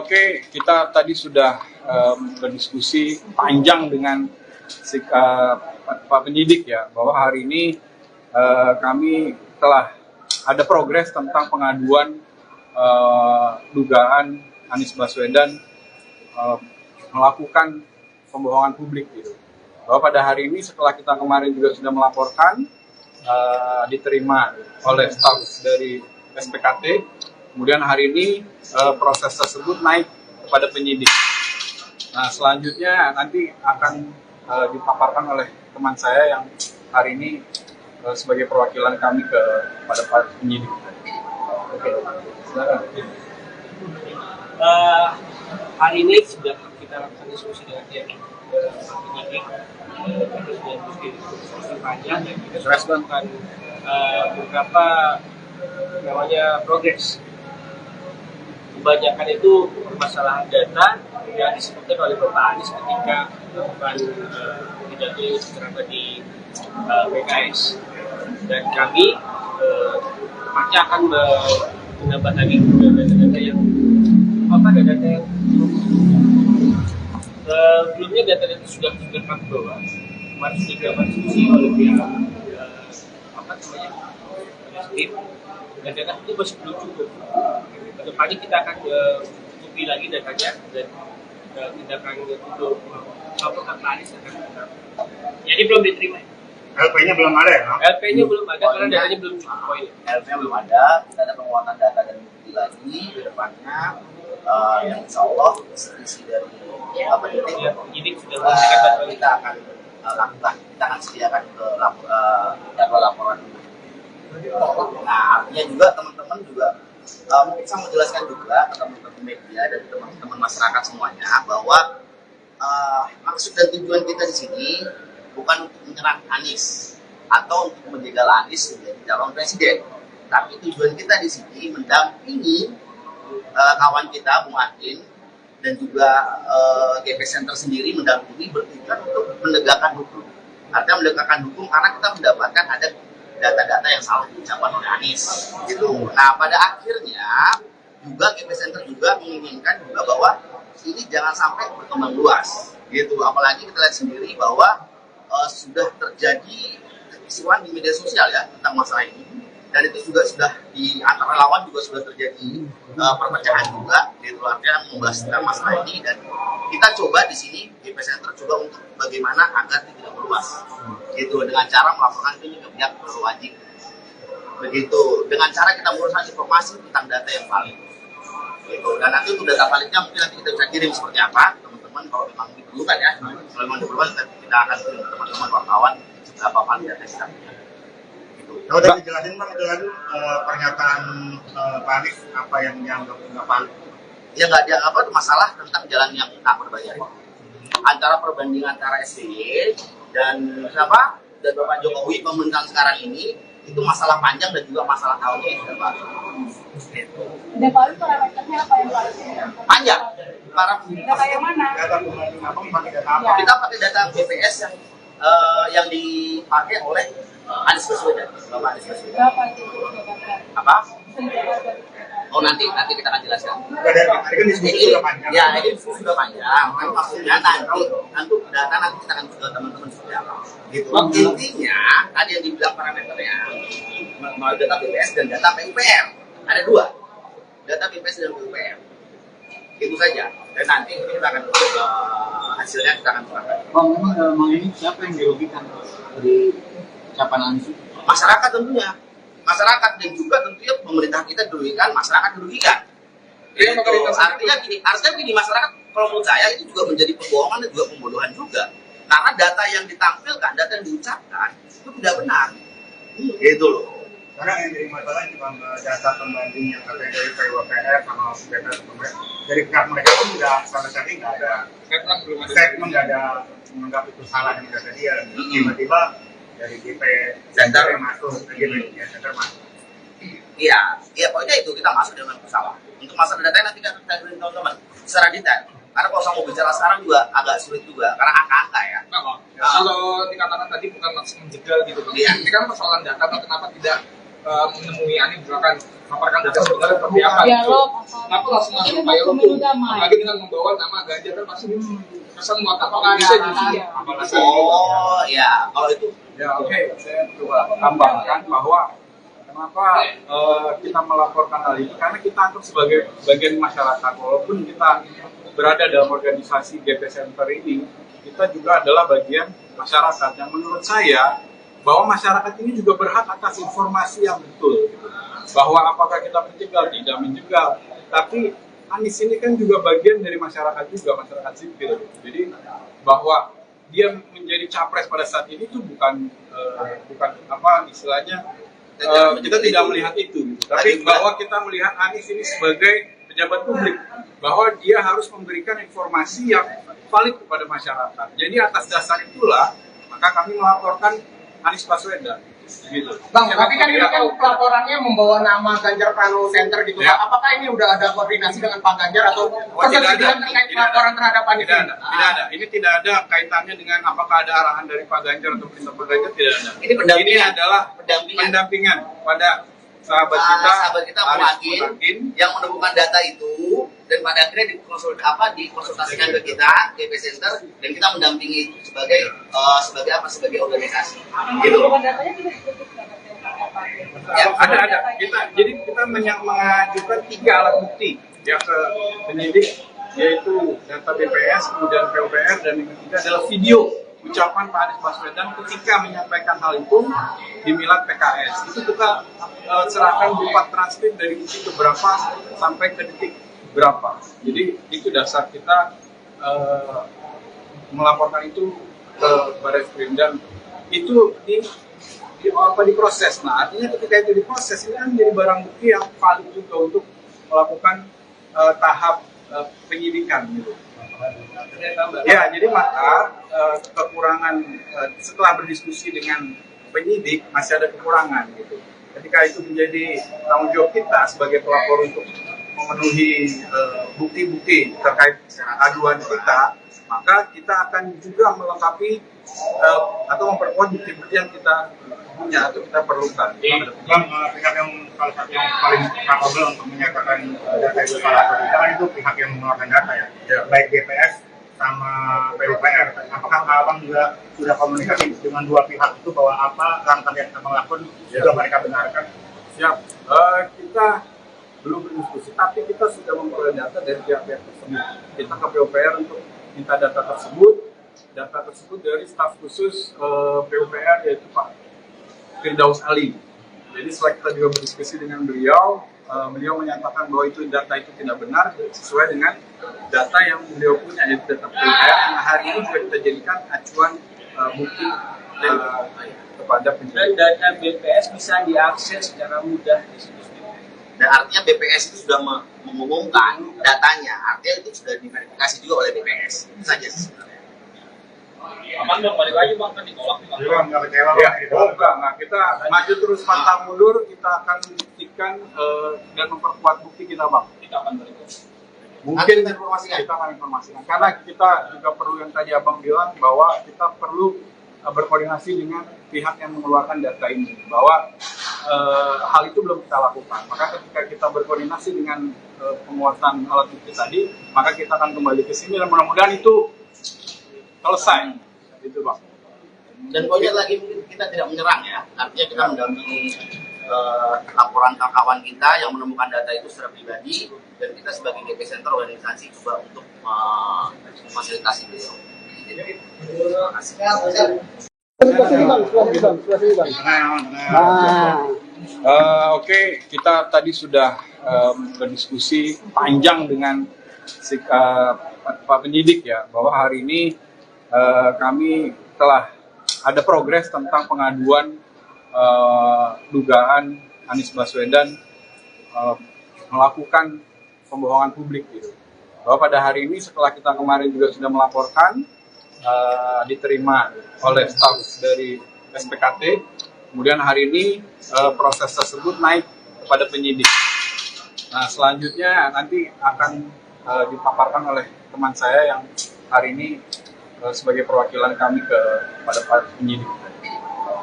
Oke, kita tadi sudah berdiskusi panjang dengan Pak penyidik ya, bahwa hari ini kami telah ada progres tentang pengaduan dugaan Anies Baswedan melakukan pembohongan publik gitu. Bahwa pada hari ini setelah kita kemarin juga sudah melaporkan, diterima oleh staf dari SPKT, kemudian hari ini proses tersebut naik kepada penyidik. Nah, selanjutnya nanti akan dipaparkan oleh teman saya yang hari ini sebagai perwakilan kami kepada Pak penyidik. Oke, silakan. Hari ini sudah kita lakukan diskusi dengan pihak penyidik, kita sudah diskusi panjang dan kita sudah melakukan beberapa namanya progres. Kebanyakan itu permasalahan data yang disebutkan oleh Bapak Anies ketika melakukan pidato secara di PKS, dan kami pasti akan menambah lagi data-data yang data yang sebelumnya data-data sudah kami bawa, kemarin sudah dilakukan diskusi oleh pihak tim, dan data itu masih belum cukup. Kedepannya kita akan cukupi lagi datanya dan tindakan untuk melaporkan Pak Anies akan tetap. Jadi belum diterima. LP-nya belum ada ya? LP-nya belum ada karena datanya belum cukup poin. LP-nya belum ada, kita ada penguatan data dan bukti lagi ke depannya, yang insya Allah isi dari penyidik sudah menghasilkan kita akan lakukan, kita akan sediakan ke jadwal laporan. Nah, artinya juga teman-teman juga mungkin saya menjelaskan juga ke teman-teman media dan teman-teman masyarakat semuanya bahwa maksud dan tujuan kita di sini bukan untuk menyerang Anies atau untuk menjegal Anies menjadi calon presiden, tapi tujuan kita di sini mendampingi kawan kita Bung Adin dan juga GP Center sendiri mendampingi bertujuan untuk menegakkan hukum. Artinya menegakkan hukum karena kita mendapatkan ada data-data yang salah diucapkan oleh Anies gitu. Nah, pada akhirnya juga GP Center juga menginginkan juga bahwa ini jangan sampai berkembang luas gitu. Apalagi kita lihat sendiri bahwa sudah terjadi kekisruhan di media sosial ya tentang masalah ini, dan itu juga sudah di antara lawan juga sudah terjadi perpecahan juga gitu. Artinya membahas tentang masalah ini, dan kita coba di sini GP Center coba untuk bagaimana agar tidak meluas gitu, dengan cara melaporkan ini ke pihak berwajib begitu, dengan cara kita menguruskan informasi tentang data yang valid gitu. Dan nanti untuk data validnya mungkin nanti kita bisa kirim seperti apa teman-teman, kalau memang diperlukan ya, kalau memang diperlukan kita akan kirim ke teman-teman wartawan berapa valid data kita gitu. Kalau tadi dijelasin Bang, itu lagi pernyataan Pak Anies apa yang dianggap nggak valid? Ya nggak dianggap apa, masalah tentang jalan yang tak berbayar antara perbandingan antara SBY dan siapa dan Bapak Jokowi pemerintahan sekarang ini, itu masalah panjang dan juga masalah tahunnya yang sudah baru. Dan kalau parameternya apa yang valid? Panjang. Data yang mana? Data pembanding apa? Pakai data apa? Kita pakai data BPS yang dipakai oleh Anies Baswedan, Bapak Anies Baswedan. Berapa itu? Apa? Oh, nanti kita akan jelaskan. Dari kan diskusi sudah panjang. Ya, ini sudah panjang. Kan maksudnya nanti data nanti kita akan ke teman-teman seperti apa. Gitu. Intinya tadi yang dibilang parameternya melalui data BPS dan data PUPR. Ada dua, data BPS dan PUPR. Itu saja. Dan nanti kita akan hasilnya kita akan serahkan. Memang ini siapa yang dirugikan dari ucapan Anies? Masyarakat tentunya. Masyarakat dan juga tentunya pemerintah kita dirugikan, masyarakat dirugikan. Artinya gini, masyarakat kalau menurut saya itu juga menjadi pembohongan dan juga pembodohan juga. Karena data yang ditampilkan, data yang diucapkan itu tidak benar. Gitu loh. Karena yang jadi masalah cuma data pembanding yang katanya dari PUPR sama BPS dari pihak mereka pun sudah sampai saat ini nggak ada statement, nggak ada menganggap itu salah yang data dia. Tiba-tiba dari GP Center yang masuk, GP Center masuk. Iya, pokoknya itu kita masuk dengan bersalah. Untuk masalah data nanti kita kirim teman-teman secara detail. Karena kalau saya mau bicara sekarang juga agak sulit juga, karena angka-angka ya. Kalau dikatakan tadi bukan maksud menjegal gitu, Bang. Iya. Ini kan persoalan data, kenapa tidak menemui Anies misalkan melaporkan data sebenarnya seperti apa? Dialog Kenapa langsung masuk ini Pak Yolo pemilu tuh? damai. Apalagi dengan membawa nama Ganjar kan pasti kesan muatan bisa justru. Oh ya, kalau itu Ya oke, saya coba tambahkan bahwa kenapa kita melaporkan hal itu, karena kita anggap sebagai bagian masyarakat. Walaupun kita berada dalam organisasi GP Center ini, kita juga adalah bagian masyarakat. Yang menurut saya bahwa masyarakat ini juga berhak atas informasi yang betul, gitu. Bahwa apakah kita menjegal, tidak menjegal, tapi Anies ini kan juga bagian dari masyarakat juga, masyarakat sipil, gitu. Jadi bahwa dia menjadi capres pada saat ini itu bukan apa istilahnya, kita tidak melihat itu, gitu. Tapi bahwa kita melihat Anies ini sebagai pejabat publik, bahwa dia harus memberikan informasi yang valid kepada masyarakat. Jadi atas dasar itulah maka kami melaporkan Anies Baswedan. Gitu. Bang, tapi kan ini kan pelaporannya membawa nama Ganjar Pranowo Center gitu. Ya. Apakah ini udah ada koordinasi dengan Pak Ganjar atau persetujuan terkait pelaporan terhadap Anies? Tidak ada. Ini tidak ada kaitannya dengan apakah ada arahan dari Pak Ganjar atau perintah Pak Ganjar, tidak ada. Ini pendampingan. Ini adalah pendampingan pada sahabat kita Bung Hakim yang menemukan data itu dan pada akhirnya dikonsultasikan ke kita GP Center dan kita mendampingi itu sebagai sebagai organisasi. Gitu. Datanya tidak ditutup Ya, Ada. Jadi kita mengajukan 3 alat bukti ya ke penyidik, yaitu data BPS, kemudian PUPR, dan yang ketiga adalah video ucapan Pak Anies Baswedan ketika menyampaikan hal itu di Milad PKS. Itu kita serahkan berupa transkrip dari detik berapa sampai ke detik berapa. Jadi itu dasar kita melaporkan itu ke Baris Krim, dan itu diproses. Nah, artinya ketika itu diproses, ini kan menjadi barang bukti yang valid juga untuk melakukan tahap penyidikan gitu. Ya, jadi maka kekurangan setelah berdiskusi dengan penyidik masih ada kekurangan gitu. Ketika itu menjadi tanggung jawab kita sebagai pelapor untuk memenuhi bukti-bukti terkait aduan kita, maka kita akan juga melengkapi atau memperkuat bukti-bukti yang kita punya atau kita perlukan. Bang, pihak yang salah satu yang paling capable untuk menyatakan data itu salah atau tidak kan itu pihak yang mengeluarkan data ya, baik BPS sama PUPR. Apakah abang juga sudah komunikasi dengan dua pihak itu bahwa apa langkah yang abang lakukan juga mereka benarkan? Siap. Kita belum berdiskusi, tapi kita sudah memperoleh data dari pihak-pihak tersebut. Kita ke PUPR untuk minta data tersebut dari staf khusus PUPR, yaitu Pak Firdaus Ali. Jadi setelah kita juga berdiskusi dengan beliau, beliau menyatakan bahwa itu data itu tidak benar sesuai dengan data yang beliau punya, yaitu data PUPR yang hari ini juga kita jadikan acuan bukti kepada penyidik. Dan data BPS bisa diakses secara mudah di situs BPS. Dan artinya BPS itu sudah mengumumkan datanya, artinya itu sudah diverifikasi juga oleh BPS. Itu saja sebenarnya. Aman dong, balik lagi bang, kan ditolak nih bang. Jadi bang, nggak kecewa Ya, bang? enggak. Kita maju terus pantang mundur, kita akan buktikan dan memperkuat bukti kita, Bang. Kita akan balik. Mungkin Nanti kita kita akan informasikan. Karena kita juga perlu, yang tadi Abang bilang, bahwa kita perlu berkoordinasi dengan pihak yang mengeluarkan data ini, bahwa hal itu belum kita lakukan. Maka ketika kita berkoordinasi dengan penguatan alat bukti tadi, maka kita akan kembali ke sini dan mudah-mudahan itu selesai, gitu Bang. Dan poinnya lagi mungkin kita tidak menyerang ya, artinya kita mendampingi laporan kawan kita yang menemukan data itu secara pribadi, dan kita sebagai GP Center organisasi coba untuk memfasilitasi beliau. Terima kasih. Oke, kita tadi sudah berdiskusi panjang dengan Pak penyidik ya, bahwa hari ini kami telah ada progres tentang pengaduan dugaan Anies Baswedan melakukan pembohongan publik gitu. Bahwa pada hari ini setelah kita kemarin juga sudah melaporkan, diterima oleh staf dari SPKT, kemudian hari ini proses tersebut naik kepada penyidik. Nah, selanjutnya nanti akan dipaparkan oleh teman saya yang hari ini sebagai perwakilan kami kepada Pak penyidik.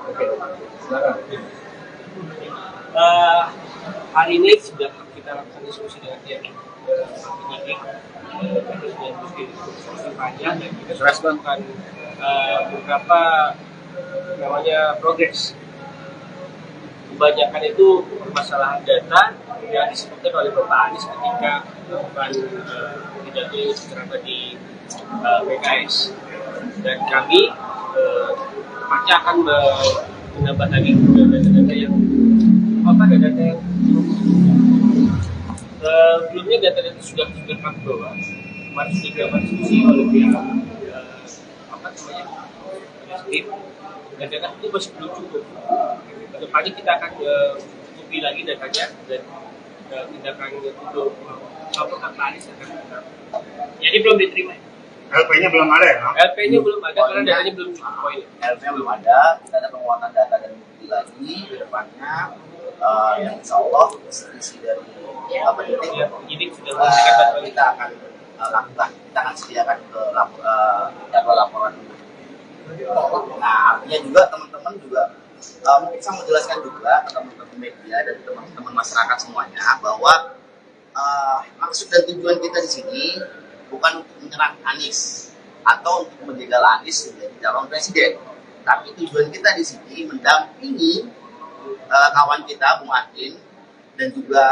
Oke, silakan. Hari ini sudah kita lakukan diskusi dengan pihak penyidik, kita sudah diskusi panjang dan kita sudah melakukan beberapa namanya progres. Kebanyakan itu permasalahan data yang disebutkan oleh Bapak Anies ketika melakukan pidato secara di PKS, dan kami pasti akan menambah lagi data-data yang data yang sebelumnya data-data sudah kami bawa. Kemarin sudah dilakukan diskusi oleh pihak tim, dan data itu masih belum cukup. Kedepannya kita akan cukupi lagi datanya dan tindakan untuk laporan Anies akan kita. Jadi belum diterima. LP-nya belum ada ya? LP-nya belum ada karena datanya belum cukup poin. LP-nya belum ada, kita ada penguatan data dan bukti lagi ke depannya. Yang insya Allah isi dari Penyidik sudah memberikan data kita akan lakukan, kita akan sediakan ke jadwal laporan. Nah, artinya juga teman-teman juga mungkin saya mau jelaskan juga ke teman-teman media dan teman-teman masyarakat semuanya bahwa maksud dan tujuan kita di sini bukan untuk menyerang Anies atau untuk menjegal Anies menjadi calon presiden, tapi tujuan kita di sini mendampingi kawan kita Bung Adin dan juga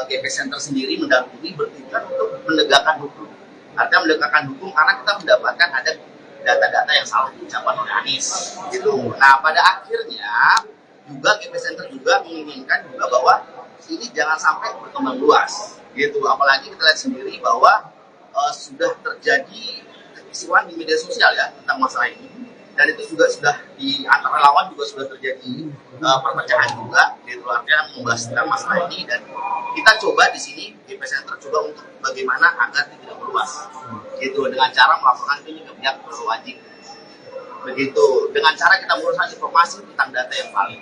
GP Center sendiri mendampingi bertindak untuk menegakkan hukum. Artinya menegakkan hukum karena kita mendapatkan ada data-data yang salah diucapkan oleh Anies gitu. Nah, pada akhirnya juga GP Center juga menginginkan juga bahwa ini jangan sampai berkembang luas gitu. Apalagi kita lihat sendiri bahwa sudah terjadi kekisruhan di media sosial ya tentang masalah ini, dan itu juga sudah di antara lawan juga sudah terjadi perpecahan juga gitu. Artinya membahas tentang masalah ini, dan kita coba di sini GP Center coba untuk bagaimana agar tidak meluas gitu, dengan cara melaporkan ini ke pihak berwajib begitu, dengan cara kita menguruskan informasi tentang data yang valid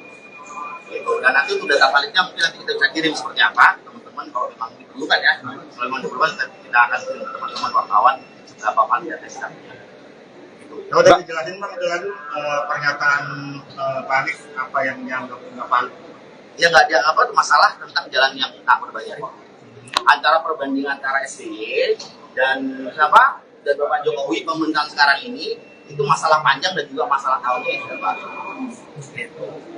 gitu. Dan nanti untuk data validnya mungkin nanti kita bisa kirim seperti apa teman-teman, kalau memang diperlukan ya, kalau memang diperlukan kita akan kirim ke teman-teman wartawan berapa valid data kita punya. Kalau udah dijelasin Bang dengan pernyataan Pak Anies apa yang dianggap nggak valid? Ya nggak dianggap itu masalah tentang jalan yang tak berbayar. Antara perbandingan antara SBY dan siapa dan Bapak Jokowi pemerintahan sekarang ini itu masalah panjang dan juga masalah tahunnya yang sudah baru.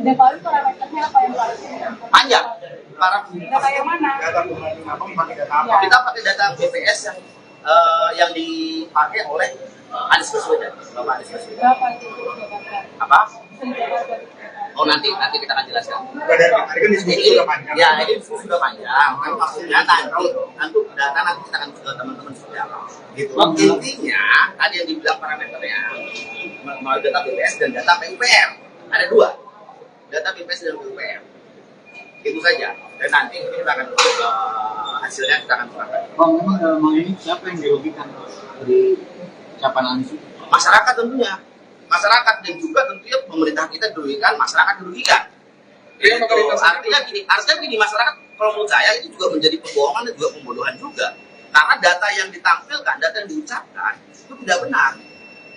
Dan kalau itu parameternya apa yang paling Panjang. data yang mana? Data pembanding apa? Pakai data apa? Kita pakai data BPS yang dipakai oleh Anies Baswedan, Bapak Anies Baswedan. Berapa itu didapatkan? Apa? Bisa didapatkan. Oh nanti kita akan jelaskan. Tadi kan diskusi sudah panjang. Ya ini diskusi sudah panjang. Kan maksudnya nanti data nanti kita akan ke teman-teman seperti apa. Gitu. Intinya tadi yang dibilang parameternya melalui data BPS dan data PUPR. Ada dua, data BPS dan PUPR. Itu saja. Dan nanti kita akan hasilnya kita akan serahkan. Bang, memang ini siapa yang dirugikan dari ucapan Anies? Masyarakat tentunya. Masyarakat dan juga tentunya pemerintah kita dirugikan, masyarakat dirugikan. Iya, Artinya gini, masyarakat kalau menurut saya itu juga menjadi pembohongan dan juga pembodohan juga. Karena data yang ditampilkan, data yang diucapkan itu tidak benar.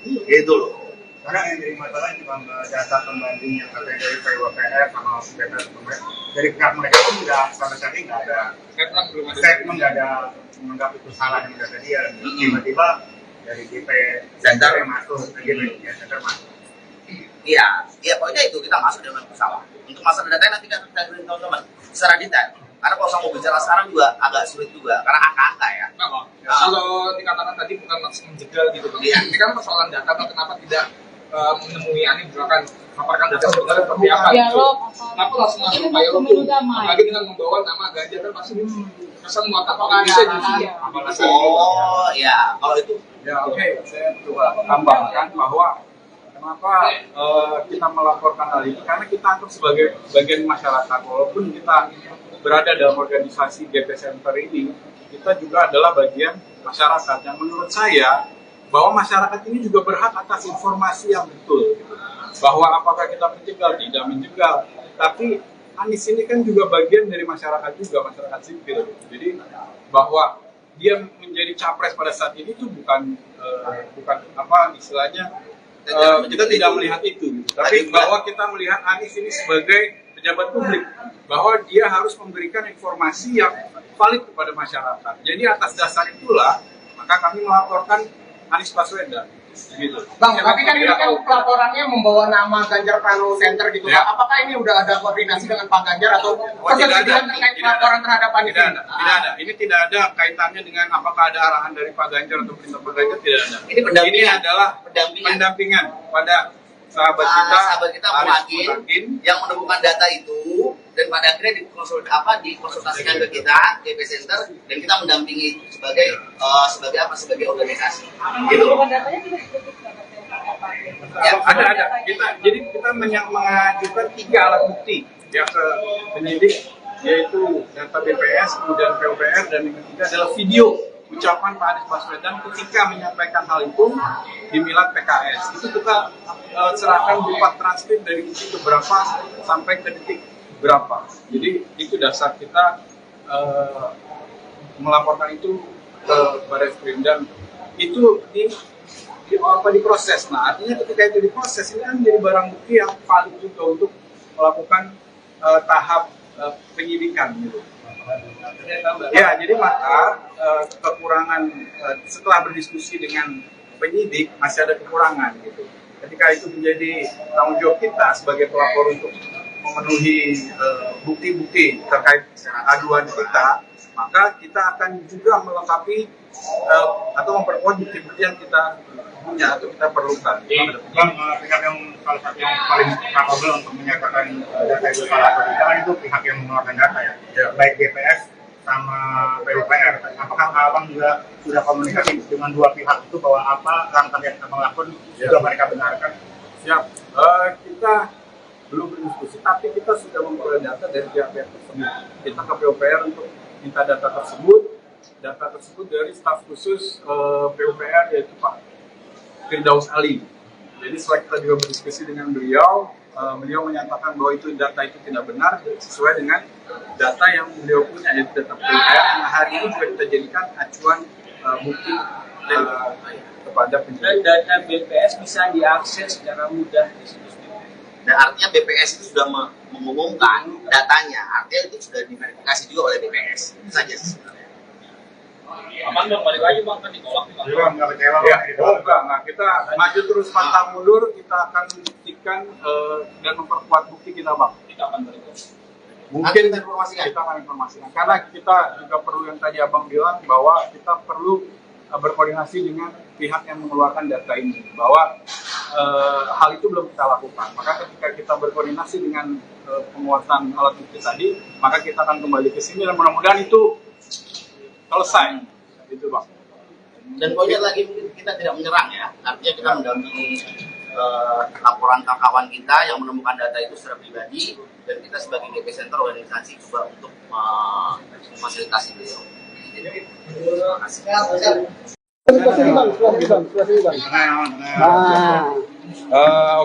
Gitu loh. Karena yang jadi masalah cuma data pembanding yang katanya dari PWPR sama data dari pihak mereka pun nggak sama sekali nggak ada statement, nggak ada menganggap itu salah yang data dia. Tiba-tiba dari GP Center yang masuk, GP Center masuk. Iya, pokoknya itu kita masuk dengan pesawat. Untuk masalah data nanti kita kirim teman-teman secara detail. Karena kalau saya mau bicara sekarang juga agak sulit juga, karena angka-angka ya. Kalau dikatakan tadi bukan langsung menjegal gitu, Iya. Ini kan persoalan data, kenapa tidak menemui Anies misalkan paparkan data sebenarnya seperti apa? Dialog apa? Kenapa langsung Ini masuk kan dialog pemilu tuh? damai. Apalagi dengan membawa nama Ganjar kan pasti kesan muatan Aniesnya di sini. Oh ya, kalau itu Ya oke, saya coba tambahkan bahwa kenapa kita melaporkan hal ini, karena kita anggap sebagai bagian masyarakat. Walaupun kita berada dalam organisasi GP Center ini, kita juga adalah bagian masyarakat yang menurut saya bahwa masyarakat ini juga berhak atas informasi yang betul, gitu. Bahwa apakah kita menjegal, tidak menjegal, tapi Anies ini kan juga bagian dari masyarakat juga, masyarakat sipil, gitu. Jadi bahwa dia menjadi capres pada saat ini itu bukan apa istilahnya kita tidak melihat itu, gitu. Tapi bahwa kita melihat Anies ini sebagai pejabat publik bahwa dia harus memberikan informasi yang valid kepada masyarakat. Jadi atas dasar itulah maka kami melaporkan Anies Baswedan. Gitu. Bang, tapi kan ini kan pelaporannya membawa nama Ganjar Pranowo Center gitu. Ya. Apakah ini udah ada koordinasi dengan Pak Ganjar atau tidak ada. terkait pelaporan terhadap Anies? Tidak ada. Ini tidak ada kaitannya dengan apakah ada arahan dari Pak Ganjar atau perintah Pak Ganjar, tidak ada. Ini adalah pendampingan pada sahabat kita Muhakin yang menemukan data itu dan pada akhirnya dikonsultasikan ke kita GP Center dan kita mendampingi itu sebagai organisasi gitu. Ya, ada. Jadi kita mengajukan 3 alat bukti ya ke penyidik, yaitu data BPS, kemudian PUPR, dan yang ketiga adalah video ucapan Pak Anies Baswedan ketika menyampaikan hal itu di Milad PKS. Itu kita serahkan berupa transkrip dari detik berapa sampai ke detik berapa. Jadi itu dasar kita melaporkan itu ke Barreskrim dan itu diproses. Nah, artinya ketika itu diproses, ini kan menjadi barang bukti yang valid juga untuk melakukan tahap penyidikan gitu. Ya, jadi maka kekurangan setelah berdiskusi dengan penyidik masih ada kekurangan gitu. Ketika itu menjadi tanggung jawab kita sebagai pelapor untuk memenuhi bukti-bukti terkait aduan kita, maka kita akan juga melengkapi atau memperkuat bukti-bukti yang kita punya atau kita perlukan. Bang, pihak yang salah satu yang paling capable untuk menyatakan data itu salah atau tidak kan itu pihak yang mengeluarkan data ya, baik BPS sama PUPR. Apakah abang juga sudah komunikasi dengan dua pihak itu bahwa apa langkah yang abang lakukan juga mereka benarkan? Siap. Kita belum berdiskusi, tapi kita sudah memperoleh data dari pihak-pihak tersebut. Kita ke PUPR untuk minta data tersebut dari staf khusus PUPR, yaitu Pak Firdaus Ali. Jadi setelah kita juga berdiskusi dengan beliau, beliau menyatakan bahwa itu data itu tidak benar sesuai dengan data yang beliau punya, yaitu data PUPR yang hari ini juga kita jadikan acuan bukti kepada penyidik. Dan data BPS bisa diakses secara mudah di situs BPS. Dan artinya BPS itu sudah mengumumkan datanya, artinya itu sudah diverifikasi juga oleh BPS. Itu saja sebenarnya. Aman dong, balik lagi bang, kan ditolak nih bang. Jadi bang, nggak kecewa Ya, bang? enggak. Kita maju terus pantang mundur, kita akan buktikan dan memperkuat bukti kita, Bang. Kita akan balik. Mungkin kita akan informasikan. Karena kita juga perlu yang tadi Abang bilang bahwa kita perlu berkoordinasi dengan pihak yang mengeluarkan data ini, bahwa hal itu belum kita lakukan. Maka ketika kita berkoordinasi dengan penguasaan alat bukti tadi, maka kita akan kembali ke sini dan mudah-mudahan itu selesai. Itu Bang. Dan poinnya lagi kita tidak menyerang ya, artinya kita mendampingi laporan kawan kita yang menemukan data itu secara pribadi dan kita sebagai GP Center organisasi juga untuk memfasilitasi beliau. Terima kasih.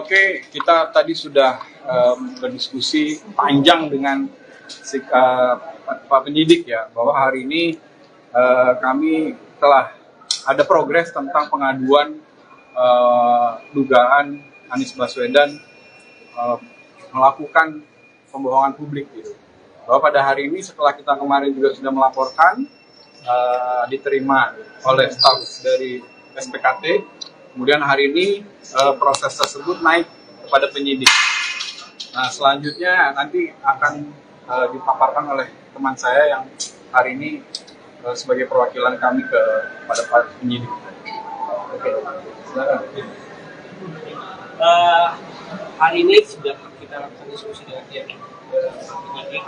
Oke, kita tadi sudah berdiskusi panjang dengan Pak Penyidik ya, bahwa hari ini kami telah ada progres tentang pengaduan dugaan Anies Baswedan melakukan pembohongan publik gitu. Bahwa pada hari ini setelah kita kemarin juga sudah melaporkan, diterima oleh staf dari SPKT, kemudian hari ini proses tersebut naik kepada penyidik. Nah, selanjutnya nanti akan dipaparkan oleh teman saya yang hari ini sebagai perwakilan kami kepada Pak Penyidik. Oke, silakan. Hari ini sudah kita lakukan diskusi dengan pihak penyidik,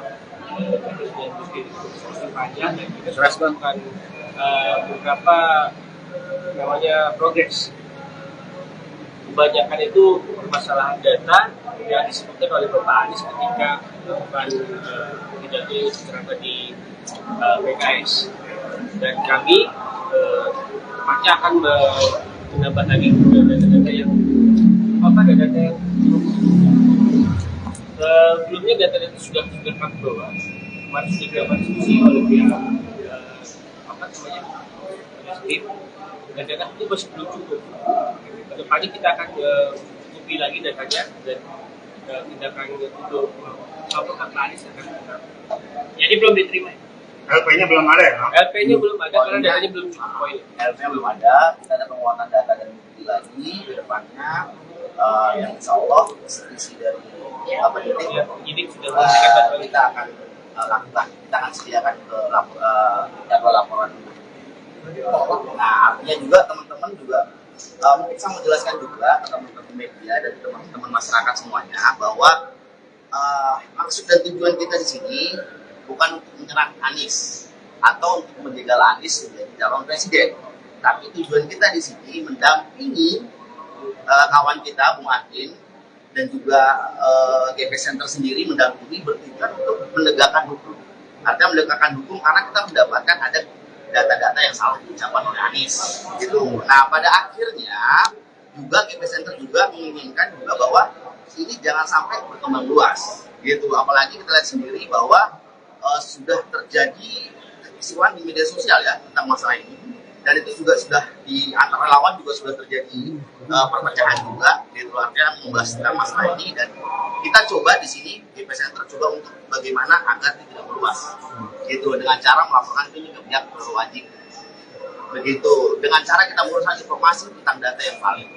terus dan diskusi panjang dan kita sudah melakukan beberapa namanya progres. Kebanyakan itu permasalahan data yang disebutkan oleh Bapak Anies ketika melakukan pidato secara di PKS, dan kami pasti akan menambah lagi data-data yang data yang sebelumnya data-data sudah kami bawa. Kemarin sudah dilakukan diskusi oleh pihak tim, dan data itu masih belum cukup. Kedepannya kita akan cukupi lagi datanya dan tindakan untuk melaporkan Pak Anies akan jadi belum diterima. LP-nya belum ada ya? LP-nya belum ada karena datanya belum cukup poin. LP belum ada, kita ada penguatan data dan bukti lagi ke depannya, yang insya Allah isi dari Penyidik sudah memberikan bantuan. kita akan lakukan, kita akan sediakan ke jadwal laporan. Nah, artinya juga teman-teman juga mungkin saya mau jelaskan juga ke teman-teman media dan teman-teman masyarakat semuanya bahwa maksud dan tujuan kita di sini bukan untuk menyerang Anies atau untuk menjegal Anies menjadi calon presiden, tapi tujuan kita di sini mendampingi kawan kita Bung Adin dan juga GP Center sendiri mendampingi bertujuan untuk menegakkan hukum. Artinya menegakkan hukum karena kita mendapatkan ada data-data yang salah diucapkan oleh Anies. Gitu. Nah, pada akhirnya juga GP Center juga menginginkan juga bahwa ini jangan sampai berkembang luas. Gitu. Apalagi kita lihat sendiri bahwa sudah terjadi kekisruhan di media sosial ya tentang masalah ini. Dan itu juga sudah di antara relawan juga sudah terjadi perpecahan juga, gitu artinya membahas tentang masalah ini, dan kita coba di sini GP Center coba untuk bagaimana agar tidak meluas, gitu dengan cara melaporkan ini ke pihak berwajib, begitu dengan cara kita menguruskan informasi tentang data yang valid,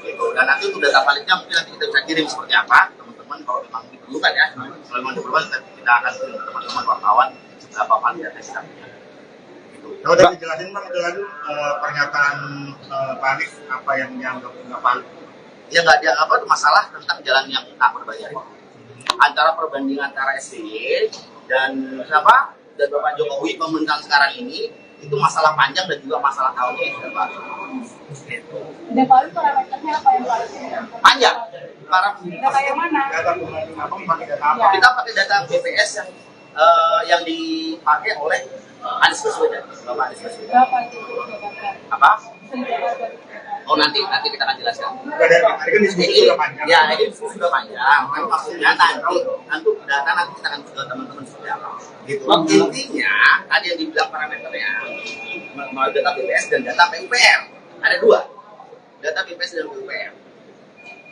gitu. Dan nanti untuk data validnya mungkin nanti kita bisa kirim seperti apa teman-teman kalau memang diperlukan ya, kalau memang diperlukan kita akan kirim teman-teman wartawan berapa valid data kita punya. Kalau udah dijelasin Bang, jelasin pernyataan Pak Anies apa yang dianggap nggak valid? Ya nggak dianggap itu masalah tentang jalan yang tak berbayar. Antara perbandingan antara SBY dan siapa dan Bapak Jokowi pemerintahan sekarang ini itu masalah panjang dan juga masalah tahunnya yang sudah baru. Dan paling parameternya apa yang paling Panjang. data yang mana? Data pembanding apa? Pakai data apa? Kita pakai data BPS yang dipakai oleh Anies Baswedan, Bapak Anies Baswedan. Berapa itu Jakarta? Apa? Jakarta. Oh nanti kita akan jelaskan. Tadi kan diskusi sudah panjang. Ya ini diskusi sudah panjang. Kan maksudnya nanti data nanti kita akan ke teman-teman seperti apa. Gitu. Intinya tadi yang dibilang parameternya melalui data BPS dan data PUPR. Ada dua, data BPS dan PUPR.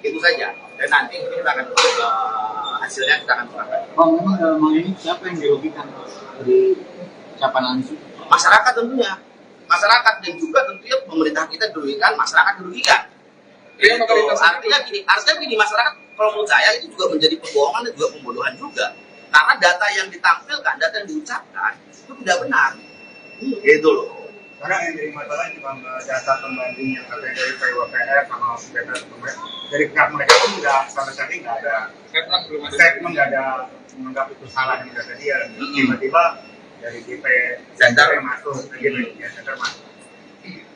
Itu saja. Dan nanti kita akan hasilnya kita akan serahkan. Bang, memang dalam hal ini siapa yang dirugikan dari ucapan Anies? Masyarakat tentunya, masyarakat dan juga tentunya pemerintah kita dirugikan, masyarakat dirugikan. Gitu. Artinya gini masyarakat kalau menurut saya itu juga menjadi pembohongan dan juga pembodohan juga. Karena data yang ditampilkan, data yang diucapkan itu tidak benar. Gitu loh. Karena yang jadi masalah cuma data pembanding yang katanya dari PWPR sama data dari pihak mereka pun nggak sampai saat ini nggak ada statement, nggak ada menganggap itu salah yang data dia. Tiba-tiba dari GP Center yang masuk, GP Center masuk.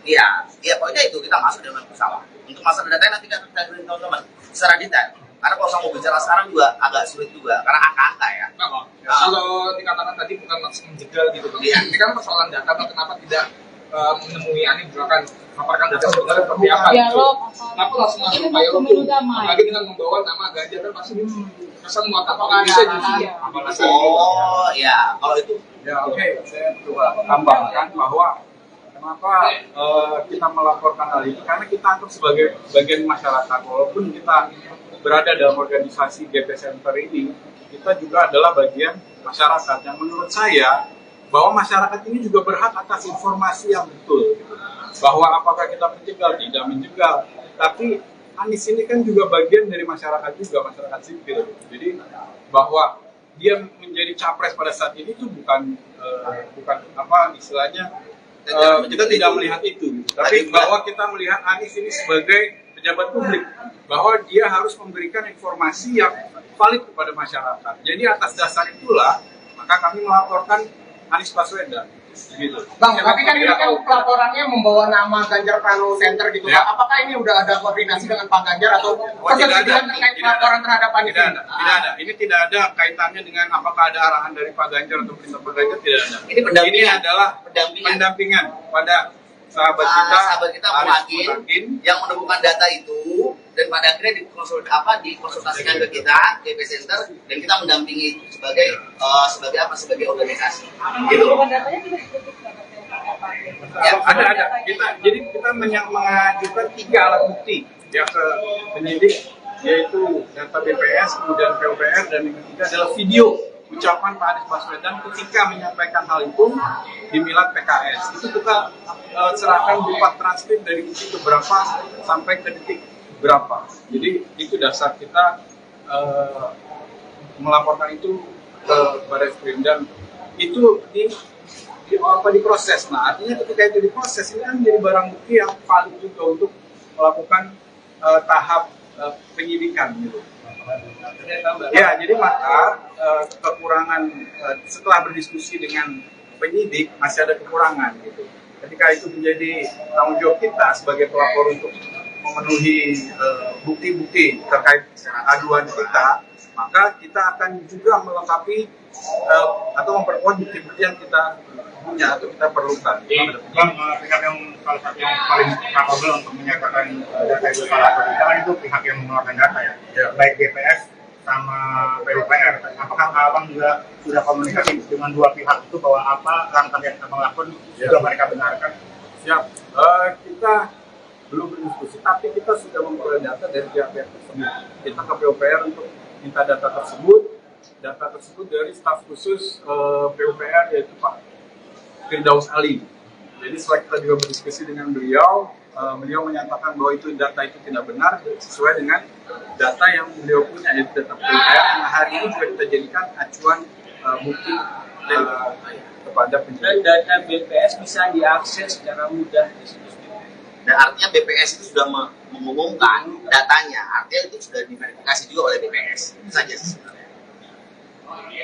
Iya, pokoknya itu kita masuk dengan salah. Untuk masalah data nanti kita beri teman-teman secara detail. Karena kalau saya mau bicara sekarang juga agak sulit juga, karena angka-angka ya. Kalau dikatakan tadi bukan maksud menjegal gitu, Bang. Iya. Ini kan persoalan data, Bang. Kenapa tidak menemui Anies misalkan paparkan data sebenarnya seperti apa? Dialog. Kenapa langsung masuk Ini dialog pemilu tuh? damai. Apalagi dengan membawa nama Ganjar kan pasti kesan muatan bisa justru. Oh ya, kalau itu Ya oke, saya coba tambahkan bahwa kenapa kita melaporkan hal ini, karena kita anggap sebagai bagian masyarakat, walaupun kita berada dalam organisasi GP Center ini, kita juga adalah bagian masyarakat yang menurut saya bahwa masyarakat ini juga berhak atas informasi yang betul, bahwa apakah kita menjegal, tidak menjegal, tapi Anies ini kan juga bagian dari masyarakat juga, masyarakat sipil, jadi bahwa dia menjadi capres pada saat ini itu bukan apa istilahnya kita tidak melihat itu, tapi bahwa kita melihat Anies ini sebagai pejabat publik, bahwa dia harus memberikan informasi yang valid kepada masyarakat. Jadi atas dasar itulah maka kami melaporkan Anies Baswedan. Gitu. Bang, tapi kan ini kan pelaporannya membawa nama Ganjar Pranowo Center gitu. Ya. Apakah ini udah ada koordinasi dengan Pak Ganjar atau persetujuan terkait pelaporan terhadap Anies? Tidak ada. Ini tidak ada kaitannya dengan apakah ada arahan dari Pak Ganjar atau perintah Pak Ganjar, tidak ada. Ini adalah pendampingan pada sahabat kita Bung Adin yang menemukan data itu, dan pada akhirnya dikonsultasikan ke kita GP Center, dan kita mendampingi itu sebagai organisasi. Gitu. Datanya juga disebut Ya, Ada. Kita mengajukan 3 alat bukti ya ke penyidik yaitu data BPS, kemudian PUPR, dan yang ketiga adalah video ucapan Pak Anies Baswedan ketika menyampaikan hal itu di Milad PKS. Itu kita serahkan berupa transkrip dari detik berapa sampai ke detik berapa. Jadi itu dasar kita melaporkan itu ke Barreskrim, dan itu diproses. Nah, artinya ketika itu diproses, ini kan menjadi barang bukti yang valid juga untuk melakukan tahap penyidikan gitu. Ya, jadi maka kekurangan setelah berdiskusi dengan penyidik masih ada kekurangan gitu. Ketika itu menjadi tanggung jawab kita sebagai pelapor untuk memenuhi bukti-bukti terkait aduan kita, maka kita akan juga melengkapi atau memperkuat bukti-bukti yang kita punya atau kita perlukan. Bang, pihak yang salah satu yang paling capable untuk menyatakan data itu salah atau tidak kan itu pihak yang mengeluarkan data ya, baik BPS sama PUPR. Apakah abang juga sudah komunikasi dengan dua pihak itu bahwa apa langkah yang abang lakukan juga mereka benarkan? Siap. Kita belum berdiskusi, tapi kita sudah memperoleh data dari pihak-pihak tersebut. Kita ke PUPR untuk minta data tersebut dari staf khusus PUPR, yaitu Pak Firdaus Ali. Jadi setelah kita juga berdiskusi dengan beliau, beliau menyatakan bahwa itu data itu tidak benar sesuai dengan data yang beliau punya, yaitu data PUPR yang hari ini juga kita jadikan acuan bukti kepada penyidik. Dan data BPS bisa diakses secara mudah di situs. Dan artinya BPS itu sudah mengumumkan datanya, artinya itu sudah diverifikasi juga oleh BPS. Itu saja sebenarnya.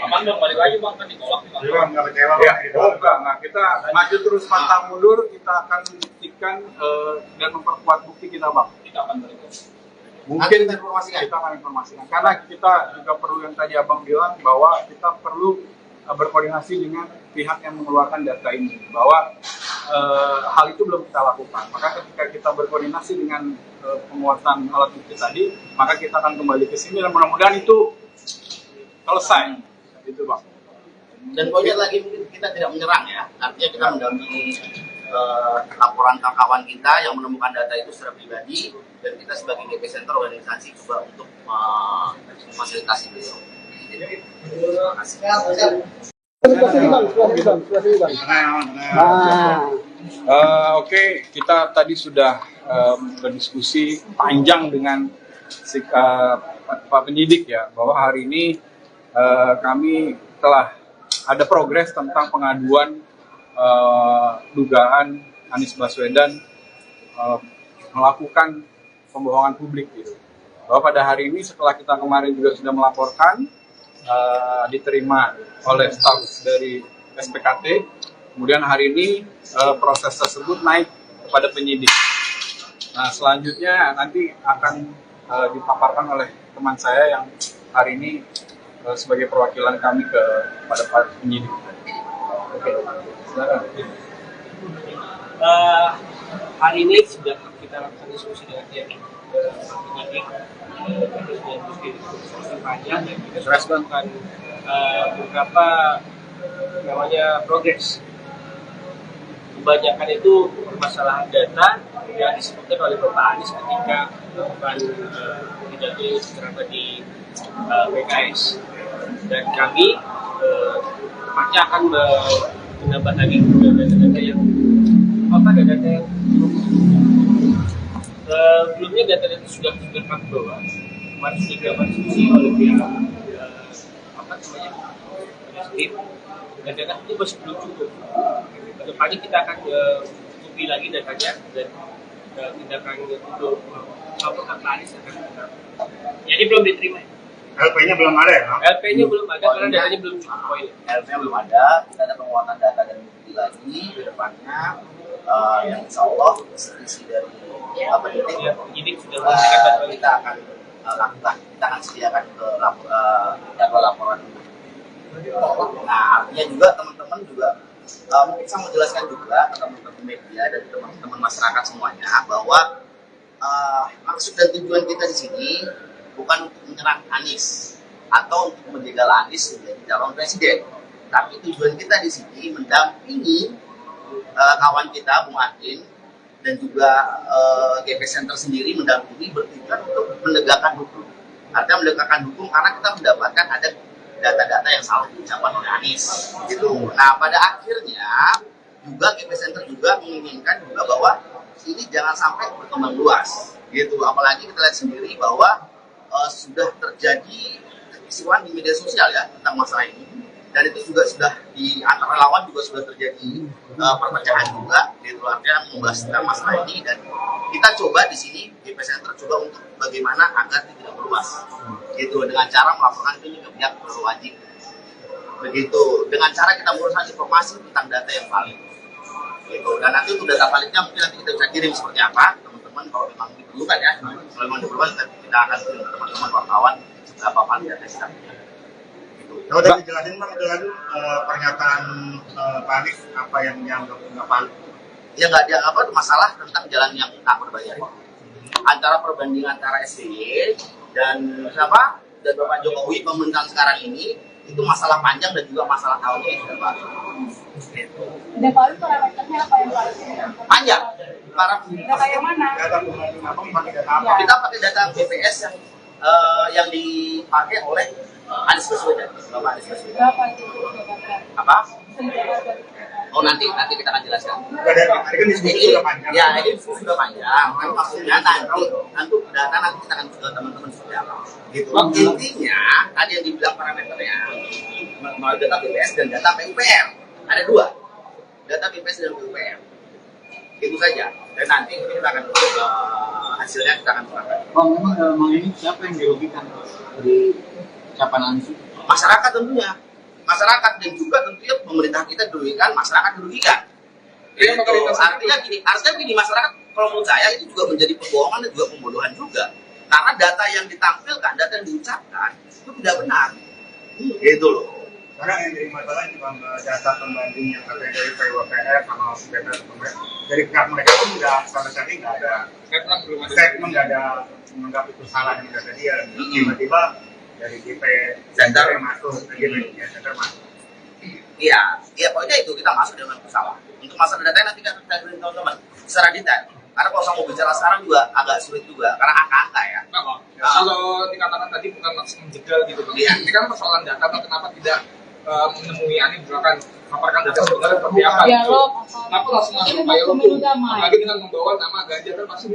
Aman dong, balik lagi bang, kan ditolak nih bang. Jadi bang, nggak kecewa Ya, bang? enggak. Nah, kita maju terus pantang mundur, kita akan buktikan dan memperkuat bukti kita, Bang. Kita akan balik. Mungkin kita akan informasikan, karena kita juga perlu yang tadi Abang bilang, bahwa kita perlu berkoordinasi dengan pihak yang mengeluarkan data ini, bahwa hal itu belum kita lakukan. Maka ketika kita berkoordinasi dengan penguatan alat bukti tadi, maka kita akan kembali ke sini dan mudah-mudahan itu selesai, itu Bang. Dan poinnya lagi, mungkin kita tidak menyerang ya, artinya kita mendampingi laporan kawan kita yang menemukan data itu secara pribadi, dan kita sebagai DP Center organisasi coba untuk memfasilitasi beliau. Terima kasih. Oke, kita tadi sudah berdiskusi panjang dengan Pak Penyidik ya, bahwa hari ini kami telah ada progres tentang pengaduan dugaan Anies Baswedan melakukan pembohongan publik gitu. Bahwa pada hari ini setelah kita kemarin juga sudah melaporkan, diterima oleh staf dari SPKT, kemudian hari ini proses tersebut naik kepada penyidik. Nah, selanjutnya nanti akan dipaparkan oleh teman saya yang hari ini sebagai perwakilan kami kepada Pak Penyidik. Oke, silakan. Hari ini sudah kita lakukan diskusi dengan pihak penyidik, kita sudah diskusi panjang dan kita sudah melakukan beberapa namanya progres. Kebanyakan itu permasalahan data yang disebutkan oleh Bapak Anies ketika melakukan pidato ceramah di PKS, dan kami tepatnya akan menambah lagi data-data yang data yang sebelumnya data-data sudah kami bawa, kemarin sudah dilakukan diskusi oleh pihak tim, dan data itu masih belum cukup. Kedepannya kita akan cukupi lagi datanya dan tindakan untuk melaporkan Pak Anies akan kita. Jadi belum diterima. LP-nya belum ada ya? LP-nya belum ada karena datanya belum cukup poin. LP-nya belum ada, kita ada penguatan data dan bukti lagi ke depannya, yang insya Allah isi dari penyidik sudah memberikan data kita akan lakukan, kita akan sediakan ke jadwal laporan. Nah, artinya juga teman-teman juga mungkin saya mau jelaskan juga ke teman-teman media dan teman-teman masyarakat semuanya bahwa maksud dan tujuan kita di sini bukan untuk menyerang Anies atau untuk menjegal Anies menjadi calon presiden, tapi tujuan kita di sini mendampingi kawan kita Bung Adin dan juga GP Center sendiri mendampingi bertujuan untuk menegakkan hukum. Artinya menegakkan hukum karena kita mendapatkan ada data-data yang salah diucapkan oleh Anies. Gitu. Nah, pada akhirnya juga GP Center juga menginginkan juga bahwa ini jangan sampai berkembang luas. Gitu. Apalagi kita lihat sendiri bahwa sudah terjadi kekisruhan di media sosial ya tentang masalah ini. Dan itu juga sudah di antara relawan juga sudah terjadi perpecahan juga, gitu artinya membahas tentang masalah ini, dan kita coba di sini GP Center coba untuk bagaimana agar tidak meluas, gitu dengan cara melaporkan itu ke pihak berwajib, begitu dengan cara kita menguruskan informasi tentang data yang valid, gitu. Dan nanti untuk data validnya mungkin nanti kita bisa kirim seperti apa teman-teman kalau memang diperlukan ya, kalau memang diperlukan kita akan kirim ke teman-teman wartawan berapa valid data kita. Kalau tadi jelasin Bang, pernyataan Pak Anies apa yang dianggap nggak valid? Ya nggak dianggap itu masalah tentang jalan yang tak berbayar. Antara perbandingan antara SBY dan siapa dan Bapak Jokowi pemerintahan sekarang ini itu masalah panjang dan juga masalah tahun ini sudah Pak. Dan kalau parameternya apa yang valid? Panjang. Data yang mana? Data pembanding apa? Pakai data apa? Kita pakai data BPS yang dipakai oleh Anies Baswedan, Bapak Anies Baswedan. Berapa itu? Apa? Oh nanti kita akan jelaskan. Dari kan diskusi sudah panjang. Ya ini diskusi sudah panjang. Kan maksudnya nanti data nanti kita akan ke teman-teman seperti apa. Gitu. Intinya tadi yang dibilang parameternya mau data BPS dan data PUPR. Ada dua. Data BPS dan PUPR. Itu saja. Dan nanti kita akan hasilnya kita akan serahkan. Bang, memang ini siapa yang dirugikan dari ucapan Anies? Masyarakat tentunya, masyarakat dan juga tentunya pemerintah kita dirugikan, masyarakat dirugikan. Itu artinya gini, masyarakat kalau menurut saya itu juga menjadi pembohongan dan juga pembodohan juga, karena data yang ditampilkan, data yang diucapkan itu tidak benar, gitu loh. Karena yang jadi masalah cuma data pembanding yang katanya dari PWPR sama BPS dari pihak mereka pun nggak sama sekali nggak ada statement, nggak ada menganggap itu salah yang data dia. Tiba-tiba dari GP Center masuk, GP Center masuk. Iya, pokoknya itu kita masuk dengan salah. Untuk masalah data nanti kita beri teman-teman secara detail. Karena kalau saya mau bicara sekarang juga agak sulit juga, karena angka-angka ya. Kalau dikatakan tadi bukan maksud menjegal gitu, Iya. ini kan persoalan data, kenapa tidak menemui Anies misalkan paparkan data sebenarnya seperti apa? Dialog. Kenapa langsung masuk Ini dialog pemilu tuh? damai. Apalagi dengan membawa nama Ganjar kan pasti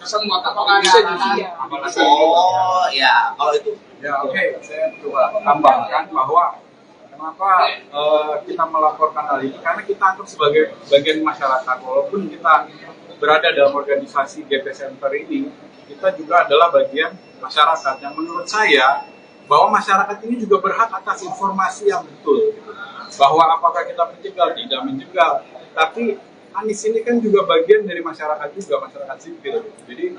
kesan muatan bisa justru. Apalagi Oh ya, kalau itu Ya oke, saya coba tambahkan bahwa kenapa kita melaporkan hal ini, karena kita anggap sebagai bagian masyarakat, walaupun kita berada dalam organisasi GP Center ini, kita juga adalah bagian masyarakat yang menurut saya bahwa masyarakat ini juga berhak atas informasi yang betul, bahwa apakah kita menjegal, tidak menjegal, tapi Anies ini kan juga bagian dari masyarakat juga, masyarakat sipil, jadi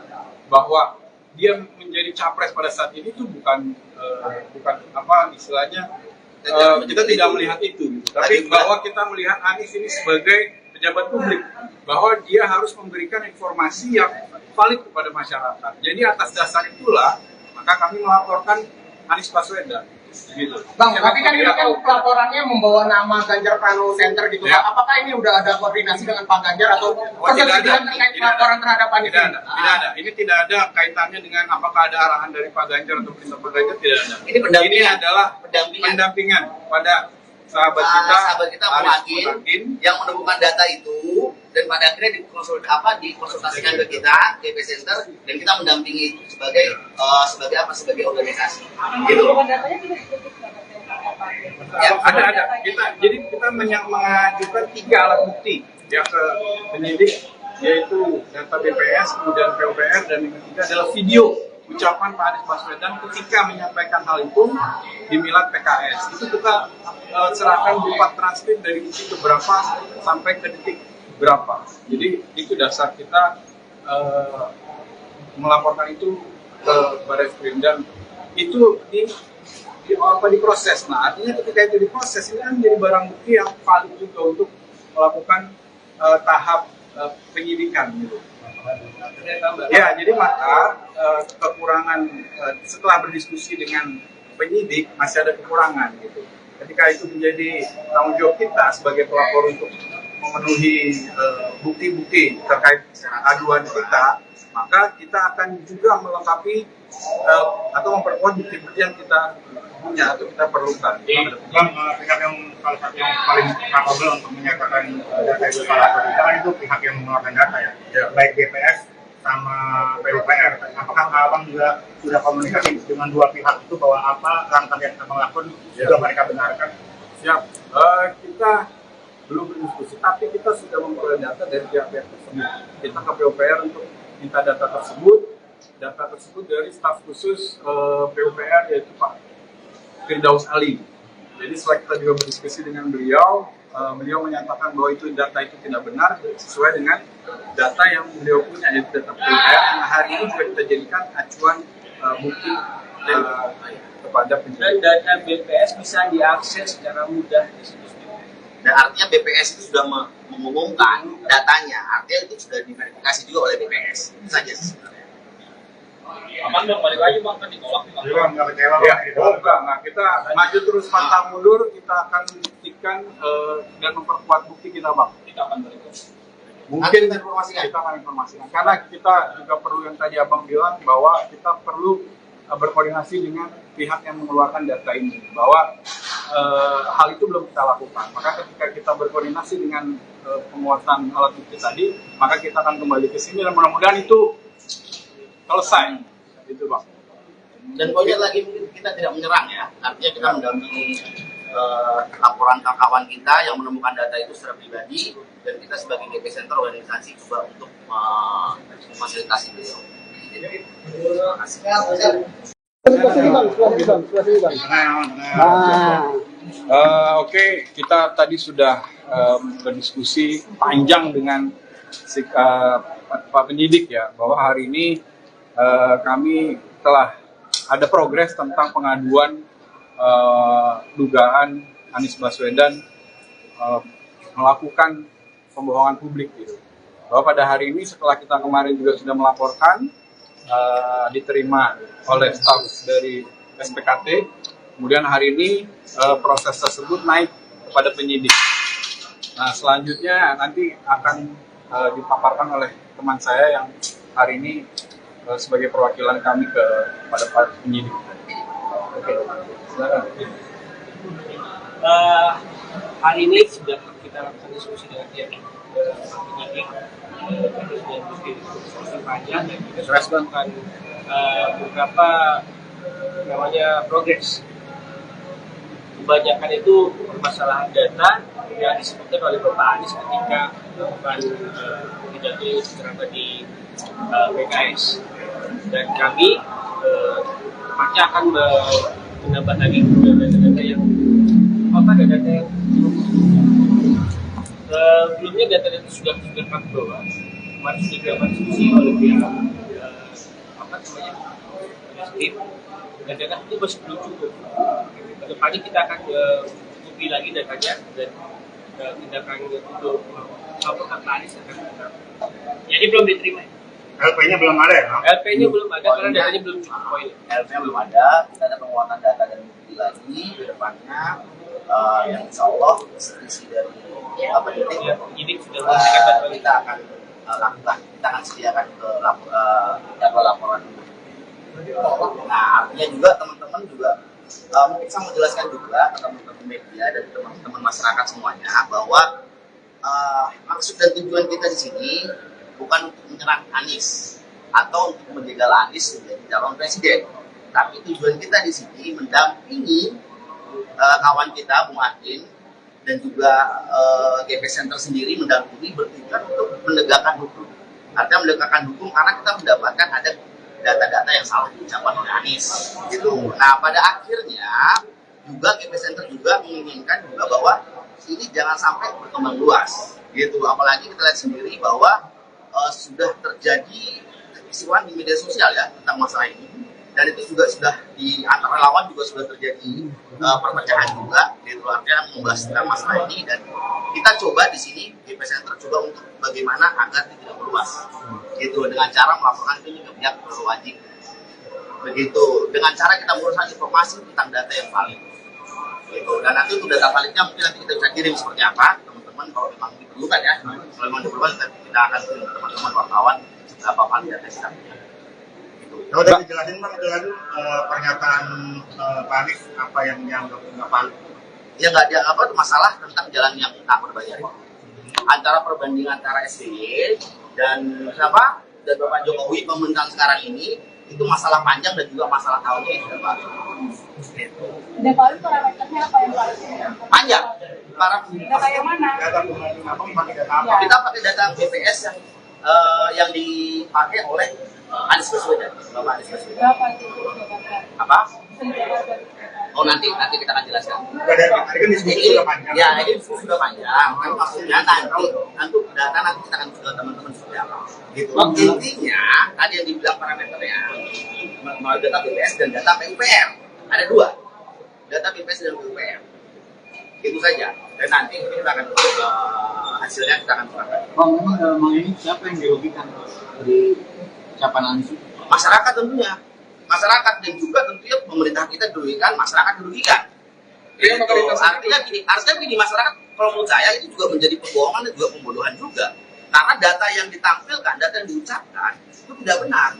bahwa dia menjadi capres pada saat ini itu bukan apa istilahnya kita tidak melihat itu, gitu. Tapi bahwa kita melihat Anies ini sebagai pejabat publik, bahwa dia harus memberikan informasi yang valid kepada masyarakat. Jadi atas dasar itulah maka kami melaporkan Anies Baswedan. Gitu. Bang, tapi kan ini kan pelaporannya membawa nama Ganjar Pranowo Center gitu. Ya. Apakah ini udah ada koordinasi dengan Pak Ganjar atau persetujuan terkait pelaporan terhadap Anies? Tidak ada. Ini tidak ada kaitannya dengan apakah ada arahan dari Pak Ganjar atau perintah Pak Ganjar, tidak ada. Ini adalah pendampingan pada sahabat kita Muhakin yang menemukan data itu, dan pada akhirnya dikonsultasikan ke kita GP Center, dan kita mendampingi sebagai organisasi. Gitu. Datanya tidak disebut Ya, ada. Kita mengajukan 3 alat bukti ya ke penyidik, yaitu data BPS, kemudian PUPR, dan yang ketiga adalah video ucapan Pak Anies Baswedan ketika menyampaikan hal itu di Milad PKS. Itu kita serahkan berupa transkrip dari detik berapa sampai ke detik berapa. Jadi itu dasar kita melaporkan itu ke Barreskrim, dan itu diproses. Nah, artinya ketika itu diproses, ini kan menjadi barang bukti yang valid juga untuk melakukan tahap penyidikan gitu. Ya, jadi maka kekurangan setelah berdiskusi dengan penyidik masih ada kekurangan gitu. Ketika itu menjadi tanggung jawab kita sebagai pelapor untuk memenuhi bukti-bukti terkait aduan kita, maka kita akan juga melengkapi atau memperkuat bukti-bukti yang kita punya atau kita perlukan. Bang, pihak yang salah satu yang paling capable untuk menyatakan data itu salah atau tidak kan itu pihak yang mengeluarkan data ya, baik BPS sama PUPR. Apakah abang juga sudah komunikasi dengan dua pihak itu bahwa apa langkah yang abang lakukan juga mereka benarkan? Siap. Kita belum berdiskusi, tapi kita sudah memperoleh data dari pihak-pihak tersebut. Kita ke PUPR untuk minta data tersebut dari staf khusus PUPR yaitu Pak Firdaus Ali. Jadi setelah kita juga berdiskusi dengan beliau, beliau menyatakan bahwa data itu tidak benar sesuai dengan data yang beliau punya, yaitu data PUPR yang hari ini juga kita jadikan acuan bukti kepada penyidik. Dan data BPS bisa diakses secara mudah di situs BPS. Dan artinya BPS itu sudah mengumumkan datanya, artinya itu sudah diverifikasi juga oleh BPS. Itu saja sebenarnya. Aman dong, balik lagi bang, kan ditolak. Jadi bang, nggak kecewa Ya, bang? enggak. Kita maju terus pantang mundur, kita akan buktikan dan memperkuat bukti kita, Bang. Kita akan berikut. Mungkin Nanti kita informasikan. kita akan informasikan. Karena kita juga perlu yang tadi Abang bilang bahwa kita perlu berkoordinasi dengan pihak yang mengeluarkan data ini. Bahwa hal itu belum kita lakukan. Maka ketika kita berkoordinasi dengan penguatan alat bukti tadi, maka kita akan kembali ke sini dan mudah-mudahan itu selesai. Gitu, Bang. Dan poinnya lagi mungkin kita tidak menyerang ya, artinya kita mendampingi laporan kawan kita yang menemukan data itu secara pribadi, dan kita sebagai GP Center organisasi juga untuk memfasilitasi beliau. Terima kasih. Oke, kita tadi sudah berdiskusi panjang dengan Pak penyidik ya, bahwa hari ini kami telah ada progres tentang pengaduan dugaan Anies Baswedan melakukan pembohongan publik gitu. Bahwa pada hari ini setelah kita kemarin juga sudah melaporkan, diterima oleh staf dari SPKT, kemudian hari ini proses tersebut naik kepada penyidik. Nah selanjutnya nanti akan dipaparkan oleh teman saya yang hari ini sebagai perwakilan kami kepada Pak penyidik. Oke, silakan. Hari ini sudah kita lakukan diskusi dengan pihak penyidik. Kita sudah diskusi panjang dan kita sudah melakukan beberapa progres. Kebanyakan itu permasalahan data yang disebutkan oleh Bapak Anies ketika melakukan pidato ceramah di PKS, dan kami pasti akan menambah lagi data-data yang sebelumnya data-data sudah kami bawa, kemarin sudah dilakukan diskusi oleh pihak tim, dan data itu masih belum cukup. Kedepannya kita akan cukupi lagi datanya dan tindakan untuk melaporkan Pak Anies akan kita. Jadi belum diterima. LP-nya belum ada ya? LP-nya belum ada karena datanya belum cukup poin. LP-nya belum ada, kita ada penguatan data dan bukti lagi ke depannya, yang insya Allah isi dari Penyidik sudah memberikan bantuan. kita akan lakukan, kita akan sediakan ke jadwal laporan. Nah artinya juga teman-teman juga mungkin saya mau jelaskan juga ke teman-teman media dan teman-teman masyarakat semuanya bahwa maksud dan tujuan kita di sini bukan untuk menyerang Anies atau untuk menjegal Anies menjadi calon presiden, tapi tujuan kita di sini mendampingi kawan kita Bung Adin dan juga GP Center sendiri mendampingi bertujuan untuk menegakkan hukum. Artinya menegakkan hukum karena kita mendapatkan ada data-data yang salah diucapkan oleh Anies. Gitu. Nah pada akhirnya juga GP Center juga menginginkan juga bahwa ini jangan sampai berkembang luas. Gitu. Apalagi kita lihat sendiri bahwa sudah terjadi kekisruhan di media sosial ya tentang masalah ini, dan itu juga sudah di antara lawan juga sudah terjadi perpecahan juga, gitu artinya membahas tentang masalah ini, dan kita coba di sini GP Center coba untuk bagaimana agar tidak meluas, gitu dengan cara melaporkan itu ke pihak berwajib, begitu dengan cara kita menguruskan informasi tentang data yang valid, gitu. Dan nanti untuk data validnya mungkin nanti kita bisa kirim seperti apa teman-teman teman-teman kalau memang diperlukan ya. Kalau memang diperlukan kita akan kirim ke teman-teman wartawan berapa kali data kita punya. Gitu. Kalau tadi dijelasin Bang, itu lalu pernyataan Pak Anies apa yang dianggap nggak valid? Ya nggak ada apa masalah tentang jalan yang tak berbayar itu. Antara perbandingan antara SBY dan siapa dan Bapak Jokowi pemerintahan sekarang ini itu masalah panjang dan juga masalah tahunnya yang sudah baru. Gitu. Dan kalau itu parameternya apa yang valid? Panjang. Para Data yang mana? Data pembanding apa? Pakai data apa? Ya. kita pakai data BPS yang dipakai oleh Anies Baswedan, Bapak Anies Baswedan. Berapa itu Jakarta? Apa? Di Jakarta. Oh nanti kita akan jelaskan. Nggak dari tadi kan diskusi sudah panjang. Ya, ini sudah panjang. Kan maksudnya nanti data nanti kita akan ke teman-teman seperti apa. Gitu. Intinya tadi yang dibilang parameternya mau data BPS dan data PUPR. Ada dua. Data BPS dan PUPR. Itu saja. Dan nanti kita akan hasilnya kita akan serahkan. Bang, memang dalam hal ini siapa yang dirugikan dari ucapan Anies itu? Masyarakat tentunya. Masyarakat dan juga tentunya pemerintah kita dirugikan, masyarakat dirugikan. Iya, Gitu. Artinya gini, masyarakat kalau menurut saya itu juga menjadi pembohongan dan juga pembodohan juga. Karena data yang ditampilkan, data yang diucapkan itu tidak benar.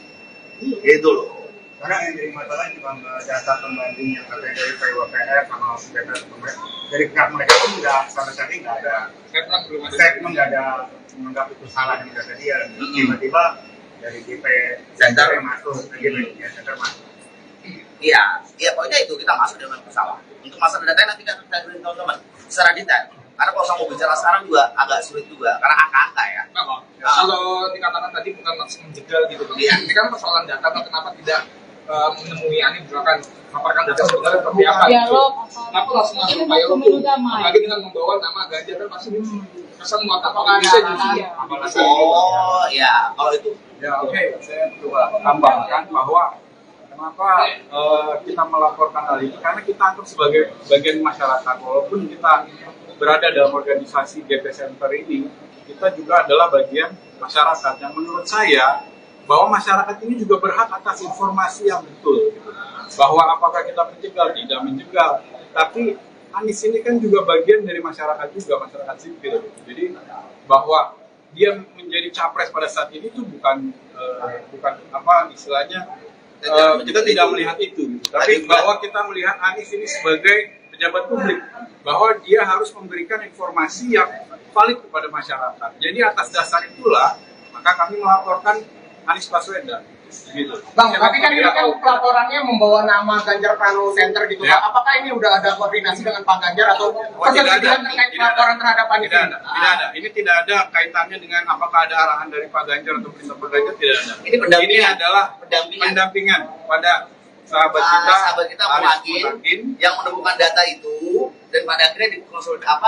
Gitu loh. Karena yang jadi masalah juga data pembanding yang katanya dari PUPR sama BPS dari pihak mereka pun udah sama sekali nggak ada statement, nggak ada menganggap itu salah yang data dia. Tiba-tiba dari GP Center masuk, GP Center masuk. Iya, pokoknya itu kita masuk dengan bersalah. Untuk masalah data nanti kita beri teman-teman secara detail. Karena kalau saya mau bicara sekarang juga agak sulit juga karena angka-angka ya. Kalau dikatakan tadi bukan langsung menjegal gitu, Bang. Iya. Ini kan persoalan data, Bang. Kenapa tidak menemui Anies misalkan melaporkan data sebenarnya seperti apa? Dialog, Kenapa langsung ini masuk bukan payung pemilu tuh? damai. Apalagi dengan membawa nama Ganjar kan pasti kesan muatan Apakah bisa ada justru. iya. Apalagi Oh ya, kalau itu Ya oke, saya coba tambahkan bahwa kenapa kita melaporkan hal ini, karena kita anggap sebagai bagian masyarakat. Walaupun kita berada dalam organisasi GP Center ini, kita juga adalah bagian masyarakat. Yang menurut saya, bahwa masyarakat ini juga berhak atas informasi yang betul. Gitu. Bahwa apakah kita menjegal, tidak menjegal. Tapi Anies ini kan juga bagian dari masyarakat juga, masyarakat sipil. Jadi bahwa dia menjadi capres pada saat ini itu bukan apa istilahnya kita tidak melihat itu, gitu. Tapi bahwa kita melihat Anies ini sebagai pejabat publik, bahwa dia harus memberikan informasi yang valid kepada masyarakat. Jadi atas dasar itulah maka kami melaporkan Anies Baswedan. Gitu. Bang, tapi kan ini kan laporannya membawa nama Ganjar Pranowo Center gitu, Ya. Pak. Apakah ini udah ada koordinasi dengan Pak Ganjar atau persetujuan terkait laporan terhadap Anies Tidak ini? ada, tidak ada. Ini tidak ada kaitannya dengan apakah ada arahan dari Pak Ganjar atau perintah Pak Ganjar, tidak ada. Ini pendampingan. Ini adalah Pendampingan. pendampingan pada sahabat kita Muhakin Muhakin. yang menemukan data itu dan pada akhirnya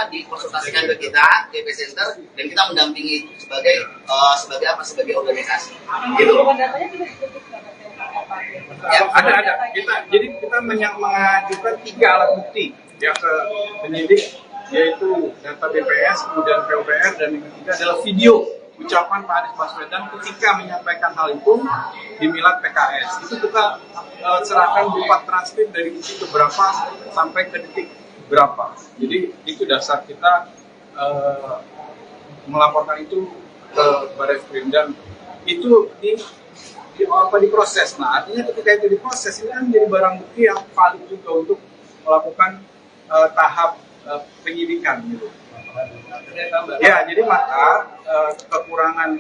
dikonsultasikan ke kita GP Center dan kita mendampingi itu sebagai sebagai organisasi. Gitu. Bukan datanya tidak ditutup Ya, Ada. Jadi kita mengajukan 3 alat bukti ya ke penyidik, yaitu data BPS, kemudian PUPR, dan yang ketiga adalah video ucapan Pak Anies Baswedan ketika menyampaikan hal itu di Milad PKS. Itu kita serahkan berupa transkrip dari detik berapa sampai ke detik berapa. Jadi itu dasar kita melaporkan itu ke Barreskrim dan itu diproses. Nah, artinya ketika itu diproses ini kan menjadi barang bukti yang valid juga untuk melakukan tahap penyidikan gitu. Ya, jadi maka kekurangan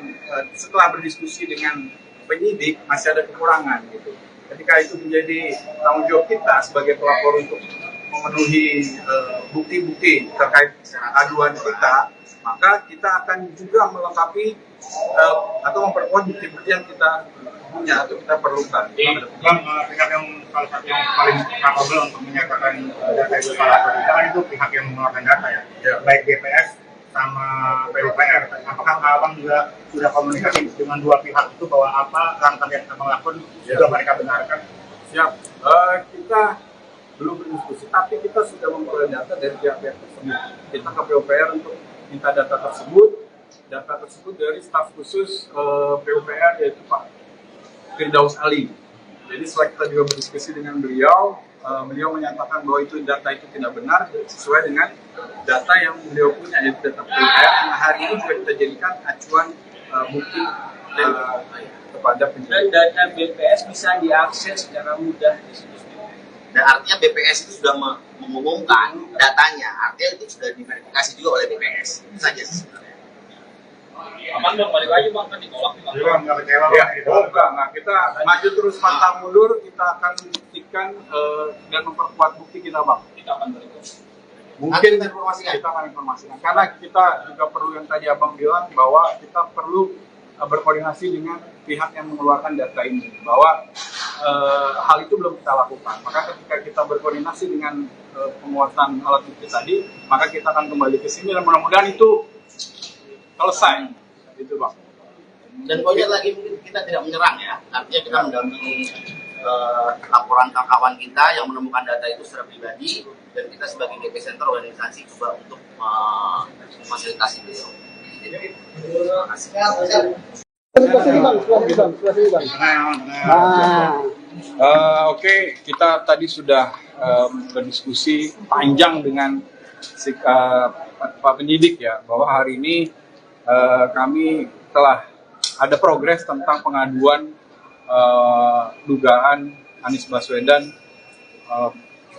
setelah berdiskusi dengan penyidik masih ada kekurangan gitu. Ketika itu menjadi tanggung jawab kita sebagai pelapor untuk memenuhi bukti-bukti terkait aduan kita, maka kita akan juga melengkapi atau memperkuat bukti-bukti yang kita punya atau kita perlukan. Bang, pihak yang salah satu yang paling capable untuk menyatakan data itu salah atau tidak itu pihak yang mengeluarkan data ya, baik BPS sama PUPR. Apakah Abang juga sudah komunikasi dengan dua pihak itu bahwa apa langkah yang Abang lakukan sudah mereka benarkan? Siap. Kita belum berdiskusi, tapi kita sudah memperoleh data dari pihak-pihak tersebut. Kita ke PUPR untuk minta data tersebut dari staf khusus PUPR yaitu Pak Firdaus Ali. Jadi setelah kita juga berdiskusi dengan beliau, beliau menyatakan bahwa data itu tidak benar sesuai dengan data yang beliau punya, yaitu data PUPR yang hari ini juga kita jadikan acuan bukti kepada penyidik. Dan data BPS bisa diakses secara mudah di situs BPS. Dan artinya BPS itu sudah mengumumkan datanya, artinya itu sudah diverifikasi juga oleh BPS. Itu saja sebenarnya. Aman bang, balik lagi bang, kan ditolak nih bang. Jadi bang, nggak kecewa Ya, bang gitu. enggak. Kita maju terus pantang mundur, kita akan buktikan dan memperkuat bukti kita, Bang. Kita akan balik. Mungkin Nanti kita informasikan. kita akan informasikan. Karena kita juga perlu yang tadi Abang bilang bahwa kita perlu berkoordinasi dengan pihak yang mengeluarkan data ini. Bahwa hal itu belum kita lakukan. Maka ketika kita berkoordinasi dengan penguatan alat bukti tadi, maka kita akan kembali ke sini dan mudah-mudahan itu selesai. Gitu, Bang. Dan poinnya lagi mungkin kita tidak menyerang ya, artinya kita mendampingi laporan kawan kita yang menemukan data itu secara pribadi, dan kita sebagai GP Center organisasi coba untuk memfasilitasi beliau. Terima kasih. Oke, kita tadi sudah berdiskusi panjang dengan Pak Penyidik ya, bahwa hari ini kami telah ada progres tentang pengaduan dugaan Anies Baswedan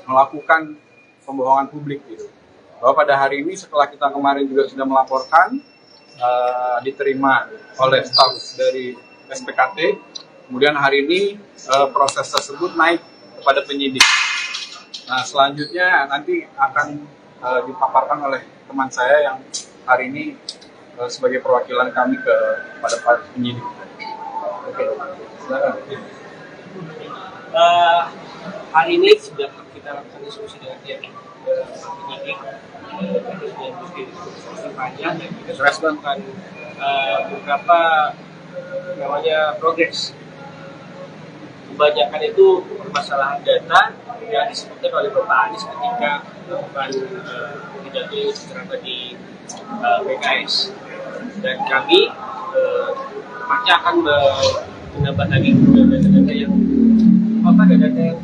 melakukan pembohongan publik gitu. Bahwa pada hari ini setelah kita kemarin juga sudah melaporkan, diterima oleh staf dari SPKT, kemudian hari ini proses tersebut naik kepada penyidik. Nah, selanjutnya nanti akan dipaparkan oleh teman saya yang hari ini sebagai perwakilan kami kepada Pak penyidik. Oke, silakan. Hari ini sudah kita lakukan diskusi dengan pihak penyidik, kita sudah diskusi panjang dan kita sudah melakukan beberapa namanya progres. Kebanyakan itu permasalahan data yang disebutkan oleh Bapak Anies ketika melakukan pidato secara di PKS, dan kami pasti akan menambah lagi data-data yang data yang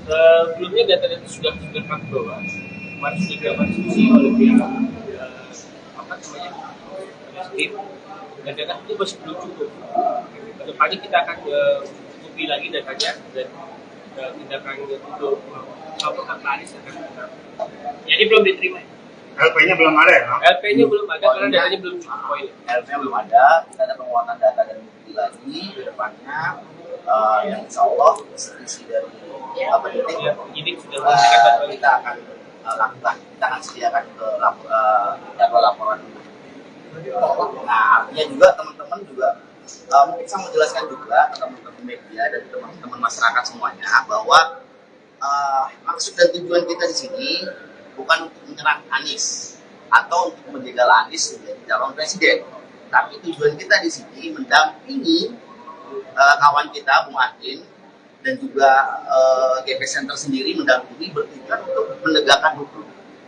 sebelumnya data-data sudah kami bawa, kemarin sudah dilakukan diskusi oleh pihak tim, dan data itu masih belum cukup. Kedepannya kita akan cukupi lagi datanya dan tindakan untuk melaporkan Pak Anies akan tetap. Jadi belum diterima. LP-nya belum ada ya, Bang? LP-nya belum ada karena datanya belum cukup poin. LP-nya belum ada, kita ada penguatan data dan bukti lagi ke depannya, yang insya Allah isi dari Penyidik sudah memberikan bantuan. kita akan lakukan, kita akan sediakan ke jadwal laporan. Nah, artinya juga teman-teman juga mungkin saya menjelaskan juga ke teman-teman media dan teman-teman masyarakat semuanya bahwa maksud dan tujuan kita di sini bukan untuk menyerang Anies atau untuk menjegal Anies menjadi calon presiden, tapi tujuan kita di sini mendampingi kawan kita Bung Adin dan juga GP Center sendiri mendampingi bertujuan untuk menegakkan hukum.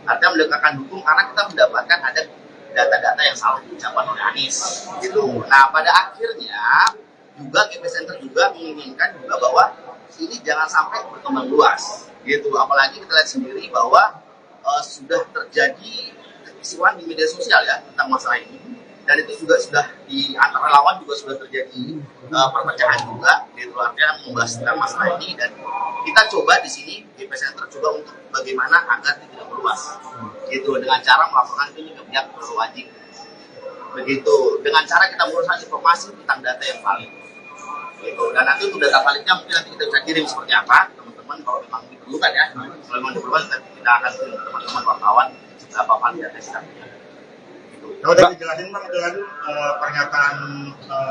Artinya menegakkan hukum karena kita mendapatkan ada data-data yang salah diucapkan oleh Anies gitu. Nah, pada akhirnya juga GP Center juga menginginkan juga bahwa ini jangan sampai berkembang luas gitu. Apalagi kita lihat sendiri bahwa sudah terjadi kekisruhan di media sosial ya tentang masalah ini, dan itu juga sudah di antara lawan juga sudah terjadi perpecahan juga gitu. Artinya membahas tentang masalah ini, dan kita coba di sini GP Center coba untuk bagaimana agar tidak meluas gitu, dengan cara melaporkan ini ke pihak berwajib begitu, dengan cara kita menguruskan informasi tentang data yang valid gitu. Dan nanti untuk data validnya mungkin nanti kita bisa kirim seperti apa teman-teman, kalau memang diperlukan ya, kalau memang diperlukan nanti kita akan kirim ke teman-teman wartawan berapa valid data kita gitu. Kalau tadi dijelasin Bang, itu tadi pernyataan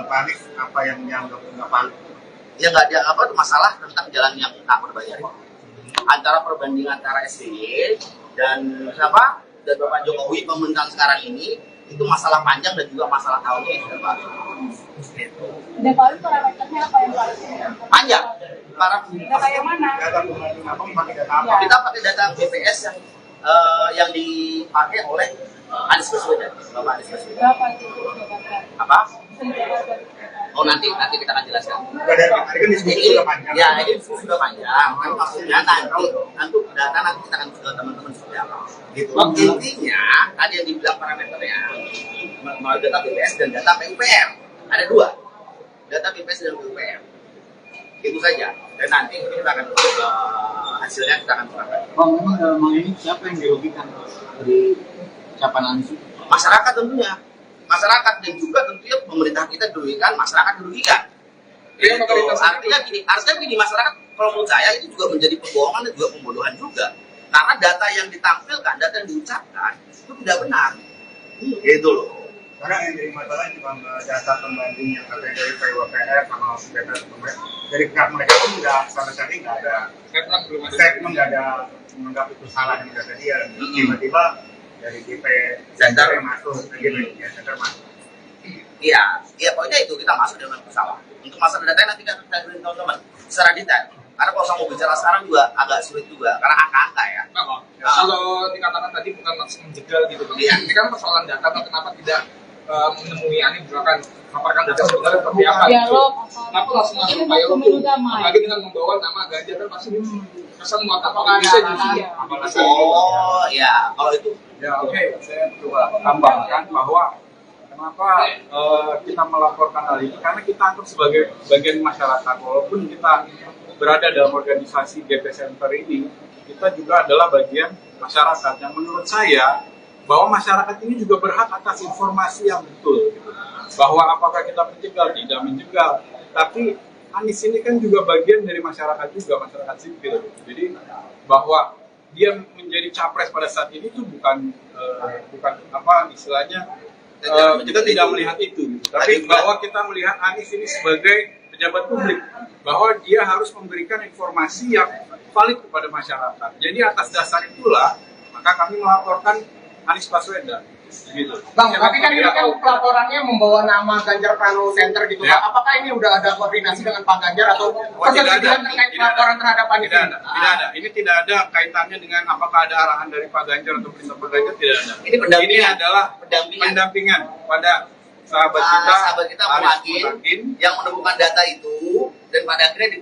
Pak Anies apa yang dianggap nggak valid? Ya nggak ada apa masalah tentang jalan yang tak berbayar itu. Antara perbandingan antara SBY dan siapa dan Bapak Jokowi pemerintahan sekarang ini itu masalah panjang dan juga masalah tahunnya yang sudah baru. Gitu. Dan kalau itu parameternya apa yang lain? Panjang. Para Data yang mana? Data pembanding apa, pakai data apa? Ya. kita pakai data BPS yang dipakai oleh Anies Baswedan, Bapak Anies Baswedan. Berapa itu? Apa? Oh nanti kita akan jelaskan. Dari hari kan diskusi sudah panjang. Ya ini sudah panjang. Kan maksudnya nanti data nanti kita akan ke teman-teman seperti apa. Gitu. Intinya tadi yang dibilang parameternya melalui data BPS dan data PUPR. Ada dua, data BPS dan PUPR. Itu saja. Dan nanti kita akan hasilnya kita akan serahkan. Bang, memang ini siapa yang dirugikan dari ucapan Anies? Masyarakat tentunya. Masyarakat dan juga tentunya pemerintah kita dirugikan, masyarakat dirugikan. Iya, Artinya gini, masyarakat kalau menurut saya itu juga menjadi pembohongan dan juga pembodohan juga. Karena data yang ditampilkan, data yang diucapkan itu tidak benar. Gitu loh. Karena yang jadi masalah cuma data pembanding yang katanya dari PUPR sama data PUPR. Dari pihak mereka pun nggak sama sekali nggak ada statement, nggak ada menganggap itu salah yang data dia. Tiba-tiba dari GP Center yang masuk, Center masuk. Iya, pokoknya itu kita masuk dengan pesawat. Untuk masalah data nanti kita beri teman-teman secara detail. Karena kalau saya mau bicara sekarang juga agak sulit juga, karena angka-angka ya. Kalau dikatakan tadi bukan maksud menjegal gitu Bang. Iya. Ini kan persoalan data, kenapa tidak menemui Anies misalkan paparkan data sebenarnya seperti apa gitu. Dialog, Kenapa langsung masuk Pak Yolo tuh? Apalagi dengan membawa nama Ganjar kan pasti kesan muatan bisa justru. Oh ya, kalau itu Ya oke, saya coba tambahkan bahwa kenapa kita melaporkan hal ini, karena kita anggap sebagai bagian masyarakat. Walaupun kita berada dalam organisasi GP Center ini, kita juga adalah bagian masyarakat. Yang menurut saya bahwa masyarakat ini juga berhak atas informasi yang betul, gitu. Bahwa apakah kita menjegal, tidak menjegal, tapi Anies ini kan juga bagian dari masyarakat juga, masyarakat sipil. Jadi bahwa dia menjadi capres pada saat ini itu bukan apa istilahnya, kita tidak melihat itu, gitu. Tapi bahwa kita melihat Anies ini sebagai pejabat publik, bahwa dia harus memberikan informasi yang valid kepada masyarakat. Jadi atas dasar itulah maka kami melaporkan Anies Baswedan. Gitu. Bang, tapi kan ini kan pelaporannya membawa nama Ganjar Pranowo Center gitu. Ya. Apakah ini udah ada koordinasi dengan Pak Ganjar atau persetujuan terkait pelaporan terhadap Anies? Tidak ada. Ini tidak ada kaitannya dengan apakah ada arahan dari Pak Ganjar atau perintah Pak Ganjar, tidak ada. Ini pendampingan. Ini adalah pendampingan pada sahabat kita Bung Hakim yang menemukan data itu dan pada akhirnya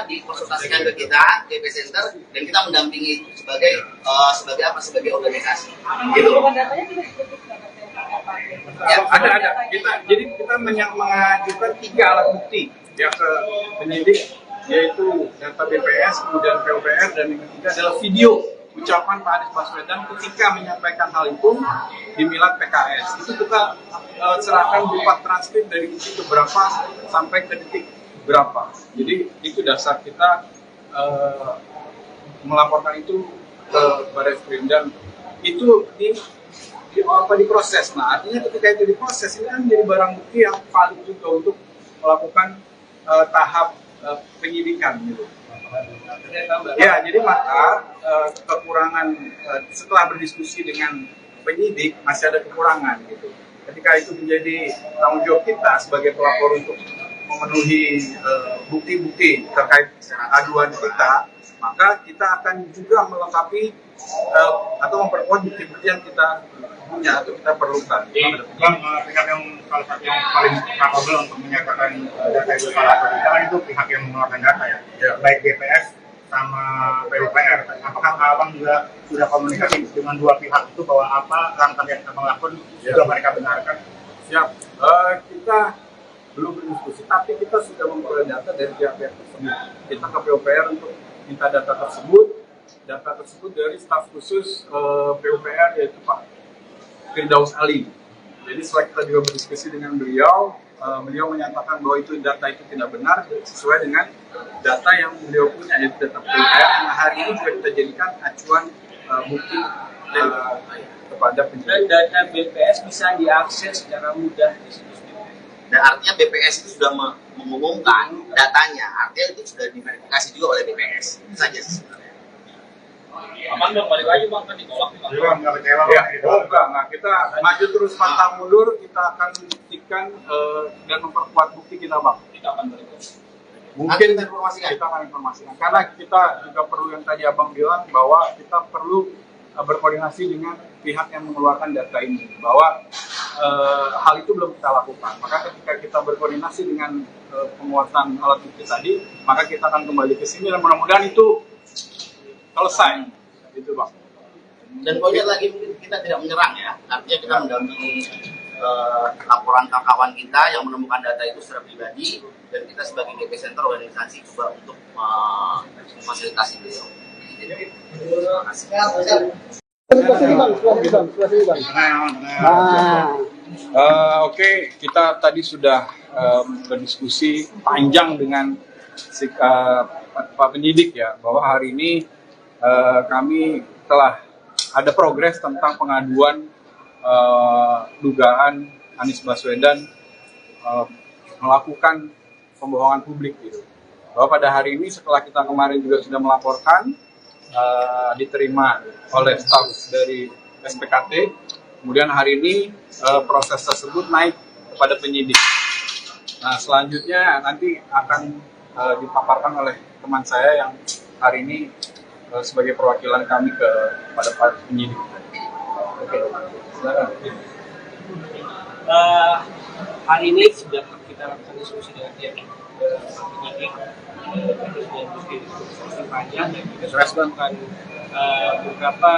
dikonsultasikan ke kita GP Center dan kita mendampingi itu sebagai organisasi. Gitu. Ya, ada. Jadi kita mengajukan 3 alat bukti ya ke penyidik, yaitu data BPS, kemudian PUPR, dan yang ketiga adalah video ucapan Pak Anies Baswedan ketika menyampaikan hal itu di Milad PKS. Itu kita serahkan berupa transkrip dari detik berapa sampai ke detik berapa. Jadi itu dasar kita melaporkan itu ke Barreskrim, dan itu diproses. Nah, artinya ketika itu diproses, ini kan menjadi barang bukti yang valid juga untuk melakukan tahap penyidikan gitu. Ya, jadi maka kekurangan setelah berdiskusi dengan penyidik masih ada kekurangan gitu. Ketika itu menjadi tanggung jawab kita sebagai pelapor untuk memenuhi bukti-bukti terkait aduan kita, maka kita akan juga melengkapi atau memperkuat bukti-bukti yang kita punya atau kita perlukan. Bang, pihak yang salah satu yang paling capable untuk menyatakan data itu salah atau tidak kan itu pihak yang mengeluarkan data ya. Baik BPS sama PUPR. Apakah Abang juga sudah komunikasi dengan dua pihak itu bahwa apa langkah yang Abang lakukan juga mereka benarkan? Siap. Kita belum berdiskusi, tapi kita sudah memperoleh data dari pihak-pihak tersebut. Kita ke PUPR untuk minta data tersebut dari staf khusus PUPR, yaitu Pak Firdaus Ali. Jadi setelah kita juga berdiskusi dengan beliau, beliau menyatakan bahwa itu data itu tidak benar sesuai dengan data yang beliau punya, yaitu data PUPR yang hari ini juga kita jadikan acuan bukti kepada penyidik. Dan data BPS bisa diakses secara mudah di situs BPS. Dan artinya BPS itu sudah mengumumkan datanya, artinya itu sudah diverifikasi juga oleh BPS. Itu saja sebenarnya. Aman dong, balik lagi Bang, kan ditolak nih Bang. Jadi Bang, nggak kecewa Ya, Bang? enggak. Kita maju terus pantang mundur, kita akan buktikan dan memperkuat bukti kita, Bang. Kita akan berikut. Mungkin Nanti kita kita akan informasikan. Karena kita juga perlu yang tadi Abang bilang, bahwa kita perlu berkoordinasi dengan pihak yang mengeluarkan data ini. Bahwa hal itu belum kita lakukan. Maka ketika kita berkoordinasi dengan penguatan alat bukti tadi, maka kita akan kembali ke sini dan mudah-mudahan itu selesai, gitu Bang. Dan poinnya lagi kita tidak menyerang ya, artinya kita mendampingi laporan kawan kita yang menemukan data itu secara pribadi, dan kita sebagai GP Center organisasi juga untuk memfasilitasi beliau. Terima kasih. Oke, kita tadi sudah berdiskusi panjang dengan Pak Penyidik ya, bahwa hari ini kami telah ada progres tentang pengaduan dugaan Anies Baswedan melakukan pembohongan publik gitu. Bahwa pada hari ini setelah kita kemarin juga sudah melaporkan, diterima oleh staf dari SPKT, kemudian hari ini proses tersebut naik kepada penyidik. Nah, selanjutnya nanti akan dipaparkan oleh teman saya yang hari ini sebagai perwakilan kami kepada Pak Penyidik. Oke, silakan. Hari ini sudah kita lakukan diskusi dengan pihak penyidik, terus diskusi panjang, dan juga sudah melakukan beberapa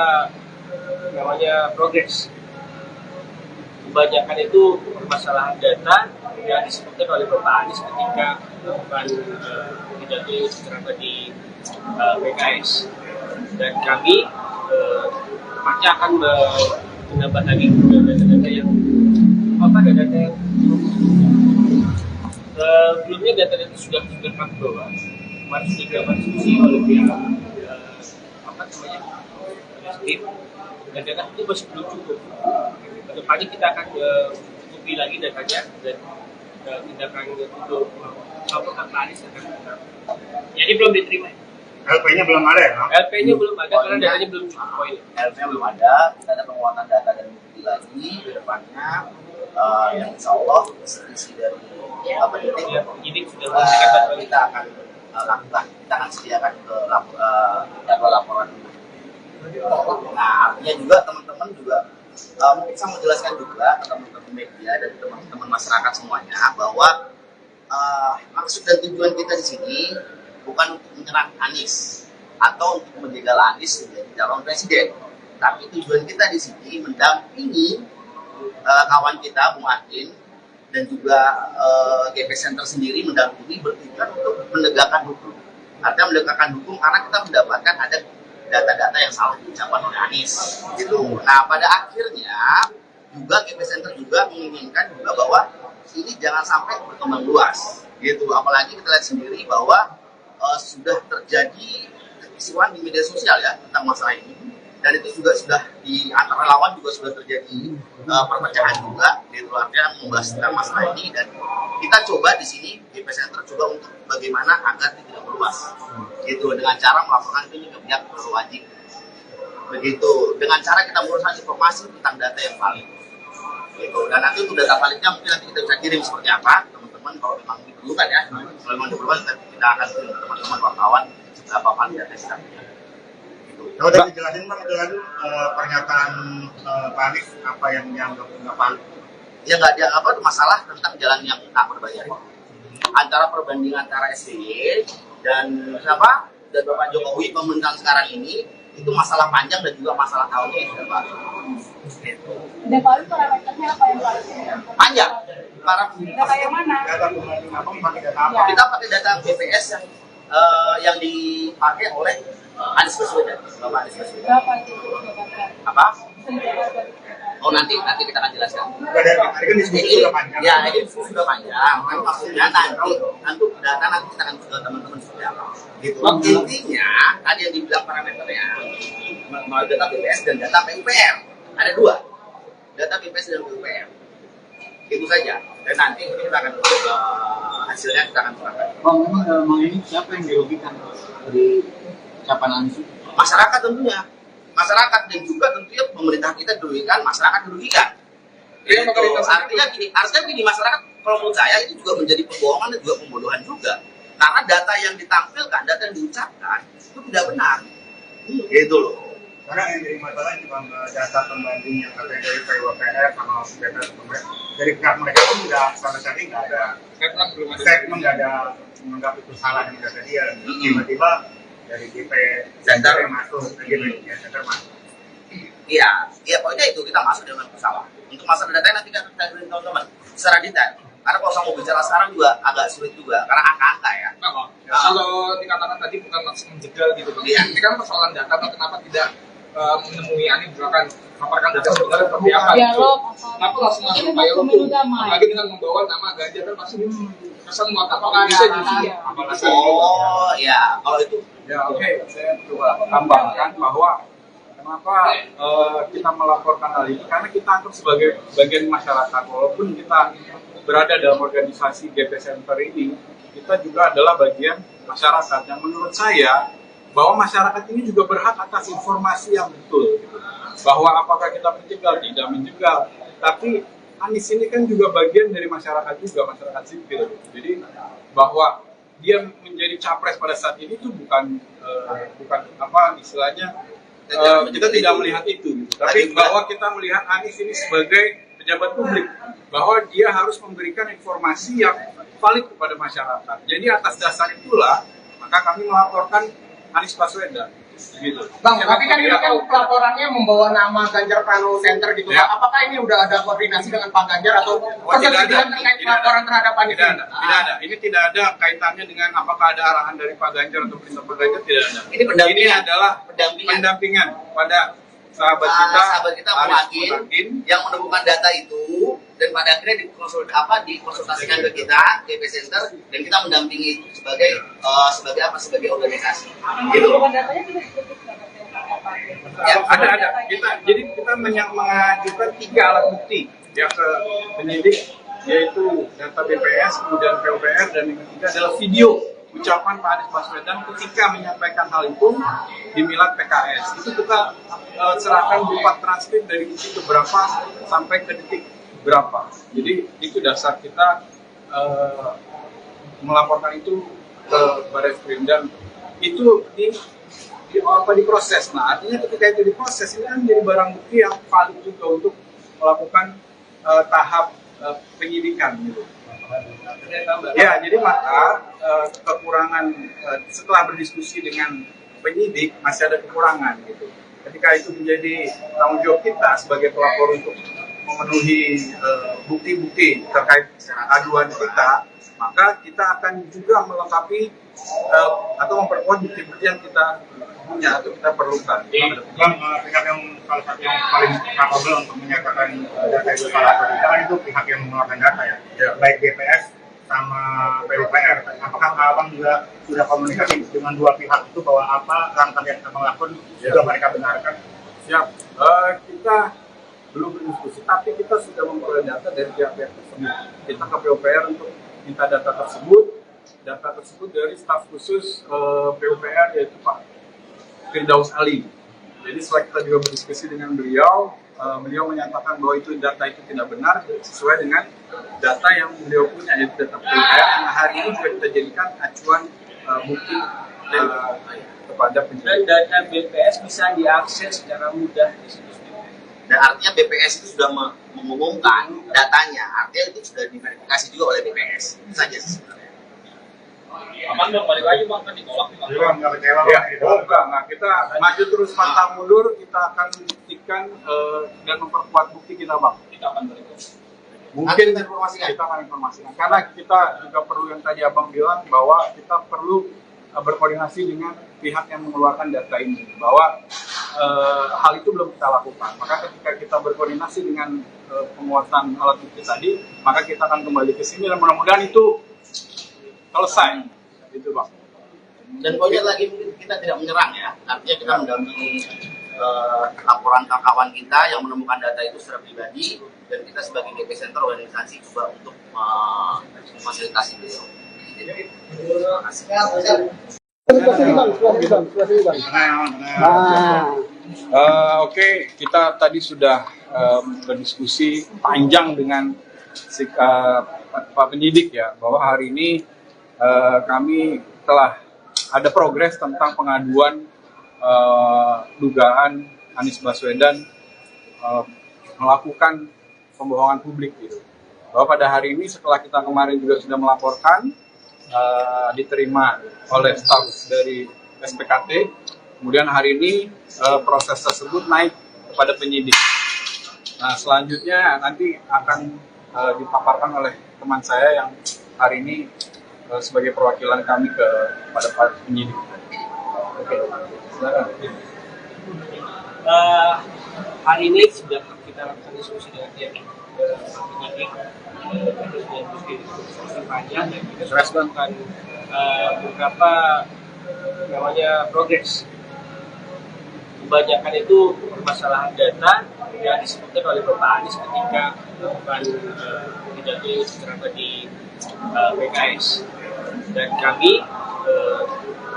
namanya progres. Kebanyakan itu permasalahan data yang disebutkan oleh Bapak Anies ketika melakukan pidato ceramah di PKS, dan kami pasti akan menambah lagi data-data yang data yang sebelumnya data-data sudah kami bawa. Kemarin sudah dilakukan diskusi oleh pihak tim, dan data itu masih belum cukup. Kedepannya kita akan cukupi lagi datanya, dan tindakan untuk melaporkan Pak Anies akan kita. Jadi belum diterima. LP-nya belum ada ya? LP-nya belum ada karena datanya belum cukup poin. LP-nya belum ada, kita ada penguatan data dan bukti lagi ke depannya, yang insya Allah isi dari penyidik sudah memberikan bantuan. Kita akan lakukan, kita akan sediakan ke jadwal laporan. Nah, artinya juga teman-teman juga mungkin saya mau jelaskan juga ke teman-teman media dan teman-teman masyarakat semuanya bahwa maksud dan tujuan kita di sini bukan untuk menyerang Anies atau untuk menjegal Anies menjadi calon presiden, tapi tujuan kita di sini mendampingi kawan kita Bung Adin dan juga GP Center sendiri mendampingi bertujuan untuk menegakkan hukum. Artinya menegakkan hukum karena kita mendapatkan ada data-data yang salah diucapkan oleh Anies gitu. Nah, pada akhirnya juga GP Center juga menginginkan juga bahwa ini jangan sampai berkembang luas gitu. Apalagi kita lihat sendiri bahwa sudah terjadi kekisruhan di media sosial ya tentang masalah ini, dan itu juga sudah di antara lawan juga sudah terjadi perpecahan juga gitu. Artinya membahas tentang masalah ini, dan kita coba di sini GP Center coba untuk bagaimana agar tidak meluas gitu, dengan cara melaporkan itu ke pihak berwajib begitu, dengan cara kita merusak informasi tentang data yang valid gitu. Dan nanti untuk data validnya mungkin nanti kita bisa kirim seperti apa teman-teman, kalau memang diperlukan ya, kalau memang diperlukan kita akan kirim teman-teman wartawan berapa valid data kita punya. Kalau udah dijelasin Bang, itu pernyataan Pak Anies apa yang dianggap nggak valid? Ya nggak ada apa masalah tentang jalan yang tak berbayar. Antara perbandingan antara SBY dan siapa dan Bapak Jokowi pemerintahan sekarang ini itu masalah panjang dan juga masalah tahunnya yang sudah baru. Dan kalau parameternya apa yang paling Panjang. data yang mana? Data pembanding apa? Pakai data apa? Kita pakai data BPS yang dipakai oleh Anies Baswedan, Bapak Anies Baswedan. Berapa itu didapatkan? Apa? Bisa Oh nanti kita akan jelaskan. Dari kan diskusi sudah panjang. Ya, ini diskusi sudah panjang. Kan maksudnya nanti data nanti kita akan ke teman-teman seperti apa. Gitu. Intinya tadi yang dibilang parameternya mau data BPS dan data PUPR. Ada dua, data BPS dan PUPR. Itu saja. Dan nanti kita akan hasilnya kita akan serahkan. Bang, memang ini siapa yang dirugikan dari ucapan Anies? Masyarakat tentunya. Masyarakat dan juga tentunya pemerintah kita dirugikan, masyarakat dirugikan. Gitu. Artinya gini masyarakat, kalau menurut saya itu juga menjadi pembohongan dan juga pembodohan juga. Karena data yang ditampilkan, data yang diucapkan itu tidak benar. Gitu loh. Karena yang jadi masalah cuma data pembanding yang katanya dari PUPR sama BPS dari pihak mereka pun nggak sama sekali nggak ada statement, nggak ada menganggap itu salah yang kata dia. Tiba-tiba dari GP Center yang masuk, GP Center masuk. Iya, pokoknya itu kita masuk dengan pesawat. Untuk masalah data nanti kita beri teman-teman secara detail. Karena kalau saya mau bicara sekarang juga agak sulit juga, karena angka-angka ya. Kalau dikatakan tadi bukan maksud menjegal gitu, Bang. Iya. Ini kan persoalan data, Bang. Kenapa tidak menemui Ani misalkan memaparkan data sebenarnya seperti apa? Dialog. Kenapa langsung masuk Ini Pak Yolo pemilu tuh? damai. Apalagi dengan membawa nama Ganjar kan pasti kesan muatan bisa justru. Oh ya, kalau itu Ya oke, saya coba tambahkan bahwa kenapa kita melaporkan hal ini, karena kita anggap sebagai bagian masyarakat. Walaupun kita berada dalam organisasi GP Center ini, kita juga adalah bagian masyarakat. Yang menurut saya bahwa masyarakat ini juga berhak atas informasi yang betul, gitu. Bahwa apakah kita menjegal, tidak menjegal, tapi Anies ini kan juga bagian dari masyarakat juga, masyarakat sipil. Jadi bahwa dia menjadi capres pada saat ini itu bukan apa istilahnya, kita tidak melihat itu, gitu. Tapi bahwa kita melihat Anies ini sebagai pejabat publik, bahwa dia harus memberikan informasi yang valid kepada masyarakat. Jadi atas dasar itulah maka kami melaporkan Anies Baswedan, gitu. Bang, tapi kan ini kan pelaporannya membawa nama Ganjar Pranowo Center gitu. Ya. Apakah ini udah ada koordinasi dengan Pak Ganjar atau persetujuan terkait pelaporan terhadap Anies? Tidak ada. Ini tidak ada kaitannya dengan apakah ada arahan dari Pak Ganjar atau perintah Pak Ganjar, tidak ada. Ini pendampingan. Ini adalah pendampingan pada sahabat kita Muhakin yang menemukan data itu dan pada akhirnya dikonsultasikan ke kita GP Center dan kita mendampingi itu sebagai organisasi. Gitu. Datanya juga disebut Ya, ada. Kita mengajukan 3 alat bukti ya ke penyidik, yaitu data BPS, kemudian PUPR, dan yang ketiga adalah video ucapan Pak Anies Baswedan ketika menyampaikan hal itu di Milad PKS. Itu kita serahkan berupa transkrip dari detik berapa sampai ke detik berapa. Jadi itu dasar kita melaporkan itu ke Barreskrim, dan itu diproses. Nah, artinya ketika itu diproses, ini kan menjadi barang bukti yang valid juga untuk melakukan tahap penyidikan gitu. Ya, jadi maka kekurangan setelah berdiskusi dengan penyidik masih ada kekurangan gitu. Ketika itu menjadi tanggung jawab kita sebagai pelapor untuk memenuhi bukti-bukti terkait aduan kita, maka kita akan juga melengkapi atau memperkuat bukti-bukti yang kita punya atau kita perlukan. Bang, pihak yang salah satu yang paling capable untuk menyatakan data itu salah atau tidak kan itu pihak yang mengeluarkan data ya, baik BPS sama PUPR. Apakah abang juga sudah komunikasi dengan dua pihak itu bahwa apa langkah yang abang lakukan juga mereka benarkan? Siap. Kita belum berdiskusi, tapi kita sudah memperoleh data dari pihak-pihak tersebut. Kita ke PUPR untuk minta data tersebut dari staf khusus PUPR, yaitu Pak Firdaus Ali. Jadi setelah kita juga berdiskusi dengan beliau, beliau menyatakan bahwa data itu tidak benar sesuai dengan data yang beliau punya, yaitu data PUPR yang hari ini juga kita jadikan acuan bukti kepada penyidik. Dan data BPS bisa diakses secara mudah di situs BPS. Dan artinya BPS itu sudah mengumumkan datanya, artinya itu sudah diverifikasi juga oleh BPS. Itu saja sebenarnya. Aman dong, balik lagi bang, kan ditolak nih bang. Jadi bang, nggak kecewa Ya, gitu. enggak. Nah, kita maju terus pantang mundur, kita akan buktikan dan memperkuat bukti kita, Bang. Kita akan balik. Mungkin Nanti kita informasikan. kita akan informasikan. Karena kita juga perlu, yang tadi Abang bilang, bahwa kita perlu berkoordinasi dengan pihak yang mengeluarkan data ini, bahwa hal itu belum kita lakukan. Maka ketika kita berkoordinasi dengan penguatan alat bukti tadi, maka kita akan kembali ke sini dan mudah-mudahan itu selesai, gitu Bang. Dan poinnya lagi, kita tidak menyerang ya, artinya kita mendampingi laporan kawan kita yang menemukan data itu secara pribadi, dan kita sebagai GP Center organisasi juga untuk memfasilitasi beliau. Terima kasih. Oke, kita tadi sudah berdiskusi panjang dengan Pak Penyidik ya, bahwa hari ini kami telah ada progres tentang pengaduan dugaan Anies Baswedan melakukan pembohongan publik gitu. Bahwa pada hari ini setelah kita kemarin juga sudah melaporkan, diterima oleh staf dari SPKT, kemudian hari ini proses tersebut naik kepada penyidik. Nah, selanjutnya nanti akan dipaparkan oleh teman saya yang hari ini sebagai perwakilan kami kepada para penyidik. Oke, silakan. Hari ini sudah kita lakukan diskusi dengan pihak penyidik, kita sudah diskusi panjang dan kita sudah melakukan beberapa namanya progres. Kebanyakan itu permasalahan data yang disebutkan oleh Bapak Anies ketika melakukan pidato ceramah di PKS, dan kami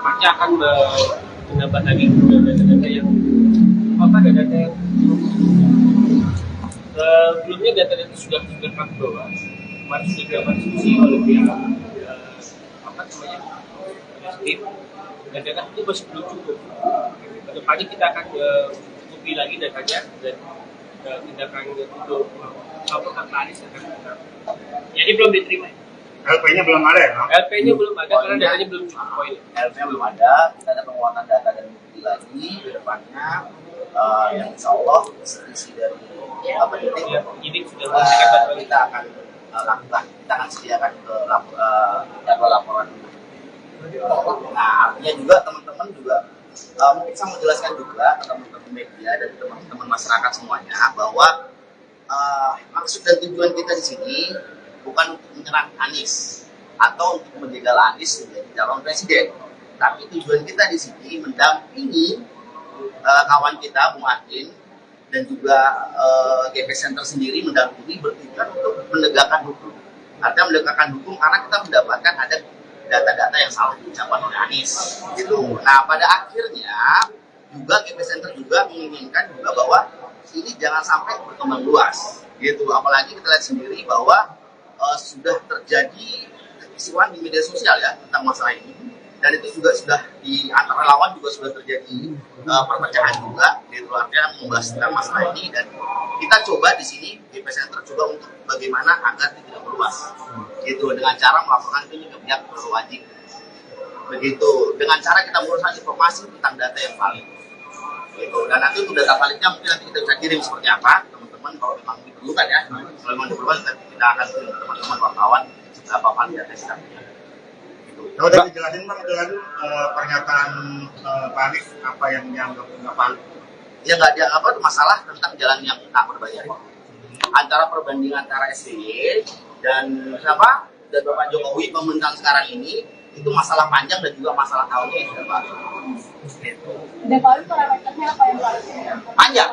pasti akan menambah lagi data-data yang data yang sebelumnya data-data sudah kami bawa, kemarin sudah dilakukan diskusi oleh pihak tim, dan data itu masih belum cukup. Kedepannya kita akan cukupi lagi datanya dan tindakan untuk melaporkan Pak Anies akan kita. Jadi belum diterima. LP-nya belum ada ya? LP-nya belum ada karena datanya belum cukup poin. LP-nya belum ada, kita ada penguatan data dan bukti lagi ke depannya, yang insya Allah isi dari penyidik sudah memberikan bantuan. Kita akan lakukan, kita akan sediakan ke jadwal laporan. Nah, artinya juga teman-teman juga mungkin saya mau jelaskan juga ke teman-teman media dan teman-teman masyarakat semuanya bahwa maksud dan tujuan kita di sini bukan untuk menyerang Anies atau untuk menjegal Anies menjadi calon presiden, tapi tujuan kita di sini mendampingi kawan kita Bung Adin dan juga GP Center sendiri mendampingi bertujuan untuk menegakkan hukum. Artinya menegakkan hukum karena kita mendapatkan ada data-data yang salah diucapkan oleh Anies gitu. Nah, pada akhirnya juga GP Center juga menginginkan juga bahwa ini jangan sampai berkembang luas gitu. Apalagi kita lihat sendiri bahwa sudah terjadi kekisruhan di media sosial ya tentang masalah ini, dan itu juga sudah di antara lawan juga sudah terjadi perpecahan juga gitu, artinya membahas tentang masalah ini. Dan kita coba di sini GP Center coba untuk bagaimana agar tidak meluas gitu, dengan cara melaporkan itu ke pihak berwajib begitu, dengan cara kita menguruskan informasi tentang data yang valid gitu. Dan nanti untuk data validnya mungkin nanti kita bisa kirim seperti apa teman-teman, kalau memang diperlukan ya, kalau memang diperlukan nanti kita akan kirim ke teman-teman wartawan seberapa valid data kita punya. Kalau tadi dijelasin Bang, jelasin pernyataan Pak Anies apa yang dianggap nggak valid? Ya nggak ada apa masalah tentang jalan yang tak berbayar. Antara perbandingan antara SBY dan siapa dan Bapak Jokowi pemerintahan sekarang ini itu masalah panjang dan juga masalah tahunnya yang sudah baru. Dan kalau parameternya apa yang valid? Panjang.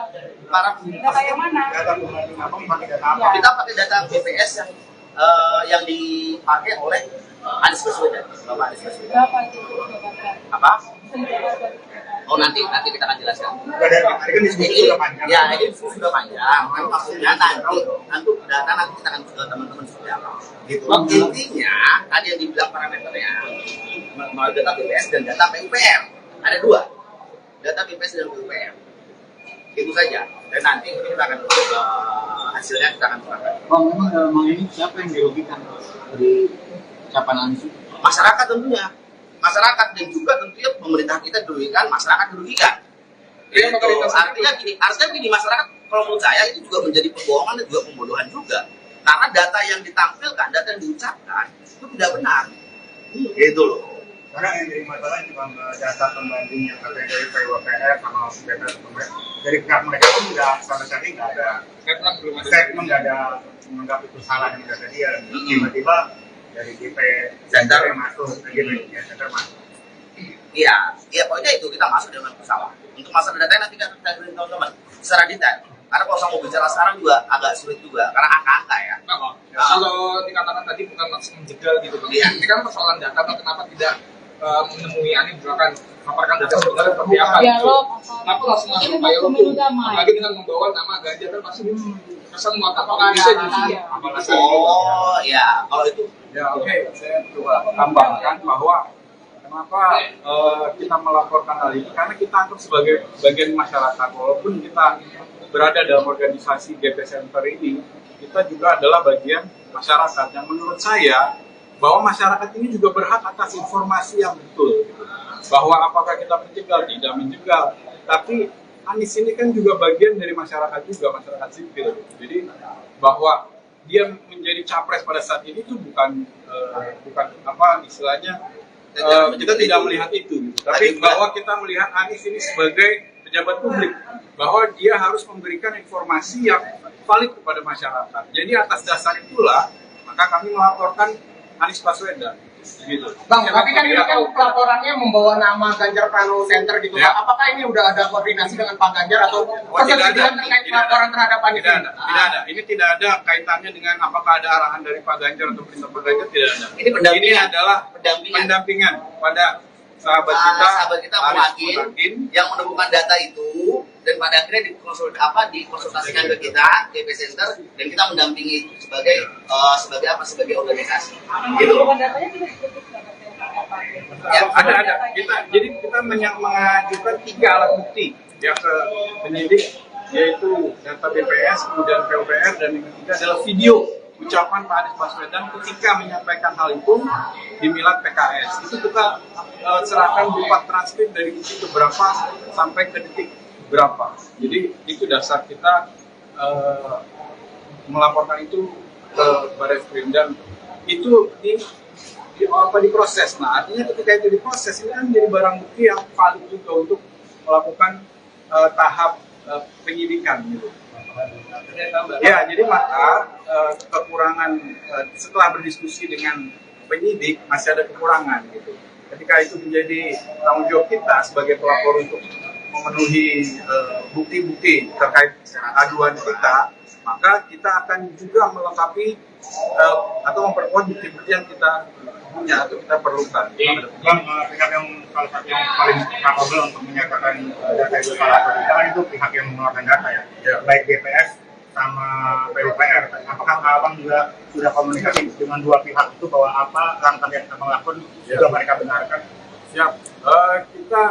Data yang mana? Data pembanding apa? Pakai data apa? Ya. Kita pakai data BPS yang dipakai oleh Anies Baswedan, Bapak Anies Baswedan. Berapa itu dapatkan? Apa? Dapatkan. Oh nanti kita akan jelaskan. Dari kemarin kan diskusi sudah panjang. Ya ini diskusi sudah panjang. Kan maksudnya nanti data nanti kita akan ke teman-teman seperti apa. Gitu. Intinya tadi yang dibilang parameternya mau data BPS dan data PUPR. Ada dua. Data BPS dan PUPR. Itu saja. Dan nanti kita akan hasilnya kita akan serahkan. Bang, memang ini siapa yang dirugikan dari ucapan Anies? Masyarakat tentunya. Masyarakat dan juga tentunya pemerintah kita dirugikan, masyarakat dirugikan. Iya, Artinya gini, masyarakat kalau menurut saya itu juga menjadi pembohongan dan juga pembodohan juga. Karena data yang ditampilkan, data yang diucapkan itu tidak benar. Gitu loh. Karena yang jadi masalah cuma data pembanding yang katanya dari PUPR sama BPS dari pihak mereka pun nggak sama sekali nggak ada statement, nggak ada menganggap itu salah yang data dia. Tiba-tiba dari GP Center masuk ke GP Center masuk. Iya, pokoknya itu kita masuk dengan bersalah. Untuk masalah data nanti kita beri teman-teman secara detail. Karena kalau saya mau bicara sekarang juga agak sulit juga karena angka-angka ya. Kalau dikatakan tadi bukan maksud menjegal gitu, Iya. ini kan persoalan data, kenapa tidak menemui Anies misalkan paparkan data sebenarnya seperti apa gitu. Dialog, Kenapa langsung ini upaya mau hukum? pemilu damai. Apalagi dengan membawa nama Ganjar kan pasti kesan apakah bisa justru. Oh ya, kalau itu Ya oke, saya coba tambahkan bahwa Kenapa kita melaporkan hal ini? Karena kita anggap sebagai bagian masyarakat. Walaupun kita berada dalam organisasi GP Center ini, kita juga adalah bagian masyarakat. Yang menurut saya, bahwa masyarakat ini juga berhak atas informasi yang betul. Bahwa apakah kita menjegal, tidak menjegal. Tapi Anies ini kan juga bagian dari masyarakat juga, masyarakat sipil. Jadi bahwa dia menjadi capres pada saat ini itu bukan apa istilahnya, kita tidak melihat itu. Tapi bahwa kita melihat Anies ini sebagai pejabat publik, bahwa dia harus memberikan informasi yang valid kepada masyarakat. Jadi atas dasar itulah maka kami melaporkan Anies Baswedan. Gitu. Bang, tapi kan ini kan laporannya membawa nama Ganjar Pranowo Center gitu. Ya. Apakah ini udah ada koordinasi dengan Pak Ganjar atau persetujuan terkait laporan terhadap Anies? Tidak ada. Ini tidak ada kaitannya dengan apakah ada arahan dari Pak Ganjar atau perintah Pak Ganjar, tidak ada. Ini adalah pendampingan pada sahabat kita Muhakin yang menemukan data itu, dan pada akhirnya dikonsultasikan ke kita GP Center, dan kita mendampingi itu sebagai organisasi. Gitu. Ya, ada. Kita mengajukan 3 alat bukti yang ke penyidik, yaitu data BPS, kemudian PUPR, dan yang ketiga adalah video ucapan Pak Anies Baswedan ketika menyampaikan hal itu di Milad PKS. Itu kita serahkan berupa transkrip dari detik berapa sampai ke detik berapa. Jadi itu dasar kita melaporkan itu ke Barreskrim, dan itu diproses. Nah, artinya ketika itu diproses, ini kan menjadi barang bukti yang valid juga untuk melakukan tahap penyidikan gitu. Ya, jadi maka kekurangan setelah berdiskusi dengan penyidik masih ada kekurangan gitu. Ketika itu menjadi tanggung jawab kita sebagai pelapor untuk memenuhi bukti-bukti terkait aduan kita, maka kita akan juga melengkapi atau memperkuat bukti-bukti yang kita punya atau kita perlukan. Bang, pihak yang salah satu yang paling capable untuk menyatakan data itu salah atau tidak itu pihak yang mengeluarkan data ya, baik BPS sama PUPR. Apakah Abang juga sudah komunikasi dengan 2 pihak itu bahwa apa langkah yang Abang lakukan juga mereka benarkan? Siap. Kita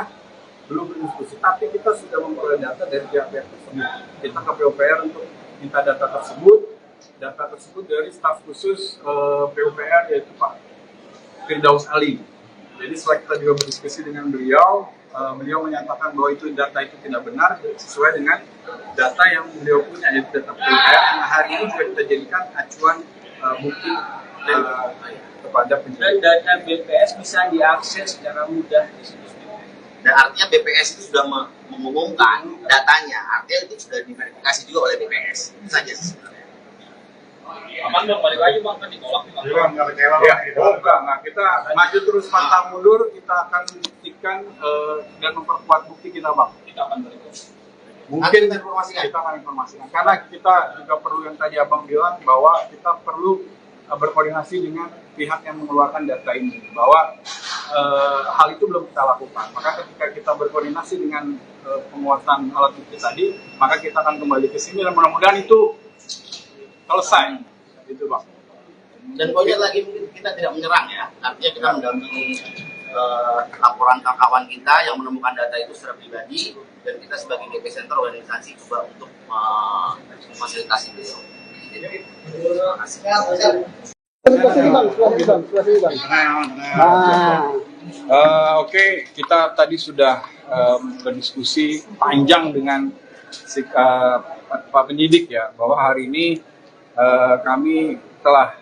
belum berdiskusi, tapi kita sudah memperoleh data dari pihak-pihak tersebut. Kita ke PUPR untuk minta data tersebut dari staf khusus PUPR, yaitu Pak Firdaus Ali. Jadi setelah kita juga berdiskusi dengan beliau menyatakan bahwa data itu tidak benar sesuai dengan data yang beliau punya, yaitu data PUPR yang hari ini juga kita jadikan acuan bukti kepada penyidik. Dan data BPS bisa diakses secara mudah di situs BPS. Dan artinya BPS itu sudah mengumumkan datanya, artinya itu sudah diverifikasi juga oleh BPS. Itu saja sebenarnya. Aman dong, balik lagi Bang, kan ditolak nih Bang. Bang, nggak kecewa Ya, Bang? nah, kita maju terus pantang mundur, kita akan buktikan dan memperkuat bukti kita, Bang. Kita akan berikut. Mungkin kita akan informasikan, karena kita juga perlu yang tadi Abang bilang, bahwa kita perlu berkoordinasi dengan pihak yang mengeluarkan data ini, bahwa hal itu belum kita lakukan. Maka ketika kita berkoordinasi dengan penguatan alat bukti tadi, maka kita akan kembali ke sini dan mudah-mudahan itu selesai, gitu Bang. Dan poinnya lagi, mungkin kita tidak menyerang ya, artinya kita mendampingi laporan kawan kita yang menemukan data itu secara pribadi, dan kita sebagai GP Center organisasi juga untuk memfasilitasi beliau. Terima kasih. Oke, kita tadi sudah berdiskusi panjang dengan Pak penyidik ya, bahwa hari ini kami telah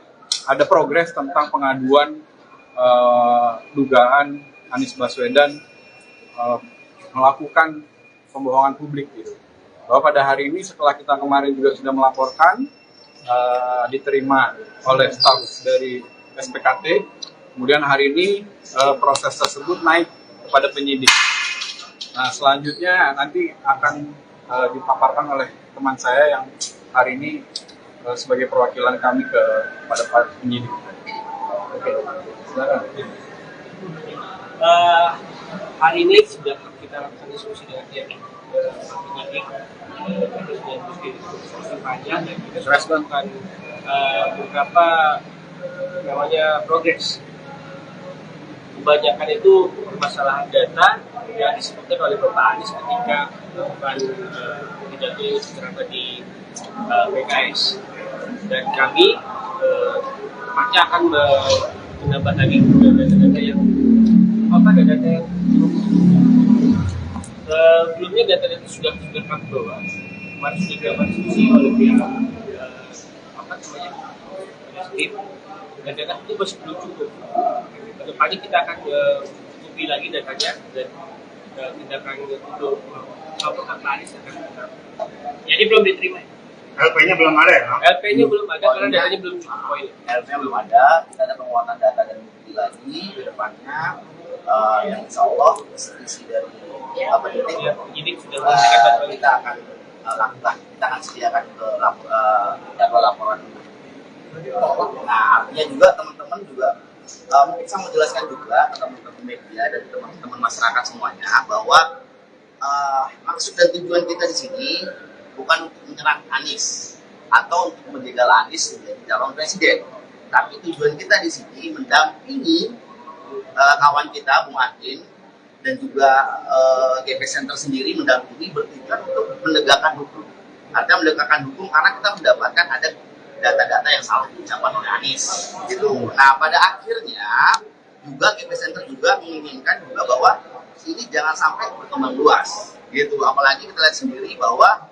ada progres tentang pengaduan dugaan Anies Baswedan melakukan pembohongan publik gitu. Bahwa pada hari ini setelah kita kemarin juga sudah melaporkan, diterima oleh staf dari SPKT, kemudian hari ini proses tersebut naik kepada penyidik. Nah, selanjutnya nanti akan dipaparkan oleh teman saya yang hari ini sebagai perwakilan kami kepada Pak penyidik. Oke, silakan. Hari ini sudah kita lakukan diskusi dengan pihak penyidik, diskusi panjang, dan kita sudah melakukan beberapa namanya progres. kebanyakan itu permasalahan data yang disebutkan oleh Bapak Anies ketika melakukan pidato ceramah di PKS, dan kami pasti akan menambah lagi data-data yang data yang sebelumnya data-data sudah kami bawa, kemarin sudah dilakukan diskusi oleh pihak tim, dan data itu masih belum cukup. Kedepannya kita akan cukupi lagi datanya dan tindakan untuk melaporkan Pak Anies akan tetap. Jadi belum diterima. LP-nya belum ada ya? LP-nya belum ada karena datanya belum cukup poin. LP-nya belum ada, kita ada penguatan data dan bukti lagi ke depannya, yang insya Allah isi dari Penyidik sudah mengajukan kita akan lakukan, kita akan sediakan ke jadwal laporan. Nah, artinya juga teman-teman juga mungkin saya mau jelaskan juga ke teman-teman media dan teman-teman masyarakat semuanya bahwa maksud dan tujuan kita di sini bukan untuk menyerang Anies atau untuk menjegal Anies menjadi calon presiden, tapi tujuan kita di sini mendampingi kawan kita Bung Adin dan juga GP Center sendiri mendampingi bertujuan untuk menegakkan hukum. Artinya menegakkan hukum karena kita mendapatkan ada data-data yang salah diucapkan oleh Anies gitu. Nah, pada akhirnya juga GP Center juga menginginkan juga bahwa ini jangan sampai berkembang luas gitu. Apalagi kita lihat sendiri bahwa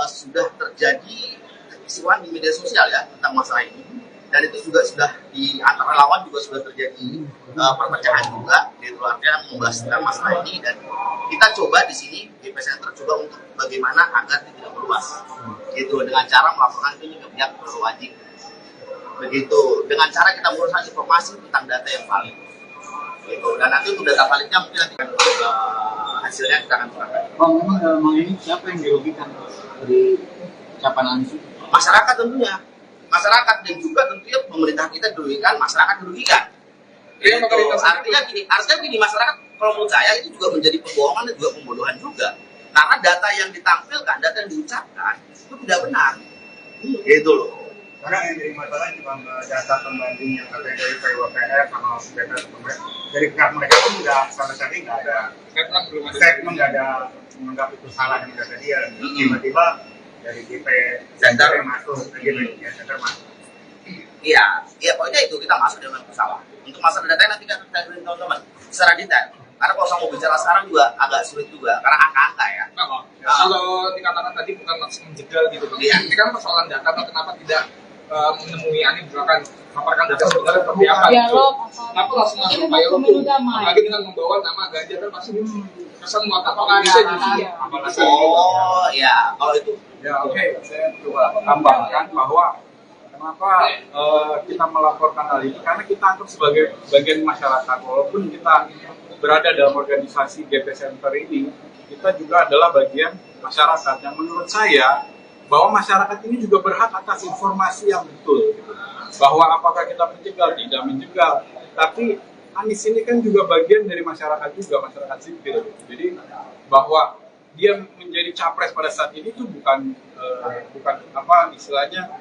sudah terjadi kekisruhan di media sosial ya tentang masalah ini, dan itu juga sudah di antara lawan juga sudah terjadi perpecahan juga gitu. Artinya membahas tentang masalah ini, dan kita coba di sini GP Center coba untuk bagaimana agar tidak meluas gitu, dengan cara melaporkan ini ke pihak berwajib begitu, dengan cara kita menguruskan informasi tentang data yang valid gitu. Dan nanti untuk data validnya mungkin nanti hasilnya kita akan serahkan. Bang, memang dalam ini siapa yang dirugikan dari ucapan Anies? Masyarakat tentunya, masyarakat, dan juga tentunya pemerintah kita dirugikan, masyarakat dirugikan. Gitu. Artinya gini, masyarakat kalau menurut saya itu juga menjadi pembohongan dan juga pembodohan juga. Karena data yang ditampilkan, data yang diucapkan itu tidak benar. Gitu loh. Karena yang jadi masalah cuma data pembanding yang katanya dari PWPR sama data dari pihak mereka pun sama sekali nggak ada statement, nggak ada menganggap itu salah yang data dia. Tiba-tiba dari GP Center yang masuk, Center masuk. Iya, pokoknya itu kita masuk dengan masalah. Untuk masalah data nanti kita beri teman-teman secara detail. Karena kalau saya mau bicara sekarang juga agak sulit juga, karena angka-angka ya. Kalau dikatakan tadi bukan langsung menjegal gitu, Iya. Ini kan persoalan data, kenapa tidak menemui Anies misalkan melaporkan data sebenarnya seperti apa? Dialog, Kenapa langsung masuk ke dialog? Apalagi dengan membawa nama Ganjar kan pasti kesan mengatakan bisa jadi. Oh ya, kalau itu Ya oke, saya coba tambahkan bahwa kenapa kita melaporkan hal ini, karena kita anggap sebagai bagian masyarakat. Walaupun kita berada dalam organisasi GP Center ini, kita juga adalah bagian masyarakat yang menurut saya bahwa masyarakat ini juga berhak atas informasi yang betul gitu. Bahwa apakah kita menjegal, tidak menjegal, tapi Anies ini kan juga bagian dari masyarakat juga, masyarakat sipil. Jadi bahwa dia menjadi capres pada saat ini itu bukan apa istilahnya,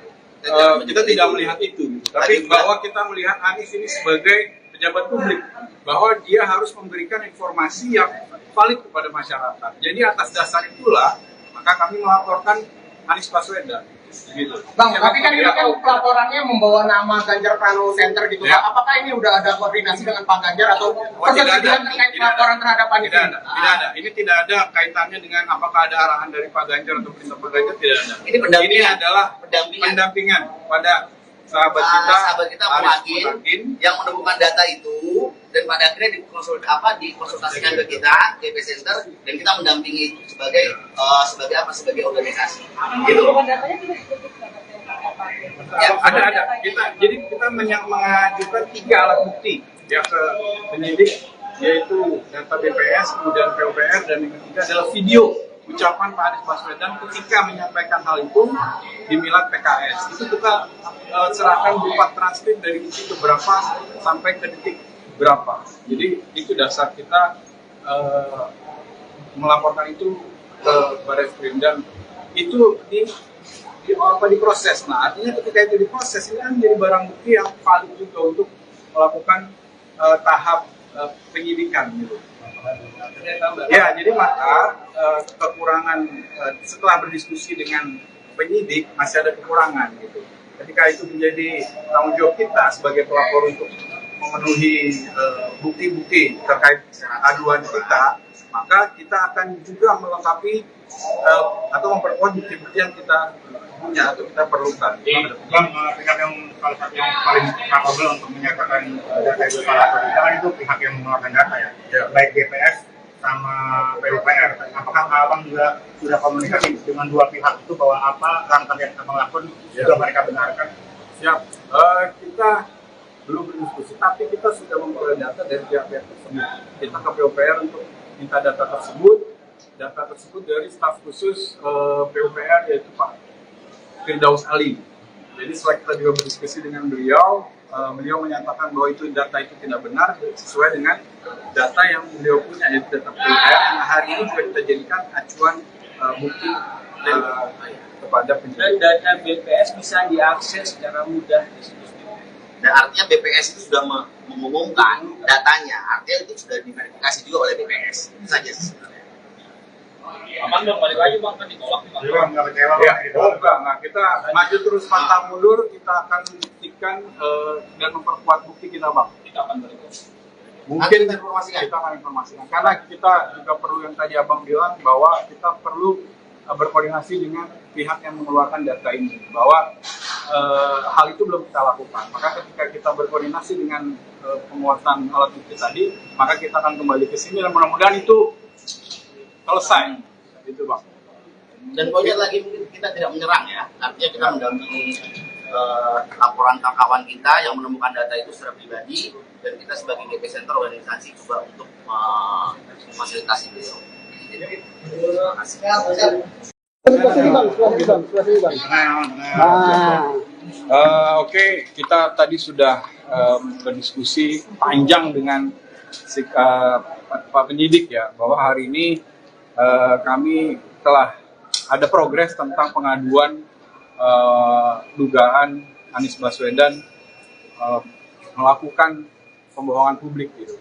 kita tidak melihat itu gitu. Tapi bahwa kita melihat Anies ini sebagai pejabat publik, bahwa dia harus memberikan informasi yang valid kepada masyarakat. Jadi atas dasar itulah maka kami melaporkan Anies Baswedan gitu. Bang, tapi kan ini kan pelaporannya membawa nama Ganjar Pranowo Center gitu. Ya. Apakah ini udah ada koordinasi dengan Pak Ganjar atau tidak ada. terkait pelaporan terhadap Anies? Tidak ada. Ini tidak ada kaitannya dengan apakah ada arahan dari Pak Ganjar atau perintah Pak Ganjar, tidak ada. Ini adalah pendampingan pada sahabat kita Bung Adin yang menemukan data itu, dan pada akhirnya dikonsultasikan ke kita GP Center, dan kita mendampingi itu sebagai organisasi gitu. Datanya juga disebutkan. Ya, ada. Kita mengajukan 3 alat bukti ya ke penyidik, yaitu data BPS, kemudian PUPR, dan yang ketiga adalah video ucapan Pak Anies Baswedan ketika menyampaikan hal itu di Milad PKS. Itu kita serahkan berupa transkrip dari detik berapa sampai ke detik berapa. Jadi itu dasar kita melaporkan itu ke Barreskrim, dan itu diproses. Nah, artinya ketika itu diproses, ini kan menjadi barang bukti yang valid juga untuk melakukan tahap penyidikan gitu. Ya, jadi maka kekurangan setelah berdiskusi dengan penyidik masih ada kekurangan gitu. Ketika itu menjadi tanggung jawab kita sebagai pelapor untuk memenuhi bukti-bukti terkait aduan kita, maka kita akan juga melengkapi atau memperkuat bukti-bukti yang kita punya atau kita perlukan. Bang, pihak yang salah satu yang paling capable untuk menyatakan data itu salah atau tidak kan itu pihak yang mengeluarkan data ya, baik BPS sama PUPR. Apakah abang juga sudah komunikasi dengan dua pihak itu bahwa apa langkah yang abang lakukan juga mereka benarkan? Siap. Kita belum berdiskusi, tapi kita sudah memperoleh data dari pihak-pihak tersebut. Kita ke PUPR untuk minta data tersebut dari staf khusus PUPR yaitu Pak Firdaus Ali. Jadi setelah kita juga berdiskusi dengan beliau, beliau menyatakan bahwa itu data itu tidak benar sesuai dengan data yang beliau punya, yaitu data PUPR yang hari ini juga kita jadikan acuan bukti kepada penyidik. Dan data BPS bisa diakses secara mudah di situ. Dan artinya BPS itu sudah mengumumkan datanya, artinya itu sudah diverifikasi juga oleh BPS. Itu saja sebenarnya. Aman dong, balik lagi bang, kan ditolak nih bang. Jadi bang, nggak kecewa Ya, gitu. enggak. Nah, kita maju terus pantang mundur, kita akan buktikan dan memperkuat bukti kita, Bang. Kita akan balik. Mungkin Nanti informasikan. kita akan informasikan. Karena kita juga perlu yang tadi Abang bilang bahwa kita perlu berkoordinasi dengan pihak yang mengeluarkan data ini, bahwa hal itu belum kita lakukan. Maka ketika kita berkoordinasi dengan penguatan alat bukti tadi, maka kita akan kembali ke sini dan mudah-mudahan itu selesai, gitu Bang. Dan poinnya lagi mungkin kita tidak menyerang ya, artinya kita mendampingi laporan kawan kita yang menemukan data itu secara pribadi, dan kita sebagai GP Center organisasi juga untuk memfasilitasi beliau. Jadi, terima kasih. Oke, kita tadi sudah berdiskusi panjang dengan Pak penyidik ya, bahwa hari ini kami telah ada progres tentang pengaduan dugaan Anies Baswedan melakukan pembohongan publik gitu.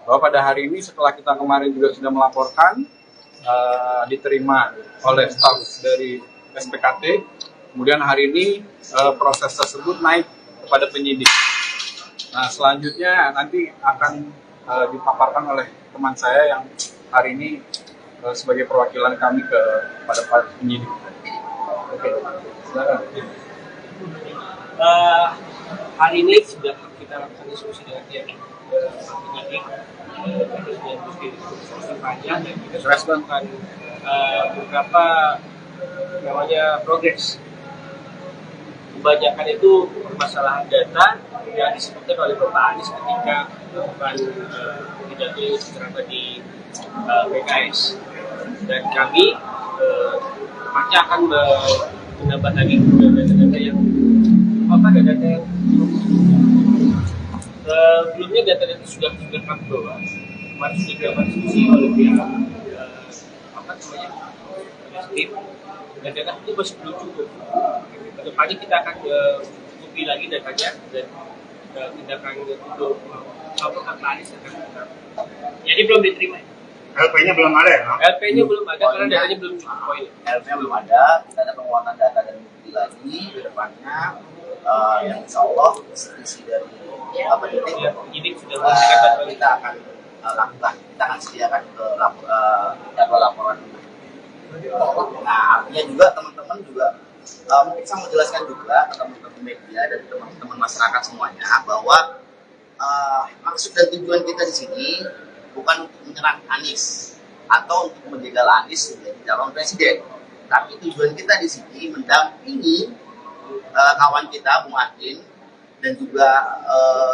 Bahwa pada hari ini setelah kita kemarin juga sudah melaporkan, diterima oleh staf dari SPKT, kemudian hari ini proses tersebut naik kepada penyidik. Nah, selanjutnya nanti akan dipaparkan oleh teman saya yang hari ini sebagai perwakilan kami kepada Pak penyidik. Oke, silakan. Hari ini sudah kita lakukan diskusi dengan pihak penyidik, kita sudah diskusi panjang dan kita sudah melakukan beberapa namanya progres. Kebanyakan itu permasalahan data yang disebutkan oleh Bapak Anies ketika melakukan pidato ceramah di PKS, dan kami pasti akan menambah lagi data-data yang data yang sebelumnya data-data sudah kami bawa. Kemarin sudah dilakukan diskusi oleh pihak tim, dan data itu masih belum cukup. Kedepannya kita akan cukupi lagi datanya dan kita akan untuk laporan Pak Anies akan kita. Jadi belum diterima. LP-nya belum ada ya? LP-nya belum ada karena datanya belum cukup poin. LP-nya belum ada, kita ada penguatan data dan bukti lagi ke depannya, yang insya Allah isi dari penyidik sudah memberikan kita akan lakukan, kita akan sediakan ke jadwal laporan. Nah, artinya juga teman-teman juga mungkin saya mau jelaskan juga ke teman-teman media dan teman-teman masyarakat semuanya bahwa maksud dan tujuan kita di sini bukan untuk menyerang Anies atau untuk menjegal Anies menjadi calon presiden, tapi tujuan kita di sini mendampingi kawan kita Bung Adin dan juga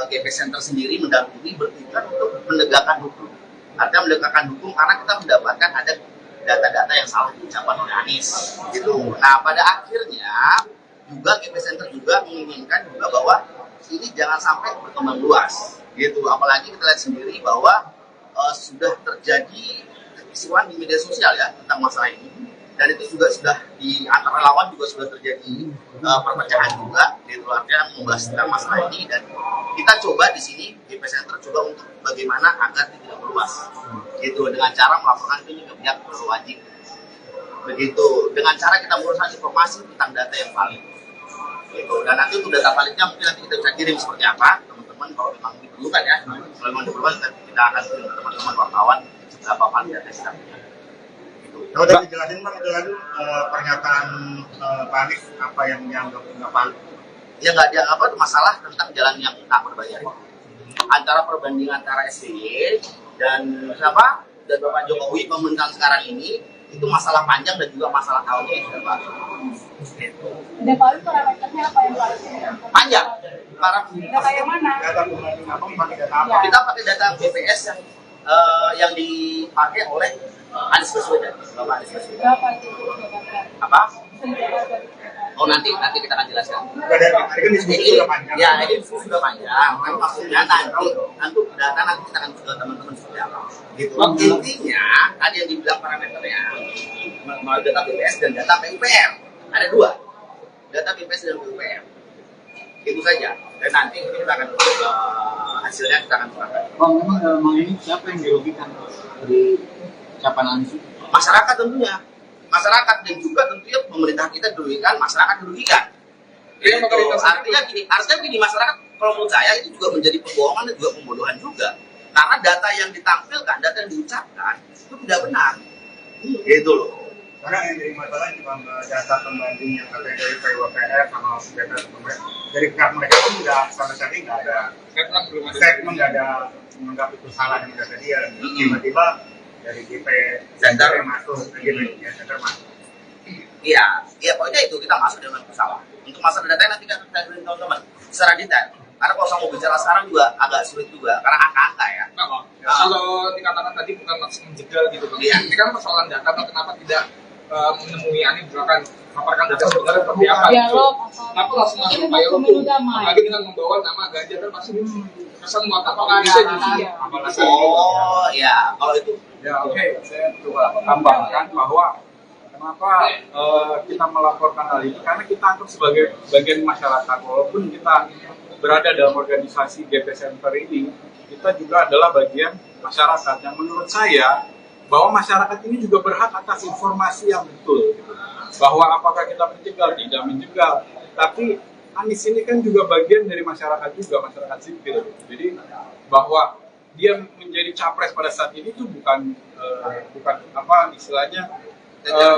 GP Center sendiri mendampingi bertujuan untuk menegakkan hukum. Artinya menegakkan hukum karena kita mendapatkan ada data-data yang salah diucapkan oleh Anies. Gitu. Nah, pada akhirnya juga GP Center juga menginginkan juga bahwa ini jangan sampai berkembang luas. Gitu. Apalagi kita lihat sendiri bahwa sudah terjadi kekisruhan di media sosial ya tentang masalah ini. dan itu juga sudah di antara relawan juga sudah terjadi perpecahan juga, itu artinya membahas tentang masalah ini, dan kita coba di sini di Center coba untuk bagaimana agar tidak meluas, gitu, dengan cara melaporkan itu ke pihak berwajib, begitu, dengan cara kita menguruskan informasi tentang data yang valid, gitu, dan nanti untuk data validnya mungkin nanti kita bisa kirim seperti apa teman-teman kalau memang diperlukan ya, kalau memang diperlukan kita akan kirim teman-teman wartawan seberapa valid data kita punya. Kalau tadi dijelasin Bang, pernyataan Pak Anies apa yang dianggap nggak valid? Ya nggak ada apa masalah tentang jalan yang tak berbayar. Antara perbandingan antara SBY dan siapa dan Bapak Jokowi pemerintahan sekarang ini itu masalah panjang dan juga masalah tahunnya yang sudah baru. Dan kalau parameternya apa yang valid? Panjang. Data yang mana? Data pembanding apa? Pakai data apa? Kita pakai data BPS yang dipakai oleh Anies Baswedan, Bapak Anies Baswedan. Berapa itu? Apa? Oh nanti kita akan jelaskan. Dari kan diskusi sudah panjang. Ya ini diskusi sudah panjang. Kan maksudnya nanti data nanti kita akan ke teman-teman seperti apa. Gitu. Intinya tadi yang dibilang parameternya data BPS dan data PUPR ada dua. Data BPS dan PUPR. Itu saja. Dan nanti kita akan hasilnya kita akan serahkan. Bang, memang ini siapa yang dirugikan dari ucapan Anies? Masyarakat tentunya. Masyarakat dan juga tentunya pemerintah kita dirugikan, masyarakat dirugikan. Gitu. Artinya gini masyarakat kalau menurut saya itu juga menjadi pembohongan dan juga pembodohan juga. Karena data yang ditampilkan, data yang diucapkan itu tidak benar. Gitu loh. Karena yang jadi masalah cuma data pembanding yang katanya dari PUPR sama data dari pihak mereka pun nggak sama sekali nggak ada statement, nggak ada menganggap itu salah yang data dia. Tiba-tiba dari GP Center yang masuk, GP Center masuk. Iya, pokoknya itu kita masuk dengan masalah. Untuk masalah data nanti kita beri teman-teman secara detail. Karena kalau saya mau bicara sekarang juga agak sulit juga, karena angka-angka ya. Kalau dikatakan tadi bukan maksud menjegal gitu, Bang. Iya. Ini kan persoalan data, Bang. Kenapa tidak menemui Anies misalkan melaporkan data sebenarnya seperti apa? Dialog. Kenapa langsung masuk Pak Yolo apalagi dengan membawa nama Ganjar kan pasti kesan mengatakan bisa justru. Oh ya, kalau itu Ya oke, saya coba tambahkan bahwa kenapa kita melaporkan hal ini, karena kita anggap sebagai bagian masyarakat, walaupun kita berada dalam organisasi GP Center ini, kita juga adalah bagian masyarakat yang menurut saya bahwa masyarakat ini juga berhak atas informasi yang betul, gitu. Bahwa apakah kita menjegal, tidak menjegal, tapi Anies ini kan juga bagian dari masyarakat juga, masyarakat sipil, jadi bahwa dia menjadi capres pada saat ini itu bukan apa istilahnya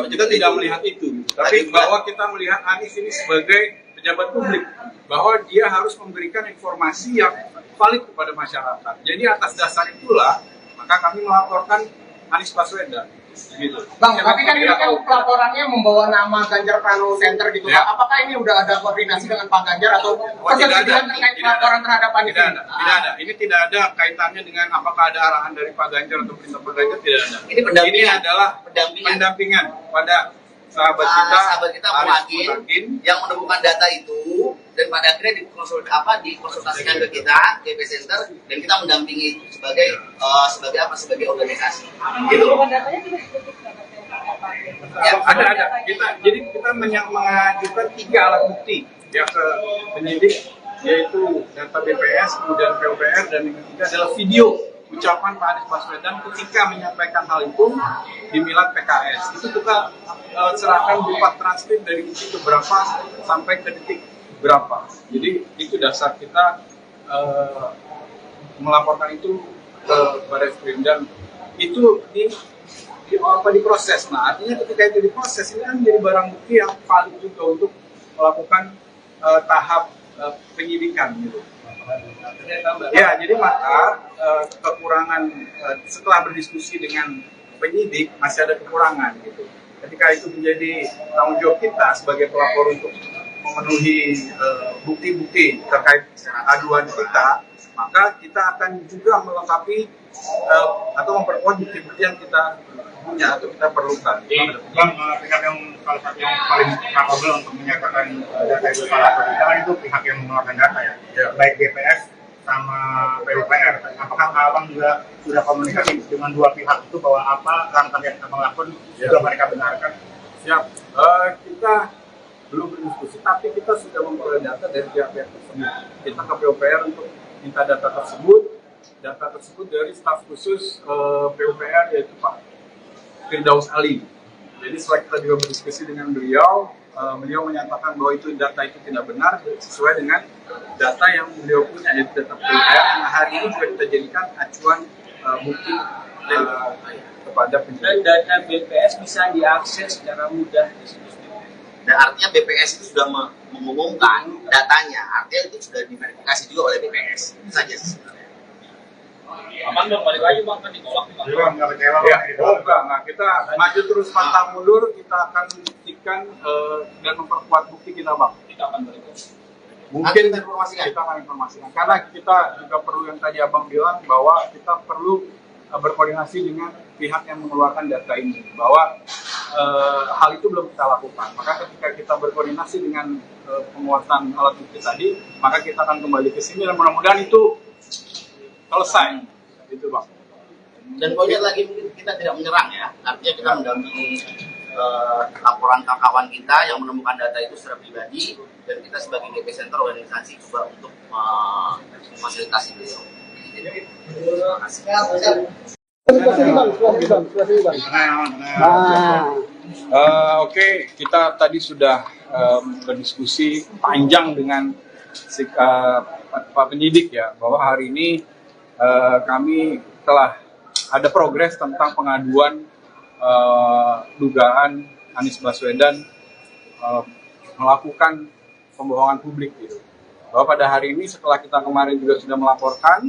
kita tidak melihat itu, tapi bahwa kita melihat Anies ini sebagai pejabat publik, bahwa dia harus memberikan informasi yang valid kepada masyarakat. Jadi atas dasar itulah maka kami melaporkan Anies Baswedan. Gitu. Bang, tapi kan ini kan pelaporannya membawa nama Ganjar Pranowo Center gitu. Ya. Apakah ini udah ada koordinasi dengan Pak Ganjar atau tidak ada. terkait pelaporan terhadap Anies? Tidak ada. Ini tidak ada kaitannya dengan apakah ada arahan dari Pak Ganjar atau perintah Pak Ganjar, tidak ada. Ini adalah pendampingan pada sahabat kita Muhakin yang menemukan data itu dan pada akhirnya dikonsultasikan ke kita GP Center dan kita mendampingi itu sebagai sebagai organisasi. Gitu. Datanya juga disebutkan. Ya, ada. Kita mengajukan 3 alat bukti ya ke penyidik, yaitu data BPS, kemudian PUPR, dan yang ketiga adalah video ucapan Pak Anies Baswedan ketika menyampaikan hal itu di Milad PKS. Itu kita serahkan berupa transkrip dari detik berapa sampai ke detik berapa. Jadi itu dasar kita melaporkan itu ke Barreskrim, dan itu diproses. Nah, artinya ketika itu diproses, ini kan menjadi barang bukti yang valid juga untuk melakukan tahap penyidikan gitu. Ya, jadi maka kekurangan setelah berdiskusi dengan penyidik masih ada kekurangan gitu. Ketika itu menjadi tanggung jawab kita sebagai pelapor untuk memenuhi bukti-bukti terkait aduan kita, maka kita akan juga melengkapi atau memperkuat bukti-bukti yang kita punya atau kita perlukan. Bang, pihak yang salah satu yang paling capable untuk menyatakan data itu salah atau tidak kan itu pihak yang mengeluarkan data ya, baik BPS sama PUPR. Apakah Abang juga sudah komunikasi dengan dua pihak itu bahwa apa langkah yang Abang lakukan juga mereka benarkan? Siap. Kita belum berdiskusi, tapi kita sudah memperoleh data dari pihak-pihak tersebut. Kita ke PUPR untuk minta data tersebut. Data tersebut dari staf khusus PUPR yaitu Pak Firdaus Ali. Jadi setelah kita juga berdiskusi dengan beliau, beliau menyatakan bahwa data itu tidak benar sesuai dengan data yang beliau punya, yaitu data PUPR yang hari ini juga kita jadikan acuan bukti kepada penyidik. Dan data BPS bisa diakses secara mudah di situs BPS. Dan artinya BPS itu sudah mengumumkan datanya, artinya itu sudah diverifikasi juga oleh BPS. Itu saja sebenarnya. Aman dong, balik lagi bang, kan ditolak nih bang. Jadi bang, nggak kecewa Ya, bang, gitu. enggak. Kita maju terus pantang mundur, kita akan buktikan dan memperkuat bukti kita, Bang. Kita akan balik lagi. Mungkin Nanti kita informasikan. kita akan informasikan. Karena kita juga perlu yang tadi Abang bilang, bahwa kita perlu berkoordinasi dengan pihak yang mengeluarkan data ini. Bahwa hal itu belum kita lakukan. Maka ketika kita berkoordinasi dengan penguatan alat bukti tadi, maka kita akan kembali ke sini dan mudah-mudahan itu selesai. Itu, Bang. Dan poinnya lagi mungkin kita tidak menyerang ya, artinya kita mendampingi laporan kawan kita yang menemukan data itu secara pribadi, dan kita sebagai DP Center organisasi coba untuk memfasilitasi beliau. Terima kasih. Oke, kita tadi sudah berdiskusi panjang dengan Pak penyidik ya, bahwa hari ini kami telah ada progres tentang pengaduan dugaan Anies Baswedan melakukan pembohongan publik gitu. Bahwa pada hari ini setelah kita kemarin juga sudah melaporkan,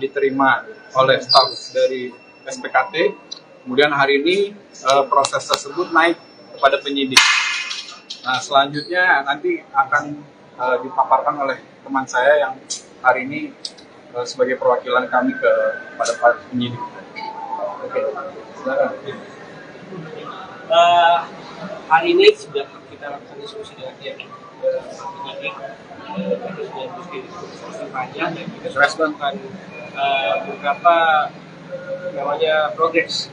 diterima oleh staf dari SPKT, kemudian hari ini proses tersebut naik kepada penyidik. Nah, selanjutnya nanti akan dipaparkan oleh teman saya yang hari ini sebagai perwakilan kami kepada Pak penyidik. Oke, silakan. Hari ini sudah kita lakukan diskusi dengan pihak penyidik. Kita sudah diskusi panjang dan kita sudah melakukan beberapa namanya progres.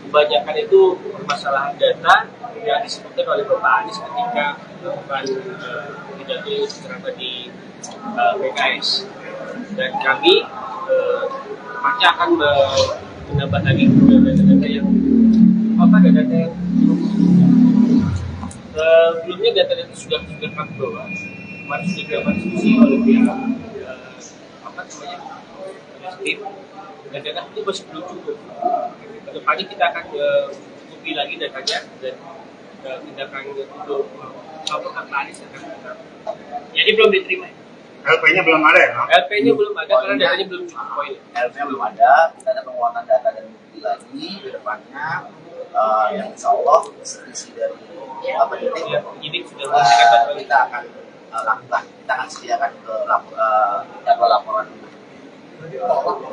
Kebanyakan itu permasalahan data yang disebutkan oleh Bapak Anies ketika melakukan pidato ceramah di PKS, dan kami pasti akan menambah lagi data-data yang data yang sebelumnya data-data sudah kami bawa, kemarin sudah dilakukan diskusi oleh pihak tim, dan data itu masih belum cukup. Kedepannya kita akan cukupi lagi datanya dan tindakan untuk melaporkan Pak Anies akan kita. Jadi belum diterima. LP-nya belum ada ya? LP-nya belum ada karena datanya belum cukup poin. LP-nya belum ada, kita ada penguatan data dan bukti lagi ke depannya, yang insya Allah isi dari penyidik sudah memberikan bantuan. kita akan lakukan, kita akan sediakan ke jadwal laporan.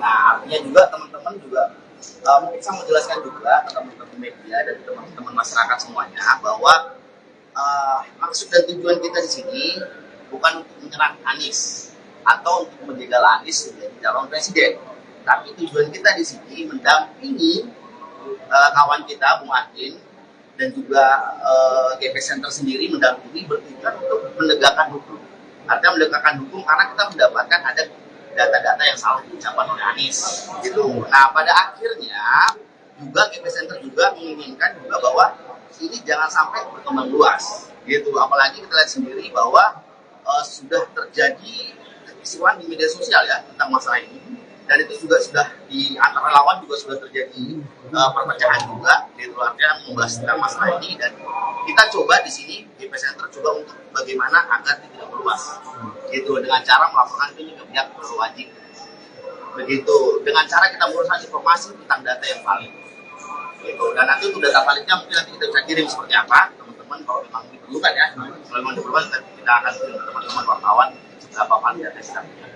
Nah, artinya juga teman-teman juga mungkin saya mau jelaskan juga ke teman-teman media dan teman-teman masyarakat semuanya bahwa maksud dan tujuan kita di sini bukan untuk menyerang Anies atau untuk menjegal Anies menjadi calon presiden, tapi tujuan kita di sini mendampingi kawan kita Bung Adin dan juga GP Center sendiri mendampingi bertujuan untuk menegakkan hukum. Artinya menegakkan hukum karena kita mendapatkan ada data-data yang salah diucapkan oleh Anies gitu. Nah, pada akhirnya juga GP Center juga menginginkan juga bahwa ini jangan sampai berkembang luas gitu. Apalagi kita lihat sendiri bahwa sudah terjadi kekisruhan di media sosial ya tentang masalah ini, dan itu juga sudah di antara lawan juga sudah terjadi perpecahan juga gitu, artinya membahas tentang masalah ini, dan kita coba di sini GP Center coba untuk bagaimana agar tidak meluas gitu, dengan cara melaporkan itu ke pihak berwajib begitu, dengan cara kita menguruskan informasi tentang data yang valid gitu. Dan nanti untuk data validnya mungkin nanti kita bisa kirim seperti apa teman-teman, kalau memang diperlukan ya, kalau memang diperlukan kita akan kirim teman-teman wartawan seberapa valid data kita punya.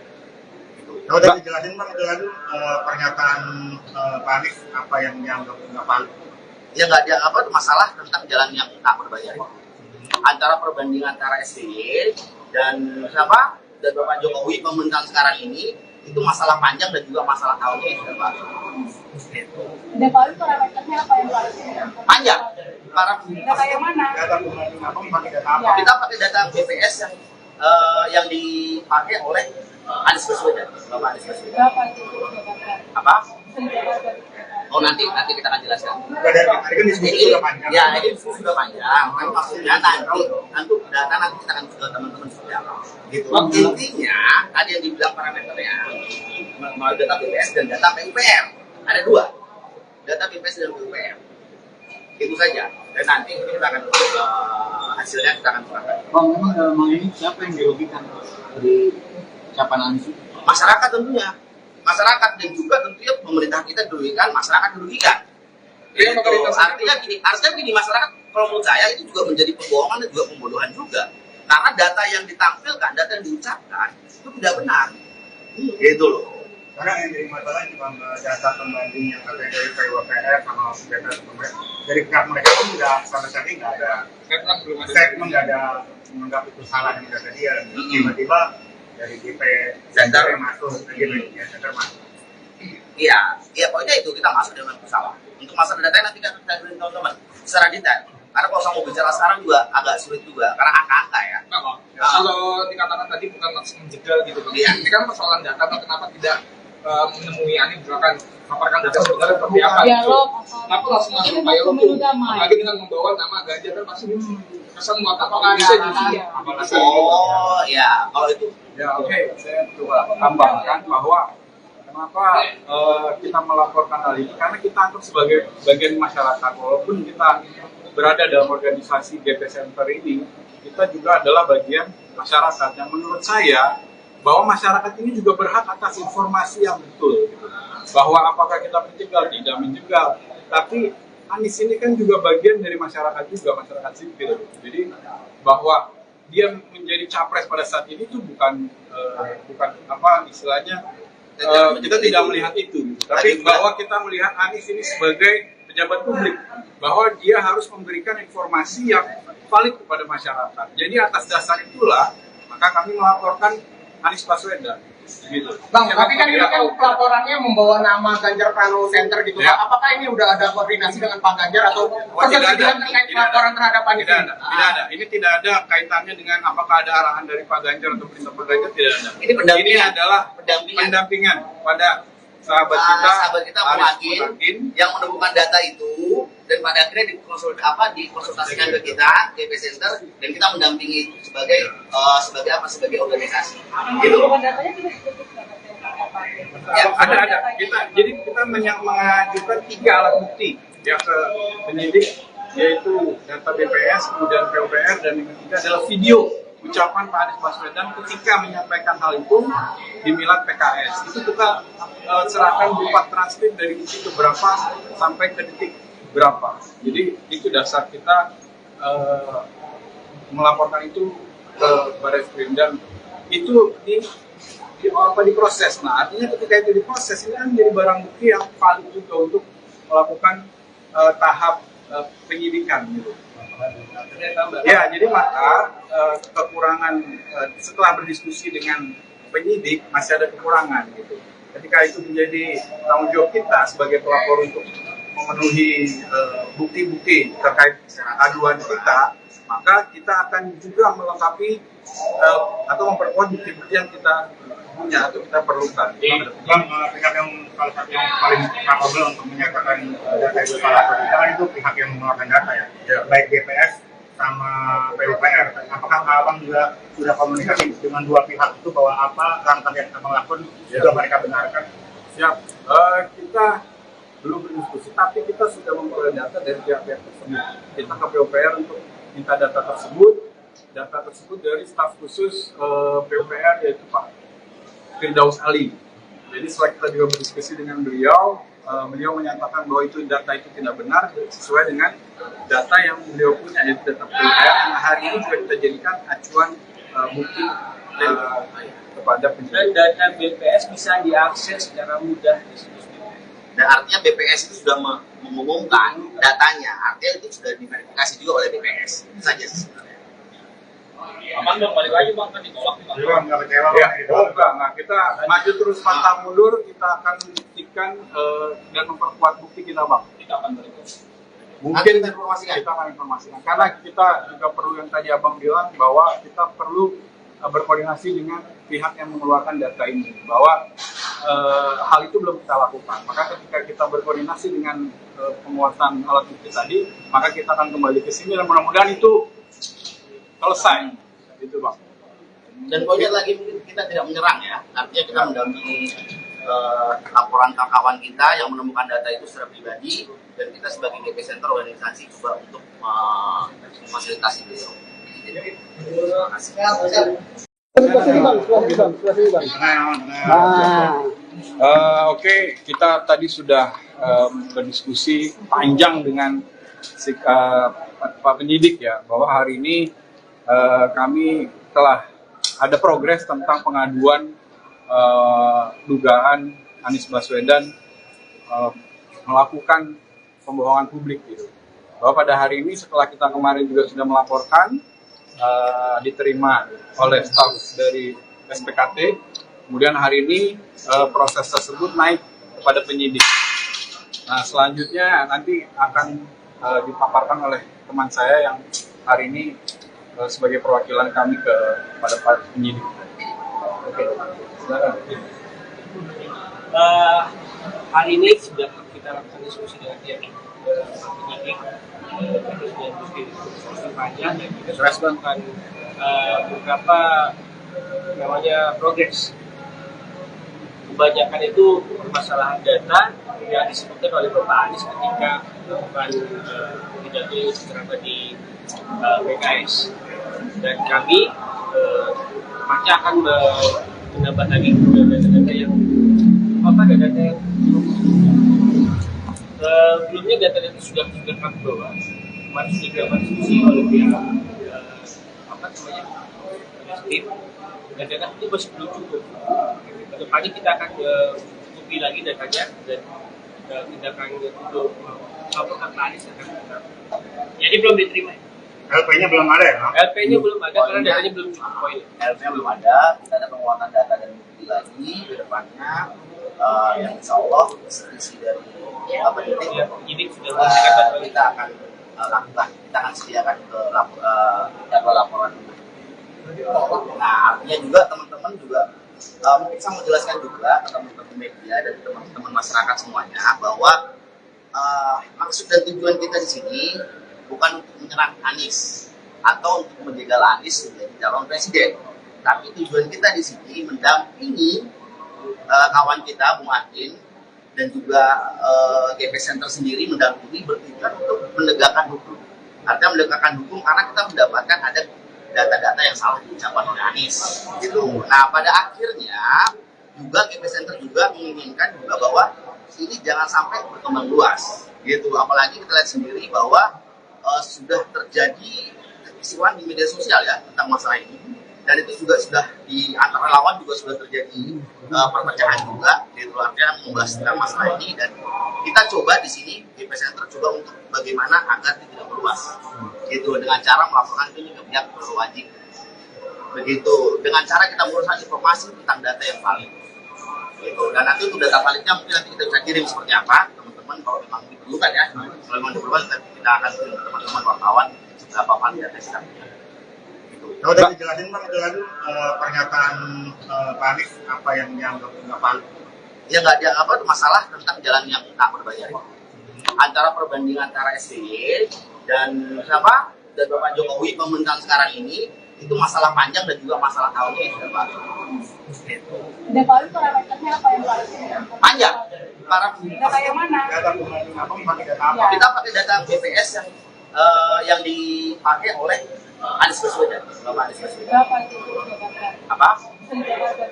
Kalau tadi dijelasin Bang, jelasin pernyataan Pak Anies apa yang dianggap nggak valid. Ya nggak dianggap apa masalah tentang jalan yang tak berbayar itu. Antara perbandingan antara SBY dan siapa dan Bapak Jokowi pemerintahan sekarang ini itu masalah panjang dan juga masalah tahunnya yang sudah baru. Dan kalau itu parameternya apa yang paling Panjang. data yang mana? Data pembanding apa? Pakai data apa? Kita pakai data BPS yang dipakai oleh Anies Baswedan, Bapak Anies Baswedan. Berapa itu? Apa? Oh nanti kita akan jelaskan. Dari tadi kan diskusi sudah panjang. Ya, ini diskusi sudah panjang. Kan maksudnya nanti data nanti kita akan ke teman-teman seperti apa. Gitu. Intinya tadi yang dibilang parameternya melalui data BPS dan data PUPR. Ada dua, data BPS dan PUPR. Itu saja. Dan nanti kita akan hasilnya kita akan serahkan. Memang ini siapa yang dirugikan dari ucapan Anies? Masyarakat tentunya. Masyarakat dan juga tentunya pemerintah kita dirugikan, masyarakat dirugikan. Iya, Artinya gini, masyarakat kalau menurut saya itu juga menjadi pembohongan dan juga pembodohan juga. Karena data yang ditampilkan, data yang diucapkan itu tidak benar. Gitu loh. Karena yang jadi masalah cuma data pembanding yang katanya dari PUPR sama data dari pihak mereka pun nggak sama sekali nggak ada statement, nggak ada menganggap itu salah yang data dia. Tiba-tiba dari DP Center yang masuk, ya center masuk. Iya, pokoknya itu kita masuk dengan bersalah. Untuk masalah data nanti kita beri teman-teman secara detail. Karena kalau saya mau bicara sekarang juga agak sulit juga karena angka-angka ya. Kalau dikatakan tadi bukan maksud menjegal gitu, Iya. ini kan persoalan data, kenapa tidak menemui Anies misalkan paparkan data sebenarnya seperti apa? Dialog. Kenapa langsung masuk Ini dialog pemilu tuh? damai. Apalagi dengan membawa nama Ganjar kan pasti kesan buat apakah bisa justru? Oh ya, kalau itu Ya oke, saya coba tambahkan bahwa kenapa kita melaporkan hal ini, karena kita anggap sebagai bagian masyarakat. Walaupun kita berada dalam organisasi GP Center ini, kita juga adalah bagian masyarakat. Yang menurut saya, bahwa masyarakat ini juga berhak atas informasi yang betul. Bahwa apakah kita menjegal, tidak menjegal. Tapi Anies ini kan juga bagian dari masyarakat juga, masyarakat sipil. Jadi bahwa dia menjadi capres pada saat ini itu bukan apa istilahnya kita tidak melihat itu, tapi bahwa kita melihat Anies ini sebagai pejabat publik, bahwa dia harus memberikan informasi yang valid kepada masyarakat. Jadi atas dasar itulah maka kami melaporkan Anies Baswedan. Gitu. Bang, tapi kan ini kan pelaporannya membawa nama Ganjar Pranowo Center gitu. Ya. Apakah ini udah ada koordinasi dengan Pak Ganjar atau persetujuan terkait pelaporan terhadap Anies? Tidak ada. Ini tidak ada kaitannya dengan apakah ada arahan dari Pak Ganjar atau perintah Pak Ganjar, tidak ada. Ini pendampingan. Ini adalah pendampingan pada sahabat kita Muhakin yang menemukan data itu dan pada akhirnya dikonsultasikan ke kita GP Center dan kita mendampingi sebagai organisasi. Gitu. Datanya tidak disebutkan. Ya, ada. Jadi kita mengajukan 3 alat bukti yang ke penyidik, yaitu data BPS, kemudian PUPR, dan yang ketiga adalah video ucapan Pak Anies Baswedan ketika menyampaikan hal itu di Milad PKS. Itu kita serahkan berupa transkrip dari detik berapa sampai ke detik berapa. Jadi itu dasar kita melaporkan itu ke Barreskrim dan itu diproses. Nah, artinya ketika itu diproses ini kan menjadi barang bukti yang valid juga untuk melakukan tahap penyidikan gitu. Ya, jadi maka kekurangan setelah berdiskusi dengan penyidik masih ada kekurangan gitu. Ketika itu menjadi tanggung jawab kita sebagai pelapor untuk memenuhi bukti-bukti terkait aduan kita, maka kita akan juga melengkapi atau memperkuat bukti-bukti yang kita punya atau kita perlukan. Bang, pihak yang salah satu yang paling capable untuk menyatakan data itu salah atau tidak itu pihak yang mengeluarkan data ya, baik BPS sama PUPR. Apakah Abang juga sudah komunikasi dengan dua pihak itu bahwa apa langkah yang Abang lakukan juga mereka benarkan? Siap, kita belum berdiskusi, tapi kita sudah memperoleh data dari pihak-pihak tersebut. Kita ke PUPR untuk minta data tersebut dari staf khusus PUPR yaitu Pak Firdaus Ali. Jadi setelah kita juga berdiskusi dengan beliau, beliau menyatakan bahwa itu data itu tidak benar sesuai dengan data yang beliau punya, yaitu data PUPR yang hari ini juga kita jadikan acuan bukti kepada penyidik. Dan data BPS bisa diakses secara mudah di situs BPS. Dan artinya BPS itu sudah mengumumkan datanya, artinya itu sudah diverifikasi juga oleh BPS. Itu saja sebenarnya. Aman dong, balik lagi bang, kan ditolak nih bang. Jadi Bang, nggak kecewa Ya, Bang, gitu. enggak. Nah, kita maju terus pantang mundur, kita akan buktikan dan memperkuat bukti kita, Bang. Kita akan balik lagi. Mungkin Nanti kita informasikan. kita akan informasikan. Karena kita juga perlu yang tadi Abang bilang bahwa kita perlu berkoordinasi dengan pihak yang mengeluarkan data ini. Bahwa hal itu belum kita lakukan. Maka ketika kita berkoordinasi dengan penguatan alat bukti tadi, maka kita akan kembali ke sini dan mudah-mudahan itu selesai. Gitu, Bang. Dan poinnya lagi mungkin kita tidak menyerang ya, artinya kita mendampingi laporan kawan kita yang menemukan data itu secara pribadi, dan kita sebagai GP Center organisasi juga untuk memfasilitasi beliau. Terima kasih. Oke, kita tadi sudah berdiskusi panjang dengan Pak penyidik ya, bahwa hari ini kami telah ada progres tentang pengaduan dugaan Anies Baswedan melakukan pembohongan publik gitu. Bahwa pada hari ini setelah kita kemarin juga sudah melaporkan, diterima oleh staf dari SPKT, kemudian hari ini proses tersebut naik kepada penyidik. Nah, selanjutnya nanti akan dipaparkan oleh teman saya yang hari ini sebagai perwakilan kami kepada Pak penyidik. Oke, silakan. Hari ini sudah kita lakukan diskusi dengan pihak penyidik, terus diskusi panjang, dan kita sudah melakukan beberapa namanya progres. Kebanyakan itu permasalahan data yang disebutkan oleh Bapak Anies ketika melakukan pidato terutama di PKS, dan kami pasti akan menambah lagi data-data yang data-data yang sebelumnya data-data sudah kami bawa. Kemarin sudah dilakukan diskusi oleh pihak tim, dan data itu masih belum cukup. Kedepannya kita akan cukupi lagi datanya, dan kita akan untuk laporan Anies akan kita. Jadi belum diterima. LP-nya belum ada ya, Bang? LP-nya belum ada karena datanya belum cukup poin. LP-nya belum ada, kita ada penguatan data dan bukti lagi ke depannya, yang insya Allah isi dari penyidik Ya, penyidik sudah memberikan data kita akan lakukan, kita akan sediakan ke jadwal laporan. Nah, artinya juga teman-teman juga mungkin saya mau jelaskan juga ke teman-teman media dan teman-teman masyarakat semuanya bahwa maksud dan tujuan kita di sini bukan untuk menyerang Anies atau untuk menjegal Anies menjadi calon presiden, tapi tujuan kita di sini mendampingi kawan kita Bung Adin dan juga GP Center sendiri mendampingi bertujuan untuk menegakkan hukum. Artinya menegakkan hukum karena kita mendapatkan ada data-data yang salah diucapkan oleh Anies. Gitu. Nah, pada akhirnya juga GP Center juga menginginkan juga bahwa ini jangan sampai berkembang luas. Gitu. Apalagi kita lihat sendiri bahwa sudah terjadi kekisruhan di media sosial ya tentang masalah ini, dan itu juga sudah di antara lawan juga sudah terjadi perpecahan juga, gitu, artinya membahas tentang masalah ini, dan kita coba di sini GP Center coba untuk bagaimana agar tidak meluas, gitu, dengan cara melaporkan ini ke pihak berwajib, begitu, dengan cara kita menguruskan informasi tentang data yang valid, gitu, dan nanti untuk data validnya mungkin nanti kita bisa kirim seperti apa teman-teman kalau memang diperlukan ya, kalau memang diperlukan kita akan kirim ke teman-teman wartawan berapa valid data kita punya. Kalau udah dijelasin Bang, itu lagi pernyataan Pak Anies apa yang dianggap nggak valid? Ya nggak ada apa masalah tentang jalan yang tak berbayar. Antara perbandingan antara SBY dan siapa dan Bapak Jokowi pemerintahan sekarang ini itu masalah panjang dan juga masalah tahunnya yang sudah baru. Gitu. Dan kalau itu parameternya apa yang paling Panjang. Para data yang mana? Data pembanding apa? Pakai data apa? kita pakai data BPS yang dipakai oleh Anies Baswedan, Bapak Anies Baswedan. Berapa itu data? Apa? Senjata.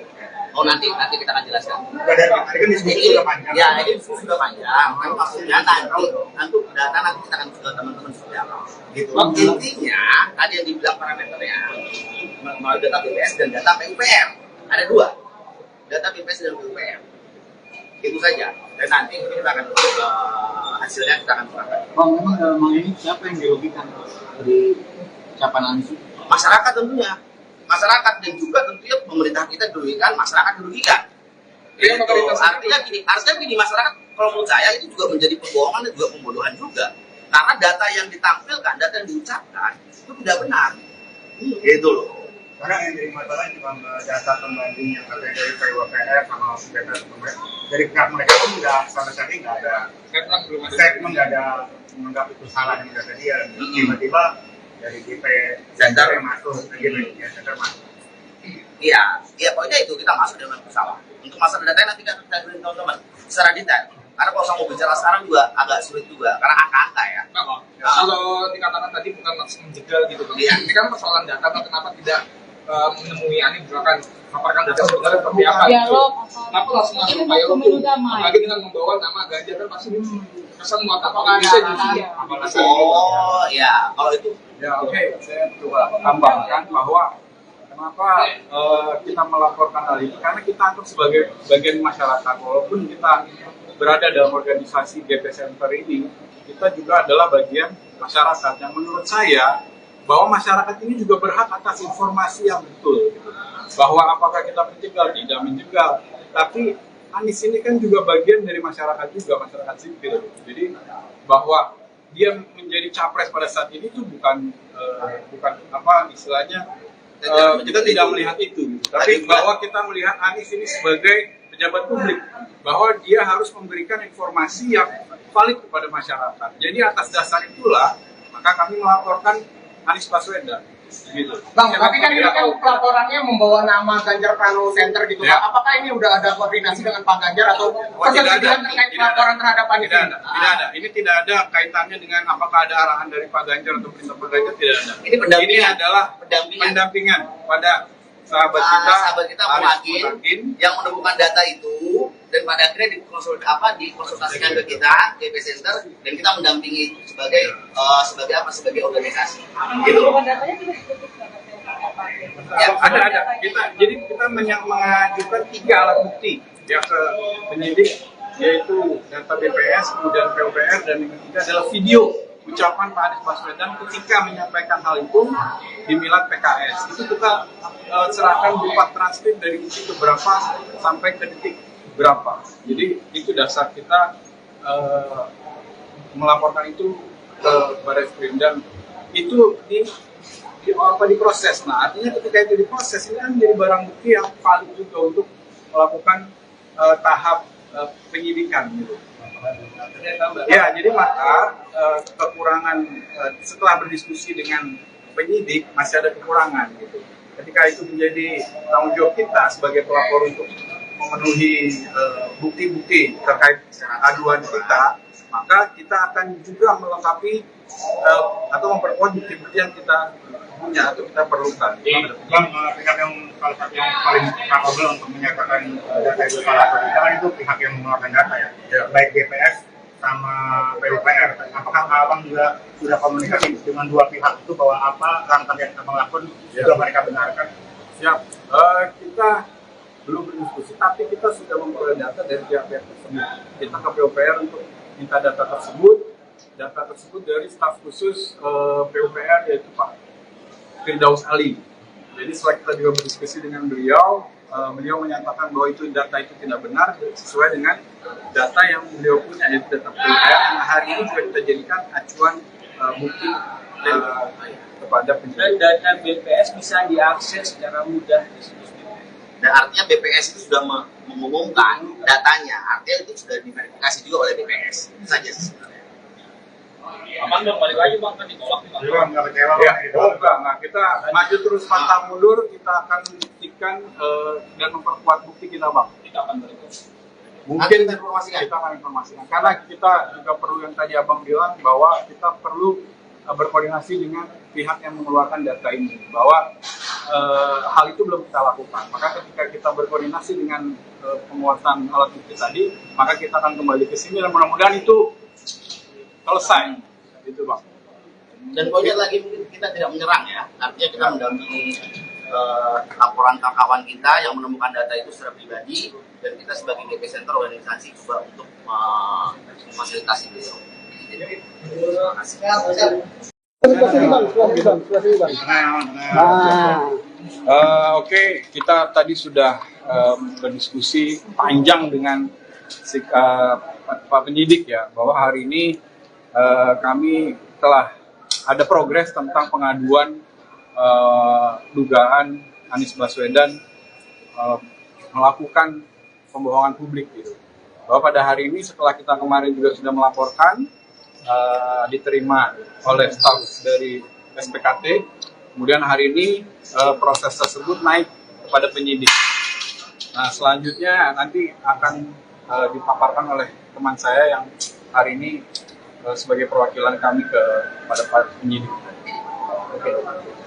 Oh nanti kita akan jelaskan. Udah dari tadi kan diskusi sudah panjang. Ya ini diskusi sudah panjang. Kan maksudnya nanti data nanti kita akan ke teman-teman seperti apa. Gitu. Intinya tadi yang dibilang parameternya melalui data BPS dan data PUPR. Ada dua, data BPS dan PUPR. Itu saja. Dan nanti kita akan hasilnya kita akan serahkan. Bang, memang dalam hal ini siapa yang dirugikan dari ucapan Anies? masyarakat tentunya, masyarakat dan juga tentunya pemerintah kita dirugikan, masyarakat dirugikan. Gitu. Artinya gini, masyarakat kalau menurut saya itu juga menjadi pembohongan dan juga pembodohan juga, karena data yang ditampilkan, data yang diucapkan itu tidak benar, gitu loh. Karena yang jadi masalah cuma data pembanding yang katanya dari PUPR sama data dari pihak mereka pun nggak sama sekali nggak ada statement, nggak ada menganggap itu salah yang data dia. Tiba-tiba dari GP Center yang masuk, GP Center masuk. Iya, pokoknya itu kita masuk dengan kesalahan. Untuk masalah data nanti kita beri teman-teman secara detail. Karena kalau saya mau bicara sekarang juga agak sulit juga, karena angka-angka ya. Kalau dikatakan tadi bukan langsung menjegal gitu, Bang. Iya. Ini kan persoalan data, kenapa tidak menemui Ani misalkan paparkan data sebenarnya seperti apa? Dialog. Kenapa langsung masuk Ini dialog pemilu tuh? damai. Apalagi dengan membawa nama Ganjar kan pasti kesan muatan apa bisa jadi. Oh ya, kalau itu Ya oke, saya coba tambahkan bahwa kenapa kita melaporkan hal ini, karena kita anggap sebagai bagian masyarakat, walaupun kita berada dalam organisasi GP Center ini, kita juga adalah bagian masyarakat yang menurut saya bahwa masyarakat ini juga berhak atas informasi yang betul, gitu. Bahwa apakah kita menjegal, tidak menjegal, tapi Anies ini kan juga bagian dari masyarakat juga, masyarakat sipil, gitu. Jadi bahwa dia menjadi capres pada saat ini itu bukan apa istilahnya, kita tidak melihat itu, tapi bahwa kita melihat Anies ini sebagai pejabat publik, bahwa dia harus memberikan informasi yang valid kepada masyarakat. Jadi atas dasar itulah maka kami melaporkan Anies Baswedan, gitu. Bang, tapi kan ini kan pelaporannya membawa nama Ganjar Pranowo Center gitu. Ya. Apakah ini udah ada koordinasi dengan Pak Ganjar atau ketersediaan terkait pelaporan terhadap Anies? Tidak ada. Ini tidak ada kaitannya dengan apakah ada arahan dari Pak Ganjar atau perintah Pak Ganjar, tidak ada. Ini pendampingan. Ini adalah pendampingan pada sahabat kita Muhagin yang menemukan data itu, dan pada akhirnya dikonsultasikan ke kita GP Center, dan kita mendampingi itu sebagai organisasi. Gitu. Datanya juga ditutup nggak ke Ya, Ada. Jadi kita mengajukan 3 alat bukti ya ke penyidik, yaitu data BPS, kemudian PUPR, dan yang ketiga adalah video ucapan Pak Anies Baswedan ketika menyampaikan hal itu di Milad PKS. Itu kita serahkan berupa transkrip dari detik ke berapa sampai ke detik berapa. Jadi itu dasar kita melaporkan itu ke Barreskrim, dan itu diproses. Nah, artinya ketika itu diproses, ini kan menjadi barang bukti yang valid juga untuk melakukan tahap penyidikan gitu. Ya, jadi maka kekurangan setelah berdiskusi dengan penyidik masih ada kekurangan gitu. Ketika itu menjadi tanggung jawab kita sebagai pelapor untuk memenuhi bukti-bukti terkait aduan kita, maka kita akan juga melengkapi atau memperkuat bukti-bukti yang kita punya atau kita perlukan. Bang, pihak yang salah satu yang paling kapabel untuk menyatakan data itu salah satu kita kan itu pihak yang mengeluarkan data ya, baik BPS sama PUPR. Apakah abang juga sudah komunikasi dengan dua pihak itu bahwa apa langkah yang abang lakukan juga mereka benarkan? Siap. Kita belum berdiskusi, tapi kita sudah memperoleh data dari pihak-pihak tersebut. Kita ke PUPR untuk minta data tersebut dari staf khusus PUPR, yaitu Pak Firdaus Ali. Jadi setelah kita juga berdiskusi dengan beliau, beliau menyatakan bahwa itu data itu tidak benar sesuai dengan data yang beliau punya, yaitu data PUPR yang hari ini juga kita jadikan acuan bukti kepada penyidik. Dan data BPS bisa diakses secara mudah di situs BPS. Dan artinya BPS itu sudah mengumumkan datanya, artinya itu sudah diverifikasi juga oleh BPS. Itu saja sebenarnya. Aman dong, balik lagi Bang, kan ditolak nih Bang. Jadi bang nggak kecewa Ya, gitu. enggak. Kita maju terus pantang mundur, kita akan buktikan dan memperkuat bukti kita, Bang. Kita akan balik. Mungkin Kita informasikan. kita akan informasikan, karena kita juga perlu yang tadi Abang bilang, bahwa kita perlu berkoordinasi dengan pihak yang mengeluarkan data ini, bahwa hal itu belum kita lakukan. Maka ketika kita berkoordinasi dengan penguasaan alat bukti tadi, maka kita akan kembali ke sini dan mudah-mudahan itu selesai, gitu Bang. Dan poinnya lagi, kita tidak menyerang ya, artinya kita mendampingi laporan kawan kita yang menemukan data itu secara pribadi, dan kita sebagai GP Center organisasi juga untuk memfasilitasi beliau. Terima kasih. Oke, kita tadi sudah berdiskusi panjang dengan Pak penyidik ya, bahwa hari ini kami telah ada progres tentang pengaduan dugaan Anies Baswedan melakukan pembohongan publik gitu. Bahwa pada hari ini setelah kita kemarin juga sudah melaporkan, diterima oleh staf dari SPKT, kemudian hari ini proses tersebut naik kepada penyidik. Nah, selanjutnya nanti akan dipaparkan oleh teman saya yang hari ini sebagai perwakilan kami kepada Pak penyidik. Oke,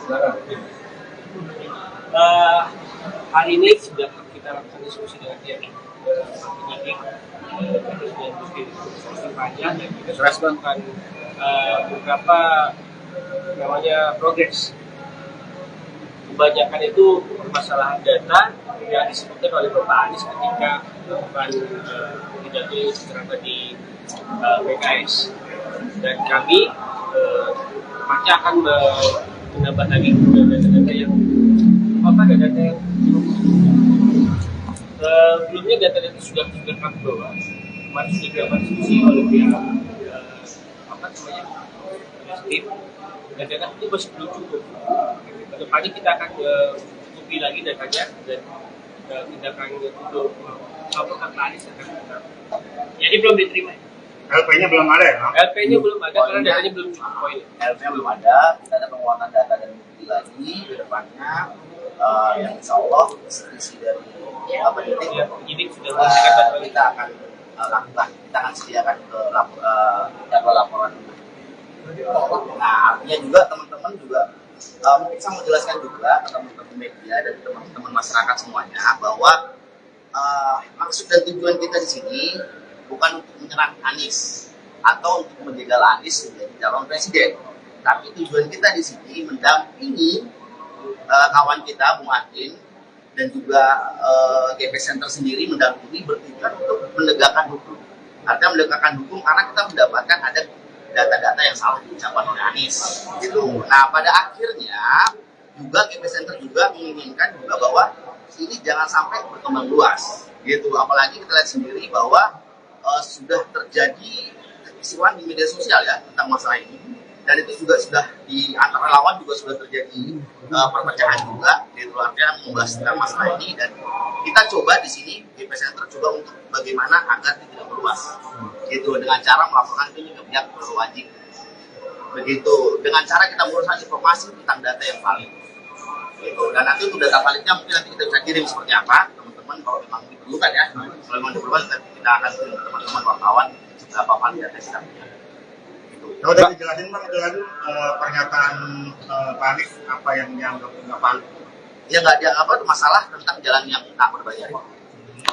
silakan. Hari ini sudah kita lakukan diskusi dengan pihak penyidik, diskusi panjang, dan kita sudah melakukan beberapa namanya progres. Kebanyakan itu permasalahan data yang disebutkan oleh Bapak Anies ketika melakukan pidato ceramah di PKS, dan kami pasti akan menambah lagi data-data yang data yang sebelumnya data-data sudah kami bawa. Kemarin sudah dilakukan diskusi oleh pihak tim, dan data itu masih belum cukup. Kedepannya kita akan cukupi lagi datanya, dan kita akan untuk laporan Pak Anies akan kita. Jadi belum diterima. LP-nya belum ada ya? LP-nya belum ada karena datanya belum cukup poin. LP-nya belum ada, kita ada penguatan data dan bukti lagi ke depannya, yang insya Allah isi dari penyidik sudah memberikan kita akan lakukan, kita akan sediakan ke jadwal laporan. Nah, artinya juga teman-teman juga mungkin saya mau jelaskan juga ke teman-teman media dan teman-teman masyarakat semuanya bahwa maksud dan tujuan kita di sini bukan untuk menyerang Anies atau untuk menjegal Anies menjadi calon presiden, tapi tujuan kita di sini mendampingi kawan kita Bung Adin dan juga GP Center sendiri mendampingi bertujuan untuk menegakkan hukum. Artinya menegakkan hukum karena kita mendapatkan ada data-data yang salah diucapkan oleh Anies. Gitu. Nah, pada akhirnya juga GP Center juga menginginkan juga bahwa ini jangan sampai berkembang luas. Gitu. Apalagi kita lihat sendiri bahwa sudah terjadi kekisruhan di media sosial ya tentang masalah ini, dan itu juga sudah di antara lawan juga sudah terjadi perpecahan juga, gitu. Artinya membahas tentang masalah ini, dan kita coba di sini GP Center coba untuk bagaimana agar tidak meluas, gitu, dengan cara melaporkan itu ke pihak berwajib, begitu, dengan cara kita menguruskan informasi tentang data yang valid, gitu. Dan nanti untuk data validnya mungkin nanti kita bisa kirim seperti apa teman-teman kalau memang diperlukan ya, kalau memang diperlukan kita akan kirim ke teman-teman wartawan berapa valid data kita punya. Kalau udah dijelasin Bang, itu kan pernyataan Pak Anies apa yang dianggap nggak valid? Ya nggak ada apa masalah tentang jalan yang tak berbayar.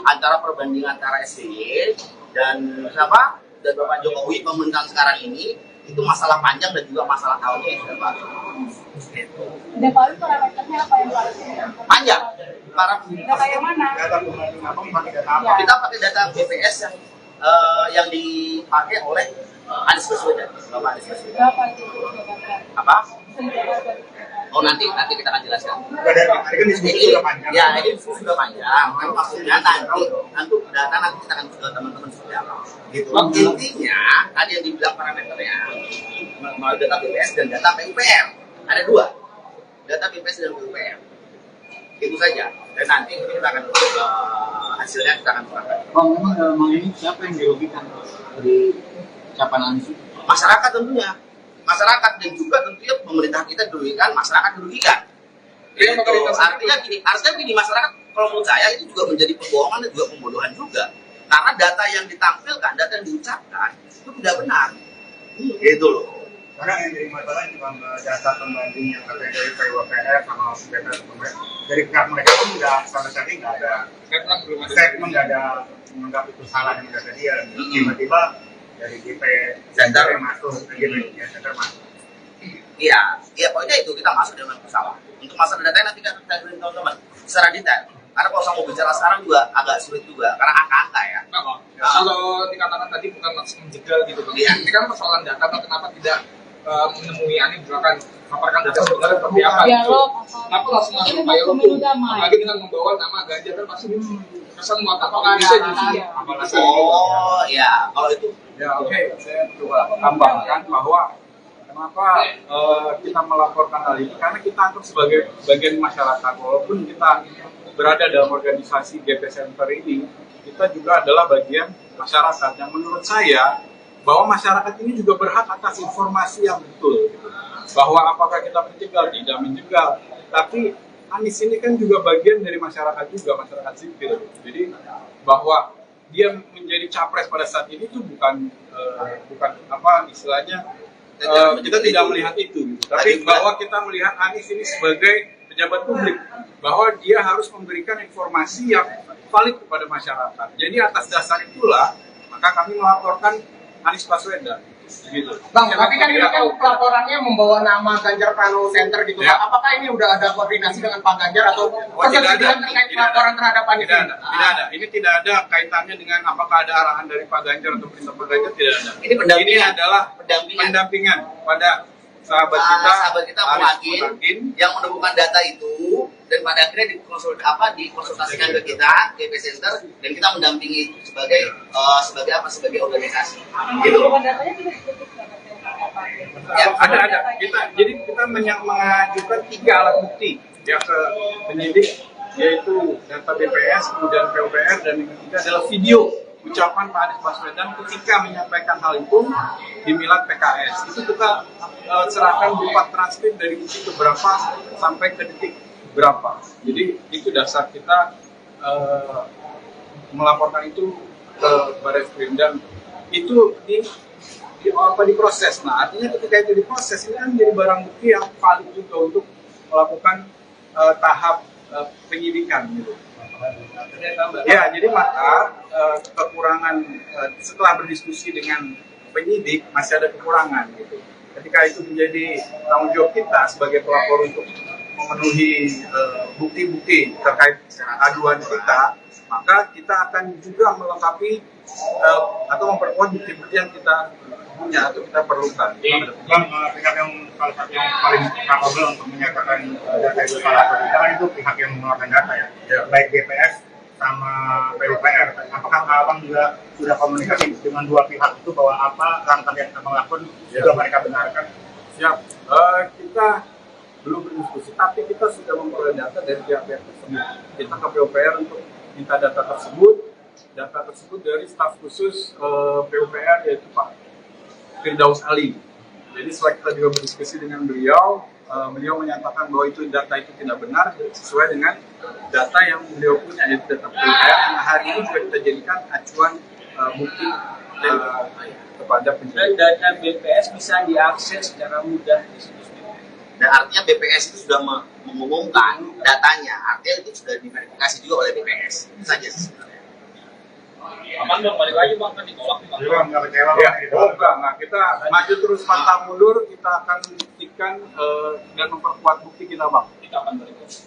Antara perbandingan antara SBY dan siapa dan Bapak Jokowi pemerintahan sekarang ini itu masalah panjang dan juga masalah tahunnya yang sudah baru. Dan kalau parameternya apa yang valid? Panjang. Data yang mana? Data pembanding apa? Pakai data apa? Kita pakai data BPS yang dipakai oleh Anies Baswedan, Bapak Anies Baswedan. Berapa itu data? Apa? Oh nanti kita akan jelaskan. Tadi kan diskusi sudah panjang. Ya ini diskusi sudah panjang. Kan maksudnya nanti data nanti kita akan ke teman-teman seperti apa. Gitu. Intinya tadi yang dibilang parameternya melalui data BPS dan data PUPR. Ada dua, data BPS dan PUPR. Itu saja. Dan nanti kita akan hasilnya kita akan serahkan. Bang, memang ini siapa yang dirugikan dari ucapan Anies? Masyarakat tentunya. Masyarakat dan juga tentunya pemerintah kita dirugikan, masyarakat dirugikan. Gitu. Artinya gini, masyarakat kalau menurut saya itu juga menjadi pembohongan dan juga pembodohan juga. Karena data yang ditampilkan, data yang diucapkan itu tidak benar. Gitu loh. Karena yang jadi masalah ini Bang, data pembanding yang katanya dari PUPR sama data dari pihak mereka pun nggak sama sekali nggak ada statement, nggak ada menganggap itu salah yang data dia. Tiba-tiba dari GP Center masuk, GP Center masuk. Iya, pokoknya itu kita masuk dengan masalah. Untuk masalah data nanti kita beri teman-teman secara detail. Karena kalau saya mau bicara sekarang juga agak sulit juga, karena angka-angka ya. Kalau dikatakan tadi bukan maksud menjegal gitu Bang. Iya. Ini kan persoalan data, Bang. Kenapa tidak menemui Anies misalkan memaparkan data sebenarnya seperti apa? Dialog Kenapa langsung masuk ini dialog pemilu tuh? damai. Apalagi dengan membawa nama Ganjar kan pasti kesan apakah Bisa ada justru. apalagi Oh ya, kalau itu Ya oke, saya coba tambahkan bahwa kenapa kita melaporkan hal ini, karena kita anggap sebagai bagian masyarakat, walaupun kita berada dalam organisasi GP Center ini, kita juga adalah bagian masyarakat yang menurut saya bahwa masyarakat ini juga berhak atas informasi yang betul, gitu. Bahwa apakah kita menjegal, tidak menjegal, tapi Anies ini kan juga bagian dari masyarakat juga, masyarakat sipil. Jadi bahwa dia menjadi capres pada saat ini itu bukan apa istilahnya kita tidak melihat itu, tapi bahwa kita melihat Anies ini sebagai pejabat publik, bahwa dia harus memberikan informasi yang valid kepada masyarakat. Jadi atas dasar itulah maka kami melaporkan Anies Baswedan. Gitu. Bang, tapi kan ini kan pelaporannya membawa nama Ganjar Pranowo Center gitu. Ya. Apakah ini udah ada koordinasi dengan Pak Ganjar atau Tidak ada. terkait pelaporan terhadap Anies Tidak ini? ada, tidak ada. Ini tidak ada kaitannya dengan apakah ada arahan dari Pak Ganjar atau perintah Pak Ganjar, tidak ada. Ini pendampingan. Ini adalah Pendampingan. pendampingan pada sahabat kita, sahabat kita Arief Mutakin yang menemukan data itu dan pada akhirnya dikonsultasikan ke kita GP Center dan kita mendampingi itu sebagai sebagai organisasi gitu. Datanya juga disebutkan apa? Ya, ada. Jadi kita mengajukan 3 alat bukti ya ke penyidik, yaitu data BPS, kemudian PUPR, dan yang ketiga adalah video ucapan Pak Anies Baswedan ketika menyampaikan hal itu di Milad PKS. Itu kita serahkan berupa transkrip dari detik berapa sampai ke detik berapa. Jadi itu dasar kita melaporkan itu ke Barreskrim, dan itu diproses. Nah, artinya ketika itu diproses, ini kan menjadi barang bukti yang valid juga untuk melakukan tahap penyidikan gitu. Ya, jadi maka kekurangan setelah berdiskusi dengan penyidik masih ada kekurangan gitu. Ketika itu menjadi tanggung jawab kita sebagai pelapor untuk memenuhi bukti-bukti terkait aduan kita, maka kita akan juga melengkapi atau memperkuat bukti-bukti yang kita punya atau kita perlukan. Bang, pihak yang salah satu yang paling capable untuk menyatakan data itu salah atau tidak kan itu pihak yang mengeluarkan data ya, baik BPS sama PUPR. Apakah abang juga sudah komunikasi dengan dua pihak itu bahwa apa langkah yang abang lakukan juga mereka benarkan? Siap, kita belum berdiskusi, tapi kita sudah memperoleh data dari pihak-pihak tersebut. Kita ke PUPR untuk minta data tersebut dari staf khusus PUPR, yaitu Pak Firdaus Ali. Jadi setelah kita juga berdiskusi dengan beliau, beliau menyatakan bahwa itu data itu tidak benar sesuai dengan data yang beliau punya, yaitu data PUPR yang hari ini juga kita jadikan acuan bukti kepada penyidik. Dan data BPS bisa diakses secara mudah di situs BPS. Dan artinya BPS itu sudah mengumumkan datanya, artinya itu sudah diverifikasi juga oleh BPS. Itu saja sebenarnya. Aman dong, balik lagi bang, kan ditolak nih bang. Jadi bang nggak kecewa Ya, gitu. enggak. Nah, kita maju terus pantang mundur, kita akan buktikan dan memperkuat bukti kita, Bang. Kita akan balik lagi.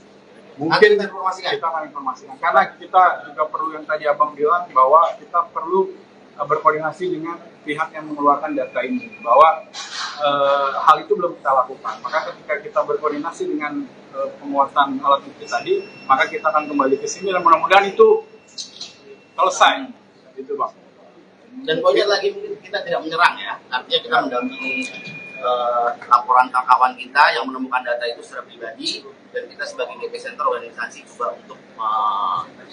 Mungkin Nanti kita informasikan. kita akan informasikan, karena kita juga perlu yang tadi Abang bilang, bahwa kita perlu berkoordinasi dengan pihak yang mengeluarkan data ini, bahwa hal itu belum kita lakukan. Maka ketika kita berkoordinasi dengan penguatan alat bukti tadi, maka kita akan kembali ke sini dan mudah-mudahan itu selesai, gitu Bang. Dan poinnya lagi, kita tidak menyerang ya, artinya kita mendampingi laporan kawan kita yang menemukan data itu secara pribadi, dan kita sebagai GP Center organisasi juga untuk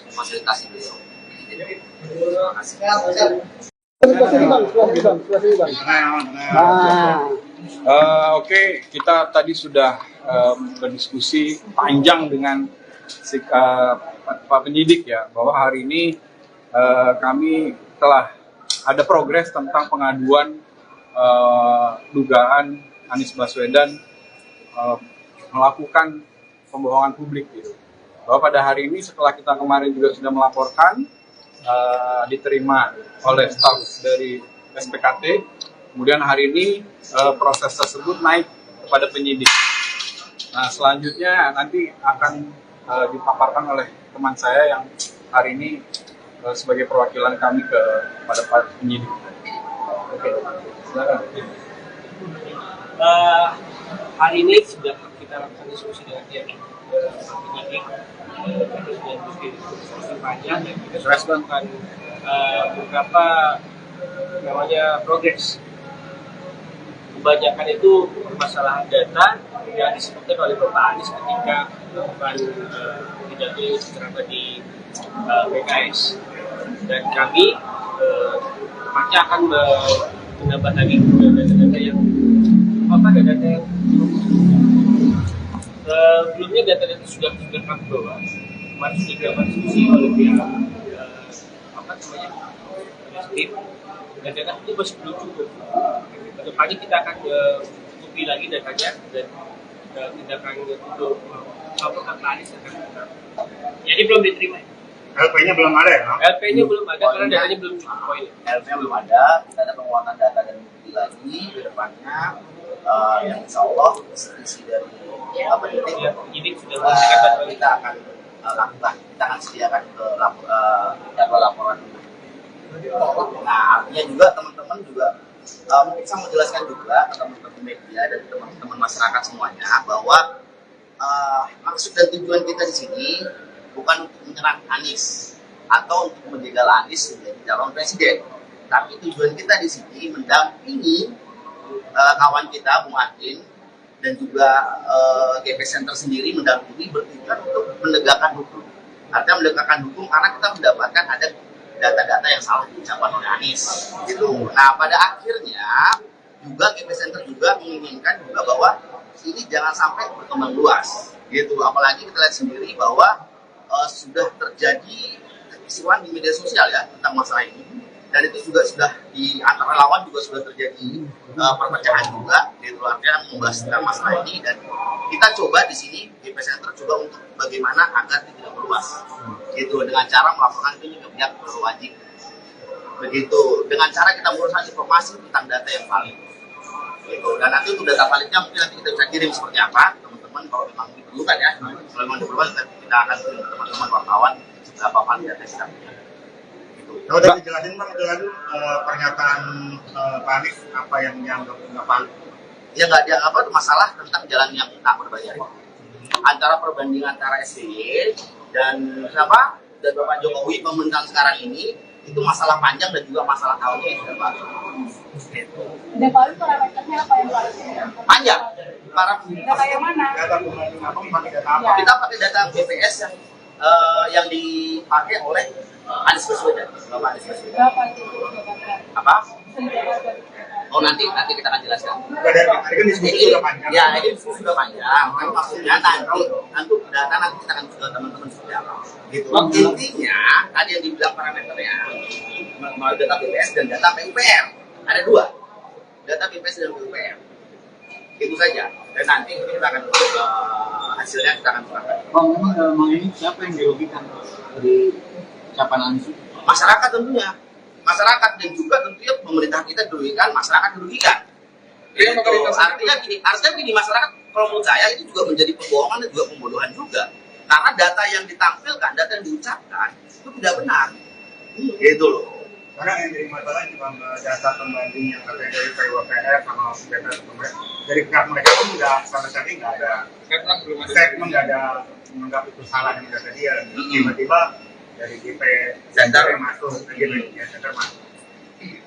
memfasilitasi beliau. Jadi, terima kasih. Oke, kita tadi sudah berdiskusi panjang dengan Pak penyidik ya, bahwa hari ini kami telah ada progres tentang pengaduan dugaan Anies Baswedan melakukan pembohongan publik gitu. Bahwa pada hari ini setelah kita kemarin juga sudah melaporkan, diterima oleh staf dari SPKT, kemudian hari ini proses tersebut naik kepada penyidik. Nah, selanjutnya nanti akan dipaparkan oleh teman saya yang hari ini sebagai perwakilan kami kepada Pak penyidik. Oke, silakan. Hari ini sudah kita lakukan diskusi dengan pihak penyidik, kita sudah diskusi panjang dan kita sudah melakukan beberapa namanya progres. Kebanyakan itu permasalahan data yang disebutkan oleh Bapak Anies ketika melakukan pidato ceramah di PKS, dan kami pasti akan menambah lagi data-data yang data-data yang sebelumnya data-data sudah kami bawa. Kemarin sudah dilakukan diskusi oleh pihak tim, dan data itu masih belum cukup. Kedepannya kita akan cukupi lagi datanya dan tindakan untuk Bapak Anies akan kita. Jadi belum diterima. LP-nya belum ada ya? LP-nya belum ada karena datanya belum cukup. LP-nya belum ada, kita ada penguatan data dan bukti lagi ke depannya, yang insya Allah isi dari penyidik sudah memberikan data. Kita akan lakukan, kita akan sediakan ke jadwal laporan. Nah, artinya juga teman-teman juga mungkin saya mau jelaskan juga ke teman-teman media dan teman-teman masyarakat semuanya bahwa maksud dan tujuan kita di sini bukan untuk menyerang Anies atau untuk menjegal Anies menjadi calon presiden, tapi tujuan kita di sini mendampingi kawan kita Bung Adin dan juga GP Center sendiri mendampingi bertujuan untuk menegakkan hukum. Artinya menegakkan hukum karena kita mendapatkan ada data-data yang salah diucapkan oleh Anies gitu. Nah, pada akhirnya juga GP Center juga menginginkan juga bahwa ini jangan sampai berkembang luas gitu. Apalagi kita lihat sendiri bahwa sudah terjadi kekisruhan di media sosial ya tentang masalah ini, dan itu juga sudah di antara lawan juga sudah terjadi perpecahan juga gitu. Artinya membahas tentang masalah ini, dan kita coba di sini GP Center coba untuk bagaimana agar tidak meluas gitu, dengan cara melaporkan itu ke pihak berwajib begitu, dengan cara kita menguruskan informasi tentang data yang valid gitu. Dan nanti untuk data validnya mungkin nanti kita bisa kirim seperti apa teman-teman, kalau memang diperlukan ya, kalau memang diperlukan kita akan kirim teman-teman wartawan berapa valid data kita punya gitu. Kalau tadi dijelasin Bang, pernyataan Pak Anies apa yang dianggap nggak valid? Ya nggak dianggap itu masalah tentang jalan yang tak berbayar antara perbandingan antara SBY dan siapa dan Bapak Jokowi pemerintahan sekarang ini, itu masalah panjang dan juga masalah tahunnya yang sudah baru. Dan kalau parameternya apa yang harus Panjang. data yang mana? Data pembanding apa? Pakai data apa? Kita pakai data BPS yang dipakai oleh Anies Baswedan. Bapak Anies Baswedan. Berapa itu? Apa? Oh, nanti kita akan jelaskan. Dari kan diskusi sudah panjang. Ya, ini diskusi sudah panjang. Tapi maksudnya nanti data nanti kita akan ke teman-teman seperti apa. Gitu. Intinya tadi yang dibilang parameternya melalui data BPS dan data PUPR. Ada dua. Data BPS dan PUPR. Itu saja. Dan nanti kita akan hasilnya kita akan serahkan. Memang ini siapa yang dirugikan dari ucapan Anies? Masyarakat tentunya. Masyarakat dan juga tentunya pemerintah kita dirugikan, masyarakat dirugikan. Gitu. Artinya gini, masyarakat kalau menurut saya itu juga menjadi pembohongan dan juga pembodohan juga. Karena data yang ditampilkan, data yang diucapkan itu tidak benar. Gitu loh. Karena yang jadi masalah cuma data pembanding yang katanya dari PWPR sama data dari pihak mereka pun nggak sama sekali nggak ada statement, nggak ada menganggap itu salah yang data dia. Tiba-tiba dari GP Center masuk, Center masuk.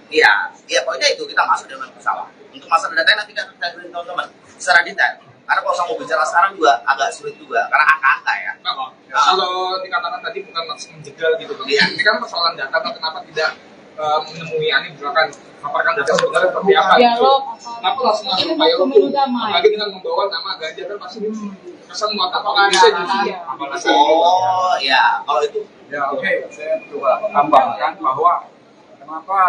Iya, pokoknya itu kita masuk dengan bersalah. Untuk masalah data nanti kita beri teman-teman secara detail. Karena kalau saya mau bicara sekarang juga agak sulit juga, karena angka-angka ya. Kalau dikatakan tadi bukan maksud menjegal gitu, Iya. ini kan persoalan data, kenapa tidak menemui Anies misalkan paparkan data sebenarnya seperti apa? Dialog. Kenapa langsung Ini masuk payung pemilu damai. apalagi dengan membawa nama Ganjar kan pasti kesan muat apakah bisa jadi? Oh ya, kalau itu Ya oke, saya coba tambahkan bahwa kenapa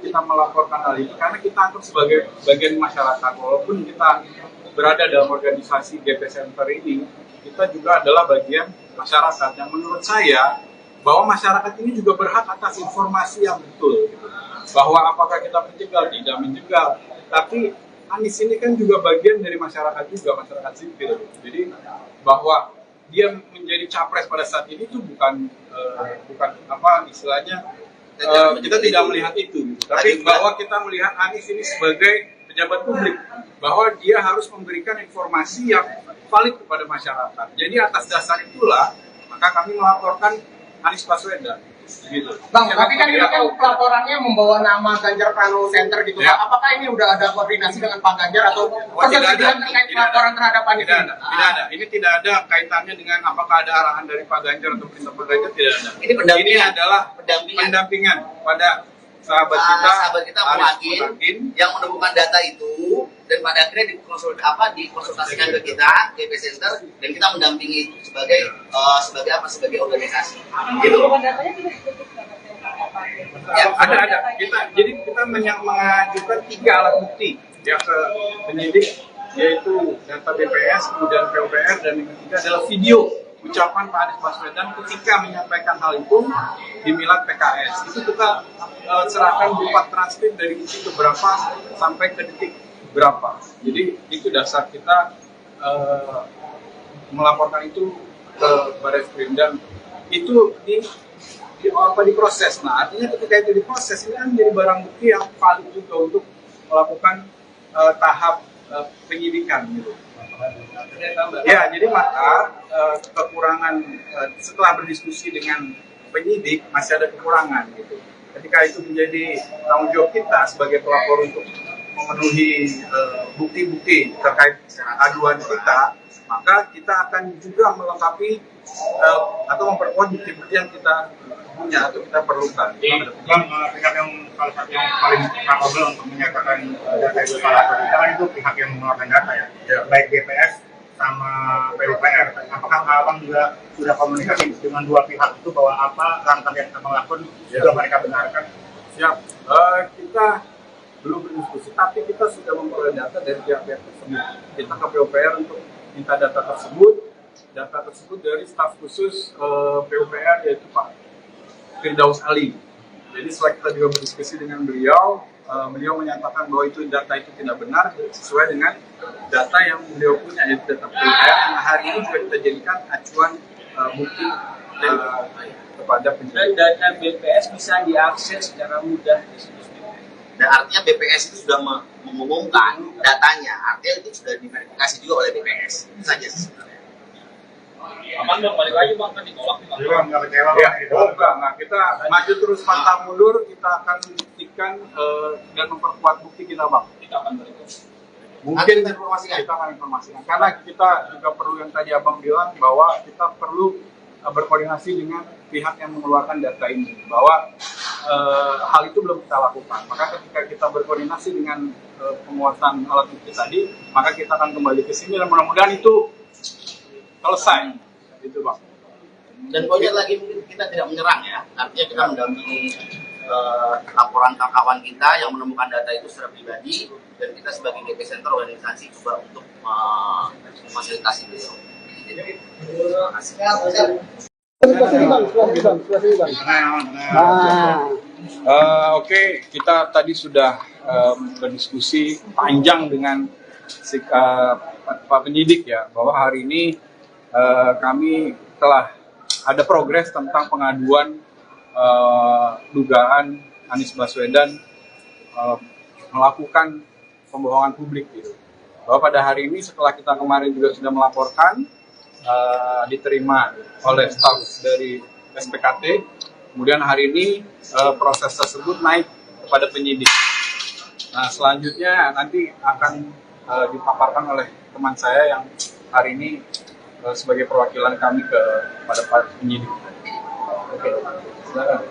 kita melaporkan hal ini, karena kita anggap sebagai bagian masyarakat. Walaupun kita berada dalam organisasi GP Center ini, kita juga adalah bagian masyarakat yang menurut saya bahwa masyarakat ini juga berhak atas informasi yang betul, bahwa apakah kita menjegal, tidak menjegal, tapi Anies ini kan juga bagian dari masyarakat juga, masyarakat sipil. Jadi bahwa dia menjadi capres pada saat ini itu bukan apa istilahnya, kita tidak melihat itu, tapi bahwa kita melihat Anies ini sebagai pejabat publik bahwa dia harus memberikan informasi yang valid kepada masyarakat. Jadi atas dasar itulah maka kami melaporkan Anies Baswedan. Gitu. Bang, tapi kan ini kan pelaporannya membawa nama Ganjar Pranowo Center gitu. Ya. Apakah ini udah ada koordinasi dengan Pak Ganjar atau persediaan terkait pelaporan terhadap Anies? Tidak ada. Ini tidak ada kaitannya dengan apakah ada arahan dari Pak Ganjar atau perintah Pak Ganjar, tidak ada. Ini pendampingan. Ini adalah pendampingan pada sahabat kita Muhakin yang menemukan data itu dan pada akhirnya dikonsultasikan ke kita GP Center dan kita mendampingi sebagai organisasi gitu. Ya, ada. Kita mengajukan 3 alat bukti ya ke penyidik, yaitu data BPS, kemudian PUPR, dan yang ketiga adalah video ucapan Pak Anies Baswedan ketika menyampaikan hal itu di Milad PKS. Itu kita serahkan berupa transkrip dari detik berapa sampai ke detik berapa. Jadi itu dasar kita melaporkan itu ke Barreskrim, dan itu diproses. Nah, artinya ketika itu diproses, ini kan menjadi barang bukti yang valid juga untuk melakukan tahap penyidikan gitu. Ya, jadi maka kekurangan setelah berdiskusi dengan penyidik masih ada kekurangan gitu. Ketika itu menjadi tanggung jawab kita sebagai pelapor untuk memenuhi bukti-bukti terkait aduan kita, maka kita akan juga melengkapi atau memperkuat bukti-bukti yang kita punya atau kita perlukan. Bang, pihak yang salah satu yang paling capable untuk menyatakan data itu salah atau tidak itu pihak yang mengeluarkan data ya, baik BPS sama PUPR. Apakah Abang juga sudah komunikasi dengan dua pihak itu bahwa apa langkah yang Abang lakukan sudah mereka benarkan? Siap. Kita belum berdiskusi, tapi kita sudah memperoleh data dari pihak-pihak tersebut. Kita ke PUPR untuk minta data tersebut dari staf khusus PUPR, yaitu Pak Firdaus Ali. Jadi setelah kita juga berdiskusi dengan beliau, beliau menyatakan bahwa data itu tidak benar sesuai dengan data yang beliau punya, yaitu data PUPR yang hari ini juga kita jadikan acuan bukti kepada penyidik. Dan data BPS bisa diakses secara mudah di situs BPS. Dan artinya BPS itu sudah mengumumkan datanya, artinya itu sudah diverifikasi juga oleh BPS. Itu saja sebenarnya. Aman dong, balik lagi bang, kan ditolak. Nggak kecewa Ya, enggak. Kita maju terus pantang mundur, kita akan buktikan dan memperkuat bukti kita, Bang. Kita akan berikut. Mungkin kita akan informasikan. Karena kita juga perlu yang tadi Abang bilang, bahwa kita perlu berkoordinasi dengan pihak yang mengeluarkan data ini, bahwa hal itu belum kita lakukan. Maka ketika kita berkoordinasi dengan penguatan alat bukti tadi, maka kita akan kembali ke sini dan mudah-mudahan itu selesai, gitu Bang. Dan poinnya lagi, mungkin kita tidak menyerang ya, artinya kita mendampingi laporan kawan kita yang menemukan data itu secara pribadi, dan kita sebagai GP Center organisasi juga untuk memfasilitasi beliau. Terima kasih. Oke, kita tadi sudah berdiskusi panjang dengan Pak penyidik ya, bahwa hari ini kami telah ada progres tentang pengaduan dugaan Anies Baswedan melakukan pembohongan publik gitu. Bahwa pada hari ini setelah kita kemarin juga sudah melaporkan, diterima oleh staf dari SPKT, kemudian hari ini proses tersebut naik kepada penyidik. Nah, selanjutnya nanti akan dipaparkan oleh teman saya yang hari ini sebagai perwakilan kami kepada Pak penyidik. Oke, silakan.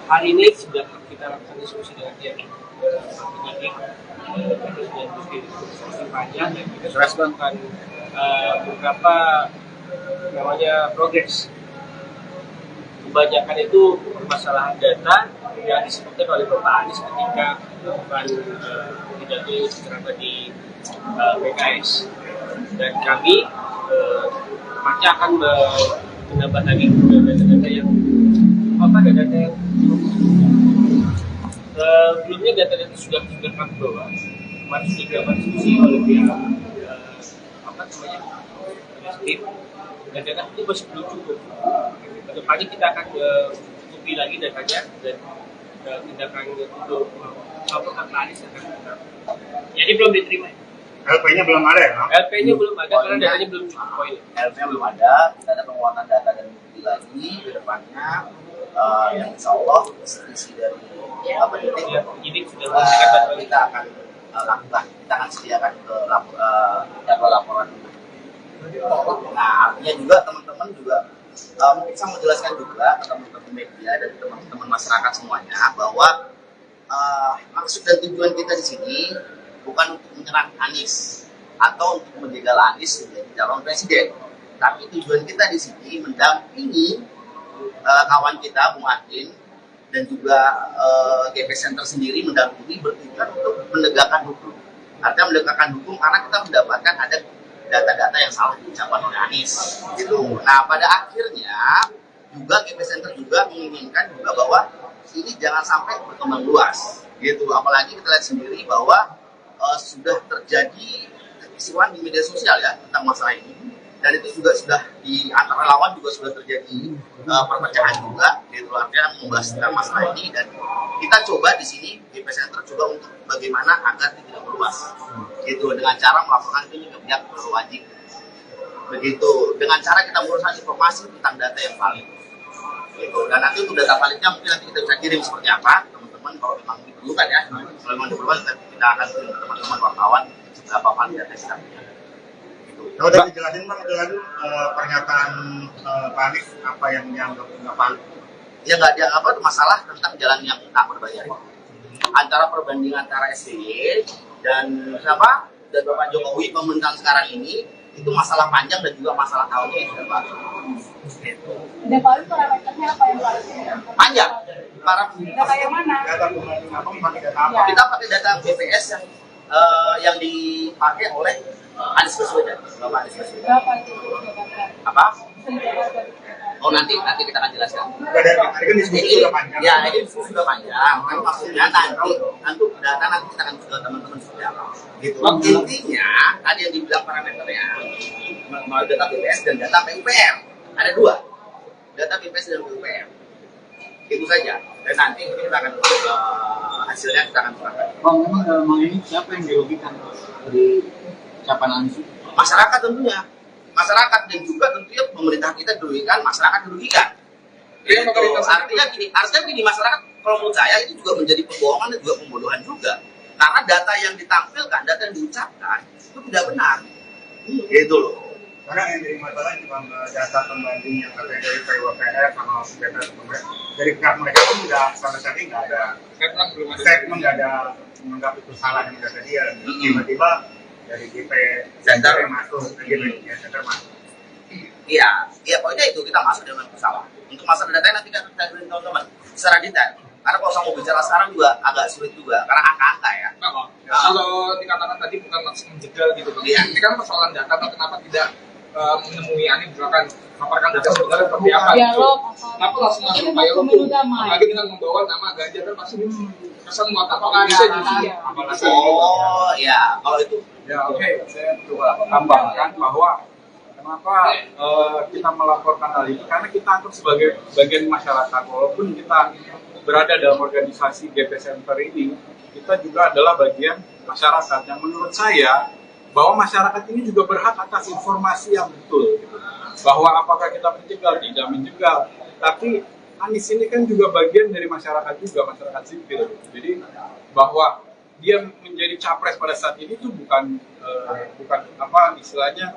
Hari ini sudah kita lakukan diskusi dengan pihak penyidik, diskusi panjang, dan kita sudah melakukan beberapa namanya progres. Kebanyakan itu permasalahan data yang disebutkan oleh Bapak Anies ketika melakukan pidato ceramah di PKS, dan kami masih akan menambah lagi data-data yang data yang sebelumnya data-data sudah kami bawa, masih juga diskusi oleh pihak tim, dan data itu masih belum cukup. Kedepannya kita akan cukupi lagi datanya dan tindakan untuk melaporkan Pak Anies akan tetap. Jadi belum diterima. LP-nya belum ada ya, Bang? LP-nya belum ada karena datanya belum cukup poin. LP-nya belum ada, kita ada penguatan data dan bukti lagi ke depannya, yang insya Allah isi dari penyidik Ya, penyidik sudah memberikan bantuan. kita akan lakukan, kita akan sediakan ke jadwal laporan. Nah, artinya juga teman-teman juga mungkin saya mau jelaskan juga ke teman-teman media dan teman-teman masyarakat semuanya bahwa maksud dan tujuan kita di sini bukan untuk menyerang Anies atau untuk menjegal Anies menjadi calon presiden, tapi tujuan kita di sini mendampingi kawan kita Bung Adin dan juga GP Center sendiri mendampingi bertujuan untuk menegakkan hukum. Artinya menegakkan hukum karena kita mendapatkan ada data-data yang salah diucapkan oleh Anies. Gitu. Nah, pada akhirnya juga GP Center juga menginginkan juga bahwa ini jangan sampai berkembang luas. Gitu. Apalagi kita lihat sendiri bahwa sudah terjadi kekisruhan di media sosial ya tentang masalah ini. Dan itu juga sudah di antara lawan juga sudah terjadi perpecahan juga, gitu artinya membahas tentang masalah ini, dan kita coba di sini GP Center coba untuk bagaimana agar tidak meluas, gitu dengan cara melaporkan itu ke pihak berwajib, begitu dengan cara kita menguruskan informasi tentang data yang valid, gitu. Dan nanti untuk data validnya mungkin nanti kita bisa kirim seperti apa teman-teman kalau memang diperlukan ya, kalau memang diperlukan kita akan kirim ke teman-teman wartawan berapa valid data kita punya. Kalau tadi jelasin Bang, pernyataan Pak Anies apa yang dianggap nggak valid? Ya nggak dianggap apa masalah tentang jalan yang tak berbayar. Antara perbandingan antara SBY dan siapa dan Bapak Jokowi pemerintahan sekarang ini itu masalah panjang dan juga masalah tahunnya yang sudah baru. Gitu. Dan paling parameternya apa yang paling Panjang. Para data yang mana? Data pembanding apa? Pakai data apa? kita pakai data BPS yang dipakai oleh Anies Baswedan, Bapak Anies Baswedan. Berapa itu? Apa? Bisa dijabarkan? Oh nanti kita akan jelaskan. Dari tadi kan diskusi sudah panjang. Ya, ini diskusi sudah panjang. Kan maksudnya nanti data nanti kita akan ke teman-teman seperti apa. Gitu. Intinya tadi yang dibilang parameternya mau data BPS dan data PUPR. Ada dua. Data BPS dan PUPR. Itu saja. Dan nanti kita akan hasilnya kita akan serahkan. Bang, memang ini siapa yang dirugikan dari ucapan Anies? Masyarakat tentunya. Masyarakat dan juga tentunya pemerintah kita dirugikan, masyarakat dirugikan. Iya, Artinya gini, masyarakat kalau menurut saya itu juga menjadi pembohongan dan juga pembodohan juga. Karena data yang ditampilkan, data yang diucapkan itu tidak benar. Gitu loh. Karena yang jadi masalah cuma data pembanding yang katanya dari PWPR sama data pembanding dari pihak mereka pun nggak sampai saat ini nggak ada statement, nggak ada menganggap itu salah dengan data dia. Tiba-tiba dari GP Center masuk, GP Center masuk. Iya, pokoknya itu kita masuk dengan bersalah. Untuk masalah data nanti kita beri teman-teman secara detail. Karena kalau saya mau bicara sekarang juga agak sulit juga, karena angka-angka ya. Kalau dikatakan tadi bukan maksud menjegal gitu, Iya. ini kan persoalan data, kenapa tidak menemui Anies misalkan paparkan data sebenarnya seperti apa? Dialog. Kenapa langsung masuk Ini dialog pemilu tuh? damai. Apalagi dengan membawa nama Ganjar kan pasti kesan muat apakah bisa justru? Oh ya, kalau itu Ya oke, saya coba tambahkan bahwa kenapa kita melaporkan hal ini, karena kita anggap sebagai bagian masyarakat, walaupun kita berada dalam organisasi GP Center ini, kita juga adalah bagian masyarakat yang menurut saya bahwa masyarakat ini juga berhak atas informasi yang betul, gitu. Bahwa apakah kita menjegal, tidak menjegal, tapi Anies ini kan juga bagian dari masyarakat juga, masyarakat sipil. Jadi bahwa dia menjadi capres pada saat ini tuh bukan apa istilahnya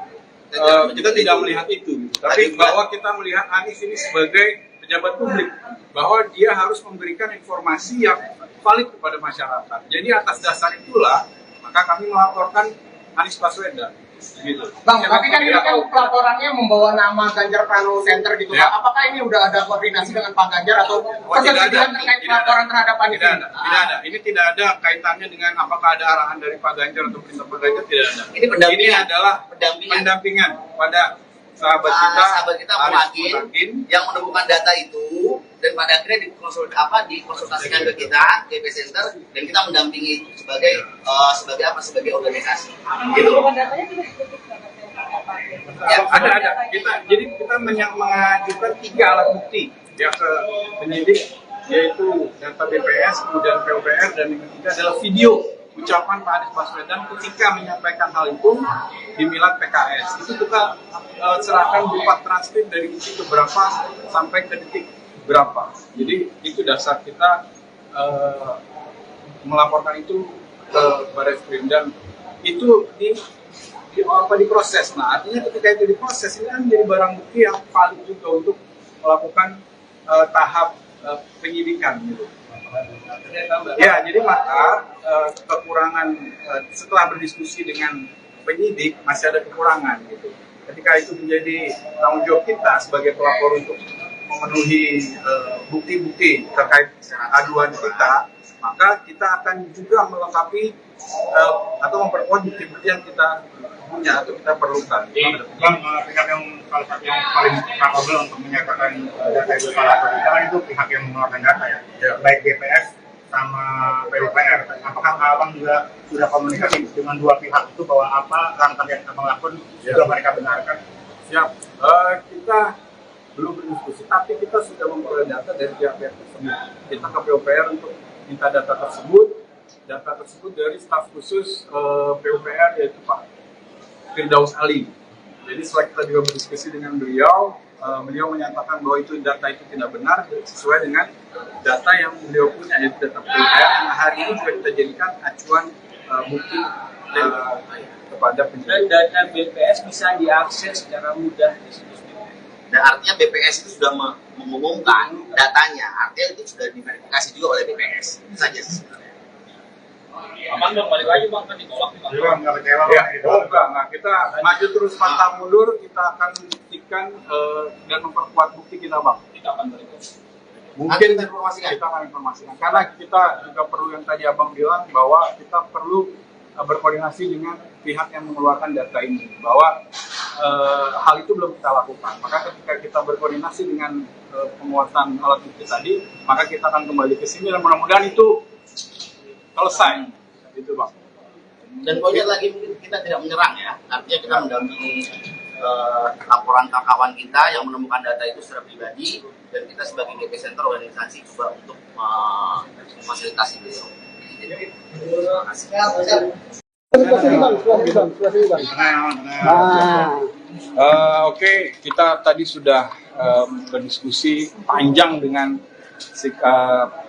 kita tidak melihat itu, tapi bahwa kita melihat Anies ini sebagai pejabat publik, bahwa dia harus memberikan informasi yang valid kepada masyarakat. Jadi atas dasar itulah maka kami melaporkan Anies Baswedan. Gitu. Bang, tapi kan ini kan pelaporannya membawa nama Ganjar Pranowo Center gitu. Ya. Apakah ini udah ada koordinasi dengan Pak Ganjar atau ketersediaan terkait pelaporan terhadap Anies? Tidak ada. Ini tidak ada kaitannya dengan apakah ada arahan dari Pak Ganjar atau perintah Pak Ganjar, tidak ada. Ini pendampingan. Ini adalah pendampingan pada sahabat kita Bung Aris Akin yang menemukan data itu, dan pada akhirnya dikonsultasikan ke kita GP Center, dan kita mendampingi sebagai organisasi. Gitu. Datanya sudah ditutup nggak? Ya, ada. Kita mengajukan 3 alat bukti ya ke penyidik yaitu data BPS, kemudian PUPR, dan yang ketiga adalah video ucapan Pak Anies Baswedan ketika menyampaikan hal itu di Milad PKS. Itu kita serahkan berupa transkrip dari detik ke berapa sampai ke detik berapa. Jadi itu dasar kita melaporkan itu ke Barreskrim, dan itu diproses. Nah, artinya ketika itu diproses, ini kan menjadi barang bukti yang valid juga untuk melakukan tahap penyidikan gitu. Ya, jadi maka kekurangan setelah berdiskusi dengan penyidik masih ada kekurangan gitu. Ketika itu menjadi tanggung jawab kita sebagai pelapor untuk memenuhi bukti-bukti terkait aduan kita, maka kita akan juga melengkapi atau memperkuat bukti-bukti yang kita punya atau kita perlukan. Bang, pihak yang salah satu yang paling capable untuk menyatakan data itu salah atau tidak itu pihak yang mengeluarkan data ya, baik BPS sama PUPR. Apakah abang juga sudah komunikasi dengan dua pihak itu bahwa apa langkah yang abang lakukan sudah mereka benarkan? Siap, kita belum berdiskusi, tapi kita sudah memperoleh data dari pihak-pihak tersebut. Kita ke PUPR untuk minta data tersebut dari staf khusus PUPR, yaitu Pak Firdaus Ali. Jadi setelah kita juga berdiskusi dengan beliau, beliau menyatakan bahwa data itu tidak benar sesuai dengan data yang beliau punya, yaitu data PUPR yang hari ini juga kita jadikan acuan bukti kepada penyidik. Dan data BPS bisa diakses secara mudah di situs BPS. Dan artinya BPS itu sudah mengumumkan datanya, artinya itu sudah diverifikasi juga oleh BPS. Itu saja sebenarnya. Aman bang, balik lagi bang, kan ditolak nih bang. Jadi bang, nggak kecewa Ya, bang? nah, kita maju terus pantang mundur, kita akan buktikan dan memperkuat bukti kita, Bang. Kita akan berikut. Mungkin Nanti kita kita akan informasikan, karena kita juga perlu yang tadi Abang bilang, bahwa kita perlu berkoordinasi dengan pihak yang mengeluarkan data ini, bahwa hal itu belum kita lakukan. Maka ketika kita berkoordinasi dengan penguatan alat bukti tadi, maka kita akan kembali ke sini dan mudah-mudahan itu selesai, gitu Bang. Dan poinnya lagi, mungkin kita tidak menyerang ya, artinya kita mendampingi laporan kawan kita yang menemukan data itu secara pribadi, dan kita sebagai GP Center organisasi juga untuk memfasilitasi beliau. Terima kasih. Oke, kita tadi sudah berdiskusi panjang dengan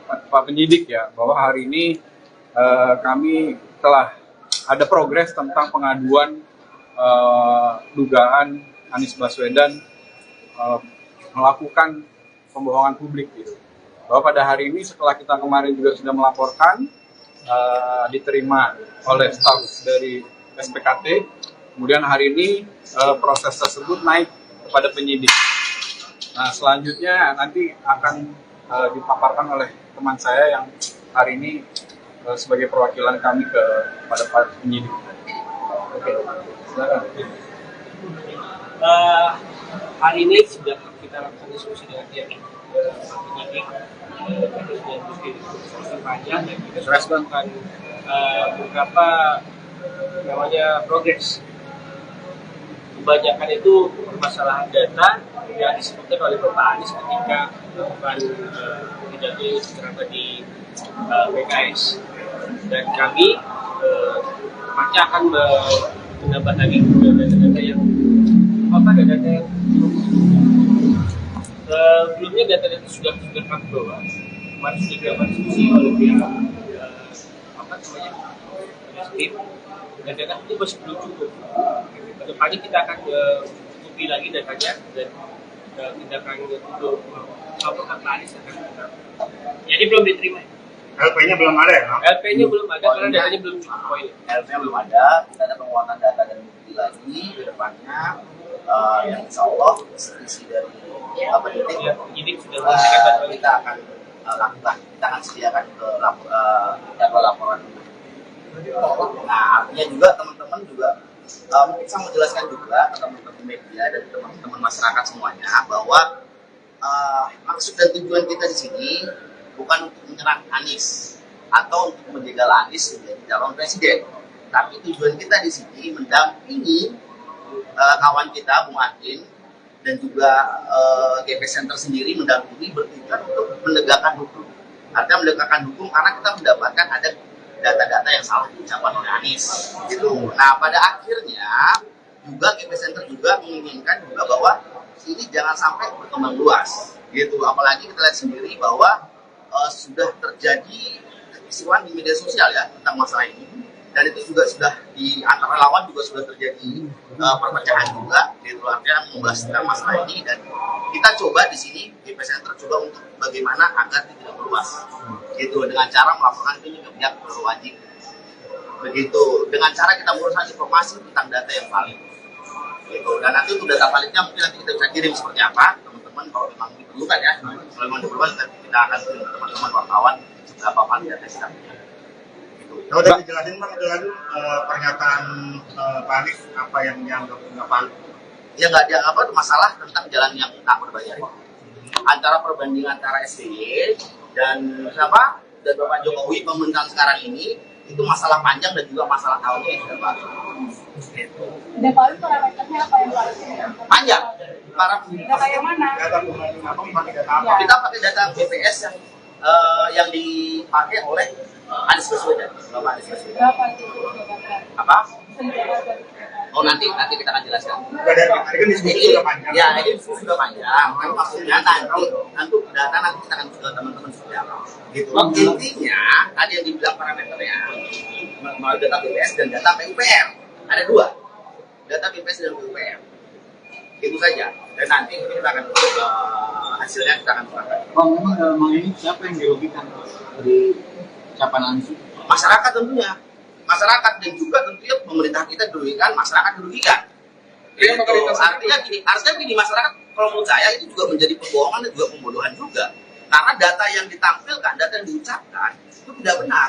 Pak penyidik ya, bahwa hari ini kami telah ada progres tentang pengaduan dugaan Anies Baswedan melakukan pembohongan publik gitu. Bahwa pada hari ini setelah kita kemarin juga sudah melaporkan, diterima oleh staf dari SPKT, kemudian hari ini proses tersebut naik kepada penyidik. Nah, selanjutnya nanti akan dipaparkan oleh teman saya yang hari ini sebagai perwakilan kami kepada Pak penyidik. Oke, silakan. Hari ini sudah kita lakukan diskusi dengan pihak penyidik. Kita sudah diskusi panjang dan kita sudah melakukan beberapa progres. Kebanyakan itu permasalahan data yang disebutkan oleh Bapak Anies ketika melakukan pidato di PKS, dan kami masih akan menambah lagi data-data yang sebelumnya data-data sudah kami bawa, kemarin sudah dilakukan diskusi oleh pihak tim, dan data itu masih belum cukup. Kedepannya kita akan cukupi lagi datanya, dan tindakan untuk melaporkan Pak Anies akan kita. Jadi belum diterima. LP-nya belum ada ya? LP-nya belum ada karena datanya belum cukup poin. LP-nya belum ada, kita ada penguatan data dan bukti lagi ke depannya, yang insya Allah isi dari penyidik sudah menghasilkan data. kita akan lakukan, kita akan sediakan ke laporan. Nah, artinya juga teman-teman juga mungkin saya mau jelaskan juga ke teman-teman media dan teman-teman masyarakat semuanya bahwa maksud dan tujuan kita di sini bukan untuk menyerang Anies atau untuk menjegal Anies menjadi calon presiden, tapi tujuan kita di sini mendampingi kawan kita Bung Adin dan juga GP Center sendiri mendampingi bertujuan untuk menegakkan hukum. Artinya menegakkan hukum karena kita mendapatkan ada data-data yang salah diucapkan oleh Anies. Gitu. Nah, pada akhirnya juga GP Center juga menginginkan juga bahwa ini jangan sampai berkembang luas. Gitu. Apalagi kita lihat sendiri bahwa sudah terjadi kekisruhan di media sosial ya tentang masalah ini, dan itu juga sudah di antara lawan juga sudah terjadi perpecahan juga, gitu artinya membahas tentang masalah ini, dan kita coba di sini GP Center coba untuk bagaimana agar tidak meluas, gitu dengan cara melaporkan itu ke pihak berwajib, begitu dengan cara kita menguruskan informasi tentang data yang valid, gitu. Dan nanti untuk data validnya mungkin nanti kita bisa kirim seperti apa teman-teman kalau memang diperlukan ya, kalau memang diperlukan kita akan kirim ke teman-teman wartawan seberapa valid data kita punya. Kalau tadi dijelasin Bang, itu lalu pernyataan Pak Anies apa yang dianggap nggak valid? Ya nggak ada apa masalah tentang jalan yang tak berbayar. Antara perbandingan antara SBY dan siapa dan Bapak Jokowi pemerintahan sekarang ini itu masalah panjang dan juga masalah tahunnya yang sudah baru. Gitu. Dan kalau parameternya apa yang valid? Panjang. Para Data yang mana? Data pembanding apa? Pakai data apa? Ya. kita pakai data BPS yang dipakai oleh Anies Baswedan. Bapak Anies Baswedan. Berapa itu jabatan? Apa? Jabatan. Oh nanti kita akan jelaskan. Nggak dari kemarin kan diskusi Ini, sudah panjang. ya ini sudah panjang. Kan maksudnya nanti data nanti kita akan ke teman-teman seperti apa. Gitu. Intinya tadi yang dibilang parameternya mau data BPS dan data PUPR. Ada dua. Data BPS dan PUPR. Itu saja. Dan nanti kita akan hasilnya kita akan serahkan. Bang, memang dalam hal ini siapa yang dirugikan dari ucapan Anies? Masyarakat tentunya. Masyarakat dan juga tentunya pemerintah kita dirugikan, masyarakat dirugikan. Iya, Gitu. Artinya gini, masyarakat kalau menurut saya itu juga menjadi pembohongan dan juga pembodohan juga. Karena data yang ditampilkan, data yang diucapkan itu tidak benar.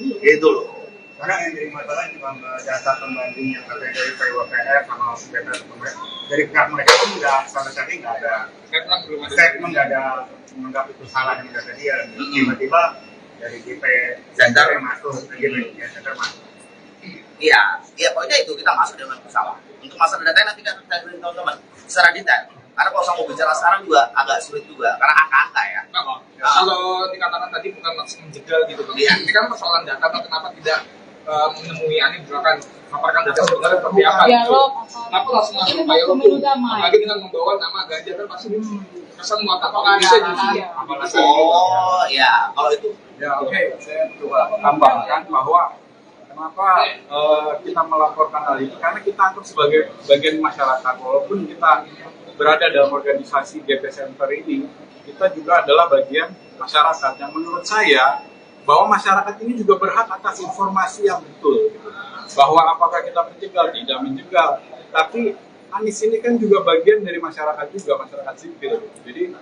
Gitu loh. Karena yang jadi masalah cuma data pembanding yang katanya dari PUPR sama BPS dari pihak mereka pun nggak sama sekali nggak ada statement, nggak ada menganggap itu salah yang data dia. Tiba-tiba dari GP Center masuk, GP Center masuk. Iya, pokoknya itu kita masuk dengan bersalah. Untuk masalah data nanti kita beri teman-teman secara detail. Karena kalau saya mau bicara sekarang juga agak sulit juga, karena angka-angka ya. Kalau dikatakan tadi bukan maksud menjegal gitu Bang. Iya. Ini kan persoalan data, kenapa tidak menemui Anies misalkan paparkan data sebenarnya seperti apa gitu. Dialog. Kenapa langsung masuk Ini dialog pemilu tuh? damai. Apalagi dengan membawa nama Ganjar kan pasti kesan apakah bisa justru. Oh ya, kalau itu Ya oke, saya coba tambahkan bahwa kenapa kita melaporkan hal ini, karena kita anggap sebagai bagian masyarakat, walaupun kita berada dalam organisasi GP Center ini, kita juga adalah bagian masyarakat yang menurut saya bahwa masyarakat ini juga berhak atas informasi yang betul, gitu. Bahwa apakah kita menjegal, tidak menjegal, tapi Anies ini kan juga bagian dari masyarakat juga, masyarakat sipil. Jadi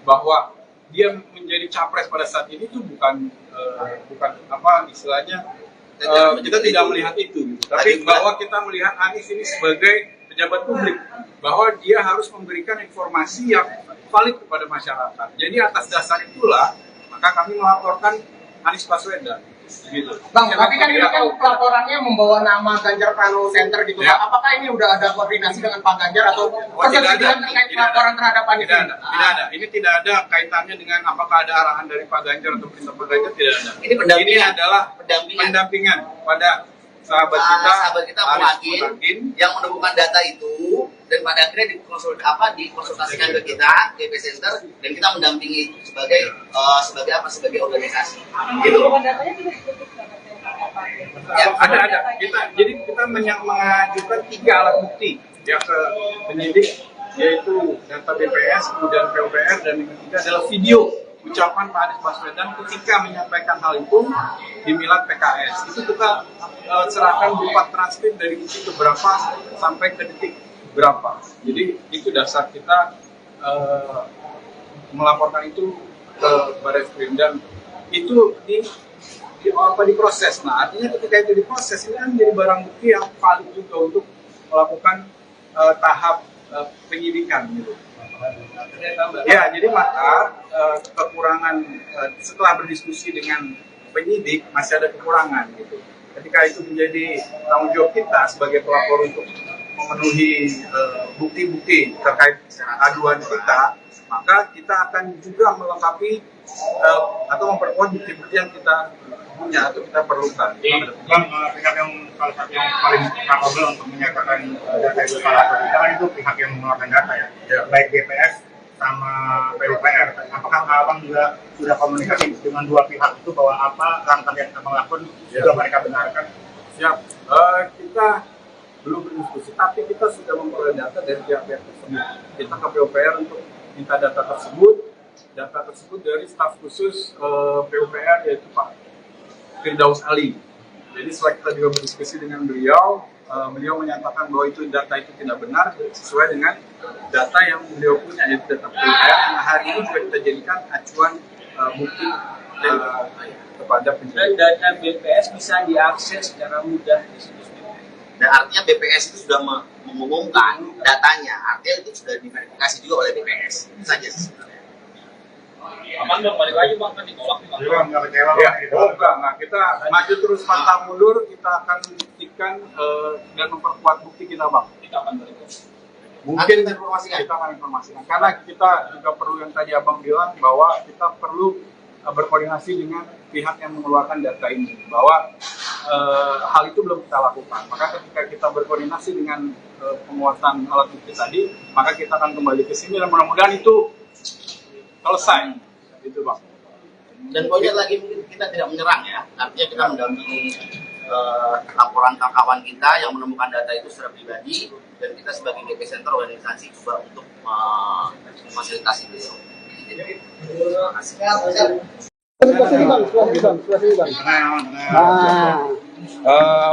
bahwa dia menjadi capres pada saat ini itu bukan apa istilahnya kita tidak melihat itu, gitu. Tapi bahwa kita melihat Anies ini sebagai pejabat publik, bahwa dia harus memberikan informasi yang valid kepada masyarakat. Jadi atas dasar itulah maka kami melaporkan Anies Baswedan. Gitu. Bang, tapi kan ini kan laporannya membawa nama Ganjar Pranowo Center gitu. Ya. Apakah ini udah ada koordinasi dengan Pak Ganjar atau persetujuan terkait laporan terhadap Anies? Tidak ada. Ini tidak ada kaitannya dengan apakah ada arahan dari Pak Ganjar atau perintah Pak Ganjar, tidak ada. Ini pendampingan. Ini adalah pendampingan pada sahabat kita Muhakin yang menemukan data itu dan pada akhirnya dikonsultasikan ke kita GP Center dan kita mendampingi itu sebagai organisasi. Gitu. Datanya tidak ditutup Ya, ada. Jadi kita mengajukan 3 alat bukti yang ke penyidik, yaitu data BPS, kemudian PUPR, dan yang ketiga adalah video ucapan Pak Anies Baswedan ketika menyampaikan hal itu di Milad PKS. Itu kita serahkan berupa transkrip dari detik berapa sampai ke detik berapa. Jadi itu dasar kita melaporkan itu ke Barreskrim, dan itu diproses. Nah, artinya ketika itu diproses, ini kan menjadi barang bukti yang valid juga untuk melakukan tahap penyidikan gitu. Ya, jadi maka kekurangan setelah berdiskusi dengan penyidik masih ada kekurangan gitu. Ketika itu menjadi tanggung jawab kita sebagai pelapor untuk memenuhi bukti-bukti terkait aduan kita, maka kita akan juga melengkapi atau memperkuat bukti-bukti yang kita punya atau kita perlukan. Bang, pihak yang salah satu yang paling capable untuk menyatakan data itu salah atau tidak kan itu pihak yang mengeluarkan data ya, baik BPS sama PUPR. Apakah abang juga sudah komunikasi dengan dua pihak itu bahwa apa langkah yang abang lakukan juga mereka benarkan? Siap. Kita belum berdiskusi, tapi kita sudah memperoleh data dari pihak-pihak tersebut. Kita ke PUPR untuk minta data tersebut dari staf khusus PUPR yaitu Pak Firdaus Ali. Jadi setelah kita juga berdiskusi dengan beliau, beliau menyatakan bahwa itu data itu tidak benar sesuai dengan data yang beliau punya, yaitu data PUPR yang hari ini juga kita jadikan acuan bukti kepada penyidik. Dan data BPS bisa diakses secara mudah di situs BPS. Dan artinya BPS itu sudah mengumumkan datanya, artinya itu sudah diverifikasi juga oleh BPS. Itu saja sebenarnya. Abang dong balik lagi bang, kan ditolak nih bang. Jadi bang, nggak kecewa Ya, bang, gitu. enggak. Nah, kita maju terus pantang mundur, kita akan buktikan dan memperkuat bukti kita, Bang. Kita akan balik. Mungkin Nanti kita informasikan. kita akan informasikan. Karena kita juga perlu yang tadi Abang bilang bahwa kita perlu berkoordinasi dengan pihak yang mengeluarkan data ini. Bahwa hal itu belum kita lakukan. Maka ketika kita berkoordinasi dengan penguatan alat bukti tadi, maka kita akan kembali ke sini dan mudah-mudahan itu selesai. Itu, Bang. Dan poinnya lagi mungkin kita tidak menyerang ya, artinya kita mendampingi laporan kawan kita yang menemukan data itu secara pribadi, dan kita sebagai BP Center organisasi juga untuk memfasilitasi beliau. Terima kasih.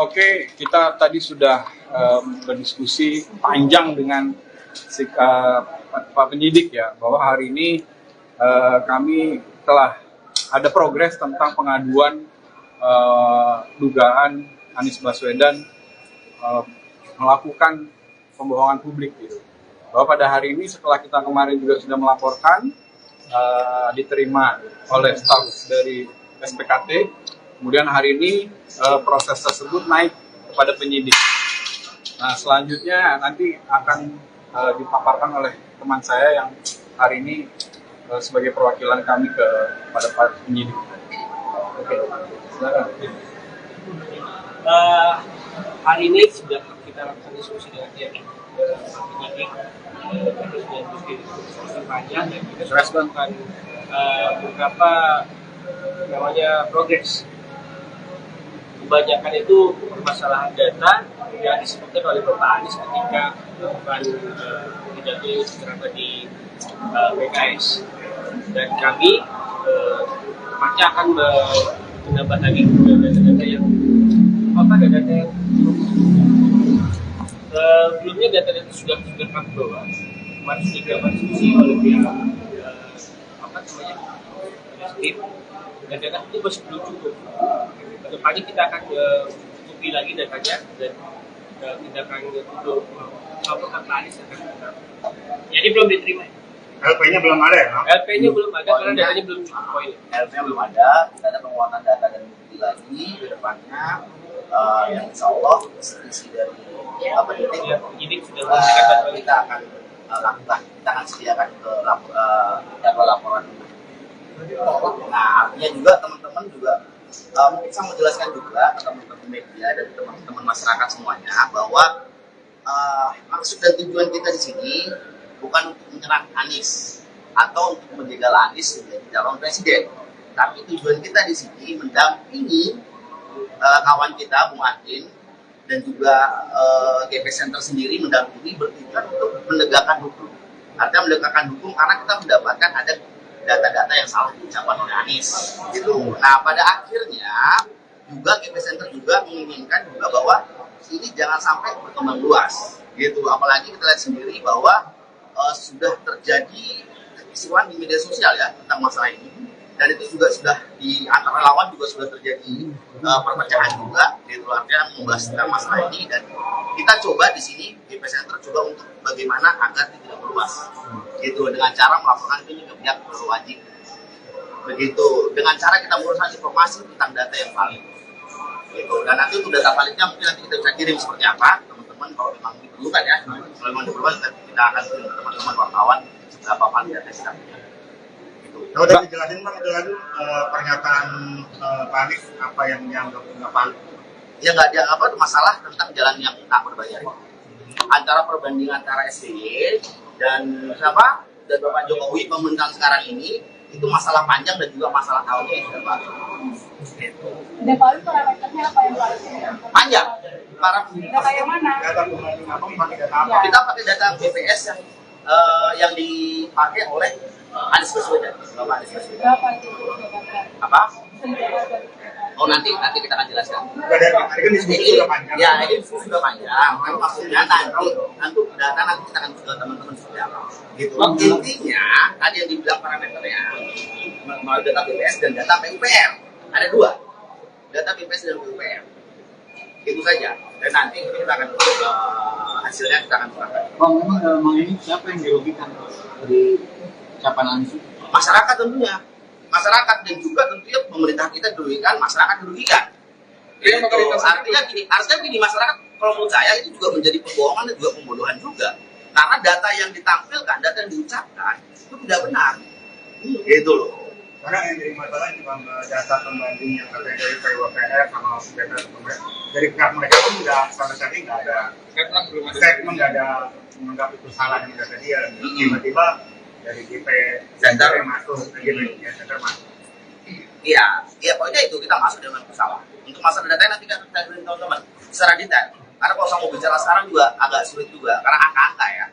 Oke, kita tadi sudah berdiskusi panjang dengan Pak penyidik ya, bahwa hari ini kami telah ada progres tentang pengaduan dugaan Anies Baswedan melakukan pembohongan publik gitu. Bahwa pada hari ini setelah kita kemarin juga sudah melaporkan, diterima oleh staf dari SPKT, kemudian hari ini proses tersebut naik kepada penyidik. Nah, selanjutnya nanti akan dipaparkan oleh teman saya yang hari ini sebagai perwakilan kami kepada Pak penyidik. Oke, silakan. Hari ini sudah kita lakukan diskusi dengan pihak penyidik, terus diskusi panjang, dan kita sudah melakukan beberapa namanya progres. Kebanyakan itu permasalahan data yang disebutkan oleh Bapak Anies ketika melakukan pidato secara di PKS, dan kami pasti akan menambah lagi data-data yang data yang sebelumnya data-data sudah kami bawa. Kemarin sudah dilakukan diskusi oleh pihak tim, dan data itu masih belum cukup. Kedepannya kita akan cukupi lagi datanya, dan kita akan untuk laporan Anies akan jadi belum diterima. LP-nya belum ada ya? LP-nya belum ada karena datanya belum cukup poin. LP-nya belum ada, kita ada penguatan data dan bukti lagi ke depannya, yang insya Allah isi dari Penyidik sudah memberikan data kita akan lakukan, kita akan sediakan ke jadwal laporan. Nah, artinya juga teman-teman juga mungkin saya mau jelaskan juga ke teman-teman media dan teman-teman masyarakat semuanya bahwa maksud dan tujuan kita di sini bukan untuk menyerang Anies atau untuk menjegal Anies menjadi calon presiden, tapi tujuan kita di sini mendampingi kawan kita Bung Adin dan juga GP Center sendiri mendampingi bertujuan untuk menegakkan hukum. Artinya menegakkan hukum karena kita mendapatkan ada data-data yang salah diucapkan oleh Anies. Gitu. Nah, pada akhirnya juga GP Center juga menginginkan juga bahwa ini jangan sampai berkembang luas. Gitu. Apalagi kita lihat sendiri bahwa sudah terjadi kekisruhan di media sosial ya tentang masalah ini. Dan itu juga sudah di antara relawan juga sudah terjadi perpecahan juga, gitu, artinya membahas tentang masalah ini, dan kita coba di sini GP Center coba untuk bagaimana agar tidak meluas, gitu, dengan cara melaporkan ini ke pihak berwajib, begitu, dengan cara kita menguruskan informasi tentang data yang valid, gitu, dan nanti untuk data validnya mungkin nanti kita bisa kirim seperti apa, teman-teman teman-teman kalau memang diperlukan ya. Kalau memang diperlukan kita akan kirim ke teman-teman wartawan berapa kali data kita punya. Gitu. Kalau udah dijelasin Bang, itu lagi pernyataan Pak Anies apa yang dianggap nggak valid? Ya nggak ada apa masalah tentang jalan yang tak berbayar. Antara perbandingan antara SBY dan siapa dan Bapak Jokowi pemerintahan sekarang ini itu masalah panjang dan juga masalah tahunnya yang sudah baru. Gitu. Dan kalau itu parameternya apa yang paling Panjang. Para data yang mana? Data pembanding apa? Pakai data apa? kita pakai data BPS yang dipakai oleh Anies Baswedan, Bapak Anies Baswedan. Berapa itu? Apa? Oh nanti kita akan jelaskan. Dari tadi kan diskusi sudah panjang. Ya ini sudah panjang. Kan maksudnya nanti data nanti kita akan ke teman-teman seperti apa. Gitu. Intinya tadi yang dibilang parameternya melalui data BPS dan data PUPR. Ada dua, data BPS dan PUPR. Itu saja. Dan nanti kita akan hasilnya kita akan serahkan. Bang, memang ini siapa yang dirugikan dari ucapan Anies? Masyarakat tentunya. Masyarakat dan juga tentunya pemerintah kita dirugikan, masyarakat dirugikan. Iya, Artinya gini masyarakat kalau menurut saya itu juga menjadi pembohongan dan juga pembodohan juga. Karena data yang ditampilkan, data yang diucapkan itu tidak benar. Gitu loh. Karena yang jadi masalah ini Bang, data pembanding yang katanya dari PUPR sama data pembanding dari pihak mereka pun sudah sampai saat ini nggak ada statement, nggak ada menganggap itu salah yang data dia. Tiba-tiba dari GP Center yang masuk, GP Center masuk. Iya, pokoknya itu kita masuk dengan masalah. Untuk masalah data nanti kita beri teman-teman secara detail. Karena kalau saya mau bicara sekarang juga agak sulit juga, karena angka-angka ya.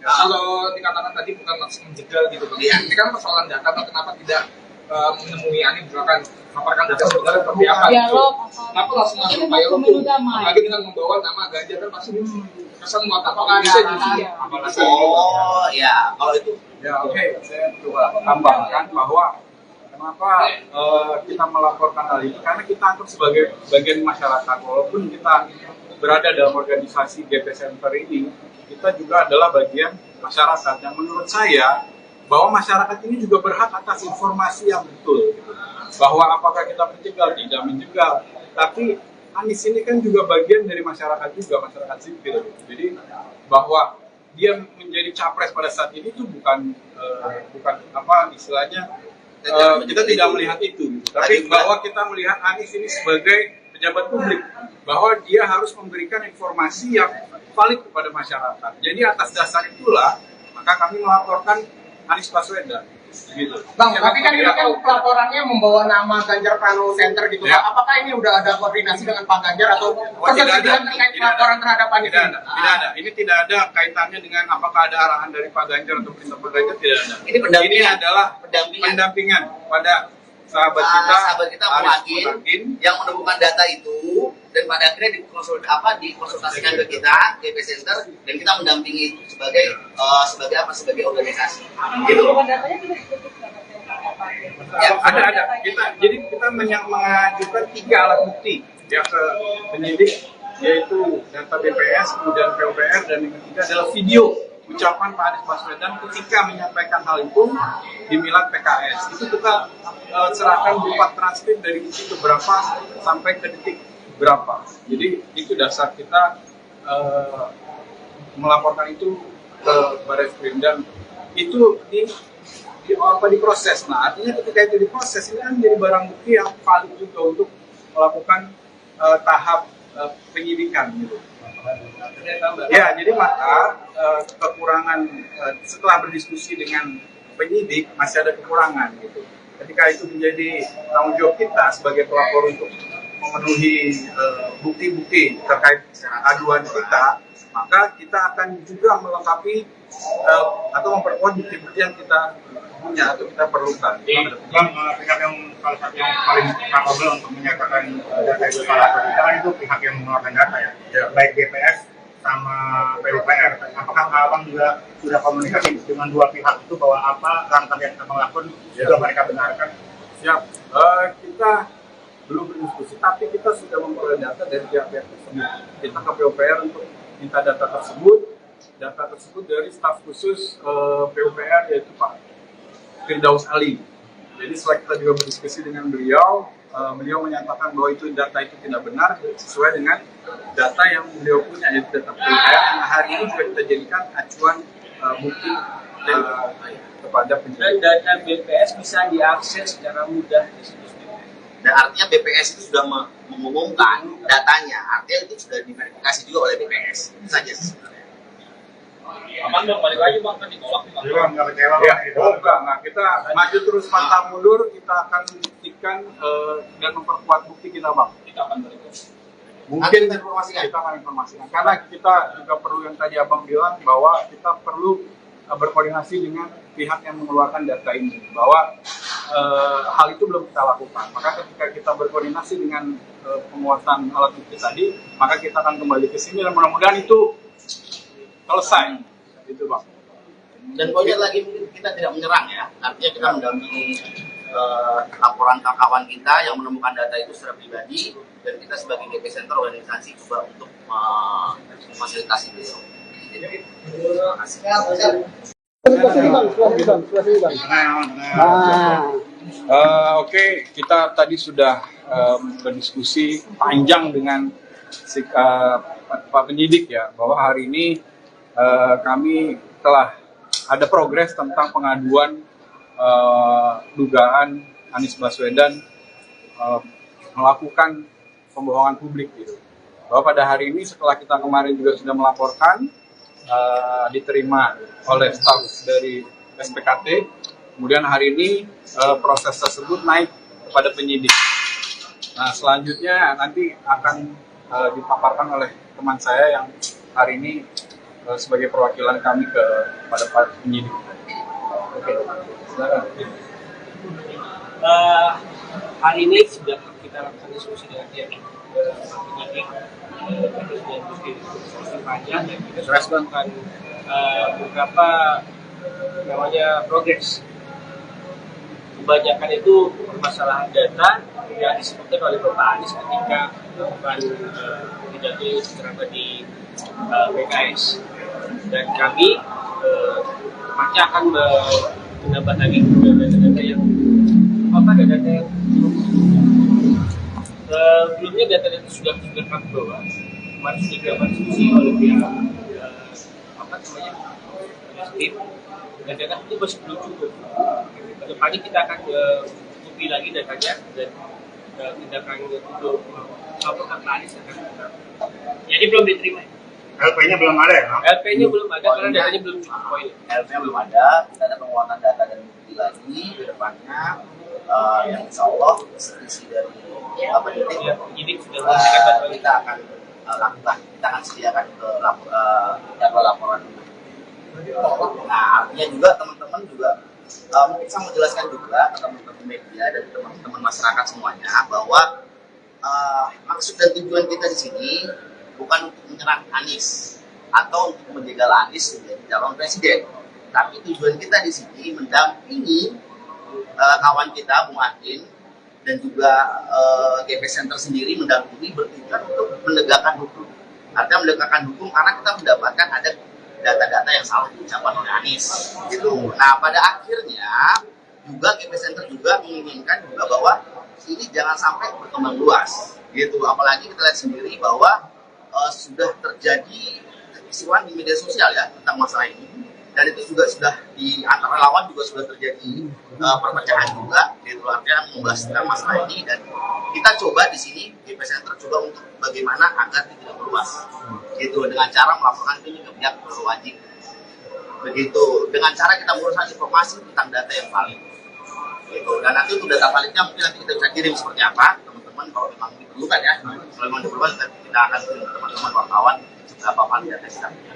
Kalau dikatakan tadi bukan maksud menjegal gitu Bang. Iya. Ini kan persoalan data, Bang. Kenapa tidak menemui Anies misalkan paparkan data sebenarnya seperti apa? Dialog. Kenapa langsung masuk Pak Yolo Pemilu damai. lagi dengan membawa nama Ganjar kan pasti kesan muat apa bisa jadi. Oh ya, kalau itu Ya oke, saya coba tambahkan bahwa kenapa kita melaporkan hal ini, karena kita anggap sebagai bagian masyarakat. Walaupun kita berada dalam organisasi GP Center ini, kita juga adalah bagian masyarakat. Yang menurut saya, bahwa masyarakat ini juga berhak atas informasi yang betul. Bahwa apakah kita menjegal, tidak menjegal. Tapi Anies ini kan juga bagian dari masyarakat juga, masyarakat sipil. Jadi bahwa dia menjadi capres pada saat ini itu bukan apa istilahnya kita tidak melihat itu, tapi bahwa kita melihat Anies ini sebagai pejabat publik, bahwa dia harus memberikan informasi yang valid kepada masyarakat. Jadi atas dasar itulah maka kami melaporkan Anies Baswedan. Gitu. Bang, tapi kan ini kan pelaporannya membawa nama Ganjar Pranowo Center gitu. Ya. Apakah ini udah ada koordinasi dengan Pak Ganjar atau persetujuan terkait pelaporan terhadap Anies? Tidak ada. Ini tidak ada kaitannya dengan apakah ada arahan dari Pak Ganjar atau perintah Pak Ganjar, tidak ada. Ini pendampingan. Ini adalah Pendampingan. pendampingan pada sahabat kita Muhakin yang menemukan data itu dan pada akhirnya dikonsultasikan ke kita GP Center dan kita mendampingi itu sebagai sebagai organisasi. Gitu. Datanya juga ditutup Ya, ada. Jadi kita mengajukan 3 alat bukti ya ke penyidik, yaitu data BPS, kemudian PUPR, dan yang ketiga adalah video ucapan Pak Anies Baswedan ketika menyampaikan hal itu di Milad PKS. Itu kita serahkan berupa transkrip dari detik berapa sampai ke detik berapa. Jadi itu dasar kita melaporkan itu ke Barreskrim, dan itu diproses. Nah, artinya ketika itu diproses, ini kan menjadi barang bukti yang valid juga untuk melakukan tahap penyidikan gitu. Ya, jadi maka kekurangan setelah berdiskusi dengan penyidik masih ada kekurangan gitu. Ketika itu menjadi tanggung jawab kita sebagai pelapor untuk memenuhi bukti-bukti terkait aduan kita, maka kita akan juga melengkapi atau memperkuat bukti-bukti yang kita punya atau kita perlukan. Bang, pihak yang salah satu yang paling capable untuk menyatakan data itu salah atau tidak kan itu pihak yang mengeluarkan data ya, baik BPS sama PUPR. Apakah Abang juga sudah komunikasi dengan dua pihak itu bahwa apa langkah yang Abang lakukan juga mereka benarkan? Siap. Kita belum berdiskusi, tapi kita sudah memperoleh data dari pihak-pihak tersebut. Kita ke PUPR untuk minta data tersebut dari staf khusus PUPR, yaitu Pak Firdaus Ali. Jadi setelah kita juga berdiskusi dengan beliau, beliau menyatakan bahwa itu data itu tidak benar sesuai dengan data yang beliau punya, yaitu data PUKR yang hari ini sudah kita jadikan acuan bukti kepada Dan penyidik. data BPS bisa diakses secara mudah di situs BPS. Dan artinya BPS itu sudah mengumumkan datanya, artinya itu sudah diverifikasi juga oleh BPS. Itu saja sebenarnya. Abang dong balik lagi bang, kan ditolak nih bang. Jadi Bang, nggak kecewa Ya, Bang, gitu. enggak. Kita maju terus pantang mundur, kita akan buktikan dan memperkuat bukti kita, Bang. Kita akan balik. Mungkin Nanti kita informasikan. kita akan informasikan. Karena kita juga perlu yang tadi Abang bilang bahwa kita perlu berkoordinasi dengan pihak yang mengeluarkan data ini. Bahwa hal itu belum kita lakukan. Maka ketika kita berkoordinasi dengan penguasaan alat bukti tadi, maka kita akan kembali ke sini dan mudah-mudahan itu selesai. Itu, Bang. Dan poinnya lagi kita tidak menyerang ya, artinya kita mendampingi laporan kawan kita yang menemukan data itu secara pribadi, dan kita sebagai GP Center organisasi juga untuk memfasilitasi beliau. Terima kasih. Oke, kita tadi sudah berdiskusi panjang dengan Pak Penyidik ya, bahwa hari ini kami telah ada progres tentang pengaduan dugaan Anies Baswedan melakukan pembohongan publik gitu. Bahwa pada hari ini setelah kita kemarin juga sudah melaporkan, diterima oleh staf dari SPKT, kemudian hari ini proses tersebut naik kepada penyidik. Nah, selanjutnya nanti akan dipaparkan oleh teman saya yang hari ini sebagai perwakilan kami kepada Pak Penyidik. Oke, silakan. Hari ini sudah kita lakukan diskusi dengan pihak penyidik, kita sudah diskusi panjang dan kita sudah melakukan beberapa namanya progres. Kebanyakan itu permasalahan data yang disebutkan oleh Bapak Anies ketika melakukan pidato terutama di PKS, dan kami pasti akan menambah lagi data-data yang data yang sebelumnya data-data sudah kami bawa, kemarin sudah dilakukan diskusi oleh pihak tim, dan data itu masih belum cukup. Kedepannya kita akan cukupi lagi datanya dan tindakan untuk laporan Anies akan jadi belum diterima. LP-nya belum ada ya, Bang? LP-nya belum ada karena datanya belum cukup poin. LP-nya belum ada, kita ada penguatan data dan bukti lagi ke depannya, yang insya Allah isi dari penyidik Penyidik sudah memberikan data kita akan lakukan, kita akan sediakan ke jadwal laporan. Nah, artinya juga teman-teman juga mungkin saya mau jelaskan juga ke teman-teman media dan teman-teman masyarakat semuanya bahwa maksud dan tujuan kita di sini bukan untuk menyerang Anies atau untuk menjegal Anies menjadi calon presiden, tapi tujuan kita di sini mendampingi kawan kita Bung Adin dan juga GP Center sendiri mendampingi bertujuan untuk menegakkan hukum. Artinya menegakkan hukum karena kita mendapatkan ada data-data yang salah diucapkan oleh Anies gitu. Nah, pada akhirnya juga GP Center juga menginginkan juga bahwa ini jangan sampai berkembang luas gitu. Apalagi kita lihat sendiri bahwa sudah terjadi kekisruhan di media sosial ya tentang masalah ini, dan itu juga sudah di antara lawan juga sudah terjadi perpecahan juga gitu, artinya membahas tentang masalah ini, dan kita coba di sini GP Center coba untuk bagaimana agar tidak meluas gitu, dengan cara melaporkan ini ke pihak berwajib begitu, dengan cara kita menguruskan informasi tentang data yang valid gitu. Dan nanti untuk data validnya mungkin nanti kita bisa kirim seperti apa teman-teman, kalau memang diperlukan ya, kalau memang diperlukan kita akan kirim ke teman-teman wartawan berapa valid data kita punya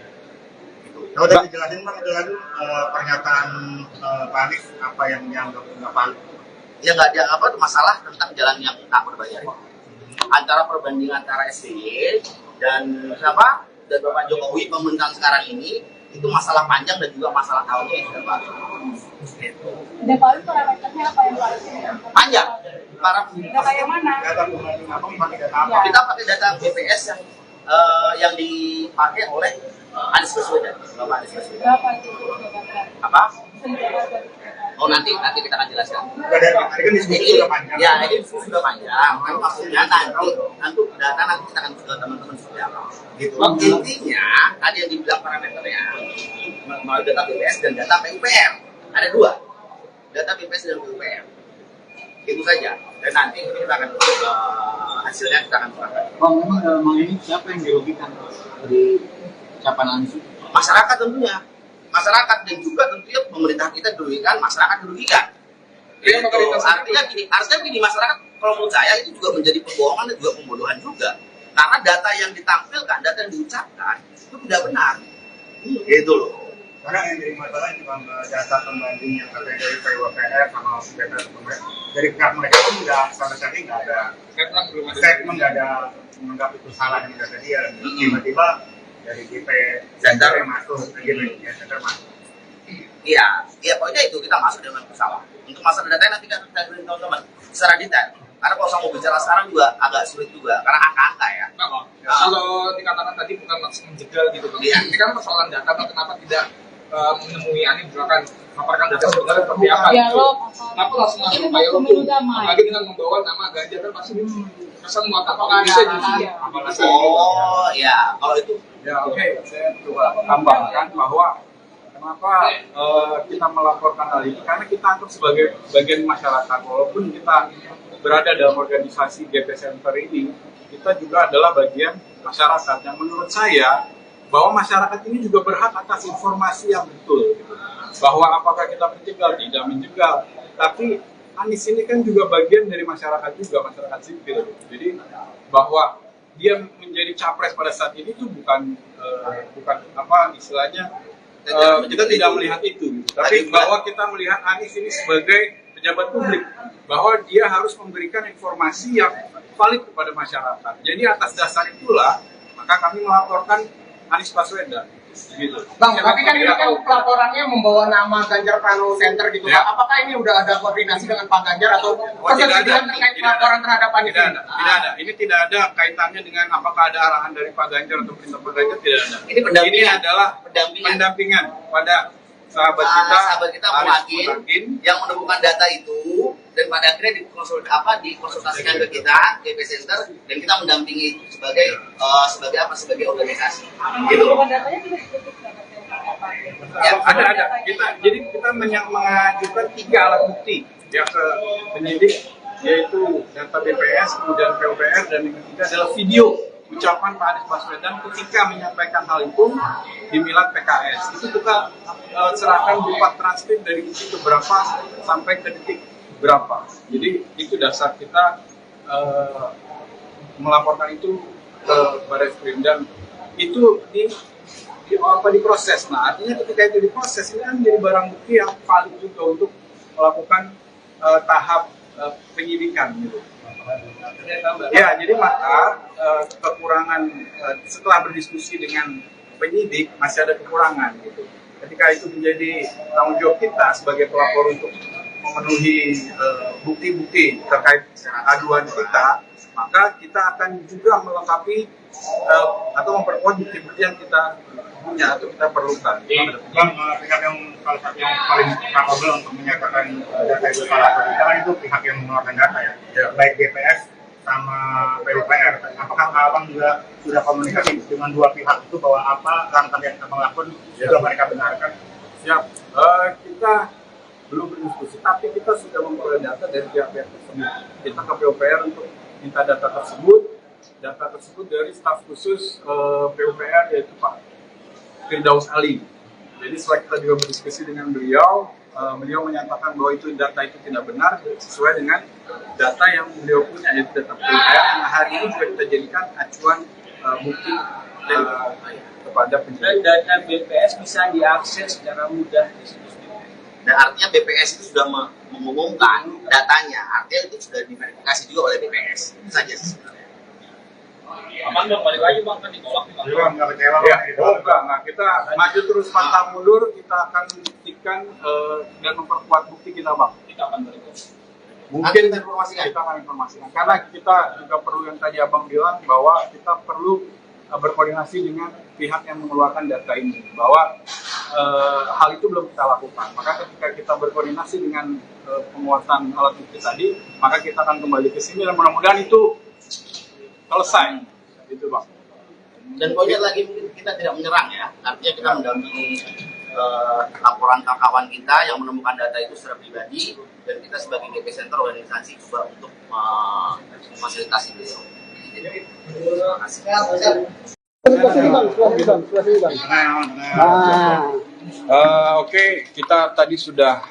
gitu. Kalau udah dijelasin Bang, itu tadi pernyataan Pak Anies apa yang dianggap nggak valid? Ya nggak ada apa masalah tentang jalan yang tak berbayar, antara perbandingan antara SBY dan siapa dan Bapak Jokowi pemerintahan sekarang ini itu masalah panjang dan juga masalah tahunnya yang sudah baru. Gitu. Dan kalau itu parameternya apa yang paling Panjang. Para data yang mana? Data pembanding apa, pakai data apa? kita pakai data BPS yang dipakai oleh Anies Baswedan, Bapak Anies Baswedan. Berapa itu jabatan? Apa? Jabatan. Oh nanti kita akan jelaskan. Dari tadi kan diskusi sudah panjang. Ya ini sudah panjang. Kan maksudnya nanti data nanti kita akan ke teman-teman seperti apa. Gitu. Intinya tadi yang dibilang parameternya melalui data BPS dan data PUPR. Ada dua, data BPS dan PUPR. Itu saja. Dan nanti kita akan hasilnya kita akan serahkan. Bang, memang dalam hal ini siapa yang dirugikan dari ucapan Anies? Masyarakat tentunya. Masyarakat dan juga tentunya pemerintah kita dirugikan, masyarakat dirugikan. Iya, Artinya gini, masyarakat kalau menurut saya itu juga menjadi pembohongan dan juga pembodohan juga. Karena data yang ditampilkan, data yang diucapkan itu tidak benar. Gitu loh. Karena yang jadi masalah cuma data pembanding yang katanya dari PUPR sama data dari pihak mereka pun nggak sama sekali nggak ada statement, nggak ada menganggap itu salah yang kata dia. Tiba-tiba dari GP Center yang masuk, GP Center masuk. Iya, pokoknya itu kita masuk dengan kesalahan. Untuk masalah data nanti kan kita beri teman-teman secara detail. Karena kalau saya mau bicara sekarang juga agak sulit juga, karena angka-angka ya. Kalau dikatakan tadi bukan maksud menjegal gitu, Iya. ini kan persoalan data, kenapa tidak menemui Anies misalkan paparkan data sebenarnya seperti apa? Dialog. Kenapa langsung masuk Pak Yolo tuh? Apalagi dengan membawa nama Ganjar kan pasti kesan muatan bisa jadi. Oh ya, kalau itu Ya oke, saya coba tambahkan bahwa kenapa kita melaporkan hal ini, karena kita anggap sebagai bagian masyarakat. Walaupun kita berada dalam organisasi GP Center ini, kita juga adalah bagian masyarakat yang menurut saya bahwa masyarakat ini juga berhak atas informasi yang betul, gitu. Bahwa apakah kita menjegal, tidak menjegal, tapi Anies ini kan juga bagian dari masyarakat juga, masyarakat sipil, gitu. Jadi bahwa dia menjadi capres pada saat ini itu bukan apa istilahnya, kita tidak melihat itu, gitu. Tapi bahwa kita melihat Anies ini sebagai pejabat publik, bahwa dia harus memberikan informasi yang valid kepada masyarakat. Jadi atas dasar itulah maka kami melaporkan Anies Baswedan. Gitu. Bang, tapi kan ini kan pelaporannya membawa nama Ganjar Pranowo Center gitu. Ya. Apakah ini udah ada koordinasi dengan Pak Ganjar atau persetujuan terkait pelaporan terhadap Anies? Tidak ada. Ini tidak ada kaitannya dengan apakah ada arahan dari Pak Ganjar atau perintah Pak Ganjar, tidak ada. Ini adalah pendampingan pada sahabat kita Muhakin yang menemukan data itu dan pada akhirnya dikonsultasikan ke kita GP Center dan kita mendampingi itu sebagai sebagai organisasi gitu. Ya, ada. Jadi kita mengajukan 3 alat bukti ya ke penyidik, yaitu data BPS, kemudian PUPR, dan yang ketiga adalah video ucapan Pak Anies Baswedan ketika menyampaikan hal itu di Milad PKS. Itu kita serahkan berupa transkrip dari detik berapa sampai ke detik berapa. Jadi itu dasar kita melaporkan itu ke Barreskrim, dan itu diproses. Nah, artinya ketika itu diproses, ini kan menjadi barang bukti yang valid juga untuk melakukan tahap penyidikan gitu. Ya, jadi maka kekurangan setelah berdiskusi dengan penyidik masih ada kekurangan gitu. Ketika itu menjadi tanggung jawab kita sebagai pelapor untuk memenuhi bukti-bukti terkait aduan kita, maka kita akan juga melengkapi atau memperkuat bukti-bukti yang kita punya atau kita perlukan. Bang, pihak yang salah satu yang paling capable untuk menyatakan data itu salah atau tidak kan itu pihak yang mengeluarkan data ya, baik BPS sama PUPR. Apakah abang juga sudah komunikasi dengan dua pihak itu bahwa apa langkah yang abang lakukan juga mereka benarkan? Siap. Kita belum berdiskusi, tapi kita sudah memperoleh data dari pihak-pihak tersebut. Kita ke PUPR untuk minta data tersebut dari staf khusus PUPR, yaitu Pak Firdaus Ali. Jadi setelah kita juga berdiskusi dengan beliau, beliau menyatakan bahwa itu data itu tidak benar sesuai dengan data yang beliau punya, yaitu data PUPR yang hari ini juga kita jadikan acuan bukti kepada penyidik. Dan data BPS bisa diakses secara mudah di situs BPS. Dan artinya BPS itu sudah mengumumkan datanya, artinya itu sudah diverifikasi juga oleh BPS. Itu saja sebenarnya. Aman dong, balik lagi bang, kan ditolak nih bang. Jadi bang nggak kecewa Ya, gitu. enggak. Kita maju terus pantang mundur, kita akan buktikan dan memperkuat bukti kita, Bang. Kita akan balik. Mungkin kita akan informasikan. Karena kita juga perlu, yang tadi Abang bilang, bahwa kita perlu berkoordinasi dengan pihak yang mengeluarkan data ini. Bahwa hal itu belum kita lakukan. Maka ketika kita berkoordinasi dengan penguatan alat bukti tadi, maka kita akan kembali ke sini dan mudah-mudahan itu selesai. Itu Bang. Dan poinnya lagi kita tidak menyerang ya, artinya kita mendampingi laporan kawan kita yang menemukan data itu secara pribadi, dan kita sebagai GP Center organisasi juga untuk memfasilitasi beliau. Terima kasih. Oke, kita tadi sudah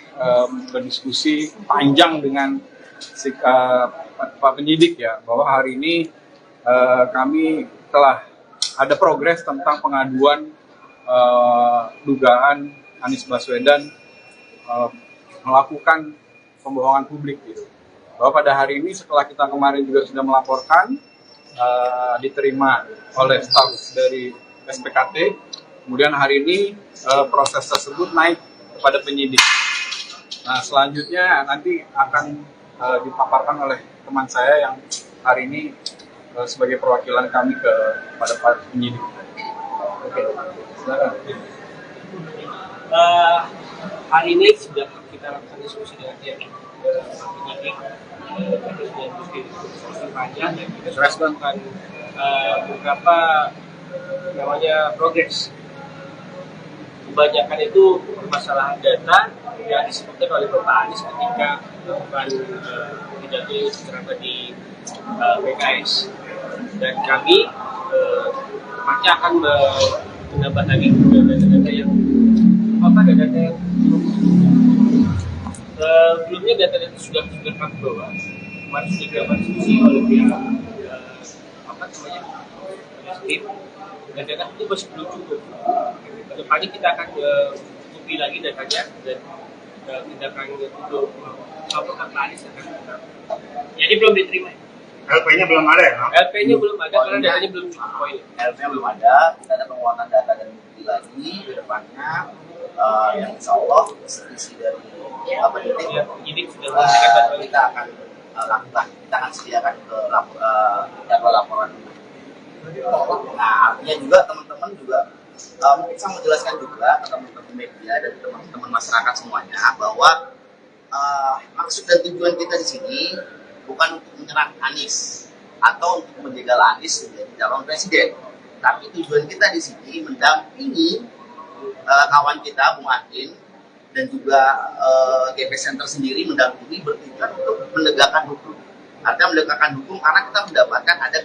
berdiskusi panjang dengan Pak Penyidik ya, bahwa hari ini kami telah ada progres tentang pengaduan dugaan Anies Baswedan melakukan pembohongan publik gitu. Bahwa pada hari ini setelah kita kemarin juga sudah melaporkan, diterima oleh staf dari SPKT, kemudian hari ini proses tersebut naik kepada penyidik. Nah, selanjutnya nanti akan dipaparkan oleh teman saya yang hari ini sebagai perwakilan kami kepada Pak Penyidik. Oke, silakan. Hari ini sudah kita lakukan diskusi dengan pihak penyidik, kita sudah diskusi panjang dan kita sudah melakukan beberapa namanya progres. Kebanyakan itu permasalahan data yang disebutkan oleh Bapak Anies ketika melakukan pidato ceramah di PKS, dan kami pasti akan menambah lagi data-data yang data yang sebelumnya data-data sudah kami bawa, kemarin sudah dilakukan diskusi oleh pihak tim, dan data itu masih belum cukup. Kedepannya kita akan cukupi lagi datanya dan tindakan untuk laporan Anies akan kita. Jadi belum diterima. LP-nya belum ada ya? LP-nya belum ada karena datanya belum cukup poin. LP-nya belum ada, kita ada penguatan data dan bukti lagi ke depannya, yang insya Allah isi dari penyidik sudah memberikan bantuan. Kita akan lakukan, kita akan sediakan ke jadwal laporan. Nah, artinya juga teman-teman juga mungkin saya mau jelaskan juga ke teman-teman media dan teman-teman masyarakat semuanya bahwa maksud dan tujuan kita di sini bukan untuk menyerang Anies atau untuk menjegal Anies menjadi calon presiden, tapi tujuan kita di sini mendampingi kawan kita Bung Adin dan juga GP Center sendiri mendampingi bertujuan untuk menegakkan hukum. Artinya menegakkan hukum karena kita mendapatkan ada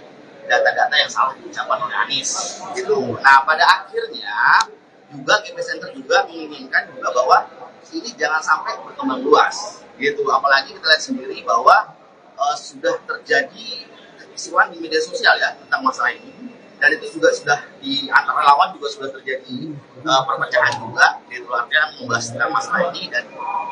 data-data yang salah diucapkan oleh Anies gitu. Nah, pada akhirnya juga GP Center juga menginginkan juga bahwa ini jangan sampai berkembang luas gitu. Apalagi kita lihat sendiri bahwa sudah terjadi kekisruhan di media sosial ya tentang masalah ini, dan itu juga sudah di antara lawan juga sudah terjadi perpecahan juga gitu. Artinya membahas tentang masalah ini, dan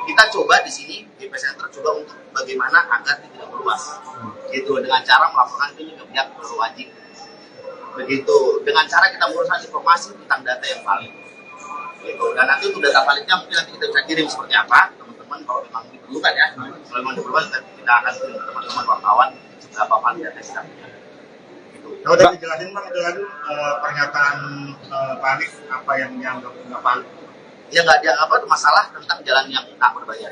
kita coba di sini GP Center coba untuk bagaimana agar tidak meluas gitu, dengan cara melaporkan itu ke pihak berwajib begitu, dengan cara kita menguruskan informasi tentang data yang valid gitu. Dan nanti untuk data validnya mungkin nanti kita bisa kirim seperti apa teman-teman, kalau memang diperlukan ya, kalau memang diperlukan kita akan kirim ke teman-teman wartawan berapa valid data kita punya gitu. Kalau udah dijelasin Bang, pernyataan Pak Anies apa yang dianggap nggak valid? Ya nggak ada apa masalah tentang jalan yang tak berbayar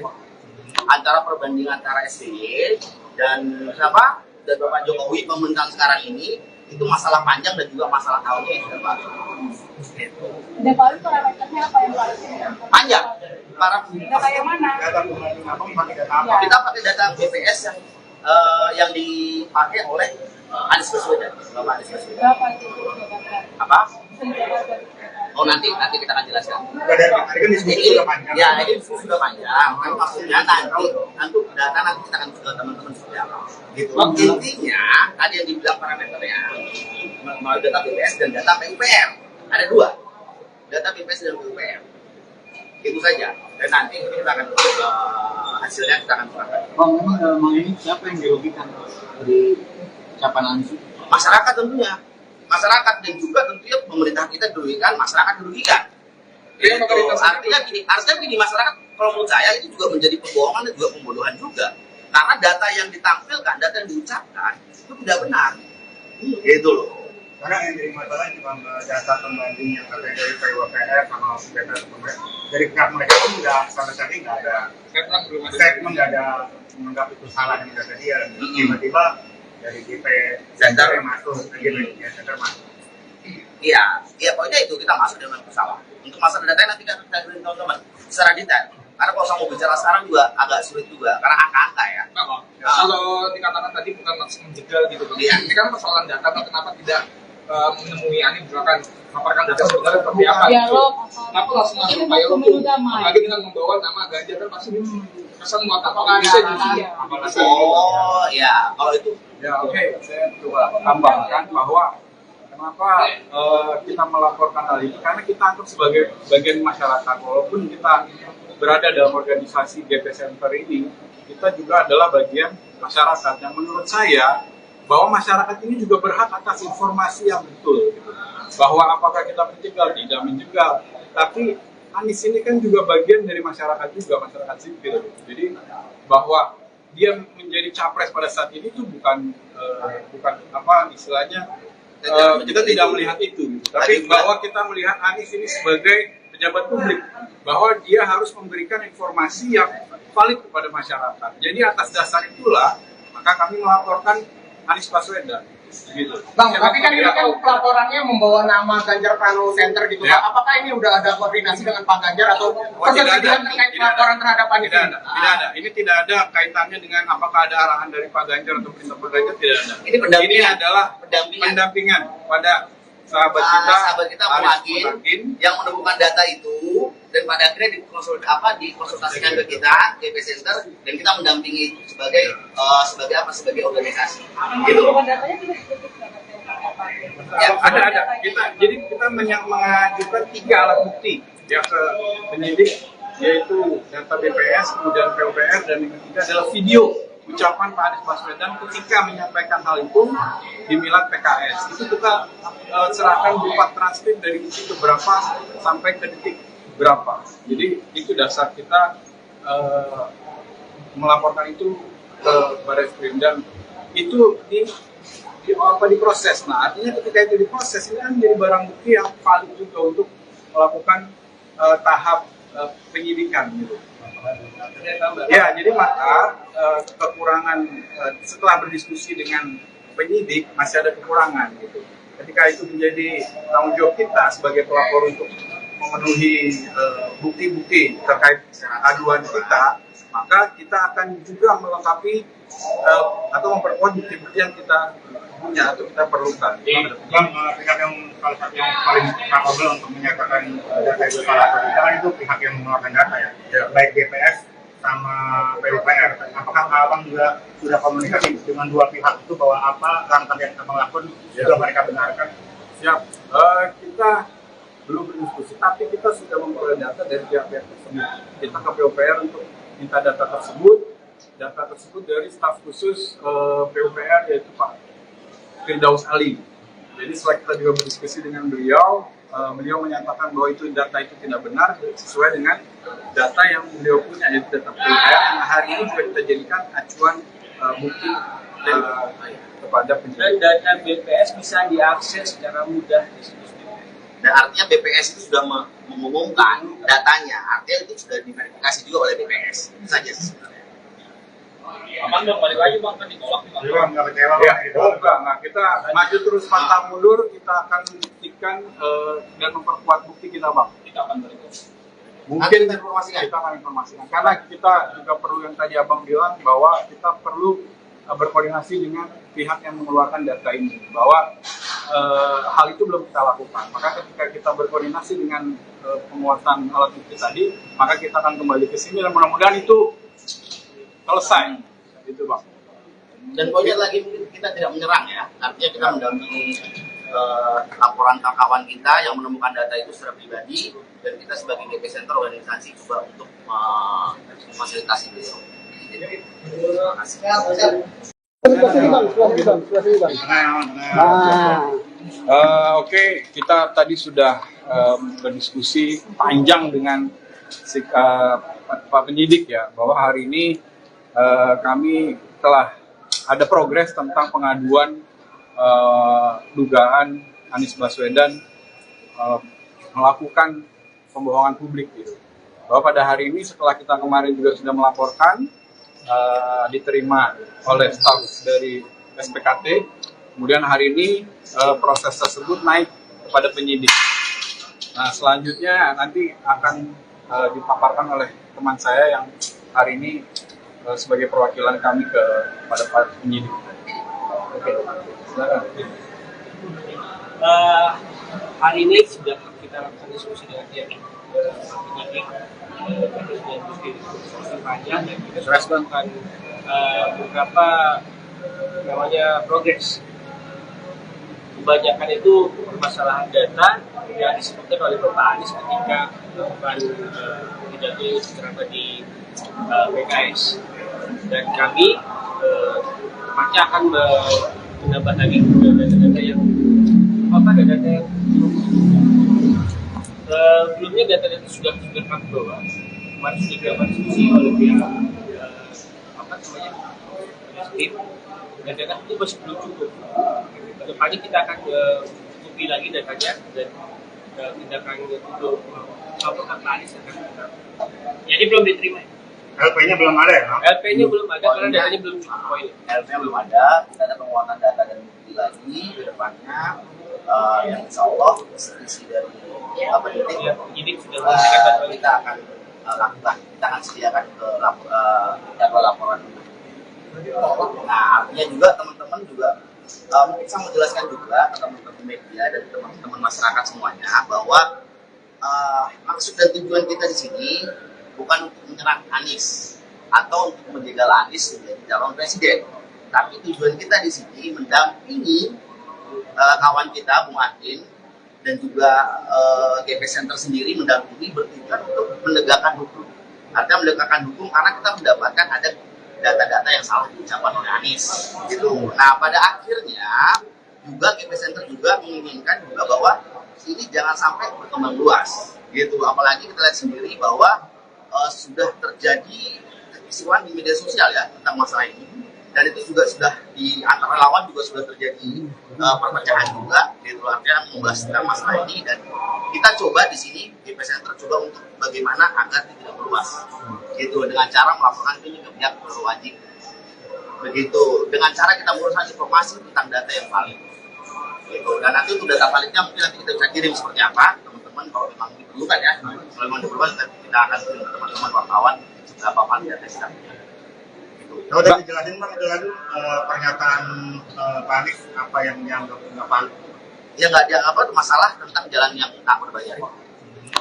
antara perbandingan antara SBY dan siapa dan Bapak Jokowi pemerintahan sekarang ini, itu masalah panjang dan juga masalah tahunnya yang sudah baru. Dan kalau parameternya apa yang paling Panjang. data yang mana? Data pembanding apa? Pakai data apa? Kita pakai data BPS yang dipakai oleh Anies Baswedan. Bapak Anies Baswedan. Berapa itu? Apa? Oh, nanti kita akan jelaskan. Dari kan diskusi sudah panjang. Ya, ini sudah panjang. Kan maksudnya nanti data nanti kita akan ke teman-teman seperti apa. Gitu. Intinya tadi yang dibilang parameternya mau data BPS dan data PUPR. Ada dua. Data BPS dan PUPR. Itu saja. Dan nanti kita akan hasilnya kita akan serahkan. Memang ini siapa yang dirugikan dari ucapan Anies? Masyarakat tentunya. Masyarakat dan juga tentunya pemerintah kita dirugikan, masyarakat dirugikan. Gitu. Artinya gini, masyarakat kalau menurut saya itu juga menjadi pembohongan dan juga pembodohan juga. Karena data yang ditampilkan, data yang diucapkan itu tidak benar. Gitu loh. Karena yang jadi masalah cuma data pembanding yang katanya dari PUPR sama data pembanding dari pihak mereka pun nggak sama sekali nggak ada statement, nggak ada menganggap itu salah yang data dia. Tiba-tiba dari GP Center masuk, GP Center masuk. Iya, pokoknya itu kita masuk dengan bersalah. Untuk masalah data nanti kan kita beri teman-teman secara detail. Karena kalau saya mau bicara sekarang juga agak sulit juga, karena angka-angka ya. Kalau dikatakan tadi bukan maksud menjegal gitu, Iya. ini kan persoalan data, kenapa tidak menemui Ani misalkan laporkan data sebenarnya seperti apa? Dialog. Kenapa langsung masuk Ini dialog pemilu tuh? damai. Apalagi dengan membawa nama Ganjar kan pasti kesan buat apakah bisa justru? Apalagi Oh ya, kalau itu Ya oke, saya coba tambahkan bahwa kenapa kita melaporkan hal ini, karena kita anggap sebagai bagian masyarakat. Walaupun kita berada dalam organisasi GP Center ini, kita juga adalah bagian masyarakat yang menurut saya bahwa masyarakat ini juga berhak atas informasi yang betul, bahwa apakah kita menjegal, tidak menjegal, tapi Anies ini kan juga bagian dari masyarakat juga, masyarakat sipil. Jadi bahwa dia menjadi capres pada saat ini itu bukan apa istilahnya, kita tidak melihat itu, tapi bahwa kita melihat Anies ini sebagai pejabat publik, bahwa dia harus memberikan informasi yang valid kepada masyarakat. Jadi atas dasar itulah maka kami melaporkan Anies Baswedan. Gitu. Bang, tapi kan ini kan pelaporannya membawa nama Ganjar Pranowo Center gitu. Ya. Apakah ini udah ada koordinasi dengan Pak Ganjar atau tidak ada, terkait pelaporan terhadap Anies? tidak ada. Ini tidak ada kaitannya dengan apakah ada arahan dari Pak Ganjar atau perintah Pak Ganjar, tidak ada. Ini pendampingan. Ini adalah pendampingan pada sahabat kita Muhakin yang menemukan data itu dan pada akhirnya dikonsultasikan ke kita GP Center dan kita mendampingi sebagai organisasi. Gitu. Datanya tidak ditutup. Ya, Ada. Kita mengajukan 3 alat bukti ya ke penyidik, yaitu data BPS, kemudian PUPR, dan yang ketiga adalah video ucapan Pak Anies Baswedan ketika menyampaikan hal itu di Milad PKS. Itu kita serahkan berupa transkrip dari detik ke berapa sampai ke detik berapa. Jadi itu dasar kita melaporkan itu ke Barreskrim, dan itu diproses. Nah, artinya ketika itu diproses, ini kan menjadi barang bukti yang valid juga untuk melakukan tahap penyidikan gitu. Ya, jadi maka kekurangan setelah berdiskusi dengan penyidik masih ada kekurangan gitu. Ketika itu menjadi tanggung jawab kita sebagai pelapor untuk memenuhi bukti-bukti terkait aduan kita, maka kita akan juga melengkapi atau memperkuat bukti-bukti yang kita punya atau kita perlukan. Bang, pihak yang salah satu yang paling capable untuk menyatakan data itu salah atau tidak itu pihak yang mengeluarkan data ya, baik BPS sama PUPR. Apakah Abang juga sudah komunikasi dengan dua pihak itu bahwa apa langkah yang Abang lakukan sudah mereka benarkan? Siap, kita belum berdiskusi, tapi kita sudah memperoleh data dari pihak-pihak tersebut. Kita ke PUPR untuk minta data tersebut dari staf khusus PUPR, yaitu Pak Firdaus Ali. Jadi setelah kita juga berdiskusi dengan beliau, beliau menyatakan bahwa data itu tidak benar sesuai dengan data yang beliau punya, yaitu data PUPR yang hari ini juga kita jadikan acuan bukti kepada penyidik. Dan data BPS bisa diakses secara mudah di situs BPS. Dan artinya BPS itu sudah mengumumkan datanya, artinya itu sudah diverifikasi juga oleh BPS. Itu saja sebenarnya. Aman dong, balik lagi bang, kan ditolak nih bang. Bang, nggak kecewa Ya, Bang? enggak. Kita maju terus pantang mundur, kita akan buktikan dan memperkuat bukti kita, Bang. Kita akan berikut. Mungkin Nanti kita kita akan informasikan, karena kita juga perlu yang tadi Abang bilang, bahwa kita perlu berkoordinasi dengan pihak yang mengeluarkan data ini, bahwa hal itu belum kita lakukan. Maka ketika kita berkoordinasi dengan penguatan alat bukti tadi, maka kita akan kembali ke sini dan mudah-mudahan itu selesai, gitu Bang. Dan poinnya lagi mungkin kita tidak menyerang ya, artinya kita mendampingi laporan kawan kita yang menemukan data itu secara pribadi, dan kita sebagai GP Center organisasi juga untuk memfasilitasi beliau. Terima kasih. Oke, kita tadi sudah berdiskusi panjang dengan Pak penyidik ya, bahwa hari ini kami telah ada progres tentang pengaduan dugaan Anies Baswedan melakukan pembohongan publik gitu. Bahwa pada hari ini setelah kita kemarin juga sudah melaporkan, diterima oleh staf dari SPKT, kemudian hari ini proses tersebut naik kepada penyidik. Nah, selanjutnya nanti akan dipaparkan oleh teman saya yang hari ini sebagai perwakilan kami kepada para penyidik. Oke, silakan. Hari ini sudah kita lakukan diskusi dengan pihak penyidik, kita sudah diskusi panjang dan kita sudah melakukan beberapa namanya progres. Kebanyakan itu permasalahan data yang disebutkan oleh Bapak Anies ketika melakukan pidato ceramah di PKS, dan kami pasti akan menambah lagi data-data yang data-data yang sebelumnya data-data sudah kami bawa. Kemarin sudah dilakukan diskusi oleh pihak tim, dan data itu masih belum cukup. Kedepannya kita akan cukupi lagi datanya dan tindakan untuk melaporkan Anies akan kita. Jadi belum diterima. LP-nya belum ada ya? LP-nya belum ada karena datanya belum cukup poin. LP-nya belum ada, kita ada penguatan data dan bukti lagi ke depannya, yang insya Allah isi dari penyidik sudah memberikan data. Kita akan lakukan, kita akan sediakan ke jadwal laporan. Nah, artinya juga teman-teman juga mungkin saya mau jelaskan juga ke teman-teman media dan teman-teman masyarakat semuanya bahwa maksud dan tujuan kita di sini bukan untuk menyerang Anies atau untuk menjegal Anies menjadi calon presiden, tapi tujuan kita di sini mendampingi kawan kita Bung Adin dan juga GP Center sendiri mendampingi bertujuan untuk menegakkan hukum. Artinya menegakkan hukum karena kita mendapatkan ada data-data yang salah diucapkan oleh Anies gitu. Nah, pada akhirnya juga GP Center juga menginginkan juga bahwa ini jangan sampai berkembang luas gitu. Apalagi kita lihat sendiri bahwa sudah terjadi kekisruhan di media sosial ya tentang masalah ini, dan itu juga sudah di antara lawan juga sudah terjadi perpecahan juga gitu. Artinya membahas tentang masalah ini, dan kita coba di sini GP Center coba untuk bagaimana agar tidak meluas gitu, dengan cara melaporkan ini ke pihak berwajib begitu, dengan cara kita menguruskan informasi tentang data yang valid gitu. Dan nanti untuk data validnya mungkin nanti kita bisa kirim seperti apa teman-teman, kalau memang diperlukan ya, kalau memang diperlukan nanti kita akan kirim ke teman-teman wartawan berapa valid data kita gitu. Kalau tadi dijelasin Bang, itu lagi pernyataan Pak Anies apa yang dianggap nggak valid? Ya nggak ada apa masalah tentang jalan yang tak berbayar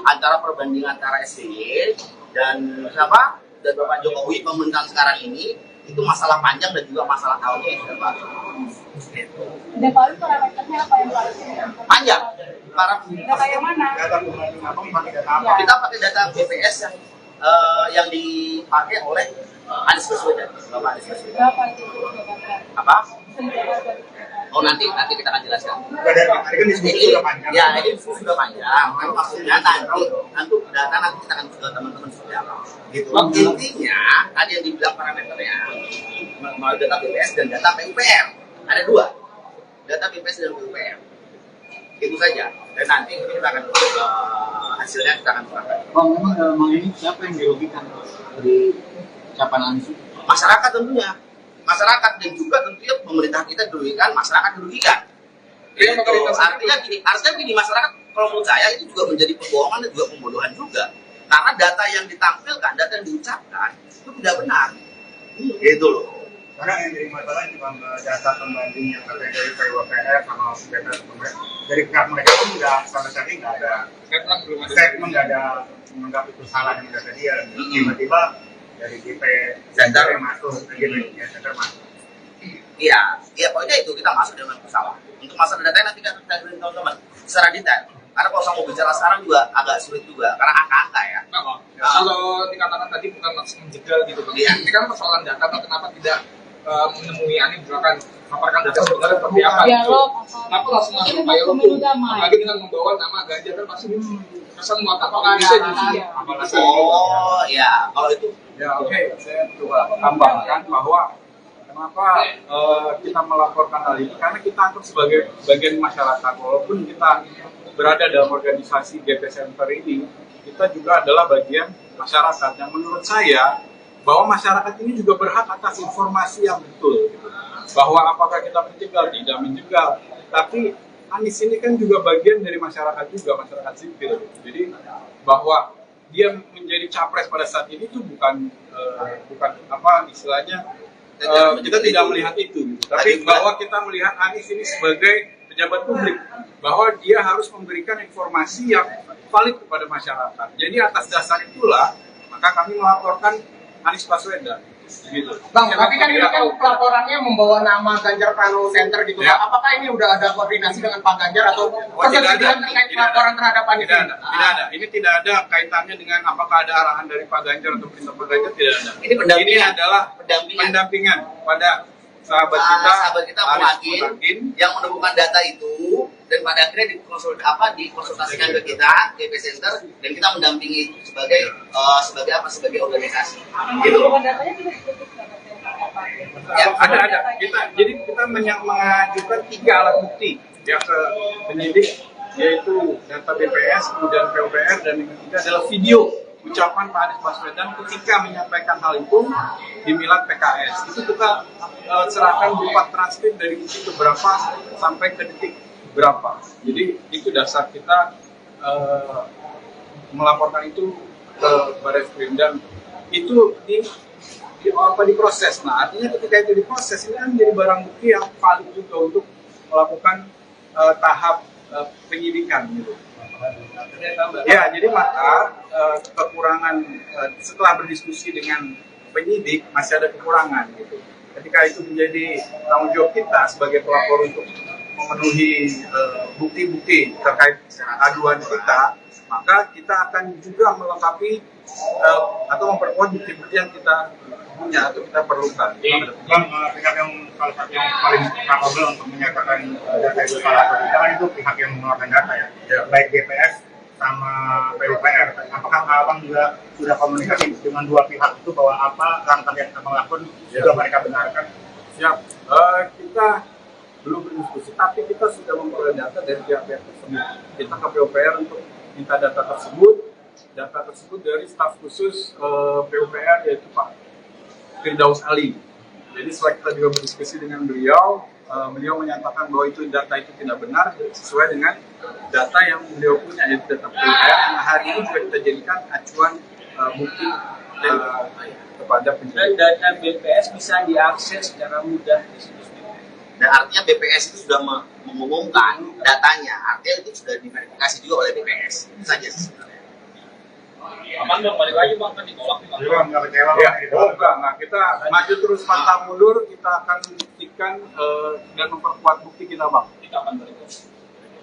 antara perbandingan antara SBY dan siapa dan Bapak Jokowi pemerintahan sekarang ini, itu masalah panjang dan juga masalah tahunnya yang sudah baru. Gitu. Dan kalau parameternya apa yang paling Panjang. data yang mana? Data pembanding apa? Pakai data apa? Ya. Kita pakai data BPS yang dipakai oleh Anies Baswedan. Bapak Anies Baswedan. Berapa itu? Apa? Oh, nanti kita akan jelaskan. Dari hari kan diskusi sudah panjang. Ya, ini diskusi sudah panjang. Kan maksudnya nanti data nanti kita akan ke teman-teman seperti apa. Gitu. Intinya tadi yang dibilang parameternya mau data BPS dan data PUPR. Ada dua. Data BPS dan PUPR. Itu saja. Dan nanti kita akan hasilnya kita akan serahkan. Bang, memang ini siapa yang dirugikan dari ucapan Anies? Masyarakat tentunya. Masyarakat dan juga tentunya pemerintah kita dirugikan, masyarakat dirugikan. Iya, Artinya gini, masyarakat kalau menurut saya itu juga menjadi pembohongan dan juga pembodohan juga. Karena data yang ditampilkan, data yang diucapkan itu tidak benar. Gitu loh. Karena yang jadi masalah itu Bang, data pembanding yang katanya dari PWPR sama BPS dari pihak mereka pun nggak sama sekali nggak ada statement, nggak ada menganggap itu salah dengan data dia. Tiba-tiba dari GP Center yang masuk, GP Center masuk. Iya, poinnya itu kita masuk dengan masalah. Untuk masalah data nanti kita beri teman-teman secara detail. Karena kalau saya mau bicara sekarang juga agak sulit juga, karena angka-angka ya. Kalau dikatakan tadi bukan maksud menjegal gitu Bang. Iya. Ini kan persoalan data, kenapa tidak menemui Anies misalkan paparkan data sebenarnya seperti apa gitu. Dialog, Kenapa langsung masuk ini dialog pemilu tuh? damai. Apalagi dengan membawa nama Ganjar kan pasti kesan apakah bisa justru. Oh ya, kalau itu Ya, oke. Saya coba tambahkan bahwa Kenapa kita melaporkan hal ini? Karena kita anggap sebagai bagian masyarakat. Walaupun kita berada dalam organisasi GP Center ini, kita juga adalah bagian masyarakat. Yang menurut saya, bahwa masyarakat ini juga berhak atas informasi yang betul. Gitu. Bahwa apakah kita menjegal, tidak menjegal. Tapi Anies ini kan juga bagian dari masyarakat juga, masyarakat sipil. Jadi bahwa dia menjadi capres pada saat ini itu bukan apa istilahnya, kita tidak melihat itu. Gitu. Tapi bahwa kita melihat Anies ini sebagai pejabat publik, bahwa dia harus memberikan informasi yang valid kepada masyarakat. Jadi atas dasar itulah maka kami melaporkan Anies Baswedan. Gitu. Bang, tapi kan ini kan pelaporannya membawa nama Ganjar Pranowo Center gitu. Ya. Apakah ini udah ada koordinasi dengan Pak Ganjar atau persetujuan terkait pelaporan terhadap Anies? Tidak ada. Ini tidak ada kaitannya dengan apakah ada arahan dari Pak Ganjar atau perintah Pak Ganjar, tidak ada. Ini adalah pendampingan pada sahabat kita Muhakin yang menemukan data itu, dan pada akhirnya dikonsultasikan ke kita GP Center, dan kita mendampingi itu sebagai organisasi. Gitu. Ya, ada. Kita mengajukan 3 alat bukti yang ke penyidik, yaitu data BPS, kemudian PUPR, dan yang ketiga adalah video ucapan Pak Anies Baswedan ketika menyampaikan hal itu di Milad PKS. Itu kita serahkan berupa transkrip dari detik berapa sampai ke detik berapa. Jadi itu dasar kita melaporkan itu ke Barreskrim, dan itu diproses. Nah, artinya ketika itu diproses, ini kan menjadi barang bukti yang valid juga untuk melakukan tahap penyidikan gitu. Ya, jadi maka kekurangan setelah berdiskusi dengan penyidik masih ada kekurangan gitu. Ketika itu menjadi tanggung jawab kita sebagai pelapor untuk memenuhi bukti-bukti terkait aduan kita, maka kita akan juga melengkapi atau memperkuat bukti-bukti yang kita punya atau kita perlukan. Bang, pihak yang salah satu yang paling capable untuk menyatakan data itu salah atau tidak kan itu pihak yang mengeluarkan data ya, baik BPS sama PUPR. Apakah Abang juga sudah komunikasi dengan dua pihak itu bahwa apa langkah yang Abang lakukan juga mereka benarkan? Siap, kita belum berdiskusi, tapi kita sudah memperoleh data dari pihak-pihak tersebut. Kita ke PUPR untuk minta data tersebut dari staf khusus PUPR, yaitu Pak Firdaus Ali. Jadi setelah kita juga berdiskusi dengan beliau, beliau menyatakan bahwa itu data itu tidak benar sesuai dengan data yang beliau punya, yaitu data PUPR yang hari ini juga kita jadikan acuan bukti kepada penyidik. Dan data BPS bisa diakses secara mudah di situs BPS. Dan artinya BPS itu sudah mengumumkan datanya, artinya itu sudah diverifikasi juga oleh BPS. Itu saja sebenarnya. Abang dong, balik lagi bang, kan ditolak nih bang. Jadi Bang, nggak kecewa Ya, Bang? enggak. Nah, kita maju terus pantang mundur, kita akan buktikan dan memperkuat bukti kita, Bang. Kita akan berikan.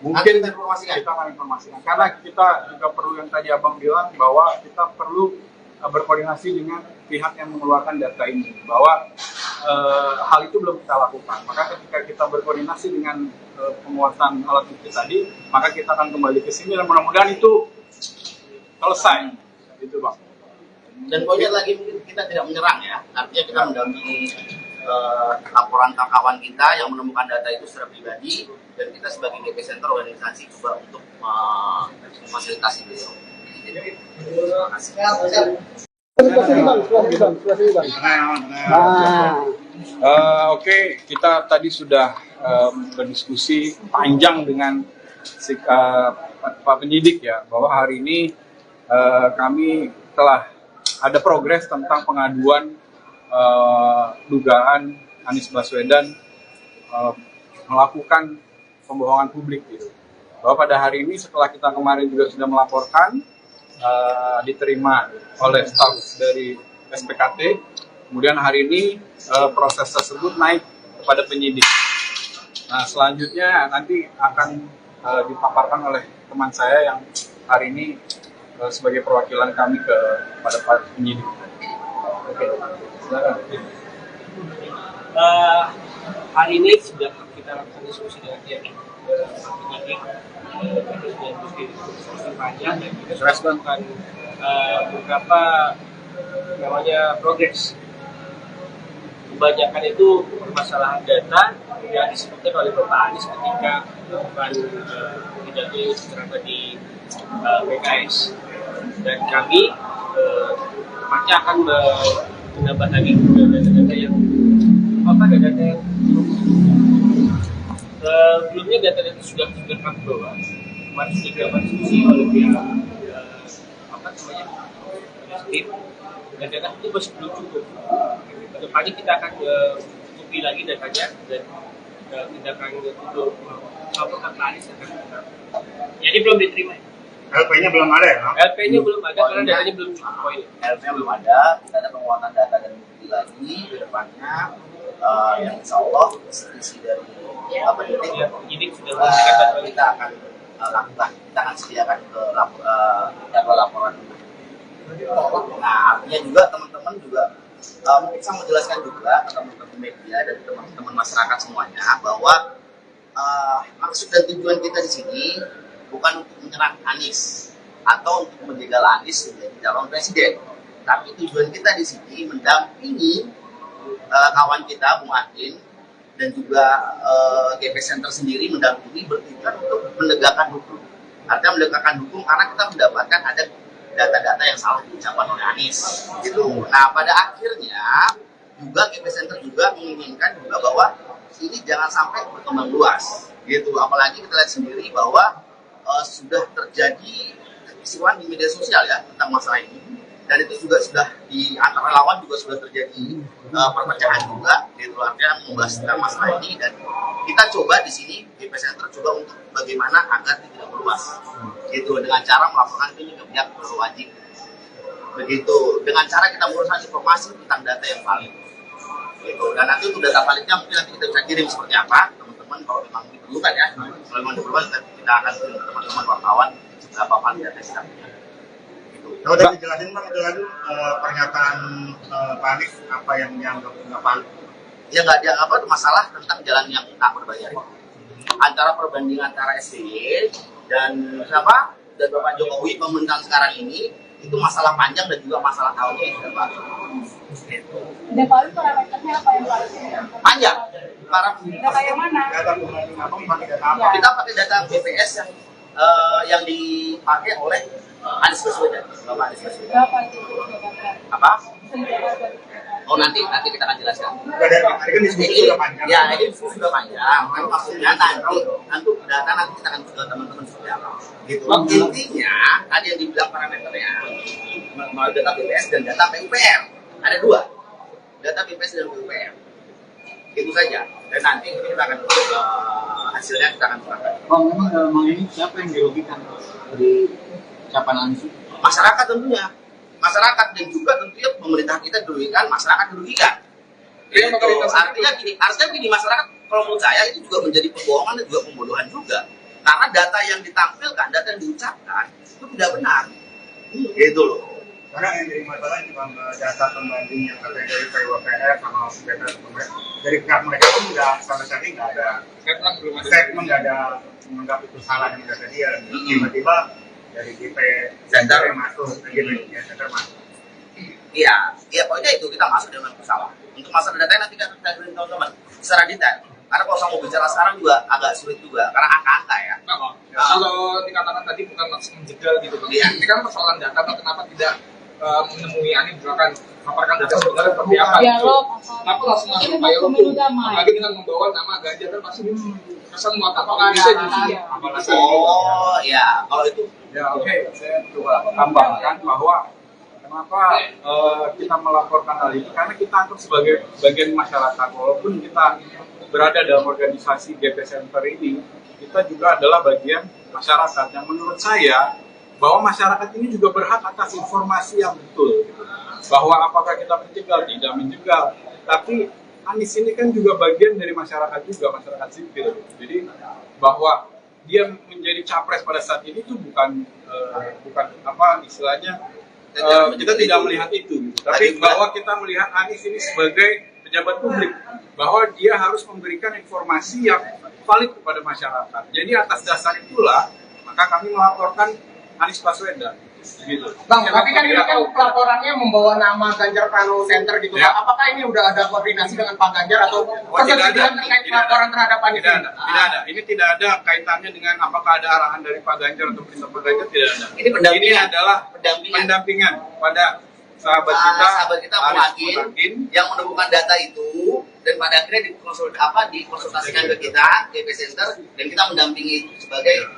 Mungkin Kita informasikan. kita akan informasikan. Karena kita juga perlu, yang tadi Abang bilang, bahwa kita perlu berkoordinasi dengan pihak yang mengeluarkan data ini. Bahwa hal itu belum kita lakukan. Maka ketika kita berkoordinasi dengan penguatan alat bukti tadi, maka kita akan kembali ke sini dan mudah-mudahan itu selesai. Itu, Bang. Dan poinnya lagi, mungkin kita tidak menyerang ya, artinya kita mendampingi laporan kawan kita yang menemukan data itu secara pribadi, dan kita sebagai GP Center organisasi juga untuk memfasilitasi beliau. Terima kasih. Oke, kita tadi sudah berdiskusi panjang dengan Pak penyidik ya, bahwa hari ini kami telah ada progres tentang pengaduan dugaan Anies Baswedan melakukan pembohongan publik gitu. Bahwa pada hari ini setelah kita kemarin juga sudah melaporkan, diterima oleh staf dari SPKT, kemudian hari ini proses tersebut naik kepada penyidik. Nah, selanjutnya nanti akan dipaparkan oleh teman saya yang hari ini sebagai perwakilan kami kepada Pak penyidik. Oke, silakan. Hari ini sudah kita lakukan diskusi dengan pihak penyidik, diskusi panjang, dan kita sudah melakukan beberapa namanya progres. kebanyakan itu permasalahan data yang disebutkan oleh Bapak Anies ketika melakukan pidato ceramah di PKS, dan kami pasti akan menambah lagi data-data yang data yang sebelumnya data-data sudah kami bawa. Kemarin sudah dilakukan diskusi oleh pihak tim, dan data itu masih belum cukup. Kedepannya kita akan cukupi lagi datanya, dan tindakan untuk laporan Anies akan tetap. Jadi belum diterima. LP-nya belum ada ya? LP-nya belum ada karena datanya belum cukup poin. LP-nya belum ada, kita ada penguatan data dan bukti lagi ke depannya, yang insya Allah isi dari Penyidik sudah memberikan data kita akan lakukan, kita akan sediakan ke jadwal laporan. Nah, artinya juga teman-teman juga mungkin saya mau jelaskan juga ke teman-teman media dan teman-teman masyarakat semuanya bahwa maksud dan tujuan kita di sini bukan untuk menyerang Anies atau untuk menjegal Anies menjadi calon presiden, tapi tujuan kita di sini mendampingi kawan kita Bung Adin dan juga GP Center sendiri mendampingi bertujuan untuk menegakkan hukum. Artinya menegakkan hukum karena kita mendapatkan ada data-data yang salah diucapkan oleh Anies gitu. Nah, pada akhirnya juga GP Center juga menginginkan juga bahwa ini jangan sampai berkembang luas gitu. Apalagi kita lihat sendiri bahwa sudah terjadi kekisruhan di media sosial ya tentang masalah ini, dan itu juga sudah di antara lawan juga sudah terjadi perpecahan juga gitu. Artinya membahas tentang masalah ini, dan kita coba di sini GP Center coba untuk bagaimana agar tidak meluas gitu, dengan cara melaporkan ini ke pihak berwajib begitu, dengan cara kita menguruskan informasi tentang data yang valid gitu. Dan nanti untuk data validnya mungkin nanti kita bisa kirim seperti apa teman-teman, kalau memang diperlukan ya, kalau memang diperlukan kita akan kirim ke teman-teman wartawan berapa valid data kita punya. Kalau udah dijelasin Bang, itu tadi pernyataan Pak Anies apa yang dianggap nggak valid? Ya nggak dianggap apa, masalah tentang jalan yang tak berbayar. Antara perbandingan antara SBY dan siapa dan Bapak Jokowi pemerintahan sekarang ini itu masalah panjang dan juga masalah tahunnya yang sudah baru. Gitu. Dan kalau parameternya apa yang paling Panjang. Para data yang mana? Data pembanding apa? Pakai data apa? kita pakai data BPS yang dipakai oleh Anies Baswedan, Bapak Anies Baswedan. Berapa itu jabatan? Apa? Jabatan. Oh nanti kita akan jelaskan. Dari tadi kan diskusi sudah panjang. Ya, ini sudah panjang. Kan maksudnya nanti data nanti kita akan ke teman-teman seperti apa. Gitu. Intinya tadi yang dibilang parameternya melalui data BPS dan data PUPR. Ada dua, data BPS dan PUPR. Itu saja. Dan nanti kita akan hasilnya kita akan serahkan. Memang ini siapa yang dirugikan dari ucapan Anies? Masyarakat tentunya. Masyarakat dan juga tentunya pemerintah kita dirugikan, masyarakat dirugikan. Gitu. Artinya gini, masyarakat kalau menurut saya itu juga menjadi pembohongan dan juga pembodohan juga. Karena data yang ditampilkan, data yang diucapkan itu tidak benar. Gitu loh. Karena yang jadi masalah ini Bang, data pembanding yang katanya dari PWPR sama data dari pihak mereka pun nggak sama sekali nggak ada statement, nggak ada menganggap itu salah yang data dia. Tiba-tiba dari GP Center yang masuk, GP Center masuk. Iya, pokoknya itu kita masuk dengan masalah. Untuk masalah data nanti kita beri teman-teman secara detail. Karena kalau saya mau bicara sekarang juga agak sulit juga, karena angka-angka ya. Kalau dikatakan tadi bukan maksud menjegal gitu Bang. Iya. Ini kan persoalan data, kenapa tidak menemui Anies misalkan paparkan data sebenarnya seperti apa gitu. Dialog. Kenapa langsung masuk upaya Pemilu hukum? damai. Apalagi dengan membawa nama Ganjar kan pasti kesan muatan bisa justru. Oh ya, kalau itu Ya oke, saya coba tambahkan bahwa kenapa kita melaporkan hal ini, karena kita anggap sebagai bagian masyarakat. Walaupun kita berada dalam organisasi GP Center ini, kita juga adalah bagian masyarakat yang menurut saya bahwa masyarakat ini juga berhak atas informasi yang betul, gitu. Bahwa apakah kita menjegal, tidak menjegal, tapi Anies ini kan juga bagian dari masyarakat juga, masyarakat sipil, gitu. Jadi bahwa dia menjadi capres pada saat ini itu bukan apa istilahnya, kita tidak melihat itu, gitu. Tapi bahwa kita melihat Anies ini sebagai pejabat publik, bahwa dia harus memberikan informasi yang valid kepada masyarakat. Jadi atas dasar itulah maka kami melaporkan Anies Baswedan. gitu. Bang, tapi kan ini kan pelaporannya membawa nama Ganjar Pranowo Center gitu. Ya. Pak. Apakah ini udah ada koordinasi dengan Pak Ganjar atau persetujuan terkait pelaporan terhadap Pak Tidak ada, tidak ada. Ini tidak ada kaitannya dengan apakah ada arahan dari Pak Ganjar atau perintah Pak Ganjar, tidak ada. Ini pendampingan. Ini adalah Pendampingan. pendampingan pada sahabat kita Muhakin yang menemukan data itu, dan pada akhirnya dikonsultasikan ke kita GP Center, dan kita mendampingi itu sebagai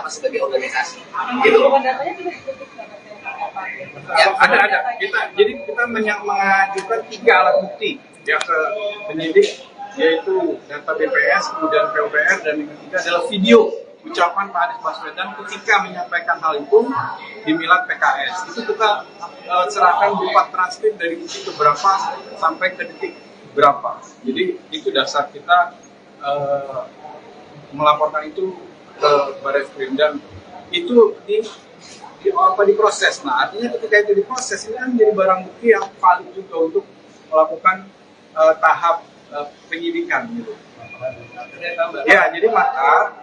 sebagai organisasi. Gitu. Ya, ada. Jadi kita mengajukan 3 alat bukti ya ke penyidik, yaitu data BPS, kemudian PUPR, dan yang ketiga adalah video ucapan Pak Anies Baswedan ketika menyampaikan hal itu di Milad PKS. Itu kita serahkan berupa transkrip dari detik berapa sampai ke detik berapa. Jadi itu dasar kita melaporkan itu ke Barreskrim, dan itu diproses. Nah, artinya ketika itu diproses, ini kan menjadi barang bukti yang valid juga untuk melakukan tahap penyidikan gitu. Ya, jadi maka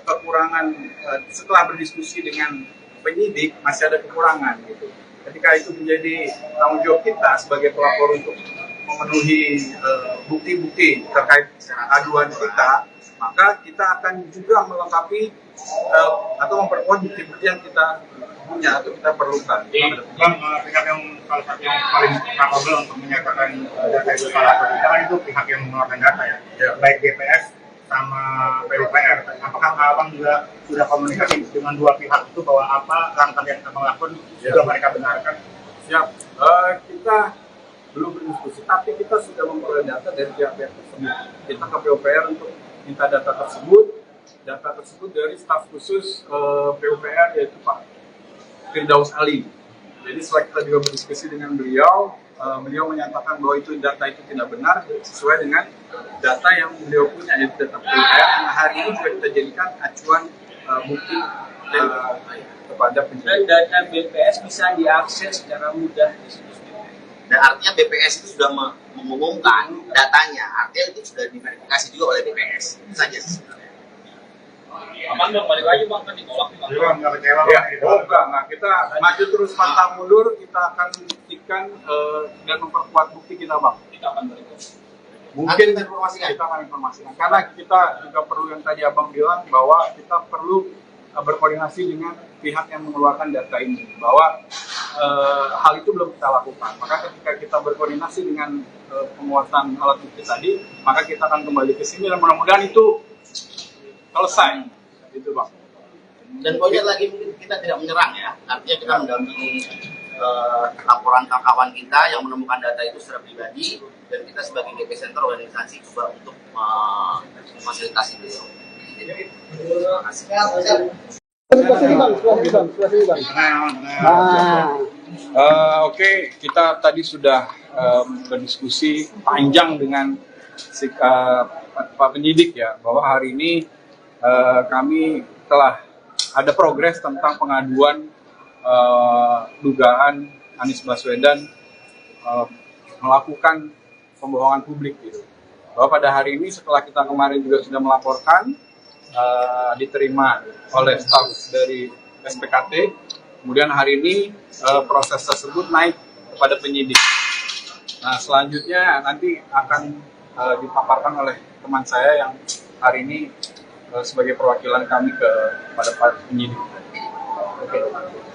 kekurangan setelah berdiskusi dengan penyidik masih ada kekurangan gitu. Ketika itu menjadi tanggung jawab kita sebagai pelapor untuk memenuhi bukti-bukti terkait aduan kita, maka kita akan juga melengkapi atau memperkuat bukti-bukti yang kita punya atau kita perlukan. Bang, pihak yang salah satu yang paling capable untuk menyatakan data itu salah atau tidak kan itu pihak yang mengeluarkan data ya, baik BPS sama PUPR. Apakah abang juga sudah komunikasi dengan dua pihak itu bahwa apa langkah yang abang lakukan juga mereka benarkan? Siap. Kita belum berdiskusi, tapi kita sudah memperoleh data dari pihak-pihak tersebut. Kita ke PUPR untuk minta data tersebut dari staf khusus PUPR, yaitu Pak Firdaus Ali. Jadi setelah kita juga berdiskusi dengan beliau, beliau menyatakan bahwa itu data itu tidak benar sesuai dengan data yang beliau punya, yaitu data PUPR yang hari ini juga kita jadikan acuan bukti kepada penyidik. Dan data BPS bisa diakses secara mudah di situs BPS. Dan artinya BPS itu sudah mengumumkan datanya, artinya itu sudah diverifikasi juga oleh BPS. Itu saja sebenarnya. Abang dong, balik lagi bang, kan ditolak nih bang. Jadi bang, nggak kecewa Ya, bang? enggak. Kita maju terus pantang mundur, kita akan buktikan dan memperkuat bukti kita, Bang. Kita akan berikut. Mungkin Kita informasikan. kita akan informasikan. Karena kita juga perlu, yang tadi Abang bilang, bahwa kita perlu berkoordinasi dengan pihak yang mengeluarkan data ini, bahwa hal itu belum kita lakukan. Maka ketika kita berkoordinasi dengan penguasaan alat bukti tadi, maka kita akan kembali ke sini dan mudah-mudahan itu selesai, gitu Bang. Dan poinnya lagi, kita tidak menyerang ya, artinya kita mendampingi laporan kawan kita yang menemukan data itu secara pribadi, dan kita sebagai GP Center organisasi coba untuk memfasilitasi beliau. Terima kasih. Oke, kita tadi sudah berdiskusi panjang dengan Pak penyidik ya, bahwa hari ini kami telah ada progres tentang pengaduan dugaan Anies Baswedan melakukan pembohongan publik gitu. Bahwa pada hari ini setelah kita kemarin juga sudah melaporkan, diterima oleh staf dari SPKT, kemudian hari ini proses tersebut naik kepada penyidik. Nah, selanjutnya nanti akan dipaparkan oleh teman saya yang hari ini sebagai perwakilan kami kepada para penyidik. Oke,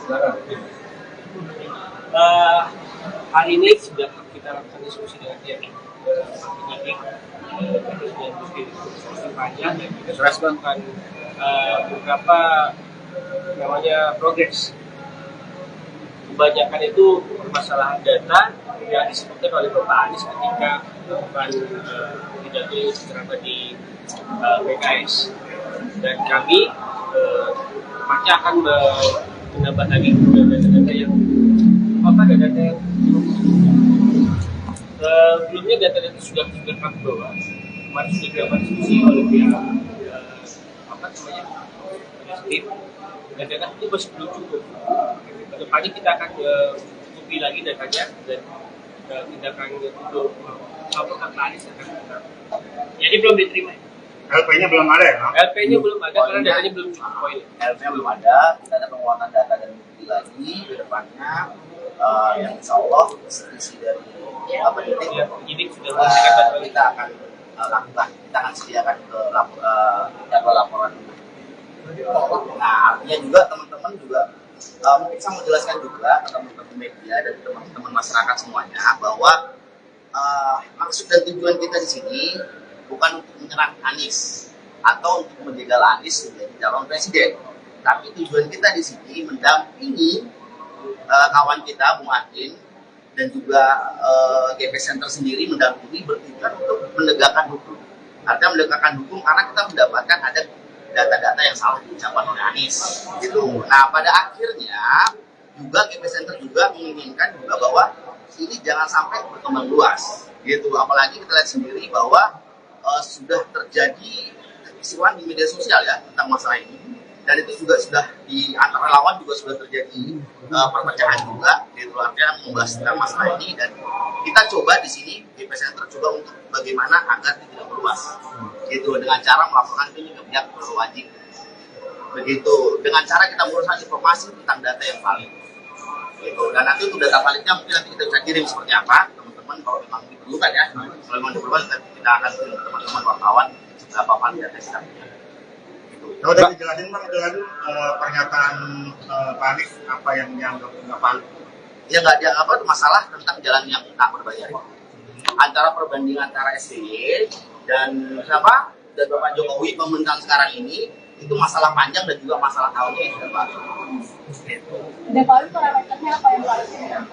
silakan. Hari ini sudah kita lakukan diskusi dengan pihak penyidik, diskusi panjang, dan kita sudah melakukan beberapa namanya progres. Kebanyakan itu permasalahan data yang disebutkan oleh Bapak Anies ketika melakukan pidato secara di PKS, dan kami pasti akan menambah lagi data-data yang data yang sebelumnya data-data sudah kami bawa. Kemarin sudah dilakukan diskusi oleh pihak tim, dan data itu masih belum cukup. Kedepannya kita akan cukupi lagi datanya, dan tindakan untuk laporan Anies akan tetap. Jadi belum diterima. LP-nya belum ada ya, Bang? LP-nya belum ada karena datanya belum cukup poin. LP-nya belum ada, kita ada penguatan data dan bukti lagi ke depannya, yang insya Allah isi dari penyidik Ya, penyidik sudah memberikan data kita akan lakukan, kita akan sediakan ke jadwal laporan. Nah, artinya juga teman-teman juga mungkin saya mau jelaskan juga ke teman-teman media dan teman-teman masyarakat semuanya bahwa maksud dan tujuan kita di sini bukan untuk menyerang Anies atau untuk menjegal Anies menjadi calon presiden, tapi tujuan kita di sini mendampingi kawan kita Bung Adin dan juga GP Center sendiri mendampingi bertujuan untuk menegakkan hukum. Artinya menegakkan hukum karena kita mendapatkan ada data-data yang salah diucapkan oleh Anies. Gitu. Nah, pada akhirnya juga GP Center juga menginginkan juga bahwa ini jangan sampai berkembang luas. Gitu. Apalagi kita lihat sendiri bahwa sudah terjadi kekisruhan di media sosial ya tentang masalah ini, dan itu juga sudah di antara lawan juga sudah terjadi perpecahan juga, gitu. Artinya membahas tentang masalah ini, dan kita coba di sini GP Center coba untuk bagaimana agar tidak meluas, gitu, dengan cara melaporkan ini ke pihak berwajib, begitu, dengan cara kita menguruskan informasi tentang data yang valid, gitu. Dan nanti untuk data validnya mungkin nanti kita bisa kirim seperti apa teman-teman kalau memang diperlukan ya, kalau memang diperlukan kita akan kirim ke teman-teman wartawan berapa valid data kita punya. Kalau udah dijelasin Bang, itu kan pernyataan Pak Anies apa yang dianggap nggak valid? Ya nggak ada apa masalah tentang jalan yang tak berbayar. Antara perbandingan antara SBY dan siapa dan Bapak Jokowi pemerintahan sekarang ini itu masalah panjang dan juga masalah tahunnya yang sudah baru. Gitu. Dan kalau parameternya apa yang paling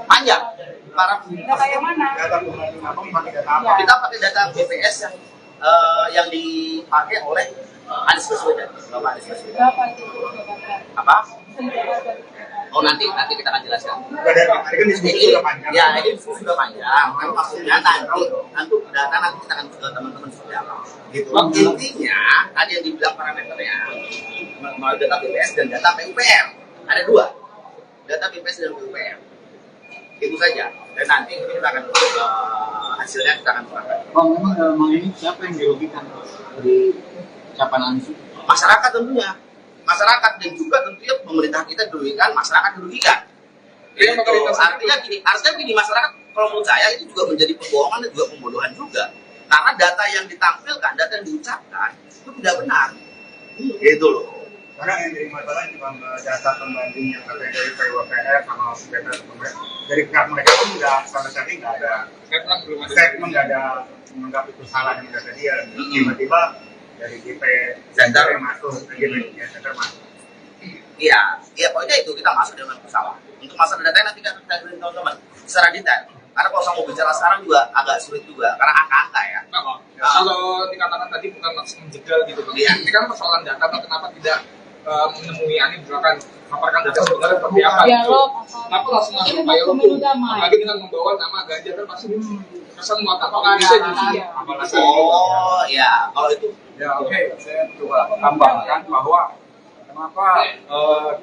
Panjang. Para data yang mana? Data pembanding apa? Pakai data apa? kita pakai data BPS yang dipakai oleh Anies Baswedan, Bapak Anies Baswedan. Berapa itu? Apa? Oh nanti kita akan jelaskan. Dari tadi kan diskusi sudah panjang. Ya ini diskusi sudah panjang. Kan maksudnya nanti data nanti kita akan ke teman-teman seperti apa. Gitu. Intinya tadi yang dibilang parameternya melalui data BPS dan data PUPR. Ada dua, data BPS dan PUPR. Itu saja. Dan nanti kita akan hasilnya kita akan serahkan. Bang, memang dalam hal ini siapa yang dirugikan dari ucapan Anies? Masyarakat tentunya. Masyarakat dan juga tentunya pemerintah kita dirugikan, masyarakat dirugikan. Iya, Artinya gini, masyarakat kalau menurut saya itu juga menjadi pembohongan dan juga pembodohan juga. Karena data yang ditampilkan, data yang diucapkan itu tidak benar. Gitu loh. Karena yang jadi masalah cuma data pembanding yang katanya dari PUPR sama data dari pihak mereka pun nggak sama sekali nggak ada statement, nggak ada menganggap itu salah yang data dia. Tiba-tiba dari GP Center yang masuk, GP Center masuk. Iya, pokoknya itu kita masuk dengan kesalahan. Untuk masalah data nanti kan kita beri teman-teman secara detail. Karena kalau saya mau bicara sekarang juga agak sulit juga, karena angka-angka ya. Kalau dikatakan tadi bukan maksud menjegal gitu, Bang. Iya. Ini kan persoalan data, kenapa tidak menemui Anies misalkan paparkan data sebenarnya seperti apa? Dialog. Kenapa langsung masuk upaya hukum? Apalagi dengan membawa nama Ganjar kan pasti kesan muatan Apakah bisa ada jadi. rahasia? Oh ya, kalau itu Ya oke, saya coba tambahkan bahwa kenapa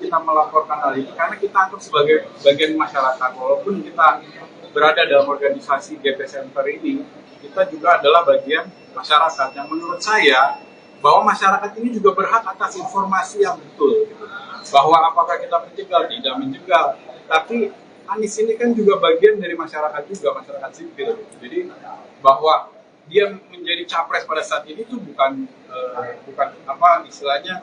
kita melaporkan hal ini, karena kita anggap sebagai bagian masyarakat, walaupun kita berada dalam organisasi GP Center ini, kita juga adalah bagian masyarakat yang menurut saya bahwa masyarakat ini juga berhak atas informasi yang betul, gitu. Bahwa apakah kita menjegal, tidak menjegal, tapi Anies ini kan juga bagian dari masyarakat juga, masyarakat sipil, gitu. Jadi bahwa dia menjadi capres pada saat ini itu bukan apa istilahnya,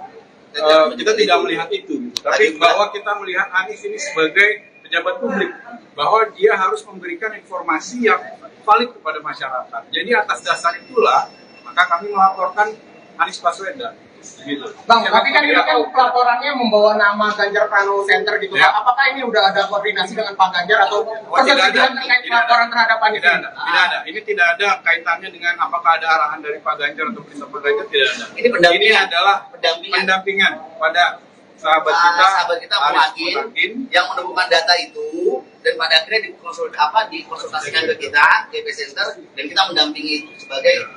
kita tidak melihat itu, gitu. Tapi bahwa kita melihat Anies ini sebagai pejabat publik, bahwa dia harus memberikan informasi yang valid kepada masyarakat. Jadi atas dasar itulah maka kami melaporkan Anies Baswedan, gitu. Bang, tapi kan ini kan pelaporannya membawa nama Ganjar Pranowo Center gitu. Ya. Apakah ini udah ada koordinasi dengan Pak Ganjar atau ketersediaan terkait pelaporan terhadap Anies ini? Tidak ada. Ini tidak ada kaitannya dengan apakah ada arahan dari Pak Ganjar atau perintah Pak Ganjar, tidak ada. Ini pendampingan. Ini adalah pendampingan pada sahabat kita Bung Anies Agin yang menemukan data itu, dan pada akhirnya dikonsultasikan ke kita GP Center, dan kita mendampingi itu sebagai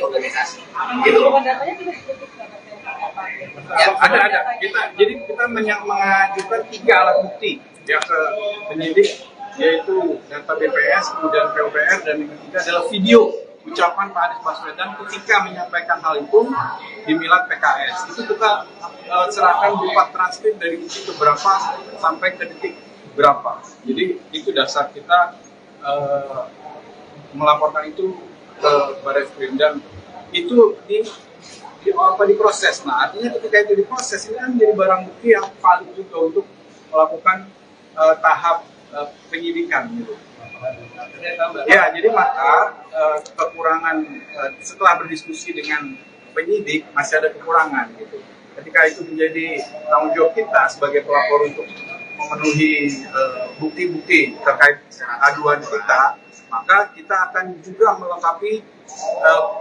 organisasi. Gitu. Datanya tidak disebut Ya, ada. Jadi kita mengajukan 3 alat bukti ya ke penyidik, yaitu data BPS, kemudian PUPR, dan yang ketiga adalah video ucapan Pak Anies Baswedan ketika menyampaikan hal itu di Milad PKS. Itu kita serahkan berupa transkrip dari detik berapa sampai ke detik berapa. Jadi itu dasar kita melaporkan itu ke Barreskrim, dan itu diproses. Nah, artinya ketika itu diproses, ini kan menjadi barang bukti yang valid juga untuk melakukan tahap penyidikan gitu. Ya, jadi maka kekurangan setelah berdiskusi dengan penyidik masih ada kekurangan gitu. Ketika itu menjadi tanggung jawab kita sebagai pelapor untuk memenuhi bukti-bukti terkait aduan kita, maka kita akan juga melengkapi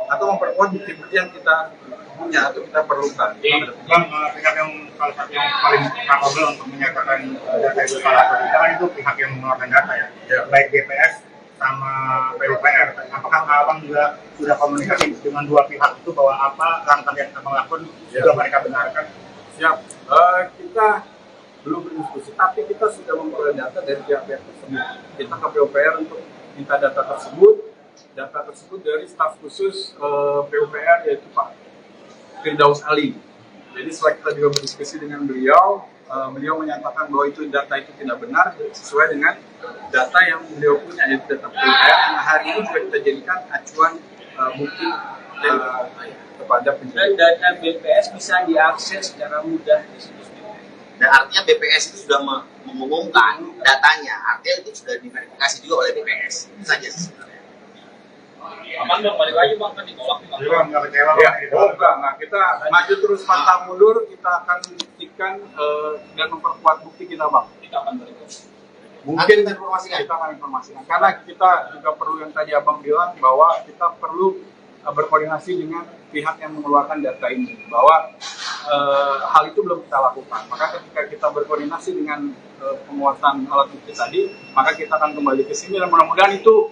atau memperkuat bukti-bukti yang kita punya atau kita perlukan. Pihak yang salah satu yang paling kapabel untuk menyatakan data itu salah atau tidak kan itu pihak yang mengeluarkan data ya, baik BPS sama PUPR. Apakah Abang juga sudah komunikasi dengan dua pihak itu bahwa apa langkah yang Abang lakukan juga mereka benarkan? Siap. Kita belum berdiskusi, tapi kita sudah memperoleh data dari pihak-pihak tersebut. Kita ke PUPR untuk minta data tersebut dari staf khusus PUPR, yaitu Pak Firdaus Ali. Jadi setelah kita juga berdiskusi dengan beliau, beliau menyatakan bahwa itu data itu tidak benar sesuai dengan data yang beliau punya, yaitu data PUPR yang hari ini juga kita jadikan acuan bukti kepada penyidik. Dan data BPS bisa diakses secara mudah di situs BPS. Dan artinya BPS itu sudah mengumumkan datanya, artinya itu sudah diverifikasi juga oleh BPS. Itu saja sebenarnya. Aman dong, balik lagi bang, kan ditolak nih bang. Jadi Bang nggak kecewa Ya, gitu. enggak. Nah, kita maju terus pantang mundur, kita akan buktikan dan memperkuat bukti kita, Bang. Kita akan balik. Mungkin kita akan informasikan. Karena kita juga perlu yang tadi Abang bilang, bahwa kita perlu berkoordinasi dengan pihak yang mengeluarkan data ini, bahwa hal itu belum kita lakukan. Maka ketika kita berkoordinasi dengan penguasaan alat bukti tadi, maka kita akan kembali ke sini dan mudah-mudahan itu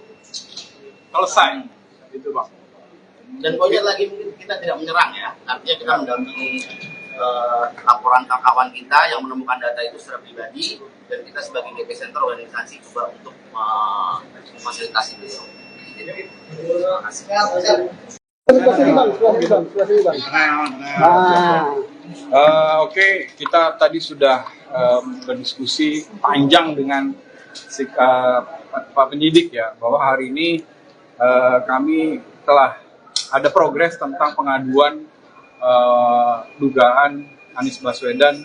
selesai. Itu, Bang. Dan poinnya lagi, mungkin kita tidak menyerang ya, artinya kita mendampingi laporan kawan kita yang menemukan data itu secara pribadi, dan kita sebagai DP Center organisasi juga untuk memfasilitasi beliau. Terima kasih. Oke, kita tadi sudah berdiskusi panjang dengan Pak Penyidik ya, bahwa hari ini kami telah ada progres tentang pengaduan dugaan Anies Baswedan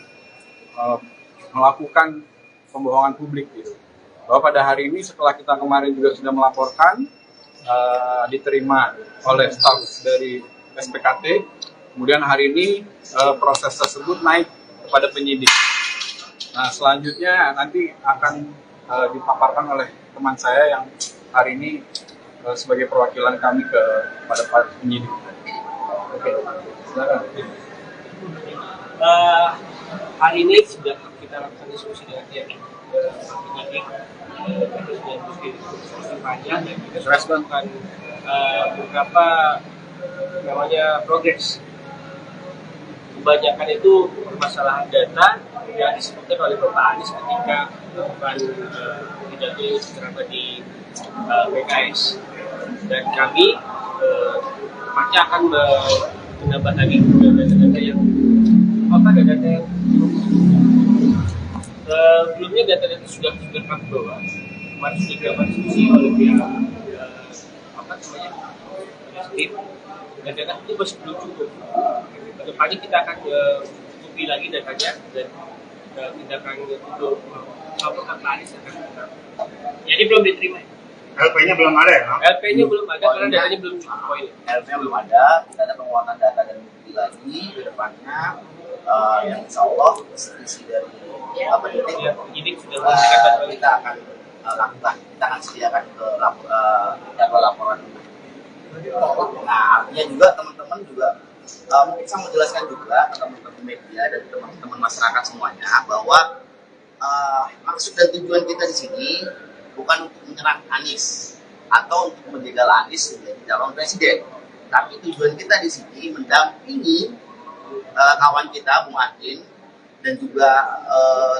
melakukan pembohongan publik gitu. Bahwa pada hari ini setelah kita kemarin juga sudah melaporkan, diterima oleh staf dari SPKT, kemudian hari ini proses tersebut naik kepada penyidik. Nah, selanjutnya nanti akan dipaparkan oleh teman saya yang hari ini sebagai perwakilan kami kepada Pak Penyidik. Oke, silakan. Hari ini sudah kita lakukan diskusi dengan pihak penyidik, kita sudah diskusi panjang dan kita sudah melakukan beberapa namanya progres. Kebanyakan itu permasalahan data yang disebutkan oleh Bapak Anies ketika melakukan pidato ceramah di PKS, dan kami pasti akan menambah lagi data-data yang data yang sebelumnya data-data sudah kami bawa, kemarin sudah dilakukan diskusi oleh pihak tim, dan data itu masih belum cukup. Kedepannya kita akan cukupi lagi datanya dan tindakan untuk melaporkan Pak Anies akan kita. Jadi belum diterima. LP-nya belum ada ya? LP-nya belum ada karena datanya belum cukup poin. LP-nya belum ada, kita ada penguatan data dan bukti lagi ke depannya, yang insya Allah isi dari penyidik sudah memberikan data kita akan lakukan, kita akan sediakan ke jadwal laporan. Nah, artinya juga teman-teman juga mungkin saya mau jelaskan juga ke teman-teman media dan teman-teman masyarakat semuanya bahwa maksud dan tujuan kita di sini bukan untuk menyerang Anies atau untuk menjegal Anies menjadi calon presiden, tapi tujuan kita di sini mendampingi kawan kita Bung Adin dan juga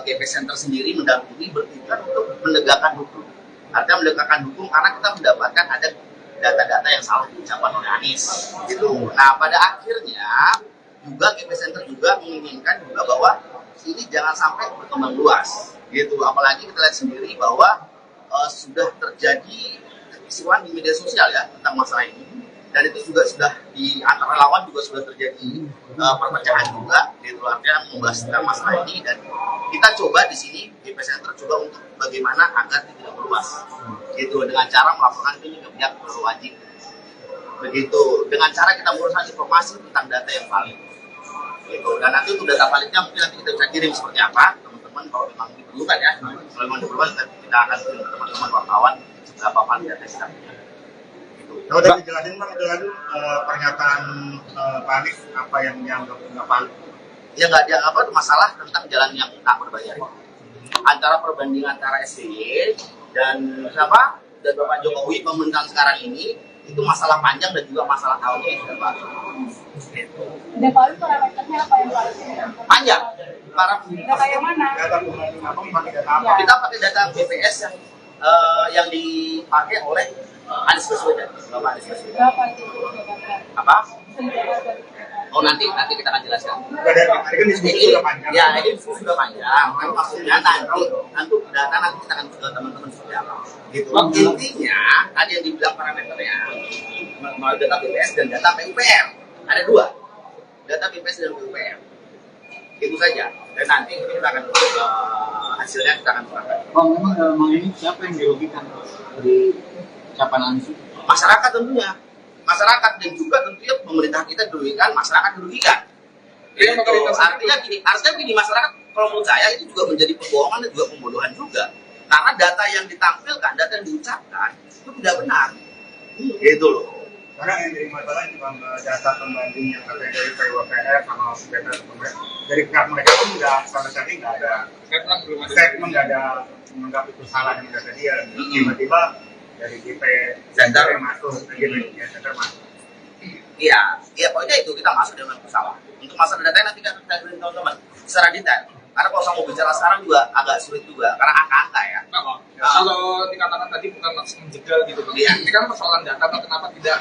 GP Center sendiri mendampingi bertujuan untuk menegakkan hukum. Artinya menegakkan hukum karena kita mendapatkan ada data-data yang salah diucapkan oleh Anies gitu. Nah pada akhirnya juga GP Center juga menginginkan juga bahwa ini jangan sampai berkembang luas gitu, apalagi kita lihat sendiri bahwa sudah terjadi kekisruhan di media sosial ya tentang masalah ini, dan itu juga sudah di antara lawan juga sudah terjadi perpecahan juga gitu, artinya membahas tentang masalah ini. Dan kita coba di sini GP Center coba untuk bagaimana agar tidak meluas gitu, dengan cara melaporkan itu ke pihak berwajib begitu, dengan cara kita menguruskan informasi tentang data yang valid gitu. Dan nanti untuk data validnya mungkin nanti kita bisa kirim seperti apa teman-teman, kalau memang diperlukan ya, kalau memang diperlukan kita akan kirim teman-teman wartawan berapa valid data kita punya. Kalau tadi dijelasin Bang, pernyataan Pak Anies apa yang dianggap nggak valid? Ya nggak dianggap itu masalah tentang jalan yang tak berbayar. Antara perbandingan antara SBY dan siapa dan Bapak Jokowi pemerintahan sekarang ini itu masalah panjang dan juga masalah tahunnya yang sudah baru. Gitu. Dan kalau parameternya apa yang valid? Panjang. Data yang mana? Data pembanding apa? Pakai data apa? Kita pakai data BPS yang dipakai oleh Anies Baswedan. Bapak Anies Baswedan. Berapa itu? Apa? Oh nanti kita akan jelaskan. Dari tadi kan diskusi sudah panjang. Ya ini diskusi sudah panjang. Tapi maksudnya nanti data nanti kita akan ke teman-teman seperti apa. Gitu. Intinya tadi yang dibilang parameternya melalui data BPS dan data PUPR. Ada dua. Data BPS dan PUPR. Itu saja. Dan nanti kita akan hasilnya kita akan serahkan. Memang ini siapa yang dirugikan dari ucapan Anies? Masyarakat tentunya. Masyarakat dan juga tentunya pemerintah kita dirugikan, masyarakat dirugikan. Gitu. Artinya gini, masyarakat kalau menurut saya itu juga menjadi pembohongan dan juga pembodohan juga. Karena data yang ditampilkan, data yang diucapkan itu tidak benar. Gitu loh. Karena yang jadi masalah itu data pembanding yang katanya dari PUPR sama data pembanding dari pihak mereka pun nggak sama sekali nggak ada statement, nggak ada menganggap itu salah dengan data dia. Tiba-tiba dari GP Center masuk, GP Center masuk. Iya, pokoknya itu kita masuk dengan bersalah. Untuk masalah data nanti kan kita beri teman-teman secara detail. Karena kalau saya mau bicara sekarang juga agak sulit juga, karena angka-angka ya. Kalau dikatakan tadi bukan maksud menjegal gitu, Iya. ini kan persoalan data, kenapa tidak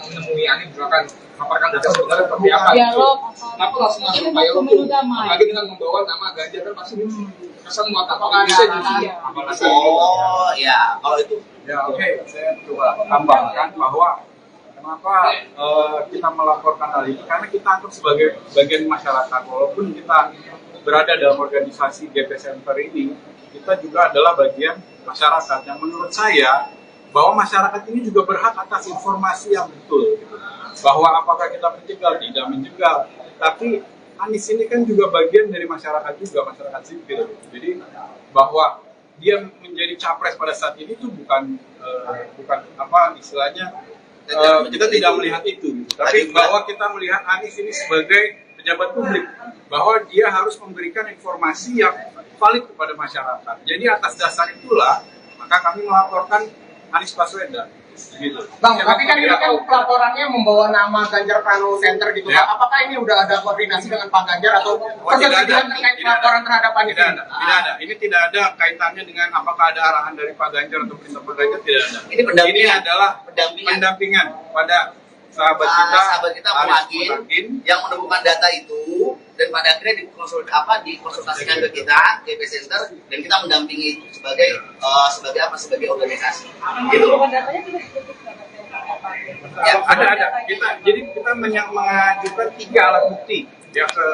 menemui Anies misalkan paparkan data sebenarnya seperti apa? Dialog. Kenapa langsung masuk Ini dialog pemilu tuh? damai. Apalagi dengan membawa nama Ganjar kan pasti kesan muatan apakah bisa jadi? Oh ya, kalau itu Ya oke, saya coba tambahkan bahwa kenapa kita melaporkan hal ini, karena kita anggap sebagai bagian masyarakat. Walaupun kita berada dalam organisasi GP Center ini, kita juga adalah bagian masyarakat yang menurut saya bahwa masyarakat ini juga berhak atas informasi yang betul, bahwa apakah kita menjegal, tidak menjegal, tapi Anies ini kan juga bagian dari masyarakat juga, masyarakat sipil. Jadi bahwa dia menjadi capres pada saat ini itu bukan apa istilahnya, kita tidak melihat itu, tapi bahwa kita melihat Anies ini sebagai pejabat publik, bahwa dia harus memberikan informasi yang valid kepada masyarakat. Jadi atas dasar itulah maka kami melaporkan Anies Baswedan. Gitu. Bang, tapi kan ini kan laporannya membawa nama Ganjar Pranowo Center gitu. Ya. Apakah ini udah ada koordinasi dengan Pak Ganjar atau persetujuan terkait laporan terhadap Anies? Tidak ada. Ini tidak ada kaitannya dengan apakah ada arahan dari Pak Ganjar atau perintah Pak Ganjar, tidak ada. Ini pendampingan. Ini adalah pendampingan pada sahabat kita Muhakin yang menemukan data itu, dan pada akhirnya dikonsultasikan ke kita GP Center, dan kita mendampingi sebagai organisasi gitu. Datanya sudah ditutup nggak? Ya, ada. Jadi kita mengajukan 3 alat bukti ya ke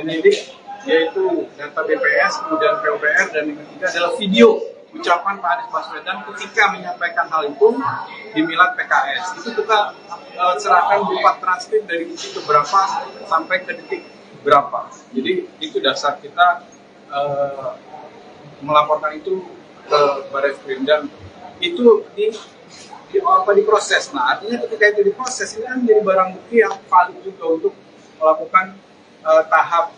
penyidik, yaitu data BPS, kemudian PUPR, dan yang ketiga adalah video ucapan Pak Anies Baswedan ketika menyampaikan hal itu di Milad PKS. Itu kita serahkan berupa transkrip dari detik ke berapa sampai ke detik berapa. Jadi itu dasar kita melaporkan itu ke Barreskrim, dan itu diproses. Nah, artinya ketika itu diproses, ini kan menjadi barang bukti yang valid juga untuk melakukan tahap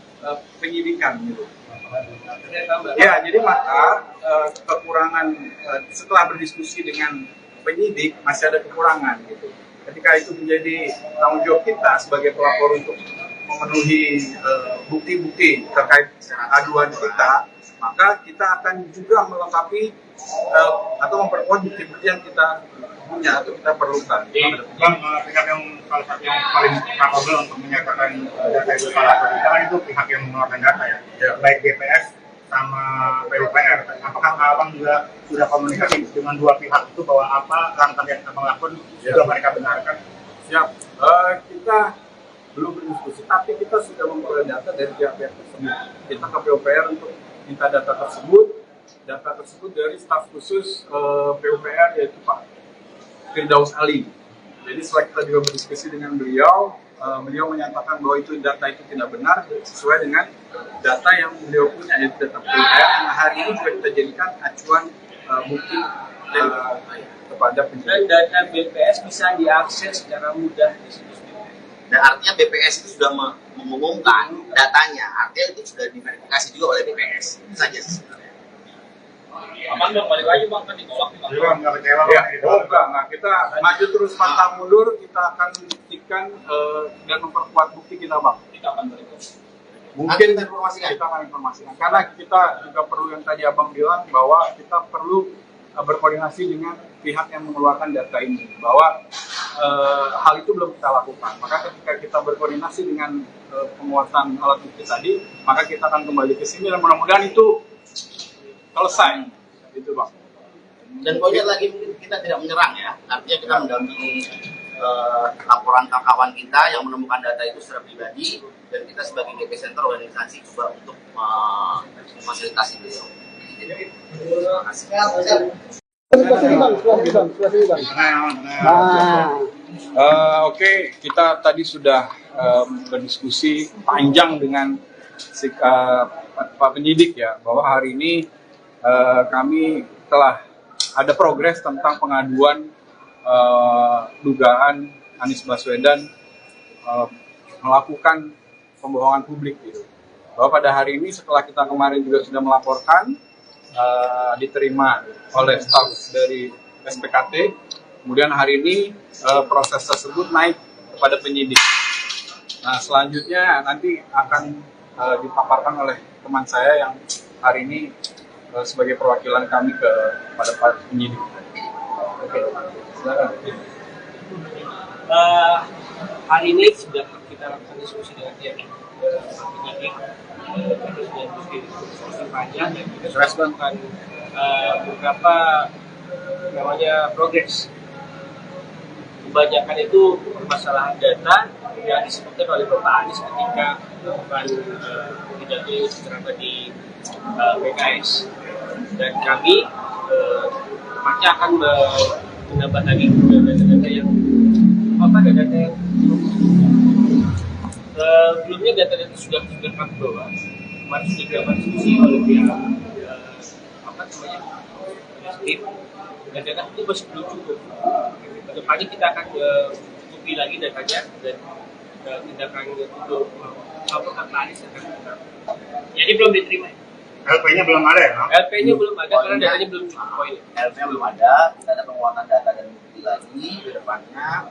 penyidikan gitu. Ya, jadi maka kekurangan setelah berdiskusi dengan penyidik masih ada kekurangan gitu. Ketika itu menjadi tanggung jawab kita sebagai pelapor untuk memenuhi bukti-bukti terkait aduan kita, maka kita akan juga melengkapi atau memperkuat bukti-bukti yang kita punya atau kita perlukan. Bang, pihak yang salah satu yang paling capable untuk menyatakan data itu salah atau tidak kan itu pihak yang mengeluarkan data ya, baik BPS sama PUPR. Apakah abang juga sudah komunikasi dengan dua pihak itu bahwa apa langkah yang abang lakukan sudah mereka benarkan? Siap. Kita belum berdiskusi, tapi kita sudah memperoleh data dari pihak-pihak tersebut. Kita ke PUPR untuk minta data tersebut dari staf khusus PUPR yaitu Pak Firdaus Ali. Jadi setelah kita juga berdiskusi dengan beliau, beliau menyatakan bahwa data itu tidak benar sesuai dengan data yang beliau punya, yaitu data PUPR yang hari ini juga kita jadikan acuan bukti kepada penyidik. Dan data BPS bisa diakses secara mudah di situs BPS. Dan artinya BPS itu sudah mengumumkan datanya, artinya itu sudah diverifikasi juga oleh BPS. Itu saja sebenarnya. Aman dong, balik lagi bang, kan ditolak nih bang. Bang, nggak kecewa Ya, bang? enggak. Kita maju terus pantang mundur, kita akan buktikan dan memperkuat bukti kita, Bang. Kita akan berikut. Mungkin Nanti kita kita akan informasikan. Karena kita juga perlu yang tadi Abang bilang bahwa kita perlu berkoordinasi dengan pihak yang mengeluarkan data ini. Bahwa hal itu belum kita lakukan. Maka ketika kita berkoordinasi dengan penguatan alat bukti tadi, maka kita akan kembali ke sini dan mudah-mudahan itu selesai. Gitu, Bang. Dan poinnya lagi kita tidak menyerang ya, artinya kita mendampingi laporan kawan kita yang menemukan data itu secara pribadi, dan kita sebagai GP Center organisasi juga untuk memfasilitasi beliau. Terima kasih. Oke, kita tadi sudah berdiskusi panjang dengan Pak Penyidik ya, bahwa hari ini kami telah ada progres tentang pengaduan dugaan Anies Baswedan melakukan pembohongan publik gitu. Bahwa pada hari ini setelah kita kemarin juga sudah melaporkan, diterima oleh staf dari SPKT, kemudian hari ini proses tersebut naik kepada penyidik. Nah selanjutnya nanti akan dipaparkan oleh teman saya yang hari ini sebagai perwakilan kami kepada Pak Penyidik. Oke, silakan. Hari ini sudah kita lakukan diskusi dengan pihak penyidik, kita sudah diskusi panjang dan kita sudah melakukan beberapa namanya progres. Kebanyakan itu permasalahan data yang disebutkan oleh Bapak Anies ketika melakukan pidato ceramah di PKS, dan kami pasti akan menambah lagi data-data yang data yang sebelumnya data-data sudah kami bawa, kemarin sudah dilakukan diskusi oleh pihak tim, dan data itu masih belum cukup. Kedepannya kita akan cukupi lagi datanya dan tindakan untuk melaporkan Anies akan kita. Jadi belum diterima. LP-nya belum ada ya? LP-nya belum ada karena datanya belum cukup poin. LP-nya belum ada, kita ada penguatan data dan bukti lagi ke depannya,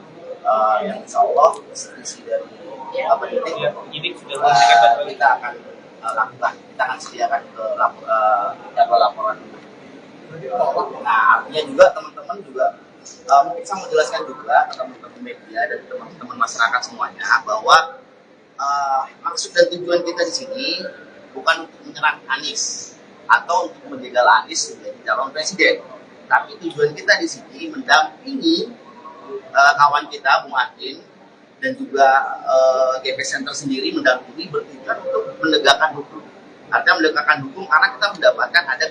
yang insya Allah isi dari Penyidik sudah memberikan data. kita akan lakukan, kita akan sediakan ke laporan. Nah artinya juga teman-teman juga mungkin saya mau jelaskan juga ke teman-teman media dan teman-teman masyarakat semuanya bahwa maksud dan tujuan kita di sini bukan untuk menyerang Anies atau untuk menjegal Anies menjadi calon presiden, tapi tujuan kita di sini mendampingi kawan kita Bung Adin dan juga GP Center sendiri mendampingi bertujuan untuk menegakkan hukum. Artinya menegakkan hukum karena kita mendapatkan ada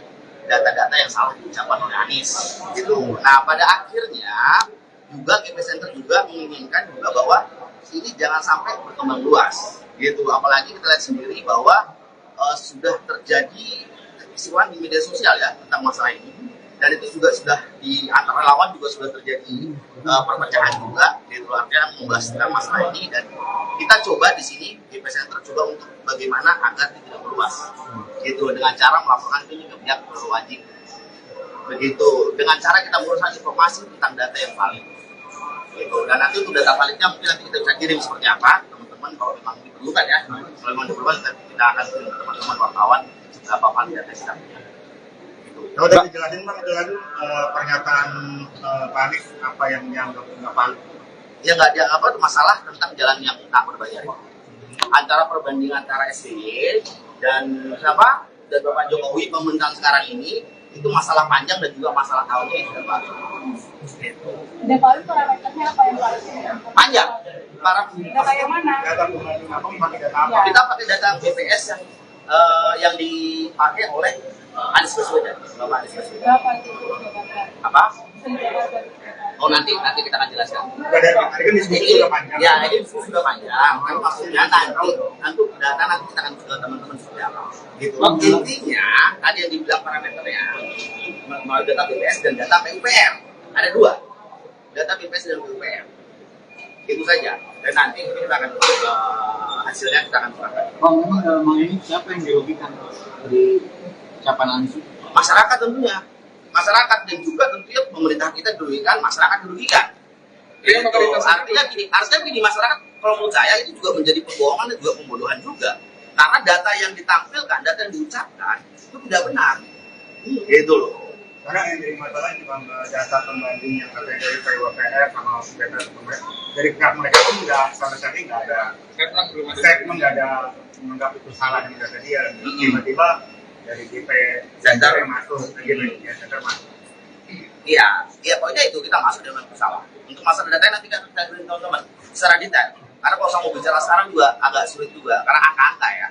data-data yang salah diucapkan oleh Anies. Gitu. Nah pada akhirnya juga GP Center juga menginginkan juga bahwa ini jangan sampai berkembang luas. Gitu. Apalagi kita lihat sendiri bahwa sudah terjadi peristiwa di media sosial ya tentang masalah ini, dan itu juga sudah di antara lawan juga sudah terjadi perpecahan juga, gitu artinya membahas tentang masalah ini, dan kita coba di sini GP Center coba untuk bagaimana agar tidak meluas, gitu dengan cara melaporkan itu ke pihak berwajib, begitu dengan cara kita menguruskan informasi tentang data yang valid, gitu. Dan nanti untuk data validnya mungkin nanti kita bisa kirim seperti apa teman-teman kalau memang diperlukan ya, kalau memang diperlukan kita akan kirim teman-teman wartawan berapa valid data kita punya, gitu. Kalau tadi dijelasin Bang, itu kan pernyataan Pak Anies apa yang dianggap nggak valid? Ya nggak ada apa masalah tentang jalan yang tak berbayar. Antara perbandingan antara SBY dan siapa dan Bapak Jokowi pemerintahan sekarang ini itu masalah panjang dan juga masalah tahunnya yang sudah baru. Dan kalau itu parameternya apa yang harus Panjang. Para data yang mana? Data pembanding apa? Pakai data apa? Ya. kita pakai data BPS yang dipakai oleh Anies Baswedan. Bapak Anies Baswedan. Berapa itu? Apa? Oh nanti kita akan jelaskan. Dari hari kan diskusi sudah panjang. Ya, ini diskusi sudah panjang. Kan maksudnya nanti data nanti kita akan ke teman-teman seperti apa. Gitu. Intinya tadi yang dibilang parameternya mau data BPS dan data PUPR. Ada dua. Data BPS dan PUPR. Itu saja. Dan nanti kita akan hasilnya kita akan serahkan. Bang, memang dalam hal ini siapa yang dirugikan dari ucapan Anies? Masyarakat tentunya. Masyarakat dan juga tentunya pemerintah kita dirugikan, masyarakat dirugikan. Jadi Artinya gini, masyarakat kalau menurut saya itu juga menjadi pembohongan dan juga pembodohan juga. Karena data yang ditampilkan, data yang diucapkan itu tidak benar. Gitu loh. Karena yang jadi masalah itu Bang, data pembanding yang katanya dari PUPR sama BPS dari pihak mereka pun nggak sama sekali nggak ada statement, nggak ada menganggap itu salah yang data dia. Tiba-tiba dari GP Center yang masuk, GP Center masuk. Iya, pokoknya itu kita masuk dengan bersalah. Untuk masalah data nanti kita beri teman-teman secara detail. Karena kalau saya mau bicara sekarang juga agak sulit juga, karena angka-angka ya.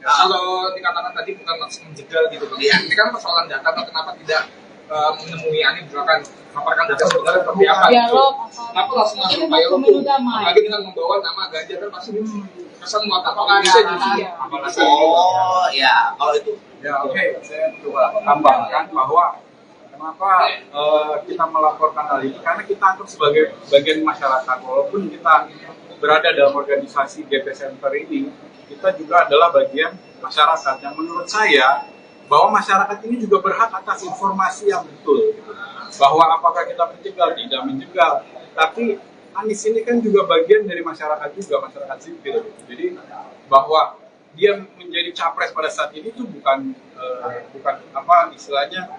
Kalau dikatakan tadi bukan maksud menjegal gitu Bang. Iya. Ini kan persoalan data, kenapa tidak menemui Anies misalkan paparkan data sebenarnya seperti apa gitu. Dialog, Kenapa langsung masuk ini dialog pemilu tuh? damai. Apalagi dengan membawa nama Ganjar kan pasti kesan apakah bisa justru. Oh ya, kalau itu Ya oke, saya coba tambahkan bahwa kenapa kita melaporkan hal ini, karena kita anggap sebagai bagian masyarakat. Walaupun kita berada dalam organisasi GP Center ini, kita juga adalah bagian masyarakat yang menurut saya bahwa masyarakat ini juga berhak atas informasi yang betul, gitu. Bahwa apakah kita menjegal, tidak menjegal, tapi Anies ini kan juga bagian dari masyarakat juga, masyarakat sipil. Jadi bahwa dia menjadi capres pada saat ini itu bukan apa istilahnya,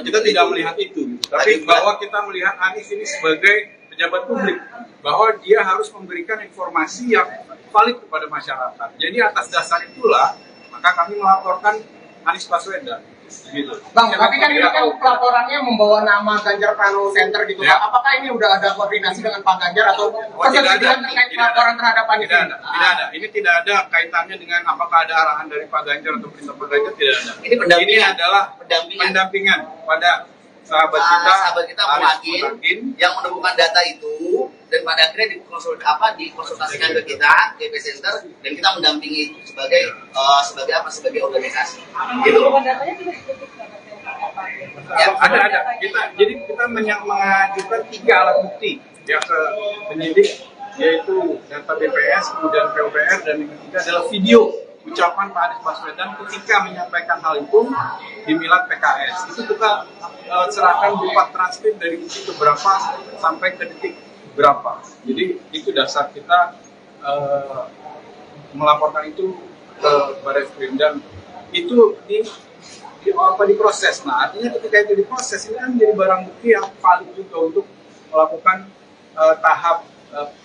kita tidak melihat itu, gitu. Tapi bahwa kita melihat Anies ini sebagai pejabat publik, bahwa dia harus memberikan informasi yang valid kepada masyarakat. Jadi atas dasar itulah maka kami melaporkan Anies Baswedan. Gitu. Bang, tapi kan ini kan laporannya membawa nama Ganjar Pranowo Center gitu. Ya. Apakah ini udah ada koordinasi dengan Pak Ganjar atau persetujuan terkait laporan terhadap Anies? Tidak ada. Ini tidak ada kaitannya dengan apakah ada arahan dari Pak Ganjar atau perintah Pak Ganjar, tidak ada. Ini pendampingan. Ini adalah pendampingan pada sahabat kita Muhakin yang menemukan data itu dan pada akhirnya dikonsultasikan ke kita GP Center dan kita mendampingi itu sebagai organisasi. Gitu. Datanya tidak ditutup Ya, ada. Jadi kita mengajukan 3 alat bukti ya ke penyidik, yaitu data BPS, kemudian PUPR, dan yang ketiga adalah video ucapan Pak Anies Baswedan ketika menyampaikan hal itu di Milad PKS. Itu kita serahkan berupa transkrip dari detik berapa sampai ke detik berapa. Jadi itu dasar kita melaporkan itu ke Barreskrim, dan itu diproses. Nah, artinya ketika itu diproses, ini kan menjadi barang bukti yang valid juga untuk melakukan tahap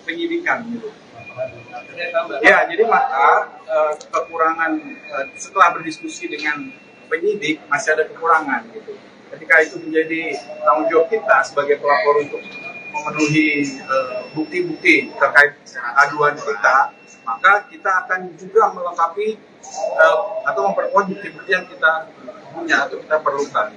penyidikan gitu. Ya, jadi maka kekurangan setelah berdiskusi dengan penyidik masih ada kekurangan gitu. Ketika itu menjadi tanggung jawab kita sebagai pelapor untuk memenuhi bukti-bukti terkait aduan kita, maka kita akan juga melengkapi atau memperkuat bukti-bukti yang kita punya atau kita perlukan.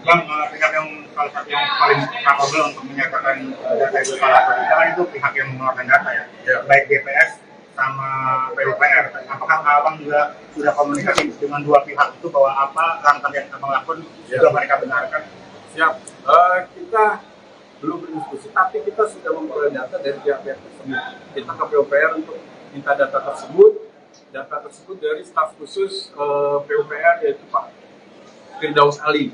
Bang, pihak yang salah satu yang paling capable untuk menyatakan data itu salah atau tidak itu pihak yang mengeluarkan data ya, baik BPS sama PUPR. Apakah Abang juga sudah komunikasi dengan dua pihak itu bahwa apa langkah yang Abang lakukan juga mereka benarkan? Siap. Kita belum berdiskusi, tapi kita sudah memperoleh data dari pihak-pihak tersebut. Kita ke PUPR untuk minta data tersebut dari staf khusus PUPR, yaitu Pak Firdaus Ali.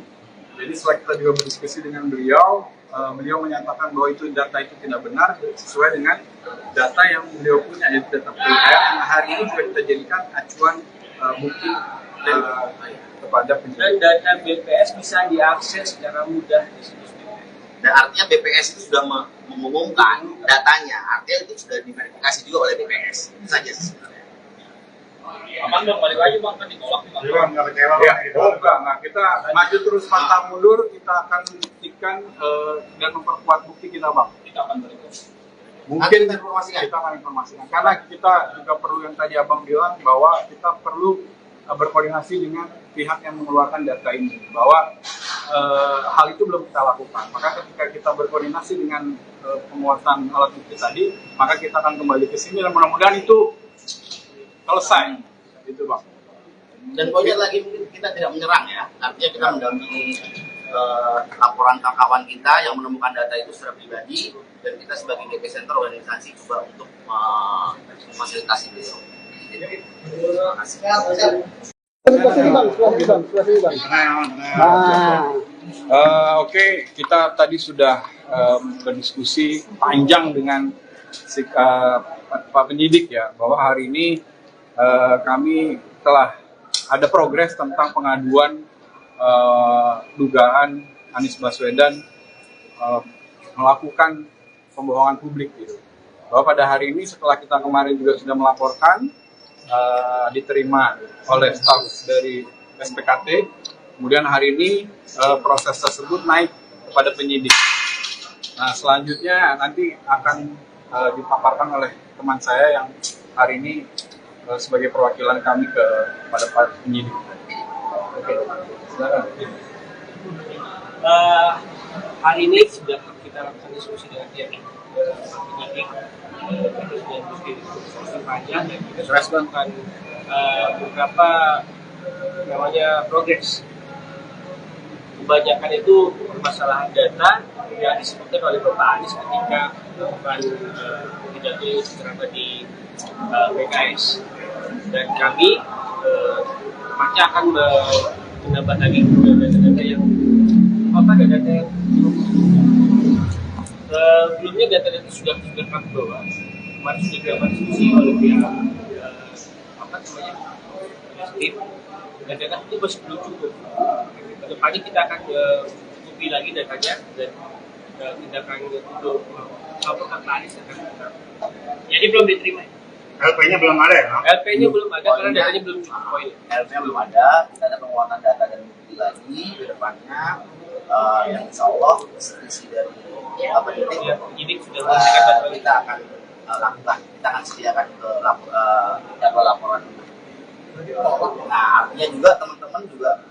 Jadi setelah kita juga berdiskusi dengan beliau, beliau menyatakan bahwa itu data itu tidak benar sesuai dengan data yang beliau punya, yaitu data PUPR yang hari ini juga kita jadikan acuan bukti kepada Dan penyidik. data BPS bisa diakses secara mudah di situs BPS. Dan artinya BPS itu sudah mengumumkan datanya, artinya itu sudah diverifikasi juga oleh BPS. Itu saja sih sebenarnya. Abang dong balik lagi bang kan ditolak nih bang. Jadi Bang, nggak kecewa Ya, Bang, gitu. enggak. Kita maju terus pantang mundur, kita akan buktikan dan memperkuat bukti kita, Bang. Kita akan balik. Mungkin Nanti kita informasikan. kita akan informasikan. Karena kita juga perlu yang tadi Abang bilang bahwa kita perlu berkoordinasi dengan pihak yang mengeluarkan data ini. Bahwa hal itu belum kita lakukan. Maka ketika kita berkoordinasi dengan penguatan alat bukti tadi, maka kita akan kembali ke sini dan mudah-mudahan itu selesai. Itu, Bang. Dan poinnya lagi mungkin kita tidak menyerang ya, artinya kita mendampingi laporan kawan kita yang menemukan data itu secara pribadi, dan kita sebagai GP Center organisasi juga untuk memfasilitasi beliau. Terima kasih. Oke, kita tadi sudah berdiskusi panjang dengan Pak Penyidik ya, bahwa hari ini kami telah ada progres tentang pengaduan dugaan Anies Baswedan melakukan pembohongan publik gitu. Bahwa pada hari ini setelah kita kemarin juga sudah melaporkan, diterima oleh staf dari SPKT, kemudian hari ini proses tersebut naik kepada penyidik. Nah, selanjutnya nanti akan dipaparkan oleh teman saya yang hari ini sebagai perwakilan kami kepada Pak Penyidik. Oke, silakan. Hari ini sudah kita lakukan diskusi dengan pihak penyidik. Kita sudah diskusi panjang dan kita sudah melakukan beberapa namanya progres. Kebanyakan itu permasalahan data yang disebutkan oleh Bapak Anies ketika melakukan pidato ceramah di PKS, dan kami masih akan menambah lagi data-data yang data yang sebelumnya data-data sudah kami bawa. Kemarin sudah dilakukan diskusi oleh pihak tim, dan data itu masih belum cukup. Kedepannya kita akan cukupi lagi datanya dan tindakan untuk melaporkan Pak Anies akan kita. Jadi belum diterima. LP-nya belum ada ya, Bang? LP-nya belum ada karena datanya belum cukup poin. LP-nya belum ada, kita ada penguatan data dan bukti lagi ke depannya, yang insya Allah isi dari penyidik Ya, penyidik sudah memberikan data. kita akan lakukan, kita akan sediakan ke jadwal laporan. Nah, artinya juga teman-teman juga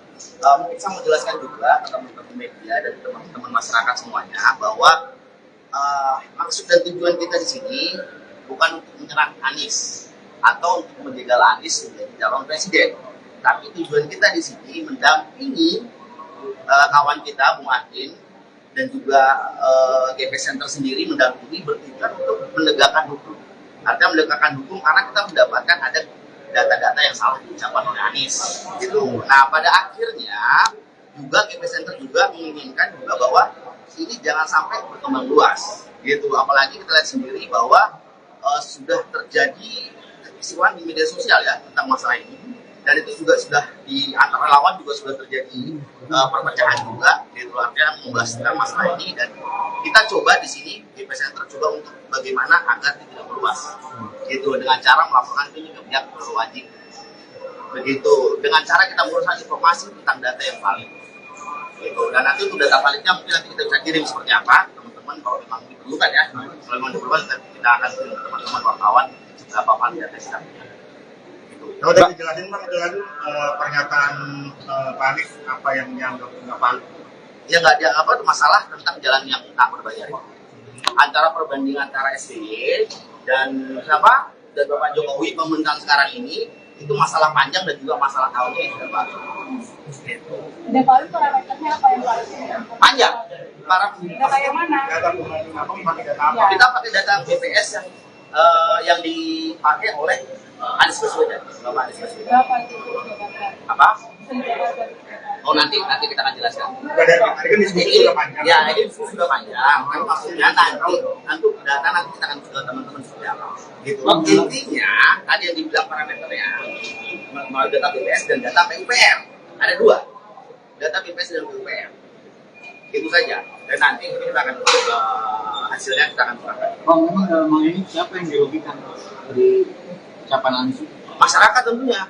mungkin saya mau jelaskan juga ke teman-teman media dan teman-teman masyarakat semuanya bahwa maksud dan tujuan kita di sini bukan untuk menyerang Anies atau untuk menjegal Anies menjadi calon presiden, tapi tujuan kita di sini mendampingi kawan kita Bung Adin dan juga GP Center sendiri mendampingi bertujuan untuk menegakkan hukum. Artinya menegakkan hukum karena kita mendapatkan ada data-data yang salah diucapkan oleh Anies. Gitu. Nah, pada akhirnya juga GP Center juga menginginkan juga bahwa ini jangan sampai berkembang luas. Gitu. Apalagi kita lihat sendiri bahwa sudah terjadi kekisruhan di media sosial ya tentang masalah ini, dan itu juga sudah di antara lawan juga sudah terjadi perpecahan juga, gitu, artinya membahas tentang masalah ini, dan kita coba di sini GP Center coba untuk bagaimana agar tidak meluas, gitu, dengan cara melaporkan ini ke pihak berwajib, begitu, dengan cara kita menguruskan informasi tentang data yang valid, gitu, dan nanti untuk data validnya mungkin nanti kita bisa kirim seperti apa, teman-teman, kalau memang diperlukan ya, kalau memang diperlukan kita akan kirim ke teman-teman wartawan berapa valid data kita punya. Kalau tadi dijelasin Bang, itu lagi pernyataan Pak Anies apa yang dianggap nggak valid? Ya nggak ada apa masalah tentang jalan yang tak berbayar. Antara perbandingan antara SBY dan siapa dan Bapak Jokowi pemerintahan sekarang ini itu masalah panjang dan juga masalah tahunnya yang sudah baru. Gitu. Dan kalau itu parameternya apa yang Pak? Panjang. Para Data yang mana? Data pembanding apa? Pakai data apa? Ya. kita pakai data BPS yang dipakai oleh Anies Baswedan. Bapak Anies Baswedan. Berapa itu? Apa? Oh nanti kita akan jelaskan. Dari tadi kan diskusi sudah panjang. Ya, ini sudah panjang. Kan maksudnya nanti data nanti kita akan ke teman-teman seperti apa. Gitu. Intinya tadi yang dibilang parameternya mau data BPS dan data PUPR. Ada dua, data BPS dan PUPR. Itu saja. Dan nanti kita akan hasilnya kita akan serahkan. Bang, memang ini siapa yang dirugikan dari ucapan Anies? Masyarakat tentunya,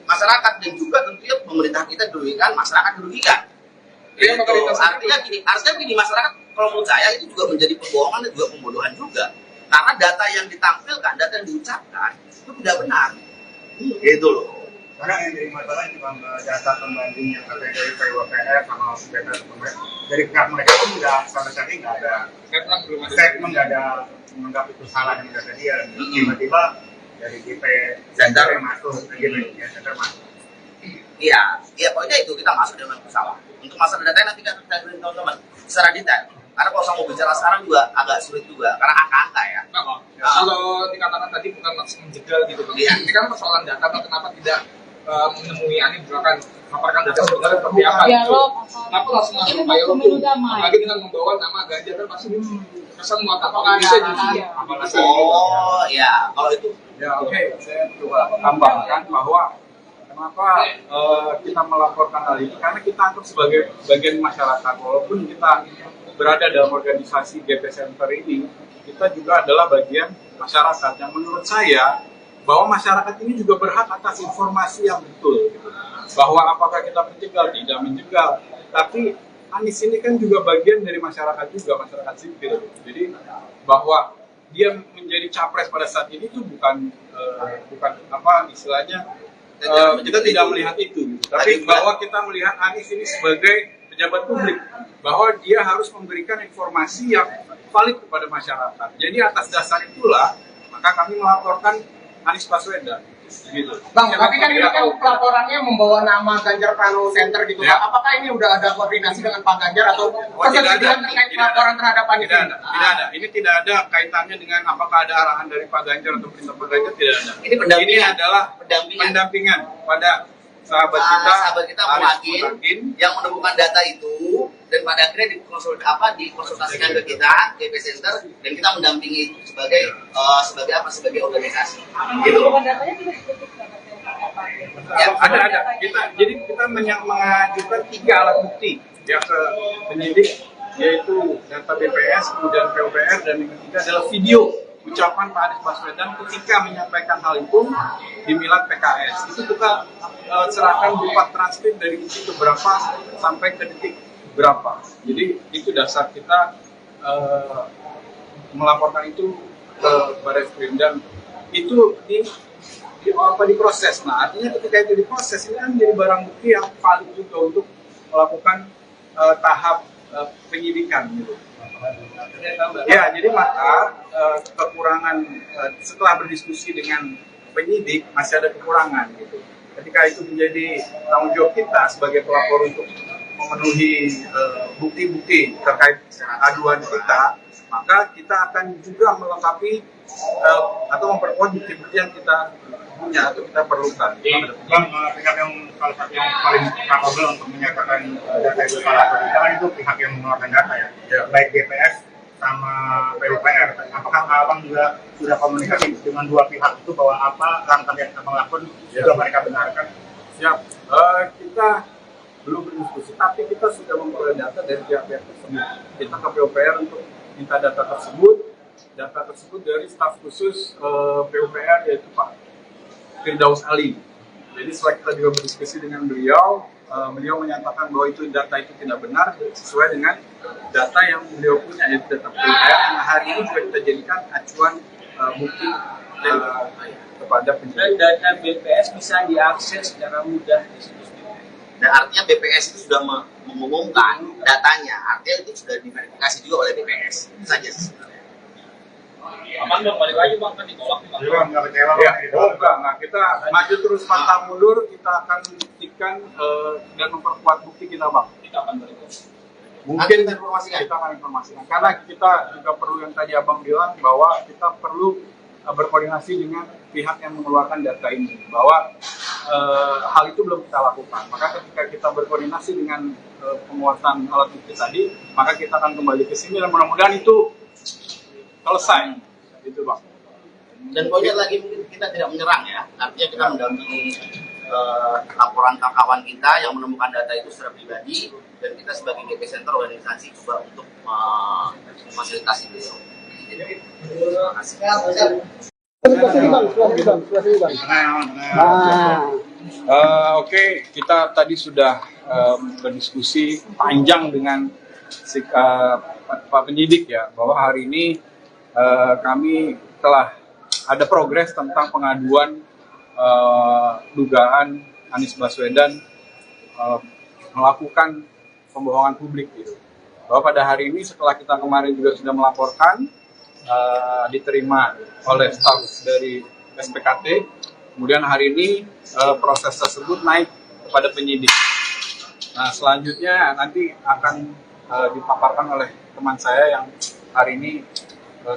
masyarakat dan juga tentunya pemerintah kita dirugikan, masyarakat dirugikan. Iya, Itu, artinya gini, masyarakat kalau menurut saya itu juga menjadi pembohongan dan juga pembodohan juga. Karena data yang ditampilkan, data yang diucapkan itu tidak benar. Gitu loh. Karena yang jadi masalah cuma data pembanding yang katanya dari PUPR sama data pembanding dari pihak mereka pun udah sampai saat ini nggak ada statement, nggak ada menganggap itu salah dengan data dia. Tiba-tiba dari GP Center masuk, GP Center masuk. Iya, pokoknya itu kita masuk dengan masalah. Untuk masalah data nanti kita beri teman-teman secara detail. Karena kalau saya mau bicara sekarang juga agak sulit juga, karena angka-angka ya. Kalau dikatakan tadi bukan maksud menjegal gitu, Bang. Ini kan persoalan data, Bang. Kenapa tidak menemui Anies misalkan paparkan data sebenarnya seperti apa? Dialog, Kenapa langsung masuk ini dialog pemilu tuh? damai. Apalagi dengan membawa nama Ganjar kan pasti kesan muat apa bisa justru. Oh ya, kalau itu Ya oke, saya coba tambahkan bahwa kenapa kita melaporkan hal ini, karena kita anggap sebagai bagian masyarakat. Walaupun kita berada dalam organisasi GP Center ini, kita juga adalah bagian masyarakat yang menurut saya bahwa masyarakat ini juga berhak atas informasi yang betul gitu. Bahwa apakah kita menjegal, tidak menjegal, tapi Anies ini kan juga bagian dari masyarakat juga, masyarakat sipil. Jadi bahwa dia menjadi capres pada saat ini itu bukan apa istilahnya, kita tidak melihat itu gitu. Tapi bahwa kita melihat Anies ini sebagai pejabat publik, bahwa dia harus memberikan informasi yang valid kepada masyarakat. Jadi atas dasar itulah maka kami melaporkan Anies Baswedan gitu. Bang, tapi kan ini kan laporannya membawa nama Ganjar Pranowo Center gitu. Ya. Apakah ini udah ada koordinasi dengan Pak Ganjar atau persetujuan terkait laporan terhadap Anies? Tidak ada. Ini tidak ada kaitannya dengan apakah ada arahan dari Pak Ganjar atau perintah Pak Ganjar, tidak ada. Ini pendampingan. Ini adalah pendampingan pada sahabat kita Muhakin yang menemukan data itu dan pada akhirnya dikonsultasikan ke kita GP Center dan kita mendampingi itu sebagai organisasi. Gitu. Ya, ada. Jadi kita mengajukan 3 alat bukti yang ke penyidik, yaitu data BPS, kemudian PUPR, dan yang ketiga adalah video ucapan Pak Anies Baswedan ketika menyampaikan hal itu di Milad PKS. Itu kita serahkan berupa transkrip dari detik berapa sampai ke detik berapa. Jadi itu dasar kita melaporkan itu ke Barreskrim, dan itu diproses. Nah, artinya ketika itu diproses, ini kan menjadi barang bukti yang valid juga untuk melakukan tahap penyidikan gitu. Ya, jadi maka kekurangan setelah berdiskusi dengan penyidik masih ada kekurangan gitu. Ketika itu menjadi tanggung jawab kita sebagai pelapor untuk memenuhi bukti-bukti terkait aduan kita, maka kita akan juga melengkapi atau memperkuat bukti-bukti yang kita punya atau kita perlukan. Bang, pihak yang salah satu yang paling kapabel untuk menyatakan data itu salah atau tidak itu pihak yang mengeluarkan data ya, baik BPS sama PUPR. Apakah Abang juga sudah komunikasi dengan dua pihak itu bahwa apa langkah yang Abang lakukan juga mereka benarkan? Siap. Kita belum berdiskusi, tapi kita sudah memperoleh data dari pihak-pihak tersebut. Kita ke PUPR untuk minta data tersebut dari staf khusus PUPR, yaitu Pak Firdaus Ali. Jadi setelah kita juga berdiskusi dengan beliau, beliau menyatakan bahwa itu data itu tidak benar sesuai dengan data yang beliau punya, yaitu data PUPR yang hari ini juga kita jadikan acuan bukti kepada penyidik. Dan data BPS bisa diakses secara mudah di situs BPS. Dan artinya BPS itu sudah mengumumkan datanya, artinya itu sudah diverifikasi juga oleh BPS. Itu saja sebenarnya. Aman dong, balik lagi Bang, kan ditolak nih Bang. Jadi Bang, nggak kecewa Ya, Bang? enggak. Nah, kita maju terus pantang mundur, kita akan buktikan dan memperkuat bukti kita, Bang. Kita akan balik lagi. Mungkin Nanti kita akan informasikan. Karena kita juga perlu, yang tadi Abang bilang, bahwa kita perlu berkoordinasi dengan pihak yang mengeluarkan data ini, bahwa hal itu belum kita lakukan. Maka ketika kita berkoordinasi dengan penguatan alat bukti tadi, maka kita akan kembali ke sini dan mudah-mudahan itu selesai, itu Bang. Dan poinnya lagi mungkin kita tidak menyerang ya, artinya kita mendampingi laporan kawan kita yang menemukan data itu secara pribadi, dan kita sebagai GP Center organisasi coba untuk memfasilitasi beliau. Terima kasih. Oke, kita tadi sudah berdiskusi panjang dengan Pak Penyidik ya, bahwa hari ini kami telah ada progres tentang pengaduan dugaan Anies Baswedan melakukan pembohongan publik gitu. Bahwa pada hari ini setelah kita kemarin juga sudah melaporkan, diterima oleh staf dari SPKT, kemudian hari ini proses tersebut naik kepada penyidik. Nah, selanjutnya nanti akan dipaparkan oleh teman saya yang hari ini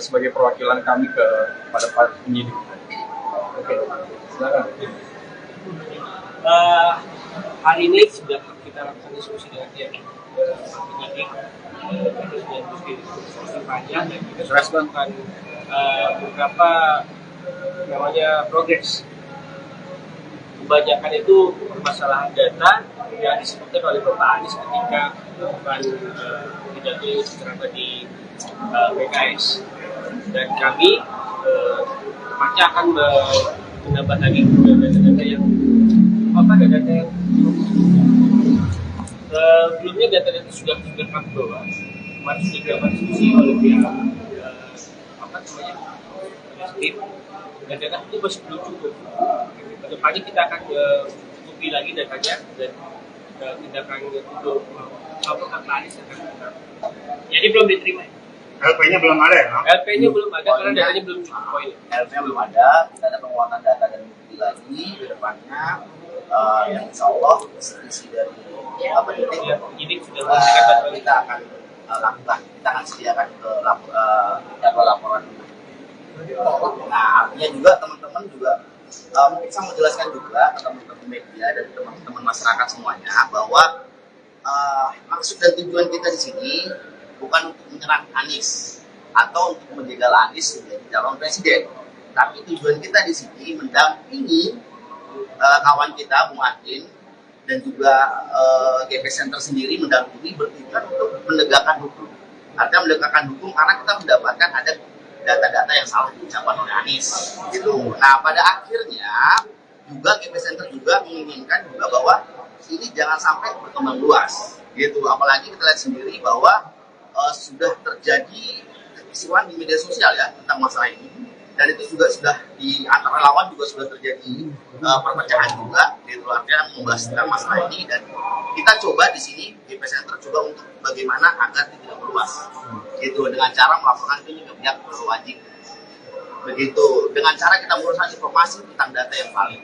sebagai perwakilan kami kepada Pak Penyidik. Oke, silakan. Hari ini sudah kita lakukan diskusi dengan pihak penyidik, itu sudah diskusi panjang dan kita sudah melakukan beberapa namanya progres. Kebanyakan itu permasalahan data yang disebutkan oleh Bapak Anies ketika melakukan pidato ceramah di PKS, dan kami pasti akan menambah lagi data-data yang data-data yang sebelumnya data-data sudah kami bawa. Kemarin sudah dilakukan diskusi oleh pihak tim, dan data itu masih belum cukup. Kedepannya kita akan cukupi lagi datanya dan tindakan untuk melaporkan Anies akan tetap. Jadi belum diterima. LP-nya belum ada ya? LP-nya belum ada karena datanya belum cukup poin. LP-nya belum ada, kita ada penguatan data dan bukti lagi ke depannya, yang insya Allah isi dari penyidik sudah memberikan bantuan. Kita akan lakukan, kita akan sediakan ke jadwal laporan. Nah, artinya juga teman-teman juga mungkin saya mau jelaskan juga ke teman-teman media dan teman-teman masyarakat semuanya bahwa maksud dan tujuan kita di sini bukan untuk menyerang Anies atau untuk menjegal Anies menjadi calon presiden, tapi tujuan kita di sini mendampingi kawan kita Bung Adin dan juga GP Center sendiri mendampingi bertujuan untuk menegakkan hukum. Artinya menegakkan hukum karena kita mendapatkan ada data-data yang salah diucapkan oleh Anies gitu. Nah, pada akhirnya juga GP Center juga menginginkan juga bahwa ini jangan sampai berkembang luas gitu. Apalagi kita lihat sendiri bahwa sudah terjadi kekisruhan di media sosial ya tentang masalah ini, dan itu juga sudah di antara lawan juga sudah terjadi perpecahan juga gitu, artinya membahas tentang masalah ini. Dan kita coba di sini GP Center coba untuk bagaimana agar tidak meluas gitu, dengan cara melaporkan ini ke pihak berwajib begitu, dengan cara kita menguruskan informasi tentang data yang valid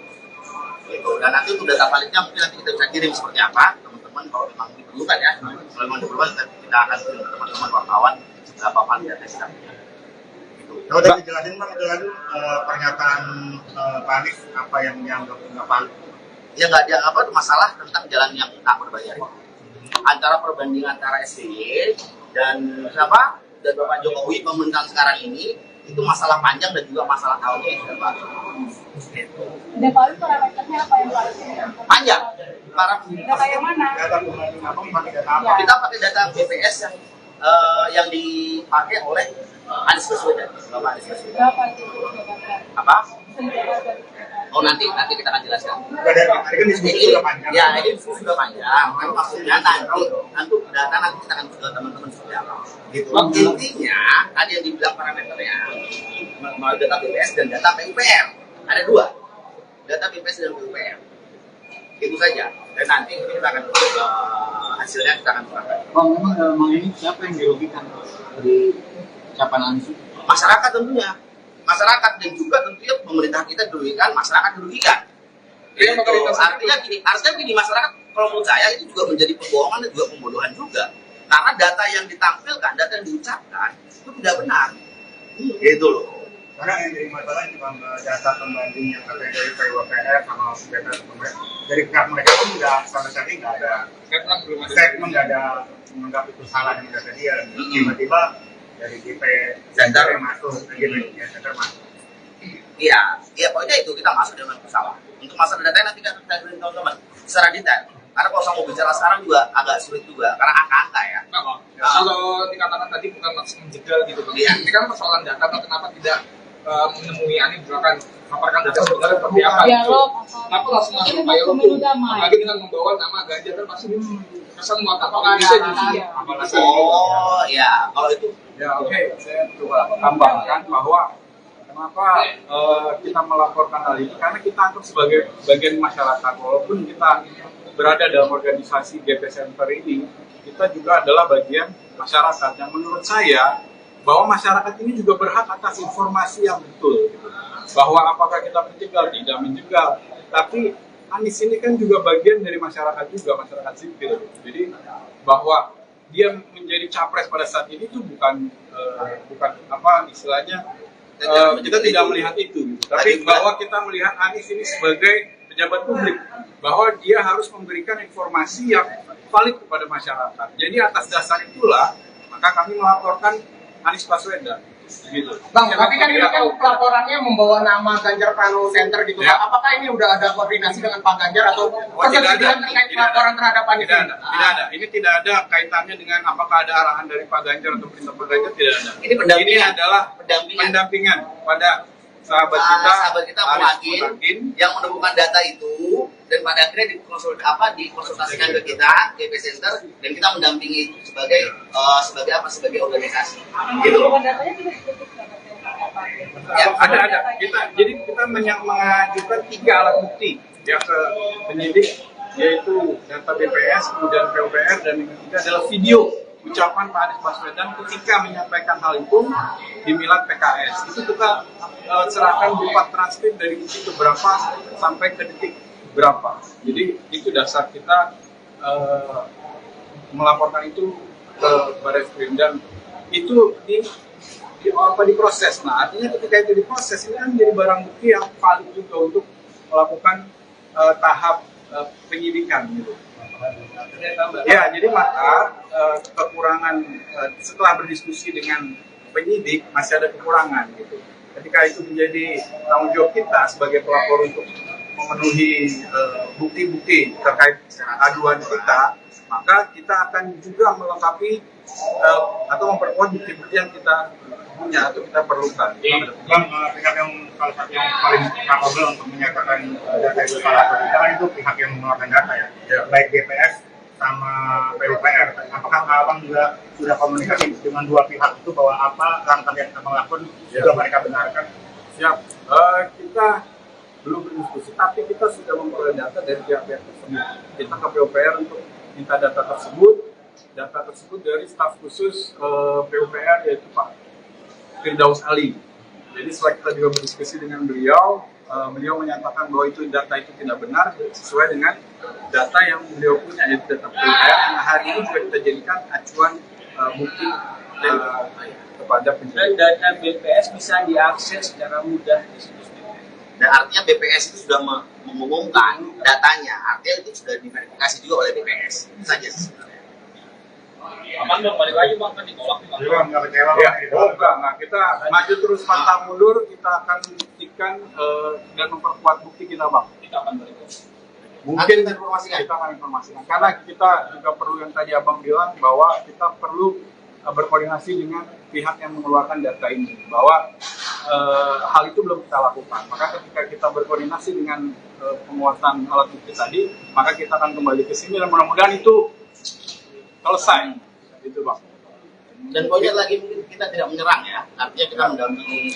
gitu. Dan nanti untuk data validnya mungkin nanti kita bisa kirim seperti apa teman-teman, kalau memang diperlukan ya, kalau memang diperlukan kita akan kirim ke teman-teman wartawan berapa valid data kita punya gitu. Kalau tadi dijelasin Bang, itu lagi pernyataan Pak Anies apa yang dianggap nggak valid? Ya nggak ada apa masalah tentang jalan yang tak berbayar antara perbandingan antara SBY dan siapa dan Bapak Jokowi pemerintahan sekarang ini, itu masalah panjang dan juga masalah tahunnya yang sudah baru. Gitu. Dan kalau parameternya apa yang paling Panjang. data yang mana? Data pembanding apa? Pakai data apa? Ya. Kita pakai data BPS yang dipakai oleh Anies Baswedan. Bapak Anies Baswedan. Berapa itu? Apa? Oh nanti kita akan jelaskan. Dari tadi kan diskusi sudah panjang. Ya, ini sudah panjang. Kan maksudnya nanti data nanti kita akan ke teman-teman seperti apa. Gitu. Intinya tadi yang dibilang parameternya mau data BPS dan data PUPR. Ada dua. Data BPS dan PUPR. Itu saja. Dan nanti kita akan hasilnya kita akan serahkan. Memang ini siapa yang dirugikan dari ucapan Anies? Masyarakat tentunya. Masyarakat dan juga tentunya pemerintah kita dirugikan, masyarakat dirugikan. Iya, Artinya gini, masyarakat kalau menurut saya itu juga menjadi pembohongan dan juga pembodohan juga. Karena data yang ditampilkan, data yang diucapkan itu tidak benar. Gitu loh. Karena yang jadi masalah ini Bang, data pembanding yang katanya dari PWPR sama data pembanding dari pihak mereka pun nggak sama sekali nggak ada statement, nggak ada menganggap itu salah dengan data dia. Tiba-tiba dari GP Center yang masuk, Center masuk. Iya, poinnya itu kita masuk dengan bersalah. Untuk untuk masalah datanya nanti kan kita beri teman-teman secara detail. Karena kalau saya mau bicara sekarang juga agak sulit juga karena angka-angka ya. Kalau dikatakan tadi bukan maksud menjegal gitu Bang. Iya. Ini kan persoalan data, kenapa tidak menemui Ani misalkan paparkan data sebenarnya seperti apa gitu. Dialog, Kenapa langsung masuk ini dialog pemilu tuh? damai. Apalagi dengan membawa nama Ganjar kan pasti kesan buat apa bisa jadi. Apalagi Oh ya, kalau itu Ya oke, saya coba tambahkan bahwa kenapa kita melaporkan hal ini, karena kita anggap sebagai bagian masyarakat. Walaupun kita berada dalam organisasi GP Center ini, kita juga adalah bagian masyarakat. Yang menurut saya, bahwa masyarakat ini juga berhak atas informasi yang betul. Gitu. Bahwa apakah kita menjegal, tidak menjegal. Tapi Anies ini kan juga bagian dari masyarakat juga, masyarakat sipil. Jadi bahwa dia menjadi capres pada saat ini itu bukan apa istilahnya kita tidak melihat itu, gitu. Tapi bahwa kita melihat Anies ini sebagai pejabat publik, bahwa dia harus memberikan informasi yang valid kepada masyarakat. Jadi atas dasar itulah maka kami melaporkan Anies Baswedan. Gitu. Bang, tapi kan ini kan laporannya membawa nama Ganjar Pranowo Center gitu. Ya. Apakah ini udah ada koordinasi dengan Pak Ganjar atau tidak persetujuan terkait laporan terhadap Anies? Tidak ada. Ini tidak ada kaitannya dengan apakah ada arahan dari Pak Ganjar atau perintah Pak Ganjar, tidak ada. Ini pendampingan. Ini adalah Pendampingan. pendampingan pada sahabat kita Muhakin yang menemukan data itu dan pada akhirnya dikonsultasikan ke kita GP Center dan kita mendampingi itu sebagai sebagai organisasi. Gitu. Datanya tidak ditutup Ya, ada. Jadi kita mengajukan 3 alat bukti ya ke penyidik, yaitu data BPS, kemudian PUPR, dan yang ketiga adalah video ucapan Pak Anies Baswedan ketika menyampaikan hal itu di Milad PKS. Itu kita serahkan berupa transkrip dari detik berapa sampai ke detik berapa. Jadi itu dasar kita melaporkan itu ke Barreskrim, dan itu diproses. Nah, artinya ketika itu diproses, ini kan menjadi barang bukti yang valid juga untuk melakukan tahap penyidikan gitu. Ya, jadi maka kekurangan setelah berdiskusi dengan penyidik masih ada kekurangan gitu. Ketika itu menjadi tanggung jawab kita sebagai pelapor untuk memenuhi bukti-bukti terkait aduan kita, maka kita akan juga melengkapi atau memperkuat bukti-bukti yang kita punya atau kita perlukan. Bang, pihak yang salah satu yang paling capable untuk menyatakan data itu salah atau tidak kan itu pihak yang mengeluarkan data ya, baik BPS sama PUPR. Apakah Abang juga sudah komunikasi dengan dua pihak itu bahwa apa langkah yang Abang lakukan juga mereka benarkan? Siap. Kita belum berdiskusi, tapi kita sudah memperoleh data dari pihak-pihak tersebut. Kita ke PUPR untuk minta data tersebut dari staf khusus PUPR, yaitu Pak Firdaus Ali. Jadi setelah kita juga berdiskusi dengan beliau, beliau menyatakan bahwa itu data itu tidak benar sesuai dengan data yang beliau punya, yaitu data PUPR yang hari ini juga kita jadikan acuan bukti kepada penyidik. Dan data BPS bisa diakses secara mudah di situs BPS. Dan artinya BPS itu sudah mengumumkan datanya, artinya itu sudah diverifikasi juga oleh BPS. Itu saja sebenarnya. Aman dong, balik lagi Bang, kan ditolak nih Bang. Jadi Bang, nggak kecewa Ya, Bang? enggak. Nah, kita maju terus pantang mundur, kita akan buktikan dan memperkuat bukti kita, Bang. Kita akan balik lagi. Mungkin Nanti kita informasikan. kita akan informasikan, karena kita juga perlu yang tadi Abang bilang, bahwa kita perlu berkoordinasi dengan pihak yang mengeluarkan data ini, bahwa hal itu belum kita lakukan. Maka ketika kita berkoordinasi dengan penguatan alat bukti tadi, maka kita akan kembali ke sini dan mudah-mudahan itu selesai, gitu Bang. Dan poinnya lagi mungkin kita tidak menyerang ya, artinya kita mendampingi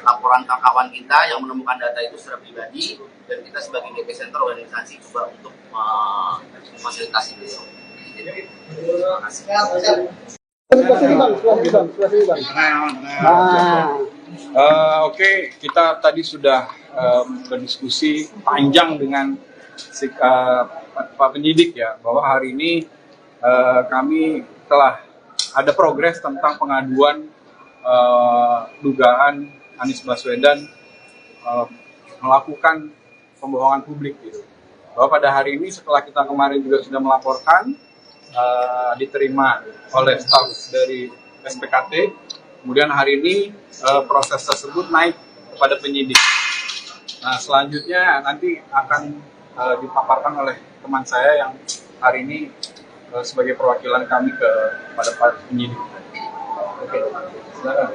laporan kawan kita yang menemukan data itu secara pribadi, dan kita sebagai GP Center organisasi juga untuk memfasilitasi beliau. Terima kasih. Oke, kita tadi sudah berdiskusi panjang dengan Pak penyidik ya, bahwa hari ini kami telah ada progres tentang pengaduan dugaan Anies Baswedan melakukan pembohongan publik gitu. Bahwa pada hari ini setelah kita kemarin juga sudah melaporkan, diterima oleh staf dari SPKT, kemudian hari ini proses tersebut naik kepada penyidik. Nah, selanjutnya nanti akan dipaparkan oleh teman saya yang hari ini sebagai perwakilan kami kepada para penyidik. Oke, silakan.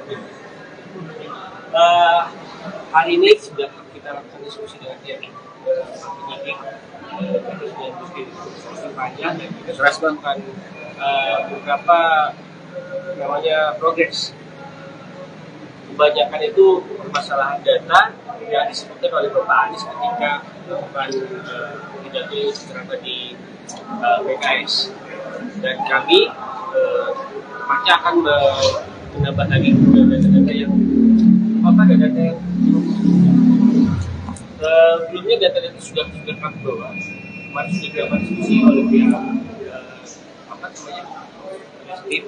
Hari ini sudah kita lakukan diskusi dengan pihak penyidik, sudah diskusi panjang dan kita sudah melakukan beberapa namanya progres. Kebanyakan itu permasalahan data yang disebutkan oleh Bapak Anies ketika melakukan pidato secara di PKS, dan kami pasti akan menambah lagi data-data yang data yang sebelumnya data-data sudah kami bawa, kemarin sudah dilakukan diskusi oleh pihak tim,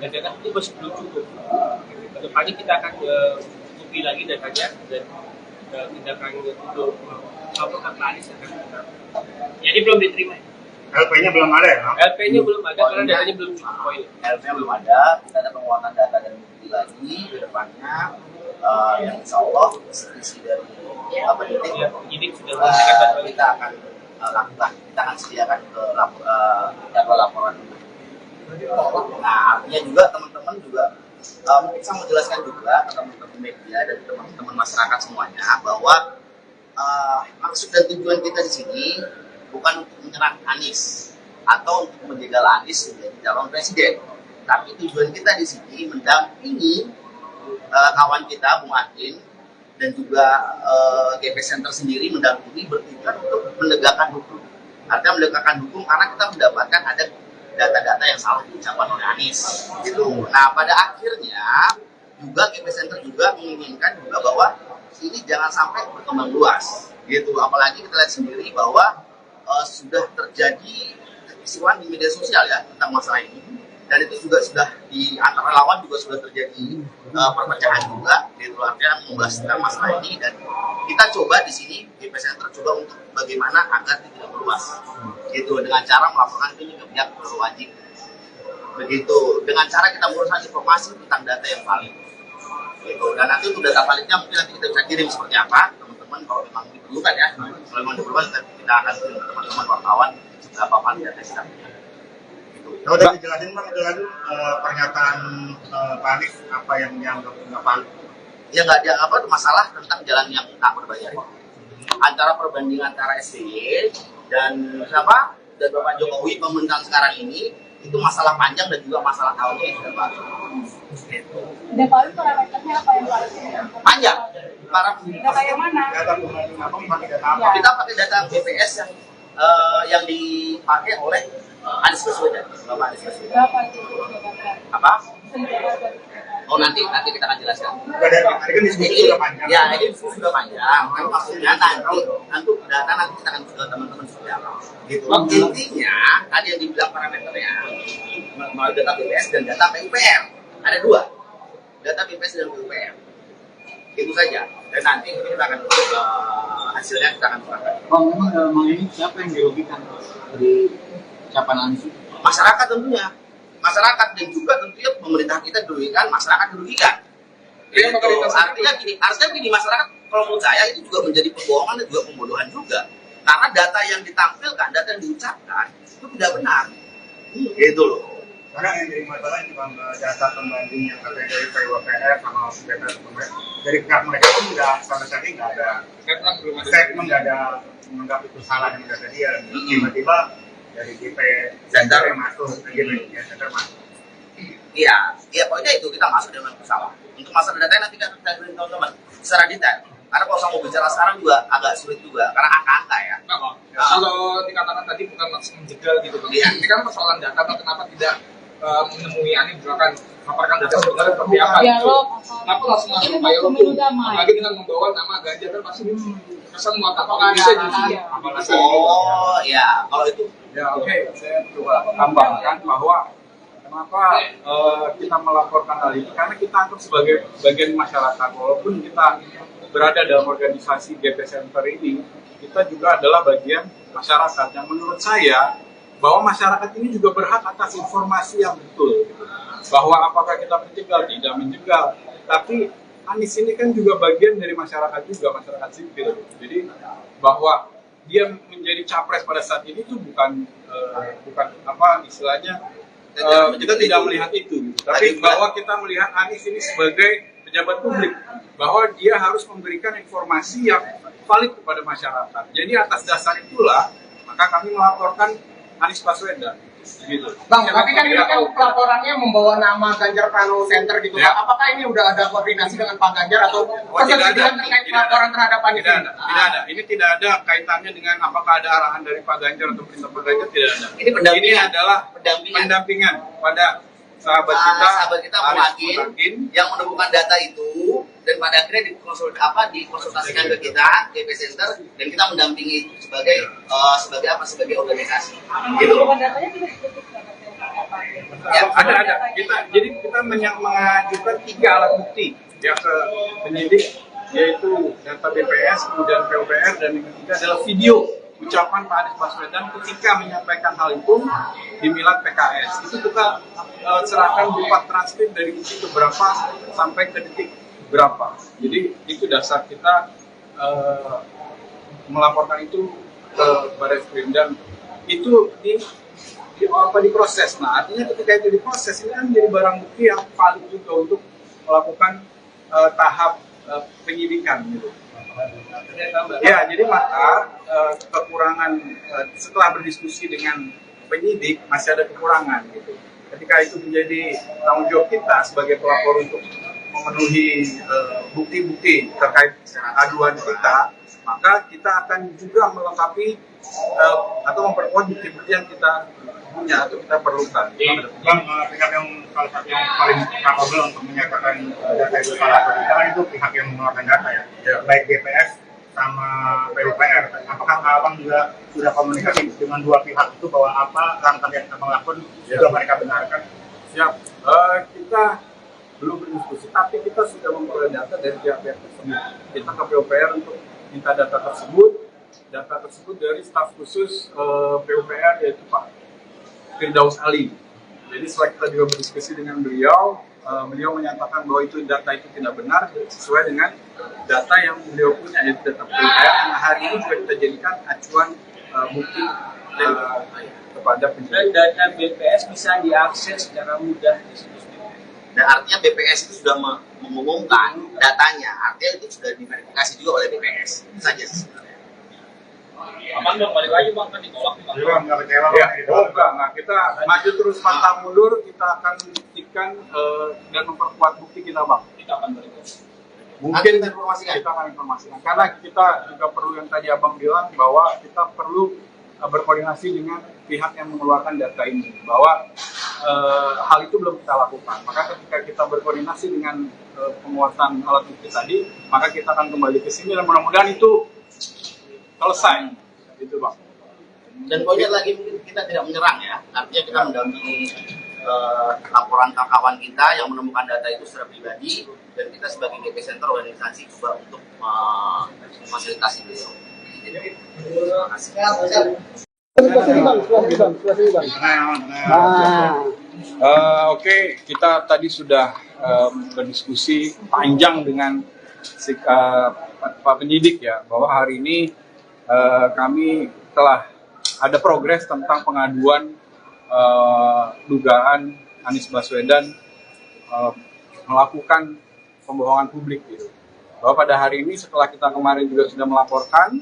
dan data itu masih belum cukup. Kedepannya kita akan cukupi lagi datanya dan tindakan untuk melaporkan Pak Anies akan kita. Jadi belum diterima. LP-nya belum ada ya? LP-nya belum ada karena datanya belum cukup poin. LP-nya belum ada, kita ada penguatan data dan bukti lagi ke depannya, yang insya Allah isi dari penyidik sudah memberikan data. Kita akan lakukan, kita akan sediakan ke jadwal laporan. Nah, artinya juga teman-teman juga mungkin saya mau jelaskan juga ke teman-teman media dan teman-teman masyarakat semuanya bahwa maksud dan tujuan kita di sini bukan untuk menyerang Anies atau untuk menjegal Anies menjadi calon presiden, tapi tujuan kita di sini mendampingi kawan kita Bung Adin dan juga GP Center sendiri mendampingi bertujuan untuk menegakkan hukum. Artinya menegakkan hukum karena kita mendapatkan ada data-data yang salah diucapkan oleh Anies gitu. Nah, pada akhirnya juga GP Center juga menginginkan juga bahwa ini jangan sampai berkembang luas gitu. Apalagi kita lihat sendiri bahwa sudah terjadi kekisruhan di media sosial ya tentang masalah ini, dan itu juga sudah di antara lawan juga sudah terjadi perpecahan juga gitu. Artinya membahas tentang masalah ini, dan kita coba di sini GP Center coba untuk bagaimana agar tidak meluas gitu, dengan cara melaporkan ini ke pihak berwajib begitu, dengan cara kita menguruskan informasi tentang data yang valid gitu. Dan nanti untuk data validnya mungkin nanti kita bisa kirim seperti apa teman-teman, kalau memang diperlukan ya, kalau memang diperlukan kita akan kirim ke teman-teman wartawan berapa valid data kita punya gitu. Kalau udah dijelasin Bang, itu lagi pernyataan Pak Anies apa yang dianggap nggak valid? Ya nggak ada apa masalah tentang jalan yang tak berbayar antara perbandingan antara SBY dan siapa dan Bapak Jokowi pemerintahan sekarang ini, itu masalah panjang dan juga masalah tahunnya yang sudah baru. Gitu. Dan kalau parameternya apa yang harus Panjang. data yang mana? Data pembanding apa? Pakai data apa? Ya. Kita pakai data BPS yang dipakai oleh Anies Baswedan, Bapak Anies Baswedan. Berapa itu? Apa? Oh nanti kita akan jelaskan. Udah dari tadi kan diskusi sudah panjang. Ya, ini diskusi sudah panjang. Kan maksudnya nanti data nanti kita akan ke teman-teman sudah. Gitu. Intinya tadi yang dibilang parameternya melalui data BPS dan data PUPR. Ada dua, data BPS dan PUPR. Itu saja. Dan nanti kita akan hasilnya kita akan serahkan. Bang, memang ini siapa yang dirugikan dari ucapan Anies? Masyarakat tentunya. Masyarakat dan juga tentunya pemerintah kita dirugikan, masyarakat dirugikan. Iya, Gitu. Artinya gini, masyarakat kalau menurut saya itu juga menjadi pembohongan dan juga pembodohan juga. Karena data yang ditampilkan, data yang diucapkan itu tidak benar. Gitu loh. Karena yang jadi masalah ini Bang, data pembanding yang katanya dari PUPR sama data pembanding dari pihak mereka pun nggak sama sekali nggak ada statement, nggak ada menganggap itu salah dengan data dia. Tiba-tiba dari GP Center masuk, GP Center masuk. Iya, poinnya itu kita masuk dengan masalah. Untuk masalah data nanti kita beri teman-teman secara detail. Karena kalau saya mau bicara sekarang juga agak sulit juga, karena angka-angka ya. Kalau dikatakan tadi bukan maksud menjegal gitu Bang. Iya. Ini kan persoalan data, kenapa tidak menemui Anies misalkan paparkan data sebenarnya seperti apa gitu. Dialog, Kenapa langsung ini upaya pemilu hukum? damai. Apalagi dengan membawa nama Ganjar kan pasti kesan apakah bisa justru. Oh ya, kalau itu Ya oke, saya coba tambahkan bahwa kenapa kita melaporkan hal ini, karena kita anggap sebagai bagian masyarakat, walaupun kita berada dalam organisasi GP Center ini, kita juga adalah bagian masyarakat yang menurut saya bahwa masyarakat ini juga berhak atas informasi yang betul, gitu. Bahwa apakah kita menjegal, tidak menjegal, tapi Anies ini kan juga bagian dari masyarakat juga, masyarakat sipil. Jadi bahwa dia menjadi capres pada saat ini itu bukan apa istilahnya, kita tidak melihat itu, gitu. Tapi bahwa kita melihat Anies ini sebagai pejabat publik, bahwa dia harus memberikan informasi yang valid kepada masyarakat. Jadi atas dasar itulah maka kami melaporkan Anies Baswedan. Gitu. Bang, tapi kan ini kan laporannya membawa nama Ganjar Pranowo Center gitu. Ya. Apakah ini udah ada koordinasi dengan Pak Ganjar atau tidak ada. terkait laporan terhadap Anies? Tidak ada. Ini tidak ada kaitannya dengan apakah ada arahan dari Pak Ganjar atau perintah Pak Ganjar, tidak ada. Ini adalah pendampingan pada sahabat kita Muhakin yang menemukan data itu, dan pada akhirnya dikonsultasikan ke kita GP Center, dan kita mendampingi itu sebagai organisasi. Gitu. Ya, ada. Kita mengajukan 3 alat bukti ya ke penyidik, yaitu data BPS, kemudian PUPR, dan yang ketiga adalah video ucapan Pak Anies Baswedan ketika menyampaikan hal itu di Milad PKS. Itu kita serahkan berupa transkrip dari detik berapa sampai ke detik berapa. Jadi itu dasar kita melaporkan itu ke Barreskrim, dan itu diproses. Nah, artinya ketika itu diproses, ini kan menjadi barang bukti yang valid juga untuk melakukan tahap penyidikan gitu. Ya, jadi maka kekurangan setelah berdiskusi dengan penyidik masih ada kekurangan gitu. Ketika itu menjadi tanggung jawab kita sebagai pelapor untuk memenuhi bukti-bukti terkait aduan kita, maka kita akan juga melengkapi atau memperkuat bukti-bukti yang kita punya atau kita perlukan. Bang, pihak yang salah satu yang paling capable untuk menyatakan data itu salah atau tidak kan itu pihak yang mengeluarkan data ya, baik BPS sama PUPR. Apakah Abang juga sudah komunikasi dengan dua pihak itu bahwa apa langkah yang Abang lakukan juga mereka benarkan? Siap, kita belum berdiskusi, tapi kita sudah memperoleh data dari pihak-pihak tersebut. Kita ke PUPR untuk minta data tersebut dari staf khusus PUPR, yaitu Pak Firdaus Ali. Jadi setelah kita juga berdiskusi dengan beliau, beliau menyatakan bahwa itu data itu tidak benar sesuai dengan data yang beliau punya, yaitu data PUPR yang hari ini juga kita jadikan acuan bukti kepada penyidik. Dan data BPS bisa diakses secara mudah di situs BPS. Dan artinya BPS itu sudah mengumumkan datanya, artinya itu sudah diverifikasi juga oleh BPS. Itu saja sebenarnya. Abang dong, balik lagi bang, kan ditolak nih bang. Jadi Bang, nggak kecewa Ya, Bang? nah, kita maju terus pantang mundur, kita akan buktikan dan memperkuat bukti kita, Bang. Kita akan berikan. Mungkin kita informasikan. kita akan informasikan, karena kita juga perlu yang tadi Abang bilang, bahwa kita perlu berkoordinasi dengan pihak yang mengeluarkan data ini, bahwa hal itu belum kita lakukan. Maka ketika kita berkoordinasi dengan penguatan alat bukti tadi, maka kita akan kembali ke sini dan mudah-mudahan itu selesai, gitu Bang. Dan poinnya lagi, mungkin kita tidak menyerang ya, artinya kita mendampingi laporan kawan kita yang menemukan data itu secara pribadi, dan kita sebagai GP Center organisasi juga untuk memfasilitasi beliau. Terima kasih. Oke, kita tadi sudah berdiskusi panjang dengan Pak penyidik ya, bahwa hari ini kami telah ada progres tentang pengaduan dugaan Anies Baswedan melakukan pembohongan publik gitu. Bahwa pada hari ini setelah kita kemarin juga sudah melaporkan,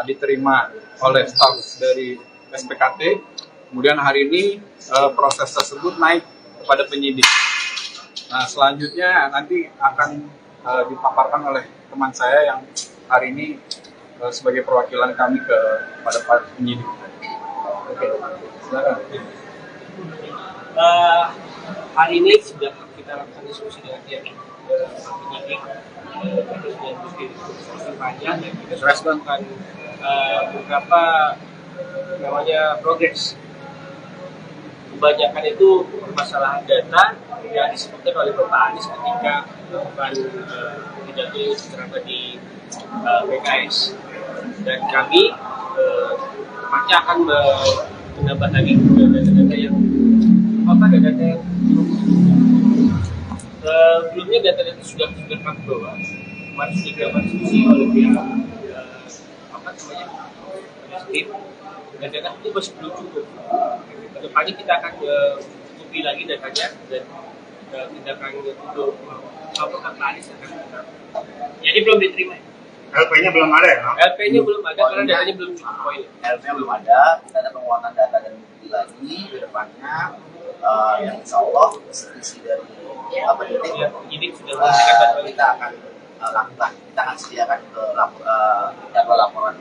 diterima oleh staf dari SPKT, kemudian hari ini proses tersebut naik kepada penyidik. Nah, selanjutnya nanti akan dipaparkan oleh teman saya yang hari ini sebagai perwakilan kami kepada Pak penyidik. Oke, silakan. Hari ini sudah kita lakukan diskusi dengan pihak penyidik, diskusi panjang, dan kita sudah melakukan beberapa namanya progres. Kebanyakan itu permasalahan data yang disebutkan oleh Bapak Anies ketika melakukan pidato secara di PKS, dan kami pasti akan menambah lagi data-data yang sebelumnya data-data sudah kami bawa, kemarin sudah dilakukan diskusi oleh pihak tim, dan data itu masih belum cukup. Kedepannya kita akan cukupi lagi datanya dan tindakan untuk laporan ke Anies akan kita. Jadi belum diterima. LP-nya belum ada ya? LP-nya belum ada karena datanya belum cukup poin. LP-nya belum ada, kita ada penguatan data dan bukti lagi ke depannya, yang insya Allah isi dari Ini sudah memberikan data kita akan lakukan, kita akan sediakan ke jadwal laporan.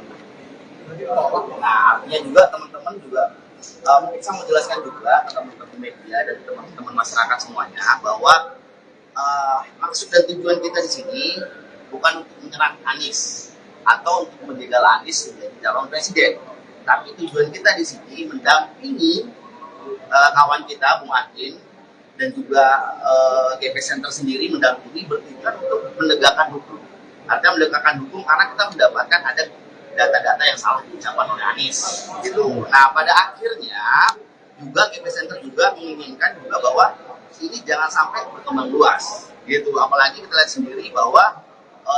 Nah, artinya juga teman-teman juga mungkin saya mau jelaskan juga ke teman-teman media dan teman-teman masyarakat semuanya bahwa maksud dan tujuan kita di sini bukan untuk menyerang Anies atau untuk menjegal Anies menjadi calon presiden, tapi tujuan kita di sini mendampingi kawan kita Bung Adin dan juga GP Center sendiri mendampingi bertujuan untuk menegakkan hukum. Artinya menegakkan hukum karena kita mendapatkan ada data-data yang salah diucapkan oleh Anies gitu. Nah, pada akhirnya juga GP Center juga menginginkan juga bahwa ini jangan sampai berkembang luas gitu. Apalagi kita lihat sendiri bahwa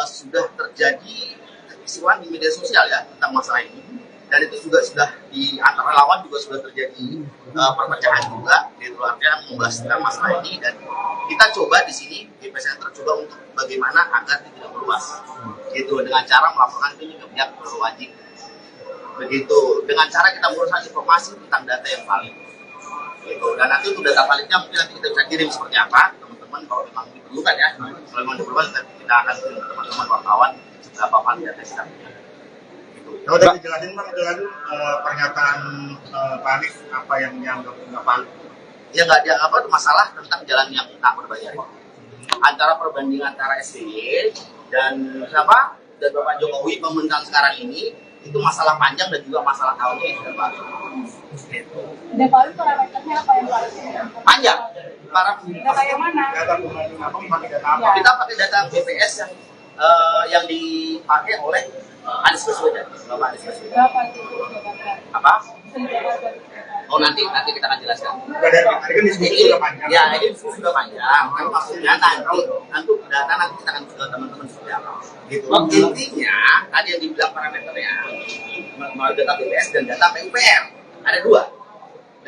sudah terjadi kekisruhan di media sosial ya tentang masalah ini, dan itu juga sudah di antara lawan juga sudah terjadi perpecahan juga gitu. Artinya membahas tentang masalah ini, dan kita coba di sini GP Center coba untuk bagaimana agar tidak meluas gitu, dengan cara melaporkan ini ke pihak berwajib begitu, dengan cara kita menguruskan informasi tentang data yang valid gitu. Dan nanti untuk data validnya mungkin nanti kita bisa kirim seperti apa teman-teman, kalau memang diperlukan ya, kalau memang diperlukan kita akan kirim ke teman-teman wartawan berapa valid data kita punya gitu. Kalau tadi dijelasin Bang, itu kan pernyataan Pak Anies apa yang dianggap nggak valid? Ya nggak dianggap apa, masalah tentang jalan yang tak berbayar antara perbandingan antara SBY dan siapa dan Bapak Jokowi pemerintahan sekarang ini, itu masalah panjang dan juga masalah tahunnya yang sudah baru. Gitu. Dan kalau itu parameternya apa yang dilakukan? Panjang. Para Data yang mana? Data pembanding apa? Pakai data apa? kita pakai data BPS yang dipakai oleh Anies Baswedan, Bapak Anies Baswedan. Berapa itu jabatan? Apa? Jabatan. Oh nanti kita akan jelaskan. Dari tadi kan diskusi sudah panjang. Ya ini diskusi sudah panjang. Kan maksudnya nanti data nanti kita akan ke teman-teman seperti apa. Gitu. Intinya tadi yang dibilang parameternya melalui data BPS dan data PUPR. Ada dua,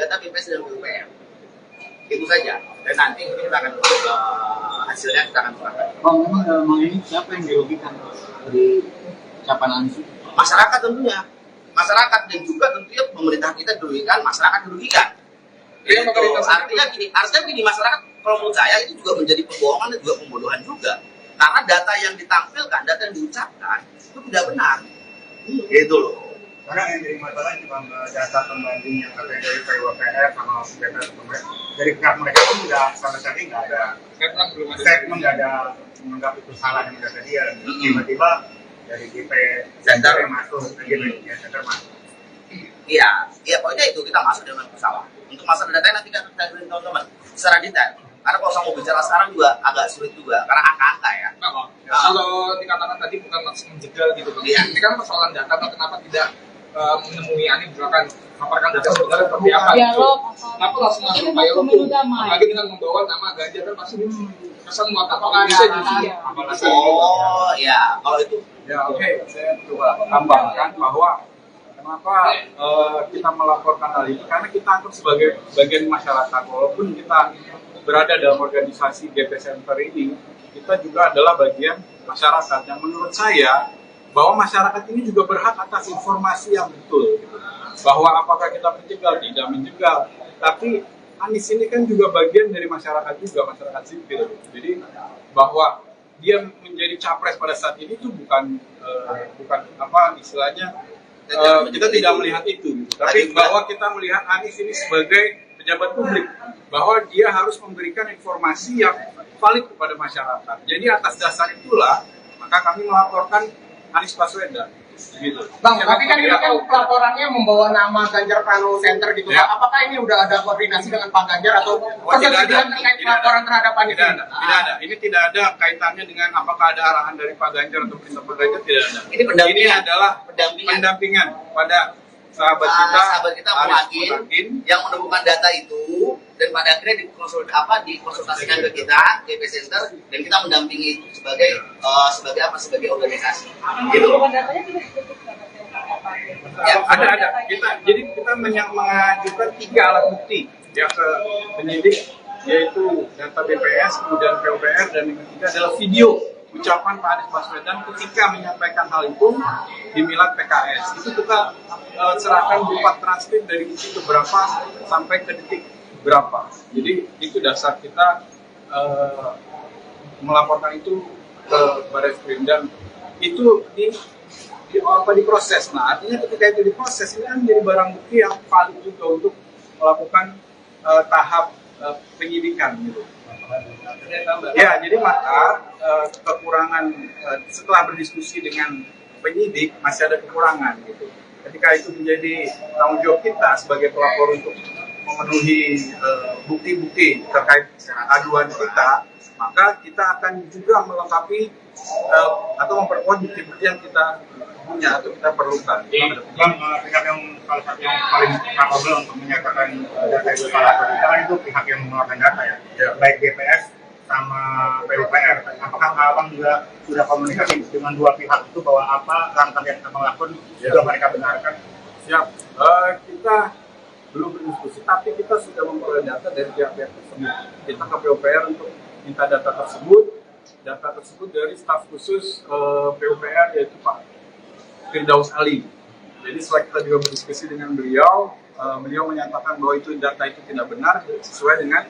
data BPS dan PUPR. Itu saja. Dan nanti kita akan hasilnya kita akan serahkan. Bang, memang dalam hal ini siapa yang dirugikan dari ucapan Anies? Masyarakat tentunya. Masyarakat dan juga tentunya pemerintah kita dirugikan, masyarakat dirugikan. Iya, Artinya gini, masyarakat kalau menurut saya itu juga menjadi pembohongan dan juga pembodohan juga. Karena data yang ditampilkan, data yang diucapkan itu tidak benar. Gitu loh. Karena yang jadi masalah ini Bang, data pembanding yang katanya dari PUPR sama data dari pihak mereka pun nggak sama sekali nggak ada statement, nggak ada menganggap itu salah dengan data dia. Tiba-tiba dari GP Center yang masuk, GP Center masuk. Iya, pokoknya itu kita masuk dengan masalah. Untuk masalah data nanti kita beri teman-teman secara detail. Karena kalau saya mau bicara sekarang juga agak sulit juga, karena angka-angka ya. Kalau dikatakan tadi bukan maksud menjegal gitu Bang. Iya. Ini kan persoalan data, kenapa tidak menemui Anies misalkan paparkan data sebenarnya seperti apa gitu. Dialog. Kenapa langsung masuk Ini upaya mau hukum? pemilu damai. Apalagi dengan membawa nama Ganjar kan pasti kesan muatan bisa jadi. Oh ya, kalau itu Ya oke, saya coba tambahkan bahwa kenapa kita melaporkan hal ini, karena kita anggap sebagai bagian masyarakat. Walaupun kita berada dalam organisasi GP Center ini, kita juga adalah bagian masyarakat yang menurut saya bahwa masyarakat ini juga berhak atas informasi yang betul gitu. Bahwa apakah kita menjegal, tidak menjegal, tapi Anies ini kan juga bagian dari masyarakat juga, masyarakat sipil gitu. Jadi bahwa dia menjadi capres pada saat ini itu bukan apa istilahnya, kita tidak melihat itu gitu. Tapi bahwa kita melihat Anies ini sebagai pejabat publik, bahwa dia harus memberikan informasi yang valid kepada masyarakat. Jadi atas dasar itulah maka kami melaporkan Anies Baswedan gitu. Bang, tapi kan ini kan pelaporannya membawa nama Ganjar Pranowo Center gitu. Ya. Apakah ini udah ada koordinasi dengan Pak Ganjar atau persetujuan terkait pelaporan terhadap Anies? Tidak ada. Ini tidak ada kaitannya dengan apakah ada arahan dari Pak Ganjar atau perintah Pak Ganjar, tidak ada. Ini pendampingan. Ini adalah Pendampingan. pendampingan pada sahabat kita Bung Agin yang menemukan data itu dan pada akhirnya dikonsultasikan ke kita GP Center, dan kita mendampingi itu sebagai sebagai organisasi. Gitu. Ya, ada. Jadi kita mengajukan 3 alat bukti ya ke penyidik, yaitu data BPS, kemudian PUPR, dan yang ketiga adalah video ucapan Pak Anies Baswedan ketika menyampaikan hal itu di Milad PKS. Itu kita serahkan berupa transkrip dari detik berapa sampai ke detik berapa. Jadi itu dasar kita melaporkan itu ke Barreskrim, dan itu diproses. Nah, artinya ketika itu diproses, ini kan menjadi barang bukti yang valid juga untuk melakukan tahap penyidikan gitu. Ya, jadi maka kekurangan setelah berdiskusi dengan penyidik masih ada kekurangan gitu. Ketika itu menjadi tanggung jawab kita sebagai pelapor untuk memenuhi bukti-bukti terkait aduan kita, maka kita akan juga melengkapi atau memperkuat bukti-bukti yang kita punya atau kita perlukan. Bang, pihak yang salah satu yang paling capable untuk menyatakan data itu salah atau tidak kan itu pihak yang mengeluarkan data ya, baik BPS sama PUPR. Apakah abang juga sudah komunikasi dengan dua pihak itu bahwa apa langkah yang abang lakukan juga mereka benarkan? Siap. Kita belum berdiskusi, tapi kita sudah memperoleh data dari pihak-pihak tersebut. Kita ke PUPR untuk minta data tersebut dari staf khusus PUPR, yaitu Pak Firdaus Ali. Jadi setelah kita juga berdiskusi dengan beliau, beliau menyatakan bahwa itu data itu tidak benar sesuai dengan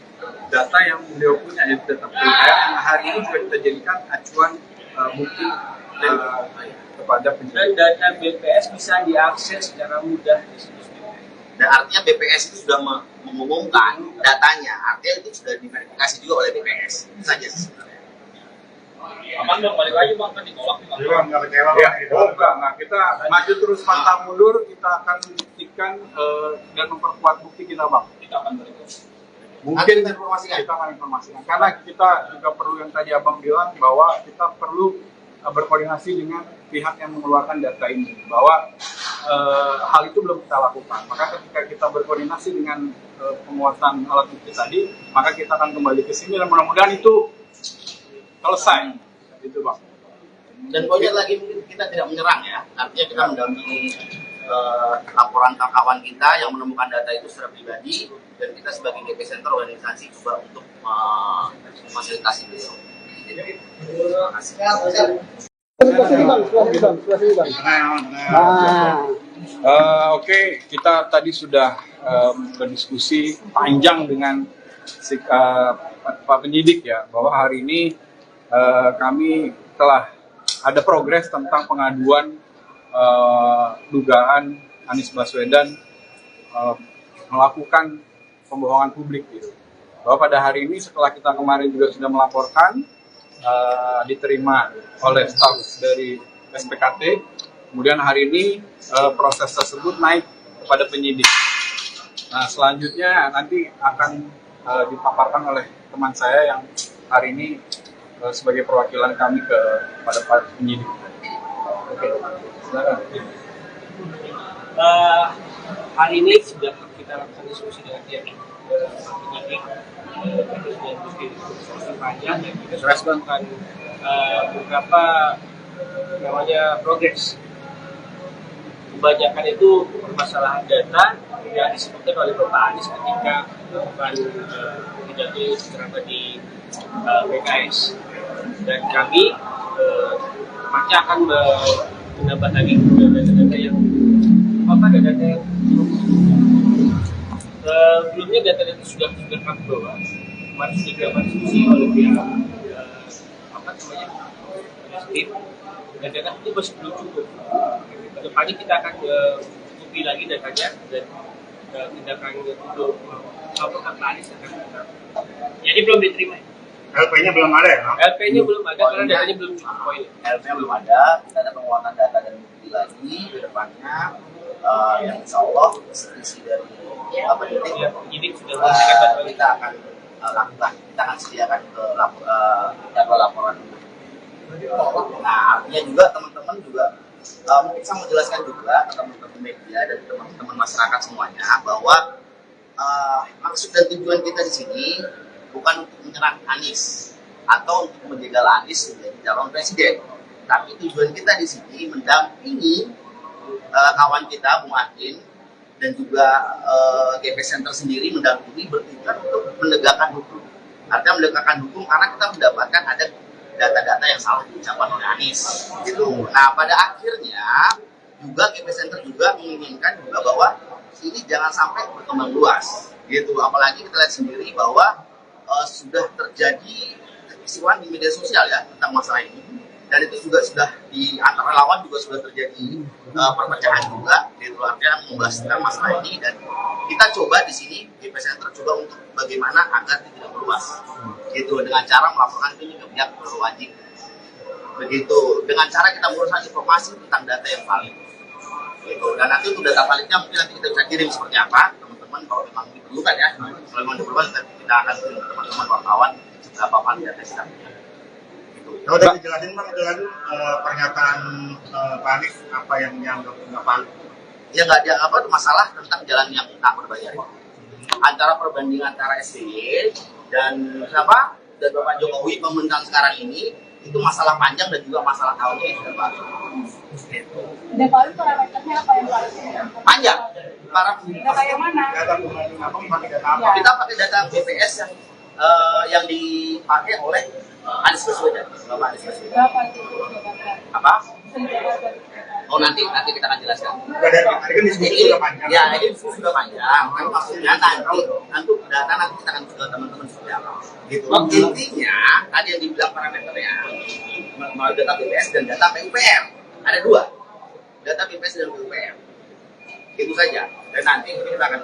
data yang beliau punya, yaitu data PUPR yang hari ini juga kita jadikan acuan bukti kepada penyidik. Dan data BPS bisa diakses secara mudah di situs BPS. Dan artinya BPS itu sudah mengumumkan datanya, artinya itu sudah diverifikasi juga oleh BPS. Itu saja sebenarnya. Abang dong, balik lagi bang, kan ditolak nih bang. Jadi bang, nggak kecewa Ya, bang? enggak. Kita maju terus pantang mundur, kita akan buktikan dan memperkuat bukti kita, Bang. Kita akan berikut. Mungkin kita informasikan. kita akan informasikan. Karena kita juga perlu, yang tadi Abang bilang, bahwa kita perlu berkoordinasi dengan pihak yang mengeluarkan data ini, bahwa hal itu belum kita lakukan. Maka ketika kita berkoordinasi dengan penguasaan alat bukti tadi, maka kita akan kembali ke sini dan mudah-mudahan itu selesai, gitu Bang. Dan poinnya lagi, kita tidak menyerang ya, artinya kita mendampingi laporan kawan kita yang menemukan data itu secara pribadi, dan kita sebagai GP Center organisasi juga untuk memfasilitasi beliau. Terima kasih. Oke, kita tadi sudah berdiskusi panjang dengan Pak Penyidik ya, bahwa hari ini kami telah ada progres tentang pengaduan dugaan Anies Baswedan melakukan pembohongan publik gitu. Bahwa pada hari ini setelah kita kemarin juga sudah melaporkan, diterima oleh staf dari SPKT, kemudian hari ini proses tersebut naik kepada penyidik. Nah, selanjutnya nanti akan dipaparkan oleh teman saya yang hari ini sebagai perwakilan kami kepada Pak Penyidik. Oke, silakan. Hari ini sudah kita lakukan diskusi dengan pihak penyidik, diskusi panjang, dan kita sudah melakukan beberapa namanya progres. Kebanyakan itu permasalahan data yang disebutkan oleh Bapak Anies ketika melakukan pidato secara di PKS, dan kami maka akan menambah lagi data-data yang data yang sebelumnya data-data sudah kami bawa, kemarin sudah dilakukan diskusi oleh pihak tim, dan data itu masih belum cukup. Kedepannya kita akan cukupi lagi datanya, dan tindakan untuk Pak Anies akan kita. Jadi belum diterima. LP-nya belum ada ya? LP-nya belum ada karena datanya belum cukup poin. LP-nya belum ada, kita ada penguatan data dan bukti lagi ke depannya, yang insya Allah isi dari Penyidik sudah memberikan data kita akan lakukan, kita akan sediakan ke jadwal laporan. Nah, artinya juga teman-teman juga mungkin saya mau jelaskan juga ke teman-teman media dan teman-teman masyarakat semuanya bahwa maksud dan tujuan kita di sini bukan untuk menyerang Anies atau untuk menjegal Anies menjadi calon presiden, tapi tujuan kita di sini mendampingi kawan kita Bung Adin dan juga GP Center sendiri mendampingi bertujuan untuk menegakkan hukum. Artinya menegakkan hukum karena kita mendapatkan ada data-data yang salah diucapkan oleh Anies. Gitu. Nah pada akhirnya juga GP Center juga menginginkan juga bahwa ini jangan sampai berkembang luas, gitu. Apalagi kita lihat sendiri bahwa sudah terjadi kekisruhan di media sosial ya tentang masalah ini, dan itu juga sudah di antara lawan juga sudah terjadi perpecahan juga, gitu. Artinya membahas tentang masalah ini, dan kita coba di sini GP Center coba untuk bagaimana agar tidak meluas, gitu, dengan cara melaporkan ini ke pihak berwajib, begitu, dengan cara kita menguruskan informasi tentang data yang valid. Gitu. Dan nanti untuk data validnya mungkin nanti kita bisa kirim seperti apa teman-teman kalau memang diperlukan ya. Kalau memang diperlukan nanti kita akan kirim ke teman-teman wartawan berapa valid data kita punya. Gitu. Kalau udah dijelasin Bang dengan pernyataan Pak Anies apa yang dianggap nggak valid? Ya nggak ada apa masalah tentang jalan yang tak berbayar. Antara perbandingan antara SBY dan siapa dan Bapak Jokowi pemerintahan sekarang ini itu masalah panjang dan juga masalah tahunnya yang sudah baru. Gitu. Dan kalau parameternya apa yang paling Panjang. data yang mana? Data pembanding apa? Pakai data apa? Kita pakai data BPS yang dipakai oleh Anies Baswedan, Bapak Anies Baswedan. Berapa itu? Apa? Oh nanti kita akan jelaskan. Udah dari tadi kan diskusi sudah panjang. Ya ini diskusi sudah panjang. Kan maksudnya nanti data nanti kita akan ke teman-teman seperti apa. Gitu. Intinya tadi yang dibilang parameternya melalui data BPS dan data PUPR. Ada dua, data BPS dan PUPR. Itu saja. Dan nanti kita akan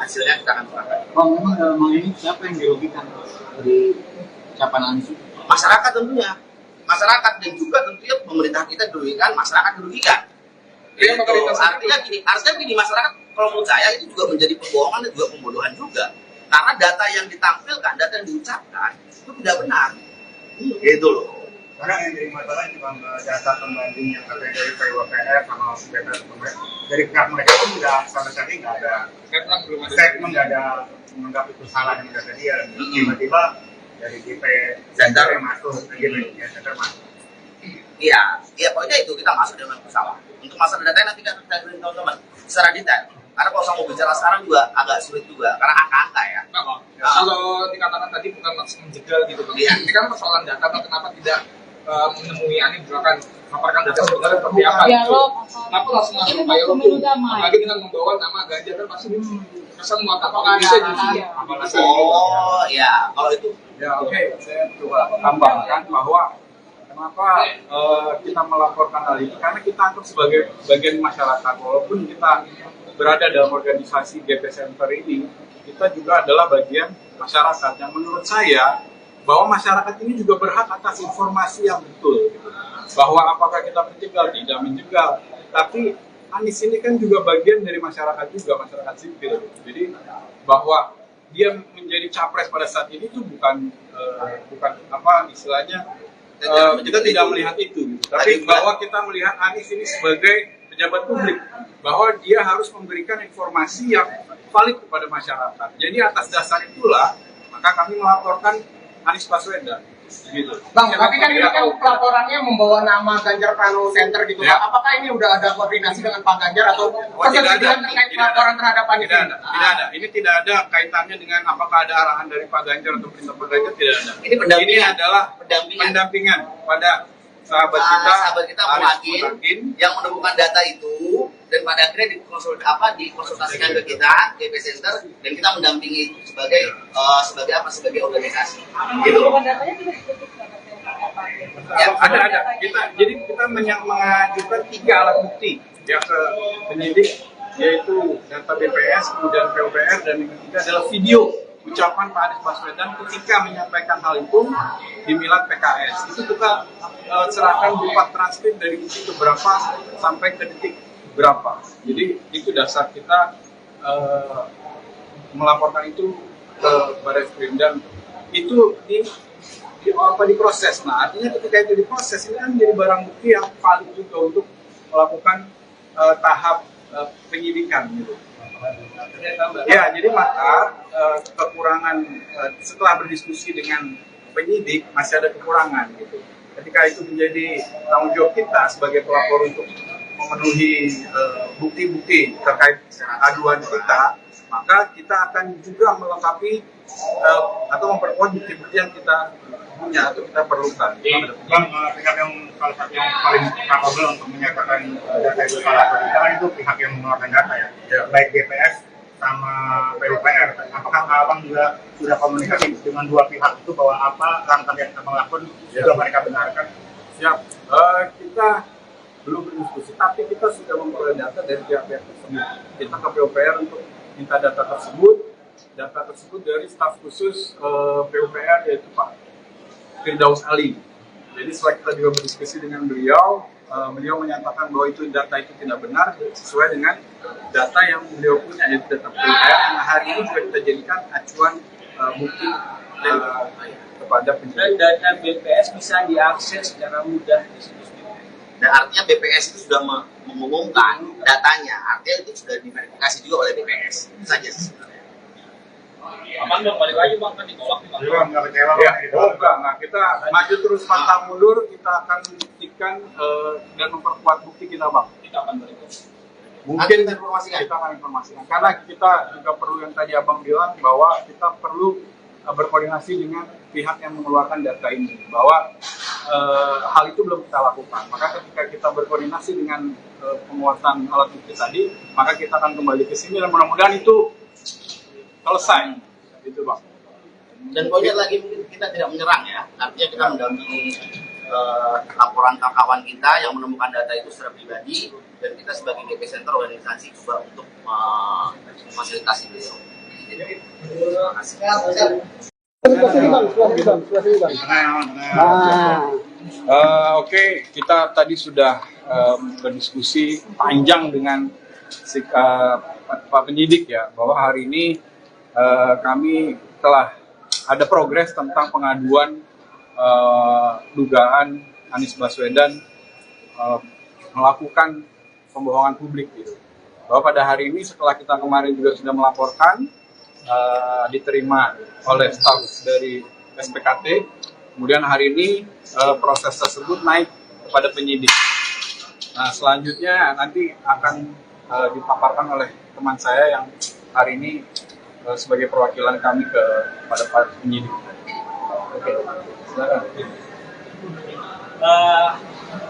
hasilnya kita akan serahkan. Bang, memang dalam hal ini siapa yang dirugikan dari ucapan Anies? Masyarakat tentunya. Masyarakat dan juga tentunya pemerintah kita dirugikan, masyarakat dirugikan. Iya, Artinya gini, masyarakat kalau menurut saya itu juga menjadi pembohongan dan juga pembodohan juga. Karena data yang ditampilkan, data yang diucapkan itu tidak benar. Gitu loh. Karena yang jadi masalah cuma data pembanding yang katanya dari PWPR sama data dari pihak mereka pun tidak sama sekali nggak ada statement, nggak ada menganggap itu salah yang data dia. Tiba-tiba dari GP Center yang masuk, GP Center masuk. Iya, pokoknya itu kita masuk dengan kesalahan. Untuk masalah data nanti kita beri teman-teman secara detail. Karena kalau saya mau bicara sekarang juga agak sulit juga, karena angka-angka ya. Kalau dikatakan tadi bukan langsung menjegal gitu Bang. Iya. Ini kan persoalan data, kenapa tidak menemui Anies misalkan paparkan data sebenarnya seperti apa? Dialog. Kenapa langsung masuk kayak pemilu damai. apalagi dengan membawa nama Ganjar kan pasti kesan muatan bisa jadi. Oh ya, kalau itu Ya oke, saya coba tambahkan bahwa kenapa kita melaporkan hal ini, karena kita anggap sebagai bagian masyarakat, walaupun kita berada dalam organisasi GP Center ini, kita juga adalah bagian masyarakat yang menurut saya bahwa masyarakat ini juga berhak atas informasi yang betul, gitu. Bahwa apakah kita menjegal, tidak menjegal, tapi Anies ini kan juga bagian dari masyarakat juga, masyarakat sipil, gitu. Jadi bahwa dia menjadi capres pada saat ini itu bukan apa istilahnya kita tidak melihat itu, tapi bahwa kita melihat Anies ini sebagai pejabat publik, bahwa dia harus memberikan informasi yang valid kepada masyarakat. Jadi atas dasar itulah maka kami melaporkan Anies Baswedan. Gitu. Bang, tapi kan ini kan pelaporannya membawa nama Ganjar Pranowo Center gitu. Ya. Apakah ini udah ada koordinasi dengan Pak Ganjar atau persetujuan terkait pelaporan terhadap Anies? Tidak ada. Ini tidak ada kaitannya dengan apakah ada arahan dari Pak Ganjar atau perintah Pak Ganjar, tidak ada. Ini adalah pendampingan pada sahabat kita Bung Adin yang menemukan data itu, dan pada akhirnya dikonsultasikan ke kita GP Center, dan kita mendampingi itu sebagai organisasi. Gitu. Datanya juga Ya, ada. Kita mengajukan 3 alat bukti ya ke penyidik, yaitu data BPS, kemudian PUPR, dan yang ketiga adalah video ucapan Pak Anies Baswedan ketika menyampaikan hal itu di Milad PKS. Itu kita serahkan berupa transkrip dari detik berapa sampai ke detik berapa. Jadi itu dasar kita melaporkan itu ke Barreskrim, dan itu diproses. Nah, artinya ketika itu diproses, ini kan menjadi barang bukti yang valid juga untuk melakukan tahap penyidikan gitu. Ya, jadi maka kekurangan setelah berdiskusi dengan penyidik masih ada kekurangan gitu. Ketika itu menjadi tanggung jawab kita sebagai pelapor untuk memenuhi bukti-bukti terkait aduan kita, maka kita akan juga melengkapi atau memperkuat bukti-bukti yang kita punya atau kita perlukan. Bang, pihak yang salah satu yang paling kapabel untuk menyatakan data itu salah atau tidak kan itu pihak yang mengeluarkan data ya, baik BPS sama PUPR. Apakah abang juga sudah komunikasi dengan dua pihak itu bahwa apa langkah yang abang lakukan juga mereka benarkan? Siap. Kita belum berdiskusi, tapi kita sudah memperoleh data dari pihak-pihak tersebut. Kita ke PUPR untuk minta data tersebut dari staf khusus PUPR yaitu Pak Firdaus Ali. Jadi setelah kita juga berdiskusi dengan beliau, beliau menyatakan bahwa itu data itu tidak benar sesuai dengan data yang beliau punya, yaitu data PUPR yang hari ini juga kita jadikan acuan bukti kepada penyidik. Dan data BPS bisa diakses secara mudah di situs BPS. Dan artinya BPS itu sudah mengumumkan datanya, artinya itu sudah diverifikasi juga oleh BPS. Itu saja sebenarnya. Aman dong, balik lagi bang, kan ditolak nih bang. Jadi bang, nggak kecewa Ya, gitu. enggak. Kita maju terus pantang mundur, kita akan buktikan dan memperkuat bukti kita, Bang. Kita akan balik. Mungkin kita informasikan. kita akan informasikan. Karena kita juga perlu yang tadi Abang bilang bahwa kita perlu berkoordinasi dengan pihak yang mengeluarkan data ini. Bahwa hal itu belum kita lakukan. Maka ketika kita berkoordinasi dengan penguasaan alat bukti tadi, maka kita akan kembali ke sini dan mudah-mudahan itu selesai. Itu, Bang. Dan poinnya lagi mungkin kita tidak menyerang ya, artinya kita mendampingi laporan kawan kita yang menemukan data itu secara pribadi, dan kita sebagai GP Center organisasi juga untuk memfasilitasi beliau. Terima kasih. Oke, kita tadi sudah berdiskusi panjang dengan Pak Penyidik ya, bahwa hari ini kami telah ada progres tentang pengaduan dugaan Anies Baswedan melakukan pembohongan publik gitu. Bahwa pada hari ini setelah kita kemarin juga sudah melaporkan, diterima oleh staf dari SPKT, kemudian hari ini proses tersebut naik kepada penyidik. Nah, selanjutnya nanti akan dipaparkan oleh teman saya yang hari ini sebagai perwakilan kami kepada para penyidik. Oke, silakan.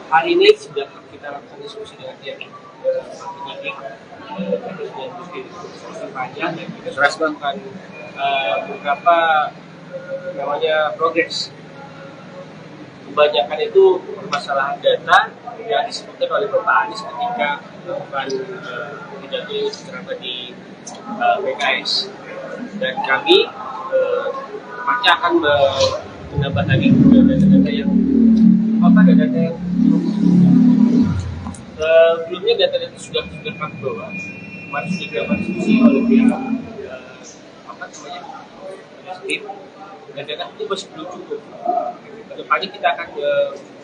Hari ini sudah kita lakukan diskusi dengan pihak penyidik, terus diskusi panjang, dan kita sudah melakukan beberapa namanya progres. Kebanyakan itu permasalahan data yang disebutkan oleh Bapak Anies ketika melakukan pidato secara di PKS, dan kami pasti akan menambah lagi data-data yang data yang sebelumnya data-data sudah kami bawa, kemarin sudah dilakukan diskusi oleh pihak tim, dan data itu masih belum cukup. Kedepannya kita akan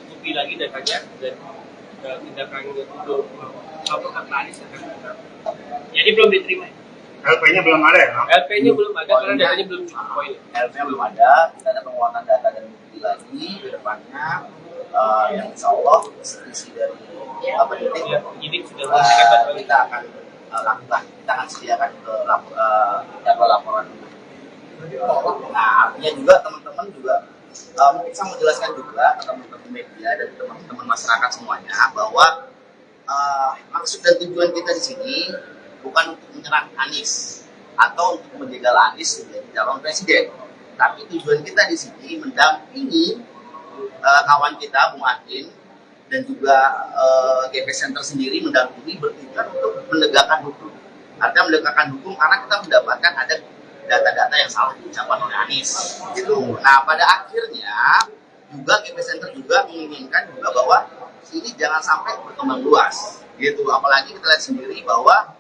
cukupi lagi datanya dan tindakan untuk laporan Anies akan kita. Jadi belum diterima. LP-nya belum ada ya? LP-nya belum ada karena datanya belum cukup poin. LP-nya belum ada, kita ada penguatan data dan bukti lagi ke depannya, yang insya Allah isi dari Penyidik sudah memberikan data kita akan lakukan, kita akan sediakan ke jadwal laporan. Nah, artinya juga teman-teman juga mungkin saya mau jelaskan juga ke teman-teman media dan teman-teman masyarakat semuanya bahwa maksud dan tujuan kita di sini bukan untuk menyerang Anies atau untuk menjegal Anies menjadi calon presiden, tapi tujuan kita di sini mendampingi kawan kita Bung Adin dan juga GP Center sendiri mendampingi bertujuan untuk menegakkan hukum. Artinya menegakkan hukum karena kita mendapatkan ada data-data yang salah diucapkan oleh Anies. Gitu. Nah, pada akhirnya juga GP Center juga menginginkan juga bahwa ini jangan sampai berkembang luas. Gitu. Apalagi kita lihat sendiri bahwa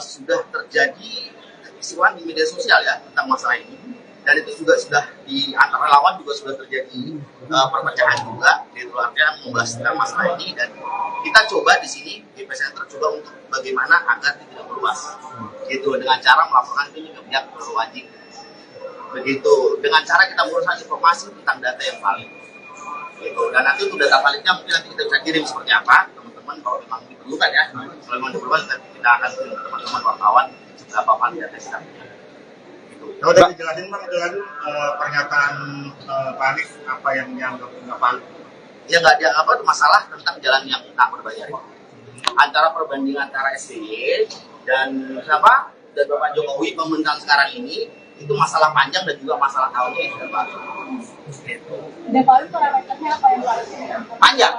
sudah terjadi kekisruhan di media sosial ya tentang masalah ini, dan itu juga sudah di antara lawan juga sudah terjadi perpecahan juga, gitu. Artinya membahas tentang masalah ini, dan kita coba di sini GP Center coba untuk bagaimana agar tidak meluas, gitu dengan cara melaporkan itu ke pihak berwajib, begitu dengan cara kita menguruskan informasi tentang data yang valid, gitu. Dan nanti untuk data validnya mungkin nanti kita bisa kirim seperti apa teman-teman kalau memang diperlukan ya, kalau memang diperlukan kita akan kirim ke teman-teman wartawan berapa valid data kita punya. Kalau udah dijelasin Bang, dengan pernyataan Pak Anies apa yang dianggap nggak valid? Ya nggak ada apa masalah tentang jalan yang tak berbayar. Antara perbandingan antara SBY dan siapa dan Bapak Jokowi pemerintahan sekarang ini itu masalah panjang dan juga masalah tahunnya yang sudah baru. Gitu. Dan kalau parameternya apa yang paling Panjang.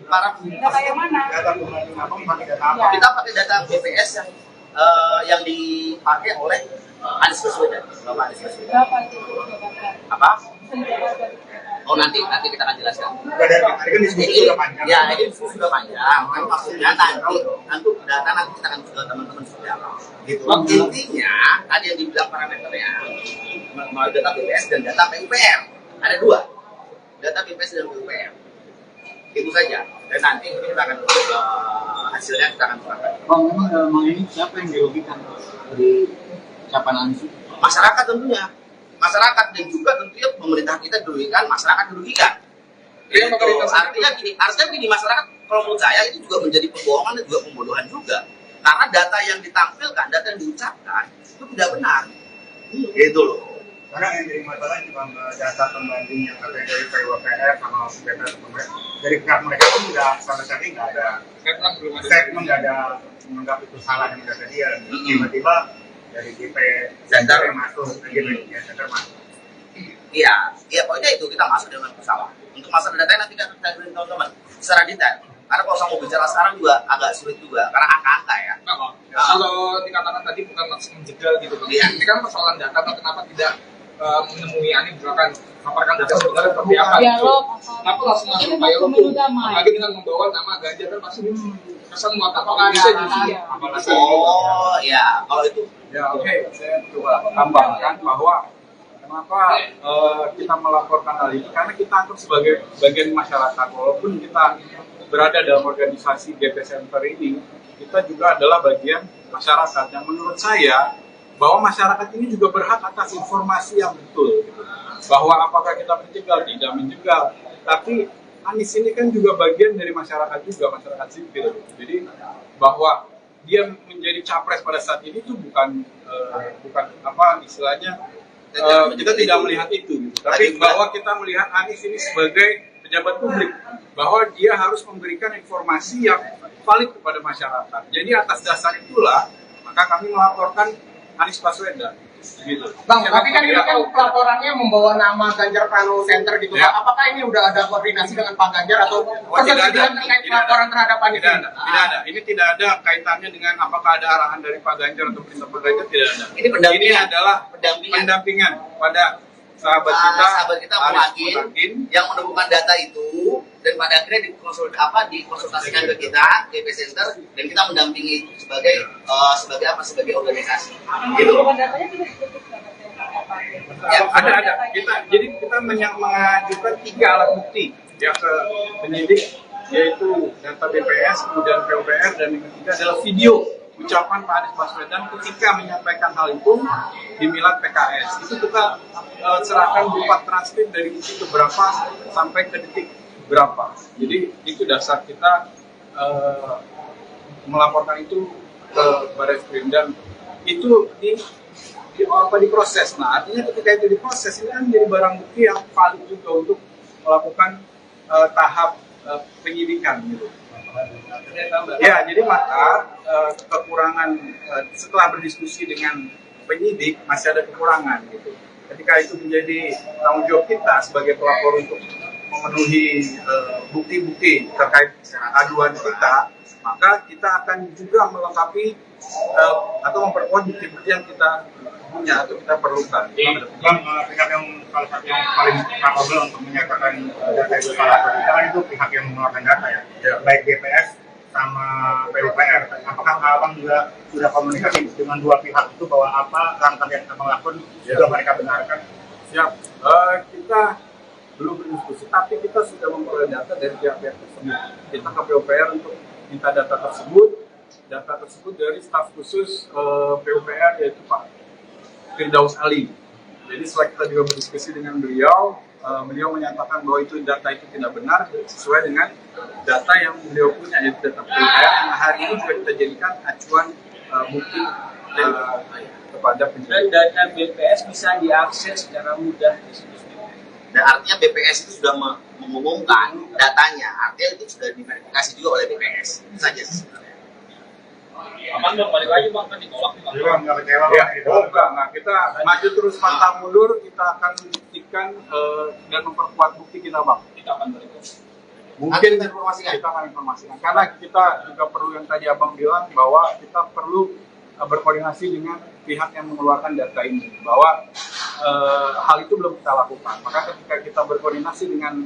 Para data yang mana? Data pembanding apa? Pakai data apa? kita pakai data BPS yang dipakai oleh Anies Baswedan, Bapak Anies Baswedan. Berapa itu? Apa? Oh nanti kita akan jelaskan. Udah dari tadi kan diskusi sudah panjang. Ya ini diskusi sudah panjang. Kan maksudnya nanti data nanti kita akan ke teman-teman seperti apa. Gitu. Intinya tadi yang dibilang parameternya melalui data BPS dan data PUPR. Ada dua, data BPS dan PUPR. Itu saja. Dan nanti kita akan hasilnya kita akan serahkan. Bang, memang dalam hal ini siapa yang dirugikan dari ucapan Anies? Masyarakat tentunya. Masyarakat dan juga tentunya pemerintah kita dirugikan, masyarakat dirugikan. Iya, Artinya gini masyarakat kalau menurut saya itu juga menjadi pembohongan dan juga pembodohan juga. Karena data yang ditampilkan, data yang diucapkan itu tidak benar. Gitu loh. Karena yang jadi masalah cuma data pembanding yang katanya dari PUPR sama data dari pihak mereka pun nggak sama sekali nggak ada statement, nggak ada menganggap itu salah yang data dia. Tiba-tiba dari GP Center yang masuk, GP Center masuk. Iya, pokoknya itu kita masuk dengan kesalahan. Untuk masalah data nanti kita beri teman-teman secara detail. Karena kalau saya mau bicara sekarang juga agak sulit juga, karena angka-angka ya. Kalau dikatakan tadi bukan langsung menjegal gitu, Iya. ini kan persoalan data, kenapa tidak menemui Anies misalkan paparkan data sebenarnya seperti apa? Dialog. Kenapa langsung masuk Ini dialog pemilu tuh? damai. Apalagi dengan membawa nama Ganjar kan pasti kesan muatan orang bisa jadi. Oh ya, kalau itu Ya oke, saya coba tambahkan bahwa kenapa kita melaporkan hal ini, karena kita anggap sebagai bagian masyarakat, walaupun kita berada dalam organisasi GP Center ini, kita juga adalah bagian masyarakat yang menurut saya bahwa masyarakat ini juga berhak atas informasi yang betul, gitu. Bahwa apakah kita menjegal, tidak menjegal, tapi Anies ini kan juga bagian dari masyarakat juga, masyarakat sipil, gitu. Jadi bahwa dia menjadi capres pada saat ini itu bukan apa istilahnya kita tidak melihat itu, gitu. Tapi bahwa kita melihat Anies ini sebagai pejabat publik, bahwa dia harus memberikan informasi yang valid kepada masyarakat. Jadi atas dasar itulah maka kami melaporkan Anies Baswedan, gitu. Bang, tapi kan ini kan pelaporannya membawa nama Ganjar Pranowo Center gitu. Ya. Apakah ini udah ada koordinasi dengan Pak Ganjar atau persetujuan terkait pelaporan terhadap Anies? Tidak ada. Ini tidak ada kaitannya dengan apakah ada arahan dari Pak Ganjar atau perintah Pak Ganjar, tidak ada. Ini pendampingan. Ini adalah Pendampingan. pendampingan pada sahabat kita Muhakin Muhakin. yang menemukan data itu dan pada akhirnya dikonsultasikan ke kita GP Center dan kita mendampingi itu sebagai sebagai organisasi gitu. Datanya juga ditutup Ya, Ada. Jadi kita mengajukan 3 alat bukti ya ke penyidik, yaitu data BPS, kemudian PUPR, dan yang ketiga adalah video ucapan Pak Anies Baswedan ketika menyampaikan hal itu di Milad PKS. Itu kita serahkan berupa transkrip dari detik berapa sampai ke detik berapa. Jadi itu dasar kita melaporkan itu ke Barreskrim, dan itu diproses. Nah, artinya ketika itu diproses, ini kan menjadi barang bukti yang valid juga untuk melakukan tahap penyidikan gitu. Ya, jadi maka kekurangan setelah berdiskusi dengan penyidik masih ada kekurangan gitu. Ketika itu menjadi tanggung jawab kita sebagai pelapor untuk memenuhi bukti-bukti terkait aduan kita, maka kita akan juga melengkapi atau memperkuat bukti-bukti yang kita punya atau kita perlukan. Bang, pihak yang salah satu yang paling capable untuk menyatakan data itu salah atau tidak kan itu pihak yang mengeluarkan data ya, baik BPS sama PUPR. Apakah abang juga sudah komunikasi dengan dua pihak itu bahwa apa langkah yang abang lakukan juga mereka benarkan? Siap. Kita belum berdiskusi, tapi kita sudah memperoleh data dari pihak-pihak tersebut. Kita ke PUPR untuk minta data tersebut dari staf khusus PUPR yaitu Pak Firdaus Ali. Jadi setelah kita juga berdiskusi dengan beliau, beliau menyatakan bahwa data itu tidak benar sesuai dengan data yang beliau punya, yaitu data PUPR yang hari ini juga kita jadikan acuan bukti kepada penyidik. Dan data BPS bisa diakses secara mudah di situs BPS. Dan artinya BPS itu sudah mengumumkan datanya, artinya itu sudah diverifikasi juga oleh BPS. Itu saja sebenarnya. Aman bang, balik lagi bang, kan ditolak nih bang. Jadi bang, nggak kecewa Ya, bang, gitu. enggak. Kita maju terus pantang mundur, kita akan buktikan dan memperkuat bukti kita bang. Kita akan balik. Mungkin Kita informasikan. kita akan informasikan. Karena kita juga perlu yang tadi abang bilang bahwa kita perlu berkoordinasi dengan pihak yang mengeluarkan data ini. Bahwa hal itu belum kita lakukan. Maka ketika kita berkoordinasi dengan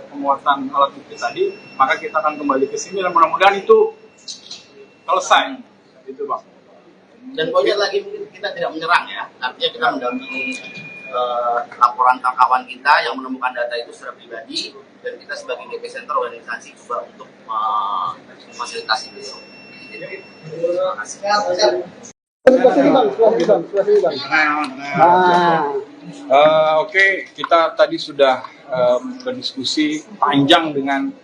penguasaan alat bukti tadi, maka kita akan kembali ke sini dan mudah-mudahan itu selesai. Itu bang. Dan poinnya lagi mungkin kita tidak menyerang ya, artinya kita mendampingi laporan kawan kita yang menemukan data itu secara pribadi, dan kita sebagai DP Center organisasi juga untuk memfasilitasi beliau. Terima kasih. Oke, kita tadi sudah berdiskusi panjang dengan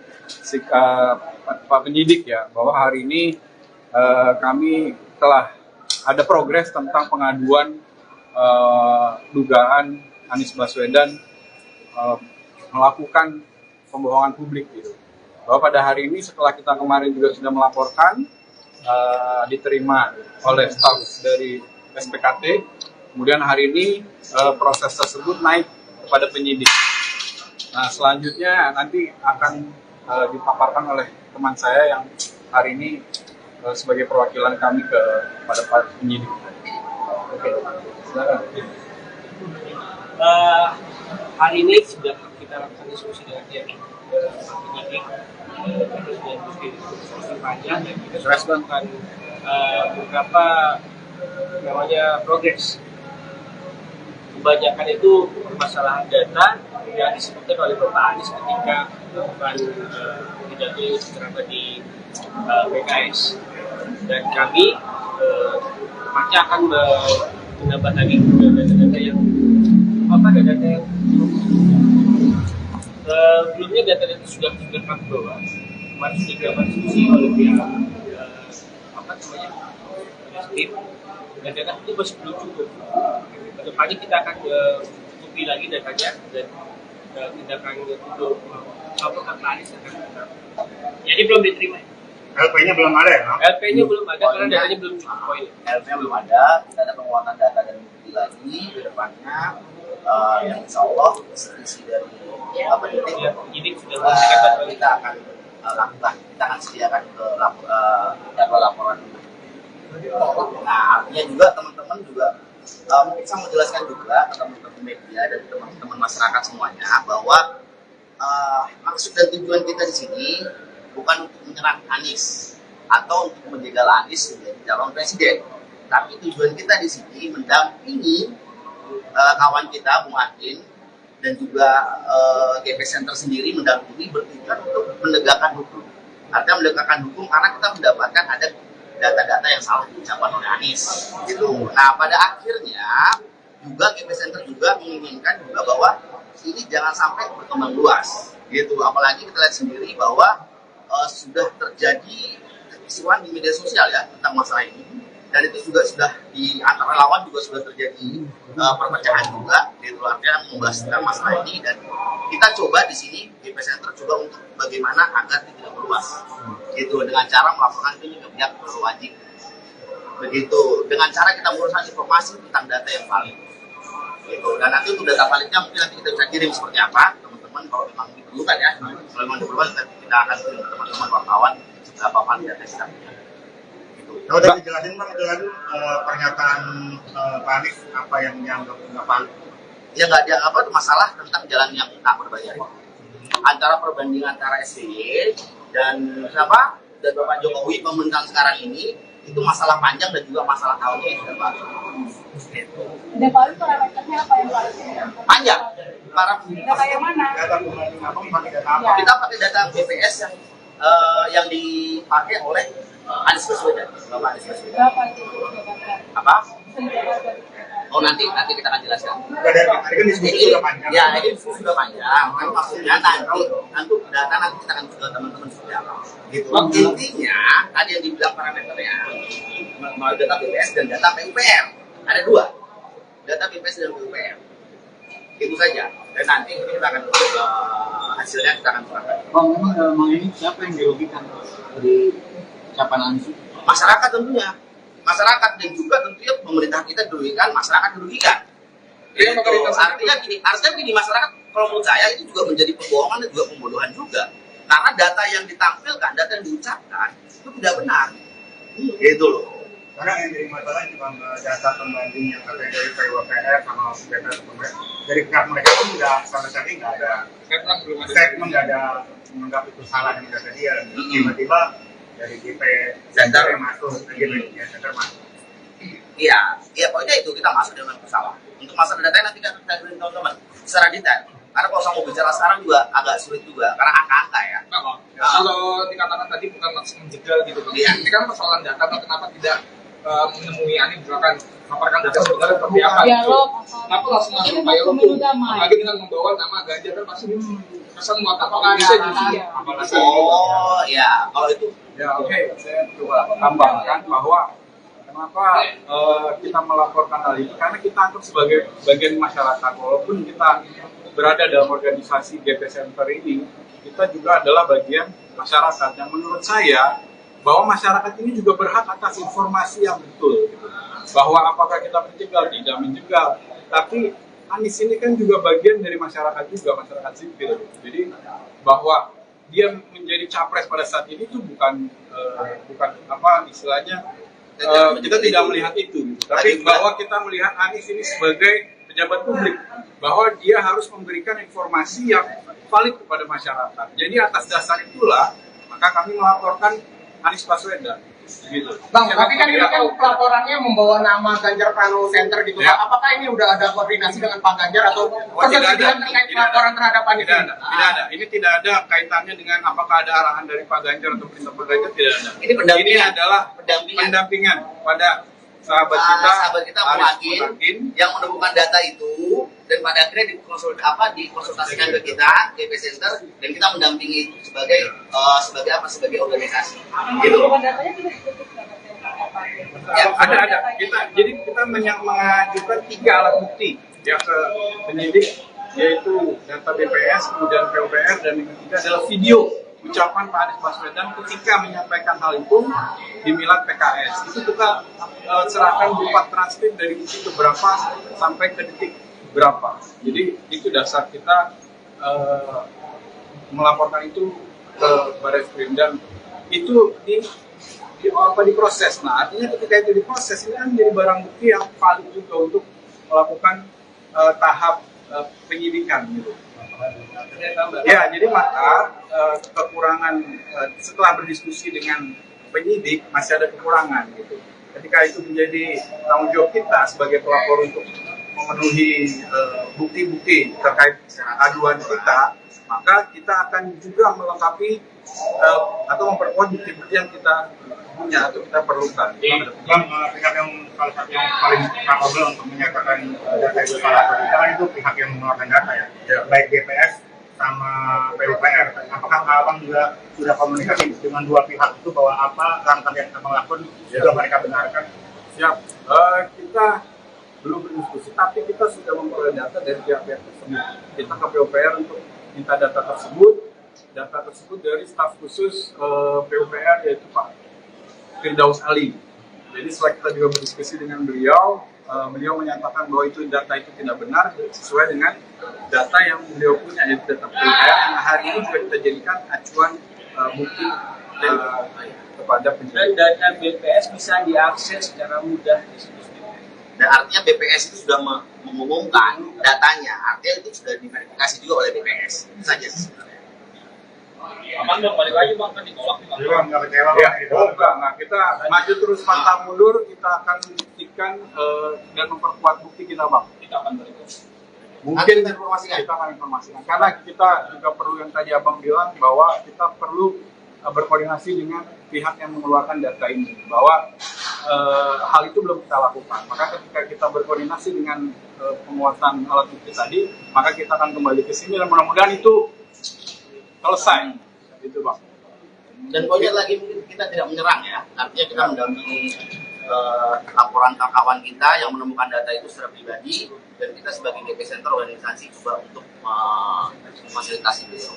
Pak penyidik ya, bahwa hari ini kami telah ada progres tentang pengaduan dugaan Anies Baswedan melakukan pembohongan publik gitu. Bahwa pada hari ini setelah kita kemarin juga sudah melaporkan, diterima oleh staf dari SPKT, kemudian hari ini proses tersebut naik kepada penyidik. Nah, selanjutnya nanti akan dipaparkan oleh teman saya yang hari ini sebagai perwakilan kami kepada Pak penyidik. Oke, silakan. Hari ini sudah kita lakukan diskusi dengan pihak penyidik, terus diskusi panjang, dan kita sudah melakukan beberapa namanya progres. Kebanyakan itu permasalahan data yang disebutkan oleh Bapak Anies ketika melakukan pidato terutama di PKS, dan kami pasti akan menambah lagi data-data yang data yang sebelumnya data-data sudah kami bawa, kemarin sudah dilakukan diskusi oleh pihak tim, dan data itu masih belum cukup. Kedepannya kita akan tutupi lagi datanya dan tindakan untuk laporan Anies akan kita. Jadi belum diterima. LP-nya belum ada ya? Bang? LP-nya belum ada karena datanya belum cukup poin. LP-nya belum ada, kita ada penguatan data dan bukti lagi ke depannya, yang insya Allah isi dari Penyidik sudah memberikan data kita akan lakukan, kita akan sediakan ke jadwal laporan. Nah, artinya juga teman-teman juga mungkin saya mau jelaskan juga ke teman-teman media dan teman-teman masyarakat semuanya bahwa maksud dan tujuan kita di sini bukan untuk menyerang Anies atau untuk menjegal Anies menjadi calon presiden, tapi tujuan kita di sini mendampingi kawan kita Bung Adin dan juga GP Center sendiri mendampingi bertujuan untuk menegakkan hukum. Artinya menegakkan hukum karena kita mendapatkan ada data-data yang salah diucapkan oleh Anies. Gitu. Nah, pada akhirnya juga GP Center juga menginginkan juga bahwa ini jangan sampai berkembang luas. Gitu. Apalagi kita lihat sendiri bahwa sudah terjadi kekisruhan di media sosial ya tentang masalah ini, dan itu juga sudah di antara lawan juga sudah terjadi perpecahan juga, gitu, artinya membahas tentang masalah ini, dan kita coba di sini GP Center coba untuk bagaimana agar tidak meluas, gitu, dengan cara melaporkan ini ke pihak berwajib, begitu, dengan cara kita menguruskan informasi tentang data yang valid, gitu, dan nanti untuk data validnya mungkin nanti kita bisa kirim seperti apa teman-teman kalau memang diperlukan ya, kalau memang diperlukan kita akan kirim ke teman-teman wartawan berapa valid data kita punya. Kalau udah dijelasin Bang, itu lagi pernyataan Pak Anies apa yang dianggap nggak valid? Ya nggak ada apa masalah tentang jalan yang tak berbayar. Antara perbandingan antara SBY dan siapa dan Bapak Jokowi pemerintahan sekarang ini itu masalah panjang dan juga masalah tahunnya yang sudah baru. Dan kalau itu parameternya apa yang valid? Panjang. Para Data yang mana? Data pembanding apa? Pakai data apa? kita pakai data BPS yang yang dipakai oleh Anies Baswedan, Bapak Anies Baswedan. Berapa itu jabatan? Apa? Jabatan. Oh nanti kita akan jelaskan. Dari tadi kan diskusi sudah panjang. Ya ini diskusi sudah panjang. Kan maksudnya nanti data nanti kita akan ke teman-teman seperti apa. Gitu. Intinya tadi yang dibilang parameternya melalui data BPS dan data PUPR. Ada dua, data BPS dan PUPR. Itu saja. Dan nanti kita akan hasilnya kita akan serahkan. Bang, memang dalam hal ini siapa yang dirugikan dari ucapan Anies? Masyarakat tentunya. Masyarakat dan juga tentunya pemerintah kita dirugikan, masyarakat dirugikan. Iya, Artinya gini, masyarakat kalau menurut saya itu juga menjadi pembohongan dan juga pembodohan juga. Karena data yang ditampilkan, data yang diucapkan itu tidak benar. Gitu loh. Karena yang jadi masalah cuma data pembanding yang katanya dari PUPR sama data dari pihak mereka pun nggak sama sekali nggak ada statement, nggak ada menganggap itu salah yang kata dia. Tiba-tiba dari GP Center yang masuk, GP Center masuk. Iya, pokoknya itu kita masuk dengan kesalahan. Untuk masalah data nanti kan kita beri teman-teman secara detail. Karena kalau saya mau bicara sekarang juga agak sulit juga, karena angka-angka ya. Kalau dikatakan tadi bukan maksud menjegal gitu, ini kan persoalan data, kenapa tidak menemui Ani misalkan memaparkan data sebenarnya seperti apa? Dialog. Kenapa langsung masuk payung itu? Apalagi dengan membawa nama Ganjar kan pasti kesan muatan bisa jadi. Oh ya, kalau itu Ya oke, saya coba tambahkan bahwa kenapa kita melaporkan hal ini, karena kita anggap sebagai bagian masyarakat, walaupun kita berada dalam organisasi GP Center ini, kita juga adalah bagian masyarakat yang menurut saya bahwa masyarakat ini juga berhak atas informasi yang betul, gitu. Bahwa apakah kita menjegal, tidak menjegal, tapi Anies ini kan juga bagian dari masyarakat juga, masyarakat sipil, gitu. Jadi bahwa dia menjadi capres pada saat ini itu bukan apa istilahnya, kita tidak melihat itu, tapi bahwa kita melihat Anies ini sebagai pejabat publik, bahwa dia harus memberikan informasi yang valid kepada masyarakat. Jadi atas dasar itulah maka kami melaporkan Anies Baswedan. Gitu. Bang, tapi kan ini kan pelaporannya membawa nama Ganjar Pranowo Center gitu. Ya. Apakah ini udah ada koordinasi dengan Pak Ganjar atau persetujuan terkait pelaporan terhadap Anies? Tidak ada. Ini tidak ada kaitannya dengan apakah ada arahan dari Pak Ganjar atau perintah Pak Ganjar, tidak ada. Ini adalah pendampingan pada sahabat kita Muhakin yang menemukan data itu dan pada akhirnya dikonsultasikan ke kita GP Center dan kita mendampingi itu sebagai organisasi. Gitu. Datanya tidak ditutup Ya, ada. Kita mengajukan 3 alat bukti ya ke penyidik, yaitu data BPS, kemudian PUPR, dan yang ketiga adalah video ucapan Pak Anies Baswedan ketika menyampaikan hal itu di Milad PKS. Itu kita serahkan berupa transkrip dari detik ke berapa sampai ke detik berapa. Jadi itu dasar kita melaporkan itu ke Barreskrim, dan itu diproses. Nah, artinya ketika itu diproses, ini kan menjadi barang bukti yang valid juga untuk melakukan tahap penyidikan gitu. Ya, jadi maka kekurangan setelah berdiskusi dengan penyidik masih ada kekurangan gitu. Ketika itu menjadi tanggung jawab kita sebagai pelapor untuk memenuhi bukti-bukti terkait aduan kita, maka kita akan juga melengkapi atau memperkuat bukti-bukti yang kita punya atau kita perlukan. Bang, pihak yang salah satu yang paling capable untuk menyatakan data itu salah atau tidak kan itu pihak yang mengeluarkan data ya, baik BPS sama PUPR. Apakah abang juga sudah komunikasi dengan dua pihak itu bahwa apa langkah yang abang lakukan juga mereka benarkan? Siap. Kita belum berdiskusi, tapi kita sudah memperoleh data dari pihak-pihak tersebut. Kita ke PUPR untuk minta data tersebut dari staf khusus PUPR, yaitu Pak Firdaus Ali. Jadi setelah kita juga berdiskusi dengan beliau, beliau menyatakan bahwa itu data itu tidak benar sesuai dengan data yang beliau punya, yaitu data PUPR yang hari ini juga kita jadikan acuan bukti kepada penyidik. Dan data BPS bisa diakses secara mudah di situs BPS. Dan artinya BPS itu sudah mengumumkan datanya, artinya itu sudah diverifikasi juga oleh BPS. Itu saja sebenarnya. Aman dong, balik lagi bang, kan ditolak nih bang. Jadi bang nggak kecewa Ya, gitu. enggak. Kita maju terus pantang mundur, kita akan buktikan dan memperkuat bukti kita, Bang. Kita akan balik. Mungkin kita akan informasikan. Karena kita juga perlu yang tadi Abang bilang, bahwa kita perlu berkoordinasi dengan pihak yang mengeluarkan data ini bahwa hal itu belum kita lakukan. Maka ketika kita berkoordinasi dengan penguasaan alat bukti tadi, maka kita akan kembali ke sini dan mudah-mudahan itu selesai. Itu Bang. Dan poinnya lagi kita tidak menyerang ya, artinya kita mendampingi laporan kawan kita yang menemukan data itu secara pribadi, dan kita sebagai DP Center organisasi juga untuk memfasilitasi beliau.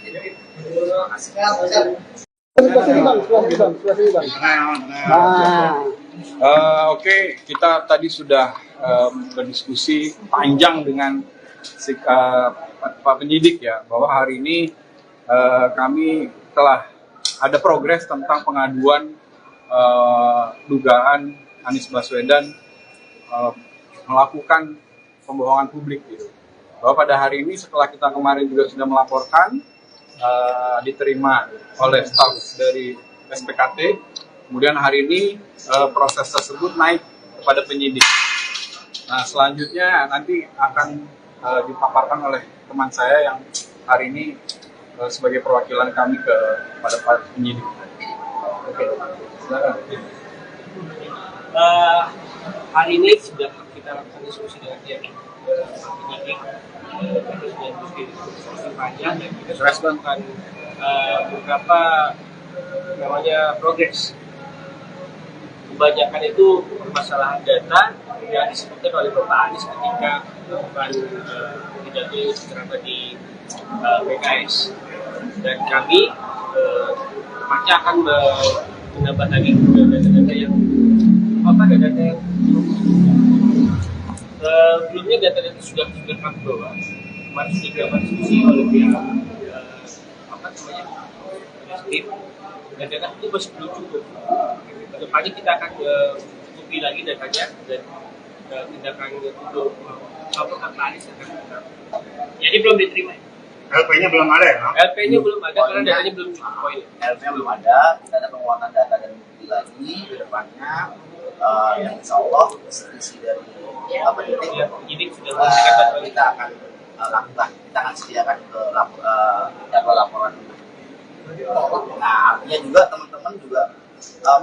Terima kasih. Oke, kita tadi sudah berdiskusi panjang dengan Pak Penyidik ya, bahwa hari ini kami telah ada progres tentang pengaduan dugaan Anies Baswedan melakukan pembohongan publik gitu. Bahwa pada hari ini setelah kita kemarin juga sudah melaporkan, diterima oleh staf dari SPKT, kemudian hari ini proses tersebut naik kepada penyidik. Nah, selanjutnya nanti akan dipaparkan oleh teman saya yang hari ini sebagai perwakilan kami kepada Pak Penyidik. Oke, silakan. Hari ini sudah kita lakukan diskusi dengan pihak penyidik, kita sudah diskusi panjang dan kita sudah melakukan beberapa namanya progres. Kebanyakan itu permasalahan data yang disebutkan oleh Bapak Anies ketika melakukan pidato ceramah di PKS, dan kami masih akan menambah lagi data-data yang data yang sebelumnya data-data sudah kami bawa. Kemarin sudah dilakukan diskusi oleh pihak tim, dan data itu masih belum cukup. Kedepannya kita akan cukupi lagi datanya dan tindakan untuk laporan Pak Anies akan kita. Jadi belum diterima. LP-nya belum ada ya? LP-nya belum ada karena datanya belum cukup poin. LP-nya belum ada, kita ada penguatan data dan bukti lagi ke depannya, yang insya Allah isi dari penyidik sudah memberikan data kita akan lakukan, kita akan sediakan ke jadwal laporan. Nah, artinya juga teman-teman juga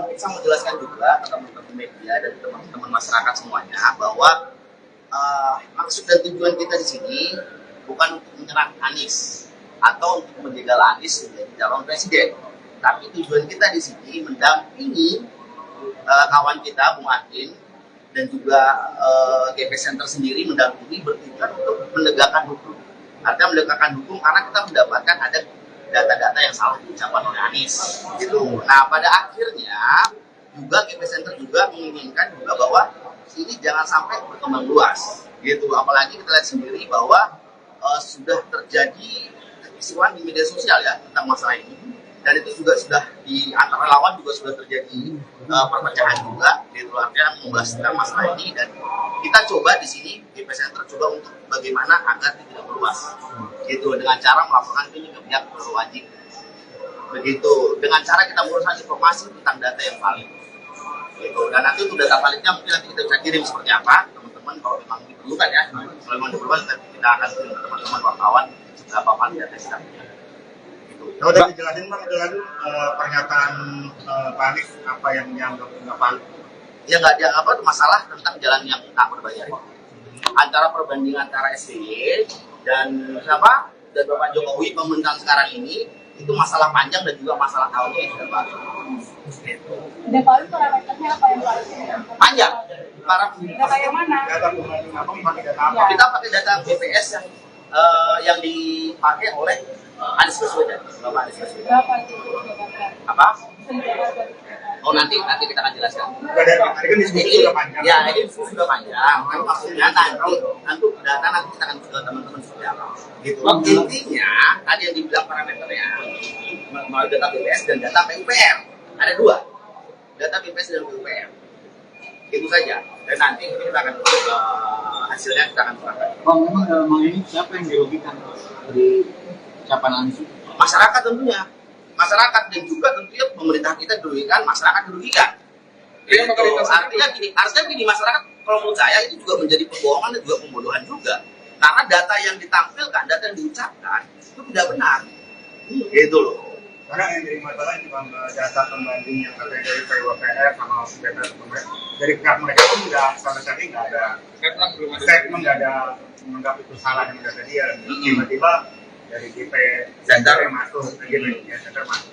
mungkin saya mau jelaskan juga ke teman-teman media dan teman-teman masyarakat semuanya bahwa maksud dan tujuan kita di sini bukan untuk menyerang Anies atau untuk menjegal Anies menjadi calon presiden, tapi tujuan kita di sini mendampingi kawan kita Bung Adin dan juga GP Center sendiri mendampingi bertujuan untuk menegakkan hukum. Artinya menegakkan hukum karena kita mendapatkan ada data-data yang salah diucapkan oleh Anies gitu. Nah, pada akhirnya juga GP Center juga menginginkan juga bahwa ini jangan sampai berkembang luas gitu. Apalagi kita lihat sendiri bahwa sudah terjadi kekisruhan di media sosial ya tentang masalah ini, dan itu juga sudah di antara relawan juga sudah terjadi perpecahan juga gitu. Artinya membahas tentang masalah ini, dan kita coba di sini GP Center coba untuk bagaimana agar tidak meluas gitu, dengan cara melaporkan ini ke pihak berwajib begitu, dengan cara kita menguruskan informasi tentang data yang valid gitu. Dan nanti untuk data validnya mungkin nanti kita bisa kirim seperti apa teman-teman, kalau memang diperlukan ya, kalau memang diperlukan kita akan kirim ke teman-teman wartawan berapa valid data kita punya gitu. Kalau udah dijelasin Bang, itu pernyataan Pak Anies apa yang dianggap nggak valid? Ya nggak ada apa masalah tentang jalan yang tak berbayar antara perbandingan antara SBY dan siapa dan Bapak Jokowi pemerintahan sekarang ini, itu masalah panjang dan juga masalah tahunnya yang sudah baru. Dan kalau parameternya apa yang Pak? Panjang. Data yang mana? Data pembanding apa? Pakai data apa? Kita pakai data BPS yang dipakai oleh Anies Baswedan, Bapak Anies Baswedan. Berapa itu jabatan? Apa? Jabatan. Oh nanti kita akan jelaskan. Dari tadi kan diskusi sudah panjang. Ya, ini diskusi sudah panjang. Kan maksudnya nanti data nanti kita akan ke teman-teman seperti apa. Gitu. Intinya tadi yang dibilang parameternya mau data BPS dan data PUPR. Ada dua, data BPS dan PUPR. Itu saja. Dan nanti kita akan hasilnya kita akan serahkan. Bang, memang ini siapa yang dirugikan dari ucapan Anies? Masyarakat tentunya. Masyarakat dan juga tentunya pemerintah kita dirugikan, masyarakat dirugikan. Gitu. Artinya gini masyarakat, kalau menurut saya itu juga menjadi pembohongan dan juga pembodohan juga. Karena data yang ditampilkan, data yang diucapkan itu tidak benar. Gitu loh. Karena yang jadi masalah cuma data pembanding yang katanya dari PUPR sama BPS dari pihak mereka pun nggak sama sekali nggak ada statement, nggak ada menganggap itu salah yang data dia. Tiba-tiba dari GP Center yang masuk, GP Center masuk.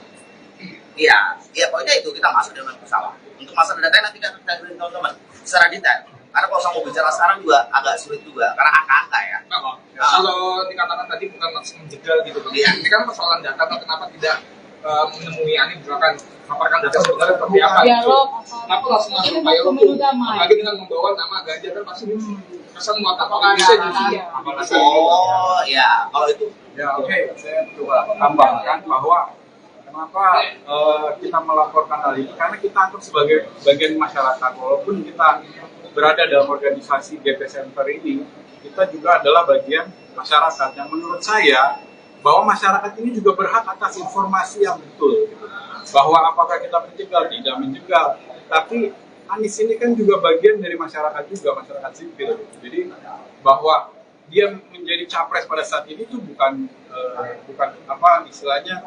Iya, pokoknya itu kita masuk dengan masalah. Untuk masalah data nanti kita beri teman-teman secara detail. Karena kalau saya mau bicara sekarang juga agak sulit juga, karena angka-angka ya. Kalau dikatakan tadi bukan maksud menjegal gitu, Iya. ini kan persoalan data, kenapa tidak menemui misalkan paparkan data sebenarnya seperti apa? Dialog. Kenapa langsung masuk Ini dialog pemilu tuh? damai. Apalagi dengan membawa nama Ganjar kan pasti kesan apakah bisa justru Oh ya, kalau itu Ya oke, saya coba tambahkan bahwa kenapa kita melaporkan hal ini, karena kita anggap sebagai bagian masyarakat, walaupun kita berada dalam organisasi GP Center ini, kita juga adalah bagian masyarakat yang menurut saya bahwa masyarakat ini juga berhak atas informasi yang betul, gitu. Bahwa apakah kita menjegal, tidak menjegal, tapi Anies ini kan juga bagian dari masyarakat juga, masyarakat sipil, gitu. Jadi bahwa dia menjadi capres pada saat ini itu bukan apa istilahnya,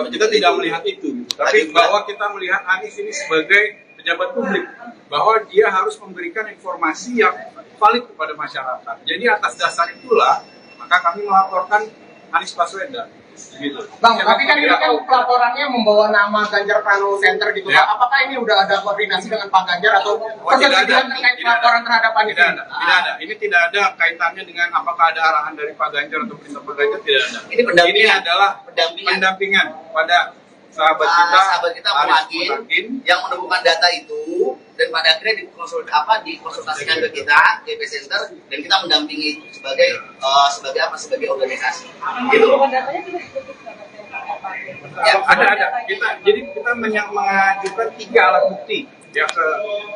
kita tidak melihat itu, gitu. Tapi bahwa kita melihat Anies ini sebagai pejabat publik, bahwa dia harus memberikan informasi yang valid kepada masyarakat. Jadi atas dasar itulah maka kami melaporkan Anies Baswedan, gitu. Bang, tapi kan ini kan pelaporannya membawa nama Ganjar Pranowo Center gitu. Ya. Apakah ini udah ada koordinasi dengan Pak Ganjar atau tidak ada. terkait pelaporan terhadap Anies? Tidak ada. Ini tidak ada kaitannya dengan apakah ada arahan dari Pak Ganjar atau perintah Pak Ganjar, tidak ada. Ini pendampingan. Ini adalah pendampingan pada sahabat kita Muhakin yang menemukan data itu dan pada akhirnya dikonsultasikan ke kita GP Center dan kita mendampingi itu sebagai sebagai organisasi gitu. Datanya juga disebutkan. Ya, ada. Kita mengajukan 3 alat bukti ya ke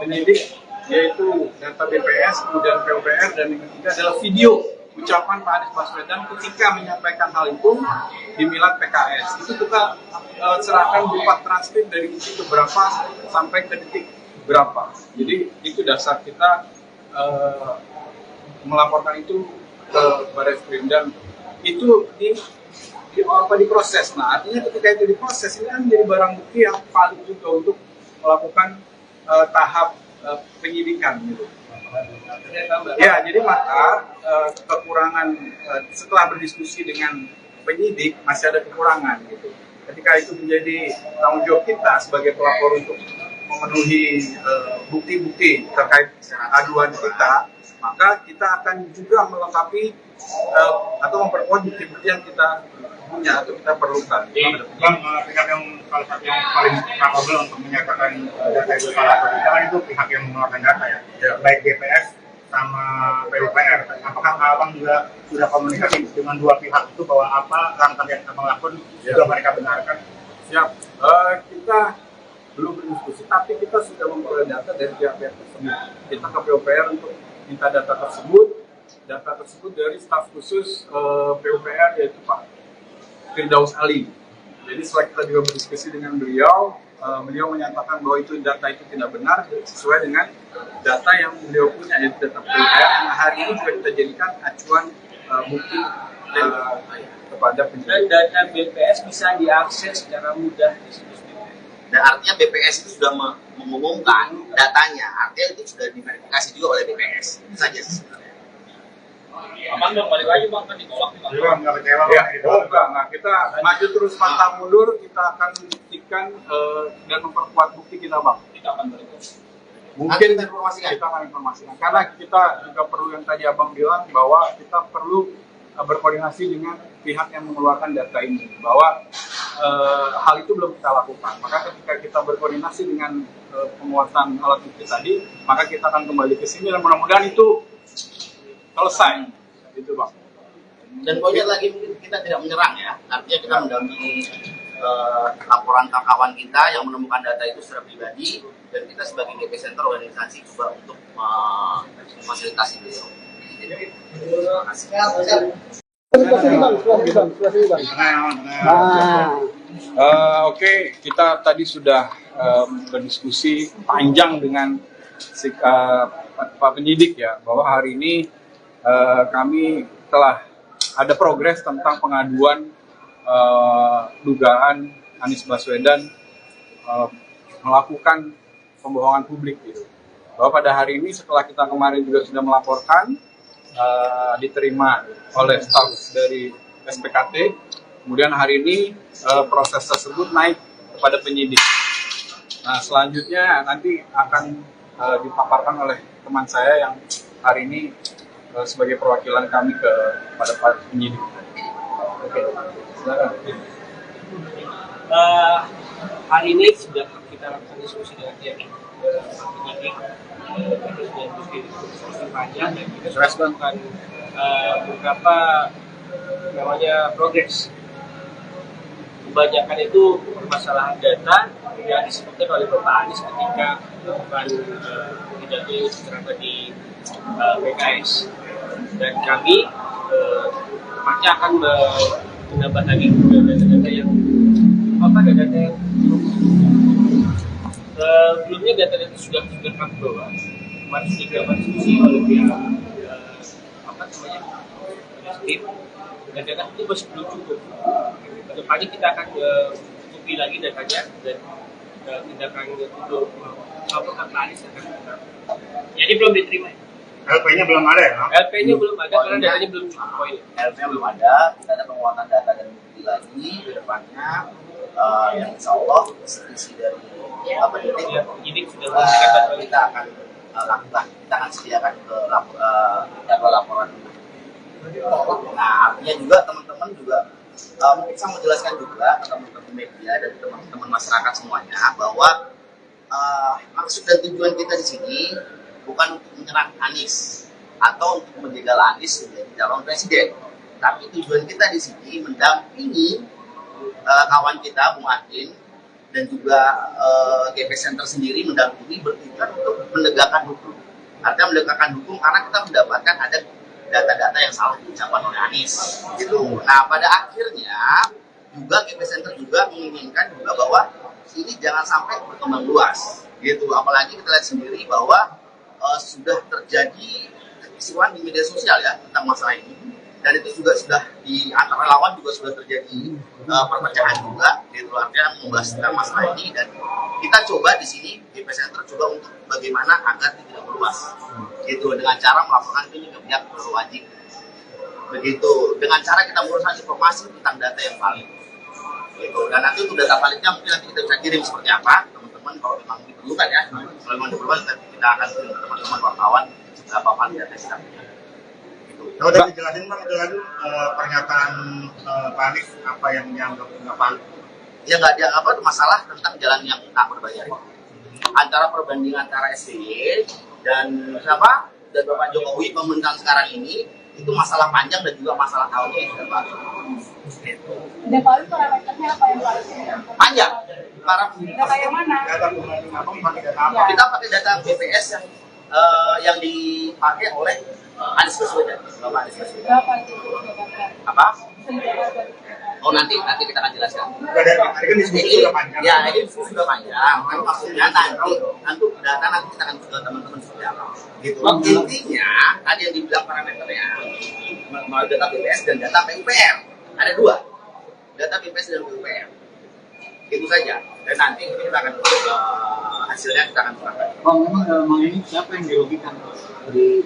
penyidik, yaitu data BPS, kemudian PUPR, dan yang ketiga adalah video ucapan Pak Anies Baswedan ketika menyampaikan hal itu di Milad PKS. Itu kita serahkan berupa transkrip dari detik berapa sampai ke detik berapa. Jadi itu dasar kita melaporkan itu ke Barreskrim, dan itu diproses. Nah, artinya ketika itu diproses, ini kan menjadi barang bukti yang valid juga untuk melakukan tahap penyidikan gitu. Ya, jadi maka kekurangan setelah berdiskusi dengan penyidik masih ada kekurangan gitu. Ketika itu menjadi tanggung jawab kita sebagai pelapor untuk memenuhi bukti-bukti terkait aduan kita, maka kita akan juga melengkapi atau memperkuat bukti-bukti yang kita punya atau kita perlukan. Bang, pihak yang salah satu yang paling capable untuk menyatakan data itu salah atau tidak kan itu pihak yang mengeluarkan data ya, baik BPS sama PUPR. Apakah abang juga sudah komunikasi dengan dua pihak itu bahwa apa langkah yang abang lakukan juga mereka benarkan? Siap. Kita belum berdiskusi, tapi kita sudah memperoleh data dari pihak-pihak tersebut. Kita ke PUPR untuk minta data tersebut dari staf khusus PUPR, yaitu Pak Firdaus Ali. Jadi setelah kita juga berdiskusi dengan beliau, beliau menyatakan bahwa data itu tidak benar sesuai dengan data yang beliau punya, yaitu data PUPR yang hari ini juga kita jadikan acuan bukti kepada penyidik. Dan data BPS bisa diakses secara mudah di situs BPS. Dan artinya BPS itu sudah mengumumkan datanya, artinya itu sudah diverifikasi juga oleh BPS. Itu saja sebenarnya. Aman dong, balik lagi bang, kan ditolak nih bang. Jadi bang, nggak kecewa Ya, gitu. enggak. Nah, kita maju terus pantang mundur, kita akan buktikan dan memperkuat bukti kita, Bang. Kita akan balik. Mungkin Nanti kita informasikan. kita akan informasikan, karena kita juga perlu yang tadi Abang bilang, bahwa kita perlu berkoordinasi dengan pihak yang mengeluarkan data ini, bahwa hal itu belum kita lakukan. Maka ketika kita berkoordinasi dengan penguatan alat bukti tadi, maka kita akan kembali ke sini dan mudah-mudahan itu selesai, gitu Bang. Dan poinnya lagi, mungkin kita tidak menyerang ya, artinya kita mendampingi laporan kawan kita yang menemukan data itu secara pribadi, dan kita sebagai GP Center organisasi juga untuk memfasilitasi beliau. Jadi, terima kasih. Oke, kita tadi sudah berdiskusi panjang dengan Pak penyidik ya, bahwa hari ini kami telah ada progres tentang pengaduan dugaan Anies Baswedan melakukan pembohongan publik gitu. Bahwa pada hari ini setelah kita kemarin juga sudah melaporkan, diterima oleh staf dari SPKT, kemudian hari ini proses tersebut naik kepada penyidik. Nah, selanjutnya nanti akan dipaparkan oleh teman saya yang hari ini sebagai perwakilan kami kepada Pak penyidik. Oke, silakan. Hari ini sudah kita lakukan diskusi dengan pihak penyidik, kita sudah diskusi panjang dan kita sudah melakukan beberapa namanya progres. Kebanyakan itu permasalahan data yang disebutkan oleh Bapak Anies ketika melakukan pidato ceramah di PKS, dan kami pasti akan menambah lagi data-data yang data yang sebelumnya data-data sudah kami bawa. Kemarin sudah dilakukan diskusi oleh pihak tim, dan data itu masih belum cukup. Kedepannya kita akan cukupi lagi datanya dan tindakan untuk melaporkan Anies akan kita. Jadi belum diterima. LP-nya belum ada ya? LP-nya belum ada karena datanya belum cukup. LP-nya belum ada, kita ada penguatan data dan bukti lagi ke depannya, yang insya Allah isi dari penyidik sudah memberikan data. Kita akan lakukan, kita akan sediakan ke jadwal laporan. Nah, artinya juga teman-teman juga mungkin saya mau jelaskan juga ke teman-teman media dan teman-teman masyarakat semuanya bahwa maksud dan tujuan kita di sini bukan untuk menyerang Anies atau untuk menjegal Anies menjadi calon presiden, tapi tujuan kita di sini mendampingi kawan kita Bung Adin dan juga GP Center sendiri mendampingi bertujuan untuk menegakkan hukum. Artinya menegakkan hukum karena kita mendapatkan ada data-data yang salah diucapkan oleh Anies gitu. Nah, pada akhirnya juga GP Center juga menginginkan juga bahwa ini jangan sampai berkembang luas gitu. Apalagi kita lihat sendiri bahwa sudah terjadi kekisruhan di media sosial ya tentang masalah ini, dan itu juga sudah di antara lawan juga sudah terjadi perpecahan juga gitu. Artinya membahas tentang masalah ini, dan kita coba di sini GP Center coba untuk bagaimana agar tidak meluas gitu, dengan cara melaporkan itu ke pihak berwajib begitu, dengan cara kita menguruskan informasi tentang data yang valid gitu. Dan nanti untuk data validnya mungkin nanti kita bisa kirim seperti apa teman-teman, kalau memang diperlukan ya, kalau memang diperlukan kita akan kirim ke teman-teman wartawan berapa valid data kita punya gitu. Kalau tadi dijelasin Bang, pernyataan Pak Anies apa yang dianggap nggak valid? Ya nggak dianggap itu masalah tentang jalan yang tak berbayar, antara perbandingan antara SBY dan siapa dan Bapak Jokowi pemerintahan sekarang ini itu masalah panjang dan juga masalah tahunnya yang sudah lalu. Dan kalau itu parameternya apa yang harus Panjang. data yang mana? Data pembanding apa? Pakai data apa? Kita pakai data BPS yang dipakai oleh Anies Baswedan. Bapak Anies Baswedan. Berapa itu? Apa? Oh, nanti kita akan jelaskan. Dari kan diskusi sudah panjang. Ya, ini diskusi sudah panjang. Tapi maksudnya nanti data nanti kita akan ke teman-teman seperti apa. Gitu. Intinya tadi yang dibilang parameternya melalui data BPS dan data PUPR. Ada dua, data BPS dan PUPR. Itu saja. Dan nanti kita akan hasilnya kita akan serahkan. Memang ini siapa yang dirugikan dari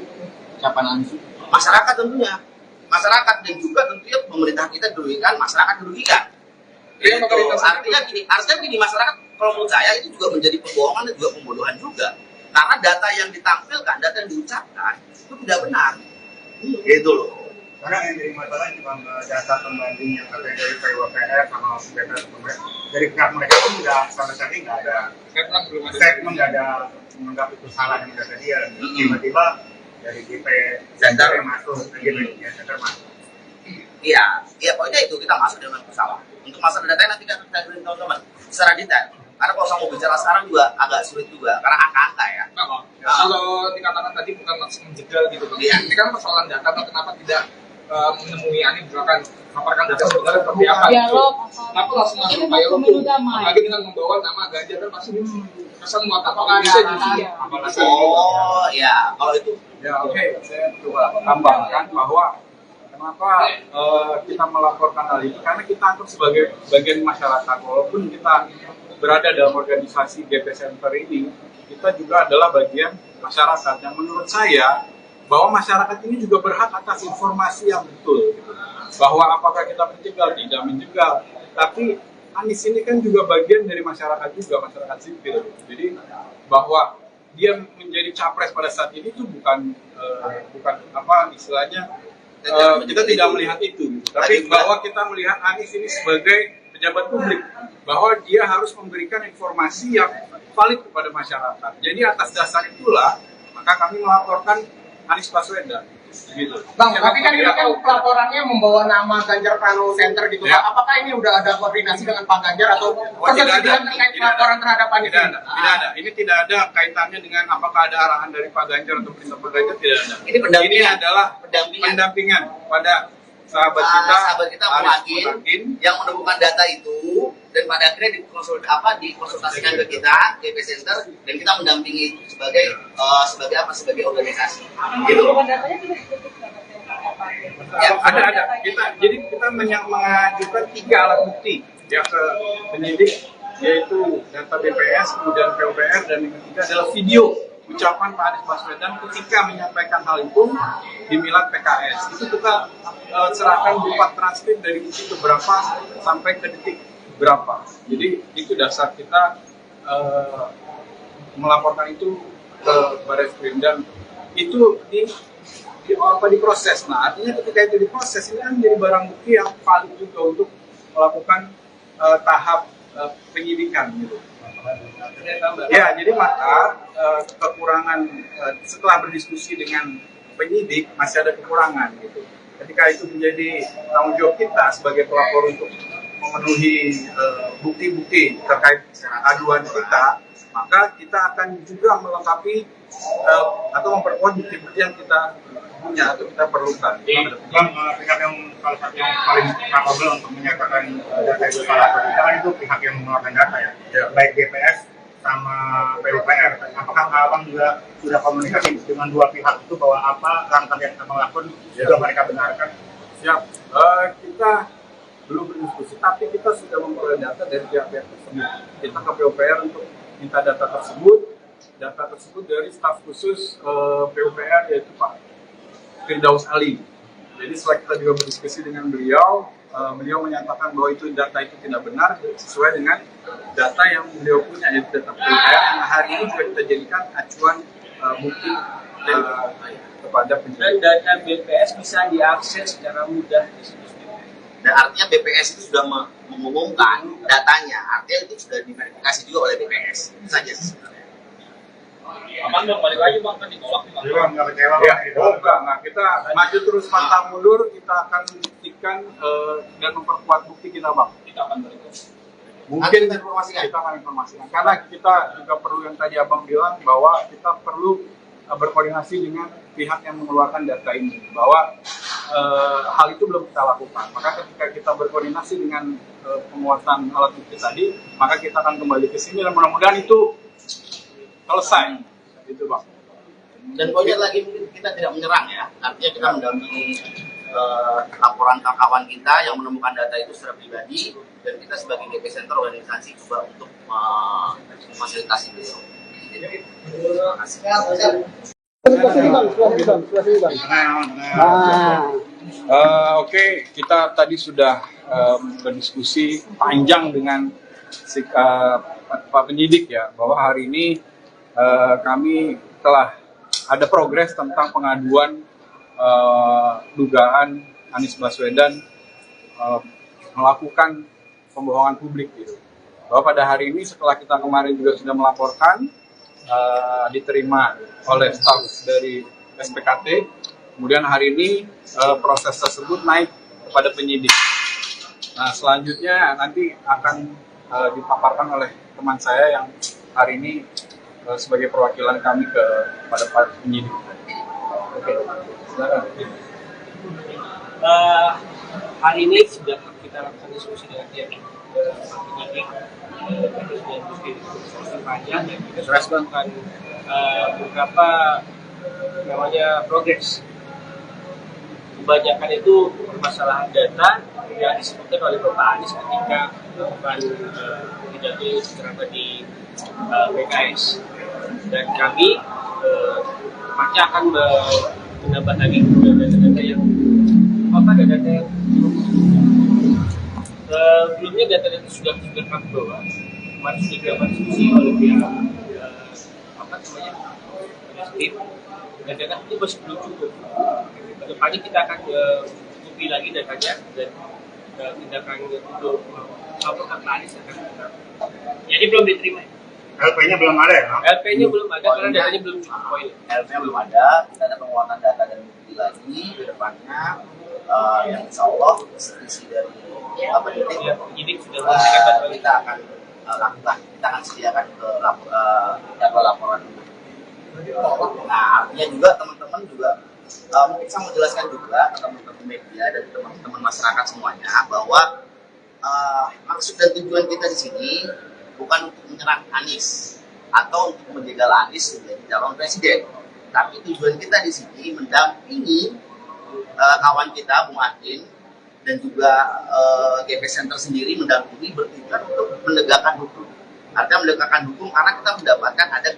ucapan Anies? Masyarakat tentunya. Masyarakat dan juga tentunya pemerintah kita dirugikan, masyarakat dirugikan. Gitu. Artinya gini, masyarakat kalau menurut saya itu juga menjadi pembohongan dan juga pembodohan juga. Karena data yang ditampilkan, data yang diucapkan itu tidak benar. Gitu loh. Karena yang jadi masalah cuma data pembanding yang katanya dari PWPR sama data dari pihak mereka pun nggak sampai saat ini nggak ada statement, nggak ada menganggap itu salah yang data dia. Tiba-tiba dari GP Center masuk, Center masuk. Iya, pokoknya itu kita masuk dengan bersalah. Untuk masalah data nanti kan kita beri teman-teman secara detail. Karena kalau saya mau bicara sekarang juga agak sulit juga, karena angka-angka ya. Kalau dikatakan tadi bukan maksud menjegal gitu, ini kan persoalan data, kenapa tidak menemui Anies misalkan paparkan data sebenarnya seperti apa? Kenapa langsung masuk Pak Yolo? Apalagi dengan membawa nama Ganjar kan pasti kesan muatan apakah bisa jadi? Oh ya, kalau itu ya oke, saya coba tambahkan bahwa Kenapa kita melaporkan hal ini? Karena kita anggap sebagai bagian masyarakat. Walaupun kita berada dalam organisasi GP Center ini, kita juga adalah bagian masyarakat. Yang menurut saya, bahwa masyarakat ini juga berhak atas informasi yang betul. Bahwa apakah kita menjegal, tidak menjegal. Tapi Anies ini kan juga bagian dari masyarakat juga, masyarakat sipil. Jadi bahwa dia menjadi capres pada saat ini itu bukan apa istilahnya, kita tidak melihat itu. Tapi bahwa kita melihat Anies ini sebagai pejabat publik, bahwa dia harus memberikan informasi yang valid kepada masyarakat. Jadi atas dasar itulah maka kami melaporkan Anies Baswedan, gitu. Bang, tapi kan ini kan pelaporannya membawa nama Ganjar Pranowo Center gitu. Ya. Apakah ini udah ada koordinasi dengan Pak Ganjar atau persediaan terkait pelaporan terhadap Anies? Tidak ada. Ini tidak ada kaitannya dengan apakah ada arahan dari Pak Ganjar atau perintah Pak Ganjar, tidak ada. Ini adalah pendampingan pada sahabat kita Muhakin yang menemukan data itu, dan pada akhirnya dikonsultasikan ke kita GP Center, dan kita mendampingi sebagai organisasi gitu. Ya, ada. Kita mengajukan 3 alat bukti ya ke penyidik, yaitu data BPS, kemudian PUPR, dan yang ketiga adalah video ucapan Pak Anies Baswedan ketika menyampaikan hal itu di Milad PKS. Itu kita serahkan berupa transkrip dari detik ke berapa sampai ke detik berapa. Jadi itu dasar kita melaporkan itu ke Barreskrim, dan itu diproses. Nah, artinya ketika itu diproses, ini kan menjadi barang bukti yang valid juga untuk melakukan tahap penyidikan gitu. Ya, jadi maka kekurangan setelah berdiskusi dengan penyidik masih ada kekurangan gitu. Ketika itu menjadi tanggung jawab kita sebagai pelapor untuk memenuhi bukti-bukti terkait aduan kita, maka kita akan juga melengkapi atau memperkuat bukti-bukti yang kita punya atau kita perlukan. Bang, pihak yang salah satu yang paling capable untuk menyatakan data itu salah atau tidak itu pihak yang mengeluarkan data ya, baik BPS sama PUPR. Apakah Abang juga sudah komunikasi dengan dua pihak itu bahwa apa langkah yang Abang lakukan juga mereka benarkan? Siap. Kita belum berdiskusi, tapi kita sudah memperoleh data dari pihak-pihak tersebut. Kita ke PUPR untuk minta data tersebut dari staf khusus PUPR, yaitu Pak Firdaus Ali. Jadi setelah kita juga berdiskusi dengan beliau, beliau menyatakan bahwa data itu tidak benar sesuai dengan data yang beliau punya, yaitu data PUPR yang hari ini juga kita jadikan acuan bukti kepada penyidik. Dan data BPS bisa diakses secara mudah di situs BPS. Dan artinya BPS itu sudah mengumumkan datanya, artinya itu sudah diverifikasi juga oleh BPS. Itu saja sebenarnya. Aman dong, balik lagi bang, kan ditolak nih bang. Nggak kecewa Ya, itu. enggak. Kita maju terus pantang mundur, kita akan buktikan dan memperkuat bukti kita, Bang. Kita akan berikut. Mungkin kita akan informasikan. Karena kita juga perlu yang tadi Abang bilang, bahwa kita perlu berkoordinasi dengan pihak yang mengeluarkan data ini, bahwa hal itu belum kita lakukan. Maka ketika kita berkoordinasi dengan penguatan alat bukti tadi, maka kita akan kembali ke sini dan mudah-mudahan itu selesai, gitu Bang. Dan poinnya lagi, kita tidak menyerang ya, artinya kita mendampingi laporan kawan kita yang menemukan data itu secara pribadi, dan kita sebagai GP Center organisasi juga untuk memfasilitasi beliau. Terima kasih. Oke, kita tadi sudah berdiskusi panjang dengan Pak penyidik ya, bahwa hari ini kami telah ada progres tentang pengaduan dugaan Anies Baswedan melakukan pembohongan publik gitu. Bahwa pada hari ini setelah kita kemarin juga sudah melaporkan, diterima oleh staf dari SPKT, kemudian hari ini proses tersebut naik kepada penyidik. Nah, selanjutnya nanti akan dipaparkan oleh teman saya yang hari ini sebagai perwakilan kami kepada Pak penyidik. Oke, silakan. Hari ini sudah kita lakukan diskusi dengan pihak penyidik. Kita sudah diskusi panjang dan kita sudah melakukan beberapa namanya progres. kebanyakan itu permasalahan data yang disebutkan oleh Bapak Anies ketika melakukan pidato ceramah di PKS, dan kami pasti akan menambah lagi data-data yang data yang sebelumnya data-data sudah kami bawa, kemarin sudah dilakukan diskusi oleh pihak tim, dan data itu masih belum cukup. Kedepannya kita akan cukupi lagi datanya, dan tindakan untuk melaporkan Pak Anies akan kita. Jadi belum diterima. LP-nya belum ada ya? LP-nya belum ada karena datanya belum cukup poin. LP-nya belum ada, kita ada penguatan data dan bukti lagi ke depannya, yang insya Allah isi dari penyidik sudah memberikan data. Kita akan lakukan, kita akan sediakan ke jadwal laporan. Nah, artinya juga teman-teman juga mungkin saya mau jelaskan juga ke teman-teman media dan teman-teman masyarakat semuanya bahwa maksud dan tujuan kita di sini bukan untuk menyerang Anies atau untuk menjegal Anies menjadi calon presiden, tapi tujuan kita di sini mendampingi kawan kita Bung Adin dan juga GP Center sendiri mendampingi bertujuan untuk menegakkan hukum. Artinya menegakkan hukum karena kita mendapatkan ada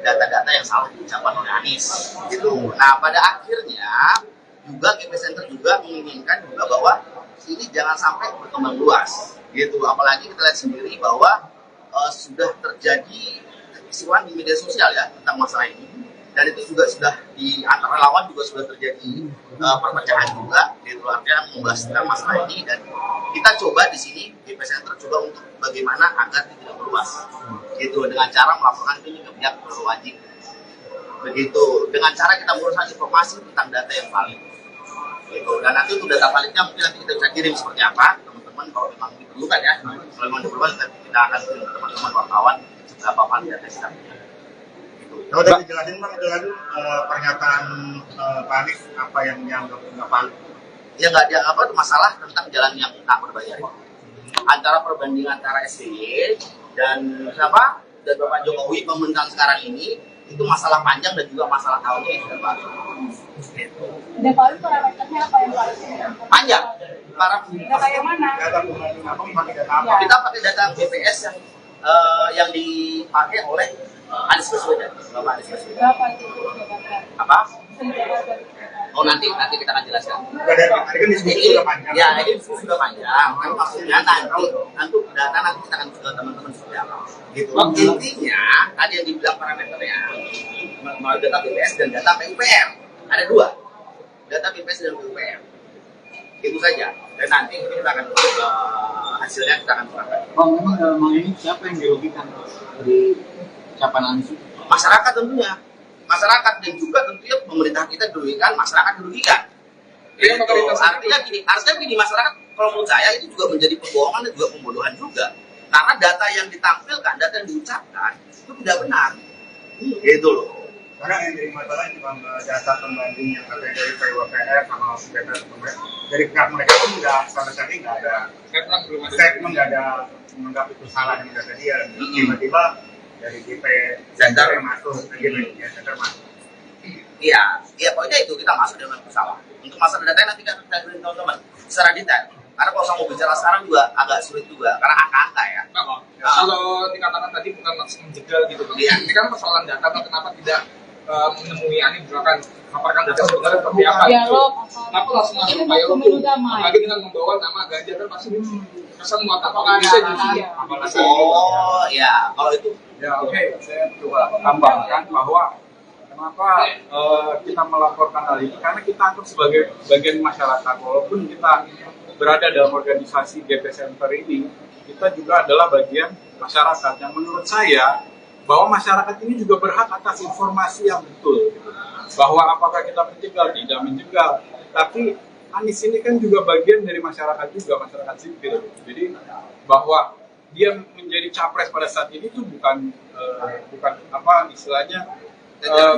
data-data yang salah diucapkan oleh Anies gitu. Nah, pada akhirnya juga GP Center juga menginginkan juga bahwa ini jangan sampai berkembang luas gitu. Apalagi kita lihat sendiri bahwa sudah terjadi kekisruhan di media sosial ya tentang masalah ini, dan itu juga sudah di antara lawan juga sudah terjadi perpecahan juga gitu. Artinya membahas tentang masalah ini, dan kita coba di sini GP Center coba untuk bagaimana agar tidak meluas gitu, dengan cara melaporkan ini ke pihak berwajib begitu, dengan cara kita menguruskan informasi tentang data yang valid gitu. Dan nanti untuk data validnya mungkin nanti kita bisa kirim seperti apa teman-teman, kalau memang diperlukan ya, kalau memang diperlukan kita akan kirim ke teman-teman wartawan berapa valid data kita punya gitu. Kalau tadi dijelasin Bang, itu lagi pernyataan Pak Anies apa yang dianggap nggak valid? Ya nggak ada apa masalah tentang jalan yang tak berbayar. Antara perbandingan antara SBY dan siapa dan Bapak Jokowi pemerintahan sekarang ini itu masalah panjang dan juga masalah tahunnya yang sudah baru. Gitu. Dan kalau parameternya apa yang paling Panjang. data yang mana? Data pembanding apa? Pakai data apa? Kita pakai data BPS yang dipakai oleh Anies Baswedan. Bapak Anies Baswedan. Berapa itu? Apa? Oh nanti kita akan jelaskan. Dari tadi kan diskusi sudah panjang. Ya, ini diskusi sudah panjang. Kan maksudnya nanti data nanti kita akan ke teman-teman seperti apa. Gitu. Intinya tadi yang dibilang parameternya mau data BPS dan data PUPR. Ada dua. Data BPS dan PUPR. Itu saja. Dan nanti kita akan hasilnya kita akan serahkan. Memang ini siapa yang dirugikan dari ucapan Anies? Masyarakat tentunya. Masyarakat dan juga tentunya pemerintah kita dirugikan, masyarakat dirugikan. Iya, Artinya gini, masyarakat kalau menurut saya itu juga menjadi pembohongan dan juga pembodohan juga. Karena data yang ditampilkan, data yang diucapkan itu tidak benar. Gitu loh. Karena yang jadi masalah ini Bang, data pembanding yang katanya dari PWPR sama BPS dari pihak mereka pun nggak sama sekali nggak ada statement, nggak ada menganggap itu salah dengan data dia. Tiba-tiba dari GP Center masuk, GP Center masuk. Iya, poinnya itu kita masuk dengan masalah. Untuk masalah data nanti kita beri teman-teman secara detail. Karena kalau saya mau bicara sekarang juga agak sulit juga, karena angka-angka ya. Kalau dikatakan tadi bukan maksud menjegal gitu, Iya. Ini kan persoalan data, kenapa tidak menemui Anies misalkan paparkan data sebenarnya seperti apa gitu. Kenapa langsung masuk Pak Yoko, apalagi dengan membawa nama Ganjar kan pasti kesan muatan bisa justru. Oh ya, kalau itu Ya oke, saya coba tambahkan bahwa kenapa kita melaporkan hal ini, karena kita anggap sebagai bagian masyarakat. Walaupun kita berada dalam organisasi GP Center ini, kita juga adalah bagian masyarakat yang menurut saya bahwa masyarakat ini juga berhak atas informasi yang betul, gitu. Bahwa apakah kita menjegal, tidak menjegal, tapi Anies ini kan juga bagian dari masyarakat juga, masyarakat sipil. Jadi bahwa dia menjadi capres pada saat ini itu bukan apa istilahnya,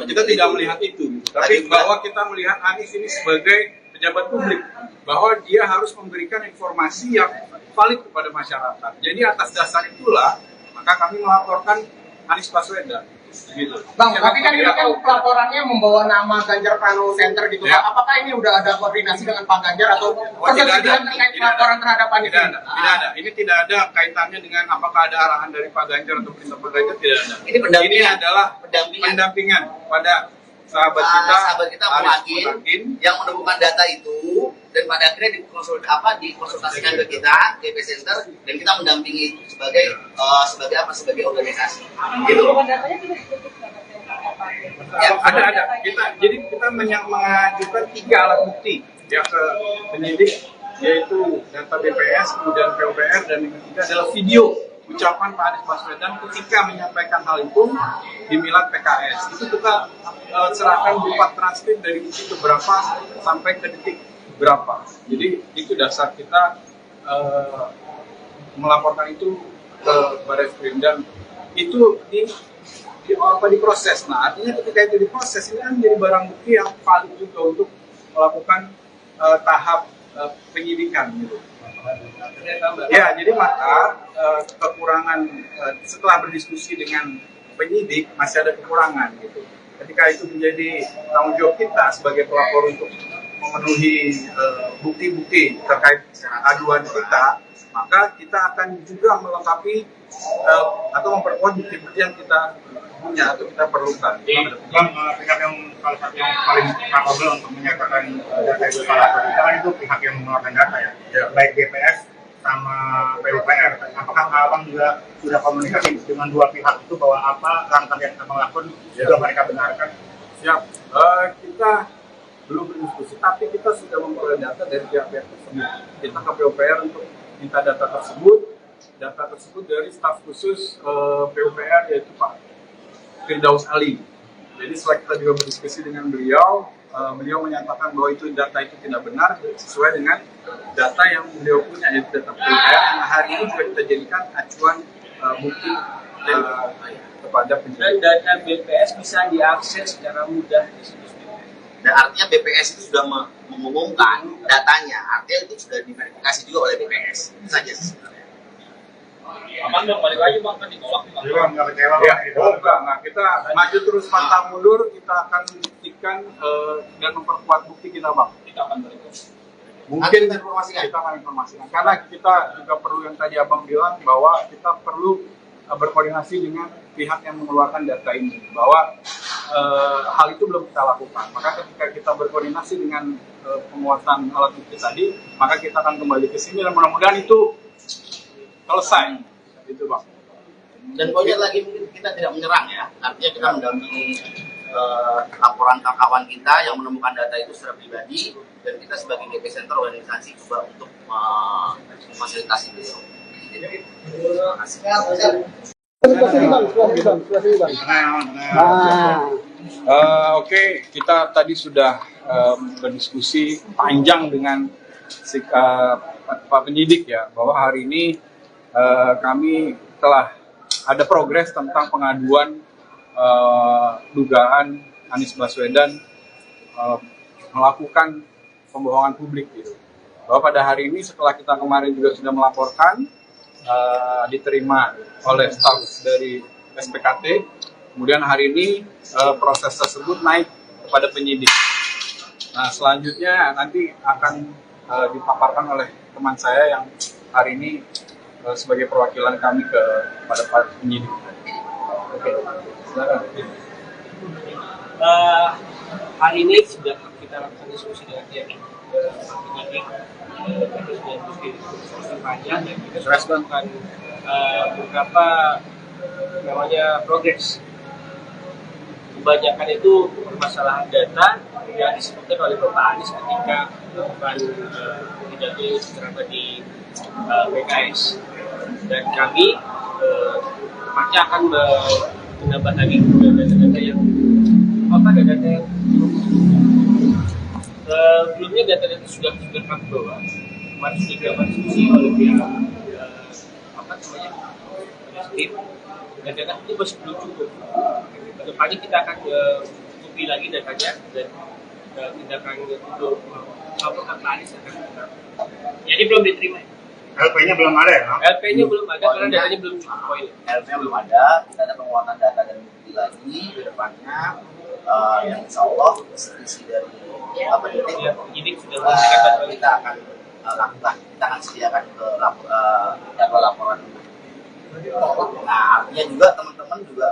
kita tidak melihat itu, gitu. Tapi bahwa kita melihat Anies ini sebagai pejabat publik, bahwa dia harus memberikan informasi yang valid kepada masyarakat. Jadi atas dasar itulah maka kami melaporkan Anies Baswedan. Gitu. Bang, tapi kan ini kan laporannya membawa nama Ganjar Pranowo Center gitu. Ya. Apakah ini udah ada koordinasi dengan Pak Ganjar atau persetujuan terkait laporan terhadap Anies? Tidak ada. Ini tidak ada kaitannya dengan apakah ada arahan dari Pak Ganjar atau perintah Pak Ganjar, tidak ada. Ini adalah pendampingan pada sahabat kita Muhakin yang menemukan data itu dan pada akhirnya dikonsultasikan ke kita GP Center dan kita mendampingi itu sebagai organisasi. Gitu. Ya, ada. Kita mengajukan 3 alat bukti ya ke penyidik, yaitu data BPS, kemudian PUPR, dan yang ketiga adalah video ucapan Pak Anies Baswedan ketika menyampaikan hal itu di Milad PKS. Itu kita serahkan berupa transkrip dari detik berapa sampai ke detik berapa. Jadi itu dasar kita melaporkan itu ke Barreskrim, dan itu diproses. Nah, artinya ketika itu diproses, ini kan menjadi barang bukti yang valid juga untuk melakukan tahap penyidikan gitu. Ya, jadi maka kekurangan setelah berdiskusi dengan penyidik masih ada kekurangan gitu. Ketika itu menjadi tanggung jawab kita sebagai pelapor untuk memenuhi bukti-bukti terkait aduan kita, maka kita akan juga melengkapi atau memperkuat bukti-bukti yang kita punya atau kita perlukan. Bang, pihak yang salah satu yang paling capable untuk menyatakan data itu salah atau tidak kan itu pihak yang mengeluarkan data ya, baik BPS sama PUPR. Apakah Abang juga sudah komunikasi dengan 2 pihak itu bahwa apa langkah yang Abang lakukan juga mereka benarkan? Siap. Kita belum berdiskusi, tapi kita sudah memperoleh data dari pihak-pihak tersebut. Kita ke PUPR untuk minta data tersebut dari staf khusus PUPR, yaitu Pak Firdaus Ali. Jadi setelah kita juga berdiskusi dengan beliau, beliau menyatakan bahwa itu data itu tidak benar sesuai dengan data yang beliau punya, yaitu data PUPR yang hari ini juga kita jadikan acuan bukti kepada penyidik. Dan data BPS bisa diakses secara mudah di situs BPS. Dan artinya BPS itu sudah mengumumkan datanya, artinya itu sudah diverifikasi juga oleh BPS. Itu saja sebenarnya. Abang dong balik lagi bang, kan ditolak nih bang. Jadi Bang, nggak kecewa Ya, Bang? nah, kita maju terus pantang mundur, kita akan buktikan dan memperkuat bukti kita, Bang. Kita akan berikut. Mungkin kita informasikan. kita akan informasikan, karena kita juga perlu yang tadi Abang bilang bahwa kita perlu berkoordinasi dengan pihak yang mengeluarkan data ini, bahwa hal itu belum kita lakukan. Maka ketika kita berkoordinasi dengan penguatan alat bukti tadi, maka kita akan kembali ke sini dan mudah-mudahan itu selesai, itu Bang. Dan poinnya lagi mungkin kita tidak menyerang ya, artinya kita mendampingi laporan kawan kita yang menemukan data itu secara pribadi, dan kita sebagai GP Center organisasi juga untuk memfasilitasi beliau. Oke, kita tadi sudah berdiskusi panjang dengan Pak penyidik ya, bahwa hari ini kami telah ada progres tentang pengaduan dugaan Anies Baswedan melakukan pembohongan publik gitu. Bahwa pada hari ini setelah kita kemarin juga sudah melaporkan, diterima oleh staf dari SPKT, kemudian hari ini proses tersebut naik kepada penyidik. Nah, selanjutnya nanti akan dipaparkan oleh teman saya yang hari ini sebagai perwakilan kami kepada para penyidik. Oke, silakan. Hari ini sudah kita lakukan diskusi dengan pihak penyidik, diskusi panjang, dan kita sudah melakukan beberapa namanya progres. Kebanyakan itu permasalahan data yang disebutkan oleh Bapak Anies ketika melakukan pidato secara di PKS, dan kami pasti akan menambah lagi data-data yang data yang sebelumnya data-data sudah kami bawa, kemarin sudah dilakukan diskusi oleh pihak tim, dan data itu masih belum cukup. Kedepannya kita akan cukupi lagi datanya dan tindakan untuk laporan Anies akan jadi belum diterima. LP-nya belum ada ya, Bang? LP-nya belum ada karena datanya belum cukup poin. LP-nya belum ada, kita ada penguatan data dan bukti lagi ke depannya. Yang insya Allah isi dari penyidik Ya, penyidik sudah memberikan data kita akan lakukan, kita akan sediakan ke jadwal laporan. Nah, artinya juga teman-teman juga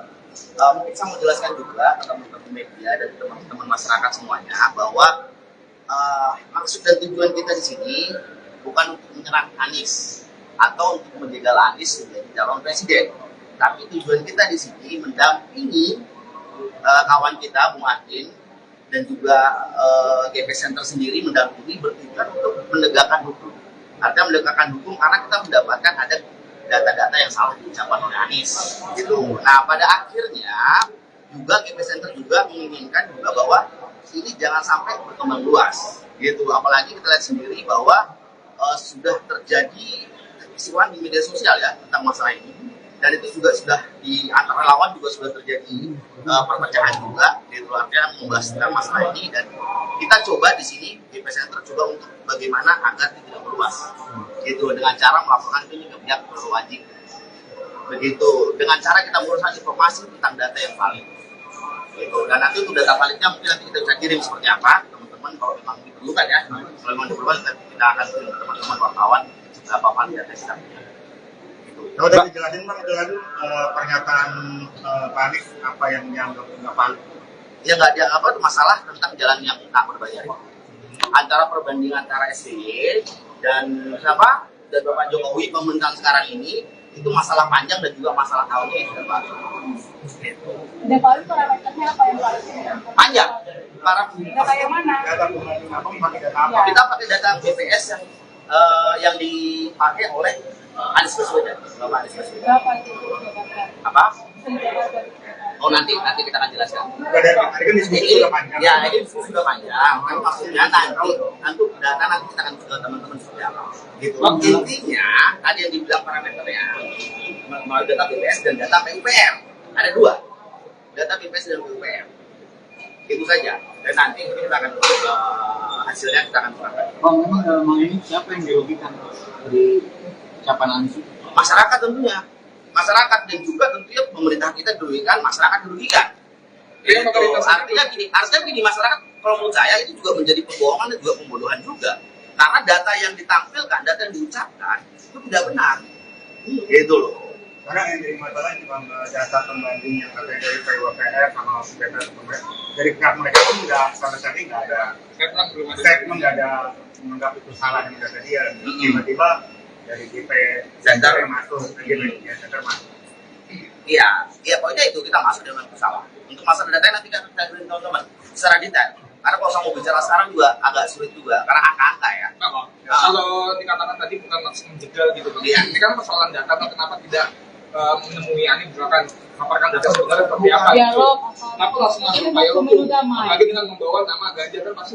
mungkin saya mau jelaskan juga ke teman-teman media dan teman-teman masyarakat semuanya bahwa maksud dan tujuan kita di sini bukan untuk menyerang Anies atau untuk menjegal Anies menjadi calon presiden, tapi tujuan kita di sini mendampingi kawan kita Bung Adin dan juga GP Center sendiri mendampingi bertujuan untuk menegakkan hukum. Artinya menegakkan hukum karena kita mendapatkan ada data-data yang salah diucapkan oleh Anies. Gitu. Nah, pada akhirnya juga GP Center juga menginginkan juga bahwa ini jangan sampai berkembang luas. Gitu. Apalagi kita lihat sendiri bahwa sudah terjadi kekisruhan di media sosial ya tentang masalah ini. Dan itu juga sudah di antara lawan juga sudah terjadi perpecahan juga, gitu, artinya membahas tentang masalah ini. Dan kita coba di sini GP Center coba untuk bagaimana agar tidak meluas, gitu, dengan cara melaporkan ini ke pihak berwajib, begitu, dengan cara kita menguruskan informasi tentang data yang valid, gitu. Dan nanti untuk data validnya mungkin nanti kita bisa kirim seperti apa, teman-teman, kalau memang diperlukan ya, kalau memang diperlukan kita akan kirim ke teman-teman wartawan berapa valid data kita punya. Kalau udah dijelasin Bang, itu tadi pernyataan Pak Anies apa yang dianggap nggak valid? Ya nggak ada apa masalah tentang jalan yang tak berbayar. Antara perbandingan antara SBY dan siapa dan Bapak Jokowi pemerintahan sekarang ini itu masalah panjang dan juga masalah tahunnya yang sudah baru. Gitu. Dan kalau parameternya apa yang valid? Panjang. Para Data yang mana? Data pembanding apa? Pakai data apa? kita pakai data BPS yang dipakai oleh Anies Baswedan, Bapak Anies Baswedan. Berapa itu? Apa? Oh nanti kita akan jelaskan. Udah dari tadi kan diskusi sudah panjang. Ya ini sudah panjang. Kan maksudnya nanti data nanti kita akan ke teman-teman seperti apa. Gitu. Intinya tadi yang dibilang parameternya melalui data BPS dan data PUPR. Ada dua, data BPS dan PUPR. Itu saja. Dan nanti kita akan hasilnya kita akan serahkan. Bang, memang dalam hal ini siapa yang dirugikan dari ucapan Anies? Masyarakat tentunya. Masyarakat dan juga tentunya pemerintah kita dirugikan, masyarakat dirugikan. Iya, Artinya gini, masyarakat kalau menurut saya itu juga menjadi pembohongan dan juga pembodohan juga. Karena data yang ditampilkan, data yang diucapkan itu tidak benar. Gitu loh. Karena yang jadi masalah cuma data pembanding yang katanya dari PUPR sama data dari pihak mereka pun nggak sama sekali nggak ada statement, nggak ada menganggap itu salah yang data dia. Tiba-tiba dari GP Center yang masuk, GP Center masuk. Iya, pokoknya itu kita masuk dengan kesalahan. Untuk masalah data nanti kan kita beri teman-teman secara detail. Karena kalau saya mau bicara sekarang juga agak sulit juga, karena angka-angka ya. Kalau dikatakan tadi bukan maksud menjegal gitu, Bang. Iya. Ini kan persoalan data, Bang. Kenapa tidak menemui Anies misalkan paparkan data sebenarnya seperti apa? Dialog. Kenapa langsung masuk upaya Pemilu hukum? damai. Apalagi dengan membawa nama Ganjar kan pasti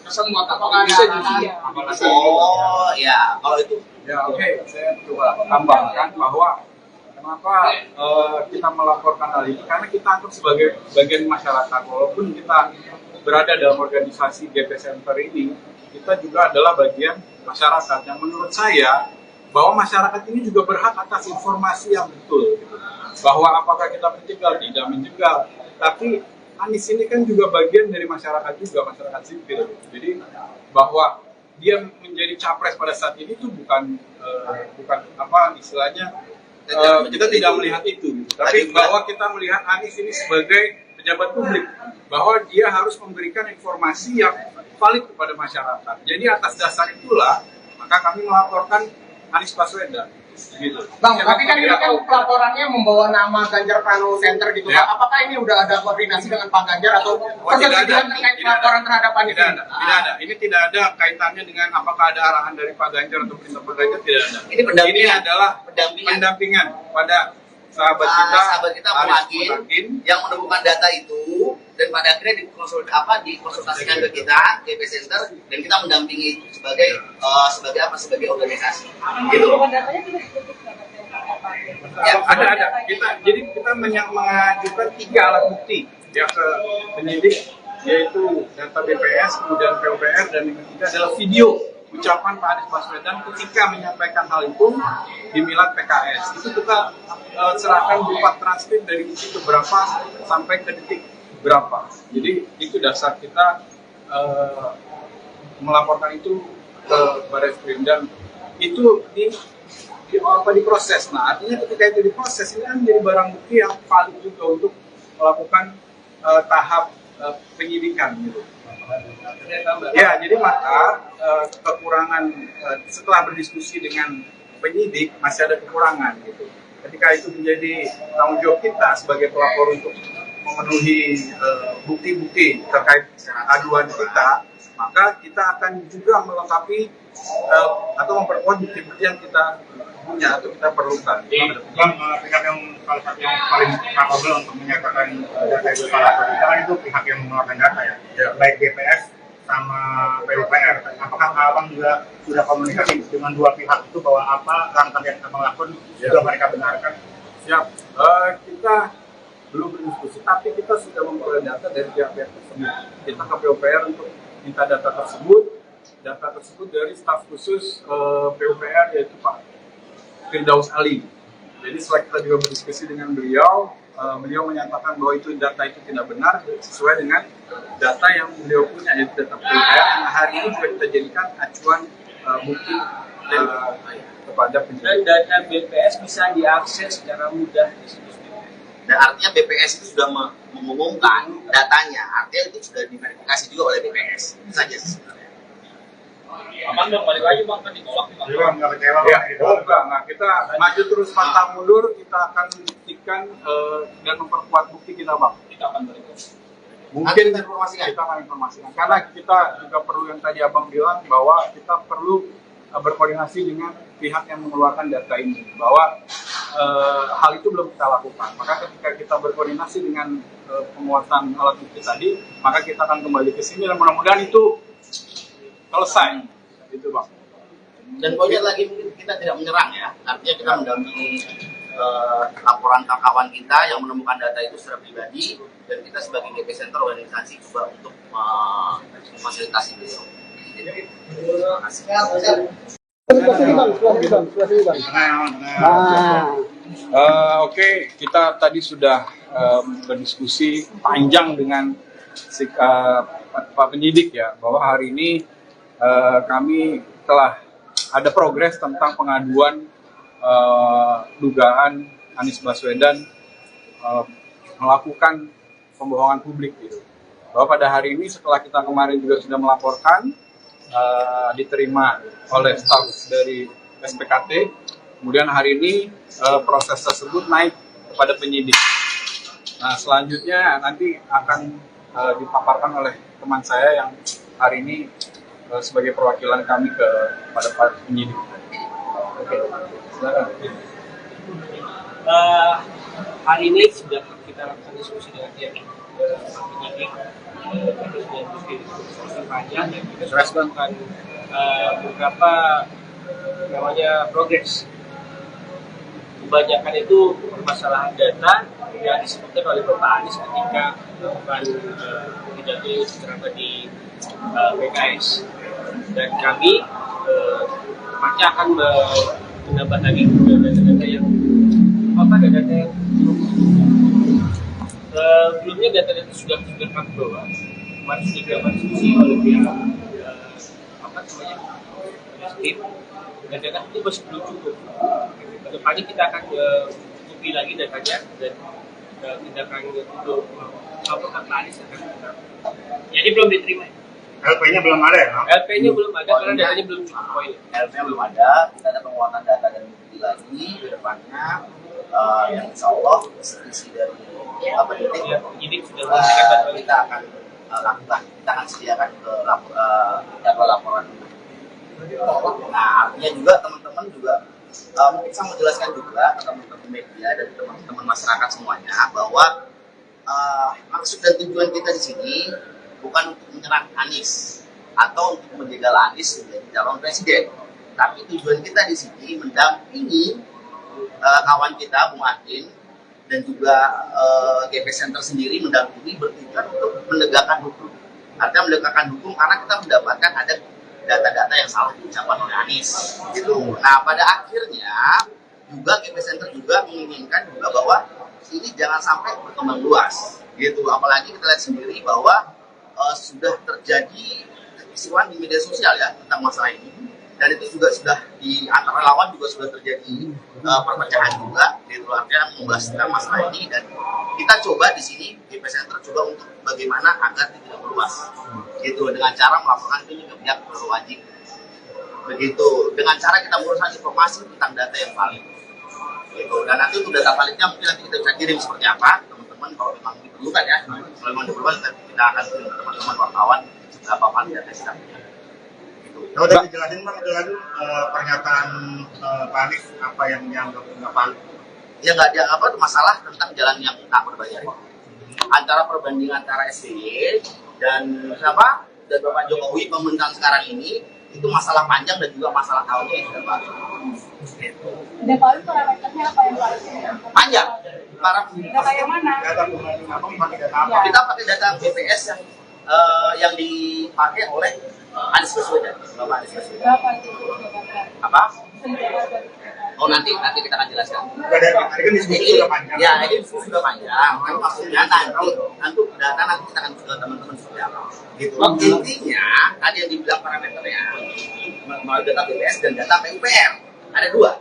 kesan muatan bisa jadi. Oh ya, kalau itu Ya oke, saya coba tambahkan bahwa kenapa kita melaporkan hal ini, karena kita anggap sebagai bagian masyarakat, walaupun kita berada dalam organisasi GP Center ini, kita juga adalah bagian masyarakat yang menurut saya bahwa masyarakat ini juga berhak atas informasi yang betul, gitu. Bahwa apakah kita menjegal, tidak menjegal, tapi Anies ini kan juga bagian dari masyarakat juga, masyarakat sipil, gitu. Jadi bahwa dia menjadi capres pada saat ini itu bukan apa istilahnya kita tidak melihat itu, tapi bahwa kita melihat Anies ini sebagai pejabat publik, bahwa dia harus memberikan informasi yang valid kepada masyarakat. Jadi atas dasar itulah maka kami melaporkan Anies Baswedan. Gitu. Bang, tapi kan ini kan pelaporannya membawa nama Ganjar Pranowo Center gitu. Ya. Apakah ini udah ada koordinasi dengan Pak Ganjar atau persetujuan terkait pelaporan terhadap Anies? Tidak ada. Ini tidak ada kaitannya dengan apakah ada arahan dari Pak Ganjar atau perintah Pak Ganjar, tidak ada. Ini adalah pendampingan pada sahabat kita Muhakin yang menemukan data itu dan pada akhirnya dikonsultasikan ke kita GP Center dan kita mendampingi itu sebagai organisasi. Gitu. Ya, ada. Kita mengajukan 3 alat bukti ya ke penyidik, yaitu data BPS, kemudian PUPR, dan yang ketiga adalah video ucapan Pak Anies Baswedan ketika menyampaikan hal itu di Milad PKS. Itu kita serahkan berupa transkrip dari detik berapa sampai ke detik berapa. Jadi itu dasar kita melaporkan itu ke Barreskrim, dan itu diproses. Nah, artinya ketika itu diproses, ini kan menjadi barang bukti yang valid juga untuk melakukan tahap penyidikan gitu. Ya, jadi maka kekurangan setelah berdiskusi dengan penyidik masih ada kekurangan gitu. Ketika itu menjadi tanggung jawab kita sebagai pelapor untuk memenuhi bukti-bukti terkait aduan kita, maka kita akan juga melengkapi atau memperkuat bukti-bukti yang kita punya atau kita perlukan. Bang, pihak yang salah satu yang paling kapabel untuk menyatakan data itu salah atau tidak kan itu pihak yang mengeluarkan data ya, baik BPS sama PUPR. Apakah abang juga sudah komunikasi dengan dua pihak itu bahwa apa langkah yang abang lakukan juga mereka benarkan? Siap. Kita belum berdiskusi, tapi kita sudah memperoleh data dari pihak-pihak tersebut. Kita ke PUPR untuk minta data tersebut dari staf khusus PUPR, yaitu Pak Firdaus Ali. Jadi setelah kita juga berdiskusi dengan beliau, beliau menyatakan bahwa itu data itu tidak benar sesuai dengan data yang beliau punya, yaitu data PUPR yang hari ini juga kita jadikan acuan bukti kepada penyidik. Dan data BPS bisa diakses secara mudah di situs BPS. Dan artinya BPS itu sudah mengumumkan datanya, artinya itu sudah diverifikasi juga oleh BPS. Itu saja sebenarnya. Aman dong, balik lagi bang, kan ditolak nih bang. Jadi bang, nggak kecewa Ya, bang? enggak. Kita maju terus pantang mundur, kita akan buktikan dan memperkuat bukti kita, Bang. Kita akan balik. Mungkin kita akan informasikan. Karena kita juga perlu yang tadi Abang bilang, bahwa kita perlu berkoordinasi dengan pihak yang mengeluarkan data ini, bahwa hal itu belum kita lakukan. Maka ketika kita berkoordinasi dengan penguasaan alat bukti tadi, maka kita akan kembali ke sini dan mudah-mudahan itu selesai. Itu, Bang. Dan poinnya lagi, mungkin kita tidak menyerang ya, artinya kita mendampingi laporan kawan kita yang menemukan data itu secara pribadi, dan kita sebagai GP Center organisasi juga untuk memfasilitasi beliau. Terima kasih. Oke, kita tadi sudah berdiskusi panjang dengan Pak Penyidik ya, bahwa hari ini kami telah ada progres tentang pengaduan dugaan Anies Baswedan melakukan pembohongan publik gitu. Bahwa pada hari ini setelah kita kemarin juga sudah melaporkan, diterima oleh staf dari SPKT, kemudian hari ini proses tersebut naik kepada penyidik. Nah, selanjutnya nanti akan dipaparkan oleh teman saya yang hari ini sebagai perwakilan kami kepada Pak Penyidik. Oke, silakan. Hari ini sudah kita lakukan diskusi dengan pihak penyidik, terus sudah diskusi panjang, dan kita sudah melakukan beberapa namanya progres. Kebanyakan itu permasalahan data yang disebutkan oleh Bapak Anies ketika melakukan pidato ceramah di PKS, dan kami pasti akan menambah lagi data-data yang data yang sebelumnya data-data sudah kami bawa. Kemarin sudah kita diskusi oleh pihak tim, dan data itu masih belum cukup. Kedepannya kita akan cukupi lagi datanya, dan kita akan untuk laporan Anies akan kita. Jadi belum diterima. LP-nya belum ada ya? LP-nya belum ada karena datanya belum cukup poin. LP-nya belum ada, kita ada penguatan data dan bukti lagi ke depannya, yang insya Allah isi dari penyidik sudah memberikan data. Kita akan lakukan, kita akan sediakan ke jadwal laporan. Nah, artinya juga teman-teman juga mungkin saya mau jelaskan juga ke teman-teman media dan teman-teman masyarakat semuanya bahwa maksud dan tujuan kita di sini bukan untuk menyerang Anies atau untuk menjegal Anies menjadi calon presiden, tapi tujuan kita di sini mendampingi kawan kita Bung Adin dan juga GP Center sendiri mendampingi bertujuan untuk menegakkan hukum. Artinya menegakkan hukum karena kita mendapatkan ada data-data yang salah diucapkan oleh Anies gitu. Nah pada akhirnya juga GP Center juga menginginkan juga bahwa ini jangan sampai berkembang luas gitu, apalagi kita lihat sendiri bahwa sudah terjadi kekisruhan di media sosial ya tentang masalah ini, dan itu juga sudah di antara relawan juga sudah terjadi perpecahan juga gitu, artinya membahas tentang masalah ini. Dan kita coba di sini GP Center coba untuk bagaimana agar tidak meluas gitu, dengan cara melaporkan itu ke pihak berwajib begitu, dengan cara kita menguruskan informasi tentang data yang valid gitu. Dan nanti untuk data validnya mungkin nanti kita bisa kirim seperti apa teman-teman, kalau memang diperlukan ya, kalau memang diperlukan kita akan kirim ke teman-teman wartawan berapa valid data kita punya. Kalau udah dijelasin Bang, itu pernyataan Pak Anies apa yang dianggap nggak valid? Ya nggak ada apa masalah tentang jalan yang tak berbayar. Antara perbandingan antara SBY dan siapa dan Bapak Jokowi pemerintahan sekarang ini itu masalah panjang dan juga masalah tahunnya yang sudah baru. Dan kalau parameternya apa yang valid? Panjang. Data yang mana? Data pembanding apa? Pakai data apa? Kita pakai data BPS yang dipakai oleh Anies Baswedan, Bapak Anies Baswedan. Berapa itu? Apa? Oh nanti kita akan jelaskan. Dari kan diskusi sudah panjang. Ya ini diskusi sudah panjang. Kan maksudnya nanti data nanti kita akan ke teman-teman seperti apa. Gitu. Intinya tadi yang dibilang parameternya melalui data BPS dan data PUPR. Ada dua,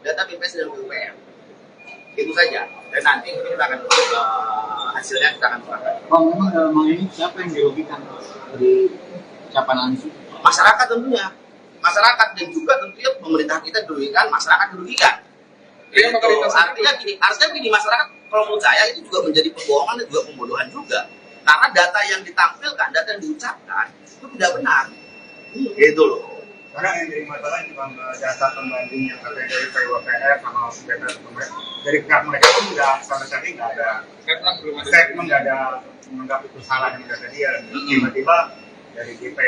data BPS dan PUPR. Itu saja. Dan nanti kita akan hasilnya kita akan serahkan. Bang, memang dalam hal ini siapa yang dirugikan dari ucapan Anies? Masyarakat tentunya. Masyarakat dan juga tentunya pemerintah kita dirugikan, masyarakat dirugikan. Gitu. Artinya gini masyarakat, kalau menurut saya itu juga menjadi pembohongan dan juga pembodohan juga. Karena data yang ditampilkan, data yang diucapkan itu tidak benar. Gitu loh. Karena yang jadi masalah itu Bang, data pembanding yang katanya dari PUPR sama data dari pihak mereka pun nggak sama sekali nggak ada statement, nggak ada menganggap itu salah yang data dia. Tiba-tiba dari GP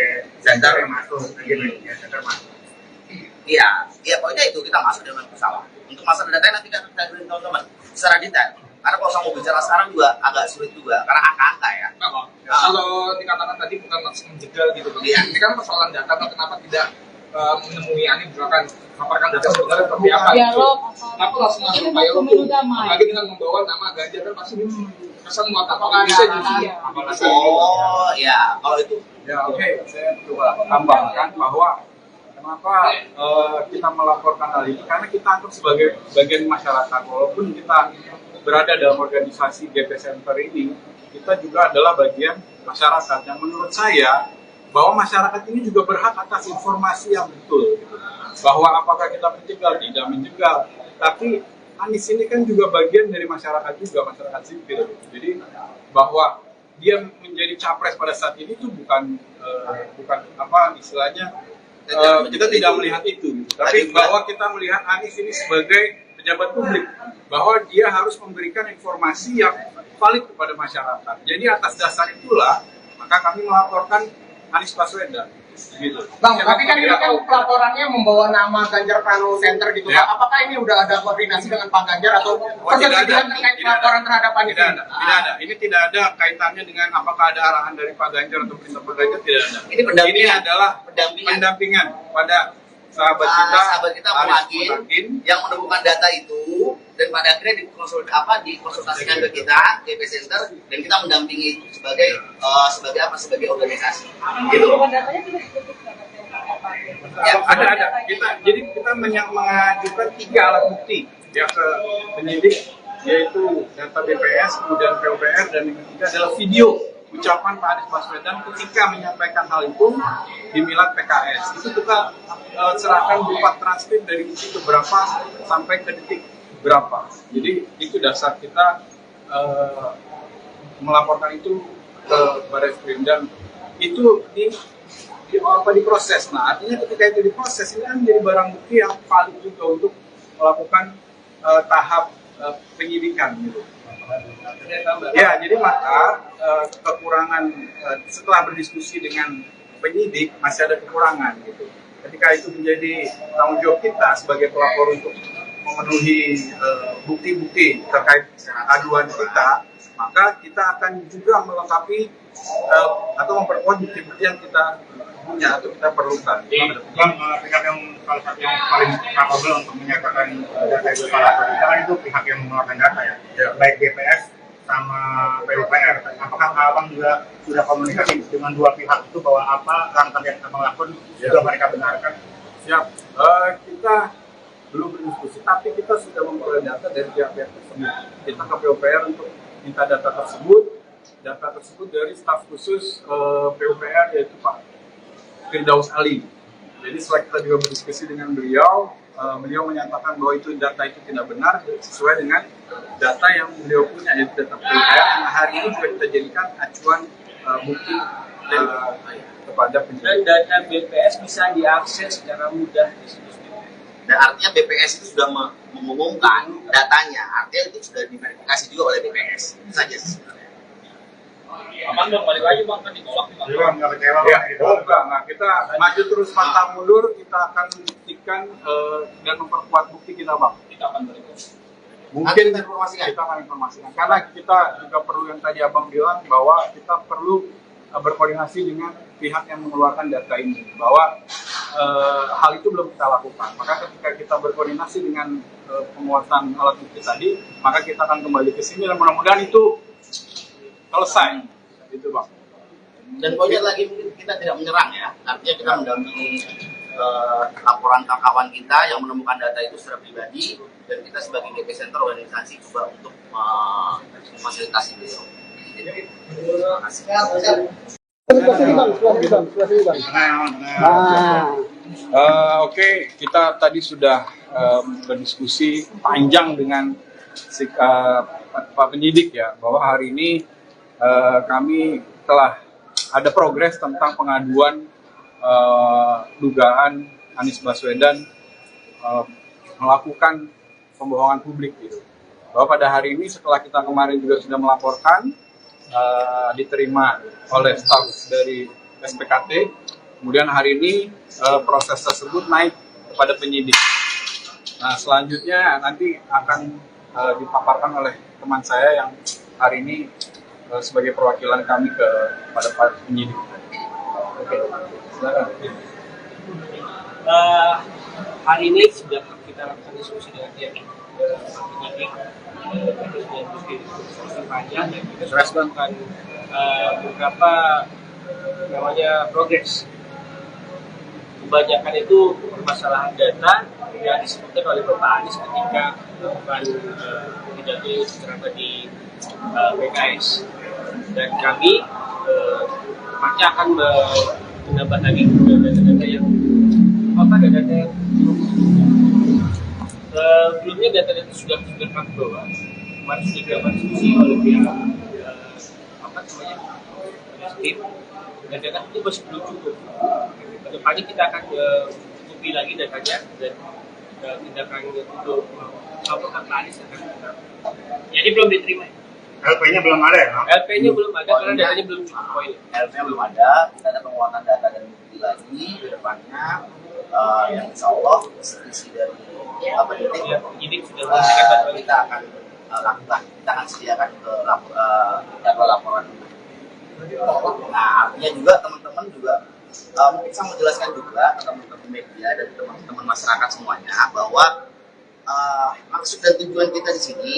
Center yang masuk, GP Center masuk. Iya, pokoknya itu kita masuk dengan masalah. Untuk masalah data nanti kita beri teman-teman secara detail. Karena kalau saya mau bicara sekarang juga agak sulit juga, karena angka-angka ya. Kalau dikatakan tadi bukan langsung menjegal gitu, Iya. Ini kan persoalan data, kenapa tidak menemui Anies misalkan paparkan data sebenarnya seperti apa? Dialog. Kenapa langsung masuk Pak Yolo? Apalagi dengan membawa nama Ganjar kan pasti kesan apakah bisa justru? Oh ya, kalau itu Ya oke, saya coba tambahkan bahwa kenapa kita melaporkan hal ini, karena kita anggap sebagai bagian masyarakat, walaupun kita berada dalam organisasi GP Center ini, kita juga adalah bagian masyarakat yang menurut saya bahwa masyarakat ini juga berhak atas informasi yang betul, gitu. Bahwa apakah kita menjegal, tidak menjegal, tapi Anies ini kan juga bagian dari masyarakat juga, masyarakat sipil, gitu. Jadi bahwa dia menjadi capres pada saat ini itu bukan apa istilahnya, kita tidak melihat itu, gitu. Tapi bahwa kita melihat Anies ini sebagai pejabat publik, bahwa dia harus memberikan informasi yang valid kepada masyarakat. Jadi atas dasar itulah maka kami melaporkan Anies Baswedan. Gitu. Bang, tapi kan ini kan pelaporannya membawa nama Ganjar Pranowo Center gitu. Ya. Apakah ini udah ada koordinasi dengan Pak Ganjar atau tidak ada. terkait pelaporan terhadap Anies? Tidak ada. Ini tidak ada kaitannya dengan apakah ada arahan dari Pak Ganjar atau perintah Pak Ganjar, tidak ada. Ini adalah pendampingan pada sahabat kita Muhakin yang menemukan data itu, dan pada akhirnya dikonsultasikan ke kita GP Center, dan kita mendampingi itu sebagai sebagai organisasi gitu. Datanya juga disebut Ya, ada. Jadi kita mengajukan 3 alat bukti ya ke penyidik, yaitu data BPS, kemudian PUPR, dan yang ketiga adalah video ucapan Pak Anies Baswedan ketika menyampaikan hal itu di Milad PKS. Itu kita serahkan berupa transkrip dari detik berapa sampai ke detik berapa. Jadi itu dasar kita melaporkan itu ke Barreskrim, dan itu diproses. Nah, artinya ketika itu diproses, ini kan menjadi barang bukti yang valid juga untuk melakukan tahap penyidikan gitu. Ya, jadi maka kekurangan setelah berdiskusi dengan penyidik masih ada kekurangan gitu. Ketika itu menjadi tanggung jawab kita sebagai pelapor untuk memenuhi bukti-bukti terkait aduan kita, maka kita akan juga melengkapi atau memperkuat bukti-bukti yang kita punya atau kita perlukan. Bang, pihak yang salah satu yang paling capable untuk menyatakan data itu salah atau tidak kan itu pihak yang mengeluarkan data ya, baik BPS sama PUPR. Apakah abang juga sudah komunikasi dengan dua pihak itu bahwa apa langkah yang abang lakukan juga mereka benarkan? Siap. Kita belum berdiskusi, tapi kita sudah memperoleh data dari pihak-pihak tersebut. Kita ke PUPR untuk minta data tersebut dari staf khusus PUPR yaitu Pak Firdaus Ali. Jadi setelah kita juga berdiskusi dengan beliau, beliau menyatakan bahwa data itu tidak benar sesuai dengan data yang beliau punya, yaitu data PUPR yang hari ini juga kita jadikan acuan bukti kepada penyidik. Dan data BPS bisa diakses secara mudah di situs BPS. Dan artinya BPS itu sudah mengumumkan datanya, artinya itu sudah diverifikasi juga oleh BPS. Itu saja sebenarnya. Aman dong, balik lagi bang, kan ditolak nih bang. Jadi bang, nggak kecewa Ya, gitu. enggak. Kita maju terus pantang mundur, kita akan buktikan dan memperkuat bukti kita, Bang. Kita akan balik. Mungkin Nanti kita informasikan. kita akan informasikan. Karena kita juga perlu yang tadi Abang bilang bahwa kita perlu berkoordinasi dengan pihak yang mengeluarkan data ini. Bahwa hal itu belum kita lakukan. Maka ketika kita berkoordinasi dengan penguatan alat bukti tadi, maka kita akan kembali ke sini dan mudah-mudahan itu selesai. Itu, Bang. Dan poinnya lagi mungkin kita tidak menyerang ya, artinya kita mendampingi laporan kawan kita yang menemukan data itu secara pribadi, dan kita sebagai DP Center organisasi coba untuk memfasilitasi beliau. Terima kasih. Oke, kita tadi sudah berdiskusi panjang dengan Pak Penyidik ya, bahwa hari ini kami telah ada progres tentang pengaduan dugaan Anies Baswedan melakukan pembohongan publik gitu. Bahwa pada hari ini setelah kita kemarin juga sudah melaporkan, diterima oleh staf dari SPKT, kemudian hari ini proses tersebut naik kepada penyidik. Nah, selanjutnya nanti akan dipaparkan oleh teman saya yang hari ini sebagai perwakilan kami kepada Pak Penyidik. Oke, silakan. Hari ini sudah kita lakukan diskusi dengan pihak penyidik, kita sudah diskusi panjang dan kita sudah melakukan beberapa namanya progres. Kebanyakan itu permasalahan data yang disebutkan oleh Bapak Anies ketika melakukan pidato ceramah di PKS, dan kami pasti akan menambah lagi data-data yang data yang sebelumnya data-data sudah kami bawa. Kemarin sudah dilakukan diskusi oleh pihak tim, dan data itu masih belum cukup. Kedepannya kita akan cukupi lagi datanya dan tindakan untuk melaporkan Pak Anies akan kita. Jadi belum diterima. LP-nya belum ada ya? LP-nya belum ada karena datanya belum cukup poin. LP-nya belum ada, kita ada penguatan data dan bukti lagi ke depannya, yang insya Allah isi dari penyidik sudah memberikan bantuan. kita akan lakukan, kita akan sediakan ke jadwal laporan. Nah, artinya juga teman-teman juga mungkin saya mau jelaskan juga ke teman-teman media dan teman-teman masyarakat semuanya bahwa maksud dan tujuan kita di sini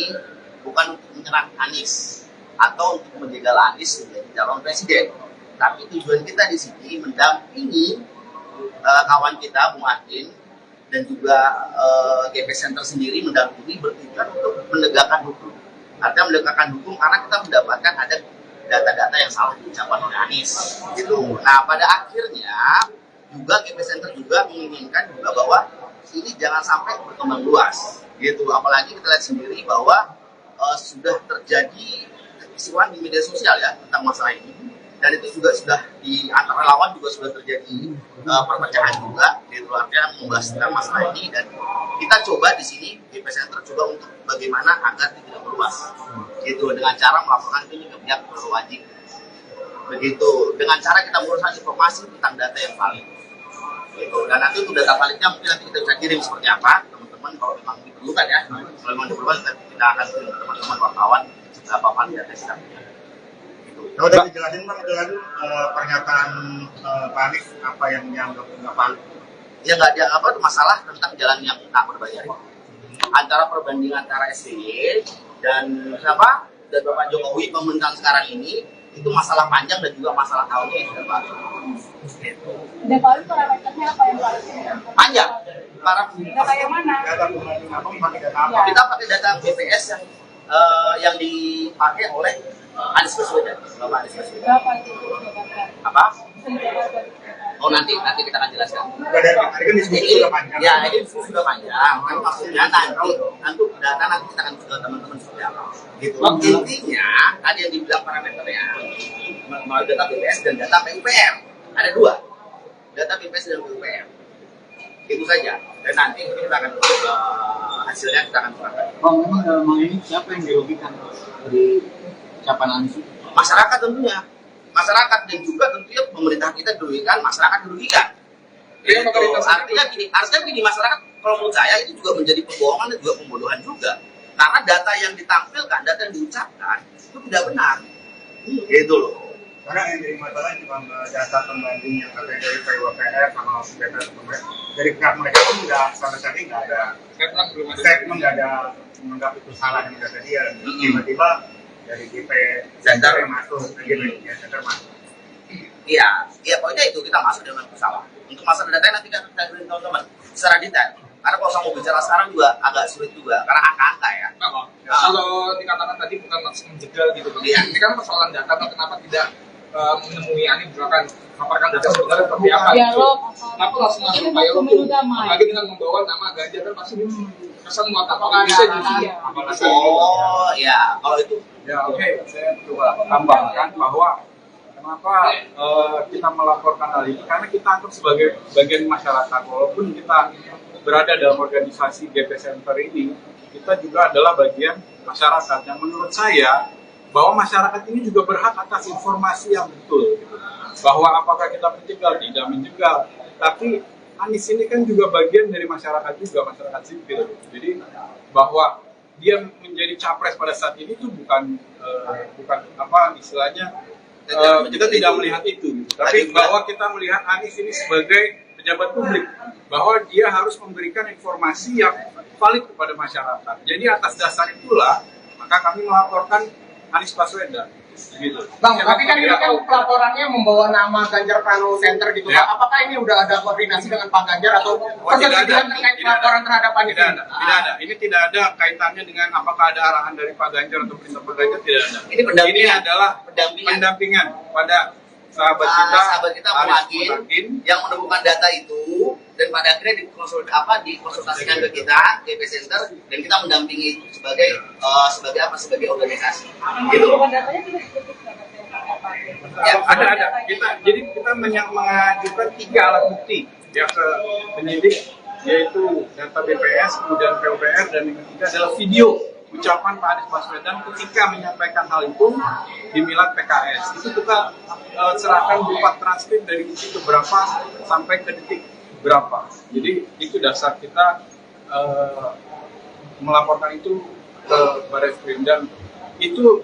bukan untuk menyerang Anies atau untuk menjegal Anies menjadi calon presiden, tapi tujuan kita di sini mendampingi kawan kita Bung Adin dan juga GP Center sendiri mendampingi bertujuan untuk menegakkan hukum. Artinya menegakkan hukum karena kita mendapatkan ada data-data yang salah diucapkan oleh Anies gitu. Nah, pada akhirnya juga GP Center juga menginginkan juga bahwa ini jangan sampai berkembang luas gitu. Apalagi kita lihat sendiri bahwa sudah terjadi kekisruhan di media sosial ya tentang masalah ini, dan itu juga sudah di antara lawan juga sudah terjadi perpecahan juga gitu, artinya membahas tentang masalah ini. Dan kita coba di sini GP Center coba untuk bagaimana agar tidak meluas gitu, dengan cara melaporkan itu ke pihak berwajib begitu, dengan cara kita menguruskan informasi tentang data yang valid gitu. Dan nanti untuk data validnya mungkin nanti kita bisa kirim seperti apa teman-teman teman-teman kalau memang diperlukan ya. Kalau memang diperlukan kita akan kirim ke teman-teman wartawan beberapa file data kita punya. Gitu. Kalau tadi dijelasin Bang, itu kan pernyataan Pak Anies apa yang dianggap nggak valid? Ya nggak ada apa masalah tentang jalan yang tak berbayar. Antara perbandingan antara SBY dan siapa dan Bapak Jokowi pemerintahan sekarang ini itu masalah panjang dan juga masalah tahunnya yang sudah baru. Gitu. Dan kalau itu parameternya apa yang harus Panjang. data yang mana? Data pembanding apa? Pakai data apa? Kita pakai data BPS yang dipakai oleh Anies Baswedan. Bapak Anies Baswedan. Berapa itu? Apa? Bisa dijabarkan? Oh nanti kita akan jelaskan. Udah dari kemarin kan diskusi sudah panjang. Ya ini sudah panjang. Kan maksudnya nanti data nanti kita akan ke teman-teman seperti apa. Gitu. Intinya tadi yang dibilang parameternya mau data BPS dan data PUPR. Ada dua. Data BPS dan PUPR. Itu saja. Dan nanti kita akan hasilnya kita akan serahkan. Memang ini siapa yang dirugikan dari ucapan Anies? Masyarakat tentunya. Masyarakat dan juga tentunya pemerintah kita dirugikan, masyarakat dirugikan. Iya, Artinya gini, masyarakat kalau menurut saya itu juga menjadi pembohongan dan juga pembodohan juga. Karena data yang ditampilkan, data yang diucapkan itu tidak benar. Gitu loh. Karena yang jadi masalah cuma data pembanding yang katanya dari PUPR sama data pembanding dari pihak mereka pun nggak sama sekali nggak ada statement, nggak ada menganggap itu salah yang data dia. Tiba-tiba dari GP Center yang masuk, Center masuk. Iya, pokoknya itu kita masuk dengan bersalah. Untuk masalah data nanti kita beri teman-teman secara detail. Karena kalau saya mau bicara sekarang juga agak sulit juga, karena angka-angka ya. Kalau dikatakan tadi bukan maksud menjegal gitu, Iya. ini kan persoalan data, kenapa tidak menemui Anies misalkan paparkan data sebenarnya seperti apa? Dialog. Kenapa langsung ngambil Ini payung pemilu tuh? damai. Apalagi dengan membawa nama Ganjar kan pasti kesan muatan apakah bisa justru? Oh ya, kalau itu Ya oke, saya coba tambahkan bahwa kenapa kita melaporkan hal ini, karena kita anggap sebagai bagian masyarakat. Walaupun kita berada dalam organisasi GP Center ini, kita juga adalah bagian masyarakat yang menurut saya bahwa masyarakat ini juga berhak atas informasi yang betul, bahwa apakah kita menjegal, tidak menjegal, tapi Anies ini kan juga bagian dari masyarakat juga, masyarakat sipil. Jadi bahwa dia menjadi capres pada saat ini itu bukan apa istilahnya kita tidak melihat itu, tapi bahwa kita melihat Anies ini sebagai pejabat publik, bahwa dia harus memberikan informasi yang valid kepada masyarakat. Jadi atas dasar itulah maka kami melaporkan Anies Baswedan. Gitu. Bang, tapi kan ini kan pelaporannya membawa nama Ganjar Pranowo Center gitu. Ya. Apakah ini udah ada koordinasi dengan Pak Ganjar atau persetujuan terkait pelaporan terhadap Anies? Tidak ada. Ini tidak ada kaitannya dengan apakah ada arahan dari Pak Ganjar atau perintah Pak Ganjar, tidak ada. Ini pendampingan. Ini adalah pendampingan pada sahabat kita Mulakin yang menemukan data itu dan pada akhirnya dikonsultasikan ke kita GP Center dan kita mendampingi itu sebagai organisasi. Gitu. Datanya tidak disebutkan. Ya, ada. Jadi kita mengajukan 3 alat bukti ya ke penyidik, yaitu data BPS, kemudian PUPR, dan yang ketiga adalah video ucapan Pak Anies Baswedan ketika menyampaikan hal itu di Milad PKS. Itu kita serahkan berupa transkrip dari detik berapa sampai ke detik berapa. Jadi itu dasar kita melaporkan itu ke Barreskrim, dan itu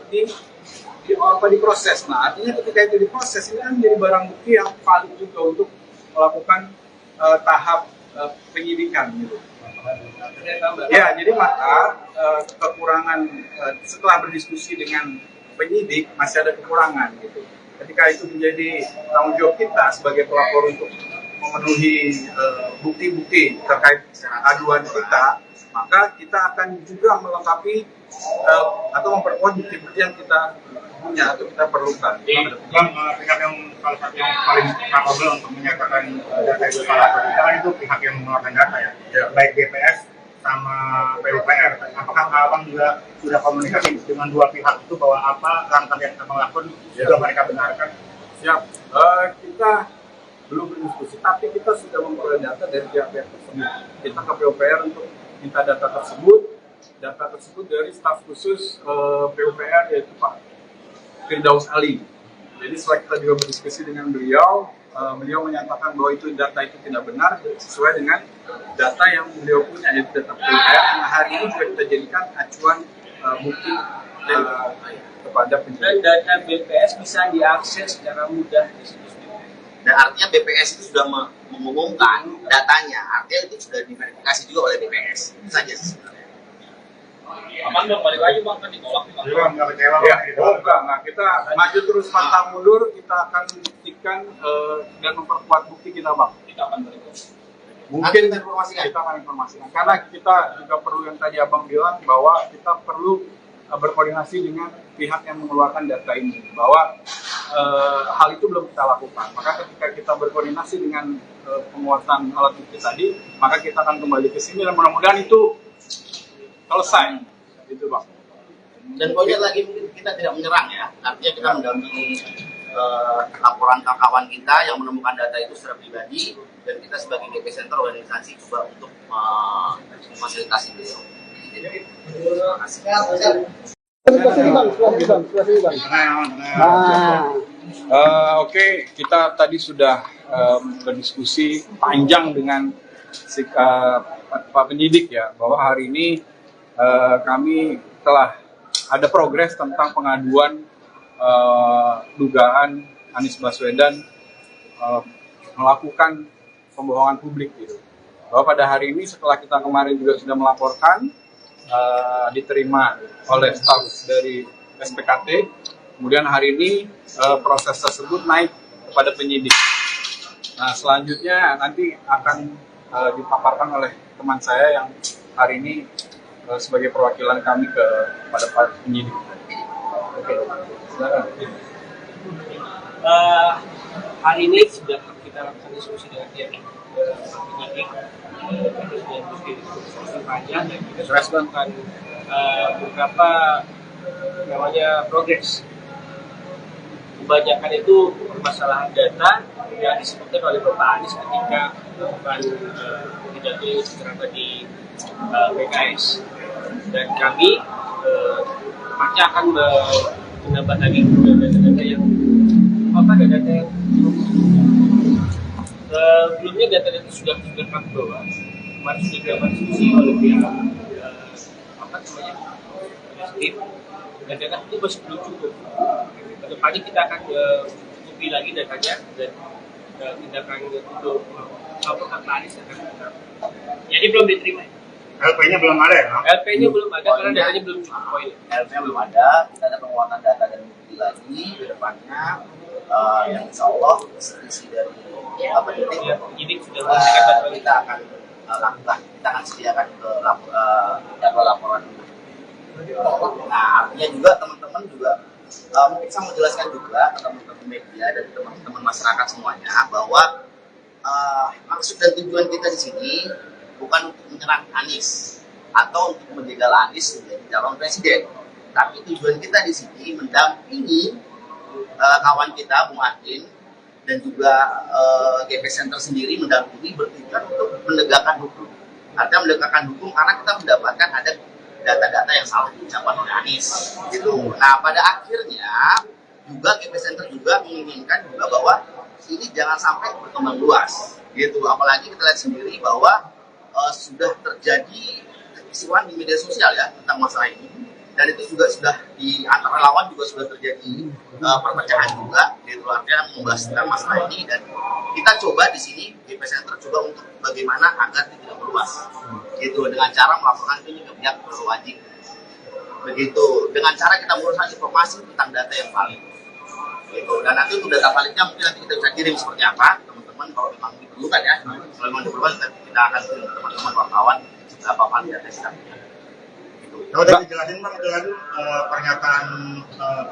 diproses. Nah, artinya ketika itu diproses, ini kan menjadi barang bukti yang valid juga untuk melakukan tahap penyidikan gitu. Ya, jadi maka kekurangan setelah berdiskusi dengan penyidik masih ada kekurangan gitu. Ketika itu menjadi tanggung jawab kita sebagai pelapor untuk memenuhi bukti-bukti terkait aduan kita, maka kita akan juga melengkapi atau memperkuat bukti-bukti yang kita punya atau kita perlukan. Bang, pihak yang salah satu yang paling capable untuk menyatakan data itu salah atau tidak itu pihak yang mengeluarkan data ya, baik BPS sama PUPR. Apakah Abang juga sudah komunikasi dengan dua pihak itu bahwa apa langkah yang Abang lakukan juga mereka benarkan? Ya, kita belum berdiskusi, tapi kita sudah memperoleh data dari pihak-pihak tersebut. Kita ke PUPR untuk minta data tersebut dari staf khusus PUPR, yaitu Pak Firdaus Ali. Jadi setelah kita juga berdiskusi dengan beliau, beliau menyatakan bahwa data itu tidak benar sesuai dengan data yang beliau punya, yaitu data PPR yang hari ini juga kita jadikan acuan bukti kepada penyidik. Dan data BPS bisa diakses secara mudah di situs BPS. Dan artinya BPS itu sudah mengumumkan datanya, artinya itu sudah diverifikasi juga oleh BPS. Itu saja sebenarnya. Aman dong, balik lagi bang, kan ditolak nih bang. Belum, nggak kecewa Ya, gitu. enggak. Kita maju terus pantang mundur, kita akan buktikan dan memperkuat bukti kita, Bang. Kita akan balik. Mungkin Nanti kita informasikan. kita akan informasikan. Karena kita juga perlu yang tadi Abang bilang bahwa kita perlu berkoordinasi dengan pihak yang mengeluarkan data ini. Bahwa hal itu belum kita lakukan. Maka ketika kita berkoordinasi dengan penguatan alat bukti tadi, maka kita akan kembali ke sini dan mudah-mudahan itu selesai. Gitu, Bang. Dan poinnya lagi mungkin kita tidak menyerang ya, artinya kita mendampingi laporan kawan kita yang menemukan data itu secara pribadi, dan kita sebagai DP Center organisasi coba untuk memfasilitasi beliau. Terima kasih. Oke, kita tadi sudah berdiskusi panjang dengan Pak Penyidik ya, bahwa hari ini kami telah ada progres tentang pengaduan dugaan Anies Baswedan melakukan pembohongan publik gitu. Bahwa pada hari ini setelah kita kemarin juga sudah melaporkan, diterima oleh staf dari SPKT, kemudian hari ini proses tersebut naik kepada penyidik. Nah, selanjutnya nanti akan dipaparkan oleh teman saya yang hari ini sebagai perwakilan kami kepada Pak Penyidik. Oke, silakan. Hari ini sudah kita lakukan diskusi dengan pihak penyidik. Kita sudah diskusi panjang dan kita sudah melakukan beberapa namanya progres. Kebanyakan itu permasalahan data yang disebutkan oleh Bapak Anies ketika melakukan pidato secara di PKS, dan kami pasti akan menambah lagi data-data yang data yang sebelumnya data-data sudah kami bawa, kemarin sudah dilakukan diskusi oleh pihak tim, dan data itu masih belum cukup. Kedepannya kita akan cukupi lagi datanya dan tindakan untuk melaporkan Pak Anies akan kita. Jadi belum diterima. LP-nya belum ada ya? LP-nya belum ada karena datanya belum cukup poin. LP-nya belum ada, kita ada penguatan data dan bukti lagi ke depannya, yang insya Allah isi dari penyidik sudah memberikan bantuan. kita akan lakukan, kita akan sediakan ke jadwal laporan. Nah, artinya juga teman-teman juga mungkin saya mau jelaskan juga ke teman-teman media dan teman-teman masyarakat semuanya bahwa maksud dan tujuan kita di sini bukan untuk menyerang Anies atau untuk menjegal Anies menjadi calon presiden, tapi tujuan kita di sini mendampingi kawan kita Bung Adin dan juga GP Center sendiri mendampingi bertujuan untuk menegakkan hukum. Artinya menegakkan hukum karena kita mendapatkan ada data-data yang salah diucapkan oleh Anies. Gitu. Nah, pada akhirnya juga GP Center juga menginginkan juga bahwa ini jangan sampai berkembang luas. Gitu. Apalagi kita lihat sendiri bahwa sudah terjadi kekisruhan di media sosial ya tentang masalah ini, dan itu juga sudah di antara lawan juga sudah terjadi perpecahan juga, gitu, artinya membahas tentang masalah ini, dan kita coba di sini GP Center coba untuk bagaimana agar tidak meluas, gitu, dengan cara melaporkan itu ke pihak berwajib, begitu, dengan cara kita menguruskan informasi tentang data yang valid, gitu, dan nanti untuk data validnya mungkin nanti kita bisa kirim seperti apa, teman-teman, kalau memang diperlukan ya, kalau memang diperlukan kita akan kirim ke teman-teman wartawan seberapa valid data kita punya. Kalau tadi dijelasin Bang, pernyataan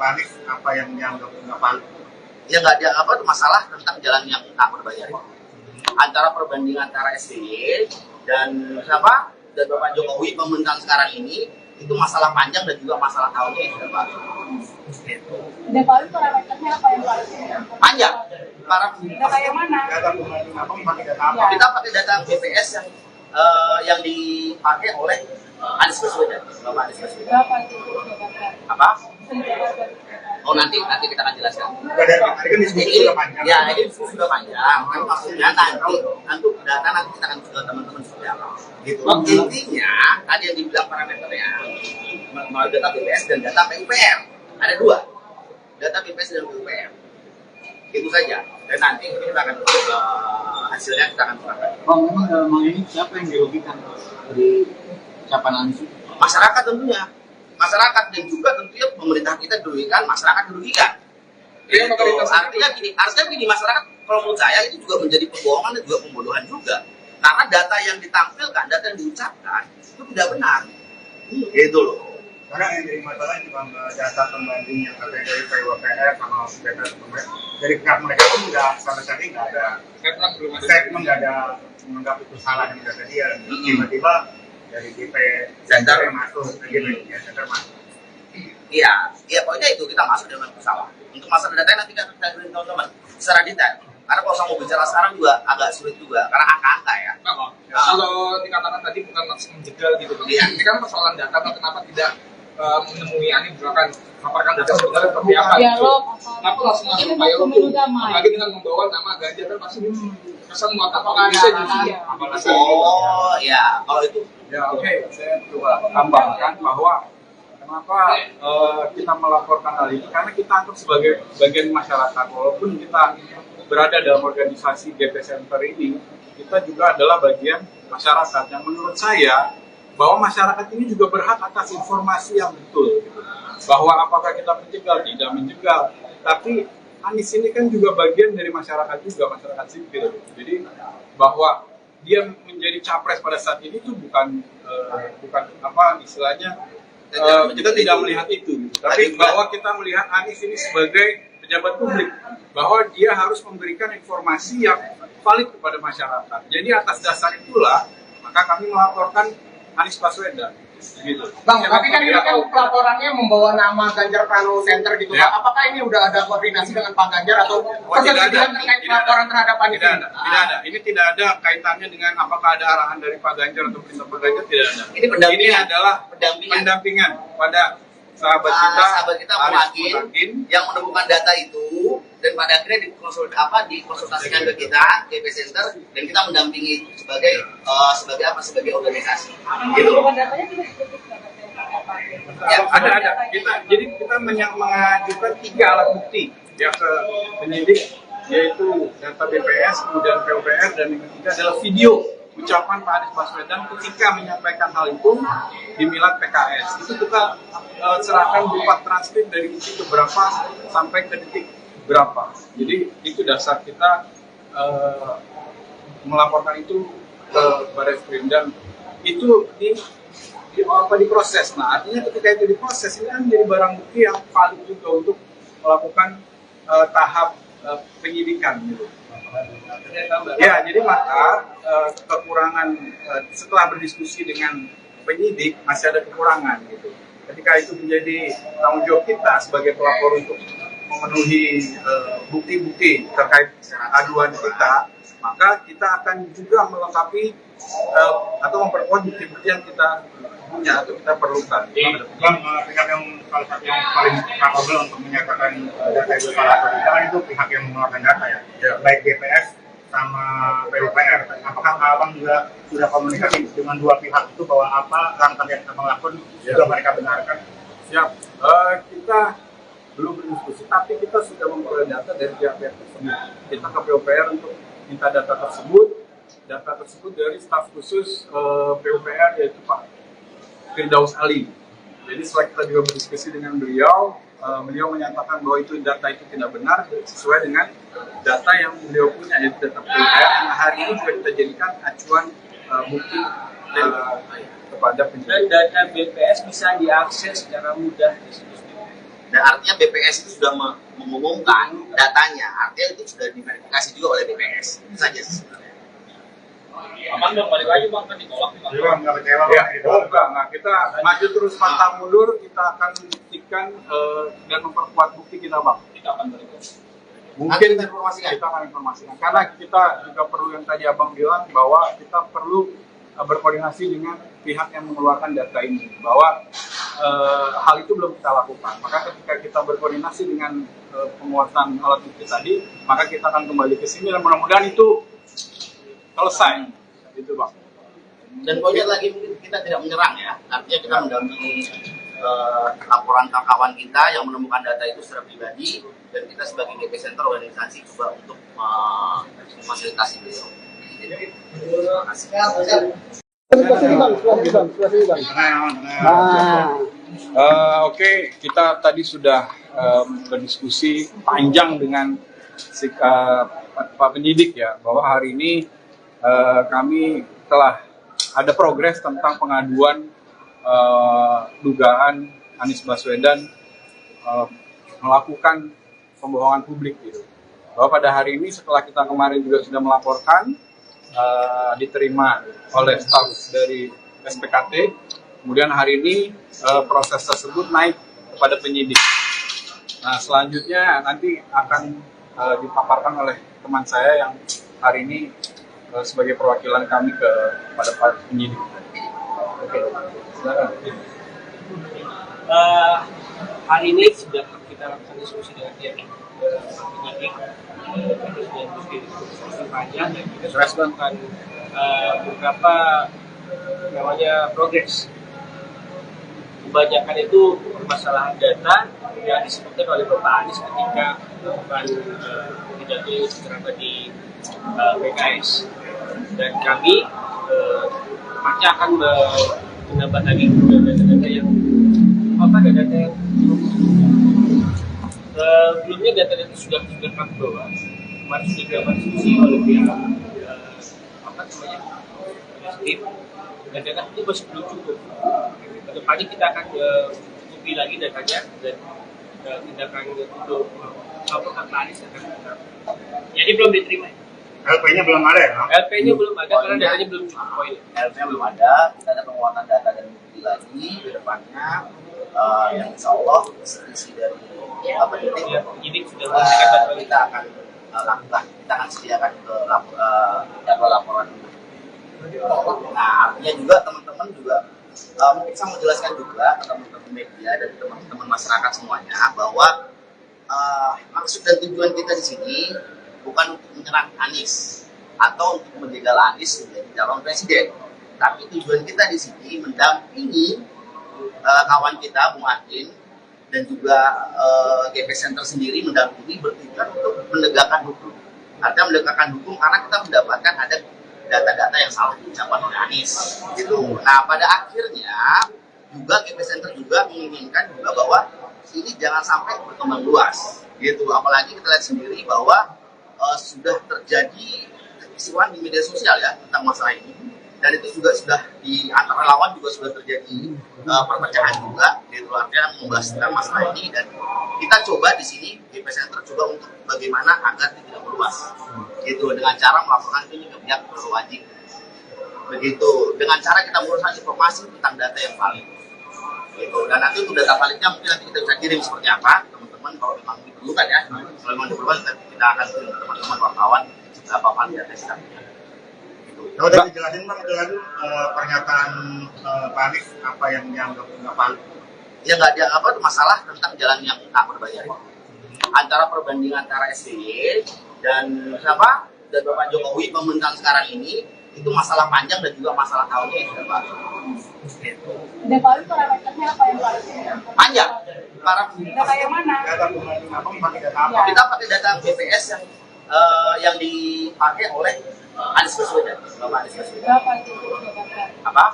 Pak Anies apa yang dianggap nggak valid? Ya nggak ada apa masalah tentang jalan yang tak berbayar. Antara perbandingan antara SBY dan siapa dan Bapak Jokowi pemerintahan sekarang ini itu masalah panjang dan juga masalah tahunnya yang sudah baru. Gitu. Dan kalau parameternya apa yang valid? Panjang. Data yang mana? Data pembanding apa? Pakai data apa? Kita pakai data BPS yang dipakai oleh Anies Baswedan. Bapak Anies Baswedan. Berapa itu? Apa? Senjata Oh nanti kita akan jelaskan. Dari tadi kan diskusi sudah panjang. Ya ini diskusi sudah panjang. Kan maksudnya nanti data nanti kita akan ke teman-teman seperti apa. Gitu. Intinya tadi yang dibilang parameternya data BPS dan data PUPR ada dua. Data BPS dan PUPR. Itu saja. Dan nanti kita akan hasilnya kita akan serahkan. Memang ini siapa yang dirugikan dari ucapan Anies? Masyarakat tentunya. Masyarakat dan juga tentunya pemerintah kita dirugikan, masyarakat dirugikan. Iya, Artinya gini, masyarakat kalau menurut saya itu juga menjadi pembohongan dan juga pembodohan juga. Karena data yang ditampilkan, data yang diucapkan itu tidak benar. Gitu loh. Karena yang jadi masalah juga data pembanding yang katanya dari PUPR sama data pembanding dari pihak mereka pun nggak sama sekali nggak ada statement, nggak ada menganggap itu salah yang data dia. Tiba-tiba dari DP Center masuk, ya center masuk. Iya, pokoknya itu kita masuk dengan bersalah. Untuk masalah data nanti kita beri teman-teman secara detail. Karena kalau saya mau bicara sekarang juga agak sulit juga karena angka-angka ya. Kalau dikatakan tadi bukan maksud menjegal gitu, ini kan persoalan data, kenapa tidak menemui Anies misalkan paparkan data sebenarnya seperti apa? Kenapa langsung masuk Pak Yolo tuh? Apalagi dengan membawa nama Ganjar kan pasti kesan apakah bisa jadi? Oh ya, kalau itu Ya oke, saya coba tambahkan bahwa kenapa kita melaporkan hal ini, karena kita anggap sebagai bagian masyarakat, walaupun kita berada dalam organisasi GP Center ini, kita juga adalah bagian masyarakat yang menurut saya bahwa masyarakat ini juga berhak atas informasi yang betul, bahwa apakah kita menjegal, tidak menjegal, tapi Anies ini kan juga bagian dari masyarakat juga, masyarakat sipil, jadi bahwa dia menjadi capres pada saat ini itu bukan apa istilahnya kita tidak melihat itu, tapi bahwa kita melihat Anies ini sebagai pejabat publik, bahwa dia harus memberikan informasi yang valid kepada masyarakat. Jadi atas dasar itulah maka kami melaporkan Anies Baswedan. Gitu. Bang, tapi kan ini kan laporannya membawa nama Ganjar Pranowo Center gitu. Ya. Apakah ini udah ada koordinasi dengan Pak Ganjar atau persetujuan terkait laporan terhadap Anies? Tidak ada. Ini tidak ada kaitannya dengan apakah ada arahan dari Pak Ganjar atau perintah Pak Ganjar, tidak ada. Ini adalah pendampingan pada sahabat kita Muhakin yang menemukan data itu dan pada akhirnya dikonsultasikan ke kita GP Center dan kita mendampingi sebagai organisasi. Gitu. Ya, ada. Jadi kita mengajukan 3 alat bukti ya ke penyidik, yaitu data BPS, kemudian PUPR, dan yang ketiga adalah video ucapan Pak Anies Baswedan ketika menyampaikan hal itu di Milad PKS. Itu kita serahkan berupa transkrip dari detik berapa sampai ke detik berapa. Jadi itu dasar kita melaporkan itu ke Barreskrim, dan itu diproses. Nah, artinya ketika itu diproses, ini kan menjadi barang bukti yang valid juga untuk melakukan tahap penyidikan gitu. Ya, jadi maka kekurangan setelah berdiskusi dengan penyidik masih ada kekurangan gitu. Ketika itu menjadi tanggung jawab kita sebagai pelapor untuk memenuhi bukti-bukti terkait aduan kita, maka kita akan juga melengkapi atau memperkuat bukti-bukti yang kita punya atau kita perlukan. Bang, pihak yang salah satu yang paling capable untuk menyatakan data itu salah atau tidak itu pihak yang mengeluarkan data ya, baik BPS sama PUPR. Apakah Abang juga sudah komunikasi dengan dua pihak itu bahwa apa langkah yang Abang lakukan juga mereka benarkan? Siap, kita belum berdiskusi, tapi kita sudah memperoleh data dari pihak-pihak tersebut. Kita ke PUPR untuk minta data tersebut dari staf khusus PUPR, yaitu Pak Firdaus Ali. Jadi setelah kita juga berdiskusi dengan beliau, beliau menyatakan bahwa itu data itu tidak benar sesuai dengan data yang beliau punya, yaitu data PUPR yang hari ini juga kita jadikan acuan bukti kepada penyidik. Dan data BPS bisa diakses secara mudah di situs BPS. Dan artinya BPS itu sudah mengumumkan datanya, artinya itu sudah diverifikasi juga oleh BPS. Itu saja sebenarnya. Aman dong, balik lagi bang, kan ditolak. Nggak kecewa Ya, Bang? enggak. Kita maju terus pantang mundur, kita akan buktikan dan memperkuat bukti kita, Bang. Kita akan berikut. Mungkin kita akan informasikan. Karena kita juga perlu yang tadi Abang bilang, bahwa kita perlu berkoordinasi dengan pihak yang mengeluarkan data ini, bahwa hal itu belum kita lakukan. Maka ketika kita berkoordinasi dengan penguatan alat bukti tadi, maka kita akan kembali ke sini dan mudah-mudahan itu selesai, gitu Bang. Dan poinnya lagi mungkin kita tidak menyerang ya, artinya kita mendampingi laporan kawan kita yang menemukan data itu secara pribadi, dan kita sebagai GP Center organisasi juga untuk memfasilitasi beliau. Terima kasih. Oke, kita tadi sudah berdiskusi panjang dengan Pak penyidik ya, bahwa hari ini kami telah ada progres tentang pengaduan dugaan Anies Baswedan melakukan pembohongan publik gitu. Bahwa pada hari ini setelah kita kemarin juga sudah melaporkan, diterima oleh staf dari SPKT, kemudian hari ini proses tersebut naik kepada penyidik. Nah, selanjutnya nanti akan dipaparkan oleh teman saya yang hari ini sebagai perwakilan kami kepada Pak penyidik. Oke, silakan. Hari ini sudah kita lakukan diskusi dengan pihak penyidik, diskusi panjang, dan kita sudah melakukan beberapa namanya progres. Kebanyakan itu permasalahan data yang disebutkan oleh Bapak Anies ketika melakukan pidato secara di PKS, dan kami pasti akan menambah lagi data-data yang data yang sebelumnya data-data sudah kami bawa, kemarin sudah dilakukan diskusi oleh pihak tim, dan data itu masih belum cukup. Kedepannya kita akan cukupi lagi datanya, dan tindakan untuk Pak Anies akan tetap. Jadi belum diterima. LP-nya belum ada ya? LP-nya belum ada karena datanya belum cukup poin. LP-nya belum ada, kita ada penguatan data dan bukti lagi ke depannya, yang insya Allah isi dari penyidik sudah memberikan data kita akan lakukan, kita akan sediakan ke jadwal laporan. Nah, artinya juga teman-teman juga mungkin saya mau jelaskan juga ke teman-teman media dan teman-teman masyarakat semuanya bahwa maksud dan tujuan kita di sini bukan untuk menyerang Anies atau untuk menjegal Anies menjadi calon presiden, tapi tujuan kita di sini mendampingi kawan kita Bung Adin dan juga GP Center sendiri mendampingi bertujuan untuk menegakkan hukum. Artinya menegakkan hukum karena kita mendapatkan ada data-data yang salah diucapkan oleh Anies, gitu. Nah, pada akhirnya juga GP Center juga menginginkan juga bahwa ini jangan sampai berkembang luas, gitu. Apalagi kita lihat sendiri bahwa sudah terjadi kekisruhan di media sosial ya tentang masalah ini, dan itu juga sudah di antara lawan juga sudah terjadi perpecahan juga, gitu. Artinya membahas tentang masalah ini, dan kita coba di sini GP Center coba untuk bagaimana agar tidak meluas, gitu, dengan cara melaporkan ini ke pihak berwajib, begitu, dengan cara kita menguruskan informasi tentang data yang valid, gitu. Dan nanti untuk data validnya mungkin nanti kita bisa kirim seperti apa teman-teman, kalau memang diperlukan ya, kalau memang diperlukan kita akan kirim ke teman-teman wartawan berapa valid data kita. Kalau udah dijelasin Bang, itu lagi pernyataan Pak Anies apa yang dianggap nggak valid? Ya nggak dianggap apa, masalah tentang jalan yang tak berbayar. Antara perbandingan antara SBY dan siapa dan Bapak Jokowi pemerintahan sekarang ini itu masalah panjang dan juga masalah tahunnya yang sudah baru. Dan kalau itu parameternya apa yang paling Panjang. data yang mana? Data pembanding apa? Pakai data apa? Kita pakai data BPS yang dipakai oleh Anies Baswedan, Bapak Anies Baswedan. Berapa itu? Apa?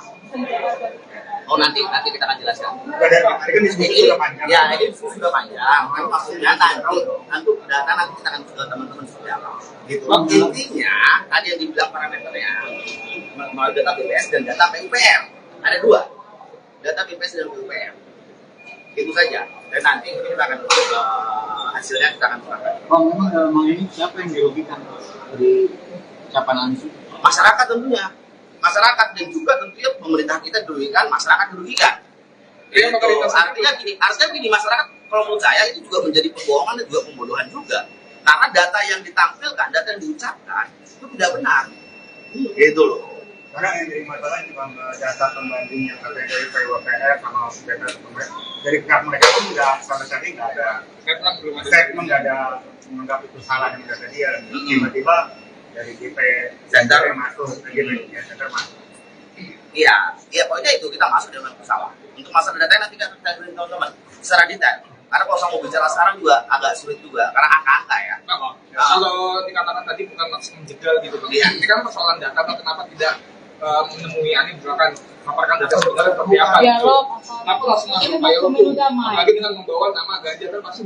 Oh, nanti kita akan jelaskan. Tadi kan diskusi sudah panjang. Ya, ini diskusi sudah panjang. Kan maksudnya nanti data nanti kita akan ke teman-teman seperti apa. Gitu. Intinya tadi yang dibilang parameternya melalui data BPS dan data PUPR. Ada dua, data BPS dan PUPR. Itu saja. Dan nanti kita akan hasilnya kita akan serahkan. Bang, memang ini siapa yang dirugikan dari ucapan Anies? Masyarakat tentunya. Masyarakat dan juga tentunya pemerintah kita dirugikan, masyarakat dirugikan. Iya, Artinya gini, masyarakat kalau menurut saya itu juga menjadi pembohongan dan juga pembodohan juga. Karena data yang ditampilkan, data yang diucapkan itu tidak benar. Gitu loh. Karena yang jadi masalah cuma data pembanding yang katanya dari PUPR sama data dari pihak mereka pun nggak sama sekali nggak ada statement, nggak ada menganggap itu salah yang data dia. Tiba-tiba dari GP Center yang masuk, GP Center masuk. Iya, pokoknya itu kita masuk dengan pesawat. Untuk masalah data nanti kita beri teman-teman secara detail. Karena kalau saya mau bicara sekarang juga agak sulit juga, karena angka-angka ya. Kalau dikatakan tadi bukan langsung menjegal gitu, Iya. ini kan persoalan data, kenapa tidak menemui Ani misalkan paparkan data sebenarnya seperti apa? Dialog. Kenapa langsung masuk Pak Yolo tuh? Apalagi dengan membawa nama Ganjar kan pasti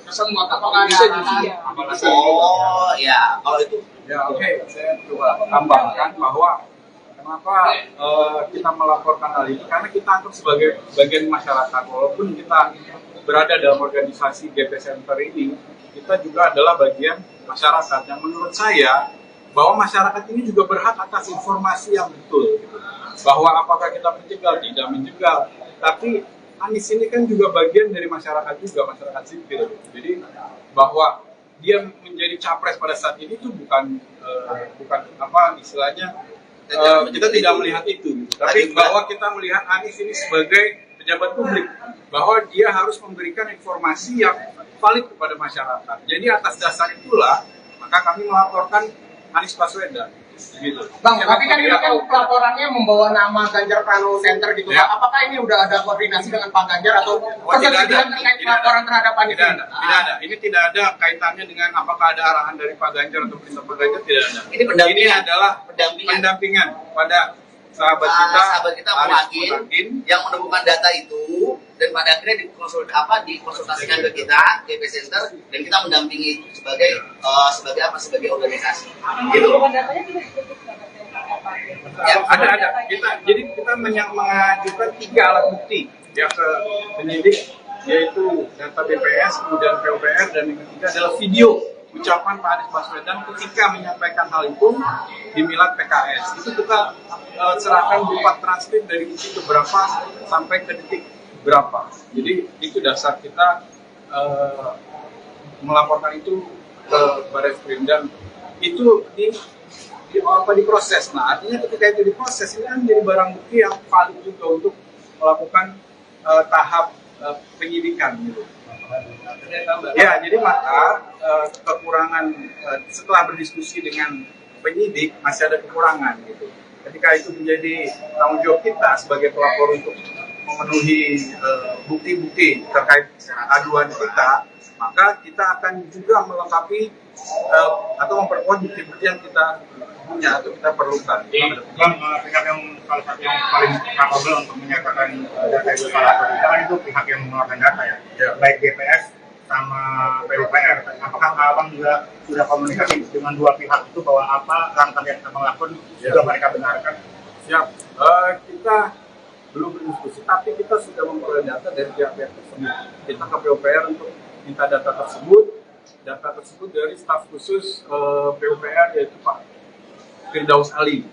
kesan muatan bisa jadi. Oh ya, kalau itu Ya oke, saya coba tambahkan bahwa kenapa kita melaporkan hal ini, karena kita anggap sebagai bagian masyarakat. Walaupun kita berada dalam organisasi GP Center ini, kita juga adalah bagian masyarakat. Yang menurut saya bahwa masyarakat ini juga berhak atas informasi yang betul, gitu. Bahwa apakah kita menjegal, tidak menjegal, tapi Anies ini kan juga bagian dari masyarakat juga, masyarakat sipil. Jadi bahwa dia menjadi capres pada saat ini itu bukan apa istilahnya, kita tidak melihat itu, gitu. Tapi bahwa kita melihat Anies ini sebagai pejabat publik, bahwa dia harus memberikan informasi yang valid kepada masyarakat. Jadi atas dasar itulah maka kami melaporkan Anies Baswedan. Gitu. Bang, tapi kan ini kan pelaporannya membawa nama Ganjar Pranowo Center gitu. Ya. Apakah ini udah ada koordinasi dengan Pak Ganjar atau persetujuan terkait pelaporan terhadap Anies? Tidak ada. Ini tidak ada kaitannya dengan apakah ada arahan dari Pak Ganjar atau perintah Pak Ganjar, tidak ada. Ini pendampingan. Ini adalah pendampingan pada sahabat kita Muhakin yang menemukan data itu, dan pada akhirnya dikonsultasikan ke kita GP Center, dan kita mendampingi itu sebagai organisasi. Gitu. Ya, ada. Jadi kita mengajukan 3 alat bukti ya ke penyidik, yaitu data BPS, kemudian PUPR, dan yang ketiga adalah video ucapan Pak Anies Baswedan ketika menyampaikan hal itu di Milad PKS. Itu kita serahkan berupa transkrip dari detik berapa sampai ke detik berapa. Jadi itu dasar kita melaporkan itu ke Barreskrim, dan itu diproses. Nah, artinya ketika itu diproses, ini kan menjadi barang bukti yang valid juga untuk melakukan tahap penyidikan gitu. Ya, jadi maka kekurangan setelah berdiskusi dengan penyidik masih ada kekurangan gitu. Ketika itu menjadi tanggung jawab kita sebagai pelapor untuk memenuhi bukti-bukti terkait aduan kita, maka kita akan juga melengkapi atau memperkuat bukti-bukti yang kita punya atau kita perlukan. Bang, pihak yang salah satu yang paling capable untuk menyatakan data itu salah atau tidak kan itu pihak yang mengeluarkan data ya. Baik GPS sama PUPR. Apakah Abang juga sudah komunikasi dengan dua pihak itu bahwa apa langkah yang Abang lakukan juga mereka benarkan? Siap. Kita belum berdiskusi, tapi kita sudah memperoleh data dari pihak-pihak tersebut. Kita ke PUPR untuk minta data tersebut dari staf khusus PUPR, yaitu Pak Firdaus Ali.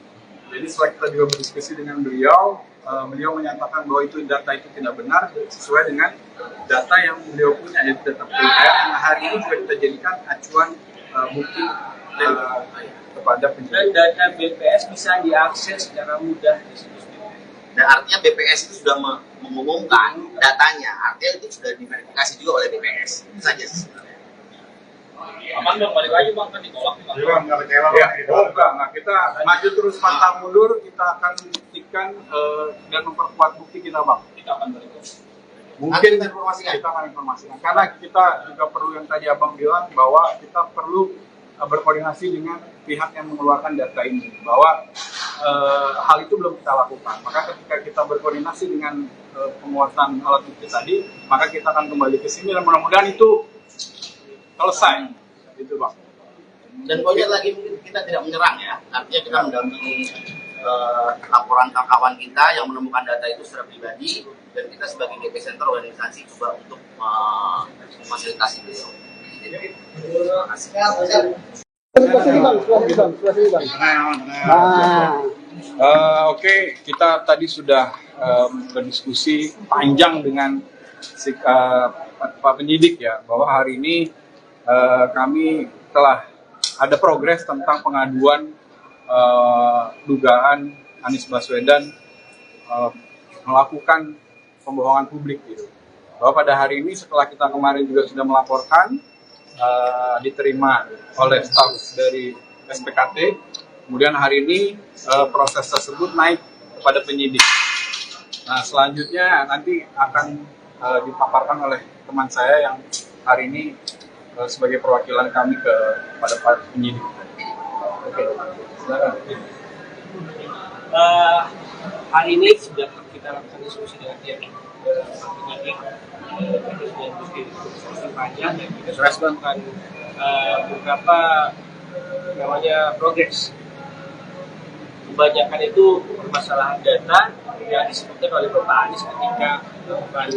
Jadi setelah kita juga berdiskusi dengan beliau, beliau menyatakan bahwa itu data itu tidak benar sesuai dengan data yang beliau punya, yaitu data PUPR yang hari ini juga kita jadikan acuan bukti kepada penyidik. Dan data BPS bisa diakses secara mudah di situs BPS. Dan artinya BPS itu sudah mengumumkan datanya, artinya itu sudah diverifikasi juga oleh BPS. Itu saja sebenarnya. Aman dong, balik lagi bang, kan ditolak nih bang. Jadi Bang, nggak kecewa Ya, Bang? enggak. Kita maju terus pantang mundur, kita akan buktikan dan memperkuat bukti kita, Bang. Kita akan balik. Mungkin Nanti kita informasikan. kita akan informasikan, karena kita juga perlu yang tadi Abang bilang, bahwa kita perlu berkoordinasi dengan pihak yang mengeluarkan data ini, bahwa hal itu belum kita lakukan. Maka ketika kita berkoordinasi dengan penguatan alat bukti tadi, maka kita akan kembali ke sini dan mudah-mudahan itu selesai, gitu Bang. Dan poinnya lagi, kita tidak menyerang ya, artinya kita mendampingi laporan kawan kita yang menemukan data itu secara pribadi, dan kita sebagai GP Center organisasi juga untuk memfasilitasi beliau. Oke, kita tadi sudah berdiskusi panjang dengan Pak penyidik ya, bahwa hari ini kami telah ada progres tentang pengaduan dugaan Anies Baswedan melakukan pembohongan publik gitu. Bahwa pada hari ini setelah kita kemarin juga sudah melaporkan, diterima oleh staf dari SPKT, kemudian hari ini proses tersebut naik kepada penyidik. Nah, selanjutnya nanti akan dipaparkan oleh teman saya yang hari ini sebagai perwakilan kami kepada para penyidik. Oke, silakan. Hari ini sudah kita lakukan diskusi dengan pihak penyidik, kita sudah diskusi panjang dan kita sudah melakukan beberapa namanya progres. Kebanyakan itu permasalahan data yang disebutkan oleh Bapak Anies ketika melakukan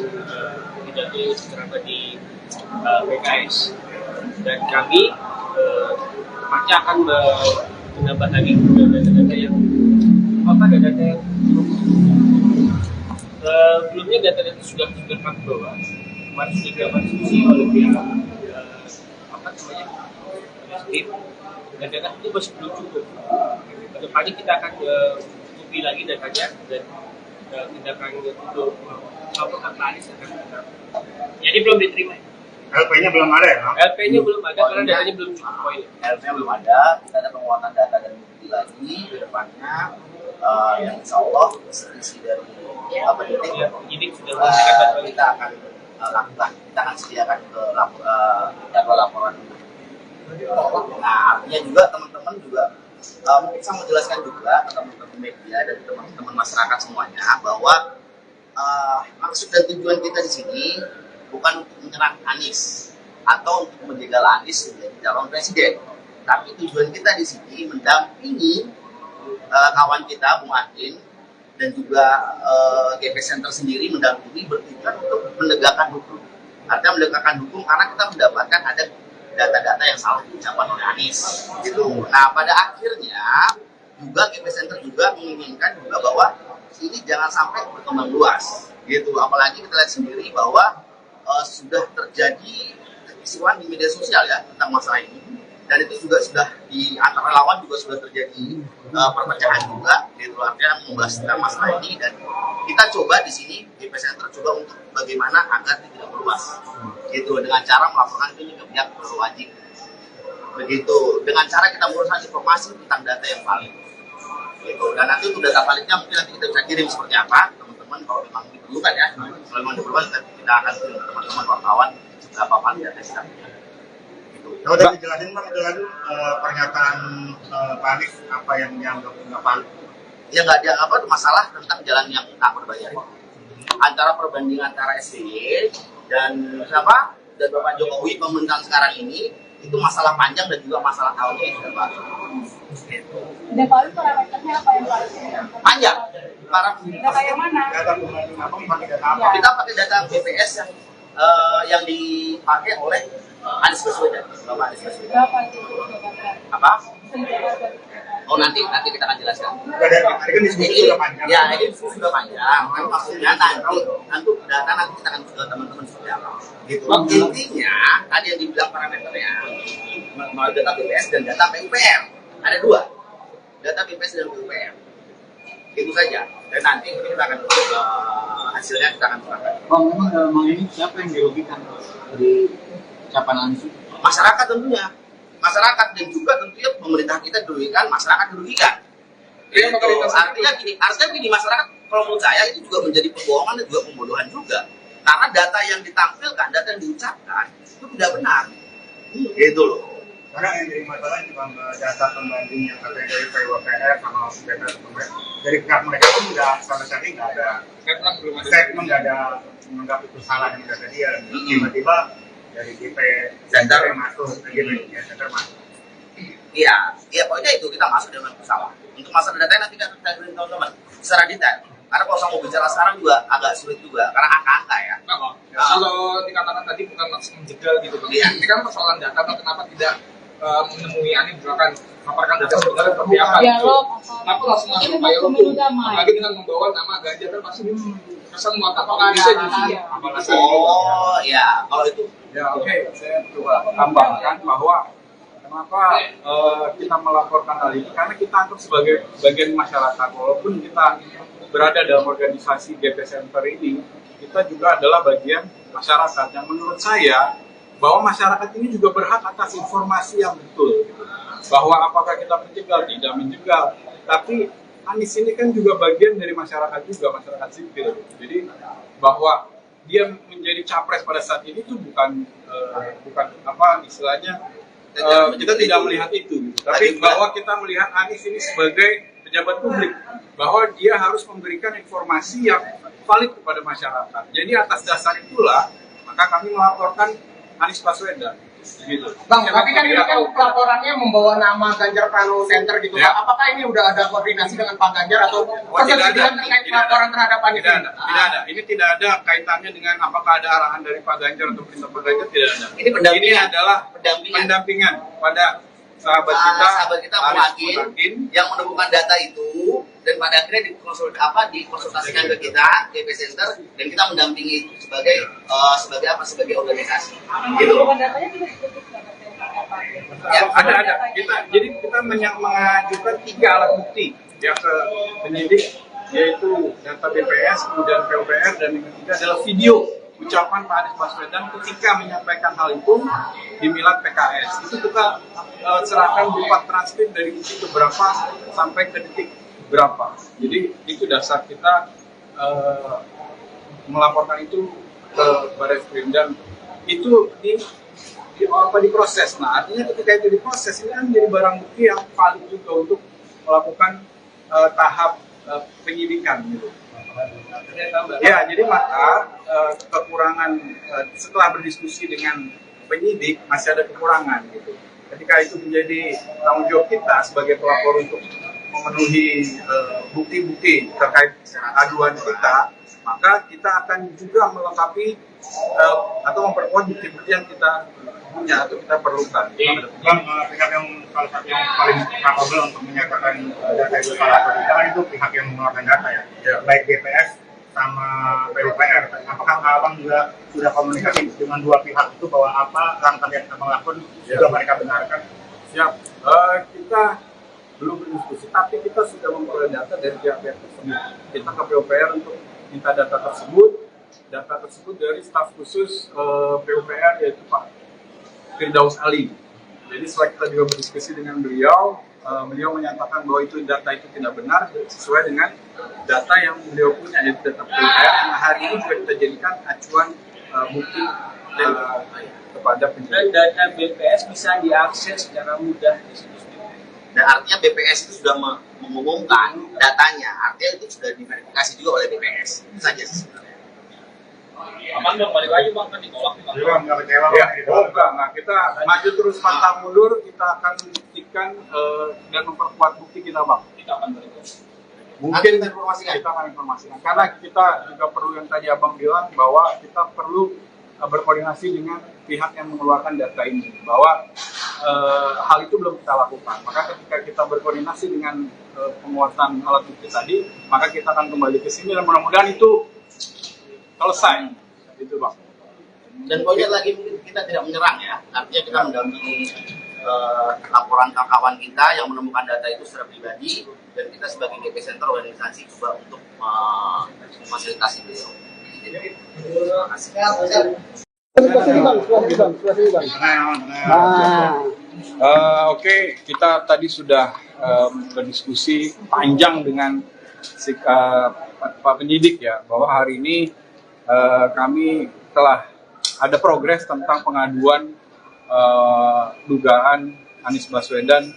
pidato ceramah di PKS, dan kami pasti akan menambah lagi data-data yang data yang sebelumnya data-data sudah kami bawa. Kemarin sudah dilakukan diskusi oleh pihak tim, dan data itu masih belum cukup. Kedepannya kita akan cukupi lagi datanya dan tindakan untuk Bapak Anies akan kita. Jadi belum diterima. LP-nya belum ada ya? LP-nya belum ada karena datanya belum cukup poin. LP-nya belum ada, kita ada penguatan data dan bukti lagi ke depannya, yang insya Allah isi dari penyidik sudah memberikan kita akan lakukan, kita akan sediakan ke jadwal laporan. Nah, artinya juga teman-teman juga mungkin saya mau jelaskan juga ke teman-teman media dan teman-teman masyarakat semuanya bahwa maksud dan tujuan kita di sini bukan untuk menyerang Anies atau untuk menjegal Anies menjadi calon presiden, tapi tujuan kita di sini mendampingi kawan kita Bung Adin dan juga GP Center sendiri mendampingi bertujuan untuk menegakkan hukum. Artinya menegakkan hukum karena kita mendapatkan ada data-data yang salah diucapkan oleh Anies. Gitu. Nah, pada akhirnya juga GP Center juga menginginkan juga bahwa ini jangan sampai berkembang luas. Gitu. Apalagi kita lihat sendiri bahwa sudah terjadi kekisruhan di media sosial ya tentang masalah ini, dan itu juga sudah di antara relawan juga sudah terjadi perpecahan juga, gitu, artinya membahas tentang masalah ini, dan kita coba di sini GP Center coba untuk bagaimana agar tidak meluas, gitu, dengan cara melaporkan itu ke pihak berwajib, begitu, dengan cara kita merusak informasi tentang data yang valid, gitu, dan nanti untuk data validnya mungkin nanti kita bisa kirim seperti apa, teman-teman, kalau memang diperlukan ya, kalau memang diperlukan kita akan kirim teman-teman wartawan berapa valid data kita punya. Kalau tadi dijelasin Bang, pernyataan Pak Anies apa yang dianggap nggak valid? Ya nggak ada apa masalah tentang jalan yang tak berbayar. Antara perbandingan antara SBY dan siapa dan Bapak Jokowi pemerintahan sekarang ini itu masalah panjang dan juga masalah tahun ini sudah Pak. Dan kalau parameternya apa yang valid? Panjang. Data yang mana? Data pembanding apa? Pakai data apa? Kita pakai data BPS yang dipakai oleh Anies Baswedan, Bapak Anies Baswedan. Berapa itu? Apa? Oh nanti kita akan jelaskan. Tadi kan diskusi sudah panjang. Ya ini diskusi sudah panjang. Kan maksudnya nanti data nanti kita akan ke teman-teman seperti apa. Gitu. Intinya tadi yang dibilang parameternya mau data BPS dan data PUPR. Ada dua. Data BPS dan PUPR. Itu saja. Dan nanti kita akan hasilnya kita akan serahkan. Bang, memang ini siapa yang dirugikan dari ucapan Anies? Masyarakat tentunya. Masyarakat dan juga tentunya pemerintah kita dirugikan, masyarakat dirugikan. Gitu. Artinya gini, masyarakat kalau menurut saya itu juga menjadi pembohongan dan juga pembodohan juga. Karena data yang ditampilkan, data yang diucapkan itu tidak benar. Gitu loh. Karena yang jadi masalah itu data pembanding yang katanya dari PWPR sama data dari pihak mereka pun nggak sama sekali nggak ada statement, nggak ada menganggap itu salah yang data dia. Tiba-tiba dari GP Center masuk, GP Center masuk. Iya, pokoknya itu kita masuk dengan salah. Untuk masalah data nanti kita beri teman-teman secara detail. Karena kalau saya mau bicara sekarang juga agak sulit juga, karena angka-angka ya. Kalau dikatakan tadi bukan maksud menjegal gitu, iya. Ini kan persoalan data, kenapa tidak menemui Anies misalkan paparkan data sebenarnya seperti apa? Kenapa langsung masuk dialog? Apalagi dengan membawa nama Ganjar kan pasti kesan mengatakan bisa jadi. Oh ya, kalau itu. Ya oke, saya coba tambahkan bahwa Kenapa kita melaporkan hal ini? Karena kita anggap sebagai bagian masyarakat, walaupun kita berada dalam organisasi GP Center ini, kita juga adalah bagian masyarakat. Yang menurut saya, bahwa masyarakat ini juga berhak atas informasi yang betul. Bahwa apakah kita menjegal, tidak menjegal. Tapi Anies ini kan juga bagian dari masyarakat juga, masyarakat sipil. Jadi bahwa dia menjadi capres pada saat ini itu bukan apa istilahnya, kita tidak melihat itu. Tapi bahwa kita melihat Anies ini sebagai pejabat publik, bahwa dia harus memberikan informasi yang valid kepada masyarakat. Jadi atas dasar itulah maka kami melaporkan Anies Baswedan. Gitu. Bang, tapi kan ini kan pelaporannya membawa nama Ganjar Pranowo Center gitu. Ya. Apakah ini udah ada koordinasi dengan Pak Ganjar atau tidak terkait pelaporan terhadap Anies? Tidak ada. Ini tidak ada kaitannya dengan apakah ada arahan dari Pak Ganjar atau perintah Pak Ganjar, tidak ada. Ini adalah pendampingan pada sahabat kita Muhakin yang menemukan data itu, dan pada akhirnya dikonsultasikan ke kita GP Center, dan kita mendampingi itu sebagai organisasi. Gitu. Ya, ada. Kita mengajukan 3 alat bukti ya ke penyidik, yaitu data BPS, kemudian PUPR, dan yang ketiga adalah video ucapan Pak Anies Baswedan ketika menyampaikan hal itu di Milad PKS. Itu kita serahkan berupa transkrip dari detik berapa sampai ke detik berapa. Jadi itu dasar kita melaporkan itu ke Barreskrim, dan itu diproses. Nah, artinya ketika itu diproses, ini kan menjadi barang bukti yang valid juga untuk melakukan tahap penyidikan gitu. Ya, jadi maka kekurangan setelah berdiskusi dengan penyidik masih ada kekurangan gitu. Ketika itu menjadi tanggung jawab kita sebagai pelapor untuk memenuhi bukti-bukti terkait aduan kita, maka kita akan juga melengkapi atau memperkuat bukti-bukti yang kita punya atau kita perlukan. Bang, pihak yang salah satu yang paling capable untuk menyatakan data itu salah atau tidak kan itu pihak yang mengeluarkan data ya, baik BPS sama PUPR. Apakah abang juga sudah komunikasi dengan dua pihak itu bahwa apa langkah yang abang lakukan juga mereka benarkan? Siap. Kita belum berdiskusi, tapi kita sudah memperoleh data dari pihak-pihak tersebut. Kita ke PUPR untuk minta data tersebut dari staf khusus PUPR, yaitu Pak Firdaus Ali. Jadi setelah kita juga berdiskusi dengan beliau, beliau menyatakan bahwa data itu tidak benar sesuai dengan data yang beliau punya, yaitu data PUPR yang hari ini juga kita jadikan acuan bukti kepada penyidik. Dan data BPS bisa diakses secara mudah di situs. Dan artinya BPS itu sudah mengumumkan datanya, artinya itu sudah diverifikasi juga oleh BPS. Itu saja sebenarnya. Aman dong, balik lagi bang, kan ditolak nih bang. Nggak kecewa Ya, gitu. enggak. Nah, kita maju terus pantang mundur, kita akan buktikan dan memperkuat bukti kita, Bang. Kita akan balik. Mungkin kita akan informasikan. Karena kita juga perlu, yang tadi Abang bilang, bahwa kita perlu berkoordinasi dengan pihak yang mengeluarkan data ini, bahwa hal itu belum kita lakukan. Maka ketika kita berkoordinasi dengan penguatan alat bukti tadi, maka kita akan kembali ke sini dan mudah-mudahan itu selesai, gitu Bang. Dan poinnya lagi, mungkin kita tidak menyerang ya, artinya kita mendampingi laporan kawan kita yang menemukan data itu secara pribadi, dan kita sebagai GP Center organisasi coba untuk memfasilitasi beliau. Terima kasih. Oke, kita tadi sudah berdiskusi panjang dengan Pak penyidik ya, bahwa hari ini kami telah ada progres tentang pengaduan dugaan Anies Baswedan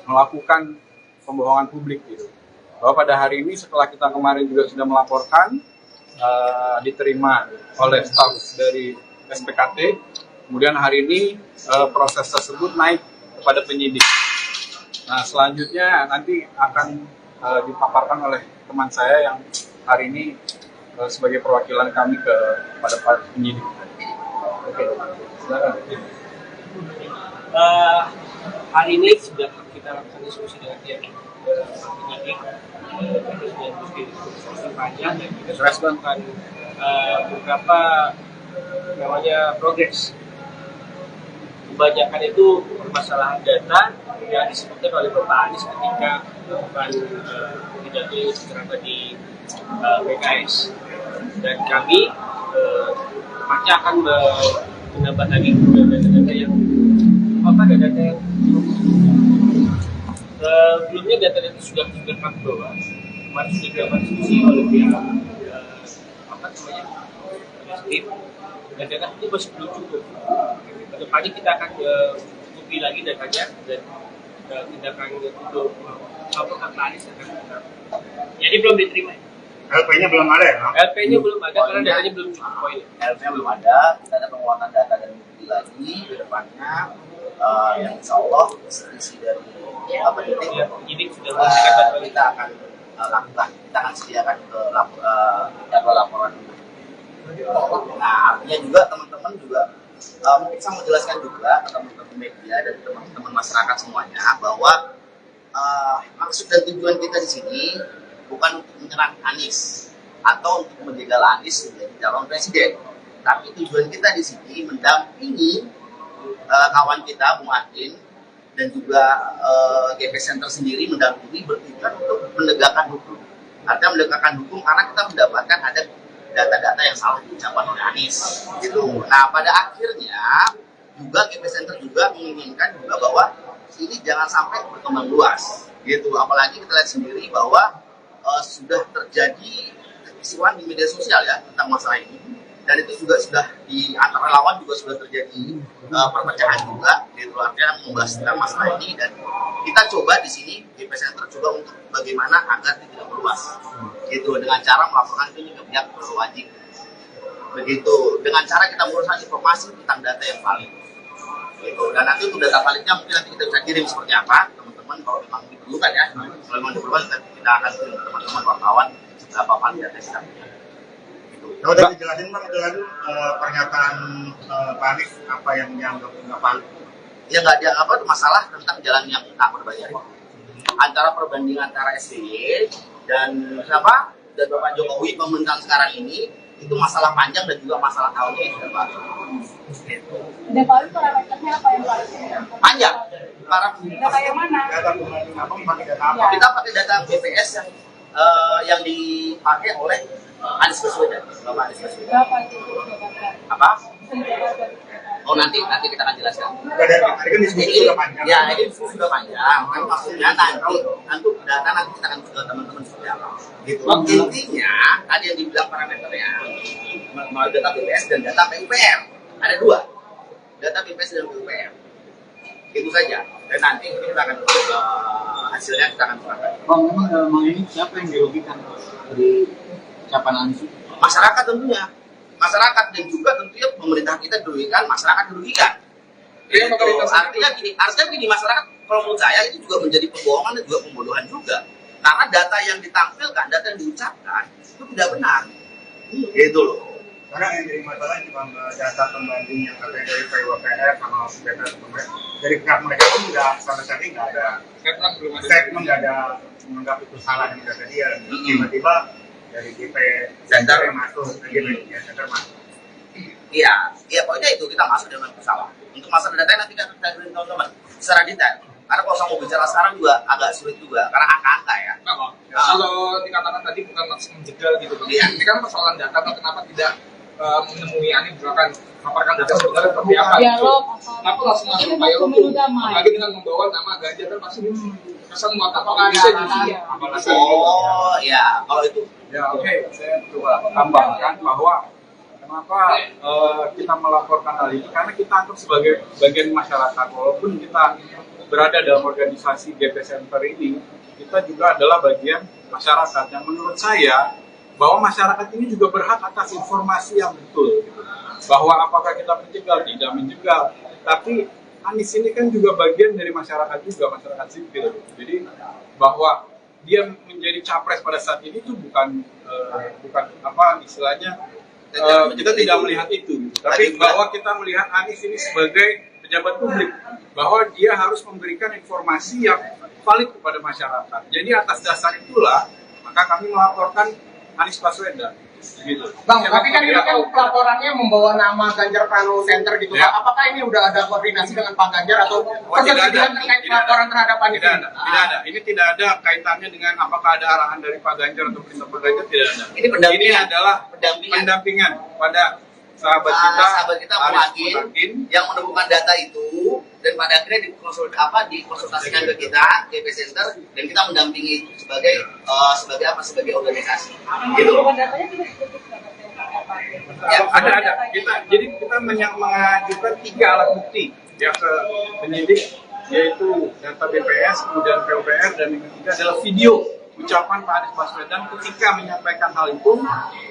melakukan pembohongan publik gitu. Bahwa pada hari ini setelah kita kemarin juga sudah melaporkan, diterima oleh staf dari SPKT, kemudian hari ini proses tersebut naik kepada penyidik. Nah, selanjutnya nanti akan dipaparkan oleh teman saya yang hari ini sebagai perwakilan kami kepada Pak penyidik. Oke, silakan. Hari ini sudah kita lakukan diskusi dengan pihak penyidik, kita sudah diskusi panjang dan kita sudah melakukan beberapa namanya progres. kebanyakan itu permasalahan data yang disebutkan oleh Bapak Anies ketika melakukan pidato ceramah di PKS, dan kami tepatnya akan menambah lagi data-data yang data yang sebelumnya data-data sudah kami bawa, kemarin sudah dilakukan diskusi oleh pihak tim, dan data itu masih belum cukup. Kedepannya kita akan cukupi lagi datanya dan tindakan untuk melaporkan Anies akan kita. Jadi belum diterima. LP-nya belum ada ya? LP-nya belum ada karena datanya belum cukup poin. LP-nya belum ada, kita ada penguatan data dan bukti lagi ke depannya, yang insya Allah isi dari penyidik sudah memberikan bantuan. Kita akan lakukan, kita akan sediakan ke jadwal laporan. Nah, artinya juga teman-teman juga mungkin saya mau jelaskan juga ke teman-teman media dan teman-teman masyarakat semuanya bahwa maksud dan tujuan kita di sini bukan untuk menyerang Anies atau untuk menjegal Anies menjadi calon presiden, tapi tujuan kita di sini mendampingi kawan kita Bung Adin dan juga GP Center sendiri mendampingi bertujuan untuk menegakkan hukum. Artinya menegakkan hukum karena kita mendapatkan ada data-data yang salah diucapkan oleh Anies gitu. Nah, pada akhirnya juga GP Center juga menginginkan juga bahwa ini jangan sampai berkembang luas gitu. Apalagi kita lihat sendiri bahwa sudah terjadi kekisruhan di media sosial ya tentang masalah ini, dan itu juga sudah di antara lawan juga sudah terjadi perpecahan juga gitu. Artinya membahas tentang masalah ini, dan kita coba di sini GP Center coba untuk bagaimana agar tidak meluas gitu, dengan cara melaporkan itu ke pihak berwajib begitu, dengan cara kita menguruskan informasi tentang data yang valid gitu. Dan nanti untuk data validnya mungkin nanti kita bisa kirim seperti apa teman-teman, kalau memang diperlukan ya, kalau memang diperlukan kita akan kirim ke teman-teman wartawan seberapa valid data kita punya gitu. Kalau tadi dijelasin Bang, pernyataan Pak Anies apa yang dianggap nggak valid? Ya nggak ada apa masalah tentang jalan yang tak berbayar. Antara perbandingan antara SBY dan siapa dan Bapak Jokowi pemerintahan sekarang ini itu masalah panjang dan juga masalah tahunnya yang sudah baru. Dan kalau parameternya apa yang paling Panjang. data yang mana? Data pembanding apa? Pakai data apa? Ya. Kita pakai data BPS yang dipakai oleh Anies Baswedan. Bapak Anies Baswedan. Berapa itu Jakarta? Apa? Jakarta. Oh nanti kita akan jelaskan. Dari tadi kan diskusi sudah panjang. Ya, ini diskusi sudah panjang. Tapi maksudnya nanti data nanti kita akan ke teman-teman seperti apa. Gitu. Intinya tadi yang dibilang parameternya mau data BPS dan data PUPR. Ada dua. Data BPS dan PUPR. Itu saja. Dan nanti kita akan hasilnya kita akan serahkan. Bang, memang ini siapa yang dirugikan dari ucapan Anies? Masyarakat tentunya. Masyarakat dan juga tentunya pemerintah kita dirugikan, masyarakat dirugikan. Iya, Artinya gini, masyarakat kalau menurut saya itu juga menjadi pembohongan dan juga pembodohan juga. Karena data yang ditampilkan, data yang diucapkan itu tidak benar. Gitu loh. Karena yang jadi masalah ini Bang, data pembanding yang katanya dari PWPR sama data pembanding dari pihak mereka pun nggak sama sekali nggak ada statement, nggak ada menganggap itu salah dengan data dia. Tiba-tiba dari GP Center masuk, GP Center masuk. Iya, pokoknya itu kita masuk dengan bersalah. Untuk masalah data nanti kita beri teman-teman secara detail. Karena kalau saya mau bicara sekarang juga agak sulit juga karena angka-angka ya. Kalau dikatakan tadi bukan maksud menjegal gitu, Iya. ini kan persoalan data, kenapa tidak menemui Anies misalkan paparkan data sebenarnya seperti apa? Dialog. Kenapa langsung Ini masuk mau payung pemilu tuh? damai. Apalagi dengan membawa nama Ganjar kan pasti kesan apakah bisa justru apalagi Oh ya, kalau itu Ya oke, saya coba tambahkan bahwa kenapa kita melaporkan hal ini, karena kita anggap sebagai bagian masyarakat. Walaupun kita berada dalam organisasi GP Center ini, kita juga adalah bagian masyarakat. Yang menurut saya bahwa masyarakat ini juga berhak atas informasi yang betul, gitu. Bahwa apakah kita menjegal, tidak menjegal, tapi Anies ini kan juga bagian dari masyarakat juga, masyarakat sipil. Jadi bahwa dia menjadi capres pada saat ini itu bukan apa istilahnya, kita tidak melihat itu, gitu. Tapi bahwa kita melihat Anies ini sebagai pejabat publik, bahwa dia harus memberikan informasi yang valid kepada masyarakat. Jadi atas dasar itulah maka kami melaporkan Anies Baswedan. gitu. Bang, tapi kan ini kan laporannya membawa nama Ganjar Pranowo Center gitu. Ya. Apakah ini udah ada koordinasi dengan Pak Ganjar atau persetujuan terkait laporan terhadap Anies? Tidak ada. Ini tidak ada kaitannya dengan apakah ada arahan dari Pak Ganjar atau perintah Pak Ganjar, tidak ada. Ini adalah pendampingan pada sahabat kita Muhakin yang menemukan data itu, dan pada akhirnya dikonsultasikan ke kita GP Center, dan kita mendampingi sebagai organisasi. Gitu. Ya, ada. Kita mengajukan 3 alat bukti ya ke penyidik, yaitu data BPS, kemudian PUPR, dan yang ketiga adalah video ucapan Pak Anies Baswedan ketika menyampaikan hal itu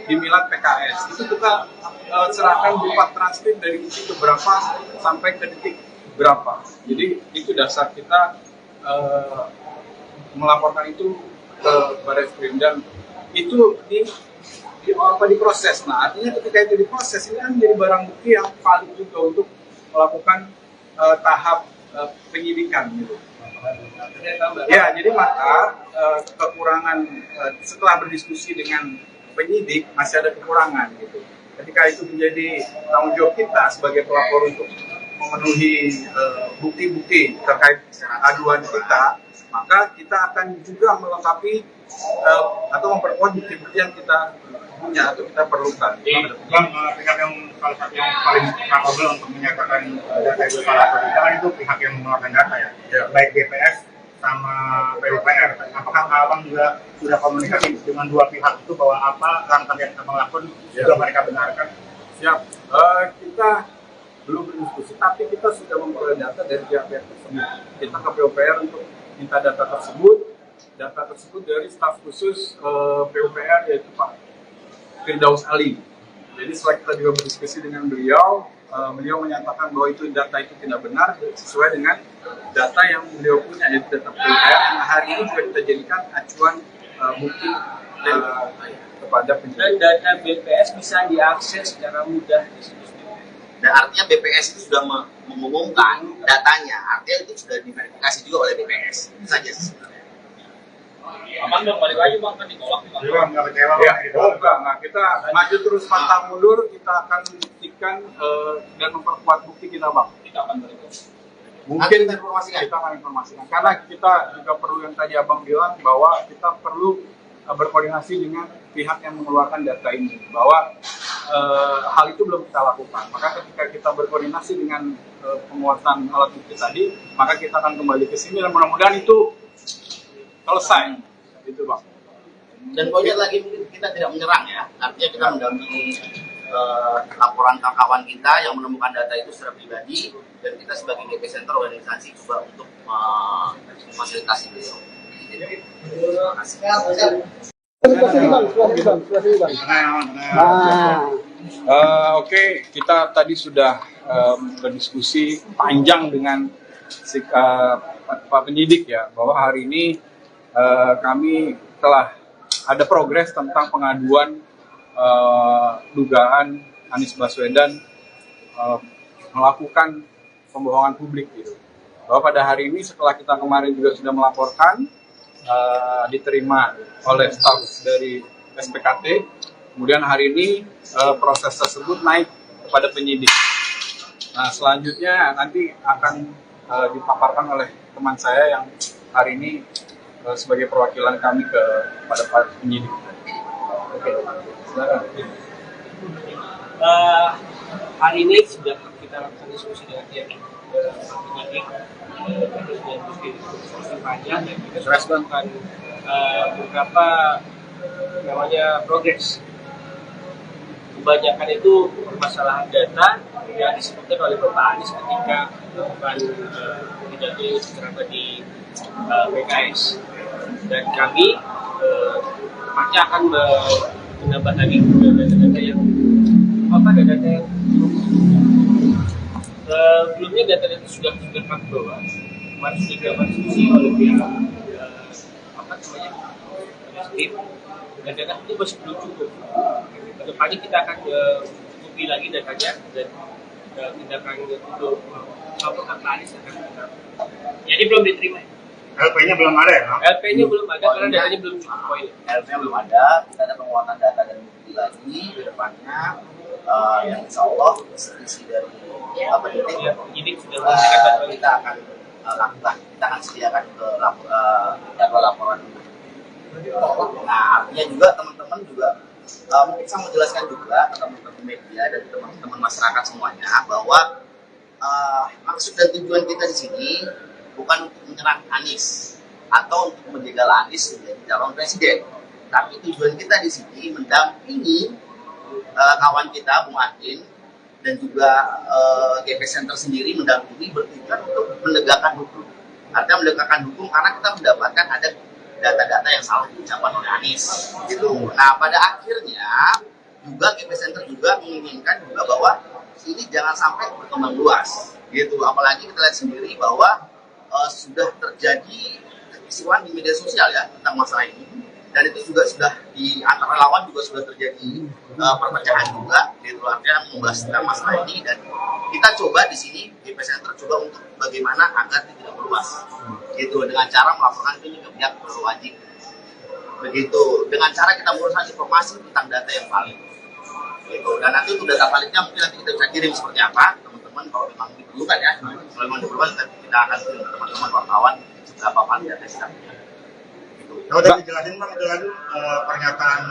di Milad PKS. Itu kita serahkan berupa transkrip dari detik berapa sampai ke detik berapa. Jadi itu dasar kita melaporkan itu ke Barreskrim, dan itu diproses. Nah, artinya ketika itu diproses, ini kan menjadi barang bukti yang valid juga untuk melakukan tahap penyidikan gitu. Ya, jadi maka kekurangan setelah berdiskusi dengan penyidik masih ada kekurangan gitu. Ketika itu menjadi tanggung jawab kita sebagai pelapor untuk memenuhi bukti-bukti terkait aduan kita, maka kita akan juga melengkapi atau memperkuat bukti-bukti yang kita punya atau kita perlukan. Bang, pihak yang salah satu yang paling capable untuk menyatakan data itu salah atau tidak itu pihak yang mengeluarkan data ya, baik BPS sama PUPR. Apakah Abang juga sudah komunikasi dengan dua pihak itu bahwa apa langkah yang Abang lakukan sudah mereka benarkan? Siap. Kita belum berdiskusi, tapi kita sudah memperoleh data dari pihak-pihak tersebut. Kita ke PUPR untuk minta data tersebut dari staf khusus PUPR, yaitu Pak Firdaus Ali. Jadi setelah kita juga berdiskusi dengan beliau menyatakan bahwa data itu tidak benar sesuai dengan data yang beliau punya, yaitu data PUPR yang hari ini juga kita jadikan acuan bukti kepada penyidik. Dan data BPS bisa diakses secara mudah di situs. Dan artinya BPS itu sudah mengumumkan datanya, artinya itu sudah diverifikasi juga oleh BPS. Itu saja sebenarnya. Aman dong, balik lagi bang, kan ditolak. Nggak kecewa Ya, Bang? nah, kita maju terus pantang mundur, kita akan buktikan dan memperkuat bukti kita, Bang. Kita akan berikut. Mungkin kita akan informasikan, karena kita juga perlu yang tadi Abang bilang bahwa kita perlu berkoordinasi dengan pihak yang mengeluarkan data ini, bahwa hal itu belum kita lakukan. Maka ketika kita berkoordinasi dengan penguatan alat bukti tadi, maka kita akan kembali ke sini dan mudah-mudahan itu selesai, gitu Bang. Dan poinnya lagi, mungkin kita tidak menyerang ya, artinya kita mendampingi laporan kawan kita yang menemukan data itu secara pribadi, dan kita sebagai GP Center organisasi juga untuk memfasilitasi beliau. Terima kasih. Oke, kita tadi sudah berdiskusi panjang dengan Pak penyidik ya, bahwa hari ini kami telah ada progres tentang pengaduan dugaan Anies Baswedan melakukan pembohongan publik gitu. Bahwa pada hari ini setelah kita kemarin juga sudah melaporkan, diterima oleh staf dari SPKT, kemudian hari ini proses tersebut naik kepada penyidik. Nah, selanjutnya nanti akan dipaparkan oleh teman saya yang hari ini sebagai perwakilan kami kepada Pak penyidik. Oke, silakan. Hari ini sudah kita lakukan diskusi dengan pihak penyidik, diskusi panjang, dan kita sudah melakukan beberapa progres. Kebanyakan itu permasalahan data yang disebutkan oleh Bapak Anies ketika melakukan pidato secara di PKS, dan kami masih akan menambah lagi data-data yang sebelumnya data-data sudah kami bawa, kemarin sudah dilakukan diskusi oleh pihak tim, dan data itu masih belum cukup. Kedepannya kita akan cukupi lagi datanya, dan tindakan untuk melaporkan Pak Anies akan kita. Jadi belum diterima. LP-nya belum ada ya, Bang? LP-nya belum ada karena datanya belum cukup poin. LP-nya belum ada, kita ada penguatan data dan bukti lagi ke depannya, yang insya Allah isi dari penyidik Penyidik sudah memberikan bantuan. kita akan lakukan, kita akan sediakan ke jadwal laporan. Nah, artinya juga teman-teman juga mungkin saya mau jelaskan juga ke teman-teman media dan teman-teman masyarakat semuanya bahwa maksud dan tujuan kita di sini bukan untuk menyerang Anies atau untuk menjegal Anies menjadi calon presiden, tapi tujuan kita di sini mendampingi kawan kita Bung Adin dan juga GP Center sendiri mendampingi bertujuan untuk menegakkan hukum. Artinya menegakkan hukum karena kita mendapatkan ada data-data yang salah diucapkan oleh Anies. Gitu. Nah, pada akhirnya juga GP Center juga menginginkan juga bahwa ini jangan sampai berkembang luas. Gitu. Apalagi kita lihat sendiri bahwa sudah terjadi peristiwa di media sosial ya tentang masalah ini, dan itu juga sudah di antara lawan juga sudah terjadi perpecahan juga, gitu. Artinya membahas tentang masalah ini, dan kita coba di sini GP Center coba untuk bagaimana agar tidak meluas, gitu, dengan cara melaporkan ini ke pihak berwajib, begitu, dengan cara kita menguruskan informasi tentang data yang valid, gitu. Dan nanti untuk data validnya mungkin nanti kita bisa kirim seperti apa, teman-teman, kalau memang diperlukan ya, kalau memang diperlukan kita akan kirim ke teman-teman wartawan seberapa valid data kita punya. Kalau tadi dijelasin Bang, itu lalu pernyataan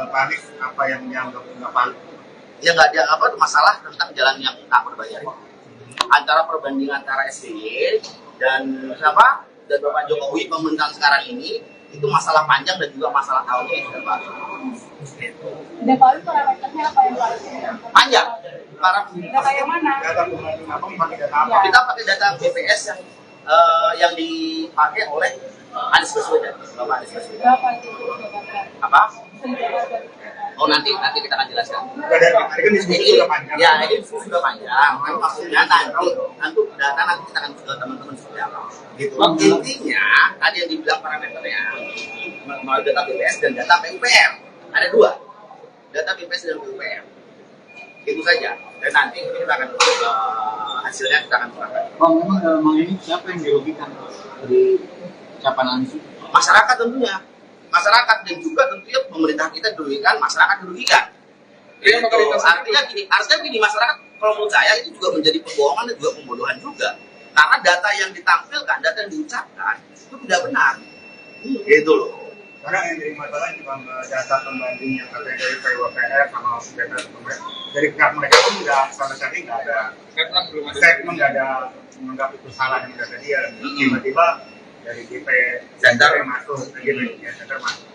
Pak Anies apa yang dianggap nggak valid? Ya nggak ada apa masalah tentang jalan yang tak berbayar. Antara perbandingan antara SBY dan siapa dan Bapak Jokowi pemerintahan sekarang ini itu masalah panjang dan juga masalah tahunnya yang sudah baru. Dan kalau itu parameternya apa yang valid? Panjang. Para Data yang mana? Data pembanding apa? Pakai data apa? Ya. kita pakai data BPS yang dipakai oleh Anies Baswedan, Bapak Anies Baswedan. Berapa itu jabatan? Apa? Jabatan. Oh nanti kita akan jelaskan. Dari tadi kan diskusi Ini, sudah panjang. ya ini sudah panjang. Kan maksudnya nanti data nanti kita akan ke teman-teman seperti apa. Gitu. Intinya tadi yang dibilang parameternya mau data BPS dan data PUPR. Ada dua, data BPS dan PUPR. Itu saja. Dan nanti kita akan hasilnya kita akan serahkan. Bang, memang ini siapa yang dirugikan dari ucapan Anies? Masyarakat tentunya. Masyarakat dan juga tentunya pemerintah kita dirugikan, masyarakat dirugikan. Iya, Gitu. Artinya gini, masyarakat kalau menurut saya itu juga menjadi pembohongan dan juga pembodohan juga. Karena data yang ditampilkan, data yang diucapkan itu tidak benar. Gitu loh. Karena yang jadi masalah itu Bang, data pembanding yang katanya dari PWPR sama data dari pihak mereka pun nggak sama sekali nggak ada statement, nggak ada menganggap itu salah yang data dia. Tiba-tiba dari GP Center yang masuk, GP Center masuk.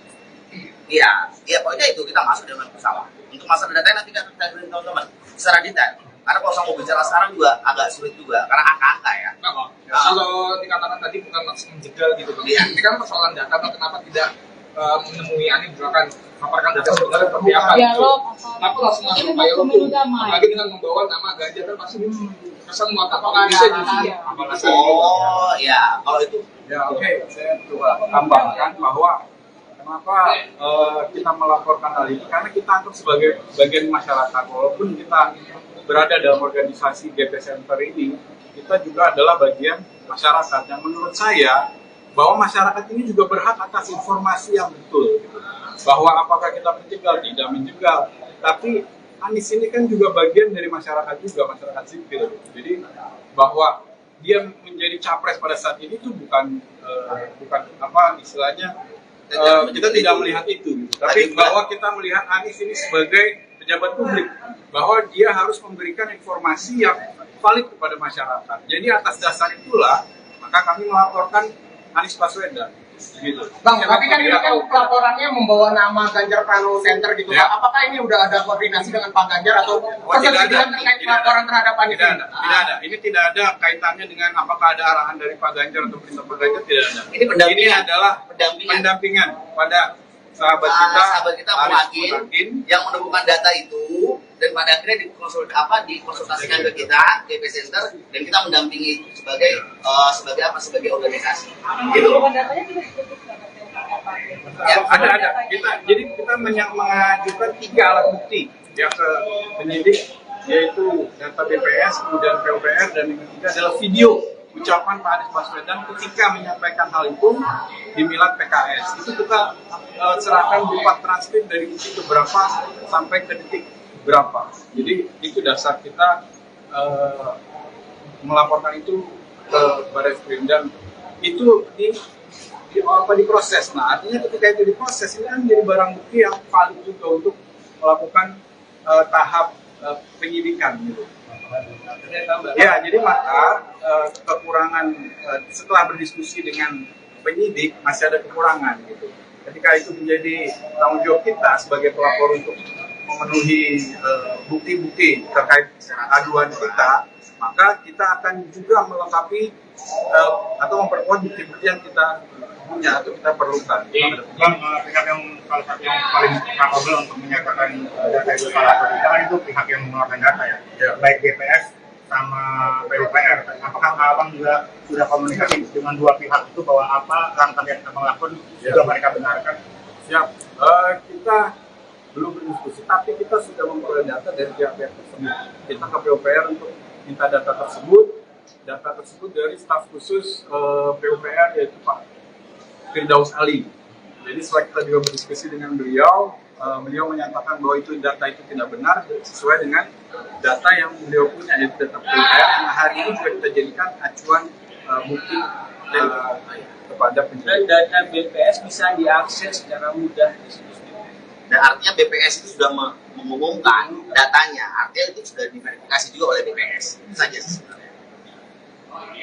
Iya, pokoknya itu kita masuk dengan bersalah. Untuk masalah data nanti kita beri teman-teman secara detail. Karena kalau saya mau bicara sekarang juga agak sulit juga, karena angka-angka ya. Kalau dikatakan tadi bukan maksud menjegal gitu Bang. Iya. Ini kan persoalan data, kenapa tidak menemui Anies misalkan paparkan data sebenarnya seperti apa gitu. Dialog. Kenapa langsung masuk Ini upaya pemilu hukum? damai. Apalagi dengan membawa nama Ganjar kan pasti kesan apakah bisa justru apalagi Oh ya, kalau itu Ya oke, saya coba tambahkan bahwa kenapa kita melaporkan hal ini, karena kita anggap sebagai bagian masyarakat, walaupun kita berada dalam organisasi GP Center ini, kita juga adalah bagian masyarakat yang menurut saya bahwa masyarakat ini juga berhak atas informasi yang betul, gitu. Bahwa apakah kita menjegal, tidak menjegal, tapi Anies ini kan juga bagian dari masyarakat juga, masyarakat sipil. Jadi bahwa dia menjadi capres pada saat ini itu bukan apa istilahnya kita tidak melihat itu, gitu. Tapi bahwa kita melihat Anies ini sebagai pejabat publik, bahwa dia harus memberikan informasi yang valid kepada masyarakat. Jadi atas dasar itulah maka kami melaporkan Anies Baswedan. Gitu. Bang, tapi kan ini kan laporannya membawa nama Ganjar Pranowo Center gitu. Ya. Apakah ini udah ada koordinasi dengan Pak Ganjar atau persetujuan terkait laporan terhadap Anies? Tidak ada. Ini tidak ada kaitannya dengan apakah ada arahan dari Pak Ganjar atau perintah Pak Ganjar, tidak ada. Ini pendampingan. Ini adalah Pendampingan. pendampingan pada sahabat kita Bung Agin yang menemukan data itu, dan pada akhirnya dikonsultasikan ke kita GP Center, dan kita mendampingi itu sebagai organisasi. Gitu. Datanya tidak ditutup Ya, ada. Jadi kita mengajukan 3 alat bukti yang ke penyidik, yaitu data BPS, kemudian PUPR, dan yang ketiga adalah video ucapan Pak Anies Baswedan ketika menyampaikan hal itu di Milad PKS. Itu kita serahkan berupa transkrip dari detik berapa sampai ke detik berapa. Jadi itu dasar kita melaporkan itu ke Baris Krim, dan itu diproses. Nah, artinya ketika itu diproses, ini kan menjadi barang bukti yang valid juga untuk melakukan tahap penyidikan gitu. Ya, jadi maka kekurangan setelah berdiskusi dengan penyidik masih ada kekurangan gitu. Ketika itu menjadi tanggung jawab kita sebagai pelapor untuk memenuhi bukti-bukti terkait aduan kita, maka kita akan juga melengkapi atau memperkuat bukti-bukti yang kita punya atau kita perlukan. Bang, pihak yang salah satu yang paling capable untuk menyatakan data itu salah atau tidak kan itu pihak yang mengeluarkan data ya, baik BPS sama PUPR. Apakah abang juga sudah komunikasi dengan dua pihak itu bahwa apa langkah yang abang lakukan juga mereka benarkan? Siap. Kita belum berdiskusi, tapi kita sudah memperoleh data dari pihak-pihak tersebut. Kita ke PUPR untuk minta data tersebut dari staf khusus PUPR, yaitu Pak Firdaus Ali. Jadi setelah kita juga berdiskusi dengan beliau, beliau menyatakan bahwa itu data itu tidak benar sesuai dengan data yang beliau punya, yaitu data PUPR yang hari ini juga kita jadikan acuan bukti kepada penyidik. Dan data BPS bisa diakses secara mudah di situs BPS. Dan artinya BPS itu sudah mengumumkan datanya, artinya itu sudah diverifikasi juga oleh BPS. Itu saja sebenarnya.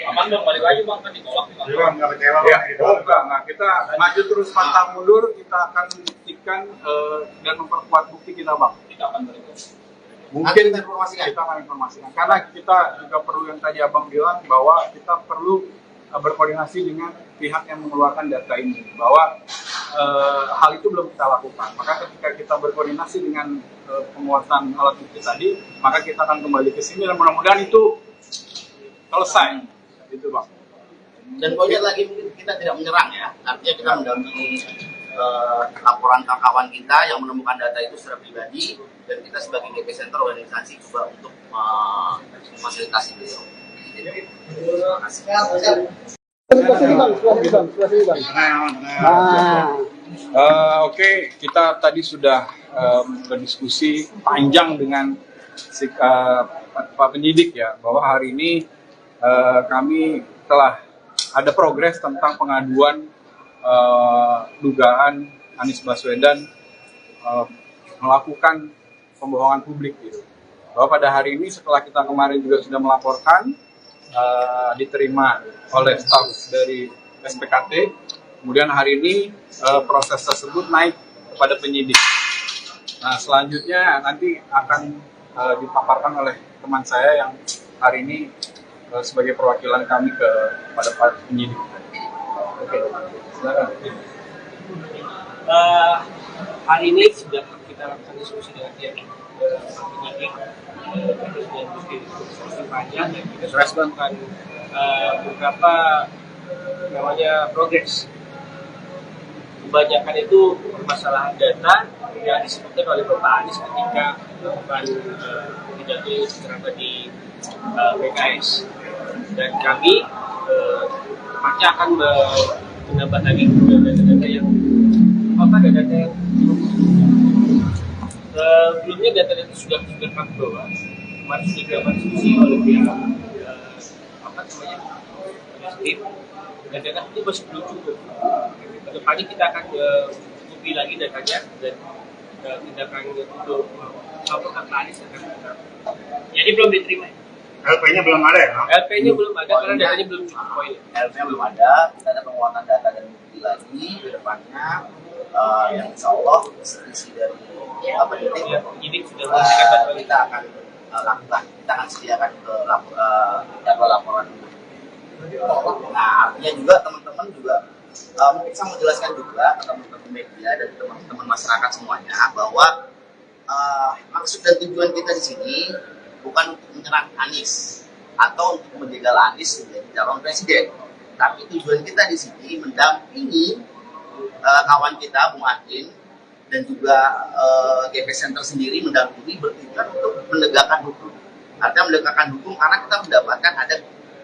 Abang dong balik lagi bang, kan ditolak nih bang. Jadi bang, nggak kecewa Ya, bang? enggak. Kita maju terus pantang mundur, kita akan buktikan dan memperkuat bukti kita, Bang. Kita akan berikut. Mungkin Nanti kita kita akan informasikan. Karena kita juga perlu yang tadi Abang bilang, bahwa kita perlu berkoordinasi dengan pihak yang mengeluarkan data ini. Bahwa hal itu belum kita lakukan. Maka ketika kita berkoordinasi dengan penguasaan alat bukti tadi, maka kita akan kembali ke sini dan mudah-mudahan itu selesai. Itu, Bang. Dan poinnya lagi mungkin kita tidak menyerang ya, artinya kita mendampingi laporan kawan kita yang menemukan data itu secara pribadi, dan kita sebagai GP Center organisasi juga untuk memfasilitasi beliau. Terima kasih. Oke, kita tadi sudah berdiskusi panjang dengan Pak penyidik ya, bahwa hari ini kami telah ada progres tentang pengaduan dugaan Anies Baswedan melakukan pembohongan publik gitu. Bahwa pada hari ini setelah kita kemarin juga sudah melaporkan, diterima oleh staf dari SPKT, kemudian hari ini proses tersebut naik kepada penyidik. Nah, selanjutnya nanti akan dipaparkan oleh teman saya yang hari ini sebagai perwakilan kami kepada Pak penyidik. Oke, silakan. Hari ini sudah kita lakukan diskusi dengan pihak penyidik. Kita sudah diskusi panjang dan kita sudah melakukan beberapa namanya progres. Kebanyakan itu permasalahan data yang disebutkan oleh Bapak Anies ketika melakukan pidato di PKS, dan kami pasti akan menambah lagi data-data yang sebelumnya data-data sudah kami bawa, kemarin sudah dilakukan diskusi oleh pihak tim, dan data itu masih belum cukup. Kedepannya kita akan cukupi lagi datanya dan tindakan untuk melaporkan Pak Anies akan kita. Jadi belum diterima. LP-nya belum ada ya? LP-nya belum ada karena datanya belum cukup poin. LP-nya belum ada, kita ada penguatan data dan bukti lagi ke depannya, yang insya Allah isi dari Penyidik sudah memberikan bantuan. kita akan lakukan, kita akan sediakan ke jadwal laporan. Nah, artinya juga teman-teman juga mungkin saya mau jelaskan juga ke teman-teman media dan teman-teman masyarakat semuanya bahwa maksud dan tujuan kita di sini bukan untuk menyerang Anies atau untuk menjegal Anies menjadi calon presiden, tapi tujuan kita di sini mendampingi kawan kita Bung Adin dan juga GP Center sendiri mendampingi bertujuan untuk menegakkan hukum. Artinya menegakkan hukum karena kita mendapatkan ada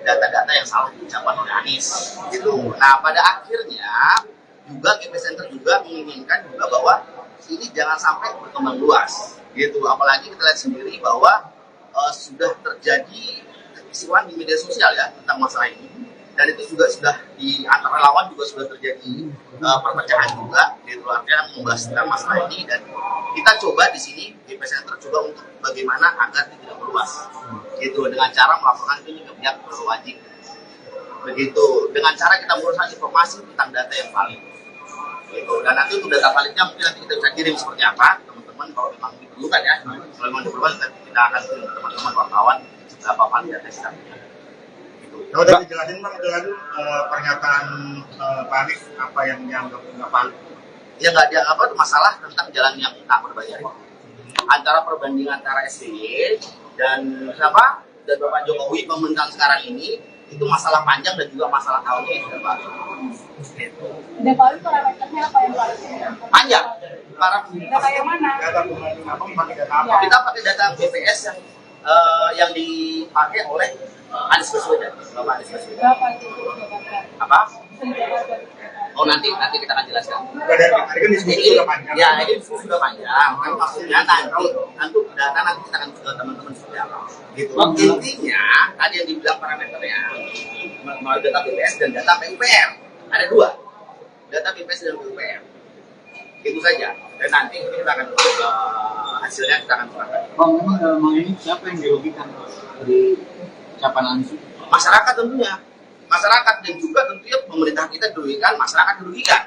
data-data yang salah diucapkan oleh Anies gitu. Nah pada akhirnya juga GP Center juga menginginkan juga bahwa ini jangan sampai berkembang luas gitu, apalagi kita lihat sendiri bahwa sudah terjadi kekisruhan di media sosial ya tentang masalah ini, dan itu juga sudah di antara lawan juga sudah terjadi perpecahan juga gitu, artinya membahas tentang masalah ini. Dan kita coba di sini GP Center coba untuk bagaimana agar tidak meluas gitu, dengan cara melaporkan ini ke pihak berwajib begitu, dengan cara kita menguruskan informasi tentang data yang valid gitu. Dan nanti untuk data validnya mungkin nanti kita bisa kirim seperti apa teman-teman, kalau memang diperlukan ya, kalau memang diperlukan kita akan kirim ke teman-teman wartawan seberapa valid data kita gitu. Kalau tadi jelasin Bang, itu lagi pernyataan Pak Anies apa yang dianggap nggak valid? Ya nggak dianggap itu masalah tentang jalan yang tak berbayar, antara perbandingan antara SBY dan siapa dan Bapak Jokowi pemerintahan sekarang ini itu masalah panjang dan juga masalah tahunnya yang sudah baru. Gitu. Dan kalau itu parameternya apa yang valid? Panjang. Para Data yang mana? Data pembanding apa? Pakai data apa? Ya. kita pakai data BPS yang dipakai oleh Anies Baswedan, Bapak Anies Baswedan. Berapa itu didapatkan? Apa? Bisa didapatkan? Oh nanti kita akan jelaskan. Dari tadi kan diskusi Ini, sudah panjang. ya ini diskusi sudah panjang. Kan maksudnya nanti data nanti kita akan ke teman-teman seperti apa. Gitu. Intinya tadi yang dibilang parameternya mau data BPS dan data PUPR. Ada dua, data BPS dan PUPR. Itu saja. Dan nanti kita akan hasilnya kita akan serahkan. Bang, memang ini siapa yang dirugikan dari ucapan Anies? Masyarakat tentunya. Masyarakat dan juga tentunya pemerintah kita dirugikan, masyarakat dirugikan.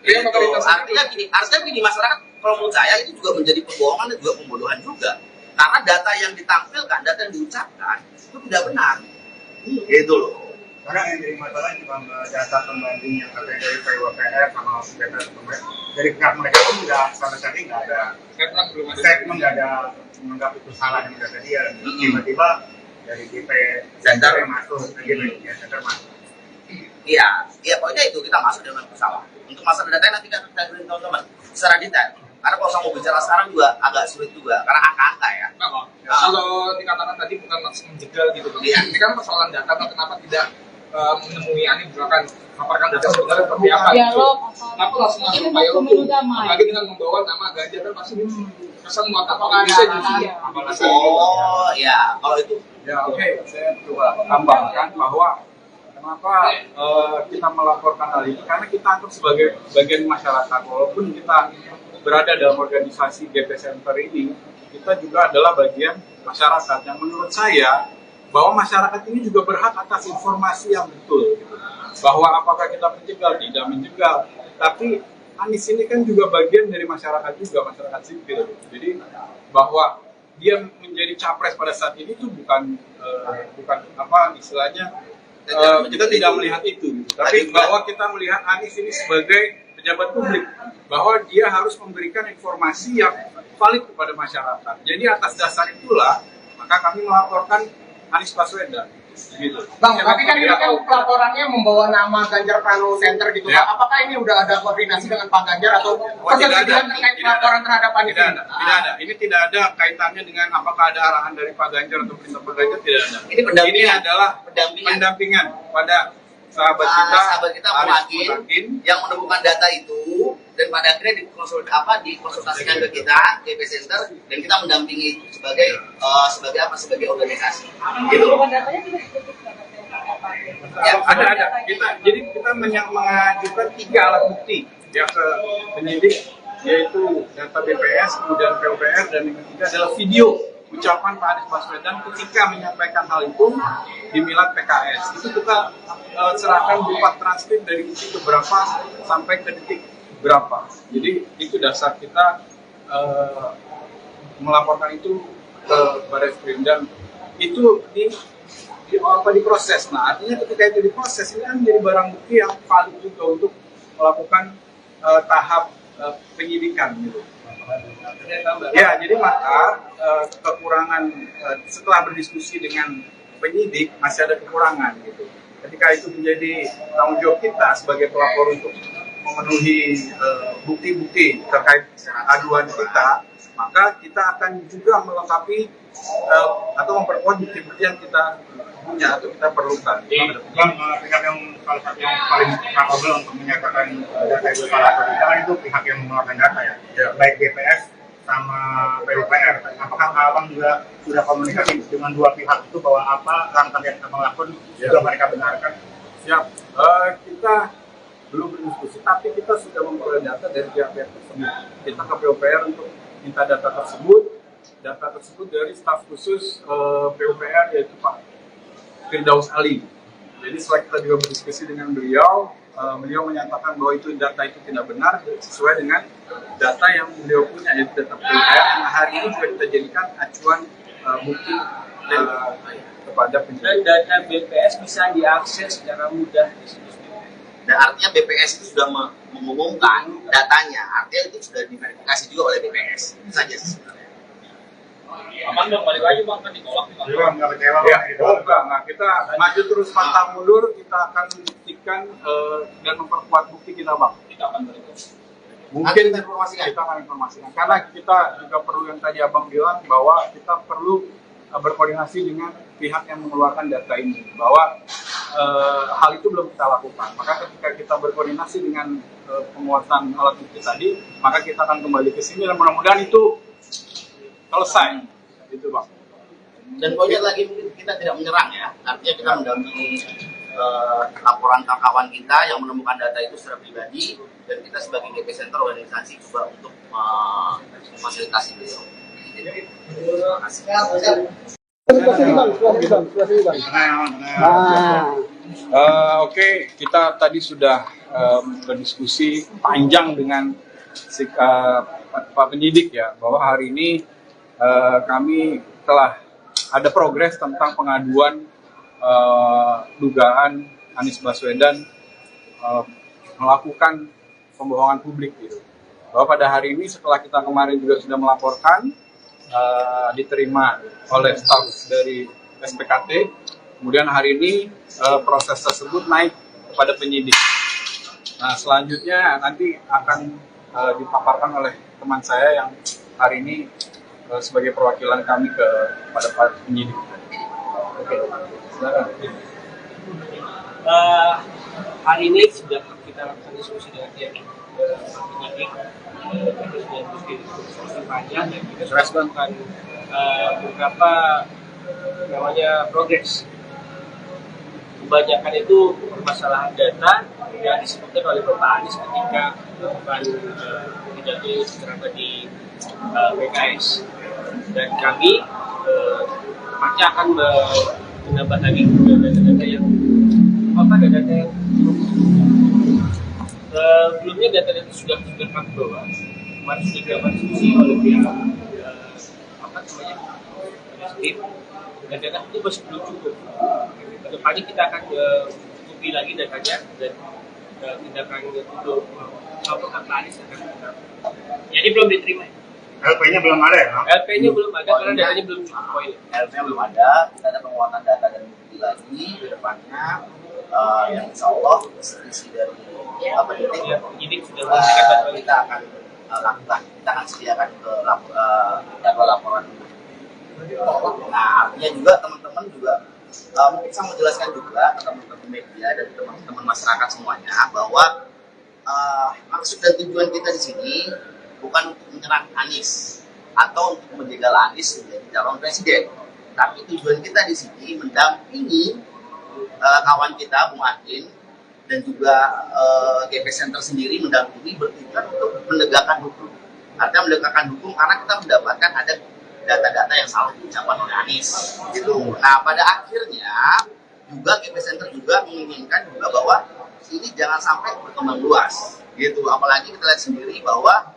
Iya, Gitu. Artinya gini, masyarakat kalau menurut saya itu juga menjadi pembohongan dan juga pembodohan juga. Karena data yang ditampilkan, data yang diucapkan itu tidak benar. Gitu loh. Karena yang jadi masalah ini Bang, data pembanding yang katanya dari PUPR sama data dari pihak mereka pun nggak sama sekali nggak ada statement, nggak ada menganggap itu salah yang data dia. Tiba-tiba dari GP Center yang masuk, GP Center masuk. Iya, pokoknya itu kita masuk dengan bersalah. Untuk masalah data nanti kita kirim teman-teman secara detail. Karena kalau saya mau bicara sekarang juga agak sulit juga, karena angka-angka ya. Kalau dikatakan tadi bukan maksud menjegal gitu Bang. Iya. Ini kan persoalan data, kenapa tidak menemui Anies misalkan paparkan data sebenarnya seperti apa gitu. Dialog. Kenapa langsung masuk Ini payung pemilu tuh? damai. Apalagi dengan membawa nama Ganjar kan pasti kesan apakah bisa justru apalagi Oh ya, kalau itu Ya oke, saya coba tambahkan bahwa kenapa kita melaporkan hal ini, karena kita anggap sebagai bagian masyarakat. Walaupun kita berada dalam organisasi GP Center ini, kita juga adalah bagian masyarakat yang menurut saya bahwa masyarakat ini juga berhak atas informasi yang betul gitu. Bahwa apakah kita menjegal, tidak menjegal, tapi Anies ini kan juga bagian dari masyarakat juga, masyarakat sipil. Jadi bahwa dia menjadi capres pada saat ini itu bukan apa istilahnya, kita tidak melihat itu gitu. Tapi bahwa kita melihat Anies ini sebagai pejabat publik, bahwa dia harus memberikan informasi yang valid kepada masyarakat. Jadi atas dasar itulah maka kami melaporkan Anies Baswedan gitu. Bang, tapi kan ini kan laporannya membawa nama Ganjar Pranowo Center gitu. Ya. Apakah ini udah ada koordinasi dengan Pak Ganjar atau persetujuan terkait laporan terhadap Anies? Tidak ada. Ini tidak ada kaitannya dengan apakah ada arahan dari Pak Ganjar atau perintah Pak Ganjar, tidak ada. Ini pendampingan. Ini adalah pendampingan pada sahabat kita Muhakin yang menemukan data itu, dan pada akhirnya dikonsultasikan ke kita GP Center, dan kita mendampingi itu sebagai sebagai organisasi. Gitu. Datanya tidak ditutup Ya, ada. Jadi kita mengajukan 3 alat bukti yang ke penyidik, yaitu data BPS, kemudian PUPR, dan yang ketiga adalah video ucapan Pak Anies Baswedan ketika menyampaikan hal itu di Milad PKS. Itu kita serahkan berupa transkrip dari detik berapa sampai ke detik berapa. Jadi itu dasar kita melaporkan itu ke Barreskrim, dan itu diproses. Nah, artinya ketika itu diproses, ini kan menjadi barang bukti yang valid juga untuk melakukan tahap penyidikan gitu. Ya, jadi maka kekurangan setelah berdiskusi dengan penyidik masih ada kekurangan gitu. Ketika itu menjadi tanggung jawab kita sebagai pelapor untuk memenuhi bukti-bukti terkait aduan kita, maka kita akan juga melengkapi atau memperkuat bukti-bukti yang kita punya atau kita perlukan. Bang, pihak yang salah satu yang paling capable untuk menyatakan data itu salah atau tidak kan itu pihak yang mengeluarkan data ya, baik BPS sama PUPR. Apakah abang juga sudah komunikasi dengan dua pihak itu bahwa apa langkah yang abang lakukan juga mereka benarkan? Siap. Kita belum berdiskusi, tapi kita sudah memperoleh data dari pihak-pihak tersebut. Kita ke PUPR untuk minta data tersebut dari staf khusus PUPR yaitu Pak Firdaus Ali. Jadi setelah kita juga berdiskusi dengan beliau, beliau menyatakan bahwa itu data itu tidak benar sesuai dengan data yang beliau punya, yaitu data PUPR yang hari ini juga kita jadikan acuan bukti kepada penyidik. Dan data BPS bisa diakses secara mudah di situs BPS. Dan artinya BPS itu sudah mengumumkan datanya, artinya itu sudah diverifikasi juga oleh BPS. Itu saja sebenarnya. Abang dong balik lagi bang, kan ditolak nih bang. Jadi bang, nggak kecewa Ya, bang? enggak. Kita maju terus pantang mundur, kita akan buktikan dan memperkuat bukti kita, Bang. Kita akan berikut. Mungkin Nanti kita informasikan. kita akan informasikan. Karena kita juga perlu yang tadi Abang bilang bahwa kita perlu berkoordinasi dengan pihak yang mengeluarkan data ini. Bahwa hal itu belum kita lakukan. Maka ketika kita berkoordinasi dengan penguasaan alat bukti tadi, maka kita akan kembali ke sini dan mudah-mudahan itu selesai. Itu, Bang. Dan poinnya lagi mungkin kita tidak menyerang ya, artinya kita mendampingi laporan kawan kita yang menemukan data itu secara pribadi, dan kita sebagai GP Center organisasi juga untuk memfasilitasi beliau. Terima kasih. Oke, kita tadi sudah berdiskusi panjang dengan Pak penyidik ya, bahwa hari ini kami telah ada progres tentang pengaduan dugaan Anies Baswedan melakukan pembohongan publik gitu. Bahwa pada hari ini setelah kita kemarin juga sudah melaporkan, diterima oleh staf dari SPKT, kemudian hari ini proses tersebut naik kepada penyidik. Nah, selanjutnya nanti akan dipaparkan oleh teman saya yang hari ini sebagai perwakilan kami kepada Pak penyidik. Oke, silakan. Hari ini sudah kita lakukan diskusi dengan pihak penyidik. Kita sudah diskusi panjang dan kita sudah melakukan beberapa namanya progres. Kebanyakan itu permasalahan data yang disebutkan oleh Bapak Anies ketika melakukan pidato secara di PKS, dan kami pasti akan menambah lagi data-data yang data yang sebelumnya data-data sudah kami bawa, kemarin sudah dilakukan diskusi oleh pihak tim, dan data itu masih belum cukup. Kedepannya kita akan cukupi lagi datanya dan tindakan untuk Pak Anies akan tetap. Jadi belum diterima. LP-nya belum ada ya? LP-nya belum ada karena datanya belum cukup poin. LP-nya belum ada, kita ada penguatan data dan bukti lagi ke depannya, yang insya Allah isi dari Penyidik sudah memberikan data kita akan lakukan, kita akan sediakan ke jadwal laporan. Nah, artinya juga teman-teman juga mungkin saya mau jelaskan juga ke teman-teman media dan teman-teman masyarakat semuanya bahwa maksud dan tujuan kita di sini bukan untuk menyerang Anies atau untuk menjegal Anies menjadi calon presiden, tapi tujuan kita di sini mendampingi kawan kita Bung Adin dan juga GP Center sendiri mendampingi bertujuan untuk menegakkan hukum. Artinya menegakkan hukum karena kita mendapatkan ada data-data yang salah diucapkan oleh Anies gitu. Nah, pada akhirnya juga GP Center juga menginginkan juga bahwa ini jangan sampai berkembang luas gitu. Apalagi kita lihat sendiri bahwa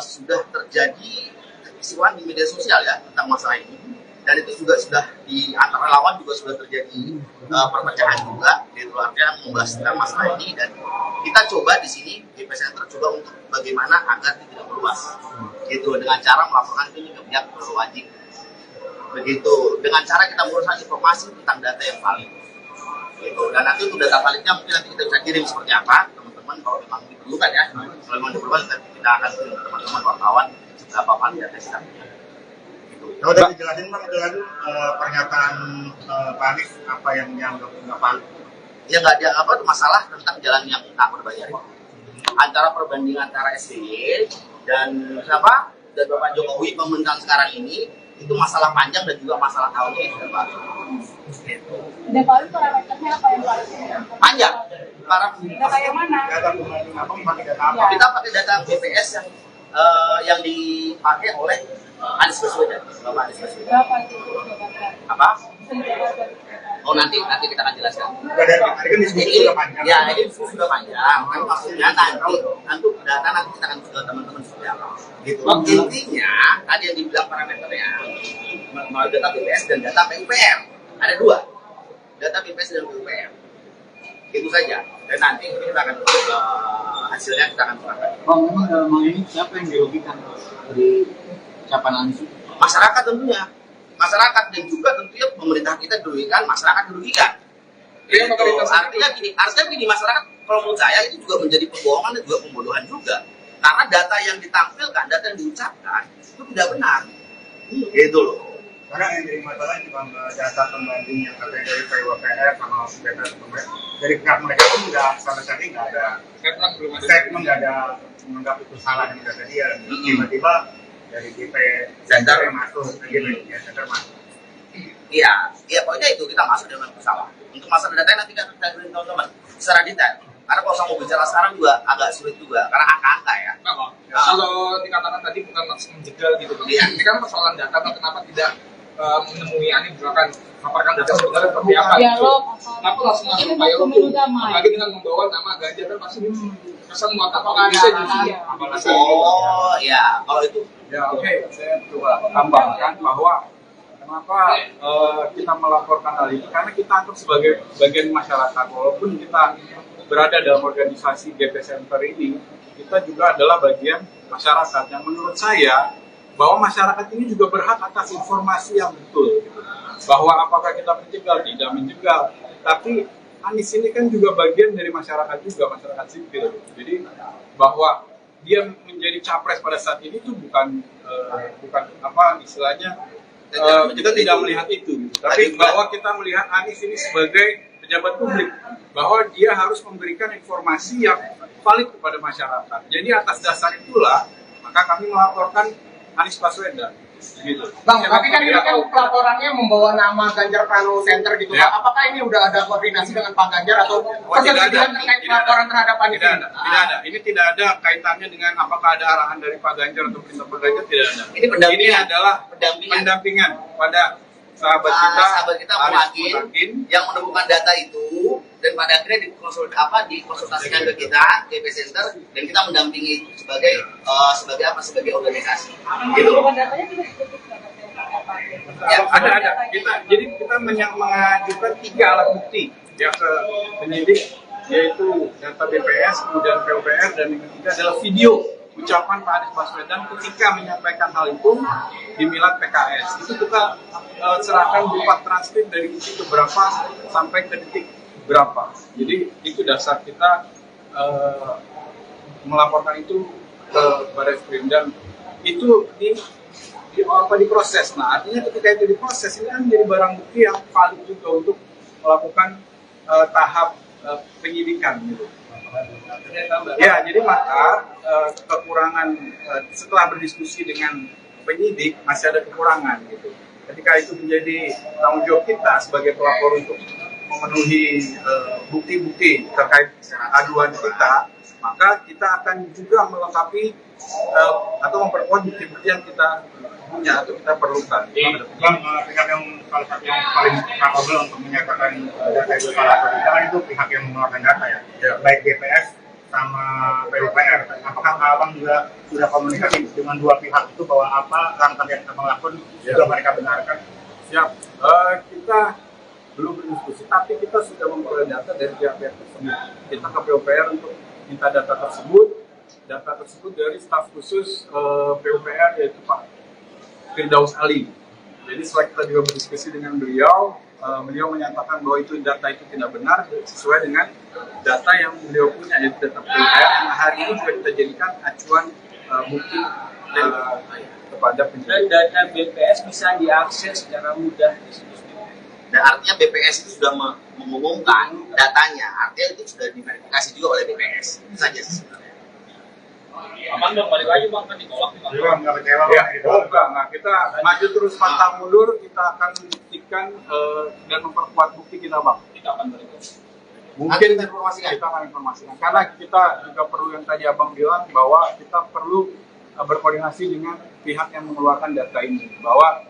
sudah terjadi kekisruhan di media sosial ya tentang masalah ini, dan itu juga sudah di antara lawan juga sudah terjadi perpecahan juga gitu. Artinya membahas tentang masalah ini, dan kita coba di sini GP Center coba untuk bagaimana agar tidak meluas gitu, dengan cara melaporkan ini ke pihak berwajib begitu, dengan cara kita menguruskan informasi tentang data yang valid gitu. Dan nanti untuk data validnya mungkin nanti kita bisa kirim seperti apa teman-teman, kalau memang diperlukan ya, kalau memang diperlukan nanti kita akan kirim ke teman-teman wartawan berapa valid data kita punya gitu. Kalau udah dijelasin Bang, itu kan pernyataan Pak Anies apa yang dianggap nggak valid? Ya nggak ada apa masalah tentang jalan yang tak berbayar. Antara perbandingan antara SBY dan siapa dan Bapak Jokowi pemerintahan sekarang ini itu masalah panjang dan juga masalah tahunnya ya Pak. Gitu. Dan kalau itu parameternya apa yang paling Panjang. Para data yang mana? Data pembanding apa? Pakai data apa? kita pakai data BPS yang dipakai oleh Anies Baswedan, Bapak Anies Baswedan. Berapa itu? Apa? Oh nanti kita akan jelaskan. Dari tadi kan diskusi sudah panjang. Ya ini sudah panjang. Kan maksudnya nanti data nanti kita akan ke teman-teman seperti apa. Gitu. Intinya tadi yang dibilang parameternya melalui data BPS dan data PUPR. Ada dua, data BPS dan PUPR. Itu saja. Dan nanti kita akan hasilnya kita akan serahkan. Bang, memang ini siapa yang dirugikan dari ucapan Anies? Masyarakat tentunya. Masyarakat dan juga tentunya pemerintah kita dirugikan, masyarakat dirugikan. Iya, Artinya gini, masyarakat kalau menurut saya itu juga menjadi pembohongan dan juga pembodohan juga. Karena data yang ditampilkan, data yang diucapkan itu tidak benar. Gitu loh. Karena yang jadi masalah cuma data pembanding yang katanya dari PUPR sama data dari pihak mereka pun nggak sama sekali nggak ada statement, nggak ada menganggap itu salah yang data dia. Tiba-tiba dari GP Center yang masuk, GP Center masuk. Iya, pokoknya itu kita masuk dengan pesawat. Untuk masalah data nanti kita beri teman-teman secara detail. Karena kalau saya mau bicara sekarang juga agak sulit juga, karena angka-angka ya. Kalau dikatakan tadi bukan maksud menjegal gitu, Iya. ini kan persoalan data, kenapa tidak menemui Anies misalkan paparkan data sebenarnya seperti apa? Dialog. Kenapa langsung masuk Pak Yoko? Apalagi dengan membawa nama Ganjar kan pasti kesan muatan apakah bisa justru? Oh ya, kalau itu Ya oke, saya coba tambahkan bahwa kenapa kita melaporkan hal ini, karena kita anggap sebagai bagian masyarakat, walaupun kita berada dalam organisasi GP Center ini, kita juga adalah bagian masyarakat yang menurut saya bahwa masyarakat ini juga berhak atas informasi yang betul, gitu. Bahwa apakah kita menjegal, tidak menjegal, tapi Anies ini kan juga bagian dari masyarakat juga, masyarakat sipil, gitu. Jadi bahwa dia menjadi capres pada saat ini itu bukan apa istilahnya kita tidak melihat itu, gitu. Tapi bahwa kita melihat Anies ini sebagai pejabat publik, bahwa dia harus memberikan informasi yang valid kepada masyarakat. Jadi atas dasar itulah maka kami melaporkan Anies Baswedan. Gitu. Bang, tapi kan ini kan pelaporannya membawa nama Ganjar Pranowo Center gitu. Ya. Apakah ini udah ada koordinasi dengan Pak Ganjar atau persetujuan terkait pelaporan terhadap Anies? Tidak ada. Ini tidak ada kaitannya dengan apakah ada arahan dari Pak Ganjar atau perintah Pak Ganjar, tidak ada. Ini pendampingan. Ini adalah Pendampingan. pendampingan pada sahabat kita Muhakin yang menemukan data itu dan pada akhirnya dikonsultasikan ke kita GP Center dan kita mendampingi itu sebagai sebagai organisasi. Gitu. Ya, ada. Jadi kita mengajukan 3 alat bukti yang ke penyidik, yaitu data BPS, kemudian PUPR, dan yang ketiga adalah video ucapan Pak Anies Baswedan ketika menyampaikan hal itu di Milad PKS. Itu kita serahkan berupa transkrip dari detik keberapa sampai ke detik berapa. Jadi itu dasar kita melaporkan itu ke Baris Krim, dan itu diproses. Nah, artinya ketika itu diproses, ini kan menjadi barang bukti yang valid juga untuk melakukan tahap penyidikan gitu. Ya, jadi maka kekurangan setelah berdiskusi dengan penyidik masih ada kekurangan gitu. Ketika itu menjadi tanggung jawab kita sebagai pelapor untuk memenuhi bukti-bukti terkait aduan kita, maka kita akan juga melengkapi atau memperkuat bukti-bukti yang kita punya atau kita perlukan. Bang, pihak yang salah satu yang paling capable untuk menyatakan data itu salah atau tidak kan itu pihak yang mengeluarkan data ya, baik BPS sama PUPR. Apakah Abang juga sudah komunikasi dengan dua pihak itu bahwa apa langkah yang Abang lakukan juga mereka benarkan? Siap. Kita belum berdiskusi, tapi kita sudah memperoleh data dari pihak-pihak tersebut. Kita ke PUPR untuk minta data tersebut dari staf khusus PUPR, yaitu Pak Firdaus Ali. Jadi setelah kita juga berdiskusi dengan beliau, beliau menyatakan bahwa itu data itu tidak benar sesuai dengan data yang beliau punya, yaitu data PUPR yang hari ini juga kita jadikan acuan bukti kepada Dan penyidik. data BPS bisa diakses secara mudah di situs BPS. Dan artinya BPS itu sudah mengumumkan datanya, artinya itu sudah diverifikasi juga oleh BPS. Itu saja sih sebenarnya. Aman dong, balik lagi bang, kan ditolak nih bang. Jadi bang, nggak kecewa Ya, bang, gitu. enggak. Nah, kita maju terus pantang mundur, kita akan buktikan dan memperkuat bukti kita, Bang. Kita akan balik. Mungkin Nanti kita informasikan. kita akan informasikan. Karena kita juga perlu yang tadi Abang bilang bahwa kita perlu berkoordinasi dengan pihak yang mengeluarkan data ini. Bahwa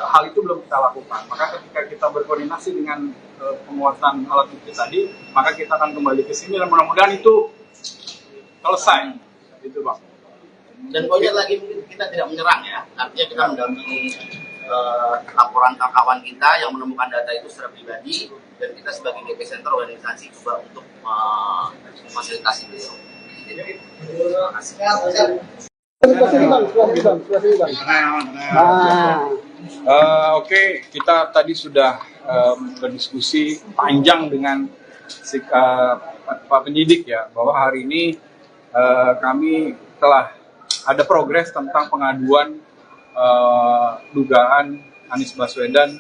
hal itu belum kita lakukan. Maka ketika kita berkoordinasi dengan penguatan alat bukti tadi, maka kita akan kembali ke sini dan mudah-mudahan itu selesai. Itu, Bang. Dan poinnya lagi mungkin kita tidak menyerang ya, artinya kita mendampingi laporan kawan kita yang menemukan data itu secara pribadi, dan kita sebagai GP Center organisasi juga untuk memfasilitasi beliau. Terima kasih. Oke, kita tadi sudah berdiskusi panjang dengan Pak Penyidik ya, bahwa hari ini kami telah ada progres tentang pengaduan dugaan Anies Baswedan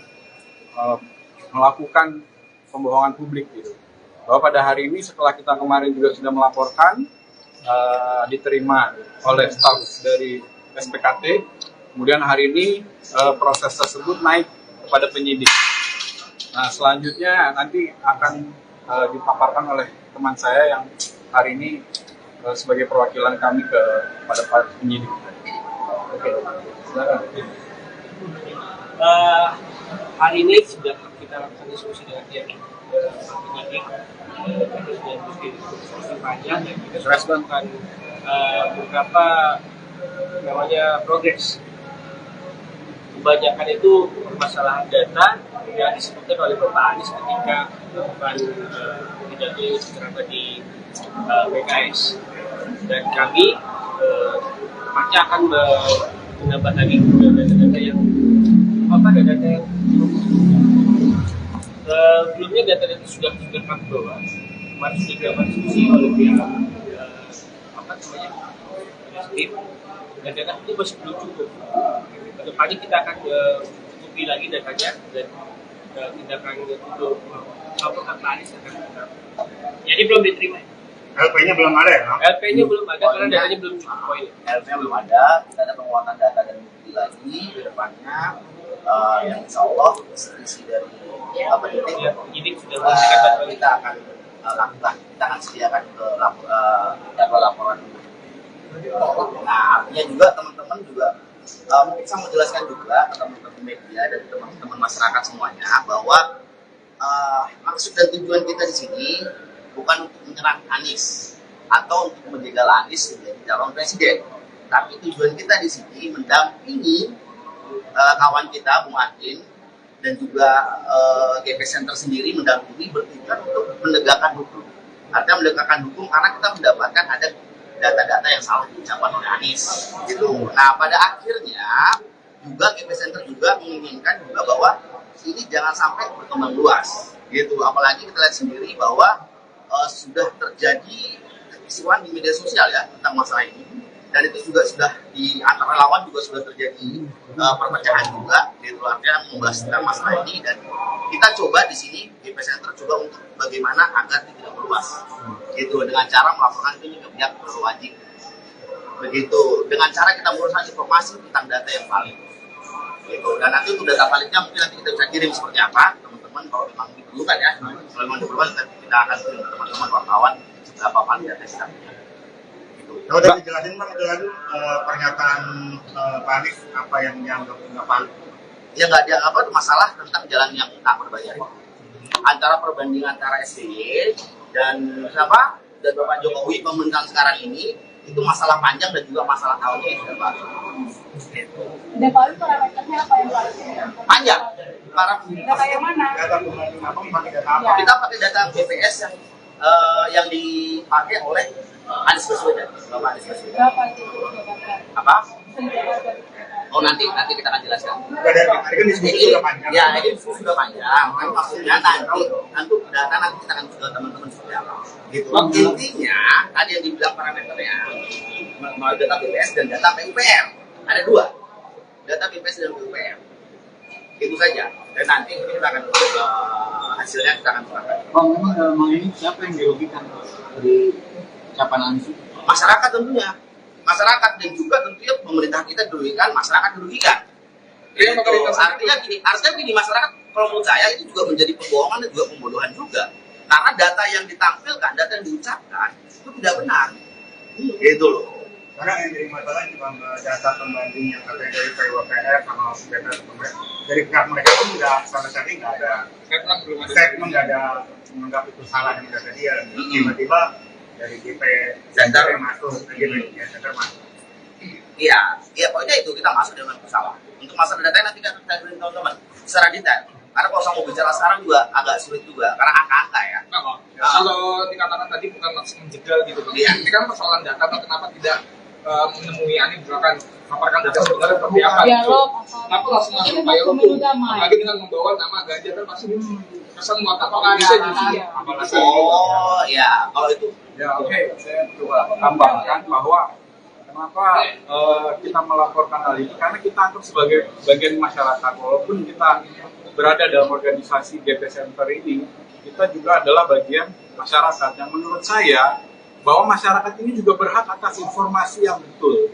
melakukan pembohongan publik gitu. Bahwa pada hari ini setelah kita kemarin juga sudah melaporkan, diterima oleh staf dari SPKT, kemudian hari ini proses tersebut naik kepada penyidik. Nah, selanjutnya nanti akan dipaparkan oleh teman saya yang hari ini sebagai perwakilan kami kepada para penyidik. Oke, silakan. Hari ini sudah kita lakukan diskusi dengan pihak penyidik, kita sudah diskusi panjang dan kita sudah melakukan beberapa namanya progres. Kebanyakan itu permasalahan data yang disebutkan oleh Bapak Anies ketika melakukan pidato secara di PKS, dan kami pasti akan menambah lagi data-data yang data yang sebelumnya data-data sudah kami bawa, kemarin sudah dilakukan diskusi oleh pihak tim, dan data itu masih belum cukup. Kedepannya kita akan cukupi lagi datanya dan tindakan untuk laporan Anies akan kita. Jadi belum diterima. LP-nya belum ada ya, Bang? LP-nya belum ada karena datanya belum cukup poin. LP-nya belum ada, kita ada penguatan data dan bukti lagi ke depannya, yang insya Allah isi dari Penyidik sudah memberikan data kita akan lakukan, kita akan sediakan ke laporan. Nah, artinya juga teman-teman juga mungkin saya mau jelaskan juga ke teman-teman media dan teman-teman masyarakat semuanya bahwa maksud dan tujuan kita di sini bukan untuk menyerang Anies atau untuk menjegal Anies menjadi calon presiden, tapi tujuan kita di sini mendampingi kawan kita Bung Adin dan juga GP Center sendiri mendampingi bertujuan untuk menegakkan hukum. Artinya menegakkan hukum karena kita mendapatkan ada data-data yang salah diucapkan oleh Anies gitu. Nah, pada akhirnya juga GP Center juga menginginkan juga bahwa ini jangan sampai berkembang luas gitu. Apalagi kita lihat sendiri bahwa sudah terjadi kekisruhan di media sosial ya tentang masalah ini, dan itu juga sudah di antara lawan juga sudah terjadi perpecahan juga gitu. Artinya membahas tentang masalah ini, dan kita coba di sini GP Center coba untuk bagaimana agar tidak meluas gitu, dengan cara melaporkan ini ke pihak berwajib begitu, dengan cara kita menguruskan informasi tentang data yang valid gitu. Dan nanti untuk data validnya mungkin nanti kita bisa kirim seperti apa teman-teman, kalau memang diperlukan ya, kalau memang diperlukan nanti kita akan kirim ke teman-teman wartawan seberapa valid data kita gitu. Kalau udah dijelasin Bang, itu lagi pernyataan Pak Anies apa yang dianggap nggak valid? Ya nggak dianggap apa, masalah tentang jalan yang tak berbayar antara perbandingan antara SBY dan siapa dan Bapak Jokowi pemerintahan sekarang ini, itu masalah panjang dan juga masalah tahunnya yang sudah baru. Gitu. Dan kalau itu parameternya apa yang paling Panjang. Para data yang mana? Data pembanding apa, pakai data apa? kita pakai data BPS yang dipakai oleh Anies Baswedan, Bapak Anies Baswedan. Berapa itu jabatan? Apa? Jabatan. Oh, nanti kita akan jelaskan. Tadi kan diskusi sudah panjang. Ya, ini diskusi sudah panjang. Kan maksudnya nanti data nanti kita akan ke teman-teman seperti apa. Gitu. Intinya tadi yang dibilang parameternya melalui data BPS dan data PUPR. Ada dua, data BPS dan PUPR. Itu saja. Dan nanti kita akan hasilnya kita akan serahkan. Bang, memang ini siapa yang dirugikan dari ucapan Anies? Masyarakat tentunya. Masyarakat dan juga tentunya pemerintah kita dirugikan, masyarakat dirugikan. Itu artinya gini, masyarakat kalau menurut saya itu juga menjadi pembohongan dan juga pembodohan juga. Karena data yang ditampilkan, data yang diucapkan itu tidak benar. Gitu loh. Karena yang jadi masalah cuma data pembanding yang katanya dari PUPR sama data dari pihak mereka pun nggak sama sekali nggak ada statement, nggak ada menganggap itu salah yang data dia. Tiba-tiba dari GP Center yang masuk, GP Center masuk. Iya, pokoknya itu kita masuk dengan pesawat. Untuk masalah data nanti kita dengerin teman-teman secara detail. Karena kalau saya mau bicara sekarang juga agak sulit juga, karena angka-angka ya. Kalau dikatakan tadi bukan maksud menjegal gitu, ini kan persoalan data, kenapa tidak menemui Anies misalkan paparkan data sebenarnya seperti apa? Kenapa langsung masuk Pak Yolo? Apalagi dengan membawa nama Ganjar kan pasti kesan muatan bisa justru. Oh ya, kalau itu Ya oke, saya coba tambahkan bahwa kenapa kita melaporkan hal ini, karena kita anggap sebagai bagian masyarakat. Walaupun kita berada dalam organisasi GP Center ini, kita juga adalah bagian masyarakat yang menurut saya bahwa masyarakat ini juga berhak atas informasi yang betul,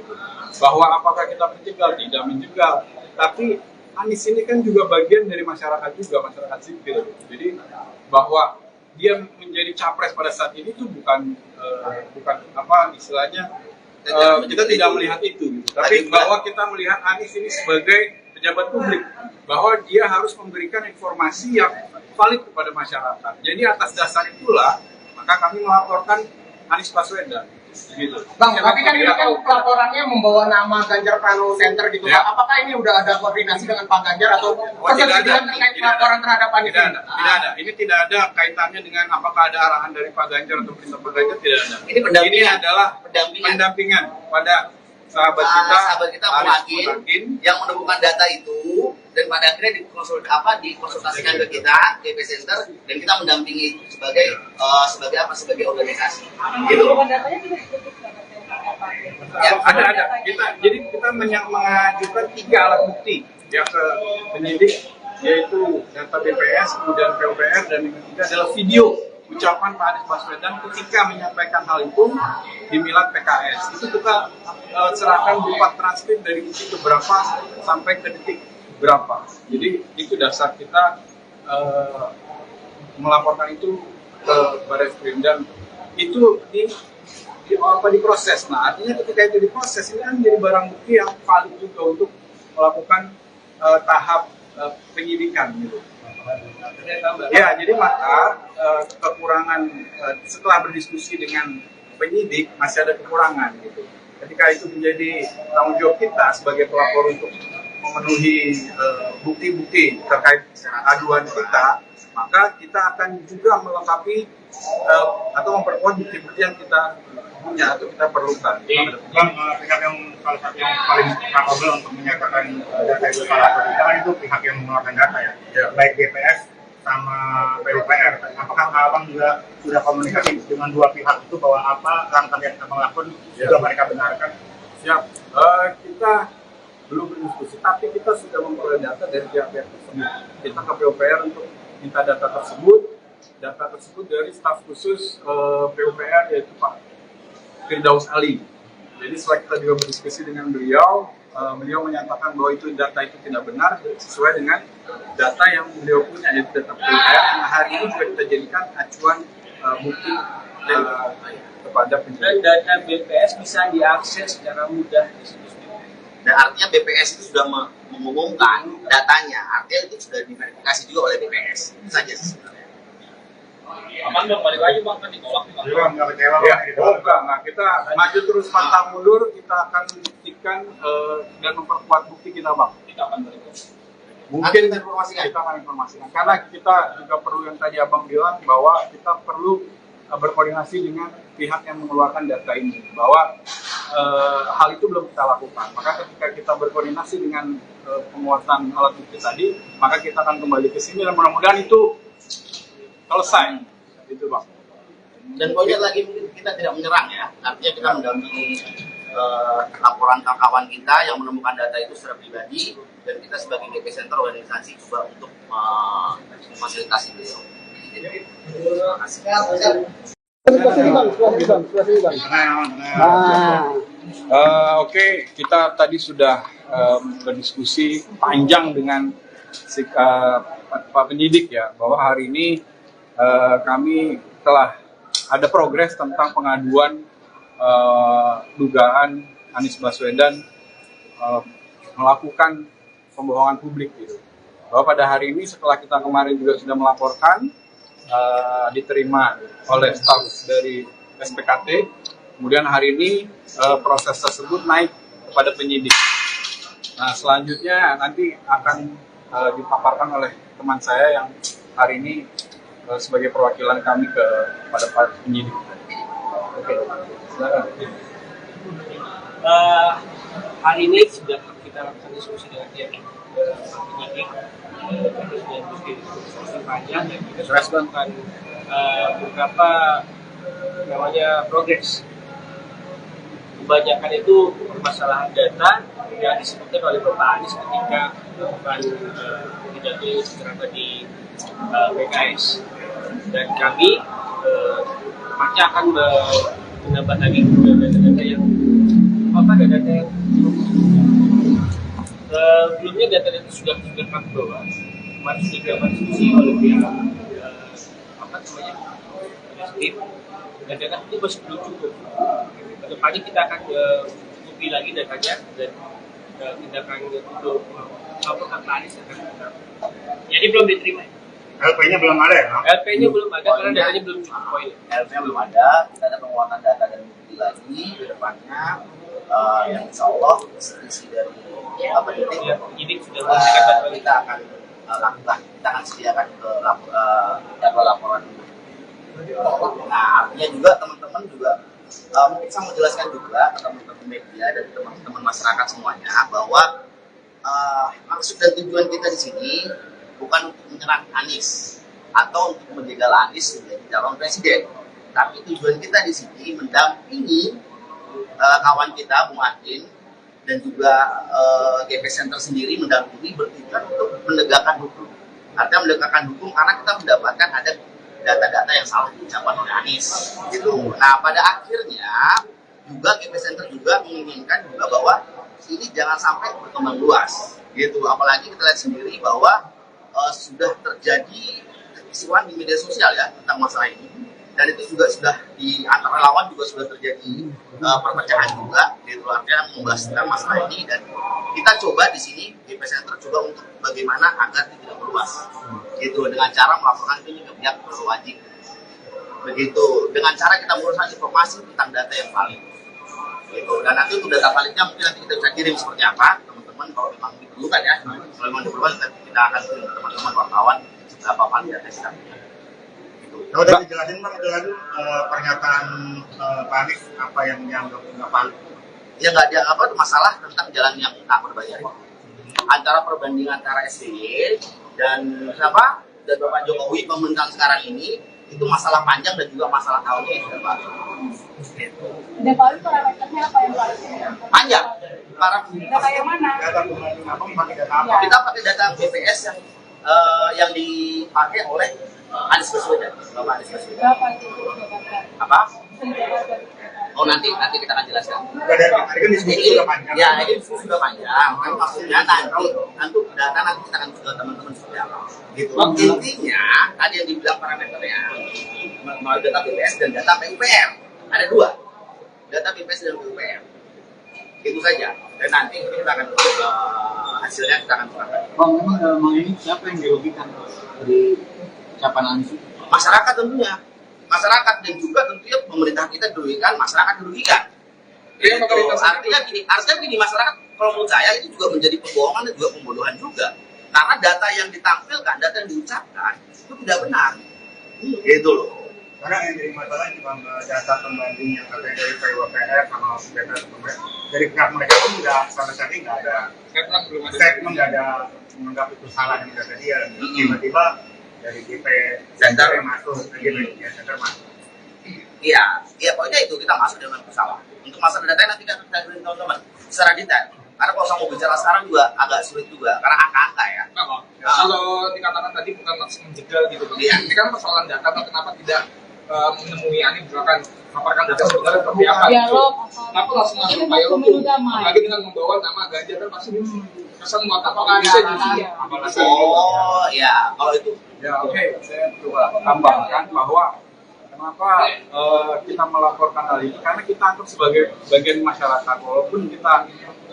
bahwa apakah kita menjegal, tidak menjegal, tapi Anies ini kan juga bagian dari masyarakat juga, masyarakat sipil. Jadi bahwa dia menjadi capres pada saat ini itu bukan apa istilahnya, kita tidak melihat itu, tapi bahwa kita melihat Anies ini sebagai pejabat publik, bahwa dia harus memberikan informasi yang valid kepada masyarakat. Jadi atas dasar itulah maka kami melaporkan Anies Baswedan. Gitu. Bang, tapi kan ini kan pelaporannya membawa nama Ganjar Pranowo Center gitu. Ya. Apakah ini udah ada koordinasi dengan Pak Ganjar atau persetujuan terkait pelaporan terhadap Anies? Tidak ada. Ini tidak ada kaitannya dengan apakah ada arahan dari Pak Ganjar atau perintah Pak Ganjar, tidak ada. Ini adalah pendampingan pada sahabat kita Muhakin yang menemukan data itu, dan pada akhirnya dikonsultasikan ke kita GP Center, dan kita mendampingi itu sebagai organisasi. Gitu. Ya, ada. Jadi kita mengajukan 3 alat bukti yang ke penyidik, yaitu data BPS, kemudian PUPR, dan yang ketiga adalah video ucapan Pak Anies Baswedan ketika menyampaikan hal itu di Milad PKS. Itu kita serahkan berupa transkrip dari detik keberapa sampai ke detik berapa. Jadi itu dasar kita melaporkan itu ke Barreskrim, dan itu diproses. Nah, artinya ketika itu diproses, ini kan menjadi barang bukti yang valid juga untuk melakukan tahap penyidikan gitu. Ya, jadi maka kekurangan setelah berdiskusi dengan penyidik masih ada kekurangan gitu. Ketika itu menjadi tanggung jawab kita sebagai pelapor untuk memenuhi bukti-bukti terkait aduan kita, maka kita akan juga melengkapi atau memperkuat bukti-bukti yang kita punya atau kita perlukan. Bang, pihak yang salah satu yang paling capable untuk menyatakan data itu salah atau tidak kan itu pihak yang mengeluarkan data ya. Baik BPS sama PUPR. Apakah Abang juga sudah komunikasi dengan dua pihak itu bahwa apa langkah yang Abang lakukan juga mereka benarkan? Siap. Kita belum berdiskusi, tapi kita sudah memperoleh data dari pihak-pihak tersebut. Kita ke PUPR untuk minta data tersebut dari staf khusus PUPR, yaitu Pak Firdaus Ali. Jadi setelah kita juga berdiskusi dengan beliau, beliau menyatakan bahwa itu data itu tidak benar sesuai dengan data yang beliau punya, yaitu data PUPR yang hari ini juga kita jadikan acuan bukti kepada penyidik. Dan data BPS bisa diakses secara mudah di situs BPS. Dan artinya BPS itu sudah mengumumkan datanya, artinya itu sudah diverifikasi juga oleh BPS. Itu saja sebenarnya. Aman dong, balik lagi Bang, kan ditolak nih Bang. Jadi Bang, nggak kecewa Ya, Bang? nah, kita maju terus pantang mundur, kita akan buktikan dan memperkuat bukti kita Bang. Kita akan balik. Mungkin kita akan informasikan, karena kita juga perlu yang tadi Abang bilang, bahwa kita perlu berkoordinasi dengan pihak yang mengeluarkan data ini, bahwa hal itu belum kita lakukan. Maka ketika kita berkoordinasi dengan penguatan alat bukti tadi, maka kita akan kembali ke sini dan mudah-mudahan itu selesai, itu Bang. Dan poinnya lagi kita tidak menyerang ya, artinya kita mendampingi laporan kawan kita yang menemukan data itu secara pribadi, dan kita sebagai GP Center organisasi juga untuk memfasilitasi beliau. Terima kasih. Oke, kita tadi sudah berdiskusi panjang dengan Pak Penyidik ya, bahwa hari ini kami telah ada progres tentang pengaduan dugaan Anies Baswedan melakukan pembohongan publik gitu. Bahwa pada hari ini setelah kita kemarin juga sudah melaporkan, diterima oleh staf dari SPKT, kemudian hari ini proses tersebut naik kepada penyidik. Nah, selanjutnya nanti akan dipaparkan oleh teman saya yang hari ini sebagai perwakilan kami kepada Pak Penyidik. Oke, silakan. Hari ini sudah kita lakukan diskusi dengan pihak penyidik, sudah diskusi panjang, dan kita sudah melakukan beberapa namanya progres. Kebanyakan itu permasalahan data yang disebutkan oleh Bapak Anies ketika melakukan pidato secara di PKS, dan kami pasti akan menambah lagi data-data yang data yang sebelumnya data-data sudah kami bawa, kemarin sudah dilakukan diskusi oleh pihak tim, dan data itu masih belum cukup. Kedepannya kita akan cukupi lagi datanya, dan tindakan untuk Pak Anies akan kita. Jadi belum diterima. LP-nya belum ada ya? LP-nya belum ada karena datanya belum cukup poin. LP-nya belum ada, kita ada penguatan data dan bukti lagi ke depannya, yang insya Allah isi dari penyidik sudah memberikan data kita akan lakukan, kita akan sediakan ke jadwal laporan. Nah, artinya juga teman-teman juga mungkin saya mau jelaskan juga ke teman-teman media dan teman-teman masyarakat semuanya bahwa maksud dan tujuan kita di sini bukan untuk menyerang Anies atau untuk menjegal Anies menjadi calon presiden, tapi tujuan kita di sini mendampingi kawan kita Bung Adin dan juga GP Center sendiri mendampingi bertujuan untuk menegakkan hukum. Artinya menegakkan hukum karena kita mendapatkan ada data-data yang salah diucapkan oleh Anies gitu. Nah, pada akhirnya juga GP Center juga menginginkan juga bahwa ini jangan sampai berkembang luas gitu. Apalagi kita lihat sendiri bahwa sudah terjadi kekisruhan di media sosial ya tentang masalah ini, dan itu juga sudah di antara lawan juga sudah terjadi perpecahan juga gitu, artinya membahas tentang masalah ini, dan kita coba di sini GP Center coba untuk bagaimana agar tidak meluas gitu, dengan cara melaporkan ini ke pihak berwajib begitu, dengan cara kita menguruskan informasi tentang data yang valid gitu. Dan nanti untuk data validnya mungkin nanti kita bisa kirim seperti apa teman-teman, kalau memang diperlukan ya, kalau memang diperlukan kita akan kirim ke teman-teman wartawan berapa valid data kita punya. Kalau udah dijelasin Bang, itu pernyataan Pak Anies apa yang dianggap nggak valid? Ya nggak ada apa masalah tentang jalan yang tak berbayar. Antara perbandingan antara SBY dan siapa dan Bapak Jokowi pemerintahan sekarang ini itu masalah panjang dan juga masalah tahunnya yang sudah baru. Dan kalau parameternya apa yang paling Panjang. data yang mana? Data pembanding apa? Pakai data apa? Kita pakai data BPS yang dipakai oleh Anies Baswedan, Bapak Anies Baswedan. Berapa itu data? Apa? Oh nanti kita akan jelaskan. Dari kan diskusi sudah panjang. Ya ini diskusi sudah panjang. Kan maksudnya nanti data nanti kita akan ke teman-teman seperti apa. Gitu. Intinya tadi yang dibilang parameternya melalui data BPS dan data PUPR. Ada dua, data BPS dan PUPR. Itu saja. Dan nanti kita akan hasilnya kita akan serahkan. Bang, memang ini siapa yang dirugikan dari ucapan Anies? Masyarakat tentunya. Masyarakat dan juga tentunya pemerintah kita dirugikan, masyarakat dirugikan. Iya, Artinya gini, masyarakat kalau menurut saya itu juga menjadi pembohongan dan juga pembodohan juga. Karena data yang ditampilkan, data yang diucapkan itu tidak benar. Gitu loh. Karena yang jadi masalah cuma data pembanding yang katanya dari PWPR sama data dari pihak mereka pun nggak sama sekali nggak ada statement, nggak ada menganggap itu salah yang kata dia. Tiba-tiba dari GP Center yang masuk, GP Center masuk. Iya, pokoknya itu kita masuk dengan pesawat. Untuk masalah data nanti kan kita beri teman-teman secara detail. Karena kalau saya mau bicara sekarang juga agak sulit juga, karena angka-angka ya. Kalau dikatakan tadi bukan maksud menjegal gitu, Bang. Iya. Ini kan persoalan data, Bang. Kenapa tidak menemui Ani misalkan paparkan data sebenarnya seperti apa? Dialog. Kenapa langsung masuk Pak Yolo? Apalagi dengan membawa nama Ganjar kan pasti kesan muatan apakah bisa jadi? Oh ya, kalau itu Ya oke, saya coba tambahkan bahwa kenapa kita melaporkan hal ini, karena kita anggap sebagai bagian masyarakat. Walaupun kita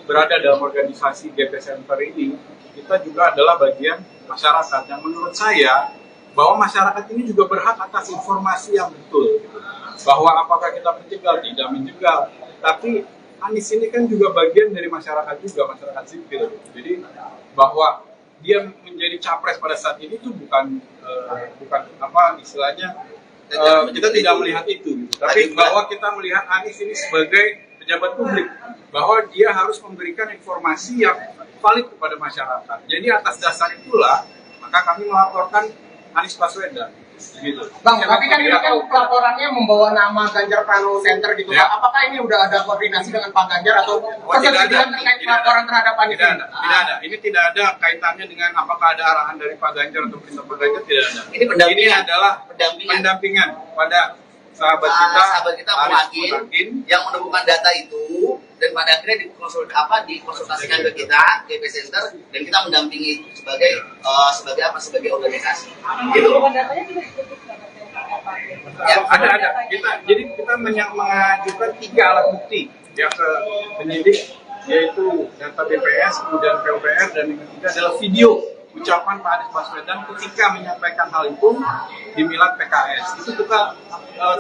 berada dalam organisasi GP Center ini, kita juga adalah bagian masyarakat. Yang menurut saya bahwa masyarakat ini juga berhak atas informasi yang betul, gitu. Bahwa apakah kita menjegal, tidak menjegal, tapi Anies ini kan juga bagian dari masyarakat juga, masyarakat sipil. Jadi bahwa dia menjadi capres pada saat ini itu bukan apa istilahnya, kita tidak melihat itu, gitu. Tapi bahwa kita melihat Anies ini sebagai pejabat publik, bahwa dia harus memberikan informasi yang valid kepada masyarakat. Jadi atas dasar itulah maka kami melaporkan Anies Baswedan, gitu. Bang, tapi kan ini kan pelaporannya membawa nama Ganjar Pranowo Center gitu. Ya. Apakah ini udah ada koordinasi dengan Pak Ganjar atau ketersediaan terkait pelaporan terhadap Anies? Tidak ada. Ini tidak ada kaitannya dengan apakah ada arahan dari Pak Ganjar atau perintah Pak Ganjar, tidak ada. Ini adalah pendampingan pada sahabat kita Muhakin yang menemukan data itu, dan pada akhirnya dikonsultasikan ke kita GP Center, dan kita mendampingi itu sebagai organisasi gitu. Ya, ada. Jadi kita mengajukan 3 alat bukti ya ke penyidik, yaitu data BPS, kemudian PUPR, dan yang ketiga adalah video ucapan Pak Anies Baswedan ketika menyampaikan hal itu di Milad PKS. Itu kita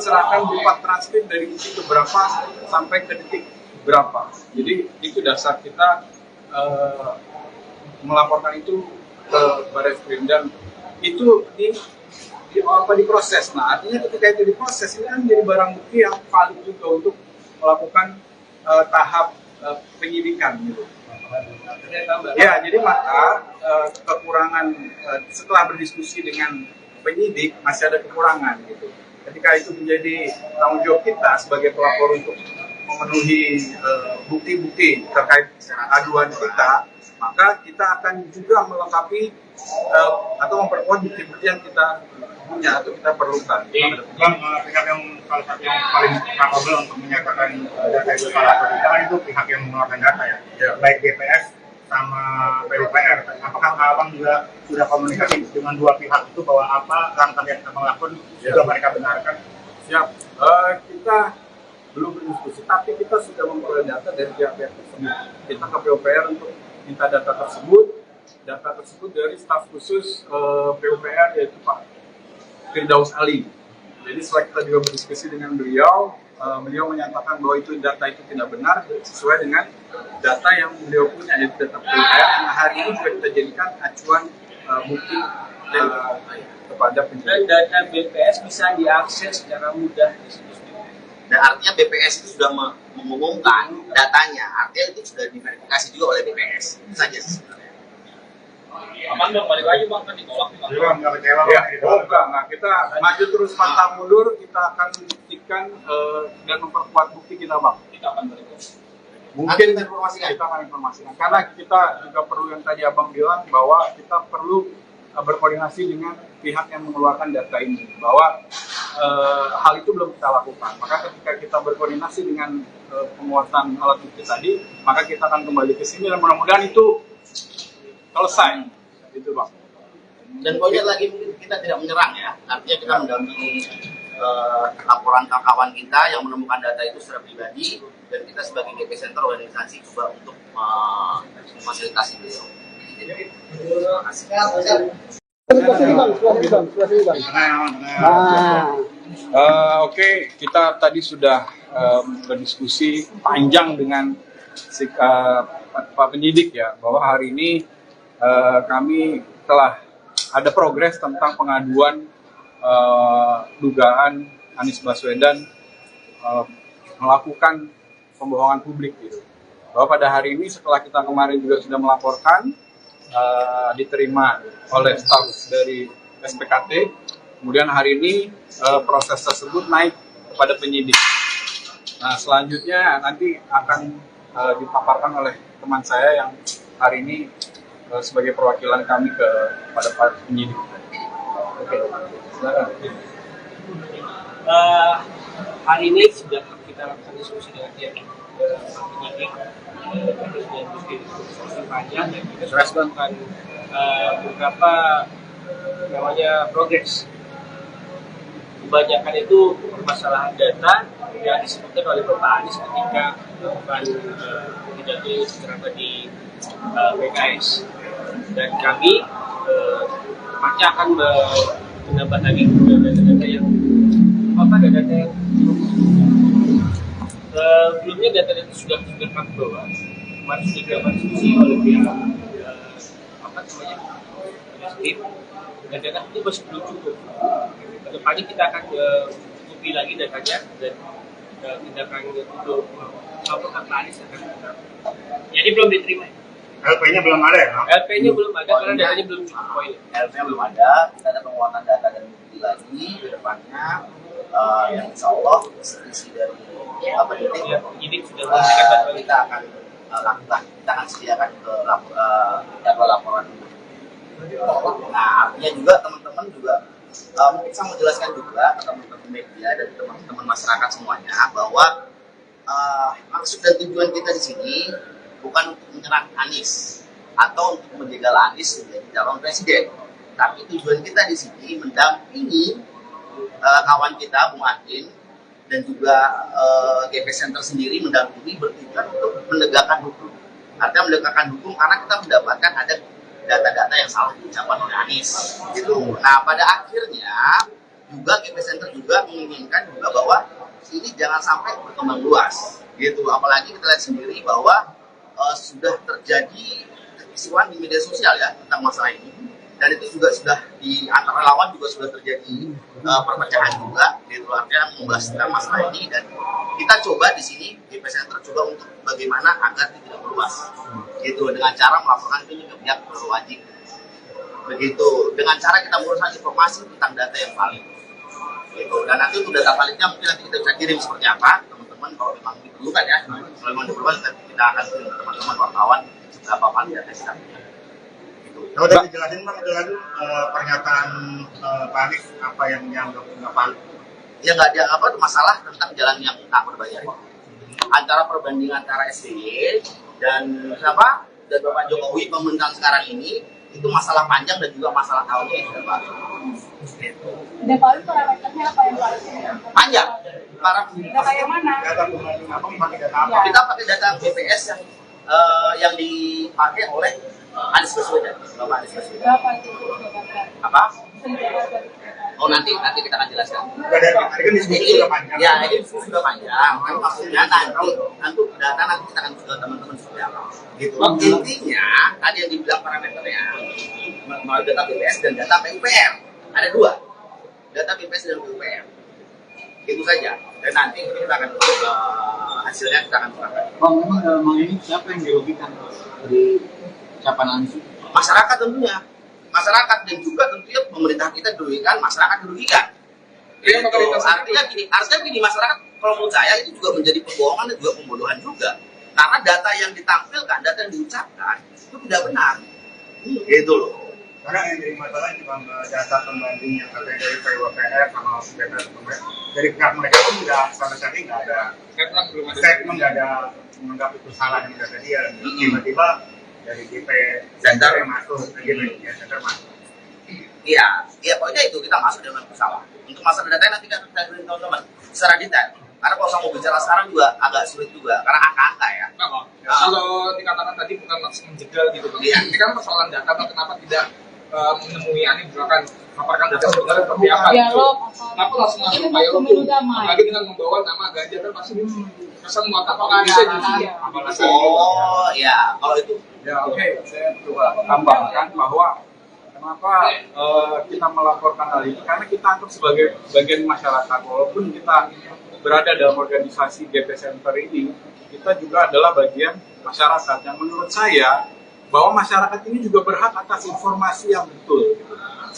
serahkan berupa transkrip dari detik berapa sampai ke detik berapa. Jadi itu dasar kita melaporkan itu ke Barreskrim, dan itu diproses. Nah, artinya ketika itu diproses, ini kan menjadi barang bukti yang valid juga untuk melakukan tahap penyidikan gitu. Ya, jadi maka kekurangan setelah berdiskusi dengan penyidik masih ada kekurangan gitu. Ketika itu menjadi tanggung jawab kita sebagai pelapor untuk memenuhi bukti-bukti terkait aduan kita, maka kita akan juga melengkapi atau memperkuat bukti-bukti yang kita punya atau kita perlukan. Bang, pihak yang salah satu yang paling kapabel untuk menyatakan data itu salah atau tidak kan itu pihak yang mengeluarkan data ya, baik BPS sama PUPR. Apakah abang juga sudah komunikasi dengan dua pihak itu bahwa apa langkah yang abang lakukan juga mereka benarkan? Siap. Kita belum berdiskusi, tapi kita sudah memperoleh data dari pihak-pihak tersebut. Kita ke PUPR untuk minta data tersebut dari staf khusus PUPR, yaitu Pak Firdaus Ali. Jadi setelah kita juga berdiskusi dengan beliau, beliau menyatakan bahwa itu data itu tidak benar sesuai dengan data yang beliau punya, yaitu data PUPR yang hari ini juga kita jadikan acuan bukti kepada penyidik. Dan data BPS bisa diakses secara mudah di situs BPS. Dan artinya BPS itu sudah mengumumkan datanya, artinya itu sudah diverifikasi juga oleh BPS. Itu saja sebenarnya. Aman dong, balik lagi Bang, kan ditolak nih Bang. Jadi bang, nggak kecewa Ya, bang? enggak. Kita maju terus pantang mundur, kita akan buktikan dan memperkuat bukti kita, Bang. Kita akan balik. Mungkin Kita informasikan. kita akan informasikan, karena kita juga perlu yang tadi Abang bilang, bahwa kita perlu berkoordinasi dengan pihak yang mengeluarkan data ini, bahwa hal itu belum kita lakukan. Maka ketika kita berkoordinasi dengan penguatan alat bukti tadi, maka kita akan kembali ke sini dan mudah-mudahan itu selesai, itu Bang. Dan poinnya lagi, kita tidak menyerang ya, artinya kita mendampingi laporan kawan kita yang menemukan data itu secara pribadi, dan kita sebagai GP Center organisasi coba untuk memfasilitasi beliau. Oke, kita tadi sudah berdiskusi panjang dengan Pak Penyidik ya, bahwa hari ini kami telah ada progres tentang pengaduan dugaan Anies Baswedan melakukan pembohongan publik gitu. Bahwa pada hari ini setelah kita kemarin juga sudah melaporkan, diterima oleh staf dari SPKT, kemudian hari ini proses tersebut naik kepada penyidik. Nah, selanjutnya nanti akan dipaparkan oleh teman saya yang hari ini sebagai perwakilan kami kepada para penyidik. Oke, silakan. Hari ini sudah kita lakukan diskusi dengan pihak penyidik, kita sudah diskusi panjang dan kita sudah melakukan beberapa namanya progres. Kebanyakan itu permasalahan data yang disebutkan oleh Bapak Anies ketika melakukan pidato ceramah di PKS, dan kami pasti akan menambah lagi data-data yang data yang sebelumnya data-data sudah kami bawa, kemarin sudah dilakukan diskusi oleh pihak dan data itu masih belum cukup. Kedepannya kita akan cukupi lagi datanya dan tindakan untuk laporan Anies akan kita. Jadi belum diterima. LP-nya belum ada ya? LP-nya belum ada karena datanya belum cukup poin. LP-nya belum ada, kita ada penguatan data dan bukti lagi ke depannya, yang insya Allah isi dari penyidik sudah memberikan bantuan. Kita akan lakukan, kita akan sediakan ke jadwal laporan. Nah, artinya juga teman-teman juga mungkin saya mau jelaskan juga ke teman-teman media dan teman-teman masyarakat semuanya bahwa maksud dan tujuan kita di sini bukan untuk menyerang Anies atau untuk menjegal Anies menjadi calon presiden, tapi tujuan kita di sini mendampingi kawan kita Bung Adin dan juga GP Center sendiri mendampingi bertujuan untuk menegakkan hukum. Artinya menegakkan hukum karena kita mendapatkan ada data-data yang salah diucapkan oleh Anies gitu. Nah, pada akhirnya juga GP Center juga menginginkan juga bahwa ini jangan sampai berkembang luas gitu. Apalagi kita lihat sendiri bahwa sudah terjadi kekisruhan di media sosial ya tentang masalah ini, dan itu juga sudah di antara lawan juga sudah terjadi perpecahan juga gitu. Artinya membahas tentang masalah ini, dan kita coba di sini GP Center coba untuk bagaimana agar tidak meluas gitu, dengan cara melaporkan itu ke pihak berwajib begitu, dengan cara kita menguruskan informasi tentang data yang valid gitu. Dan nanti untuk data validnya mungkin nanti kita bisa kirim seperti apa teman-teman, kalau memang diperlukan ya, kalau memang diperlukan kita akan kirim ke teman-teman wartawan seberapa valid data kita gitu. Kalau tadi dijelasin Bang dengan pernyataan Pak Anies apa yang dianggap nggak valid? Ya nggak ada apa masalah tentang jalan yang tak berbayar antara perbandingan antara SBY dan siapa dan Bapak Jokowi pemerintahan sekarang ini, itu masalah panjang dan juga masalah tahunnya yang sudah baru. Dan kalau parameternya apa yang paling Panjang. data yang mana? Data pembanding apa? Pakai data apa? Kita pakai data BPS yang dipakai oleh Anies Baswedan, Bapak Anies Baswedan. Berapa itu? Apa? Oh nanti kita akan jelaskan. Dari tadi kan diskusi sudah panjang. Ya, ini diskusi sudah panjang. Tapi maksudnya nanti data nanti kita akan ke teman-teman seperti apa. Gitu. Intinya tadi yang dibilang parameternya mau data BPS dan data PUPR. Ada dua. Data BPS dan PUPR. Itu saja. Dan nanti kita akan hasilnya kita akan serahkan. Bang, memang ini siapa yang dirugikan dari ucapan Anies? Masyarakat tentunya. Masyarakat dan juga tentunya pemerintah kita dirugikan, masyarakat dirugikan. Iya, artinya gini, masyarakat kalau menurut saya itu juga menjadi pembohongan dan juga pembodohan juga. Karena data yang ditampilkan, data yang diucapkan itu tidak benar. Gitu loh. Karena yang jadi masalah juga data pembanding yang katanya dari PWPR sama data dari pihak mereka pun nggak sama sekali nggak ada statement, nggak ada menganggap itu salah yang data dia. Tiba-tiba dari GP Center masuk, GP Center masuk. Iya, pokoknya itu kita masuk dengan bersalah. Untuk masalah data nanti kita beri teman-teman secara detail. Karena kalau saya mau bicara sekarang juga agak sulit juga, karena angka-angka ya. Kalau dikatakan tadi bukan maksud menjegal gitu, Iya. ini kan persoalan data, kenapa tidak menemui Anies misalkan paparkan data sebenarnya seperti apa? Dialog. Kenapa langsung Ini masuk mau payung pemilu tuh? damai. Apalagi dengan membawa nama Ganjar kan pasti kesan muatan apakah bisa jadi apalagi Oh ya, kalau itu Ya oke, saya coba tambahkan bahwa kenapa kita melaporkan hal ini, karena kita anggap sebagai bagian masyarakat. Walaupun kita berada dalam organisasi GP Center ini, kita juga adalah bagian masyarakat. Yang menurut saya bahwa masyarakat ini juga berhak atas informasi yang betul,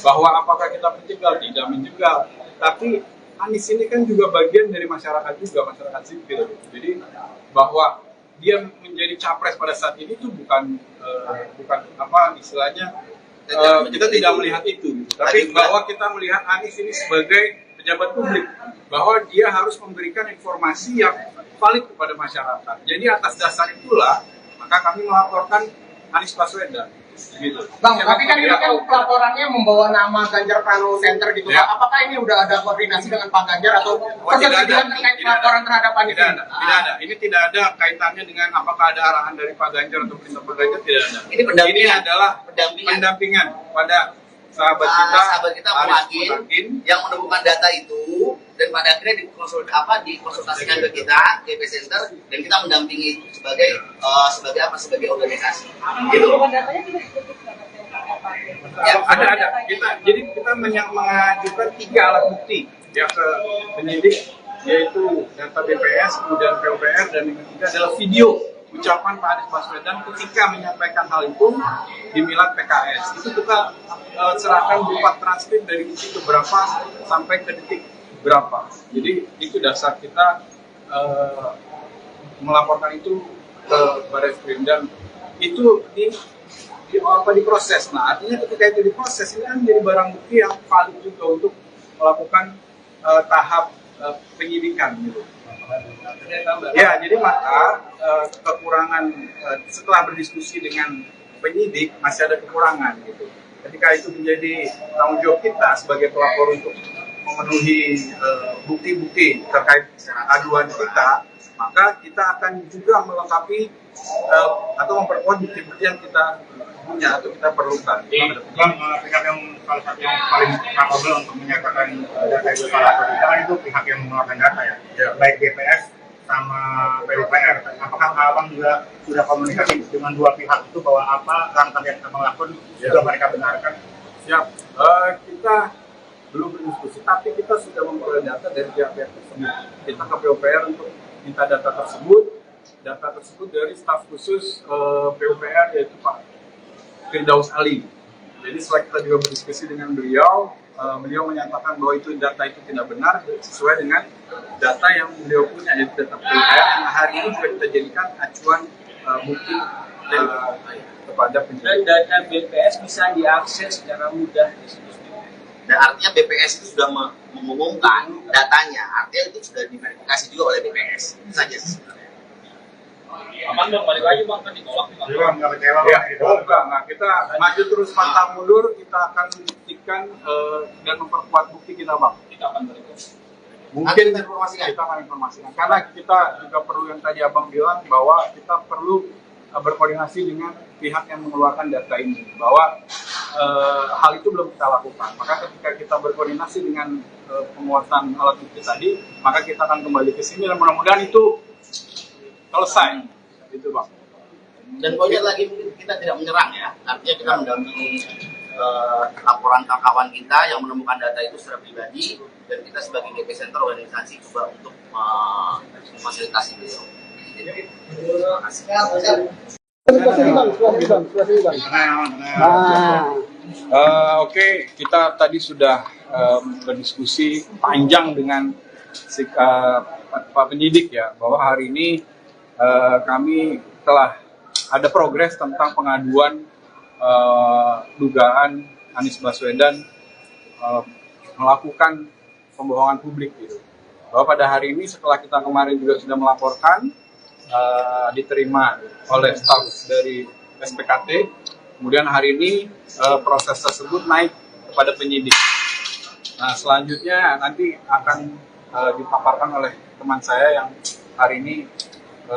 bahwa apakah kita menjegal, tidak menjegal, tapi Anies ini kan juga bagian dari masyarakat juga, masyarakat sipil. Jadi bahwa dia menjadi capres pada saat ini itu bukan apa istilahnya, kita tidak melihat itu, gitu. Tapi bahwa kita melihat Anies ini sebagai pejabat publik, bahwa dia harus memberikan informasi yang valid kepada masyarakat. Jadi atas dasar itulah maka kami melaporkan Anies Baswedan. Gitu. Bang, tapi kan ini kan laporannya membawa nama Ganjar Pranowo Center gitu. Ya. Apakah ini udah ada koordinasi dengan Pak Ganjar atau persediaan terkait laporan terhadap Anies? Tidak ada. Ini tidak ada kaitannya dengan apakah ada arahan dari Pak Ganjar atau perintah Pak Ganjar, tidak ada. Ini adalah pendampingan pada sahabat kita Muhakin yang menemukan data itu, dan pada akhirnya dikonsultasikan ke kita GP Center, dan kita mendampingi sebagai organisasi. Gitu. Ya, ada. Kita mengajukan 3 alat bukti ya ke penyidik, yaitu data BPS, kemudian PUPR, dan yang ketiga adalah video ucapan Pak Anies Baswedan ketika menyampaikan hal itu di Milad PKS. Itu kita serahkan berupa transkrip dari detik ke berapa sampai ke detik berapa. Jadi itu dasar kita melaporkan itu ke Barreskrim, dan itu diproses. Nah, artinya ketika itu diproses, ini kan menjadi barang bukti yang valid juga untuk melakukan tahap penyidikan gitu. Ya, jadi maka kekurangan setelah berdiskusi dengan penyidik masih ada kekurangan gitu. Ketika itu menjadi tanggung jawab kita sebagai pelapor untuk memenuhi bukti-bukti terkait aduan kita, maka kita akan juga melengkapi atau memperkuat bukti-bukti yang kita punya atau kita perlukan. Bang, pihak yang salah satu yang paling capable untuk menyatakan data itu salah atau tidak itu pihak yang mengeluarkan data ya, baik BPS sama PUPR. Apakah Abang juga sudah komunikasi dengan 2 pihak itu bahwa apa langkah yang Abang lakukan juga mereka benarkan? Siap, kita belum berdiskusi, tapi kita sudah memperoleh data dari pihak-pihak tersebut. Kita ke PUPR untuk minta data tersebut dari staf khusus PUPR, yaitu Pak Firdaus Ali. Jadi setelah kita juga berdiskusi dengan beliau menyatakan bahwa data itu tidak benar sesuai dengan data yang beliau punya, yaitu data PUPR yang hari ini juga kita jadikan acuan bukti kepada penyidik. Dan data BPS bisa diakses secara mudah di situs BPS. Dan artinya BPS itu sudah mengumumkan datanya, artinya itu sudah diverifikasi juga oleh BPS. Itu saja sebenarnya. Aman Bang, balik lagi Bang, kan ditolak nih Bang. Nggak kecewa Ya, Bang? nah kita maju terus pantang mundur, kita akan buktikan dan memperkuat bukti kita Bang. Kita akan berikut. Mungkin kita akan informasikan, karena kita juga perlu yang tadi Abang bilang bahwa kita perlu berkoordinasi dengan pihak yang mengeluarkan data ini, bahwa hal itu belum kita lakukan. Maka ketika kita berkoordinasi dengan penguatan alat bukti tadi, maka kita akan kembali ke sini dan mudah-mudahan itu selesai, gitu Bang. Dan poinnya lagi, mungkin kita tidak menyerang ya, artinya kita mendampingi laporan kawan kita yang menemukan data itu secara pribadi, dan kita sebagai GP Center organisasi juga untuk memfasilitasi beliau. Terima kasih. Oke, kita tadi sudah berdiskusi panjang dengan Pak penyidik ya, bahwa hari ini kami telah ada progres tentang pengaduan dugaan Anies Baswedan melakukan pembohongan publik gitu. Bahwa pada hari ini setelah kita kemarin juga sudah melaporkan, diterima oleh staf dari SPKT, kemudian hari ini proses tersebut naik kepada penyidik. Nah, selanjutnya nanti akan dipaparkan oleh teman saya yang hari ini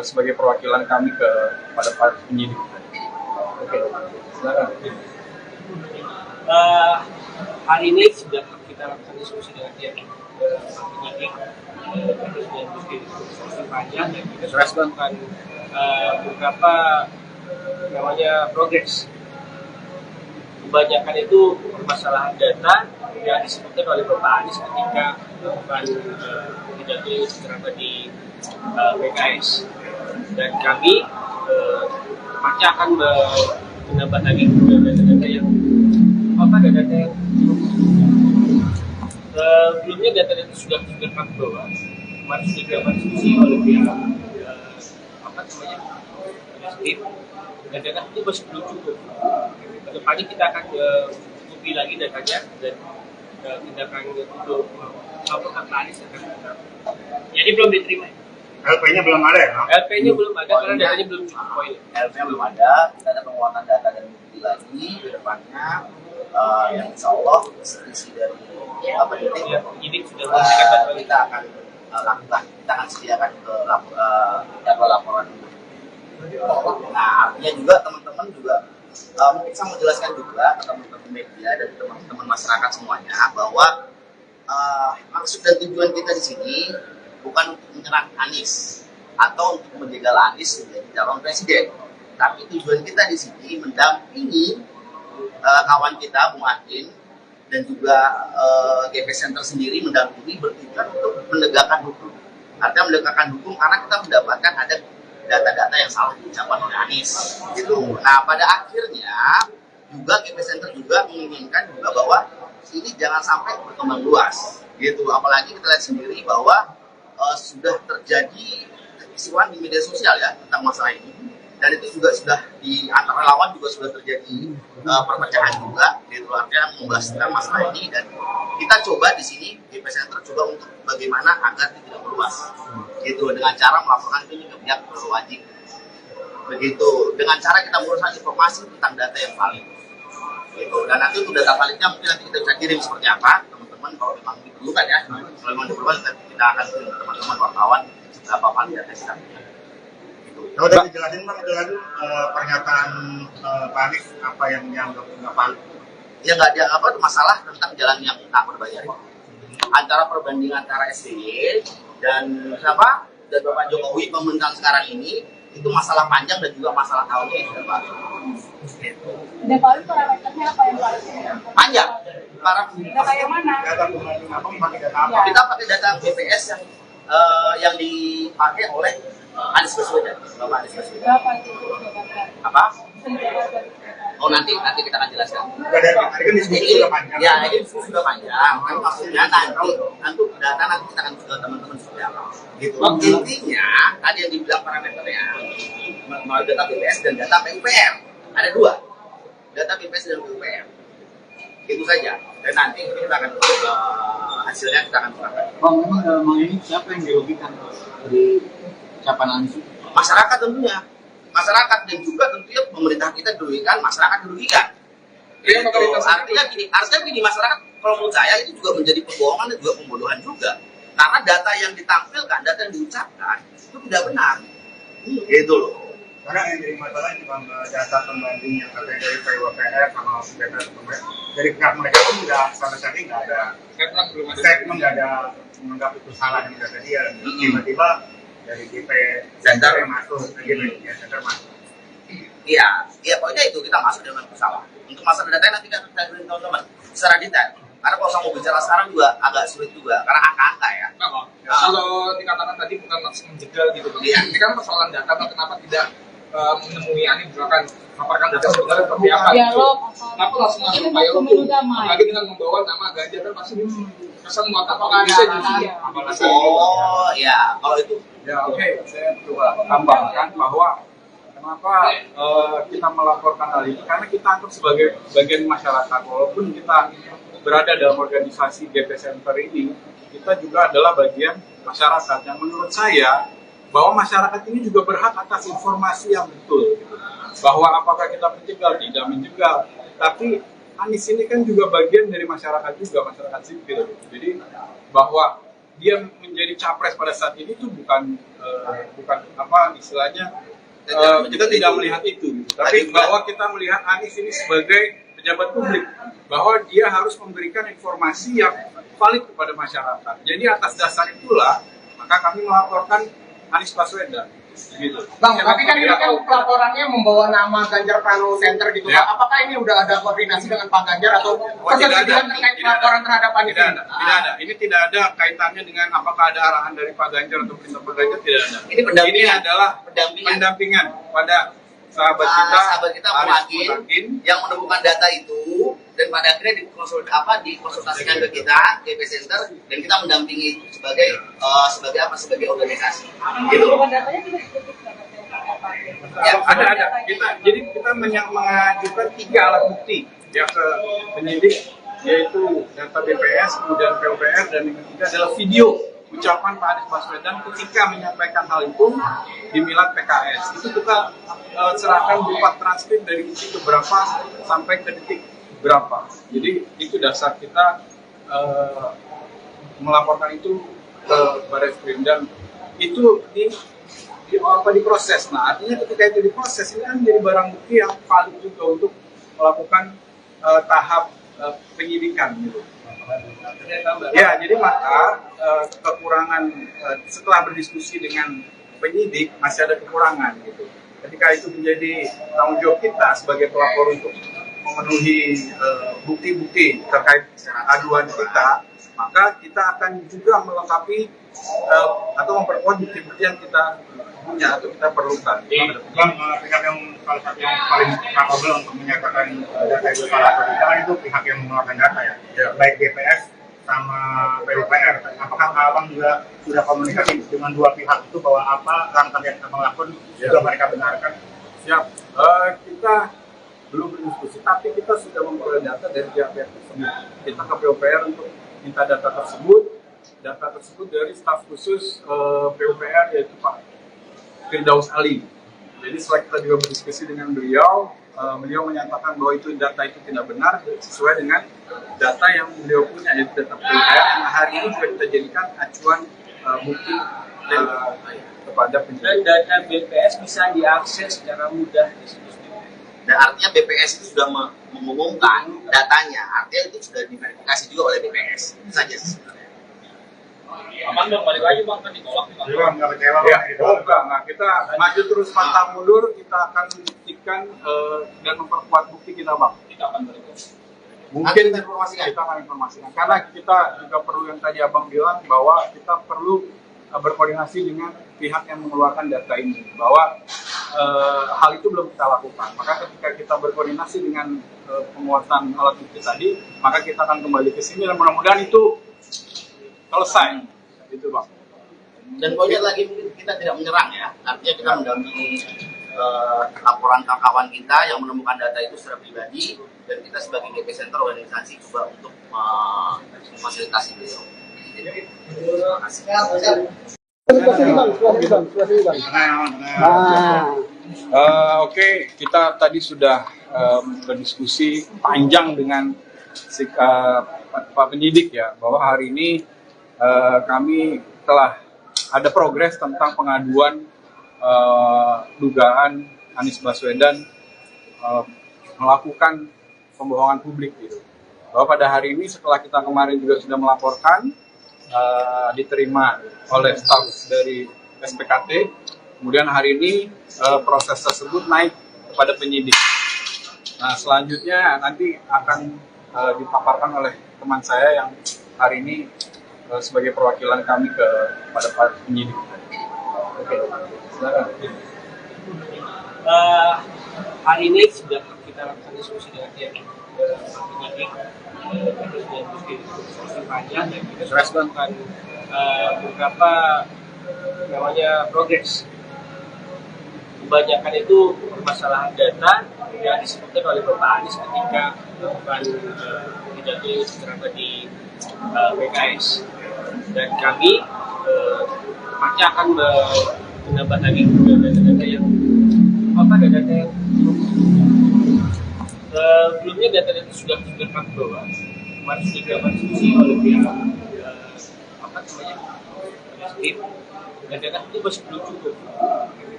sebagai perwakilan kami kepada para penyidik. Oke, silakan. Hari ini sudah kita lakukan diskusi dengan pihak penyidik, diskusi panjang, dan kita sudah melakukan beberapa progres. Kebanyakan itu permasalahan data yang disebutkan oleh Bapak Anies ketika melakukan pidato secara di PKS, dan kami pasti akan menambah lagi data-data yang Sebelumnya data-data sudah kami bawa, kemarin sudah dilakukan diskusi oleh pihak tim, dan data itu masih belum cukup. Kedepannya kita akan cukupi lagi datanya dan kita akan untuk laporan ke Anies akan kita. Jadi belum diterima. LP-nya belum ada ya? LP-nya belum ada karena datanya belum cukup poin. LP-nya belum ada, kita ada penguatan data dan bukti lagi ke depannya. Yang insya Allah isi dari Penyidik sudah memberikan data kita akan lakukan, kita akan sediakan ke jadwal laporan. Nah, artinya juga teman-teman juga mungkin saya mau jelaskan juga ke teman-teman media dan teman-teman masyarakat semuanya bahwa maksud dan tujuan kita di sini bukan untuk menyerang Anies atau untuk menjegal Anies menjadi calon presiden, tapi tujuan kita di sini mendampingi kawan kita Bung Adin dan juga GP Center sendiri mendampingi bertujuan untuk menegakkan hukum. Artinya menegakkan hukum karena kita mendapatkan ada data-data yang salah diucapkan oleh Anies gitu. Nah, pada akhirnya juga GP Center juga menginginkan juga bahwa ini jangan sampai berkembang luas gitu. Apalagi kita lihat sendiri bahwa sudah terjadi kekisruhan di media sosial ya tentang masalah ini, dan itu juga sudah di antara lawan juga sudah terjadi perpecahan juga gitu. Artinya membahas tentang masalah ini, dan kita coba di sini GP Center coba untuk bagaimana agar tidak meluas gitu, dengan cara melaporkan ini ke pihak berwajib begitu, dengan cara kita menguruskan informasi tentang data yang valid gitu. Dan nanti untuk data validnya mungkin nanti kita bisa kirim seperti apa teman-teman, kalau memang diperlukan ya, kalau memang diperlukan kita akan kirim ke teman-teman wartawan berapa valid data kita gitu. Kalau udah dijelasin Bang, itu lagi pernyataan Pak Anies apa yang dianggap nggak valid? Ya nggak dianggap apa, masalah tentang jalan yang tak berbayar antara perbandingan antara SBY dan siapa dan Bapak Jokowi pemerintahan sekarang ini, itu masalah panjang dan juga masalah tahunnya ya Pak. Gitu. Dan kalau parameternya apa yang paling Panjang. data yang mana? Data pembanding apa, pakai data apa? Kita pakai data BPS yang dipakai oleh Anies Baswedan, Bapak Anies Baswedan. Berapa itu? Apa? Oh nanti kita akan jelaskan. Dari kan diskusi sudah panjang. Ya ini diskusi sudah panjang. Kan maksudnya nanti data nanti kita akan ke teman-teman seperti apa. Gitu. Intinya tadi yang dibilang parameternya melalui data BPS dan data PUPR. Ada dua, data BPS dan PUPR. Itu saja. Dan nanti kita akan hasilnya kita akan serahkan. Bang, memang ini siapa yang dirugikan dari ucapan Anies? Masyarakat tentunya. Masyarakat dan juga tentunya pemerintah kita dirugikan, masyarakat dirugikan. Iya, Artinya gini, masyarakat kalau menurut saya itu juga menjadi pembohongan dan juga pembodohan juga. Karena data yang ditampilkan, data yang diucapkan itu tidak benar. Gitu loh. Karena yang jadi masalah ini Bang, data pembanding yang katanya dari PWPR sama data dari pihak mereka pun tidak sama sekali nggak ada statement, nggak ada menganggap itu salah dengan data dia. Tiba-tiba dari GP Center yang masuk, GP Center masuk. Iya, pokoknya itu kita masuk dengan masalah. Untuk masalah data nanti kita beri teman-teman secara detail. Karena kalau saya mau bicara sekarang juga agak sulit juga, karena angka-angka ya. Kalau dikatakan tadi bukan maksud menjegal gitu, Iya. ini kan persoalan data, kenapa tidak menemui Anies misalkan paparkan data sebenarnya seperti apa? Dialog. Kenapa langsung masuk Pak Yoro Pemilu damai. lagi dengan membawa nama Ganjar kan pasti kesan muatan apakah bisa jadi? Oh ya, kalau itu Ya oke, saya coba tambahkan bahwa kenapa kita melaporkan hal ini, karena kita anggap sebagai bagian masyarakat. Walaupun kita berada dalam organisasi GP Center ini, kita juga adalah bagian masyarakat. Yang menurut saya bahwa masyarakat ini juga berhak atas informasi yang betul, gitu. Bahwa apakah kita menjegal, tidak menjegal, tapi Anies ini kan juga bagian dari masyarakat juga, masyarakat sipil, gitu. Jadi bahwa dia menjadi capres pada saat ini itu bukan apa istilahnya, kita tidak melihat itu, gitu. Tapi bahwa kita melihat Anies ini sebagai pejabat publik, bahwa dia harus memberikan informasi yang valid kepada masyarakat. Jadi atas dasar itulah maka kami melaporkan Anies Baswedan. Gitu. Bang, tapi kan ini kan pelaporannya membawa nama Ganjar Pranowo Center gitu. Ya. Apakah ini udah ada koordinasi dengan Pak Ganjar atau persetujuan terkait laporan terhadap Anies? Tidak ada. Ini tidak ada kaitannya dengan apakah ada arahan dari Pak Ganjar atau perintah Pak Ganjar, tidak ada. Ini pendampingan. Ini adalah pendampingan pada sahabat kita Muhakin yang menemukan data itu, dan pada akhirnya dikonsultasikan ke kita GP Center, dan kita mendampingi itu sebagai organisasi. Gitu. Ya, ada. Jadi kita mengajukan 3 alat bukti ya ke penyidik, yaitu data BPS, kemudian PUPR, dan yang ketiga adalah video ucapan Pak Anies Baswedan ketika menyampaikan hal itu di Milad PKS. Itu kita serahkan berupa transkrip dari detik berapa sampai ke detik berapa. Jadi itu dasar kita melaporkan itu ke Barreskrim, dan itu diproses. Nah, artinya ketika itu diproses, ini kan menjadi barang bukti yang valid juga untuk melakukan tahap penyidikan gitu. Ya, jadi maka kekurangan setelah berdiskusi dengan penyidik masih ada kekurangan gitu. Ketika itu menjadi tanggung jawab kita sebagai pelapor untuk memenuhi bukti-bukti terkait aduan kita, maka kita akan juga melengkapi atau memperkuat bukti-bukti yang kita punya atau kita perlukan. Pihak yang salah satu yang paling capable untuk menyatakan data itu salah atau tidak kan itu pihak yang mengeluarkan data ya. Baik BPS sama PUPR. Apakah Abang juga sudah komunikasi dengan 2 pihak itu bahwa apa langkah yang Abang lakukan juga mereka benarkan? Siap. Kita belum berdiskusi, tapi kita sudah memperoleh data dari pihak-pihak tersebut. Kita ke PUPR untuk minta data tersebut dari staf khusus PUPR, yaitu Pak Firdaus Ali. Jadi setelah kita juga berdiskusi dengan beliau menyatakan bahwa itu data itu tidak benar sesuai dengan data yang beliau punya, yaitu data PUPR yang hari ini juga kita jadikan acuan bukti kepada penyidik. Dan data BPS bisa diakses secara mudah di situs. Dan artinya BPS itu sudah mengumumkan datanya, artinya itu sudah diverifikasi juga oleh BPS. Itu saja sebenarnya. Aman dong, balik lagi Bang, kan ditolak nih Bang. Jadi Bang, nggak kecewa Ya, Bang? enggak. Kita maju terus pantang mundur, kita akan buktikan dan memperkuat bukti kita, Bang. Kita akan balik. Mungkin Informasikan. kita akan informasikan. Karena kita juga perlu yang tadi Abang bilang, bahwa kita perlu berkoordinasi dengan pihak yang mengeluarkan data ini, bahwa hal itu belum kita lakukan. Maka ketika kita berkoordinasi dengan penguatan alat bukti tadi, maka kita akan kembali ke sini dan mudah-mudahan itu selesai, itu Bang. Dan poinnya lagi, kita tidak menyerang ya, artinya kita mendampingi laporan kawan kita yang menemukan data itu secara pribadi, dan kita sebagai GP Center organisasi juga untuk memfasilitasi beliau. Terima kasih. Oke, kita tadi sudah berdiskusi panjang dengan Pak penyidik ya, bahwa hari ini kami telah ada progres tentang pengaduan dugaan Anies Baswedan melakukan pembohongan publik gitu. Bahwa pada hari ini setelah kita kemarin juga sudah melaporkan, diterima oleh staf dari SPKT, kemudian hari ini proses tersebut naik kepada penyidik. Nah, selanjutnya nanti akan dipaparkan oleh teman saya yang hari ini sebagai perwakilan kami kepada Pak penyidik. Oke, silakan. Hari ini sudah kita lakukan diskusi dengan pihak penyidik, terus diskusi panjang, dan kita sudah melakukan beberapa namanya progres. Kebanyakan itu permasalahan data yang disebutkan oleh Bapak Anies ketika melakukan pidato secara di PKS, dan kami pasti akan menambah lagi data-data yang data yang sebelumnya data-data sudah kami bawa, kemarin sudah dilakukan diskusi oleh pihak tim, dan data itu masih belum cukup.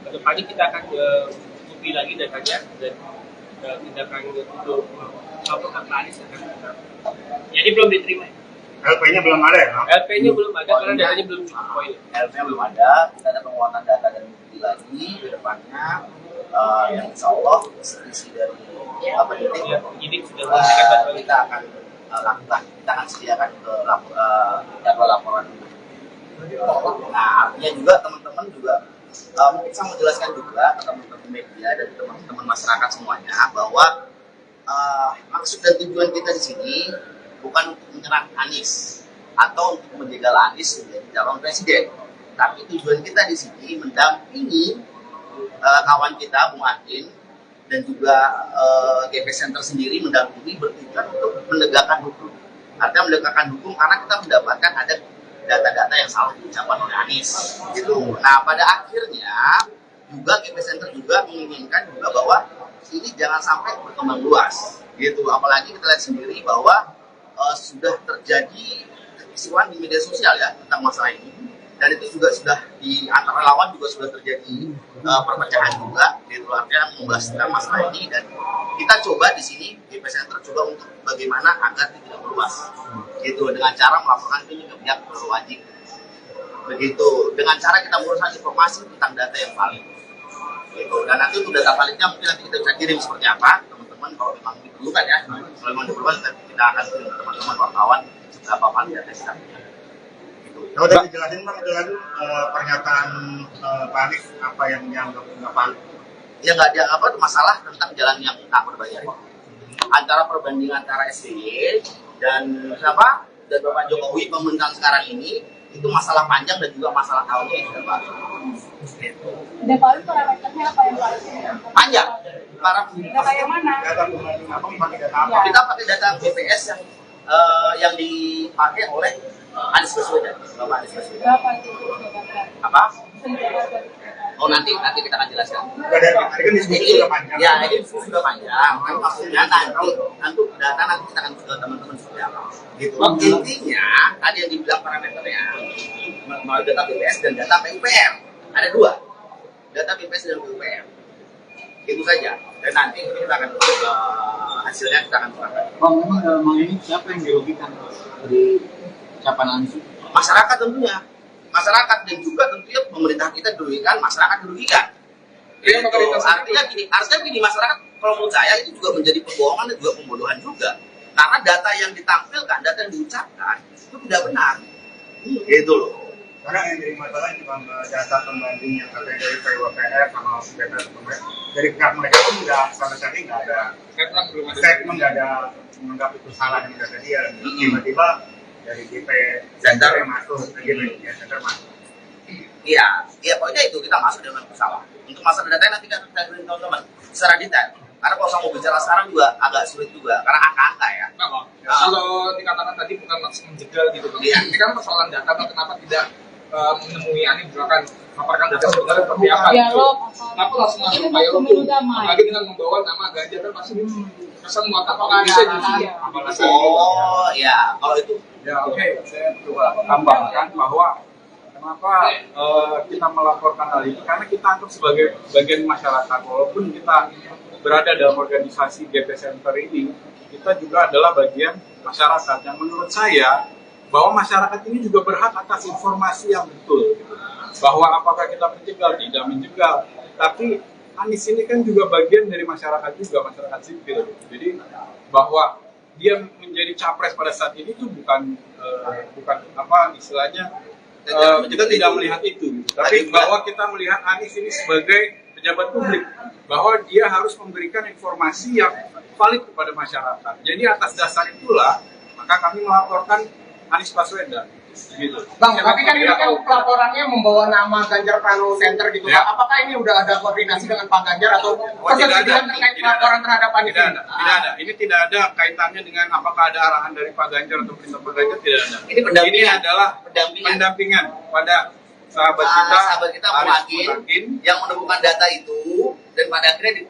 Kedepannya kita akan cukupi lagi datanya, dan tindakan untuk Bapak Anies akan kita. Jadi belum diterima. LP-nya belum ada ya? LP-nya belum ada karena datanya belum cukup poin. LP-nya belum ada, kita ada penguatan data dan bukti lagi ke depannya, yang insya Allah isi dari penyidik sudah memberikan data kita akan lakukan, kita akan sediakan ke jadwal laporan. Nah, artinya juga teman-teman juga mungkin saya mau jelaskan juga ke teman-teman media dan teman-teman masyarakat semuanya bahwa maksud dan tujuan kita di sini bukan untuk menyerang Anies atau untuk menjegal Anies menjadi calon presiden, tapi tujuan kita di sini mendampingi kawan kita Bung Adin dan juga GP Center sendiri mendampingi bertujuan untuk menegakkan hukum. Artinya menegakkan hukum karena kita mendapatkan ada data-data yang salah diucapkan oleh Anies. Gitu. Nah pada akhirnya juga GP Center juga menginginkan juga bahwa ini jangan sampai berkembang luas, gitu. Apalagi kita lihat sendiri bahwa sudah terjadi kekisruhan di media sosial ya tentang masalah ini, dan itu juga sudah di antara lawan juga sudah terjadi perpecahan juga, gitu. Artinya membahas tentang masalah ini, dan kita coba di sini GP Center coba untuk bagaimana agar tidak meluas, gitu, dengan cara melaporkan ini ke pihak berwajib, begitu, dengan cara kita menguruskan informasi tentang data yang valid. Gitu. Dan nanti untuk data validnya mungkin nanti kita bisa kirim seperti apa teman-teman kalau memang diperlukan ya, kalau memang diperlukan kita akan kirim ke teman-teman wartawan seberapa valid data kita punya. Gitu. Kalau udah dijelasin Bang, itu kan pernyataan Pak Anies apa yang dianggap nggak valid? Ya nggak ada apa masalah tentang jalan yang tak berbayar antara perbandingan antara SBY dan siapa dan Bapak Jokowi pemerintahan sekarang ini itu masalah panjang dan juga masalah tahunnya yang sudah baru. Gitu. Dan paling parameternya apa yang paling Panjang. Para data yang mana? Data pembanding apa? Pakai data apa? kita pakai data BPS yang dipakai oleh Anies Baswedan, Bapak Anies Baswedan. Berapa itu? Apa? Oh nanti kita akan jelaskan. Dari tadi kan diskusi sudah panjang. Ya ini diskusi sudah panjang. Kan maksudnya nanti data nanti kita akan ke teman-teman seperti apa. Gitu. Intinya tadi yang dibilang parameternya mau data BPS dan data PUPR. Ada dua, data BPS dan PUPR. Itu saja. Dan nanti kita akan hasilnya kita akan serahkan. Bang, memang dalam hal ini siapa yang dirugikan dari ucapan Anies? Masyarakat tentunya. Masyarakat dan juga tentunya pemerintah kita dirugikan, masyarakat dirugikan. Iya, Artinya gini masyarakat, kalau menurut saya itu juga menjadi pembohongan dan juga pembodohan juga. Karena data yang ditampilkan, data yang diucapkan itu tidak benar. Gitu loh. Karena yang jadi masalah cuma data pembanding yang katanya dari PWPR sama data dari pihak mereka pun nggak sama sekali nggak ada statement, nggak ada menganggap itu salah yang kata dia. Tiba-tiba dari GP Center yang masuk, GP Center masuk. Iya, pokoknya itu kita masuk dengan pesawat. Untuk masalah data nanti kan kita beri teman-teman secara detail. Karena kalau saya mau bicara sekarang juga agak sulit juga, karena angka-angka ya. Kalau dikatakan tadi bukan maksud menjegal gitu, Iya. Ini kan persoalan data, kenapa tidak menemui Anies misalkan paparkan data sebenarnya seperti apa? Dialog. Kenapa langsung masuk Pak Yoro tuh? Apalagi dengan membawa nama Ganjar kan pasti kesan muatan apakah bisa jadi? Oh ya, kalau itu Ya oke, saya coba tambahkan bahwa kenapa kita melaporkan hal ini, karena kita anggap sebagai bagian masyarakat, walaupun kita berada dalam organisasi GP Center ini, kita juga adalah bagian masyarakat yang menurut saya bahwa masyarakat ini juga berhak atas informasi yang betul, gitu. Bahwa apakah kita menjegal, tidak menjegal, tapi Anies ini kan juga bagian dari masyarakat juga, masyarakat sipil, gitu. Jadi bahwa dia menjadi capres pada saat ini itu bukan apa istilahnya kita tidak melihat itu, tapi bahwa kita melihat Anies ini sebagai pejabat publik, bahwa dia harus memberikan informasi yang valid kepada masyarakat. Jadi atas dasar itulah maka kami melaporkan Anies Baswedan. Gitu. Bang, tapi kan ini kan pelaporannya membawa nama Ganjar Pranowo Center gitu. Ya. Apakah ini udah ada koordinasi dengan Pak Ganjar atau persediaan terkait pelaporan terhadap Anies ini? Tidak ada. Ini tidak ada kaitannya dengan apakah ada arahan dari Pak Ganjar atau perintah Pak Ganjar, tidak ada. Ini adalah pendampingan pada sahabat kita Bung Adin yang menemukan data itu, dan pada akhirnya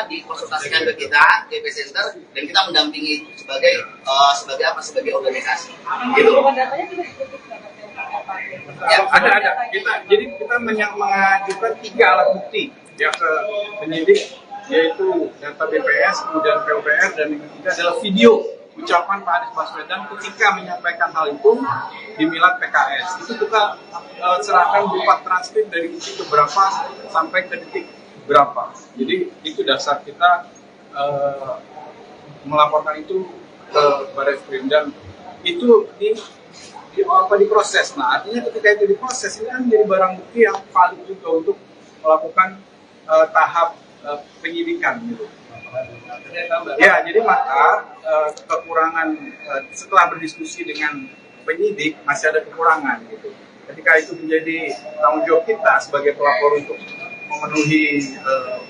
dikonsultasikan ke kita GP Center, dan kita mendampingi sebagai sebagai organisasi. Gitu. Ya, ada. Jadi kita mengajukan 3 alat bukti ya ke penyidik, yaitu data BPS, kemudian PUPR, dan yang ketiga adalah video ucapan Pak Anies Baswedan ketika menyampaikan hal itu di Milad PKS. Itu kita serahkan berupa transkrip dari detik ke berapa sampai ke detik berapa. Jadi itu dasar kita melaporkan itu ke Barreskrim, dan itu diproses. Nah artinya ketika itu diproses, ini kan menjadi barang bukti yang valid juga untuk melakukan tahap penyidikan gitu. Ya, jadi maka kekurangan setelah berdiskusi dengan penyidik masih ada kekurangan gitu. Ketika itu menjadi tanggung jawab kita sebagai pelapor untuk memenuhi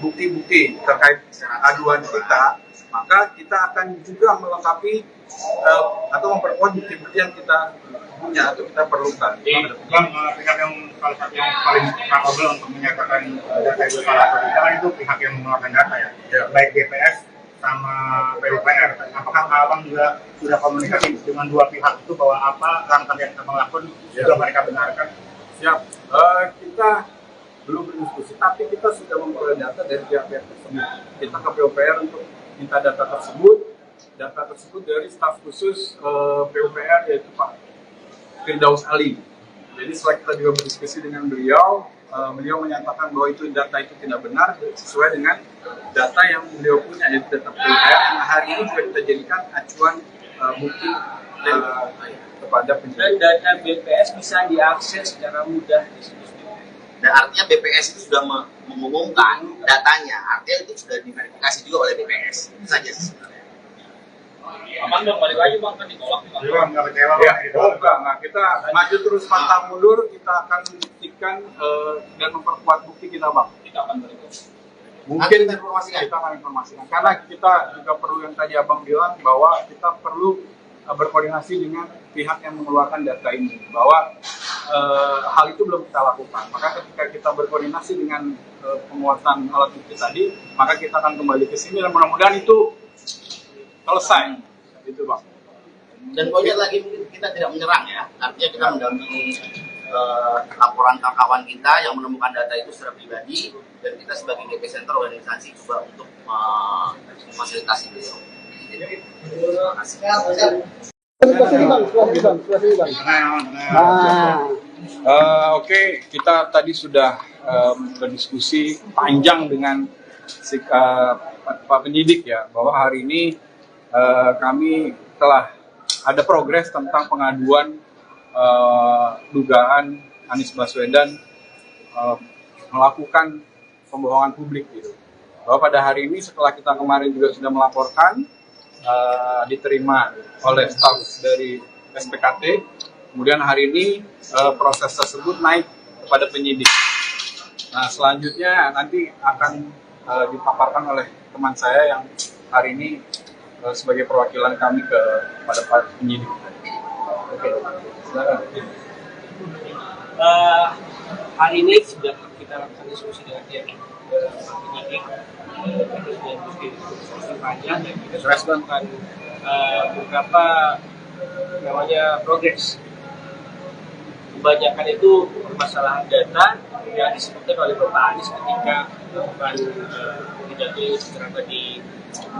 bukti-bukti terkait aduan kita, maka kita akan juga melengkapi atau memperkuat bukti-bukti yang kita punya atau kita perlukan. Pihak yang salah satu yang paling capable untuk menyatakan data itu salah atau tidak kan itu pihak yang mengeluarkan data ya, baik BPS sama PUPR. Apakah abang juga sudah komunikasi dengan dua pihak itu bahwa apa langkah yang abang lakukan juga mereka benarkan? Siap. Kita belum berdiskusi, tapi kita sudah memperoleh data dari pihak-pihak tersebut. Kita ke PUPR untuk minta data tersebut dari staf khusus PUPR yaitu Pak Firdaus Ali. Jadi setelah kita juga berdiskusi dengan beliau, beliau menyatakan bahwa itu data itu tidak benar sesuai dengan data yang beliau punya, yaitu data PUPR yang hari ini juga kita jadikan acuan bukti kepada penyidik. Dan data BPS bisa diakses secara mudah di situs. Dan artinya BPS itu sudah mengumumkan datanya, artinya itu sudah diverifikasi juga oleh BPS. Itu saja sebenarnya. Aman dong, balik lagi bang, kan ditolak nih bang. Jadi bang nggak kecewa Ya, bang? enggak. Kita maju terus pantang mundur, kita akan buktikan dan memperkuat bukti kita bang. Kita akan balik. Mungkin kita akan informasikan. Karena kita juga perlu yang tadi abang bilang bahwa kita perlu berkoordinasi dengan pihak yang mengeluarkan data ini, bahwa hal itu belum kita lakukan. Maka ketika kita berkoordinasi dengan penguatan alat bukti tadi, maka kita akan kembali ke sini dan mudah-mudahan itu selesai. Itu bang. Dan poinnya lagi kita tidak menyerang ya, artinya kita mendampingi laporan kawan kita yang menemukan data itu secara pribadi, dan kita sebagai GP Center organisasi juga untuk memfasilitasi beliau. Oke, kita tadi sudah berdiskusi panjang dengan Pak Penyidik ya, bahwa hari ini kami telah ada progres tentang pengaduan dugaan Anies Baswedan melakukan pembohongan publik gitu. Bahwa pada hari ini setelah kita kemarin juga sudah melaporkan, diterima oleh staf dari SPKT, kemudian hari ini proses tersebut naik kepada penyidik. Nah, selanjutnya nanti akan dipaparkan oleh teman saya yang hari ini sebagai perwakilan kami kepada Pak Penyidik. Oke, silakan. Hari ini sudah kita lakukan diskusi dengan pihak penyidik. Kita sudah diskusi panjang dan kita sudah melakukan beberapa namanya progres. Kebanyakan itu permasalahan data yang disebutkan oleh Bapak Anies ketika melakukan pidato secara di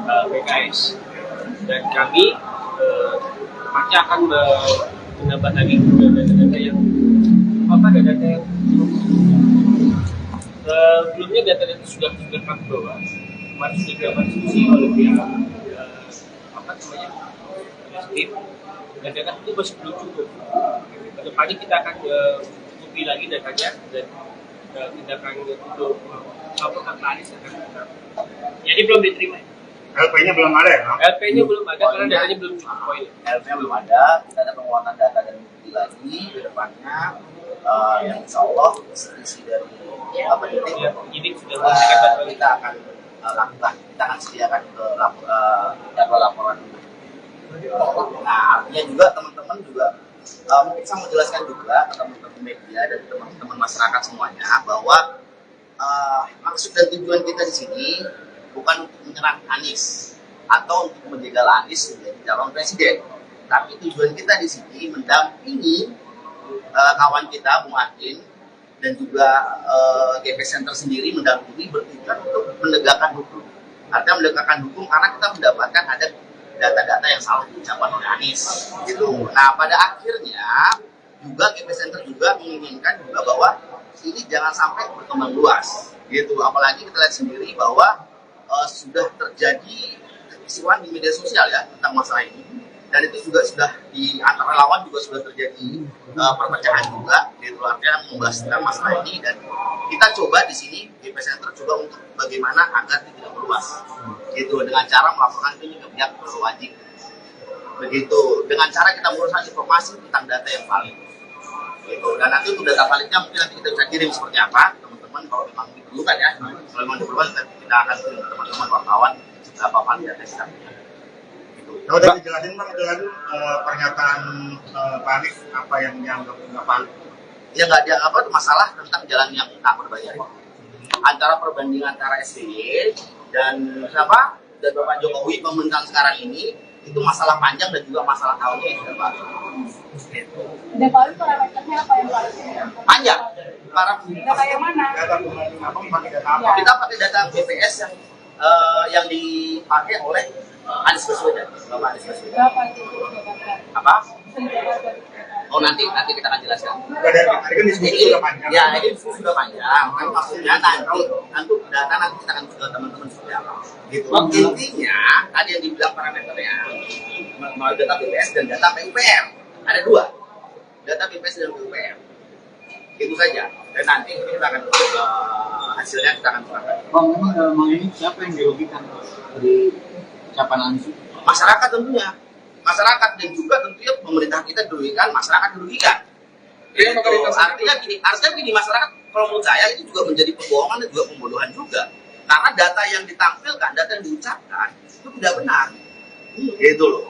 PKS, dan kami pasti akan menambah lagi data-data yang data yang sebelumnya data-data sudah kami bawa, kemarin sudah dilakukan diskusi oleh pihak tim, dan data itu masih belum cukup. Kedepannya kita akan cukupi lagi datanya dan tindakan untuk laporan Anies akan kita. Jadi belum diterima. LP-nya belum ada ya? LP-nya belum ada karena datanya belum cukup poin. LP-nya belum ada, kita ada penguatan data dan bukti lagi ke depannya, yang insya Allah isi dari penyidik sudah memberikan data. Kita akan lakukan, kita akan sediakan ke jadwal laporan. Nah, artinya juga teman-teman juga mungkin saya mau jelaskan juga ke teman-teman media dan teman-teman masyarakat semuanya bahwa maksud dan tujuan kita di sini bukan untuk menyerang Anies atau untuk menjegal Anies menjadi calon presiden, tapi tujuan kita di sini mendampingi kawan kita Bung Adin dan juga GP Center sendiri mendampingi bertujuan untuk menegakkan hukum. Artinya menegakkan hukum karena kita mendapatkan ada data-data yang salah diucapkan oleh Anies gitu. Nah, pada akhirnya juga GP Center juga menginginkan juga bahwa ini jangan sampai berkembang luas gitu. Apalagi kita lihat sendiri bahwa sudah terjadi kekisruhan di media sosial ya tentang masalah ini, dan itu juga sudah di antara lawan juga sudah terjadi perpecahan juga gitu. gitu artinya membahas tentang masalah ini, dan kita coba di sini GP Center coba untuk bagaimana agar tidak meluas gitu dengan cara melaporkan itu ke pihak berwajib begitu, dengan cara kita menguruskan informasi tentang data yang valid gitu. Dan nanti untuk data validnya mungkin nanti kita bisa kirim seperti apa teman-teman kalau memang diperlukan ya, kalau memang diperlukan kita akan kirim ke teman-teman wartawan seberapa valid data kita punya. Kalau tadi dijelasin Bang dengan pernyataan Pak Anies apa yang dianggap nggak valid? Ya nggak dianggap apa masalah tentang jalan yang tak berbayar antara perbandingan antara SBY dan siapa dan Bapak Jokowi pemerintahan sekarang ini itu masalah panjang dan juga masalah tahunnya yang sudah baru. Dan kalau parameternya apa yang valid? Panjang. Data yang mana? Data pembanding apa? Pakai data apa? Ya. Kita pakai data BPS yang dipakai oleh Anies Baswedan, Bapak Anies Baswedan. Berapa itu? Apa? Oh nanti kita akan jelaskan. Dari tadi kan diskusi sudah panjang. Ya ini diskusi sudah panjang. Kan maksudnya nanti data nanti kita akan ke teman-teman seperti apa. Gitu. Intinya tadi yang dibilang parameternya mau data BPS dan data PUPR. Ada dua. Data BPS dan PUPR. Itu saja. Dan nanti kita akan hasilnya kita akan serahkan. Bang, memang ini siapa yang dirugikan dari ucapan Anies? Masyarakat tentunya. Masyarakat dan juga tentunya pemerintah kita dirugikan, masyarakat dirugikan. Iya, Gitu. Artinya gini masyarakat kalau menurut saya itu juga menjadi pembohongan dan juga pembodohan juga. Karena data yang ditampilkan, data yang diucapkan itu tidak benar. Gitu loh.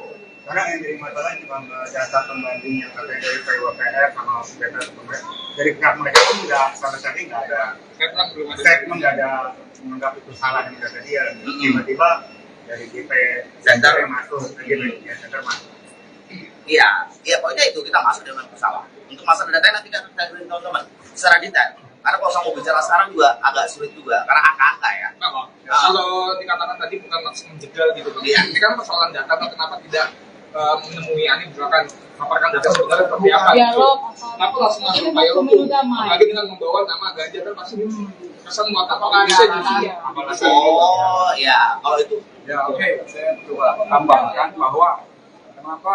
Karena yang jadi masalah ini Bang, data pembanding yang katanya dari PUPR sama data pemerintah dari pihak mereka pun sudah sama sekali nggak ada statement, nggak ada menganggap itu salah yang data dia. Tiba-tiba dari GP Center yang masuk, GP Center masuk. Iya, pokoknya itu kita masuk dengan bersalah. Untuk masalah data nanti kita beri teman-teman secara detail. Karena kalau saya mau bicara sekarang juga agak sulit juga, karena angka-angka ya. Kalau dikatakan tadi bukan maksud menjegal gitu, Iya. ini kan persoalan data, kenapa tidak menemui Anies misalkan paparkan data sebenarnya seperti apa? Dialog. Kenapa langsung masuk Ini Pak Yolo pemilu tuh? damai. Apalagi dengan membawa nama Ganjar kan pasti kesan buat apakah bisa jadi? Oh ya, kalau itu Ya oke, saya coba tambahkan bahwa kenapa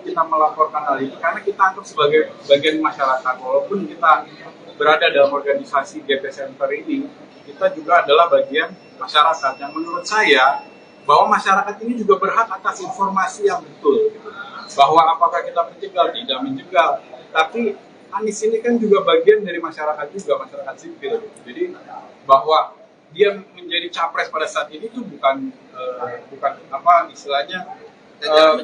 kita melaporkan hal ini, karena kita anggap sebagai bagian masyarakat. Walaupun kita berada dalam organisasi GP Center ini, kita juga adalah bagian masyarakat. Yang menurut saya bahwa masyarakat ini juga berhak atas informasi yang betul, gitu. Bahwa apakah kita menjegal, tidak menjegal, tapi Anies ini kan juga bagian dari masyarakat juga, masyarakat sipil. Jadi bahwa dia menjadi capres pada saat ini itu bukan apa istilahnya,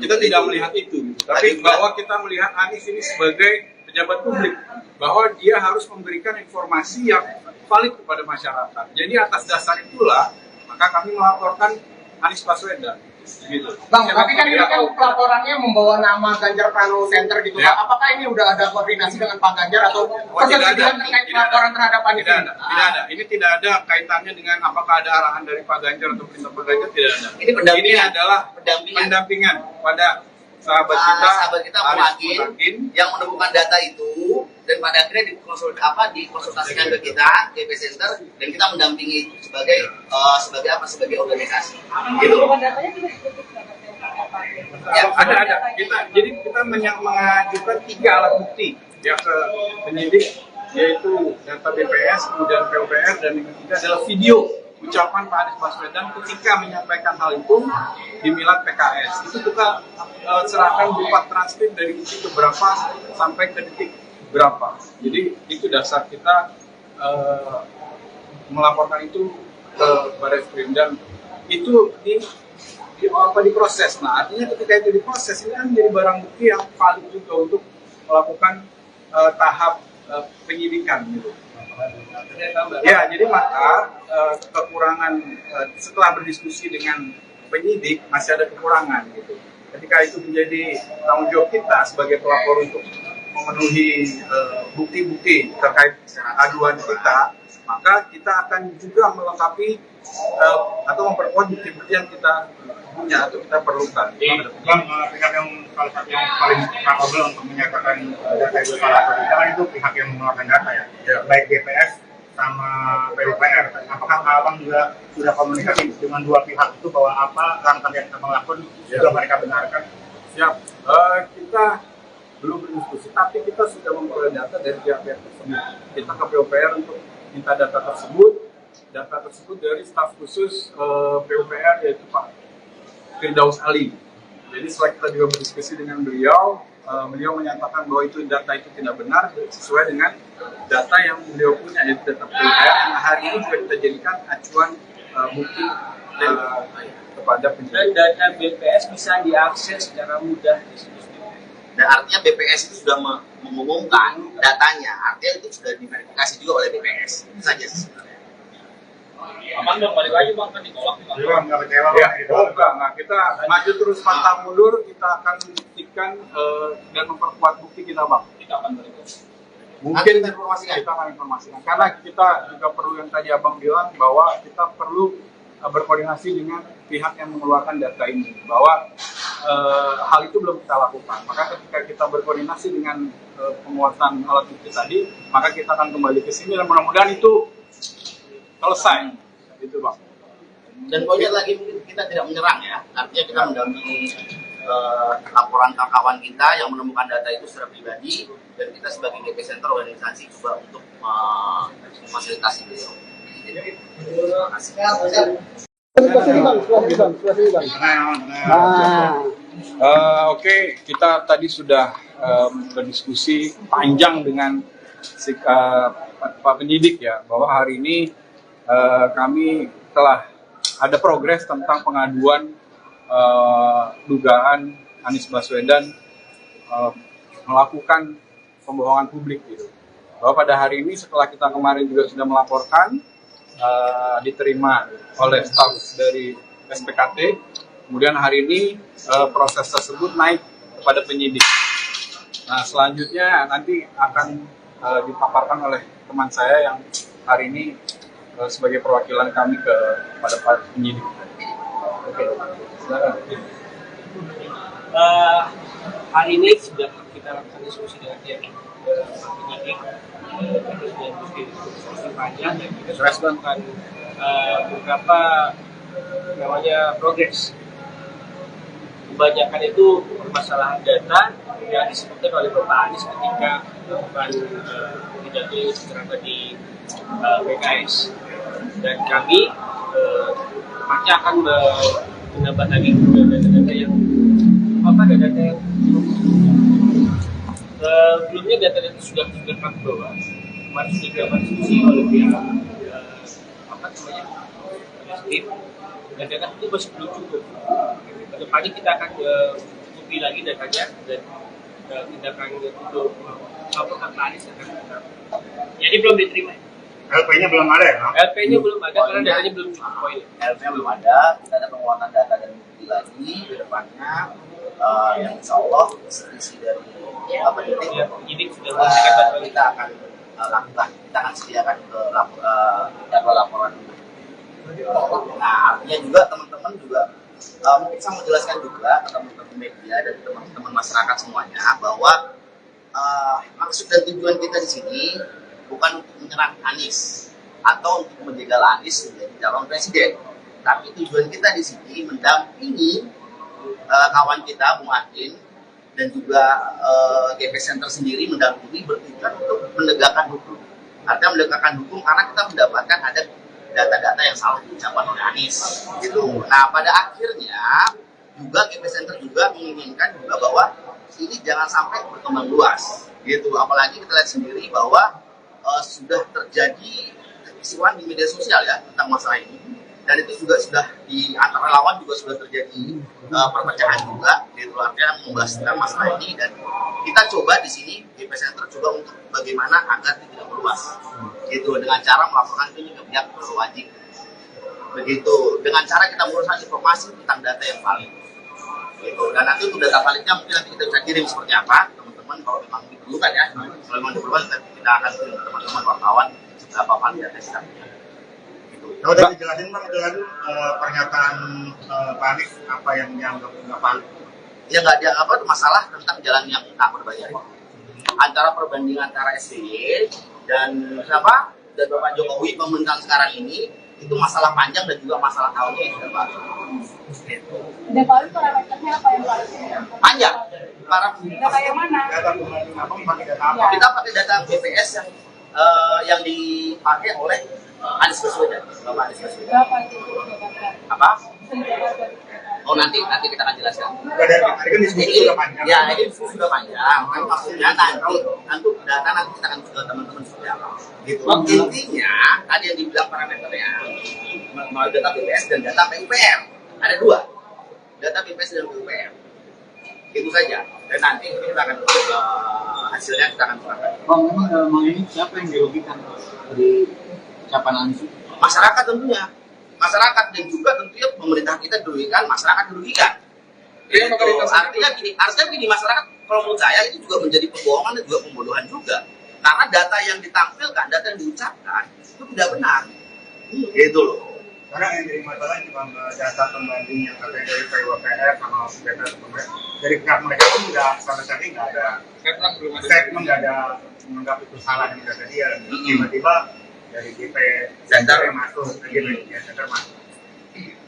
kita tidak melihat itu, gitu. Tapi bahwa kita melihat Anies ini sebagai pejabat publik, bahwa dia harus memberikan informasi yang valid kepada masyarakat. Jadi atas dasar itulah maka kami melaporkan Anies Baswedan. Gitu. Bang, tapi kan ini kan pelaporannya membawa nama Ganjar Pranowo Center gitu. Ya. Apakah ini udah ada koordinasi dengan Pak Ganjar atau persetujuan terkait pelaporan terhadap Anies? Tidak ada. Ini tidak ada kaitannya dengan apakah ada arahan dari Pak Ganjar atau perintah Pak Ganjar, tidak ada. Ini pendampingan. Ini adalah pendampingan pada sahabat kita Muhakin yang menemukan data itu dan pada akhirnya dikonsultasikan ke kita GP Center dan kita mendampingi sebagai organisasi. Gitu. Datanya tidak ditutup Ya, ada. Kita mengajukan 3 alat bukti ya ke penyidik, yaitu data BPS, kemudian PUPR, dan yang ketiga adalah video ucapan Pak Anies Baswedan ketika menyampaikan hal itu di Milad PKS. Itu kita serahkan berupa transkrip dari detik ke berapa sampai ke detik berapa. Jadi itu dasar kita melaporkan itu ke Barreskrim, dan itu diproses. Nah, artinya ketika itu diproses, ini kan menjadi barang bukti yang valid juga untuk melakukan tahap penyidikan gitu. Ya, jadi maka kekurangan setelah berdiskusi dengan penyidik masih ada kekurangan gitu. Ketika itu menjadi tanggung jawab kita sebagai pelapor untuk memenuhi bukti-bukti terkait aduan kita, maka kita akan juga melengkapi atau memperkuat bukti-bukti yang kita punya atau kita perlukan. Bang, pihak yang salah satu yang paling capable untuk menyatakan data itu salah atau tidak itu pihak yang mengeluarkan data ya, baik BPS sama PUPR. Apakah Abang juga sudah komunikasi dengan dua pihak itu bahwa apa langkah yang kita melakukan juga mereka benarkan? Siap. Kita belum berdiskusi, tapi kita sudah memperoleh data dari pihak-pihak tersebut. Kita ke PUPR untuk minta data tersebut dari staf khusus PUPR yaitu Pak Firdaus Ali. Jadi setelah kita juga berdiskusi dengan beliau, beliau menyatakan bahwa data itu tidak benar sesuai dengan data yang beliau punya, yaitu data PUPR yang hari ini juga kita jadikan acuan bukti kepada penyidik. Dan data BPS bisa diakses secara mudah di situs BPS. Dan artinya BPS itu sudah mengumumkan datanya, artinya itu sudah diverifikasi juga oleh BPS. Itu saja sebenarnya. Aman bang, balik lagi bang, kan ditolak nih bang. Nggak kecewa Ya, Bang. enggak. Kita maju terus pantang mundur, kita akan buktikan dan memperkuat bukti kita, Bang. Kita akan berikut. Mungkin Nanti kita kita akan informasikan. Karena kita juga perlu yang tadi Abang bilang bahwa kita perlu berkoordinasi dengan pihak yang mengeluarkan data ini. Bahwa hal itu belum kita lakukan. Maka ketika kita berkoordinasi dengan penguatan alat bukti tadi, maka kita akan kembali ke sini dan mudah-mudahan itu selesai. Gitu, Bang. Dan poinnya lagi mungkin kita tidak menyerang ya, artinya kita mendampingi laporan kawan kita yang menemukan data itu secara pribadi, dan kita sebagai GP Center organisasi juga untuk memfasilitasi beliau. Terima kasih. Oke, kita tadi sudah berdiskusi panjang dengan Pak penyidik ya, bahwa hari ini kami telah ada progres tentang pengaduan dugaan Anies Baswedan melakukan pembohongan publik gitu. Bahwa pada hari ini setelah kita kemarin juga sudah melaporkan, diterima oleh staf dari SPKT, kemudian hari ini proses tersebut naik kepada penyidik. Nah, selanjutnya nanti akan dipaparkan oleh teman saya yang hari ini sebagai perwakilan kami kepada para penyidik. Oke, silakan. Hari ini sudah kita lakukan diskusi dengan pihak penyidik, kita sudah diskusi panjang dan kita sudah melakukan beberapa namanya progres. Kebanyakan itu permasalahan data yang disebutkan oleh Bapak Anies ketika melakukan pidato secara di PKS, dan kami pasti akan menambah lagi data-data yang sebelumnya data-data sudah kami bawa, kemarin sudah dilakukan diskusi oleh pihak tim, dan data itu masih belum cukup. Kedepannya kita akan cukupi lagi datanya dan kita akan untuk laporan Anies akan jadi belum diterima. LP-nya belum ada ya? LP-nya belum ada karena datanya belum cukup poin. LP-nya belum ada, kita ada penguatan data dan bukti lagi ke depannya, yang insya Allah isi dari Penyidik sudah memberikan data kita akan lakukan, kita akan sediakan ke jadwal laporan. Nah, artinya juga teman-teman juga mungkin saya mau jelaskan juga ke teman-teman media dan teman-teman masyarakat semuanya bahwa maksud dan tujuan kita di sini bukan untuk menyerang Anies atau untuk menjegal Anies menjadi calon presiden, tapi tujuan kita di sini mendampingi kawan kita Bung Adin dan juga GP Center sendiri mendampingi bertujuan untuk menegakkan hukum. Artinya menegakkan hukum karena kita mendapatkan ada data-data yang salah diucapkan oleh Anies gitu. Nah, pada akhirnya juga GP Center juga menginginkan juga bahwa ini jangan sampai berkembang luas gitu. Apalagi kita lihat sendiri bahwa sudah terjadi kekisruhan di media sosial ya tentang masalah ini, dan itu juga sudah di antara lawan juga sudah terjadi perpecahan juga gitu, artinya membahas tentang masalah ini, dan kita coba di sini GP Center coba untuk bagaimana agar tidak meluas gitu, dengan cara melaporkan ini ke pihak berwajib begitu, dengan cara kita menguruskan informasi tentang data yang valid gitu. Dan nanti untuk data validnya mungkin nanti kita bisa kirim seperti apa teman-teman, kalau memang diperlukan ya, kalau memang diperlukan kita akan kirim ke teman-teman wartawan seberapa valid data kita punya. Kalau udah dijelasin Bang, itu lagi pernyataan Pak Anies apa yang dianggap nggak valid? Ya nggak dianggap apa, masalah tentang jalan yang tak berbayar. Antara perbandingan antara SBY dan siapa dan Bapak Jokowi pemerintahan sekarang ini itu masalah panjang dan juga masalah tahunnya yang sudah baru. Dan kalau parameternya apa yang paling Panjang, para Data yang mana? Data pembanding apa? Pakai data apa? kita pakai data BPS yang dipakai oleh Anies Baswedan, Bapak Anies Baswedan. Berapa itu dapatkan? Apa? Bisa didapatkan? Oh nanti kita akan jelaskan. Dari tadi kan diskusi sudah panjang. Ya ini diskusi sudah panjang. Kan maksudnya nanti data nanti kita akan ke teman-teman seperti apa. Gitu. Intinya tadi yang dibilang parameternya melalui data BPS dan data PUPR. Ada dua, data BPS dan PUPR. Itu saja. Dan nanti kita akan hasilnya kita akan serahkan. Bang, memang ini siapa yang dirugikan dari ucapan Anies? Masyarakat tentunya. Masyarakat dan juga tentunya pemerintah kita dirugikan, masyarakat dirugikan. Iya, Artinya gini, masyarakat kalau menurut saya itu juga menjadi pembohongan dan juga pembodohan juga. Karena data yang ditampilkan, data yang diucapkan itu tidak benar. Gitu loh. Karena yang jadi masalah cuma data pembanding yang katanya dari PUPR sama data dari pihak mereka pun nggak sama sekali nggak ada statement, nggak ada menganggap itu salah yang data dia. Tiba-tiba dari GP Center yang masuk, GP Center masuk.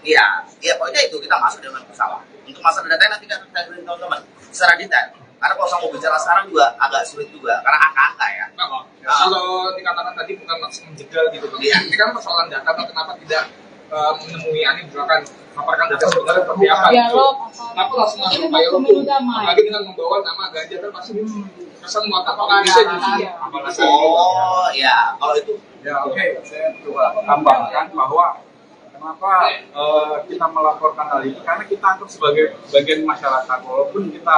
Iya, pokoknya itu kita masuk dengan pesawat. Untuk masalah data nanti kita beri teman-teman secara detail. Karena kalau saya mau bicara sekarang juga agak sulit juga, karena angka-angka ya. Kalau dikatakan tadi bukan maksud menjegal gitu, Iya. ini kan persoalan data, kenapa tidak menemui Anies misalkan paparkan data sebenarnya seperti apa? Dialog. Kenapa langsung masuk Pak Yoro Pemilu damai. apalagi dengan membawa nama Ganjar kan pasti kesan muat apakah bisa justru? Oh ya, kalau itu Ya oke, saya coba tambahkan bahwa kenapa kita melaporkan hal ini, karena kita anggap sebagai bagian masyarakat. Walaupun kita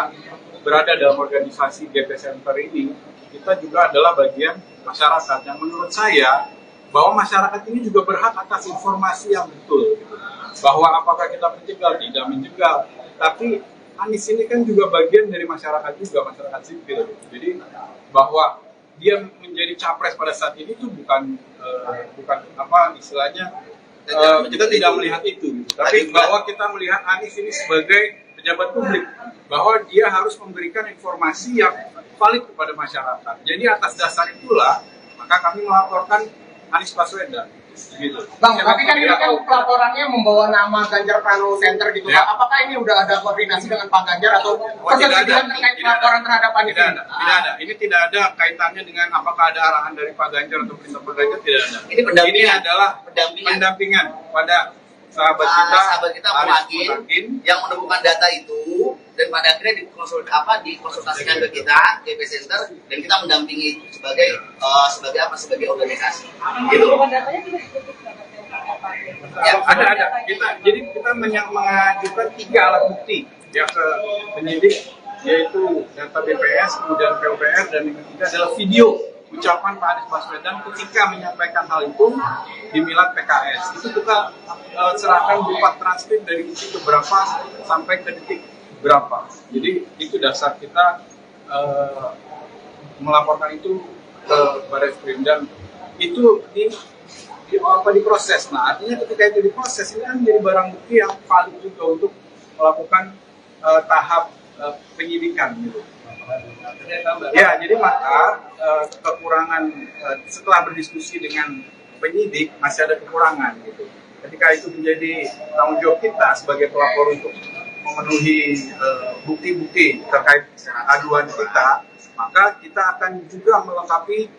berada dalam organisasi GP Center ini, kita juga adalah bagian masyarakat. Yang menurut saya, bahwa masyarakat ini juga berhak atas informasi yang betul. Bahwa apakah kita menjegal, tidak menjegal. Tapi Anies ini kan juga bagian dari masyarakat juga, masyarakat sipil. Jadi bahwa dia menjadi capres pada saat ini itu bukan apa istilahnya kita tidak melihat itu, gitu. Tapi bahwa kita melihat Anies ini sebagai pejabat publik, bahwa dia harus memberikan informasi yang valid kepada masyarakat. Jadi atas dasar itulah maka kami melaporkan Anies Baswedan. Gitu. Bang, tapi kan ini kan pelaporannya membawa nama Ganjar Pranowo Center gitu. Ya. Apakah ini udah ada koordinasi dengan Pak Ganjar atau persetujuan terkait pelaporan terhadap Anies? Tidak ada. Ini tidak ada kaitannya dengan apakah ada arahan dari Pak Ganjar atau perintah Pak Ganjar, tidak ada. Ini pendampingan. Ini adalah pendampingan pada sahabat kita Muhakin yang menemukan data itu dan pada akhirnya dikonsultasikan ke kita GP Center dan kita mendampingi itu sebagai organisasi. Gitu. Datanya juga ditutup Ya, ada. Jadi kita mengajukan 3 alat bukti ya ke penyidik, yaitu data BPS, kemudian PUPR, dan yang ketiga adalah video ucapan Pak Anies Baswedan ketika menyampaikan hal itu di Milad PKS. Itu kita serahkan berupa transkrip dari detik berapa sampai ke detik berapa. Jadi itu dasar kita melaporkan itu ke Barreskrim, dan itu diproses. Nah, artinya ketika itu diproses, ini kan menjadi barang bukti yang valid juga untuk melakukan tahap penyidikan gitu. Ya, jadi maka kekurangan setelah berdiskusi dengan penyidik masih ada kekurangan gitu. Ketika itu menjadi tanggung jawab kita sebagai pelapor untuk memenuhi bukti-bukti terkait aduan kita, maka kita akan juga melengkapi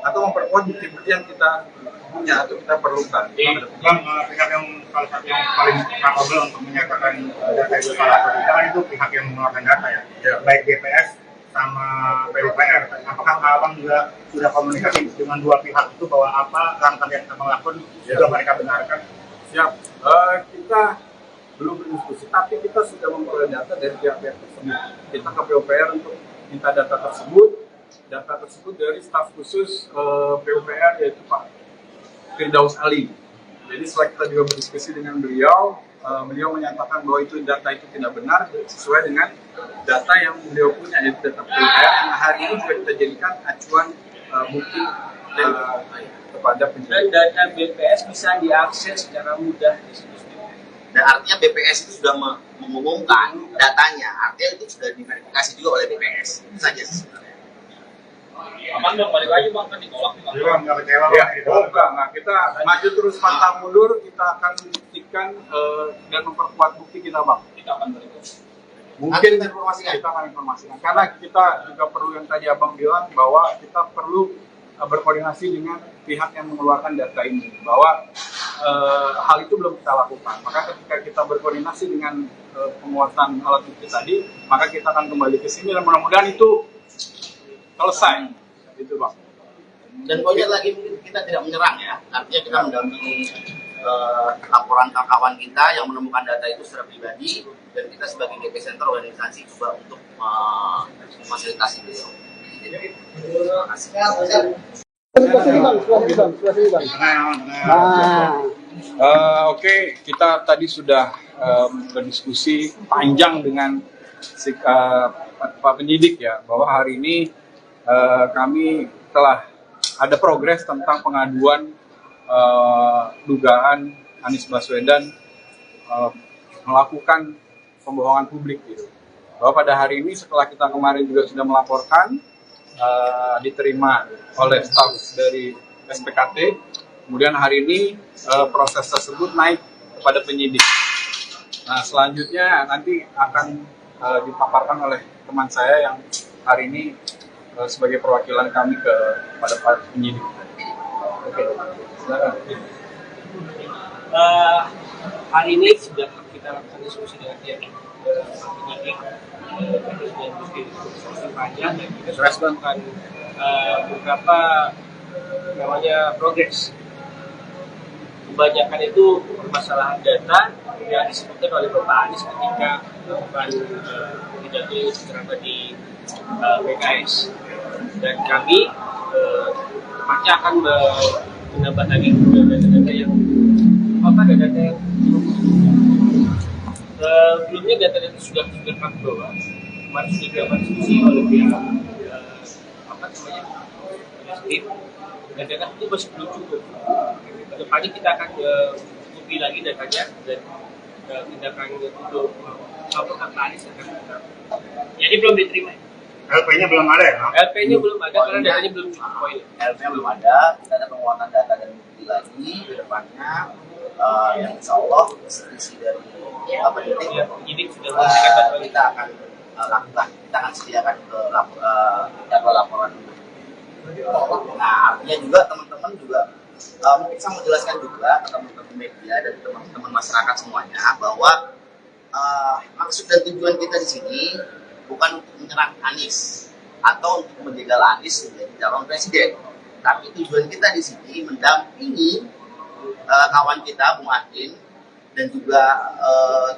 atau memperkuat bukti-bukti yang kita punya atau kita perlukan. Bang, pihak yang salah satu yang paling capable untuk menyatakan data itu salah atau tidak kan itu pihak yang mengeluarkan data ya, baik BPS sama PUPR. Apakah abang juga sudah komunikasi dengan dua pihak itu bahwa apa langkah yang abang lakukan juga mereka benarkan? Siap. Kita belum berdiskusi, tapi kita sudah memperoleh data dari pihak-pihak tersebut. Kita ke PUPR untuk minta data tersebut dari staf khusus PUPR, yaitu Pak Firdaus Ali. Jadi setelah kita juga berdiskusi dengan beliau, beliau menyatakan bahwa itu data itu tidak benar sesuai dengan data yang beliau punya, yaitu data PUPR yang hari ini juga kita jadikan acuan bukti kepada penyidik. Dan data BPS bisa diakses secara mudah di situs BPS. Dan artinya BPS itu sudah mengumumkan datanya, artinya itu sudah diverifikasi juga oleh BPS. Itu saja sebenarnya. Aman dong, balik lagi bang, kan ditolak nih bang. Jadi bang nggak kecewa Ya, bang? enggak. Kita maju terus pantang mundur, kita akan membuktikan dan memperkuat bukti kita, Bang. Kita akan balik. Mungkin Nanti kita kita akan informasikan karena kita juga perlu yang tadi abang bilang bahwa kita perlu berkoordinasi dengan pihak yang mengeluarkan data ini bahwa hal itu belum kita lakukan. Maka ketika kita berkoordinasi dengan penguatan alat bukti tadi, maka kita akan kembali ke sini dan mudah-mudahan itu selesai. Itu bang. Dan poinnya lagi kita tidak menyerang ya, artinya kita mendampingi laporan kawan kita yang menemukan data itu secara pribadi dan kita sebagai GP Center organisasi juga untuk memfasilitasi beliau. Terima kasih. Oke, kita tadi sudah berdiskusi panjang dengan Pak Penyidik ya, bahwa hari ini kami telah ada progres tentang pengaduan dugaan Anies Baswedan melakukan pembohongan publik gitu. Bahwa pada hari ini setelah kita kemarin juga sudah melaporkan, diterima oleh staf dari SPKT, kemudian hari ini proses tersebut naik kepada penyidik. Nah, selanjutnya nanti akan dipaparkan oleh teman saya yang hari ini sebagai perwakilan kami kepada Pak Penyidik. Oke, silakan. Hari ini sudah kita lakukan diskusi dengan pihak penyidik, dan diskusi panjang dan kita sudah melakukan beberapa namanya progres. Kebanyakan itu permasalahan data yang disebutkan oleh Bapak Anies ketika melakukan pidato secara di PKS, dan kami tepatnya akan menambah lagi data-data yang data yang sebelumnya data-data sudah kami bawa, kemarin sudah dilakukan diskusi oleh pihak tim, dan data itu masih belum cukup. Kedepannya kita akan cukupi lagi datanya dan tindakan untuk Bapak Anies akan kita. Jadi belum diterima. LP-nya belum ada ya? LP-nya belum ada karena datanya belum cukup poin. LP-nya belum ada, kita ada penguatan data dan bukti lagi ke depannya. Yang insya Allah isi dari penyidik sudah memberikan data kita akan lakukan, kita akan sediakan ke jadwal laporan. Nah, artinya juga teman-teman juga mungkin saya mau jelaskan juga ke teman-teman media dan teman-teman masyarakat semuanya bahwa maksud dan tujuan kita di sini bukan untuk menyerang Anies atau untuk menjegal Anies menjadi calon presiden, tapi tujuan kita di sini mendampingi kawan kita Bung Adin dan juga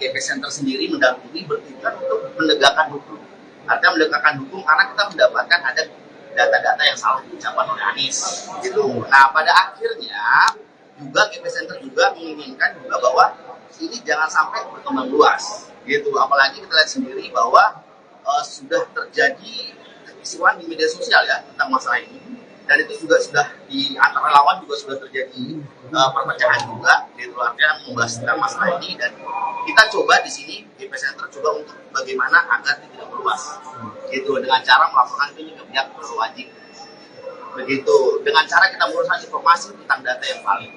GP Center sendiri mendampingi bertujuan untuk menegakkan hukum. Artinya menegakkan hukum karena kita mendapatkan ada data-data yang salah diucapkan oleh Anies gitu. Nah, pada akhirnya juga GP Center juga menginginkan juga bahwa ini jangan sampai berkembang luas gitu. Apalagi kita lihat sendiri bahwa sudah terjadi kekisruhan di media sosial ya tentang masalah ini, dan itu juga sudah di antara lawan juga sudah terjadi perpecahan juga gitu, artinya membahas tentang masalah ini, dan kita coba di sini GP Center coba untuk bagaimana agar tidak meluas gitu dengan cara melaporkan ini ke pihak berwajib begitu, dengan cara kita menguruskan informasi tentang data yang valid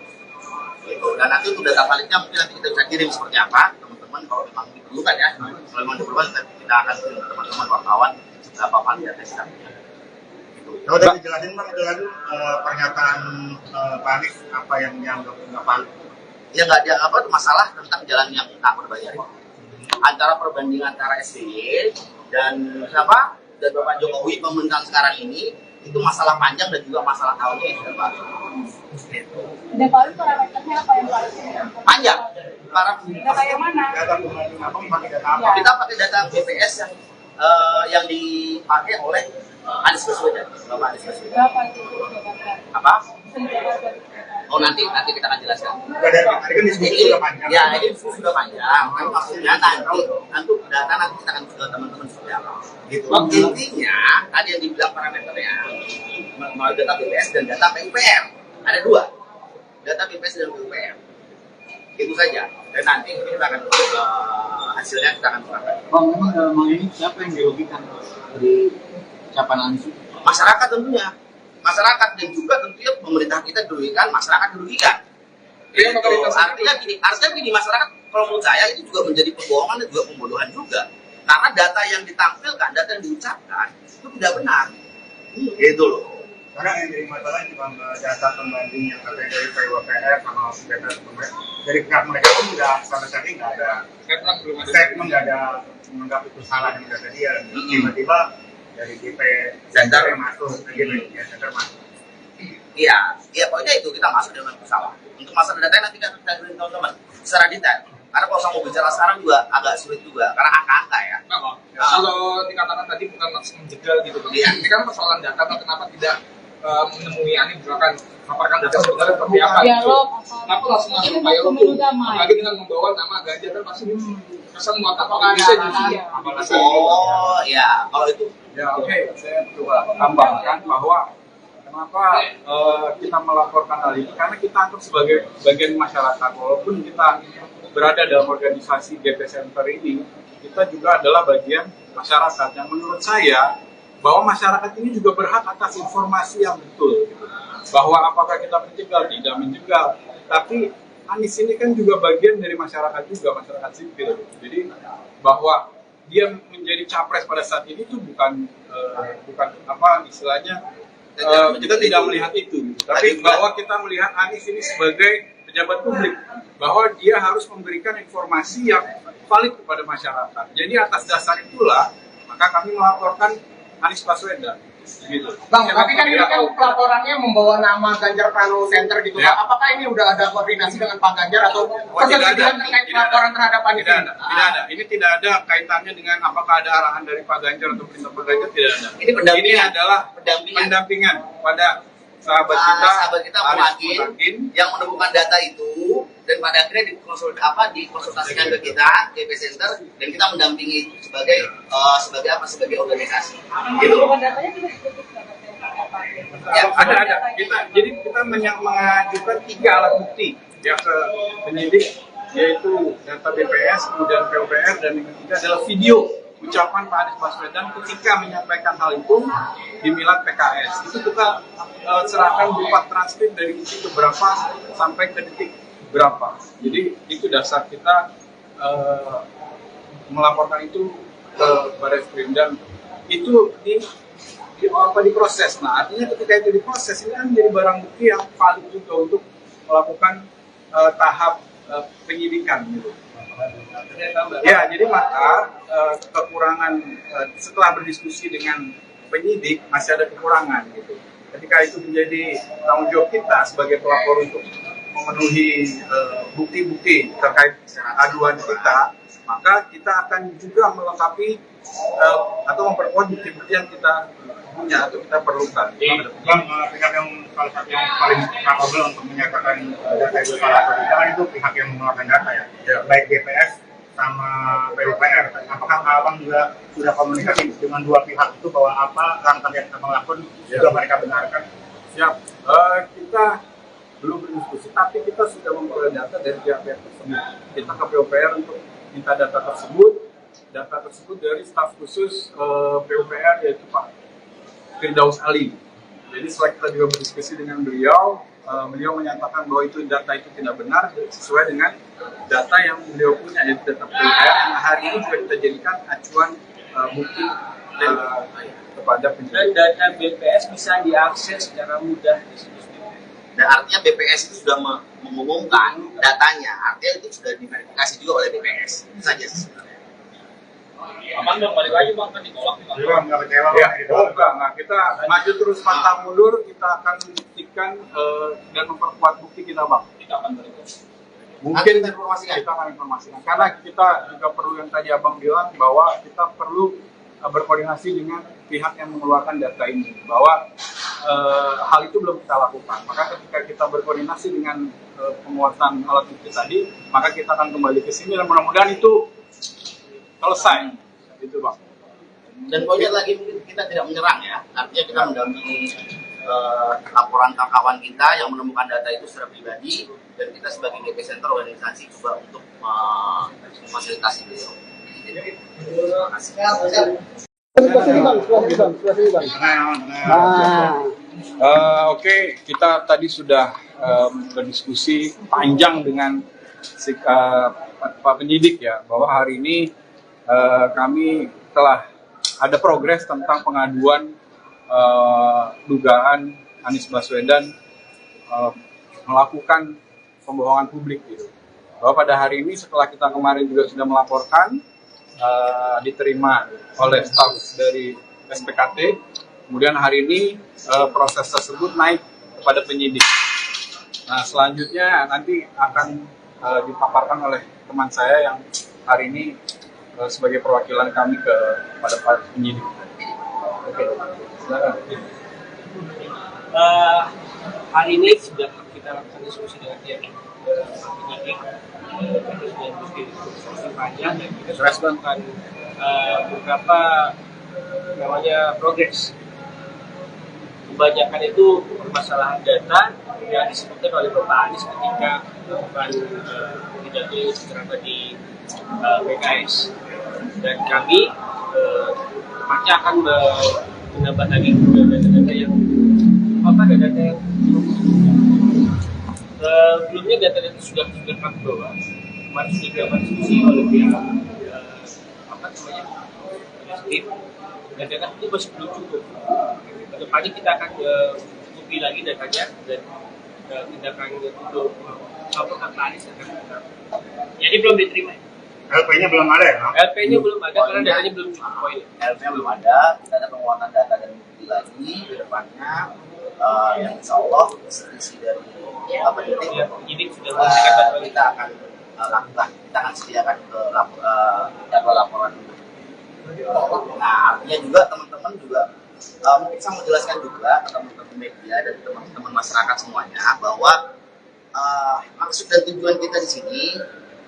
gitu. Dan nanti untuk data validnya mungkin nanti kita bisa kirim seperti apa teman-teman kalau memang diperlukan ya, kalau memang diperlukan kita akan kirim ke teman-teman wartawan berapa valid data kita punya. Kalau udah dijelasin Bang, itu lagi pernyataan Pak Anies apa yang dianggap nggak valid? Ya nggak ada apa masalah tentang jalan yang tak berbayar. Antara perbandingan antara SBY dan siapa dan Bapak Jokowi pemerintahan sekarang ini itu masalah panjang dan juga masalah tahunnya yang sudah baru. Dan kalau parameternya apa yang paling Panjang. data yang mana? Data pembanding apa? Pakai data apa? Kita pakai data BPS yang dipakai oleh Anies Baswedan, Bapak Anies Baswedan. Berapa itu Jakarta? Apa? Jakarta. Oh nanti kita akan jelaskan. Dari tadi kan diskusi sudah panjang. Ya ini diskusi sudah panjang. Kan maksudnya nanti data nanti kita akan ke teman-teman seperti apa. Gitu. Intinya tadi yang dibilang parameternya mau data BPS dan data PUPR. Ada dua, data BPS dan PUPR. Itu saja. Dan nanti kita akan hasilnya kita akan serahkan. Bang, memang ini siapa yang dirugikan dari ucapan Anies? Masyarakat tentunya. Masyarakat dan juga tentunya pemerintah kita dirugikan, masyarakat dirugikan. Artinya gini masyarakat kalau menurut saya itu juga menjadi pembohongan dan juga pembodohan juga. Karena data yang ditampilkan, data yang diucapkan itu tidak benar. Gitu loh. Karena yang jadi masalah cuma data pembanding yang katanya dari PUPR sama data dari pihak mereka pun tidak sama sekali nggak ada statement, nggak ada menganggap itu salah yang data dia. Tiba-tiba dari GP Center yang masuk, GP Center masuk. Iya, pokoknya itu kita masuk dengan pesawat. Untuk masalah data nanti kan kita beri teman-teman secara detail. Karena kalau saya mau bicara sekarang juga agak sulit juga, karena angka-angka ya. Kalau dikatakan tadi bukan maksud menjegal gitu, Iya. Ini kan persoalan data, kenapa tidak menemui Ani misalkan paparkan data sebenarnya seperti apa? Dialog. Kenapa langsung masuk Pak Yolo tuh? Apalagi dengan membawa nama Ganjar kan pasti kesan muatan bisa jadi. Oh ya, kalau itu Ya oke, saya coba tambahkan bahwa kenapa kita melaporkan hal ini, karena kita anggap sebagai bagian masyarakat. Walaupun kita berada dalam organisasi GP Center ini, kita juga adalah bagian masyarakat yang menurut saya bahwa masyarakat ini juga berhak atas informasi yang betul, gitu. Bahwa apakah kita menjegal, tidak menjegal, tapi Anies ini kan juga bagian dari masyarakat juga, masyarakat sipil. Jadi bahwa dia menjadi capres pada saat ini itu bukan apa istilahnya, kita tidak melihat itu, tapi bahwa kita melihat Anies ini sebagai pejabat publik, bahwa dia harus memberikan informasi yang valid kepada masyarakat. Jadi atas dasar itulah maka kami melaporkan Anies Baswedan. Gitu. Bang, tapi kan ini kan pelaporannya membawa nama Ganjar Pranowo Center gitu. Ya. Apakah ini udah ada koordinasi dengan Pak Ganjar atau ketersediaan terkait pelaporan terhadap Anies? Tidak ada. Ini tidak ada kaitannya dengan apakah ada arahan dari Pak Ganjar atau perintah Pak Ganjar, tidak ada. Ini adalah pendampingan pada sahabat kita Muhakin yang menemukan data itu, dan pada akhirnya dikonsultasikan ke kita GP Center, dan kita mendampingi itu sebagai sebagai organisasi. Gitu. Ya, ada. Jadi kita mengajukan 3 alat bukti ya ke penyidik, yaitu data BPS, kemudian PUPR, dan yang ketiga adalah video ucapan Pak Anies Baswedan ketika menyampaikan hal itu di Milad PKS. Itu kita serahkan berupa transkrip dari detik berapa sampai ke detik berapa. Jadi itu dasar kita melaporkan itu ke Barreskrim, dan itu diproses. Nah, artinya ketika itu diproses, ini kan menjadi barang bukti yang valid juga untuk melakukan tahap penyidikan gitu. Ya, jadi maka kekurangan setelah berdiskusi dengan penyidik masih ada kekurangan gitu. Ketika itu menjadi tanggung jawab kita sebagai pelapor untuk memenuhi bukti-bukti terkait aduan kita, maka kita akan juga melengkapi atau memperkuat bukti-bukti yang kita punya atau kita perlukan. Bang, pihak yang salah satu yang paling kapabel untuk menyatakan data itu salah atau tidak kan itu pihak yang mengeluarkan data ya, baik BPS sama PUPR. Apakah abang juga sudah komunikasi dengan dua pihak itu bahwa apa langkah yang abang lakukan juga mereka benarkan? Siap. Kita belum berdiskusi, tapi kita sudah memperoleh data dari pihak-pihak tersebut. Kita ke PUPR untuk minta data tersebut dari staf khusus PUPR, yaitu Pak Firdaus Ali. Jadi setelah kita juga berdiskusi dengan beliau, beliau menyatakan bahwa itu data itu tidak benar sesuai dengan data yang beliau punya, yaitu data PUPR yang hari ini juga kita jadikan acuan bukti kepada penyidik. Dan data BPS bisa diakses secara mudah di situs BPS. Dan artinya BPS itu sudah mengumumkan datanya, artinya itu sudah diverifikasi juga oleh BPS. Itu saja sebenarnya. Aman dong, balik lagi bang, kan ditolak nih bang. Jadi bang, nggak kecewa Ya, bang? enggak. Kita maju terus pantang mundur, kita akan buktikan dan memperkuat bukti kita, Bang. Kita akan balik. Mungkin kita informasikan. kita akan informasikan, karena kita juga perlu yang tadi Abang bilang bahwa kita perlu berkoordinasi dengan pihak yang mengeluarkan data ini, bahwa hal itu belum kita lakukan. Maka ketika kita berkoordinasi dengan penguasaan alat bukti tadi, maka kita akan kembali ke sini dan mudah-mudahan itu selesai, gitu Bang. Dan poinnya lagi, kita tidak menyerang ya, artinya kita mendampingi laporan kawan kita yang menemukan data itu secara pribadi, dan kita sebagai GP Center organisasi coba untuk memfasilitasi beliau. Terima kasih. Oke, kita tadi sudah berdiskusi panjang dengan Pak penyidik ya, bahwa hari ini kami telah ada progres tentang pengaduan dugaan Anies Baswedan melakukan pembohongan publik gitu. Bahwa pada hari ini setelah kita kemarin juga sudah melaporkan, diterima oleh staf dari SPKT, kemudian hari ini proses tersebut naik kepada penyidik. Nah, selanjutnya nanti akan dipaparkan oleh teman saya yang hari ini sebagai perwakilan kami kepada para penyidik. Oke, silakan. Hari ini sudah kita lakukan diskusi dengan pihak penyidik, kita sudah diskusi panjang dan kita sudah melakukan beberapa namanya progres. Kebanyakan itu permasalahan data yang disebutkan oleh Bapak Anies ketika melakukan pidato ceramah di PKS, dan kami tepatnya akan menambah lagi data-data yang data yang sebelumnya data-data sudah kami bawa, kemarin sudah dilakukan diskusi oleh pihak dan data itu masih belum cukup. Kedepannya kita akan cukupi lagi datanya dan tindakan untuk laporan Anies akan kita. Jadi belum diterima. LP-nya belum ada ya? LP-nya belum ada karena datanya belum cukup poin. LP-nya belum ada, kita ada penguatan data dan bukti lagi ke depannya, yang insya Allah isi dari penyidik sudah memberikan bantuan. Kita akan lakukan, kita akan sediakan ke jadwal laporan. Nah, artinya juga teman-teman juga mungkin saya mau jelaskan juga ke teman-teman media dan teman-teman masyarakat semuanya bahwa maksud dan tujuan kita di sini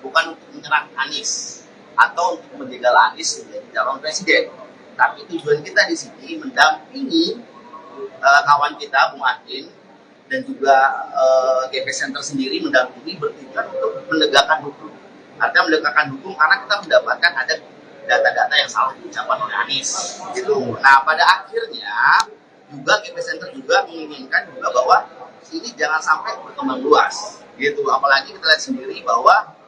bukan untuk menyerang Anies atau untuk menjegal Anies menjadi calon presiden, tapi tujuan kita di sini mendampingi kawan kita Bung Adin dan juga GP Center sendiri mendampingi bertujuan untuk menegakkan hukum. Artinya menegakkan hukum karena kita mendapatkan ada data-data yang salah diucapkan oleh Anies gitu. Nah, pada akhirnya juga GP Center juga menginginkan juga bahwa ini jangan sampai berkembang luas gitu. Apalagi kita lihat sendiri bahwa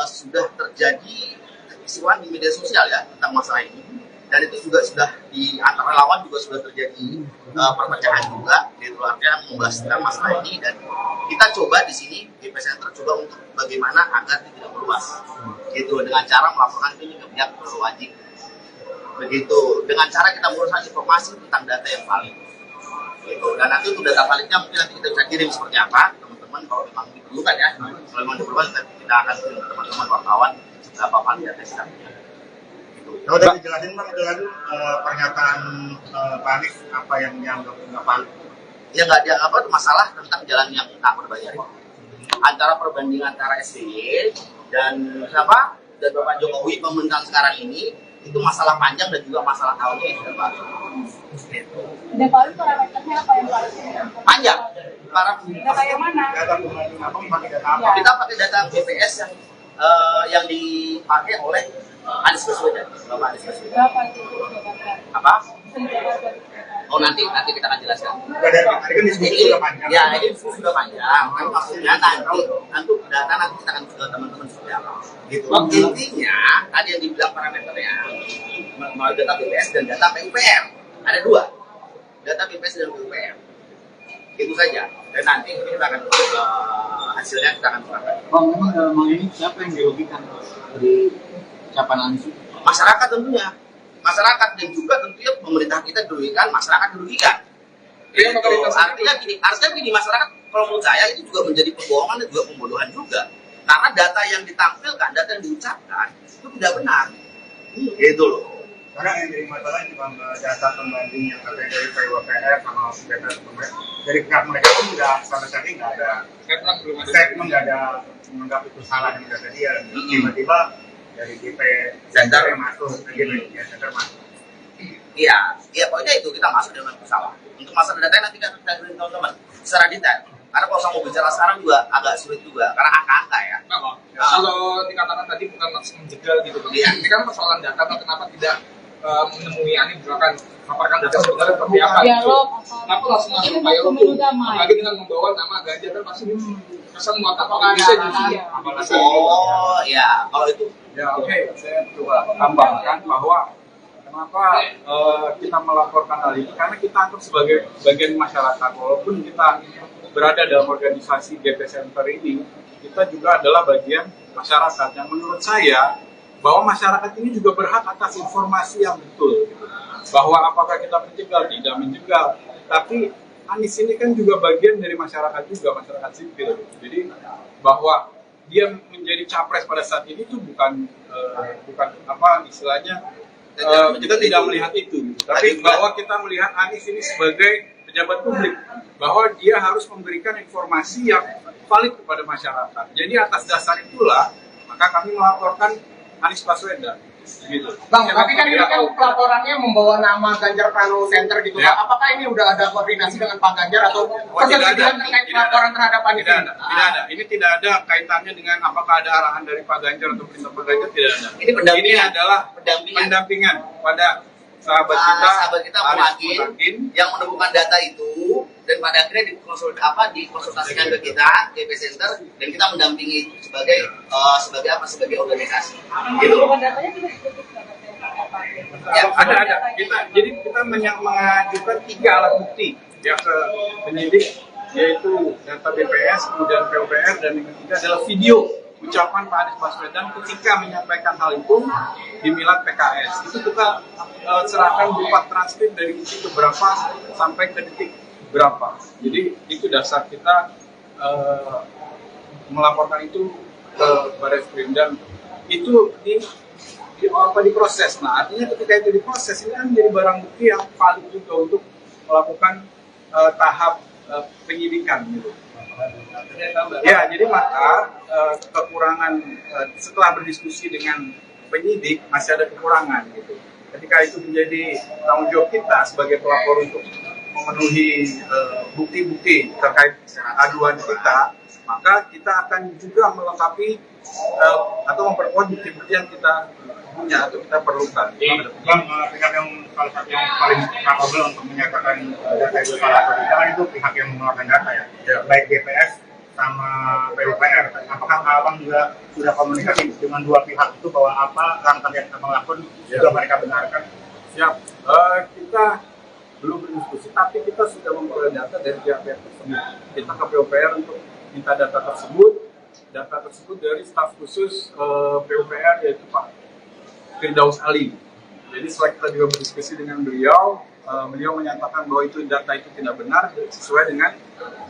sudah terjadi kekisruhan di media sosial ya tentang masalah ini, dan itu juga sudah di antara lawan juga sudah terjadi perpecahan juga gitu, artinya membahas tentang masalah ini. Dan kita coba di sini GP Center coba untuk bagaimana agar tidak meluas gitu, dengan cara melaporkan itu ke pihak berwajib begitu, dengan cara kita menguruskan informasi tentang data yang valid gitu. Dan nanti untuk data validnya mungkin nanti kita bisa kirim seperti apa teman-teman, kalau memang diperlukan ya, kalau memang diperlukan kita akan kirim ke teman-teman wartawan seberapa valid data kita punya. Kalau tadi dijelasin Bang, pernyataan Pak Anies apa yang dianggap nggak valid? Ya nggak dianggap apa masalah tentang jalan yang tak berbayar. Antara perbandingan antara SBY dan siapa dan Bapak Jokowi pemerintahan sekarang ini itu masalah panjang dan juga masalah tahunnya yang sudah baru. Dan kalau parameternya apa yang valid? Panjang. Data yang mana? Data pembanding apa? Pakai data apa? Kita pakai data BPS yang dipakai oleh Anies Baswedan. Bapak Anies Baswedan. Berapa itu? Apa? Oh, nanti kita akan jelaskan. Dari tadi kan diskusi sudah panjang. Ya, ini diskusi sudah panjang. Kan maksudnya nanti data nanti kita akan ke teman-teman seperti apa. Gitu. Intinya tadi yang dibilang parameternya mau data BPS dan data PUPR. Ada dua. Data BPS dan PUPR. Itu saja. Dan nanti kita akan hasilnya kita akan serahkan. Bang, memang ini siapa yang dirugikan dari ucapan Anies? Masyarakat tentunya. Masyarakat dan juga tentunya pemerintah kita dirugikan, masyarakat dirugikan. Iya, artinya gini, masyarakat kalau menurut saya itu juga menjadi pembohongan dan juga pembodohan juga. Karena data yang ditampilkan, data yang diucapkan itu tidak benar. Gitu loh. Karena yang jadi masalah ini Bang, data pembanding yang katanya dari PWPR sama data dari pihak mereka pun sudah sampai saat ini nggak ada statement, nggak ada menganggap itu salah dengan data dia. Tiba-tiba dari GP Center masuk, GP Center masuk. Iya, pokoknya itu kita masuk dengan salah. Untuk masalah data nanti kita beri teman-teman secara detail. Karena kalau saya mau bicara sekarang juga agak sulit juga, karena angka-angka ya. Kalau dikatakan tadi bukan maksud menjegal gitu, Bang. Iya. Ini kan persoalan data, kenapa tidak menemui Ani misalkan paparkan data sebenarnya seperti apa? Dialog. Kenapa langsung masuk Ini payung pemilu tuh? damai. Apalagi dengan membawa nama Ganjar kan pasti kesan apakah bisa justru apalagi Oh ya, kalau itu Ya oke, saya coba tambahkan bahwa kenapa kita melaporkan hal ini, karena kita anggap sebagai bagian masyarakat. Walaupun kita berada dalam organisasi GP Center ini, kita juga adalah bagian masyarakat. Yang menurut saya, bahwa masyarakat ini juga berhak atas informasi yang betul. Bahwa apakah kita menjegal, tidak menjegal. Tapi Anies ini kan juga bagian dari masyarakat juga, masyarakat sipil. Jadi bahwa dia menjadi capres pada saat ini itu bukan apa istilahnya kita tidak melihat itu, tapi bahwa kita melihat Anies ini sebagai pejabat publik, bahwa dia harus memberikan informasi yang valid kepada masyarakat. Jadi atas dasar itulah maka kami melaporkan Anies Baswedan. Gitu. Bang, tapi kan ini kan laporannya membawa nama Ganjar Pranowo Center gitu. Ya. Apakah ini udah ada koordinasi dengan Pak Ganjar atau persetujuan terkait laporan terhadap Anies? Tidak ada. Ini tidak ada kaitannya dengan apakah ada arahan dari Pak Ganjar atau perintah Pak Ganjar, tidak ada. Ini pendampingan. Ini adalah pendampingan pada sahabat kita Muhakin yang menemukan data itu dan pada akhirnya dikonsultasikan ke kita GP Center dan kita mendampingi sebagai organisasi. Gitu. Ya, ada. Jadi kita mengajukan 3 alat bukti ya ke penyidik, yaitu data BPS, kemudian PUPR, dan yang ketiga adalah video ucapan Pak Anies Baswedan ketika menyampaikan hal itu di Milad PKS. Itu kita serahkan berupa transkrip dari detik berapa sampai ke detik berapa. Jadi itu dasar kita melaporkan itu ke Barreskrim, dan itu diproses. Nah, artinya ketika itu diproses, ini kan menjadi barang bukti yang valid juga untuk melakukan tahap penyidikan gitu. Ya, jadi maka kekurangan setelah berdiskusi dengan penyidik masih ada kekurangan gitu. Ketika itu menjadi tanggung jawab kita sebagai pelapor untuk memenuhi bukti-bukti terkait aduan kita, maka kita akan juga melengkapi atau memperkuat bukti-bukti yang kita punya atau kita perlukan. Bang, pihak yang salah satu yang paling capable untuk menyatakan data itu salah atau tidak itu pihak yang mengeluarkan data ya, baik BPS sama PUPR. Apakah Abang juga sudah komunikasi dengan dua pihak itu bahwa apa langkah yang Abang lakukan juga mereka benarkan? Ya, kita belum berdiskusi, tapi kita sudah memperoleh data dari pihak-pihak tersebut. Kita ke PUPR untuk minta data tersebut dari staf khusus PUPR, yaitu Pak Firdaus Ali. Jadi setelah kita juga berdiskusi dengan beliau, beliau menyatakan bahwa data itu tidak benar sesuai dengan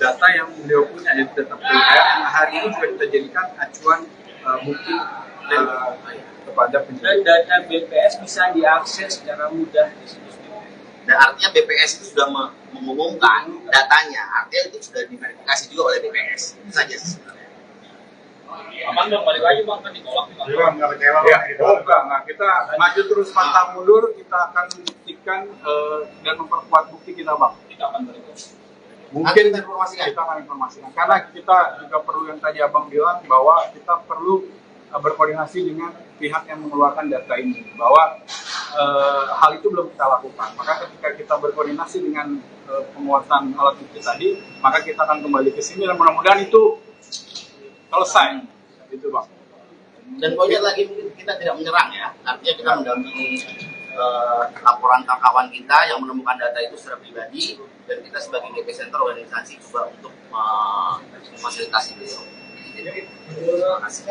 data yang beliau punya, yaitu data PUPR yang hari ini juga kita jadikan acuan bukti kepada penyidik. Dan data BPS bisa diakses secara mudah di situs BPS. Dan artinya BPS itu sudah mengumumkan datanya, artinya itu sudah diverifikasi juga oleh BPS. Itu saja sebenarnya. Aman dong, balik lagi bang, kan ditolak. Nggak kecewa Ya, Bang? nah, kita maju terus pantang mundur, kita akan buktikan dan memperkuat bukti kita, Bang. Kita akan berikut. Mungkin Nanti kita kita akan informasikan, karena kita juga perlu yang tadi Abang bilang, bahwa kita perlu berkoordinasi dengan pihak yang mengeluarkan data ini, bahwa hal itu belum kita lakukan. Maka ketika kita berkoordinasi dengan penguatan alat bukti tadi, maka kita akan kembali ke sini dan mudah-mudahan itu selesai, gitu Bang. Dan poinnya lagi mungkin kita tidak menyerang ya, artinya kita mendampingi laporan kawan kita yang menemukan data itu secara pribadi, dan kita sebagai GP Center organisasi juga untuk memfasilitasi beliau. Terima kasih.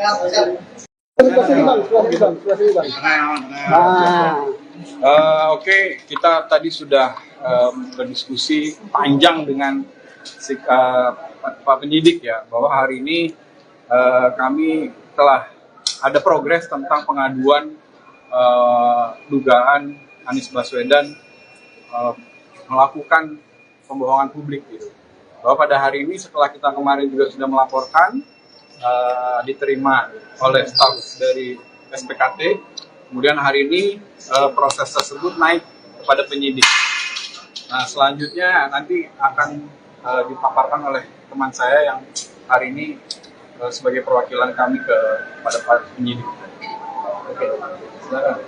Oke, kita tadi sudah berdiskusi panjang dengan Pak penyidik ya, bahwa hari ini kami telah ada progres tentang pengaduan dugaan Anies Baswedan melakukan pembohongan publik gitu. Bahwa pada hari ini setelah kita kemarin juga sudah melaporkan, diterima oleh staf dari SPKT, kemudian hari ini proses tersebut naik kepada penyidik. Nah, selanjutnya nanti akan dipaparkan oleh teman saya yang hari ini sebagai perwakilan kami kepada Pak penyidik. Oke, silakan.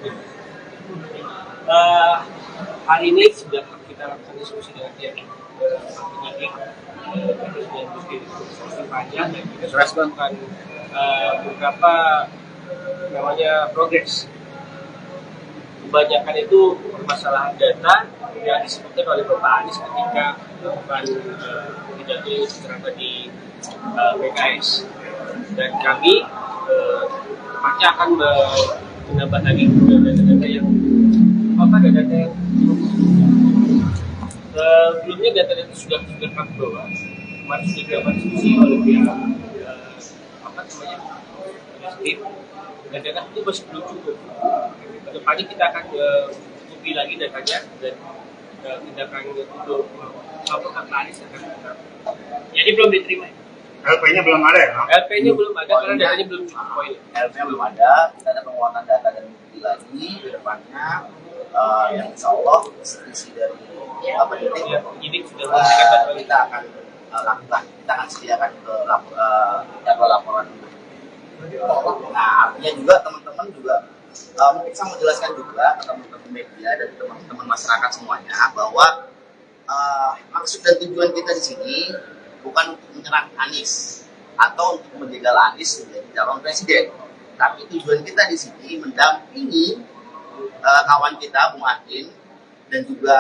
Hari ini sudah kita lakukan diskusi dengan pihak penyidik, kita sudah diskusi panjang dan kita sudah melakukan beberapa namanya progres. Kebanyakan itu permasalahan data yang disebutkan oleh Bapak Anies ketika melakukan pidato secara di PKS, dan kami pasti akan menambah lagi data-data yang data yang sebelumnya data-data sudah kami bawa. Kemarin sudah dilakukan diskusi oleh pihak tim, dan data itu masih belum cukup. Kedepannya kita akan cukupi lagi datanya dan tindakan untuk Bapak Anies akan kita. Jadi belum diterima. LP-nya belum ada ya? LP-nya belum ada karena datanya belum cukup poin. LP-nya belum ada, kita ada penguatan data dan bukti lagi ke depannya, yang insya Allah isi dari penyidik sudah memberikan kita akan lakukan, kita akan sediakan ke laporan. Nah, artinya juga teman-teman juga mungkin saya mau jelaskan juga ke teman-teman media dan teman-teman masyarakat semuanya bahwa maksud dan tujuan kita di sini bukan untuk menyerang Anies atau untuk menjegal Anies menjadi calon presiden, tapi tujuan kita di sini mendampingi kawan kita Bung Adin dan juga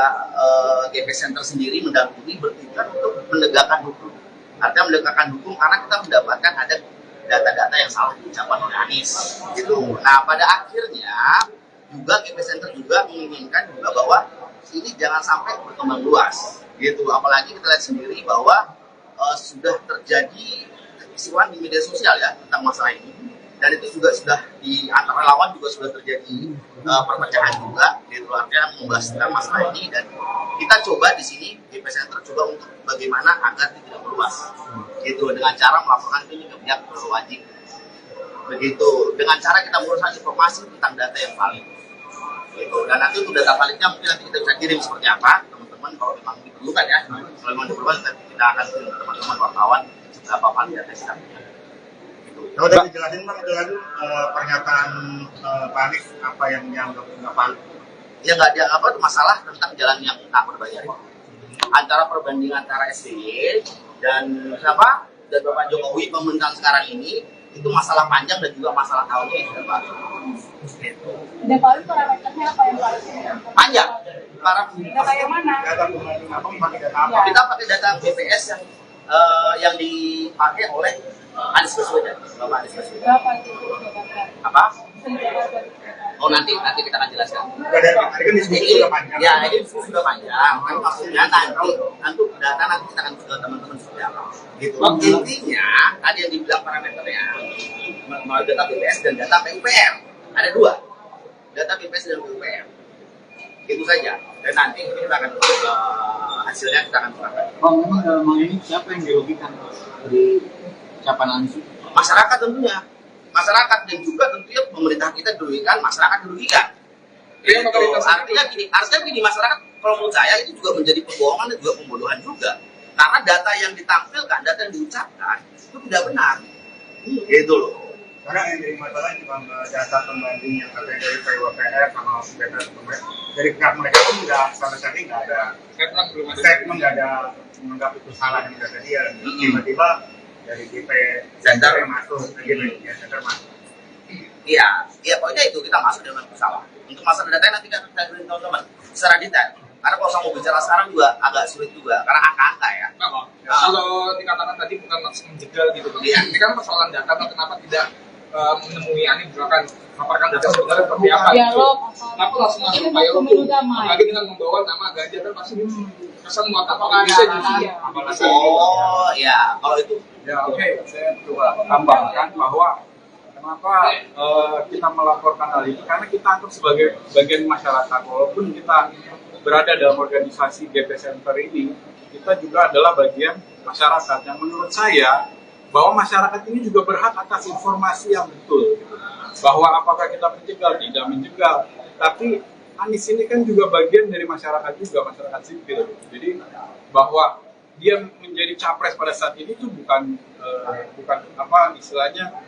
GP Center sendiri mendampingi bertujuan untuk menegakkan hukum. Artinya menegakkan hukum karena kita mendapatkan ada data-data yang salah diucapkan oleh Anies gitu. Nah, pada akhirnya juga GP Center juga menginginkan juga bahwa ini jangan sampai berkembang luas gitu. Apalagi kita lihat sendiri bahwa sudah terjadi kekisruhan di media sosial ya tentang masalah ini, dan itu juga sudah di antara lawan juga sudah terjadi perpecahan juga gitu. Artinya membahas tentang masalah ini, dan kita coba di sini GP Center coba untuk bagaimana agar tidak meluas gitu, dengan cara melaporkan ini ke pihak berwajib begitu, dengan cara kita menguruskan informasi tentang data yang valid gitu. Dan nanti untuk data validnya mungkin nanti kita bisa kirim seperti apa teman-teman, kalau memang diperlukan ya, kalau memang diperlukan nanti kita akan kirim ke teman-teman wartawan seberapa valid data kita gitu. Kalau tadi dijelasin Bang, itu lagi pernyataan Pak Anies apa yang dianggap nggak valid? Ya nggak dianggap apa, masalah tentang jalan yang tak berbayar antara perbandingan antara SBY dan siapa dan Bapak Jokowi pemerintahan sekarang ini, itu masalah panjang dan juga masalah tahunnya yang sudah baru. Gitu. Dan kalau parameternya apa yang paling Panjang. data yang mana? Data pembanding apa, pakai data apa? Kita pakai data BPS yang dipakai oleh Anies Baswedan, Bapak Anies Baswedan. Berapa itu? Apa? Oh, nanti kita akan jelaskan. Dari kan diskusi sudah panjang. Ya, ini diskusi sudah panjang. Kan maksudnya nanti data nanti kita akan ke teman-teman seperti apa. Gitu. Intinya tadi yang dibilang parameternya mau data BPS dan data PUPR. Ada dua. Data BPS dan PUPR. Itu saja. Dan nanti kita akan hasilnya kita akan serahkan. Memang ini siapa yang dirugikan dari ucapan Anies? Masyarakat tentunya. Masyarakat dan juga tentunya pemerintah kita dirugikan, masyarakat dirugikan. Artinya gini, masyarakat kalau menurut saya itu juga menjadi pembohongan dan juga pembodohan juga. Karena data yang ditampilkan, data yang diucapkan itu tidak benar. Gitu loh. Karena yang jadi masalah itu data pembanding yang katanya dari PWPR sama BPS dari pihak mereka pun nggak sama sekali nggak ada statement, nggak ada menganggap itu salah yang data dia. Tiba-tiba dari GP Center yang masuk, GP Center masuk. Iya, pokoknya itu kita masuk dengan bersalah. Untuk masalah data nanti kita beri teman-teman secara detail. Karena kalau saya mau bicara sekarang juga agak sulit juga, karena angka-angka ya. Kalau dikatakan tadi bukan maksud menjegal gitu, ini kan persoalan data, kenapa tidak menemui Anies misalkan paparkan data sebenarnya seperti apa? Kenapa langsung masuk upaya hukum? Apalagi dengan membawa nama Ganjar kan pasti kesan muatan bisa justru. Oh ya, kalau itu Ya oke, saya coba tambahkan bahwa kenapa kita melaporkan hal ini, karena kita anggap sebagai bagian masyarakat. Walaupun kita berada dalam organisasi GP Center ini, kita juga adalah bagian masyarakat yang menurut saya bahwa masyarakat ini juga berhak atas informasi yang betul, gitu. Bahwa apakah kita menjegal, tidak menjegal, tapi Anies ini kan juga bagian dari masyarakat juga, masyarakat sipil. Jadi bahwa dia menjadi capres pada saat ini itu bukan apa istilahnya,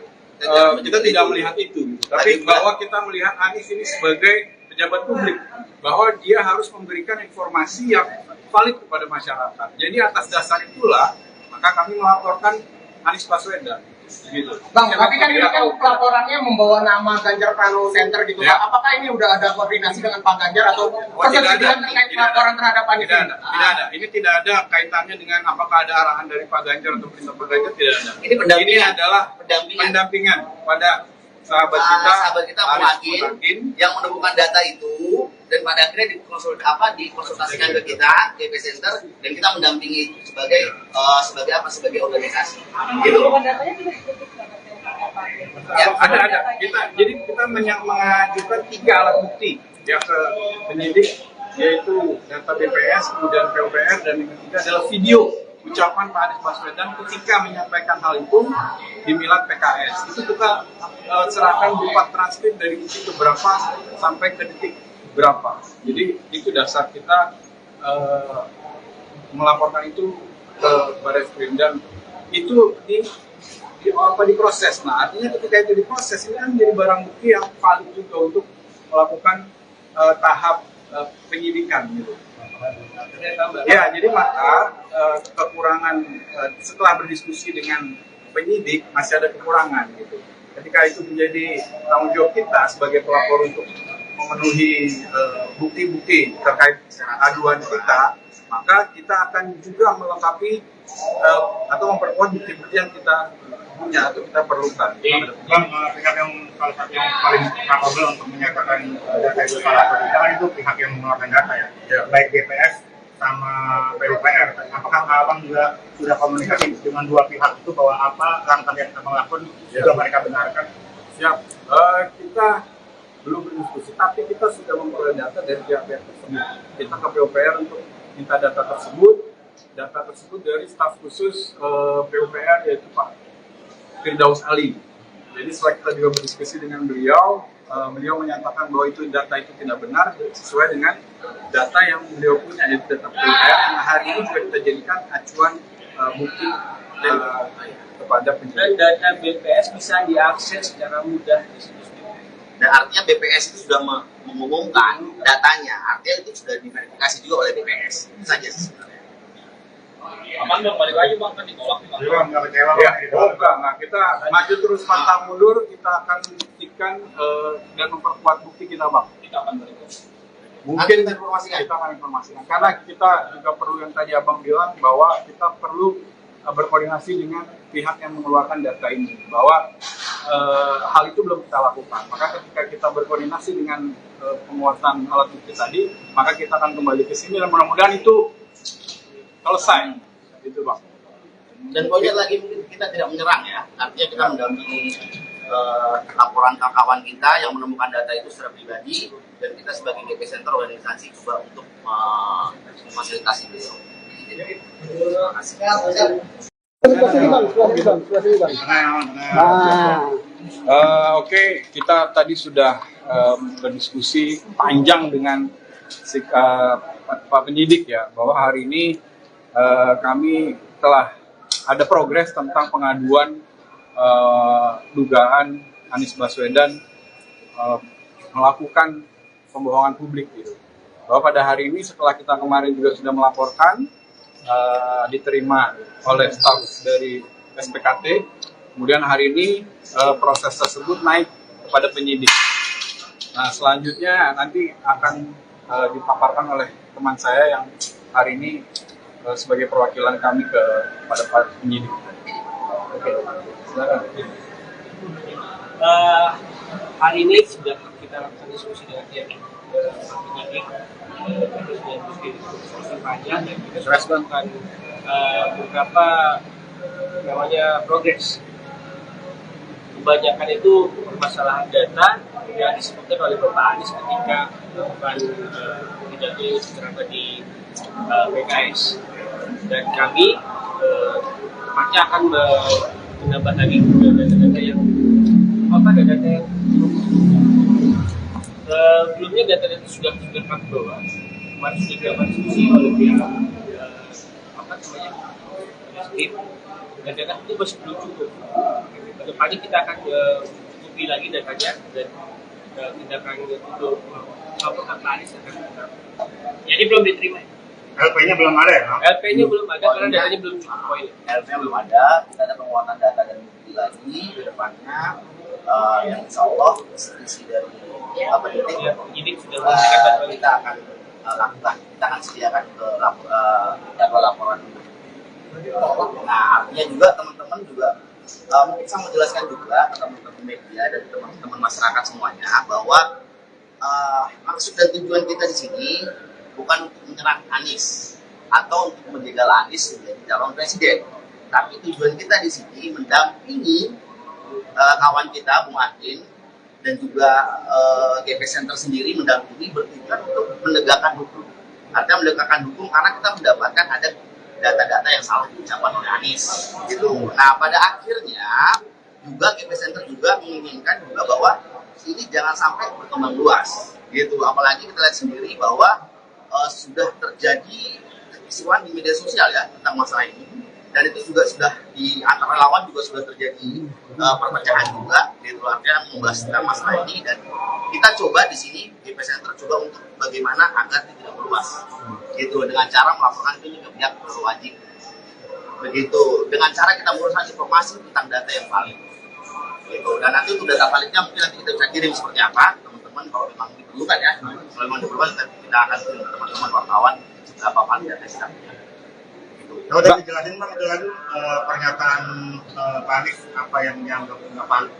kita tidak melihat itu, gitu. Tapi bahwa kita melihat Anies ini sebagai pejabat publik bahwa dia harus memberikan informasi yang valid kepada masyarakat. Jadi atas dasar itulah maka kami melaporkan Anies Baswedan. Gitu. Bang, tapi kan ini kan laporannya membawa nama Ganjar Pranowo Center gitu. Ya. Apakah ini udah ada koordinasi dengan Pak Ganjar atau persetujuan terkait laporan terhadap Anies? Tidak ada. Ini tidak ada kaitannya dengan apakah ada arahan dari Pak Ganjar atau perintah Pak Ganjar, tidak ada. Ini adalah pendampingan pada sahabat kita Muhakin yang menemukan data itu dan pada akhirnya dikonsultasikan ke kita GP Center dan kita mendampingi itu sebagai organisasi. Gitu. Ya, ada. Jadi kita mengajukan 3 alat bukti ya ke penyidik, yaitu data BPS, kemudian PUPR, dan yang ketiga adalah video ucapan Pak Anies Baswedan ketika menyampaikan hal itu di Milad PKS. Itu kita serahkan berupa transkrip dari detik berapa sampai ke detik berapa. Jadi itu dasar kita melaporkan itu ke Barreskrim dan itu diproses. Nah, artinya ketika itu diproses ini kan menjadi barang bukti yang valid juga untuk melakukan tahap penyidikan gitu. Ya, jadi maka kekurangan setelah berdiskusi dengan penyidik masih ada kekurangan gitu. Ketika itu menjadi tanggung jawab kita sebagai pelapor untuk memenuhi bukti-bukti terkait aduan kita, maka kita akan juga melengkapi atau memperkuat bukti-bukti yang kita punya atau kita perlukan. Bang, pihak yang salah satu yang paling capable untuk menyatakan data itu salah atau tidak itu pihak yang mengeluarkan data ya. Baik BPS sama PUPR. Apakah Abang juga sudah komunikasi dengan 2 pihak itu bahwa apa langkah yang Abang lakukan juga mereka benarkan? Siap. Kita belum berdiskusi, tapi kita sudah memperoleh data dari pihak-pihak tersebut. Kita ke PUPR untuk minta data tersebut dari staf khusus PUPR yaitu Pak Firdaus Ali. Jadi setelah kita juga berdiskusi dengan beliau menyatakan bahwa itu data itu tidak benar sesuai dengan data yang beliau punya, yaitu data PUPR yang hari ini juga kita jadikan acuan bukti kepada penyidik. Dan data BPS bisa diakses secara mudah di situs BPS. Dan artinya BPS itu sudah mengumumkan datanya, artinya itu sudah diverifikasi juga oleh BPS. Itu saja sebenarnya. Aman bang, balik lagi bang, kan ditolak nih bang. Jadi Bang, nggak kecewa Ya, Bang? nah kita maju terus pantang mundur, kita akan buktikan dan memperkuat bukti kita bang. Kita akan berikut. Mungkin Nanti kita kita akan informasikan karena kita juga perlu yang tadi abang bilang bahwa kita perlu berkoordinasi dengan pihak yang mengeluarkan data ini bahwa hal itu belum kita lakukan. Maka ketika kita berkoordinasi dengan penguatan alat bukti tadi, maka kita akan kembali ke sini dan mudah-mudahan itu selesai, gitu bang. Dan poinnya lagi mungkin kita tidak menyerang ya, artinya kita mendampingi laporan kawan kita yang menemukan data itu secara pribadi dan kita sebagai GP Center organisasi juga untuk memfasilitasi beliau. Terima kasih. Oke, kita tadi sudah berdiskusi panjang dengan Pak penyidik ya, bahwa hari ini kami telah ada progres tentang pengaduan dugaan Anies Baswedan melakukan pembohongan publik gitu. Bahwa pada hari ini setelah kita kemarin juga sudah melaporkan diterima oleh staf dari SPKT, kemudian hari ini proses tersebut naik kepada penyidik. Nah selanjutnya nanti akan dipaparkan oleh teman saya yang hari ini sebagai perwakilan kami kepada Pak penyidik. Oke, silakan. Hari ini sudah kita lakukan diskusi dengan pihak penyidik, sudah diskusi panjang dan kita sudah melakukan beberapa progres. Kebanyakan itu permasalahan data yang disebutkan oleh Bapak Anies ketika melakukan pidato secara di PKS, dan kami pasti akan menambah lagi data-data yang sebelumnya data-data sudah kami bawa, kemarin sudah dilakukan diskusi oleh pihak tim, dan data itu masih belum cukup. Kedepannya kita akan cukupi lagi datanya dan tindakan untuk melaporkan Pak Anies akan jadi belum diterima. LP-nya belum ada ya, Bang? LP-nya belum ada karena datanya belum cukup poin. LP-nya belum ada, kita ada penguatan data dan bukti lagi ke depannya, yang insya Allah isi dari Penyidik sudah memberikan bantuan. kita akan lakukan, kita akan sediakan ke jadwal laporan. Nah, artinya juga teman-teman juga mungkin saya menjelaskan juga ke teman-teman media dan teman-teman masyarakat semuanya bahwa maksud dan tujuan kita di sini bukan untuk menyerang Anies atau untuk menjegal Anies menjadi calon presiden, tapi tujuan kita di sini mendampingi kawan kita Bung Adin dan juga GP Center sendiri mendampingi bertujuan untuk menegakkan hukum. Artinya menegakkan hukum karena kita mendapatkan ada data-data yang salah diucapkan oleh Anies. Gitu. Nah, pada akhirnya juga GP Center juga menginginkan juga bahwa ini jangan sampai berkembang luas. Gitu. Apalagi kita lihat sendiri bahwa sudah terjadi kekisruhan di media sosial ya tentang masalah ini, dan itu juga sudah di antara lawan juga sudah terjadi perpecahan juga, gitu. Artinya membahas tentang masalah ini, dan kita coba di sini GP Center coba untuk bagaimana agar tidak meluas, gitu, dengan cara melaporkan itu ke pihak berwajib, begitu, dengan cara kita menguruskan informasi tentang data yang valid, gitu. Dan nanti untuk data validnya mungkin nanti kita bisa kirim seperti apa, teman-teman, kalau memang diperlukan ya, kalau memang diperlukan kita akan kirim ke teman-teman wartawan berapa valid data kita. Kalau tadi dijelasin Bang, itu lagi pernyataan Pak Anies apa yang dianggap nggak valid?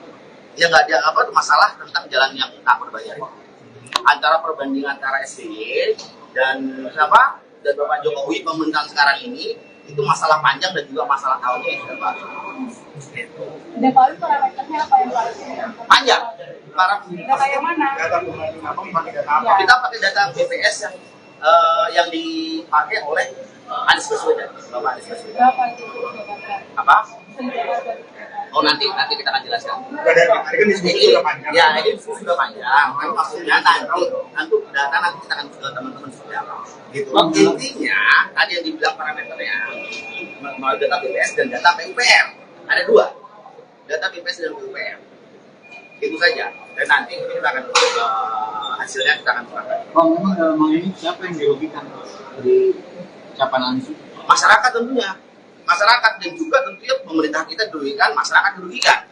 Ya nggak dianggap apa masalah tentang jalan yang tak berbayar. Antara perbandingan antara SBY dan siapa dan Bapak Jokowi pemerintahan sekarang ini itu masalah panjang dan juga masalah tahunnya yang sudah baru. Gitu. Dan kalau itu parameternya apa yang paling Panjang. Para data yang mana? Data pembanding apa? Pakai data apa? Ya. kita pakai data BPS yang dipakai oleh Anies Baswedan, Bapak Anies Baswedan. Berapa itu jabatan? Apa? Jabatan. Oh nanti kita akan jelaskan. Dari tadi kan diskusi Ini, sudah panjang. ya ini sudah panjang. Kan maksudnya nanti data nanti kita akan ke teman-teman seperti apa. Gitu. Intinya tadi yang dibilang parameternya mau data BPS dan data PUPR. Ada dua, data BPS dan PUPR. Itu saja. Dan nanti kita akan hasilnya kita akan serahkan. Bang, memang dalam hal ini siapa yang dirugikan dari ucapan Anies? Masyarakat tentunya. Masyarakat dan juga tentunya pemerintah kita dirugikan, masyarakat dirugikan.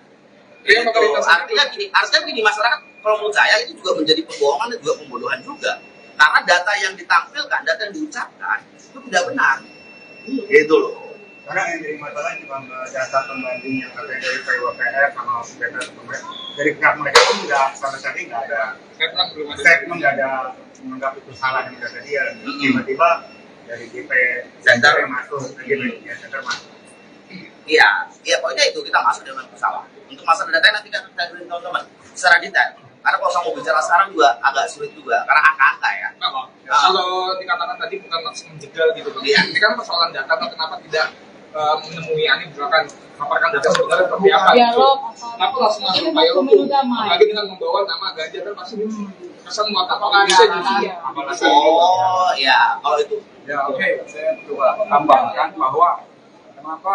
Iya, Gitu. Artinya gini, masyarakat kalau menurut saya itu juga menjadi pembohongan dan juga pembodohan juga. Karena data yang ditampilkan, data yang diucapkan itu tidak benar. Gitu loh. Karena yang jadi masalah ini Bang, data pembanding yang katanya dari PWPR sama data dari pihak mereka pun nggak sama sekali nggak ada statement, nggak ada menganggap itu salah yang data dia. Tiba-tiba dari GP Center yang masuk, GP Center masuk. Iya, pokoknya itu kita masuk dengan masalah. Untuk masalah data nanti kita kirim teman-teman secara detail. Karena kalau saya mau bicara sekarang juga agak sulit juga, karena angka-angka ya. Kalau dikatakan tadi bukan maksud menjegal gitu Bang. Iya. Ini kan persoalan data, kenapa tidak menemui Anies misalkan paparkan data sebenarnya seperti apa gitu. Dialog. Kenapa langsung masuk Ini upaya pemilu hukum? damai. Apalagi dengan membawa nama Ganjar kan pasti kesan apakah bisa justru apalagi Oh ya, kalau itu Ya oke, saya coba tambahkan bahwa kenapa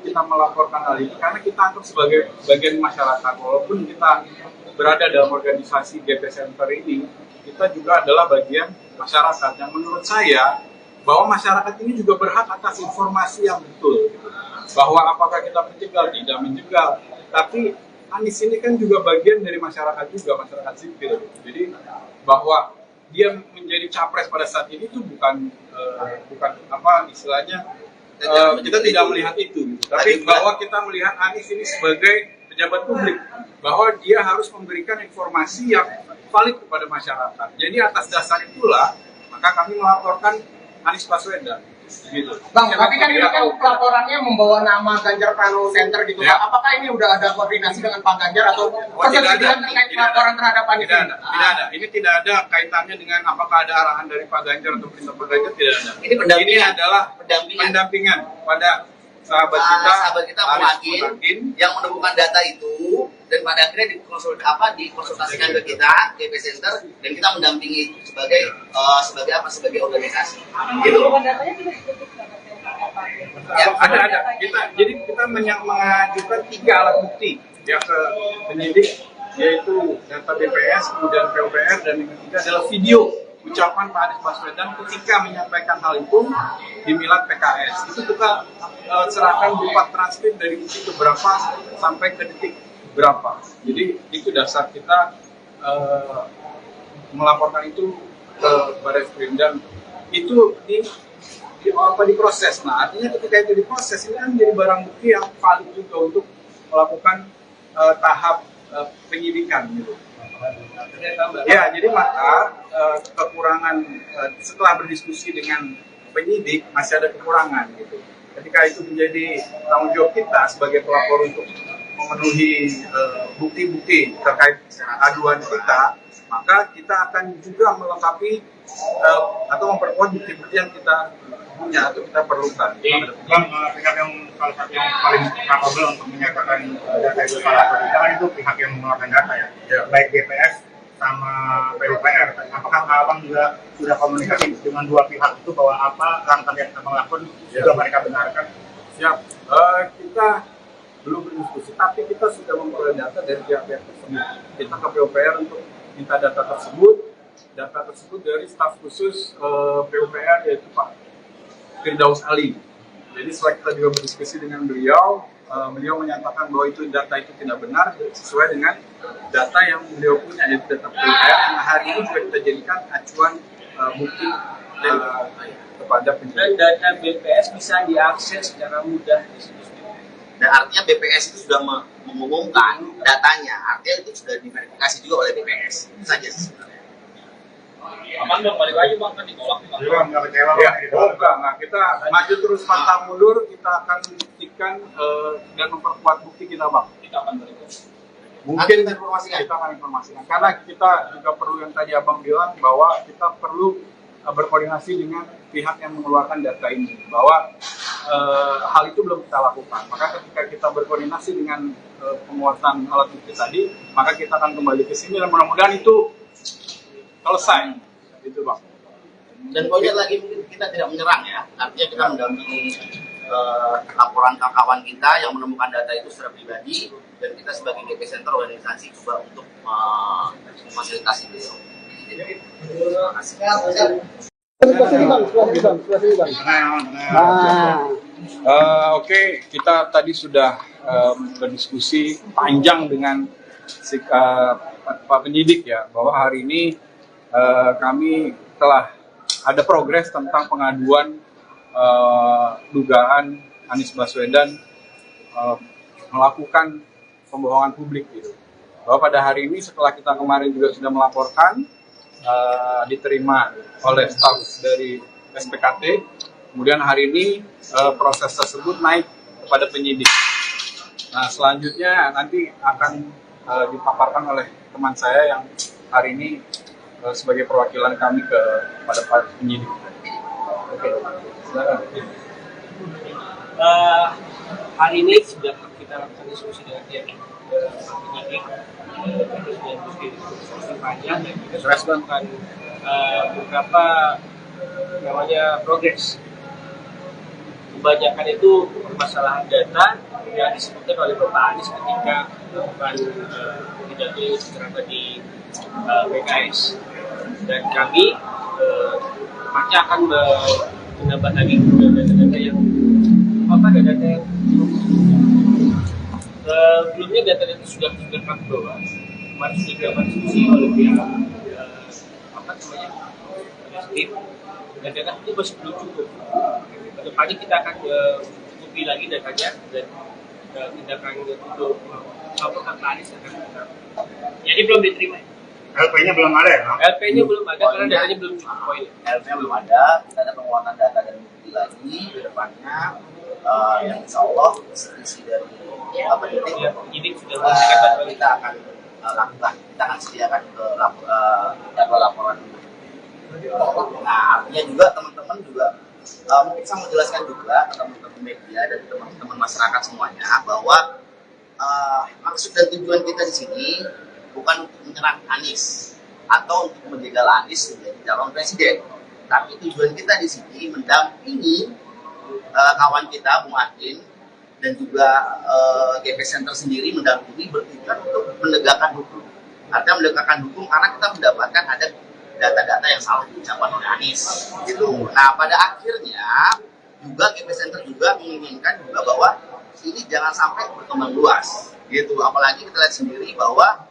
kita melaporkan hal ini, karena kita anggap sebagai bagian masyarakat, walaupun kita berada dalam organisasi GP Center ini, kita juga adalah bagian masyarakat yang menurut saya bahwa masyarakat ini juga berhak atas informasi yang betul, gitu. Bahwa apakah kita menjegal, tidak menjegal, tapi Anies ini kan juga bagian dari masyarakat juga, masyarakat sipil, gitu. Jadi bahwa dia menjadi capres pada saat ini itu bukan apa istilahnya kita tidak melihat itu, gitu. Tapi bahwa kita melihat Anies ini sebagai pejabat publik, bahwa dia harus memberikan informasi yang valid kepada masyarakat. Jadi atas dasar itulah maka kami melaporkan Anies Baswedan. Gitu. Bang, tapi kan ini kan laporannya membawa nama Ganjar Pranowo Center gitu. Ya. Apakah ini udah ada koordinasi dengan Pak Ganjar atau persetujuan terkait laporan terhadap Anies? Tidak ada. Ini tidak ada kaitannya dengan apakah ada arahan dari Pak Ganjar atau perintah Pak Ganjar, tidak ada. Ini adalah pendampingan pada sahabat kita Bung Agin yang menemukan data itu, dan pada akhirnya dikonsultasikan ke kita GP Center, dan kita mendampingi itu sebagai organisasi. Gitu. Datanya tidak ditutup Ya, Ada. Jadi kita mengajukan 3 alat bukti ya ke penyidik yaitu data BPS, kemudian PUPR, dan yang ketiga adalah video ucapan Pak Anies Baswedan ketika menyampaikan hal itu di Milad PKS. Itu kita serahkan berupa transkrip dari detik berapa sampai ke detik berapa. Jadi itu dasar kita melaporkan itu ke Barreskrim, dan itu diproses. Nah, artinya ketika itu diproses, ini kan menjadi barang bukti yang valid juga untuk melakukan tahap penyidikan gitu. Ya, jadi maka kekurangan setelah berdiskusi dengan penyidik masih ada kekurangan gitu. Ketika itu menjadi tanggung jawab kita sebagai pelapor untuk memenuhi bukti-bukti terkait aduan kita, maka kita akan juga melengkapi atau memperkuat bukti-bukti yang kita punya atau kita perlukan. Bang, pihak yang salah satu yang paling capable untuk menyatakan data itu salah atau tidak kan itu pihak yang mengeluarkan data ya, baik BPS sama PUPR. Apakah abang juga sudah komunikasi dengan dua pihak itu bahwa apa langkah yang abang lakukan juga mereka benarkan? Siap. Kita belum berdiskusi, tapi kita sudah memperoleh data dari pihak-pihak tersebut. Kita ke PUPR untuk minta data tersebut dari staf khusus PUPR, yaitu Pak Firdaus Ali. Jadi setelah kita juga berdiskusi dengan beliau, beliau menyatakan bahwa itu data itu tidak benar sesuai dengan data yang beliau punya, yaitu data PUPR yang hari ini juga kita jadikan acuan bukti kepada penyidik. Dan data BPS bisa diakses secara mudah di situs BPS. Dan artinya BPS itu sudah mengumumkan datanya, artinya itu sudah diverifikasi juga oleh BPS. Itu saja sebenarnya. Aman dong, balik lagi bang, kan ditolak nih bang. Jadi bang, nggak kecewa Ya, bang? enggak. Kita maju terus pantang mundur, kita akan buktikan dan memperkuat bukti kita, Bang. Kita akan berikan. Mungkin Informasikan. kita akan informasikan. Karena kita juga perlu, yang tadi Abang bilang, bahwa kita perlu berkoordinasi dengan pihak yang mengeluarkan data ini. Bahwa hal itu belum kita lakukan. Maka ketika kita berkoordinasi dengan penguatan alat bukti tadi, maka kita akan kembali ke sini dan mudah-mudahan itu selesai. Itu, Bang. Dan poinnya lagi, mungkin kita tidak menyerang ya, artinya kita mendampingi laporan kawan kita yang menemukan data itu secara pribadi, dan kita sebagai GP Center organisasi juga untuk memfasilitasi beliau. Terima kasih. Oke, kita tadi sudah berdiskusi panjang dengan Pak penyidik ya, bahwa hari ini kami telah ada progres tentang pengaduan dugaan Anies Baswedan melakukan pembohongan publik gitu. Bahwa pada hari ini setelah kita kemarin juga sudah melaporkan, diterima oleh staf dari SPKT, kemudian hari ini proses tersebut naik kepada penyidik. Nah, selanjutnya nanti akan dipaparkan oleh teman saya yang hari ini sebagai perwakilan kami kepada para penyidik. Oke, silakan. Hari ini sudah kita lakukan diskusi dengan pihak penyidik, diskusi panjang, dan kita sudah melakukan beberapa progres. Kebanyakan itu permasalahan data yang disebutkan oleh Bapak Anies ketika melakukan pidato secara di PKS, dan kami maka akan menambah lagi data-data yang data yang sebelumnya data-data sudah kami bawa. Kemarin sudah dilakukan diskusi oleh pihak Barreskrim, dan data itu masih belum cukup. Kedepannya kita akan cukupi lagi datanya, dan tindakan untuk Pak Anies akan tetap. Jadi belum diterima. LP-nya belum ada ya, Bang? LP-nya belum ada karena datanya belum cukup poin. LP-nya belum ada, kita ada penguatan data dan bukti lagi ke depannya, yang insya Allah isi dari Penyidik sudah memberikan data kita akan lakukan, kita akan sediakan ke jadwal laporan. Nah, artinya juga teman-teman juga mungkin saya mau jelaskan juga ke teman-teman media dan teman-teman masyarakat semuanya bahwa maksud dan tujuan kita di sini bukan untuk menyerang Anies atau untuk menjegal Anies menjadi calon presiden, tapi tujuan kita di sini mendampingi kawan kita Bung Adin dan juga GP Center sendiri mendampingi bertujuan untuk menegakkan hukum. Artinya menegakkan hukum karena kita mendapatkan ada data-data yang salah diucapkan oleh Anies gitu. Nah pada akhirnya juga GP Center juga menginginkan juga bahwa ini jangan sampai berkembang luas gitu. Apalagi kita lihat sendiri bahwa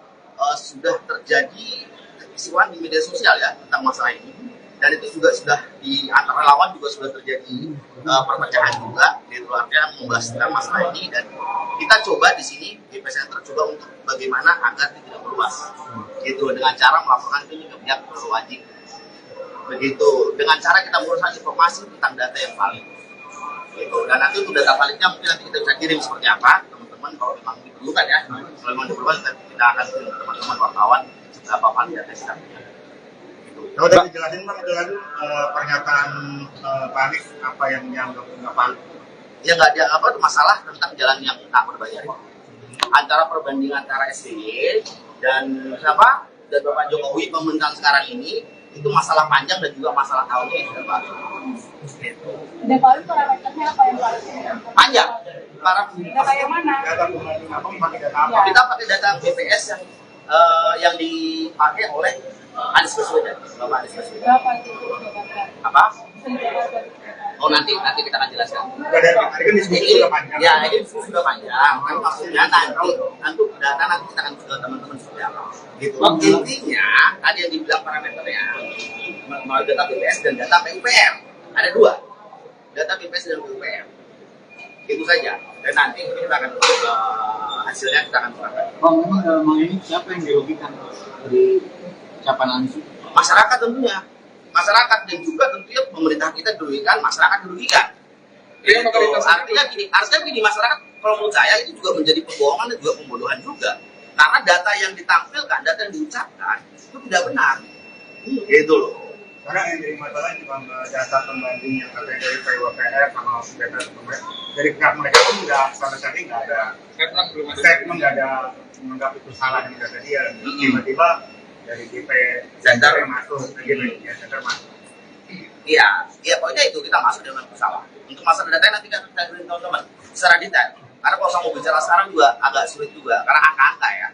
sudah terjadi kekisruhan di media sosial ya tentang masalah ini, dan itu juga sudah di antara relawan juga sudah terjadi perpecahan juga gitu. Artinya membahas tentang masalah ini, dan kita coba di sini GP Center coba untuk bagaimana agar tidak meluas gitu dengan cara melaporkan itu ke pihak berwajib begitu, dengan cara kita menguruskan informasi tentang data yang valid gitu. Dan nanti untuk data validnya mungkin nanti kita bisa kirim seperti apa teman-teman, kalau memang diperlukan ya, kalau memang diperlukan kita akan kirim ke teman-teman wartawan seberapa valid data kita punya. Kalau udah dijelasin Bang, itu lalu pernyataan Pak Anies apa yang dianggap nggak valid? Ya nggak ada apa masalah tentang jalan yang tak berbayar. Antara perbandingan antara SBY dan siapa dan Bapak Jokowi pemerintahan sekarang ini itu masalah panjang dan juga masalah tahunnya yang sudah baru. Dan kalau itu parameternya apa yang valid? Panjang. Para Data yang mana? Data pembanding apa? Pakai data apa? kita pakai data BPS yang dipakai oleh Anies Baswedan, Bapak Anies Baswedan. Berapa itu? Apa? Oh nanti kita akan jelaskan. Dari tadi kan diskusi sudah panjang. Ya ini sudah panjang. Kan maksudnya nanti data nanti kita akan ke teman-teman seperti apa. Gitu. Intinya tadi yang dibilang parameternya melalui data BPS dan data PUPR. Ada dua, data BPS dan PUPR. Itu saja. Dan nanti kita akan hasilnya kita akan serahkan. Bang, memang ini siapa yang dirugikan dari ucapan Anies? Masyarakat tentunya. Masyarakat dan juga tentunya pemerintah kita dirugikan, masyarakat dirugikan. Iya, Artinya gini, masyarakat kalau menurut saya itu juga menjadi pembohongan dan juga pembodohan juga. Karena data yang ditampilkan, data yang diucapkan itu tidak benar. Gitu loh. Sekarang yang jadi masalah ini Bang, data pembanding yang katanya dari PUPR sama data dari pihak mereka pun nggak sama sekali nggak ada statement, nggak ada menganggap itu salah yang data dia. Tiba-tiba dari GP Center yang masuk, GP Center masuk. Iya, pokoknya itu kita masuk dengan masalah. Untuk masalah data nanti kita kirim teman-teman secara detail. Karena kalau saya mau bicara sekarang juga agak sulit juga, karena angka-angka ya.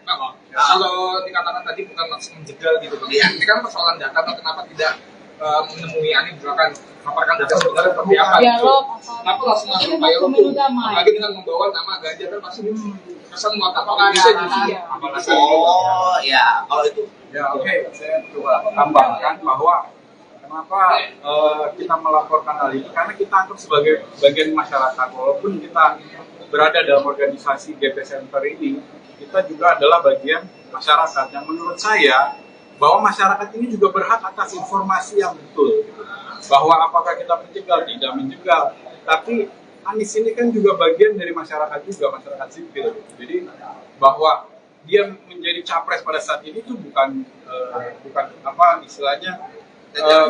Kalau dikatakan tadi bukan langsung menjegal gitu, Iya. ini kan persoalan data, kenapa tidak menemui Anies misalkan paparkan data sebenarnya seperti apa? Dialog. Kenapa langsung masuk Pak Yoro Pemilu damai. apalagi dengan membawa nama Ganjar kan pasti kesan muatan apakah bisa justru? Oh ya, kalau itu Ya oke, saya coba tambahkan bahwa kenapa kita melaporkan hal ini, karena kita anggap sebagai bagian masyarakat. Walaupun kita berada dalam organisasi GP Center ini, kita juga adalah bagian masyarakat yang menurut saya bahwa masyarakat ini juga berhak atas informasi yang betul, bahwa apakah kita menjegal, tidak menjegal, tapi Anies ini kan juga bagian dari masyarakat juga, masyarakat sipil. Jadi bahwa dia menjadi capres pada saat ini itu bukan apa istilahnya,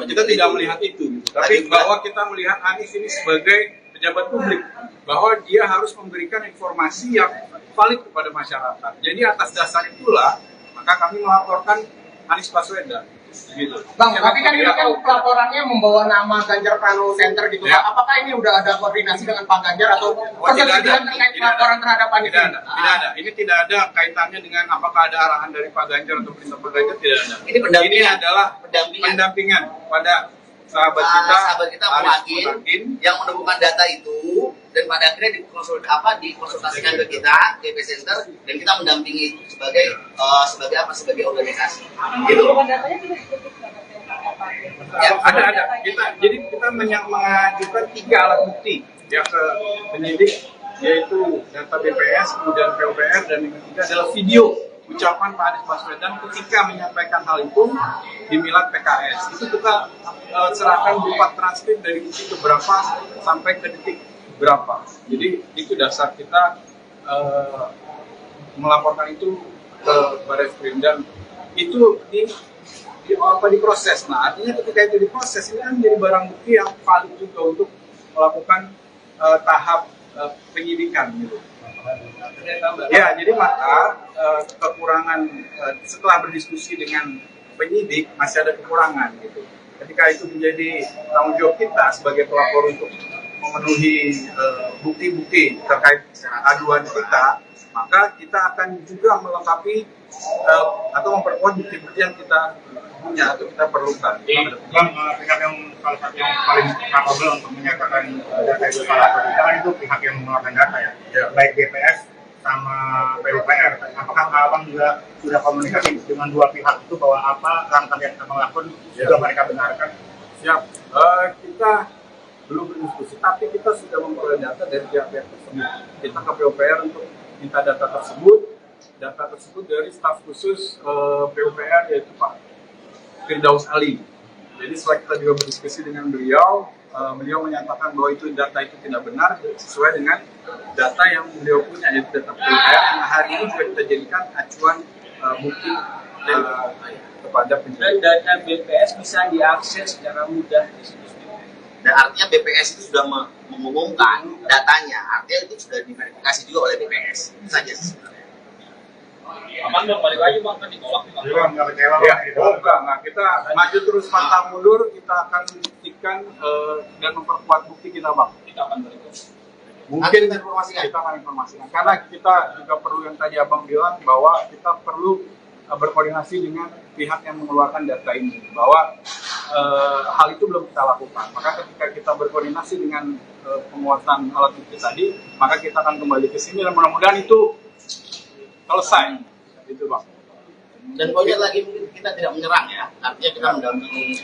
kita tidak melihat itu, tapi bahwa kita melihat Anies ini sebagai pejabat publik, bahwa dia harus memberikan informasi yang valid kepada masyarakat. Jadi atas dasar itulah maka kami melaporkan Anies Baswedan. Gitu. Bang, tapi kan ini kan pelaporannya membawa nama Ganjar Pranowo Center gitu. Ya. Apakah ini udah ada koordinasi dengan Pak Ganjar atau persetujuan terkait pelaporan terhadap Anies? Tidak ada. Ini tidak ada kaitannya dengan apakah ada arahan dari Pak Ganjar atau perintah Pak Ganjar, tidak ada. Ini pendampingan. Ini adalah pendampingan pada sahabat kita Muhakin yang menemukan data itu, dan pada akhirnya dikonsultasikan ke kita GP Center, dan kita mendampingi itu sebagai organisasi. Gitu. Ya, ada. Jadi kita mengajukan 3 alat bukti yang ke penyidik, yaitu data BPS, kemudian PUPR, dan yang ketiga adalah video ucapan Pak Anies Baswedan ketika menyampaikan hal itu di Milad PKS. Itu kita serahkan berupa transkrip dari detik keberapa sampai ke detik berapa. Jadi itu dasar kita melaporkan itu ke Barreskrim, dan itu diproses. Nah, artinya ketika itu diproses, ini kan menjadi barang bukti yang valid juga untuk melakukan tahap penyidikan gitu. Ya, jadi maka kekurangan setelah berdiskusi dengan penyidik masih ada kekurangan gitu. Ketika itu menjadi tanggung jawab kita sebagai pelapor untuk memenuhi bukti-bukti terkait aduan kita, maka kita akan juga melengkapi atau memperkuat bukti-bukti yang kita punya atau kita perlukan. Bang, pihak yang salah satu yang paling capable untuk menyatakan data itu salah atau tidak kan itu pihak yang mengeluarkan data ya, baik BPS sama PUPR. Apakah abang juga sudah komunikasi dengan dua pihak itu bahwa apa langkah yang abang lakukan juga mereka benarkan? Siap. Kita belum berdiskusi, tapi kita sudah memperoleh data dari pihak-pihak tersebut. Kita ke PUPR untuk minta data tersebut dari staf khusus PUPR yaitu Pak Firdaus Ali. Jadi setelah kita juga berdiskusi dengan beliau, beliau menyatakan bahwa itu data itu tidak benar sesuai dengan data yang beliau punya, yaitu data PUPR yang hari ini juga kita jadikan acuan bukti kepada penyidik. Dan data BPS bisa diakses secara mudah di situs BPS. Dan artinya BPS itu sudah mengumumkan datanya, artinya itu sudah diverifikasi juga oleh BPS. Itu saja sebenarnya. Aman dong, balik lagi bang, kan ditolak nih bang. Jadi bang, nggak kecewa Ya, bang? enggak. Nah, kita maju terus pantang mundur, kita akan buktikan dan memperkuat bukti kita, Bang. Kita akan balik. Mungkin Kita informasikan. kita akan informasikan. Karena kita juga perlu yang tadi Abang bilang bahwa kita perlu berkoordinasi dengan pihak yang mengeluarkan data ini. Bahwa hal itu belum kita lakukan. Maka ketika kita berkoordinasi dengan penguatan alat bukti tadi, maka kita akan kembali ke sini dan mudah-mudahan itu selesai. Itu, Bang. Dan poinnya lagi mungkin kita tidak menyerang ya, artinya kita mendampingi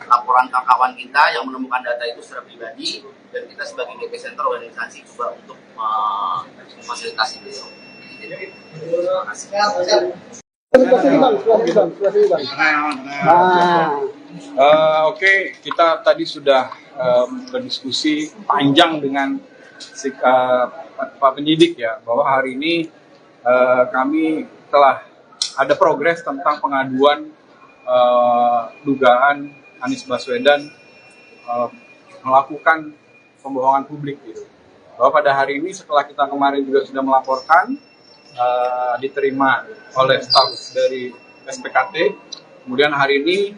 laporan kawan kita yang menemukan data itu secara pribadi, dan kita sebagai GP Center organisasi juga untuk memfasilitasi beliau. Terima kasih. Oke, kita tadi sudah berdiskusi panjang dengan Pak Penyidik ya, bahwa hari ini kami telah ada progres tentang pengaduan dugaan Anies Baswedan melakukan pembohongan publik gitu. Bahwa pada hari ini setelah kita kemarin juga sudah melaporkan, diterima oleh staf dari SPKT, kemudian hari ini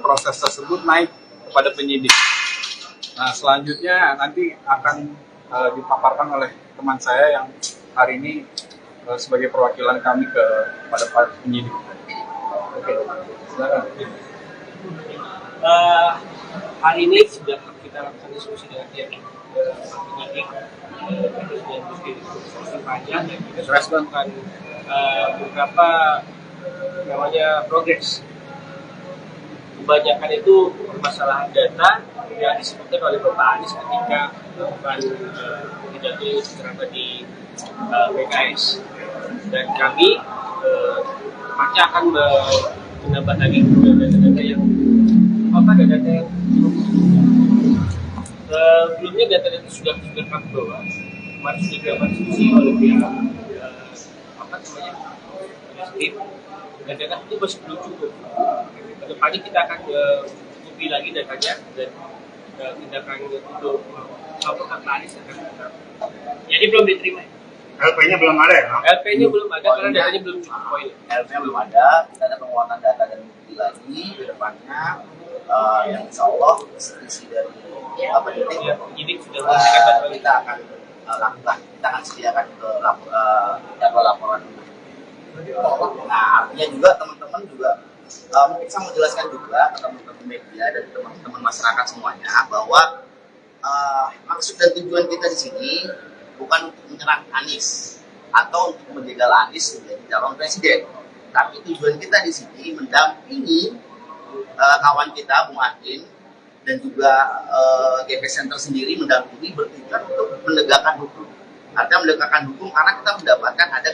proses tersebut naik kepada penyidik. Nah, selanjutnya nanti akan dipaparkan oleh teman saya yang hari ini sebagai perwakilan kami kepada Pak Penyidik. Oke, silakan. Hari ini sudah kita lakukan diskusi dengan pihak penyidik, kita sudah diskusi panjang dan kita sudah melakukan beberapa namanya progres. Kebanyakan itu permasalahan data yang disebutkan oleh Bapak Anies ketika melakukan pidato secara di PKS, dan kami pasti akan menambah lagi data-data yang data yang sebelumnya data-data sudah kami bawa, kemarin sudah dilakukan diskusi oleh pihak tim, dan data itu masih belum cukup. Kedepannya kita akan cukupi lagi datanya dan tindakan untuk laporan Anies akan kita. Jadi belum diterima. LP-nya belum ada ya? LP-nya belum ada karena datanya belum cukup poin. LP-nya belum ada, kita ada penguatan data dan bukti lagi ke depannya, yang insya Allah isi dari Penyidik sudah memberikan data kita akan lakukan, kita akan sediakan ke jadwal laporan. Nah, artinya juga teman-teman juga mungkin saya mau jelaskan juga ke teman-teman media dan teman-teman masyarakat semuanya bahwa maksud dan tujuan kita di sini bukan untuk menyerang Anies atau untuk menjegal Anies menjadi calon presiden, tapi tujuan kita di sini mendampingi kawan kita Bung Adin dan juga GP Center sendiri mendampingi bertujuan untuk menegakkan hukum. Artinya menegakkan hukum karena kita mendapatkan ada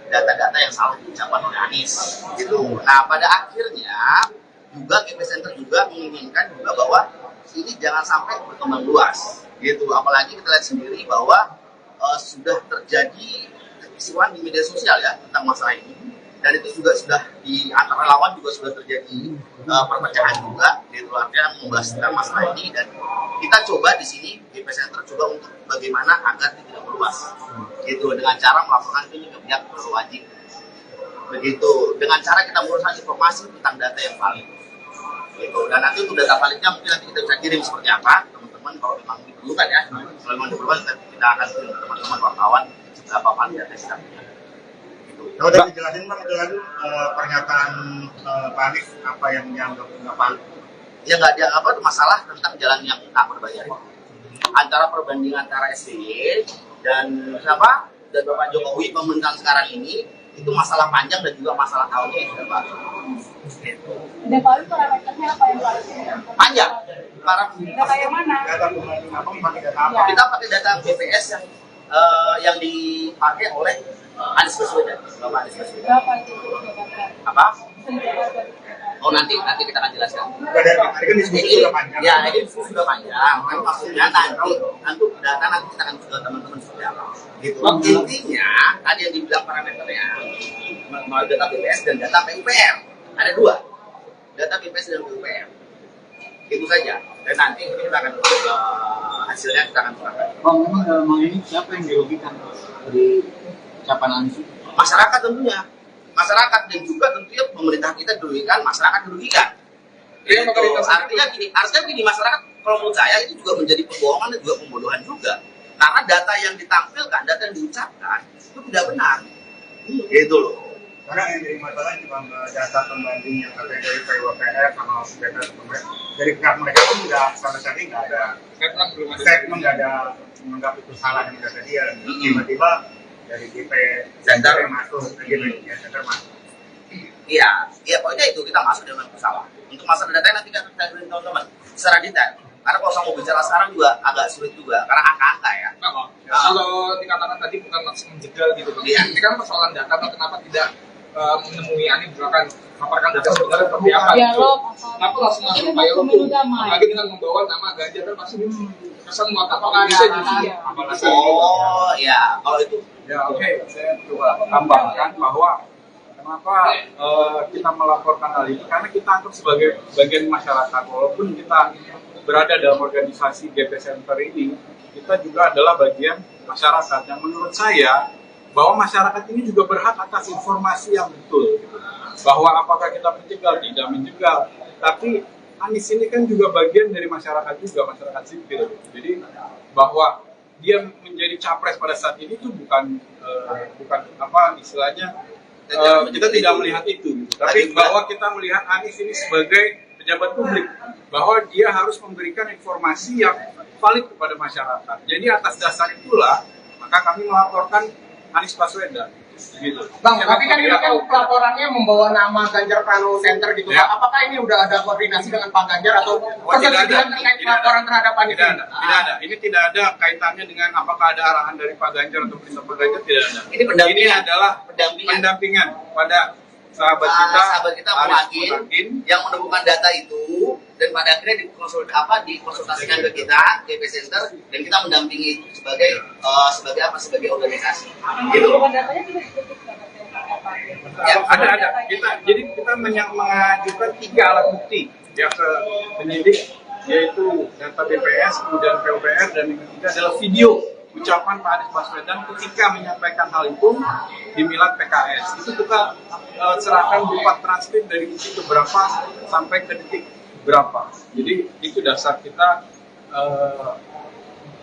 data-data yang salah diucapkan oleh Anies gitu. Nah, pada akhirnya juga GP Center juga menginginkan juga bahwa ini jangan sampai berkembang luas gitu. Apalagi kita lihat sendiri bahwa sudah terjadi kekisruhan di media sosial ya tentang masalah ini, dan itu juga sudah di antara lawan juga sudah terjadi perpecahan juga gitu. Artinya membahas tentang masalah ini, dan kita coba di sini GP Center coba untuk bagaimana agar tidak meluas gitu, dengan cara melaporkan ini ke pihak berwajib begitu, dengan cara kita menguruskan informasi tentang data yang valid gitu. Dan nanti untuk data validnya mungkin nanti kita bisa kirim seperti apa teman-teman teman-teman kalau memang diperlukan ya. Kalau memang diperlukan kita akan kirim ke teman-teman wartawan berapa kali data kita punya. Kalau udah dijelasin Bang, dengan pernyataan Pak Anies apa yang dianggap nggak valid? Ya nggak ada apa masalah tentang jalan yang tak berbayar. Antara perbandingan antara SBY dan siapa dan Bapak Jokowi pemerintahan sekarang ini itu masalah panjang dan juga masalah tahunnya yang sudah baru. Dan paling parameternya apa yang paling Panjang. Para data yang mana? Data pembanding apa? Pakai data apa? kita pakai data BPS yang dipakai oleh Anies Baswedan, Bapak Anies Baswedan. Berapa itu? Apa? Oh nanti kita akan jelaskan. Dari tadi kan diskusi sudah panjang. Ya ini diskusi sudah panjang. Kan maksudnya nanti data nanti kita akan ke teman-teman seperti apa. Gitu. Intinya tadi yang dibilang parameternya melalui data BPS dan data PUPR. Ada dua, data BPS dan PUPR. Itu saja. Dan nanti kita akan hasilnya kita akan serahkan. Bang, memang dalam hal ini siapa yang dirugikan dari ucapan Anies? Masyarakat tentunya. Masyarakat dan juga tentunya pemerintah kita dirugikan, masyarakat dirugikan. Iya, Artinya gini, masyarakat kalau menurut saya itu juga menjadi pembohongan dan juga pembodohan juga. Karena data yang ditampilkan, data yang diucapkan itu tidak benar. Gitu loh. Karena yang jadi masalah cuma data pembanding yang katanya dari PUPR sama data dari pihak mereka pun nggak sama sekali nggak ada statement, nggak ada menganggap itu salah yang kata dia. Tiba-tiba dari DP Center yang masuk, ya center masuk. Iya, pokoknya itu kita masuk dengan pesawat. Untuk masalah data nanti kita beri teman-teman secara detail. Karena kalau saya mau bicara sekarang juga agak sulit juga, karena angka-angka ya. Kalau dikatakan tadi bukan maksud menjegal gitu, Iya. ini kan persoalan data, kenapa tidak menemui Anies misalkan paparkan data sebenarnya seperti apa? Dialog. Kenapa langsung masuk Pak Yolo Pemilu damai. lagi dengan membawa nama Ganjar kan pasti kesan mengatakan bisa jadi. Oh ya, kalau itu Ya oke, saya coba tambahkan bahwa kenapa kita melaporkan hal ini, karena kita anggap sebagai bagian masyarakat, walaupun kita berada dalam organisasi GP Center ini, kita juga adalah bagian masyarakat yang menurut saya bahwa masyarakat ini juga berhak atas informasi yang betul, gitu. Bahwa apakah kita menjegal, tidak menjegal, tapi Anies ini kan juga bagian dari masyarakat juga, masyarakat sipil, jadi bahwa dia menjadi capres pada saat ini itu bukan apa istilahnya kita tidak melihat itu, tapi bahwa kita melihat Anies ini sebagai pejabat publik, bahwa dia harus memberikan informasi yang valid kepada masyarakat. Jadi atas dasar itulah maka kami melaporkan Anies Baswedan. Gitu. Bang, tapi kan ini kan pelaporannya membawa nama Ganjar Pranowo Center gitu. Ya. Apakah ini udah ada koordinasi dengan Pak Ganjar atau persetujuan terkait pelaporan terhadap Anies? Tidak ada. Ini tidak ada kaitannya dengan apakah ada arahan dari Pak Ganjar atau perintah Pak Ganjar, tidak ada. Ini adalah pendampingan pada sahabat kita Muhakin yang menemukan data itu dan pada akhirnya dikonsultasikan ke kita GP Center dan kita mendampingi itu sebagai sebagai organisasi. Gitu. Datanya juga ditutup Ya, ada. Kita mengajukan 3 alat bukti ya ke penyidik, yaitu data BPS, kemudian PUPR, dan yang ketiga adalah video ucapan Pak Anies Baswedan ketika menyampaikan hal itu di Milad PKS. Itu kita serahkan berupa transkrip dari detik berapa sampai ke detik berapa. Jadi itu dasar kita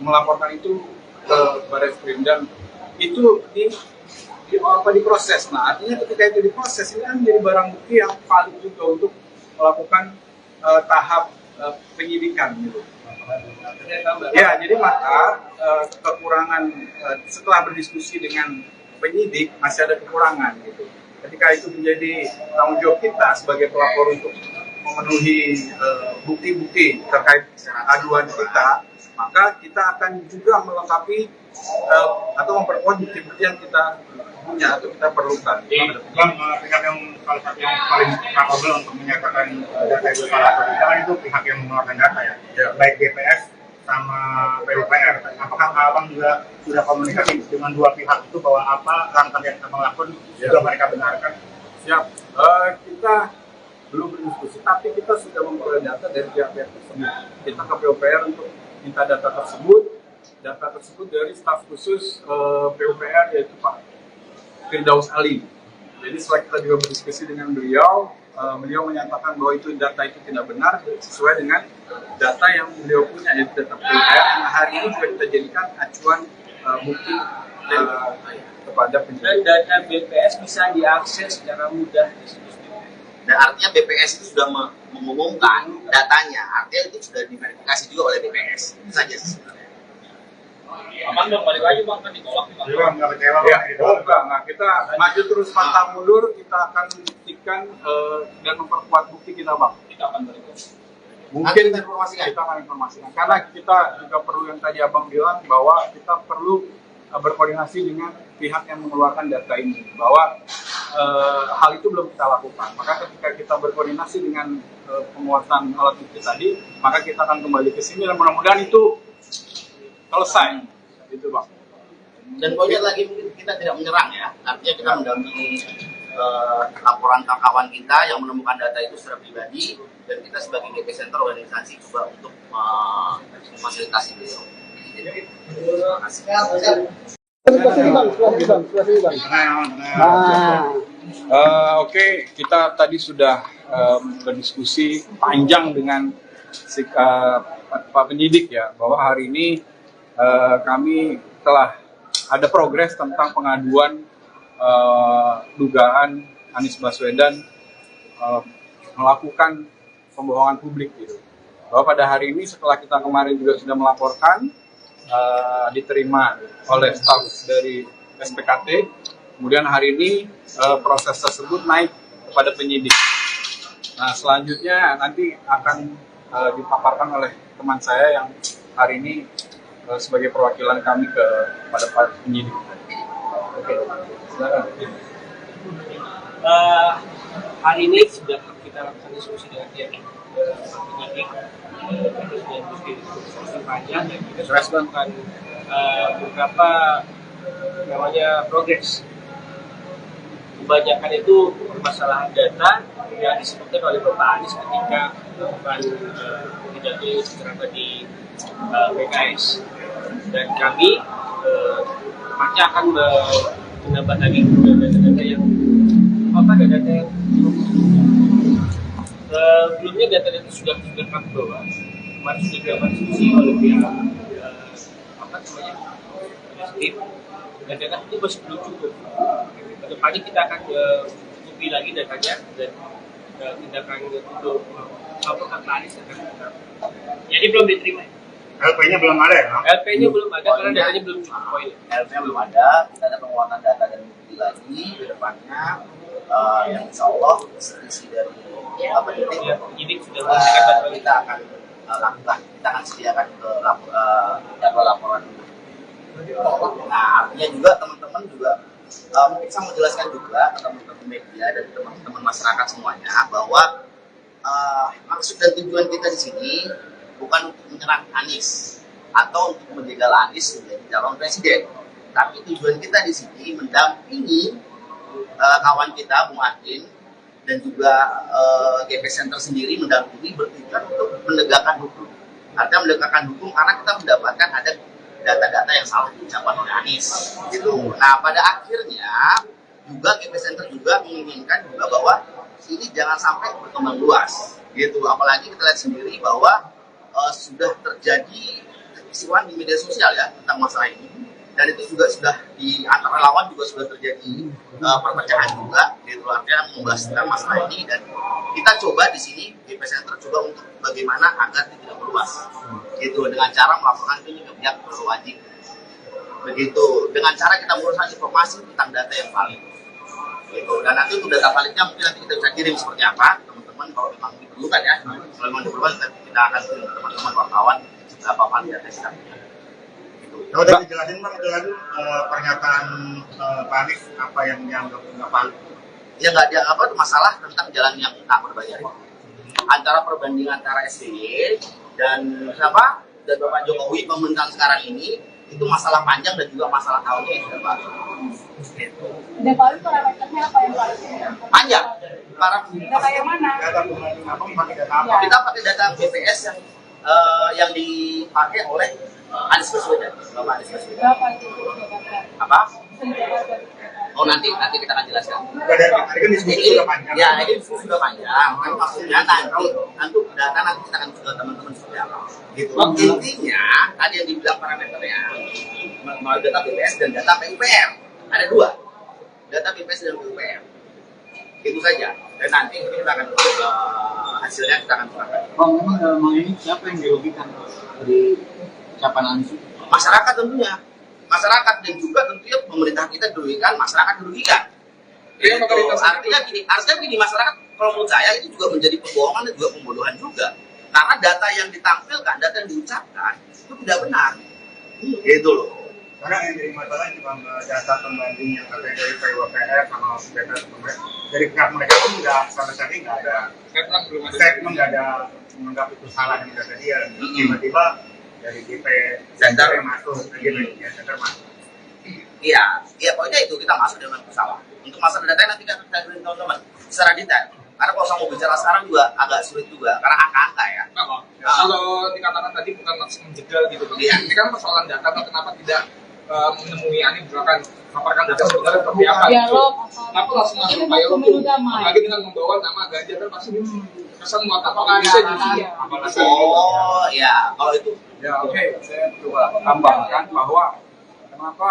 melaporkan itu ke Barreskrim, dan itu diproses. Nah, artinya ketika itu diproses, ini kan menjadi barang bukti yang valid juga untuk melakukan tahap penyidikan gitu. Ya, jadi maka kekurangan setelah berdiskusi dengan penyidik masih ada kekurangan gitu. Ketika itu menjadi tanggung jawab kita sebagai pelapor untuk memenuhi bukti-bukti terkait aduan kita, maka kita akan juga melengkapi atau memperkuat bukti-bukti yang kita punya atau kita perlukan. Bang, pihak yang salah satu yang paling capable untuk menyatakan data itu salah atau tidak kan itu pihak yang mengeluarkan data ya, baik BPS sama PUPR. Apakah abang juga sudah komunikasi dengan dua pihak itu bahwa apa langkah yang abang lakukan juga mereka benarkan? Siap. Kita belum berdiskusi, tapi kita sudah memperoleh data dari pihak-pihak tersebut. Kita ke PUPR untuk minta data tersebut dari staf khusus PUPR, yaitu Pak Firdaus Ali. Jadi setelah kita juga berdiskusi dengan beliau, beliau menyatakan bahwa itu data itu tidak benar sesuai dengan data yang beliau punya, yaitu data PUPR yang hari ini juga kita jadikan acuan bukti kepada penyidik. Dan data BPS bisa diakses secara mudah di situs BPS. Dan artinya BPS itu sudah mengumumkan datanya, artinya itu sudah diverifikasi juga oleh BPS. Itu saja sebenarnya. Aman dong, balik lagi bang, kan ditolak nih bang. Jadi bang, nggak kecewa Ya, bang, gitu. enggak. Nah, kita maju terus pantang mundur, kita akan buktikan dan memperkuat bukti kita, Bang. Kita akan balik. Mungkin Nanti kita informasikan. kita akan informasikan. Karena kita juga perlu yang tadi Abang bilang bahwa kita perlu berkoordinasi dengan pihak yang mengeluarkan data ini. Bahwa hal itu belum kita lakukan. Maka ketika kita berkoordinasi dengan penguasaan alat bukti tadi, maka kita akan kembali ke sini dan mudah-mudahan itu selesai. Itu, Bang. Dan poinnya lagi mungkin kita tidak menyerang ya, artinya kita mendampingi laporan kawan kita yang menemukan data itu secara pribadi, dan kita sebagai GP Center organisasi juga untuk memfasilitasi beliau. Terima kasih. Oke, kita tadi sudah berdiskusi panjang dengan Pak Penyidik ya, bahwa hari ini kami telah ada progres tentang pengaduan dugaan Anies Baswedan melakukan pembohongan publik gitu. Bahwa pada hari ini setelah kita kemarin juga sudah melaporkan, diterima oleh staf dari SPKT, kemudian hari ini proses tersebut naik kepada penyidik. Nah, selanjutnya nanti akan dipaparkan oleh teman saya yang hari ini sebagai perwakilan kami kepada Pak Penyidik. Oke, silakan. Hari ini sudah kita lakukan diskusi dengan pihak penyidik, kita sudah diskusi panjang dan kita sudah melakukan beberapa namanya progres. Kebanyakan itu permasalahan data yang disebutkan oleh Bapak Anies ketika melakukan pidato ceramah di PKS, dan kami pasti akan menambah lagi data-data yang data yang sebelumnya data-data sudah kami bawa, kemarin sudah dilakukan diskusi oleh pihak tim, dan data itu masih belum cukup. Kedepannya kita akan cukupi lagi datanya dan tindakan untuk melaporkan Anies akan kita. Jadi belum diterima. LP-nya belum ada ya? LP-nya belum ada karena datanya belum cukup poin. LP-nya belum ada, kita ada penguatan data dan bukti lagi ke depannya, yang insya Allah isi dari penyidik sudah memberikan bantuan. kita akan lakukan, kita akan sediakan ke jadwal laporan. Nah, artinya juga teman-teman juga mungkin saya mau jelaskan juga ke teman-teman media dan teman-teman masyarakat semuanya bahwa maksud dan tujuan kita di sini bukan untuk menyerang Anies atau untuk menjegal Anies menjadi calon presiden, tapi tujuan kita di sini mendampingi kawan kita Bung Adin dan juga GP Center sendiri mendampingi bertujuan untuk menegakkan hukum. Artinya menegakkan hukum karena kita mendapatkan ada data-data yang salah diucapkan oleh Anies. Gitu. Nah, pada akhirnya juga GP Center juga menginginkan juga bahwa ini jangan sampai berkembang luas. Gitu. Apalagi kita lihat sendiri bahwa sudah terjadi kekisruhan di media sosial ya tentang masalah ini, dan itu juga sudah di antara lawan juga sudah terjadi perpecahan juga, gitu, artinya membahas tentang masalah ini, dan kita coba di sini GP Center coba untuk bagaimana agar itu tidak meluas, gitu, dengan cara melaporkan itu ke pihak berwajib, begitu, dengan cara kita menguruskan informasi tentang data yang valid, gitu, dan nanti untuk data validnya mungkin nanti kita bisa kirim seperti apa, teman-teman, kalau memang diperlukan ya, kalau memang diperlukan kita akan kirim ke teman-teman wartawan berapa valid data kita. Kalau tadi dijelasin Bang, pernyataan Pak Anies apa yang dianggap nggak valid? Ya nggak ada apa masalah tentang jalan yang tak berbayar. Antara perbandingan antara SBY dan siapa dan Bapak Jokowi pemerintahan sekarang ini itu masalah panjang dan juga masalah tahunnya yang sudah baru. Gitu. Dan kalau parameternya apa yang valid? Panjang. Data yang mana? Data pembanding apa? Pakai data apa? Kita pakai data BPS yang dipakai oleh Anies Baswedan, Bapak Anies Baswedan. Berapa itu? Apa? Senjata Oh nanti kita akan jelaskan. Dari tadi kan diskusi sudah panjang. Ya, ini diskusi sudah panjang. Kan maksudnya nanti data nanti kita akan ke teman-teman seperti apa. Gitu. Intinya tadi yang dibilang parameternya mau data BPS dan data PUPR. Ada dua. Data BPS dan PUPR. Itu saja. Dan nanti kita akan hasilnya kita akan serahkan. Bang, memang ini siapa yang dirugikan dari ucapan Anies? Masyarakat tentunya. Masyarakat dan juga tentunya pemerintah kita dirugikan, masyarakat dirugikan. Itu artinya gini, masyarakat kalau menurut saya itu juga menjadi pembohongan dan juga pembodohan juga. Karena data yang ditampilkan, data yang diucapkan itu tidak benar. Gitu loh. Karena yang jadi masalah cuma data pembanding yang katanya dari PUPR sama data pembanding dari pihak mereka pun nggak sama sekali nggak ada statement, nggak ada menganggap itu salah yang data dia. Tiba-tiba dari DP Center yang masuk, ya center masuk. Iya, pokoknya itu kita masuk dengan pesawat. Untuk masalah data nanti kita beri teman-teman secara detail. Karena kalau saya mau bicara sekarang juga agak sulit juga karena angka-angka ya. Kalau dikatakan tadi bukan langsung menjegal gitu, ini kan persoalan data, kenapa tidak menemui Ani misalkan paparkan data sebenarnya seperti apa? Kenapa langsung masuk Pak Yolo? Apalagi dengan membawa nama Ganjar kan pasti kesan muat apakah bisa jadi? Oh ya, kalau itu Ya oke, saya coba tambahkan bahwa kenapa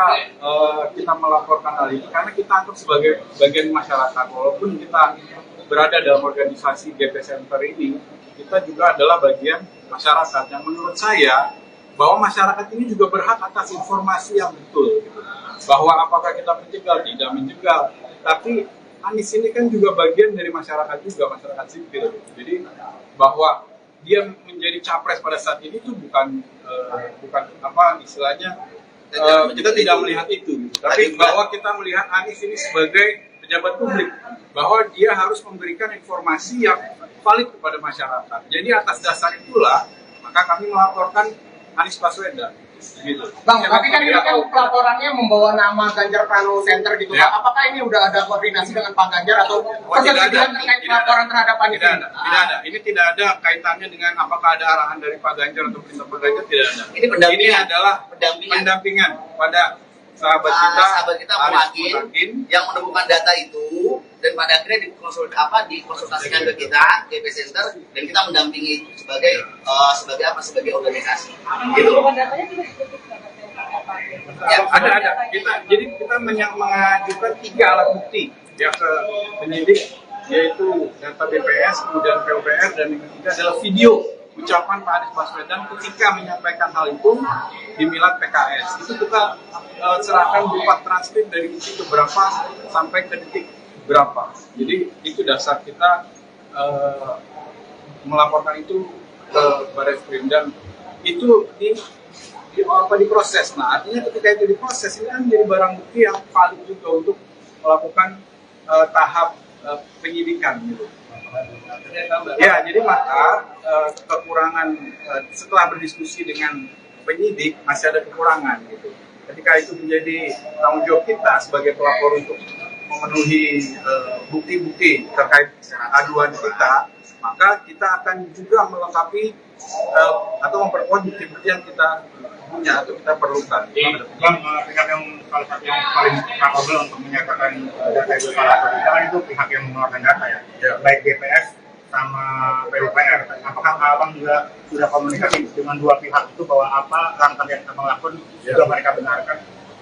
kita melaporkan hal ini, karena kita anggap sebagai bagian masyarakat. Walaupun kita berada dalam organisasi GP Center ini, kita juga adalah bagian masyarakat yang menurut saya bahwa masyarakat ini juga berhak atas informasi yang betul, bahwa apakah kita menjegal, tidak menjegal, tapi Anies ini kan juga bagian dari masyarakat juga, masyarakat sipil. Jadi bahwa dia menjadi capres pada saat ini itu bukan apa istilahnya, kita tidak melihat itu, tapi bahwa kita melihat Anies ini sebagai pejabat publik, bahwa dia harus memberikan informasi yang valid kepada masyarakat. Jadi atas dasar itulah maka kami melaporkan Anies Baswedan. Gitu. Bang, tapi kan ini kan pelaporannya membawa nama Ganjar Pranowo Center gitu. Ya. Apakah ini udah ada koordinasi dengan Pak Ganjar atau ketersediaan terkait pelaporan terhadap Anies? Tidak ada. Ini tidak ada kaitannya dengan apakah ada arahan dari Pak Ganjar atau perintah Pak Ganjar, tidak ada. Ini adalah pendampingan pada sahabat kita Muhakin yang menemukan data itu dan pada akhirnya dikonsultasikan ke kita GP Center dan kita mendampingi sebagai organisasi. Gitu. Ya, ada. Kita mengajukan 3 alat bukti ya ke penyidik, yaitu data BPS, kemudian PUPR, dan yang ketiga adalah video ucapan Pak Anies Baswedan ketika menyampaikan hal itu di Milad PKS. Itu kita serahkan berupa transkrip dari detik berapa sampai ke detik berapa. Jadi itu dasar kita melaporkan itu ke Barreskrim, dan itu diproses. Nah, artinya ketika itu diproses, ini kan menjadi barang bukti yang valid juga untuk melakukan tahap penyidikan gitu. Ya, jadi maka kekurangan setelah berdiskusi dengan penyidik masih ada kekurangan gitu. Ketika itu menjadi tanggung jawab kita sebagai pelapor untuk memenuhi bukti-bukti terkait aduan kita, maka kita akan juga melengkapi atau memperkuat bukti-bukti yang kita punya atau kita perlukan. Bang, pihak yang salah satu yang paling capable untuk menyatakan data itu salah atau tidak itu pihak yang mengeluarkan data ya, baik BPS sama PUPR. Apakah Abang juga sudah komunikasi dengan dua pihak itu bahwa apa langkah yang Abang lakukan juga mereka benarkan?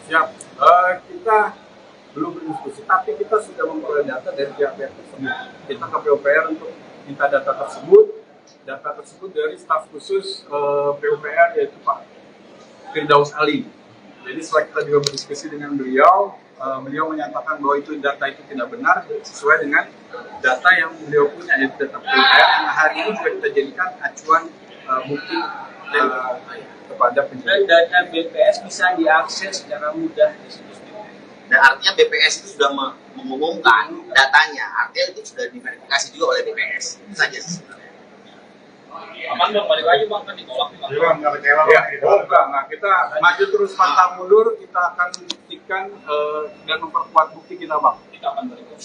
Siap, kita belum berdiskusi, tapi kita sudah memperoleh data dari pihak-pihak tersebut. Kita ke PUPR untuk minta data tersebut dari staf khusus PUPR, yaitu Pak Firdaus Ali. Jadi setelah kita juga berdiskusi dengan beliau, beliau menyatakan bahwa data itu tidak benar sesuai dengan data yang beliau punya, yaitu data PUPR yang hari ini juga kita jadikan acuan bukti kepada penyidik. Dan data BPS bisa diakses secara mudah di situs BPS. Dan artinya BPS itu sudah mengumumkan datanya, artinya itu sudah diverifikasi juga oleh BPS. Itu saja sebenarnya. Aman dong, balik lagi bang, kan ditolak nih bang. Nggak kecewa Ya, gitu. nah kita maju terus pantang mundur, kita akan buktikan dan memperkuat bukti kita bang. Kita akan berikut.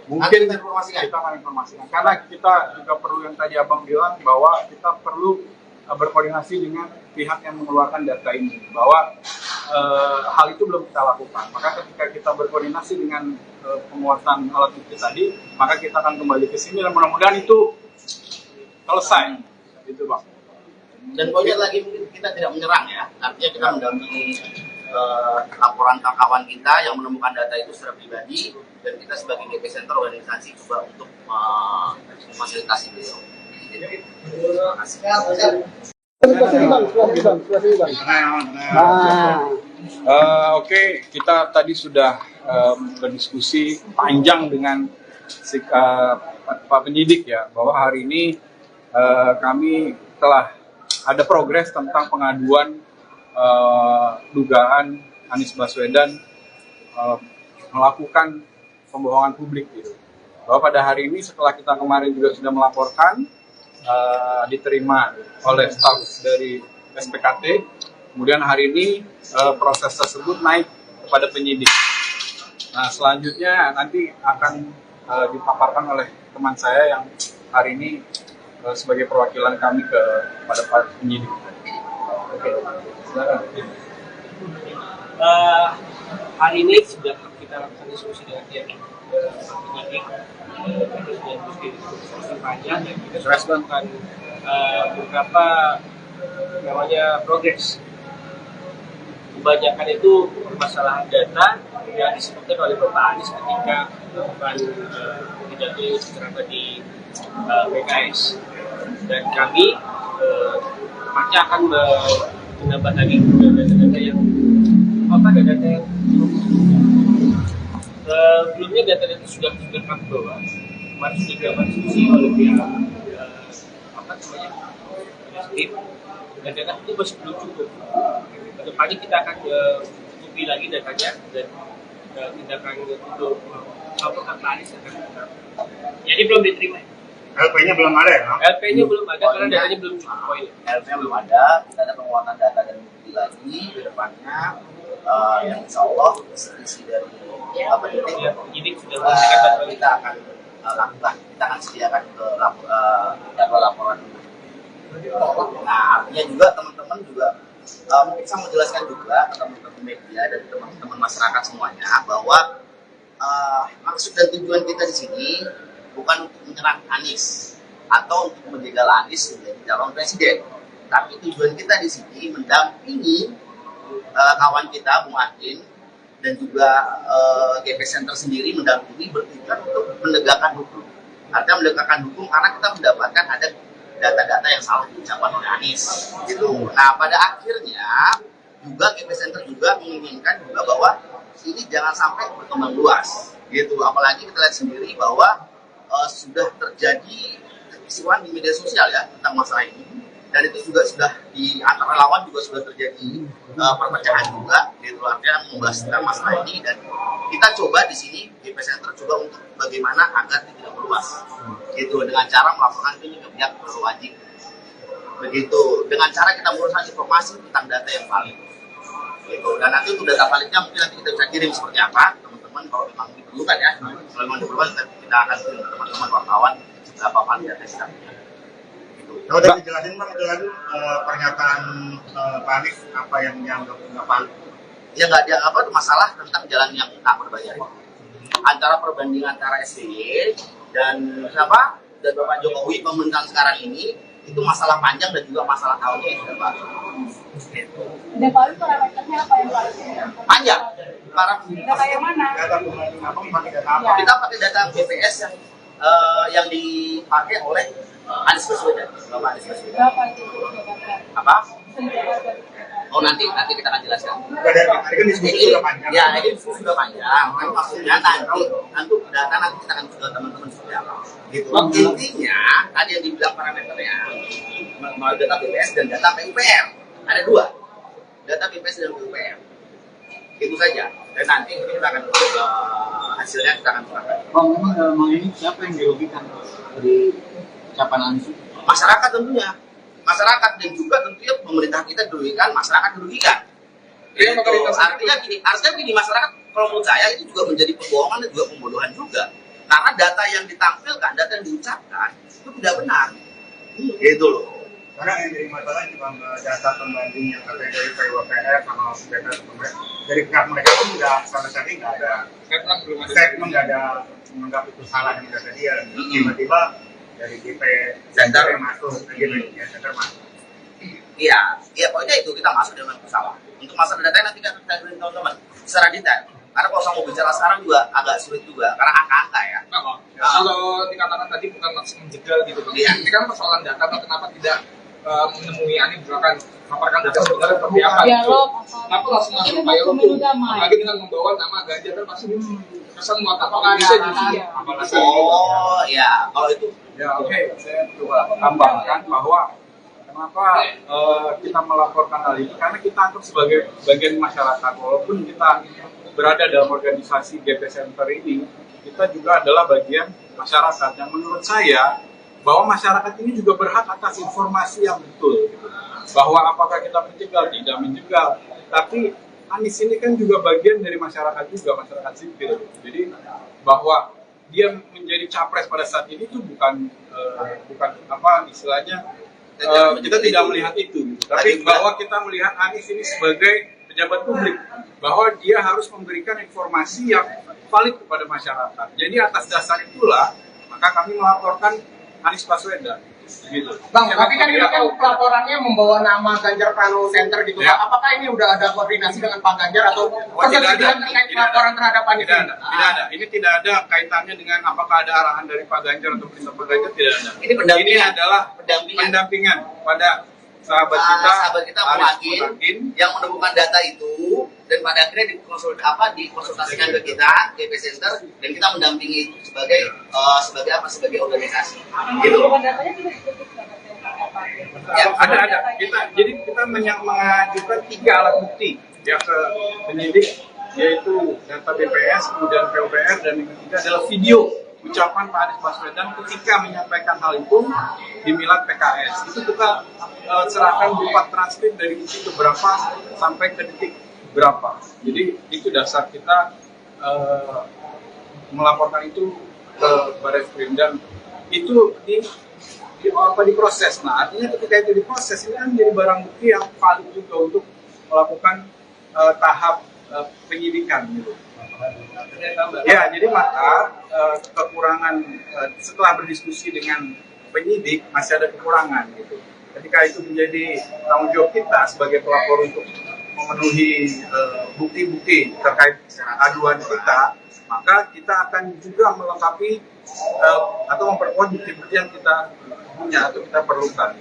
Mungkin kita akan informasikan, karena kita juga perlu yang tadi abang bilang bahwa kita perlu berkoordinasi dengan pihak yang mengeluarkan data ini, bahwa hal itu belum kita lakukan. Maka ketika kita berkoordinasi dengan penguatan alat bukti tadi, maka kita akan kembali ke sini dan mudah-mudahan itu selesai, gitu Bang. Dan poinnya lagi mungkin kita tidak menyerang ya, artinya kita mendampingi laporan kawan kita yang menemukan data itu secara pribadi, dan kita sebagai GP Center organisasi juga untuk memfasilitasi beliau. Terima kasih. Oke, kita tadi sudah berdiskusi panjang dengan Pak penyidik ya, bahwa hari ini kami telah ada progres tentang pengaduan dugaan Anies Baswedan melakukan pembohongan publik gitu. Bahwa pada hari ini setelah kita kemarin juga sudah melaporkan, diterima oleh staf dari SPKT, kemudian hari ini proses tersebut naik kepada penyidik. Nah, selanjutnya nanti akan dipaparkan oleh teman saya yang hari ini sebagai perwakilan kami kepada Pak penyidik. Oke, silakan. Hari ini sudah kita lakukan diskusi dengan pihak penyidik. Kita sudah diskusi panjang dan kita sudah melakukan beberapa namanya progres. Kebanyakan itu permasalahan data yang disebutkan oleh Bapak Anies ketika melakukan pidato secara di PKS, dan kami pasti akan menambah lagi data-data yang data yang sebelumnya data-data sudah kami bawa. Kemarin sudah dilakukan diskusi oleh pihak tim, dan data itu masih belum cukup. Kedepannya kita akan cukupi lagi datanya dan tindakan untuk melaporkan Pak Anies akan tetap. Jadi belum diterima. LP-nya belum ada ya? LP-nya belum ada karena datanya belum cukup poin. LP-nya belum ada, kita ada penguatan data dan bukti lagi ke depannya, yang insya Allah isi dari penyidik sudah menghasilkan kita akan lakukan, kita akan sediakan ke jadwal laporan. Nah, artinya juga teman-teman juga mungkin saya menjelaskan juga ke teman-teman media dan teman-teman masyarakat semuanya bahwa maksud dan tujuan kita di sini bukan untuk menyerang Anies atau untuk menjegal Anies menjadi calon presiden, tapi tujuan kita di sini mendampingi kawan kita Bung Adin dan juga GP Center sendiri mendampingi bertujuan untuk menegakkan hukum. Artinya menegakkan hukum karena kita mendapatkan ada data-data yang salah diucapkan oleh Anies gitu. Nah, pada akhirnya juga GP Center juga menginginkan juga bahwa ini jangan sampai berkembang luas gitu. Apalagi kita lihat sendiri bahwa sudah terjadi kekisruhan di media sosial ya tentang masalah ini, dan itu juga sudah di antara lawan juga sudah terjadi perpecahan juga gitu. Artinya membahas tentang masalah ini, dan kita coba di sini GP Center coba untuk bagaimana agar tidak meluas gitu, dengan cara melaporkan ini ke pihak berwajib begitu, dengan cara kita menguruskan informasi tentang data yang valid gitu. Dan nanti untuk data validnya mungkin nanti kita bisa kirim seperti apa teman-teman, kalau memang diperlukan ya, kalau memang diperlukan kita akan kirim ke teman-teman wartawan berapa valid data kita gitu. Kalau tadi dijelasin Bang, itu lagi pernyataan Pak Anies apa yang dianggap nggak valid? Ya nggak ada apa masalah tentang jalan yang tak berbayar antara perbandingan antara SBY dan siapa dan Bapak Jokowi pemerintahan sekarang ini, itu masalah panjang dan juga masalah tahunnya yang sudah baru. Gitu. Dan kalau itu parameternya apa yang paling Panjang. Para data yang mana? Data pembanding apa? Pakai data apa? kita pakai data BPS yang dipakai oleh Anies Baswedan, Bapak Anies Baswedan. Berapa itu? Apa? Oh nanti kita akan jelaskan. Tadi kan diskusi sudah panjang. Ya ini sudah panjang. Kan maksudnya nanti data nanti kita akan ke teman-teman seperti apa. Gitu. Intinya tadi yang dibilang parameternya mau data BPS dan data PUPR. Ada dua, data BPS dan PUPR. Itu saja. Dan nanti kita akan hasilnya kita akan serahkan. Memang ini siapa yang dirugikan dari ucapan Anies? Masyarakat tentunya. Masyarakat dan juga tentunya pemerintah kita dirugikan, masyarakat dirugikan. Gitu. Artinya gini, masyarakat kalau menurut saya itu juga menjadi pembohongan dan juga pembodohan juga. Karena data yang ditampilkan, data yang diucapkan itu tidak benar. Gitu loh. Karena yang jadi masalah cuma data pembanding yang katanya dari PUPR sama data sebelumnya dari pihak mereka pun nggak sama sekali nggak ada statement, nggak ada menganggap itu salah yang data dia. Tiba-tiba dari GP Center yang masuk, GP Center masuk. Iya, pokoknya itu kita masuk dengan pesawat. Untuk masalah data nanti kita beri teman-teman secara detail. Karena kalau saya mau bicara sekarang juga agak sulit juga, karena angka-angka ya. Kalau dikatakan tadi bukan langsung menjegal gitu Bang. Iya. Ini kan persoalan data, kenapa tidak menemui Ani misalkan paparkan data sebenarnya seperti apa gitu. Kenapa langsung masuk upaya hukum? Apalagi dengan membawa nama Ganjar kan pasti kesan muatan bisa jadi. Oh ya, kalau itu Ya oke, saya coba tambahkan bahwa kenapa kita melaporkan hal ini, karena kita anggap sebagai bagian masyarakat. Walaupun kita berada dalam organisasi GP Center ini, kita juga adalah bagian masyarakat. Yang menurut saya bahwa masyarakat ini juga berhak atas informasi yang betul, gitu. Bahwa apakah kita menjegal, tidak menjegal, tapi Anies ini kan juga bagian dari masyarakat juga, masyarakat sipil. Jadi bahwa dia menjadi capres pada saat ini itu bukan apa istilahnya, kita tidak melihat itu, gitu. Tapi bahwa kita melihat Anies ini sebagai pejabat publik, bahwa dia harus memberikan informasi yang valid kepada masyarakat. Jadi atas dasar itulah maka kami melaporkan Anies Baswedan. Gitu. Bang, tapi kan ini kan pelaporannya membawa nama Ganjar Pranowo Center gitu. Ya. Apakah ini udah ada koordinasi dengan Pak Ganjar atau persetujuan terkait pelaporan terhadap Anies? Tidak ada. Ini tidak ada kaitannya dengan apakah ada arahan dari Pak Ganjar atau perintah Pak Ganjar, tidak ada. Ini adalah pendampingan pada sahabat kita Bung Hakim yang menemukan data itu, dan pada akhirnya dikonsultasikan ke kita GP Center, dan kita mendampingi itu sebagai organisasi. Gitu. Ya, ada. Jadi kita mengajukan 3 alat bukti ya ke penyidik, yaitu data BPS, kemudian PUPR, dan yang ketiga adalah video ucapan Pak Anies Baswedan ketika menyampaikan hal itu di Milad PKS. Itu kita serahkan berupa transkrip dari detik berapa sampai ke detik berapa. Jadi itu dasar kita melaporkan itu ke Barreskrim, dan itu diproses. Nah, artinya ketika itu diproses, ini kan menjadi barang bukti yang valid juga untuk melakukan tahap penyidikan gitu. Ya, jadi maka kekurangan setelah berdiskusi dengan penyidik masih ada kekurangan gitu. Ketika itu menjadi tanggung jawab kita sebagai pelapor untuk memenuhi bukti-bukti terkait aduan kita, maka kita akan juga melengkapi atau memperkuat bukti-bukti yang kita punya atau kita perlukan.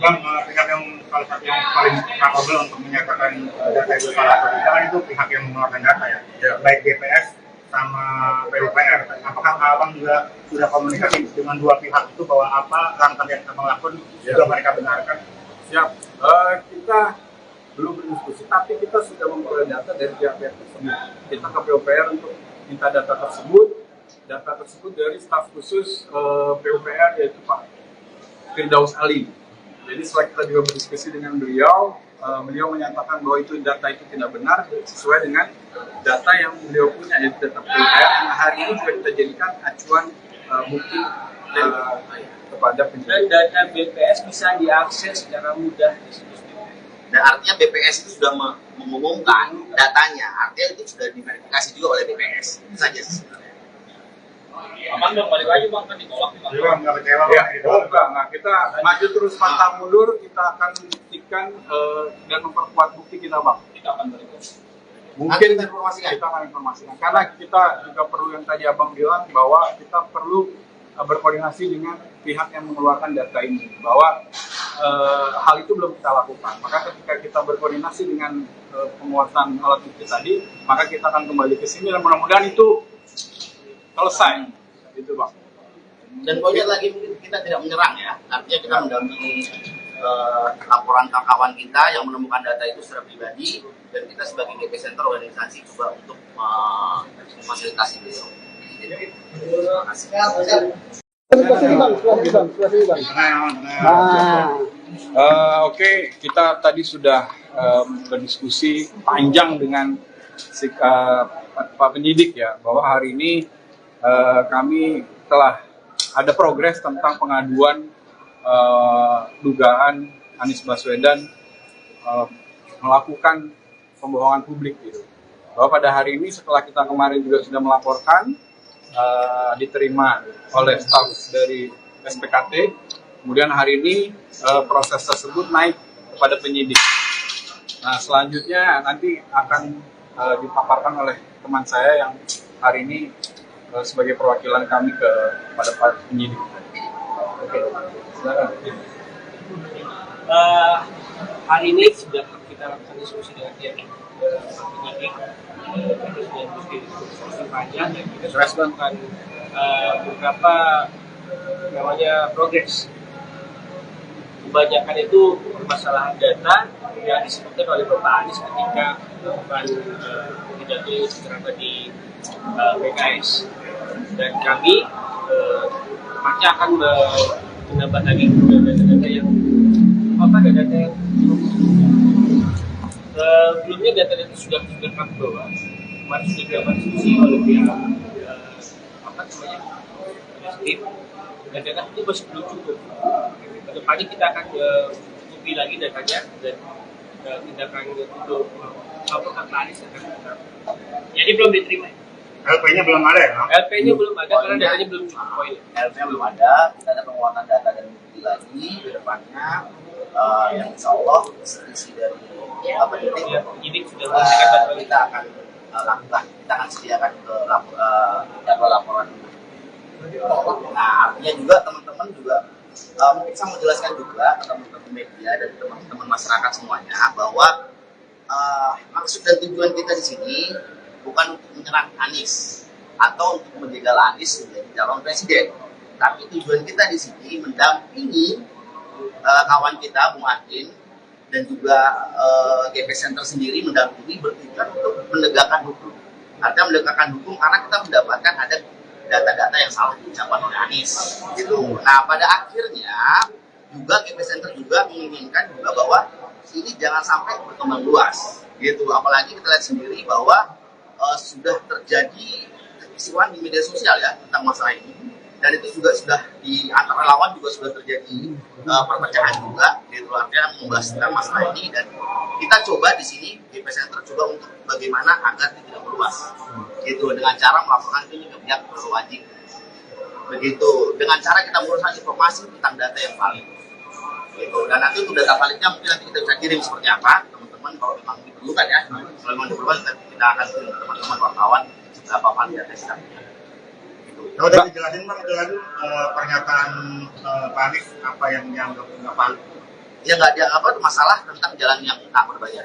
Bang, pihak yang salah satu yang paling capable untuk menyatakan data itu salah atau tidak kan itu pihak yang mengeluarkan data ya. Baik BPS sama PUPR. Apakah Abang juga sudah komunikasi dengan dua pihak itu bahwa apa langkah yang Abang lakukan juga mereka benarkan? Siap. Kita belum berdiskusi, tapi kita sudah memperoleh data dari pihak-pihak tersebut. Kita ke PUPR untuk minta data tersebut dari staf khusus PUPR, yaitu Pak Firdaus Ali. Jadi setelah kita juga berdiskusi dengan beliau, beliau menyatakan bahwa itu data itu tidak benar sesuai dengan data yang beliau punya, yaitu data PUPR yang hari ini juga kita jadikan acuan bukti kepada penyidik. Dan data BPS bisa diakses secara mudah di situs. Dan artinya BPS itu sudah mengumumkan datanya, artinya itu sudah diverifikasi juga oleh BPS. Itu saja sebenarnya. Aman dong, balik lagi Bang, kan ditolak nih Bang. Jadi Bang, nggak kecewa Ya, Bang? enggak. Kita maju terus pantang mundur, kita akan buktikan dan memperkuat bukti kita, Bang. Kita akan berikut. Mungkin kita informasikan. kita akan informasikan. Karena kita juga perlu, yang tadi Abang bilang, bahwa kita perlu berkoordinasi dengan pihak yang mengeluarkan data ini, bahwa hal itu belum kita lakukan. Maka ketika kita berkoordinasi dengan penguatan alat bukti tadi, maka kita akan kembali ke sini dan mudah-mudahan itu selesai, gitu Bang. Dan poinnya lagi, kita tidak menyerang ya, artinya kita mendampingi laporan kawan kita yang menemukan data itu secara pribadi, dan kita sebagai GP Center organisasi coba untuk memfasilitasi beliau. Terima kasih. Oke, kita tadi sudah berdiskusi panjang dengan Pak Penyidik ya, bahwa hari ini kami telah ada progres tentang pengaduan dugaan Anies Baswedan melakukan pembohongan publik gitu. Bahwa pada hari ini setelah kita kemarin juga sudah melaporkan, diterima oleh staf dari SPKT, kemudian hari ini proses tersebut naik kepada penyidik. Nah, selanjutnya nanti akan dipaparkan oleh teman saya yang hari ini sebagai perwakilan kami kepada para penyidik. Oke, silakan. Hari ini sudah kita lakukan diskusi dengan pihak penyidik, kita sudah diskusi panjang dan kita sudah melakukan beberapa namanya progres. Kebanyakan itu permasalahan data yang disebutkan oleh Bapak Anies ketika melakukan pidato ceramah di PKS, dan kami pasti akan menambah lagi data-data yang data yang sebelumnya data-data sudah kami bawa. Kemarin sudah dilakukan diskusi oleh pihak tim, dan data itu masih belum cukup. Kedepannya kita akan cukupi lagi datanya dan tindakan untuk melaporkan Anies akan kita. Jadi belum diterima. LP-nya belum ada ya? LP-nya belum ada karena datanya belum cukup poin. LP-nya belum ada, kita ada penguatan data dan bukti lagi ke depannya, yang insya Allah isi dari penyidik sudah memberikan bantuan. Kita akan lakukan, kita akan sediakan ke jadwal laporan. Nah, artinya juga teman-teman juga mungkin saya mau jelaskan juga ke teman-teman media dan teman-teman masyarakat semuanya bahwa maksud dan tujuan kita di sini bukan untuk menyerang Anies atau untuk menjegal Anies menjadi calon presiden, tapi tujuan kita di sini mendampingi kawan kita Bung Adin dan juga GP Center sendiri mendampingi bertujuan untuk menegakkan hukum. Artinya menegakkan hukum karena kita mendapatkan ada data-data yang salah diucapkan oleh Anies gitu. Nah, pada akhirnya juga GP Center juga menginginkan juga bahwa ini jangan sampai berkembang luas gitu. Apalagi kita lihat sendiri bahwa sudah terjadi kekisruhan di media sosial ya tentang masalah ini, dan itu juga sudah di antara lawan juga sudah terjadi perpecahan juga gitu. Artinya membahas tentang masalah ini, dan kita coba di sini GP Center coba untuk bagaimana agar tidak meluas gitu, dengan cara melaporkan ini ke pihak berwajib begitu, dengan cara kita merusak informasi tentang data yang valid gitu. Dan nanti untuk data validnya mungkin nanti kita bisa kirim seperti apa teman-teman, kalau memang diperlukan ya, kalau memang diperlukan kita akan kirim ke teman-teman wartawan berapa valid data kita punya. Kalau udah dijelasin Bang, jelasin pernyataan Pak Anies apa yang dianggap nggak valid? Ya nggak ada apa masalah tentang jalan yang tak berbayar.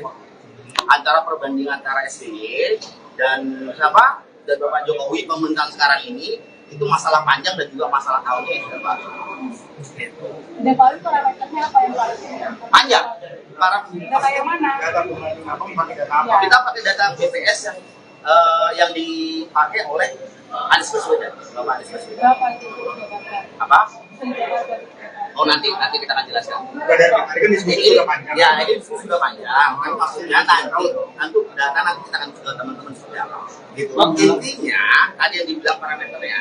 Antara perbandingan antara SBY dan siapa dan Bapak Jokowi pemerintahan sekarang ini itu masalah panjang dan juga masalah tahunnya yang sudah baru. Dan kalau parameternya apa yang valid? Panjang. Data yang mana? Data pembanding apa? Pakai data apa? Kita pakai data BPS yang dipakai oleh Anies Baswedan. Bapak Anies Baswedan. Berapa itu? Apa? Oh, nanti kita akan jelaskan. Dari kan diskusi sudah panjang. Ya, ini diskusi sudah panjang. Kan maksudnya nanti data nanti kita akan ke teman-teman seperti apa. Gitu. Intinya tadi yang dibilang parameternya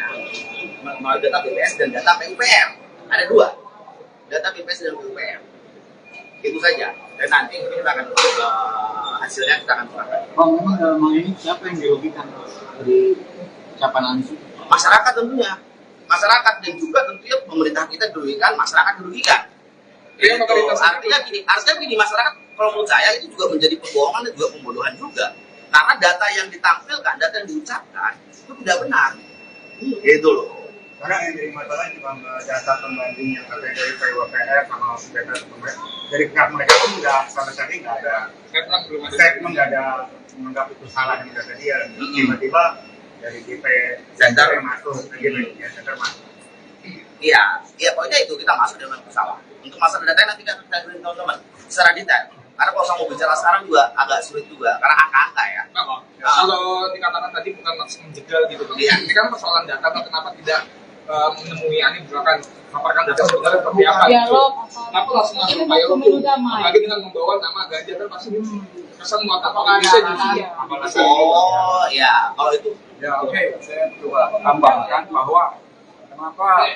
mau data BPS dan data PUPR. Ada dua. Data BPS dan PUPR. Itu saja. Dan nanti kita akan hasilnya kita akan serahkan. Bang, memang dalam hal ini siapa yang dirugikan dari ucapan Anies? Masyarakat tentunya. Masyarakat dan juga tentunya pemerintah kita dirugikan, masyarakat dirugikan. Gitu. Artinya gini, masyarakat kalau menurut saya itu juga menjadi pembohongan dan juga pembodohan juga. Karena data yang ditampilkan, data yang diucapkan itu tidak benar. Gitu loh. Karena yang jadi masalah itu Bang, data pembanding yang katanya dari PWPR sama data dari pihak mereka pun nggak sama sekali nggak ada statement, nggak ada menganggap itu salah yang data dia. Tiba-tiba dari GP Center yang masuk, GP Center masuk. Iya, pokoknya itu kita masuk dengan masalah. Untuk masalah data nanti kita beri teman-teman secara detail. Karena kalau saya mau bicara sekarang juga agak sulit juga, karena angka-angka ya. Kalau dikatakan tadi bukan maksud menjegal gitu, Iya. Ini kan persoalan data, kenapa tidak menemui Anies misalkan paparkan data sebenarnya seperti apa? Dialog. Kenapa langsung masuk dialog? Apalagi dengan membawa nama Ganjar kan pasti kesan muatan bisa jadi. Oh ya, kalau itu Ya oke, saya coba tambahkan bahwa Kenapa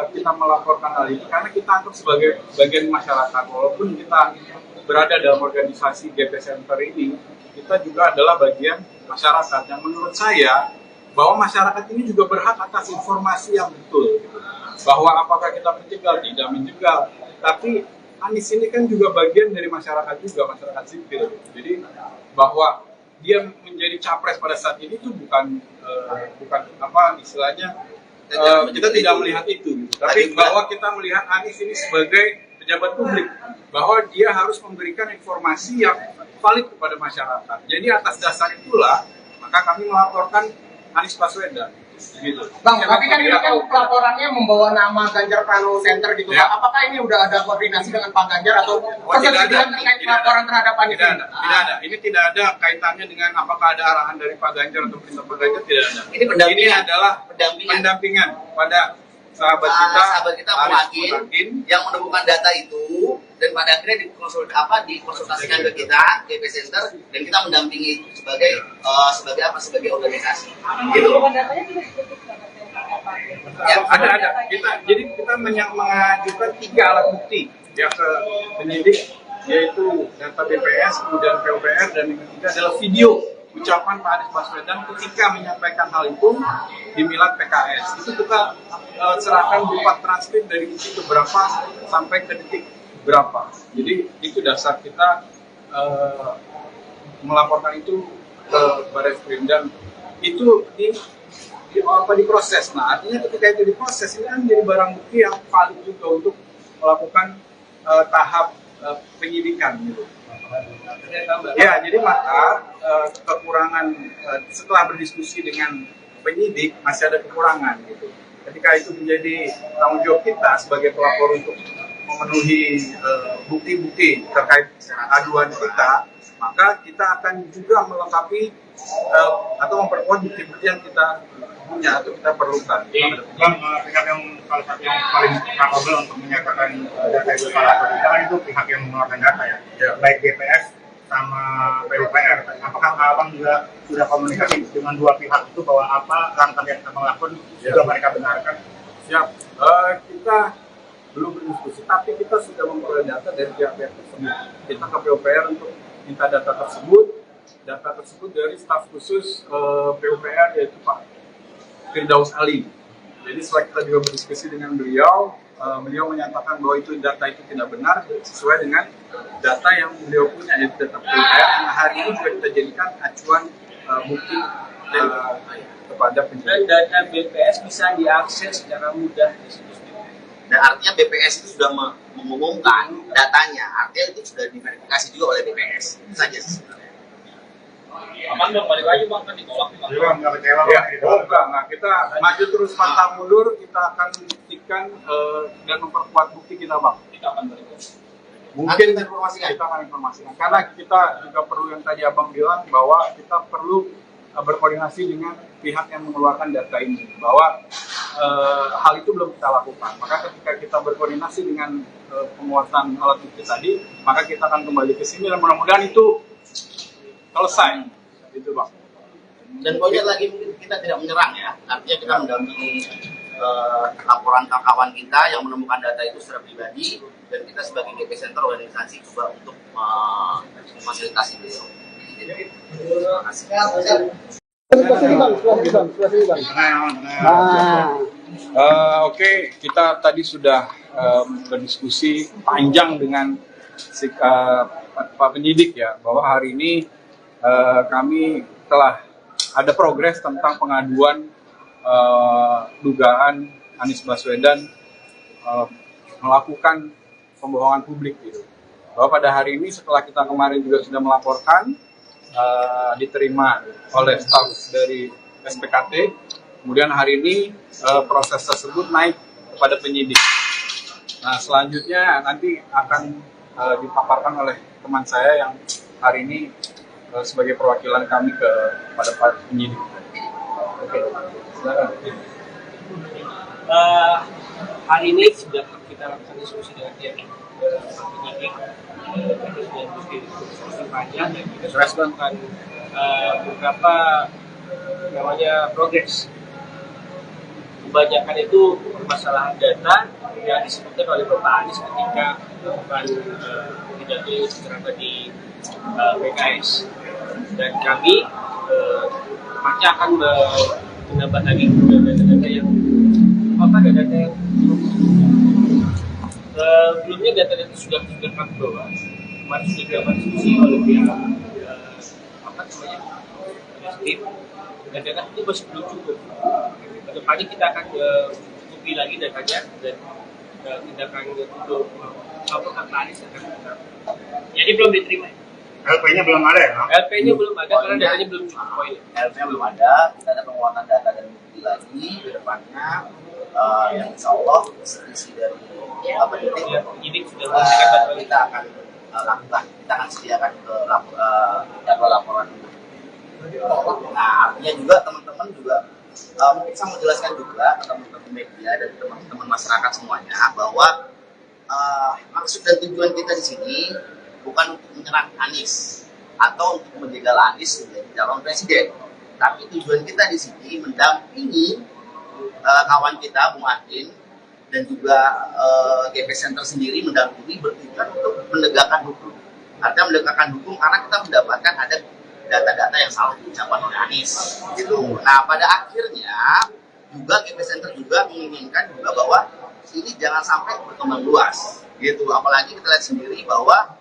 kita melaporkan hal ini? Karena kita anggap sebagai bagian masyarakat. Walaupun kita berada dalam organisasi GP Center ini, kita juga adalah bagian masyarakat. Yang menurut saya, bahwa masyarakat ini juga berhak atas informasi yang betul. Bahwa apakah kita menjegal, tidak menjegal. Tapi Anies ini kan juga bagian dari masyarakat juga, masyarakat sipil. Jadi bahwa dia menjadi capres pada saat ini itu bukan apa istilahnya, kita tidak melihat itu. Tapi bahwa kita melihat Anies ini sebagai pejabat publik, bahwa dia harus memberikan informasi yang valid kepada masyarakat. Jadi atas dasar itulah maka kami melaporkan Anies Baswedan. Gitu. Bang, tapi kan ini kan pelaporannya membawa nama Ganjar Pranowo Center gitu. Ya. Apakah ini udah ada koordinasi dengan Pak Ganjar atau kesetujuan terkait pelaporan terhadap Anies? Tidak ada. Ini tidak ada kaitannya dengan apakah ada arahan dari Pak Ganjar atau perintah Pak Ganjar, tidak ada. Ini adalah pendampingan pada sahabat kita Muhakin yang menemukan data itu, dan pada akhirnya dikonsultasikan ke kita GP Center, dan kita mendampingi itu sebagai organisasi gitu. Ya, ada. Kita mengajukan 3 alat bukti ya ke penyidik, yaitu data BPS, kemudian PUPR, dan yang ketiga adalah video ucapan Pak Anies Baswedan ketika menyampaikan hal itu di Milad PKS. Itu kita serahkan berupa transkrip dari detik berapa sampai ke detik berapa. Jadi itu dasar kita melaporkan itu ke Barreskrim, dan itu diproses. Nah, artinya ketika itu diproses, ini kan menjadi barang bukti yang valid juga untuk melakukan tahap penyidikan gitu. Ya, jadi maka kekurangan setelah berdiskusi dengan penyidik masih ada kekurangan gitu. Ketika itu menjadi tanggung jawab kita sebagai pelapor untuk memenuhi bukti-bukti terkait aduan kita, maka kita akan juga melengkapi atau memperkuat bukti-bukti yang kita punya atau kita perlukan. Bang, pihak yang salah satu yang paling capable untuk menyatakan data itu salah atau tidak kan itu pihak yang mengeluarkan data ya, baik BPS sama PUPR. Apakah abang juga sudah komunikasi dengan dua pihak itu bahwa apa langkah yang abang lakukan juga mereka benarkan? Siap. Kita belum berdiskusi, tapi kita sudah memperoleh data dari pihak-pihak tersebut. Kita ke PUPR untuk minta data tersebut dari staf khusus PUPR, yaitu Pak Firdaus Ali. Jadi setelah kita juga berdiskusi dengan beliau, beliau menyatakan bahwa data itu tidak benar sesuai dengan data yang beliau punya, yaitu data PUPR yang hari ini juga kita jadikan acuan bukti kepada penyidik. Dan data BPS bisa diakses secara mudah di situs. Dan artinya BPS itu sudah mengumumkan datanya, artinya itu sudah diverifikasi juga oleh BPS. Itu saja sebenarnya. Aman dong, balik lagi bang, kan ditolak nih bang. Nggak kecewa Ya, gitu. enggak. Nah, kita maju terus pantang mundur, kita akan buktikan dan memperkuat bukti kita, Bang. Kita akan balik. Mungkin kita akan informasikan. Karena kita juga perlu, yang tadi Abang bilang, bahwa kita perlu berkoordinasi dengan pihak yang mengeluarkan data ini, bahwa hal itu belum kita lakukan. Maka ketika kita berkoordinasi dengan penguatan alat bukti tadi, maka kita akan kembali ke sini dan mudah-mudahan itu selesai, gitu Bang. Dan poinnya lagi, mungkin kita tidak menyerang ya, artinya kita mendampingi laporan kawan kita yang menemukan data itu secara pribadi, dan kita sebagai GP Center organisasi coba untuk memfasilitasi beliau. Terima kasih. Oke, kita tadi sudah berdiskusi panjang dengan Pak Penyidik ya, bahwa hari ini kami telah ada progres tentang pengaduan dugaan Anies Baswedan melakukan pembohongan publik gitu. Bahwa pada hari ini setelah kita kemarin juga sudah melaporkan, diterima oleh staf dari SPKT, kemudian hari ini proses tersebut naik kepada penyidik. Nah, selanjutnya nanti akan dipaparkan oleh teman saya yang hari ini sebagai perwakilan kami kepada Pak penyidik. Oke, silakan. Hari ini sudah kita lakukan diskusi dengan pihak penyidik, kita sudah diskusi panjang, dan kita sudah melakukan beberapa namanya progres. kebanyakan itu permasalahan data yang disebutkan oleh Bapak Anies ketika melakukan pidato ceramah di PKS, dan kami pasti akan menambah lagi data-data yang data-data yang sebelumnya data-data sudah kami bawa, kemarin sudah dilakukan diskusi oleh pihak tim, dan data itu masih belum cukup. Kedepannya kita akan cukupi lagi datanya dan tindakan untuk laporan Anies akan kita. Jadi belum diterima. LP-nya belum ada ya? LP-nya belum ada karena datanya belum cukup. LP-nya belum ada, kita ada penguatan data dan bukti lagi ke depannya, yang insya Allah isi dari penyidik sudah memberikan kita akan lakukan, kita akan sediakan ke jadwal laporan. Nah, artinya juga teman-teman juga mungkin saya mau jelaskan juga ke teman-teman media dan teman-teman masyarakat semuanya bahwa maksud dan tujuan kita di sini bukan untuk menyerang Anies atau untuk menjegal Anies menjadi calon presiden, tapi tujuan kita di sini mendampingi kawan kita Bung Adin dan juga GP Center sendiri mendampingi bertujuan untuk menegakkan hukum. Artinya menegakkan hukum karena kita mendapatkan ada data-data yang salah diucapkan oleh Anies gitu. Nah, pada akhirnya juga GP Center juga menginginkan juga bahwa ini jangan sampai berkembang luas gitu. Apalagi kita lihat sendiri bahwa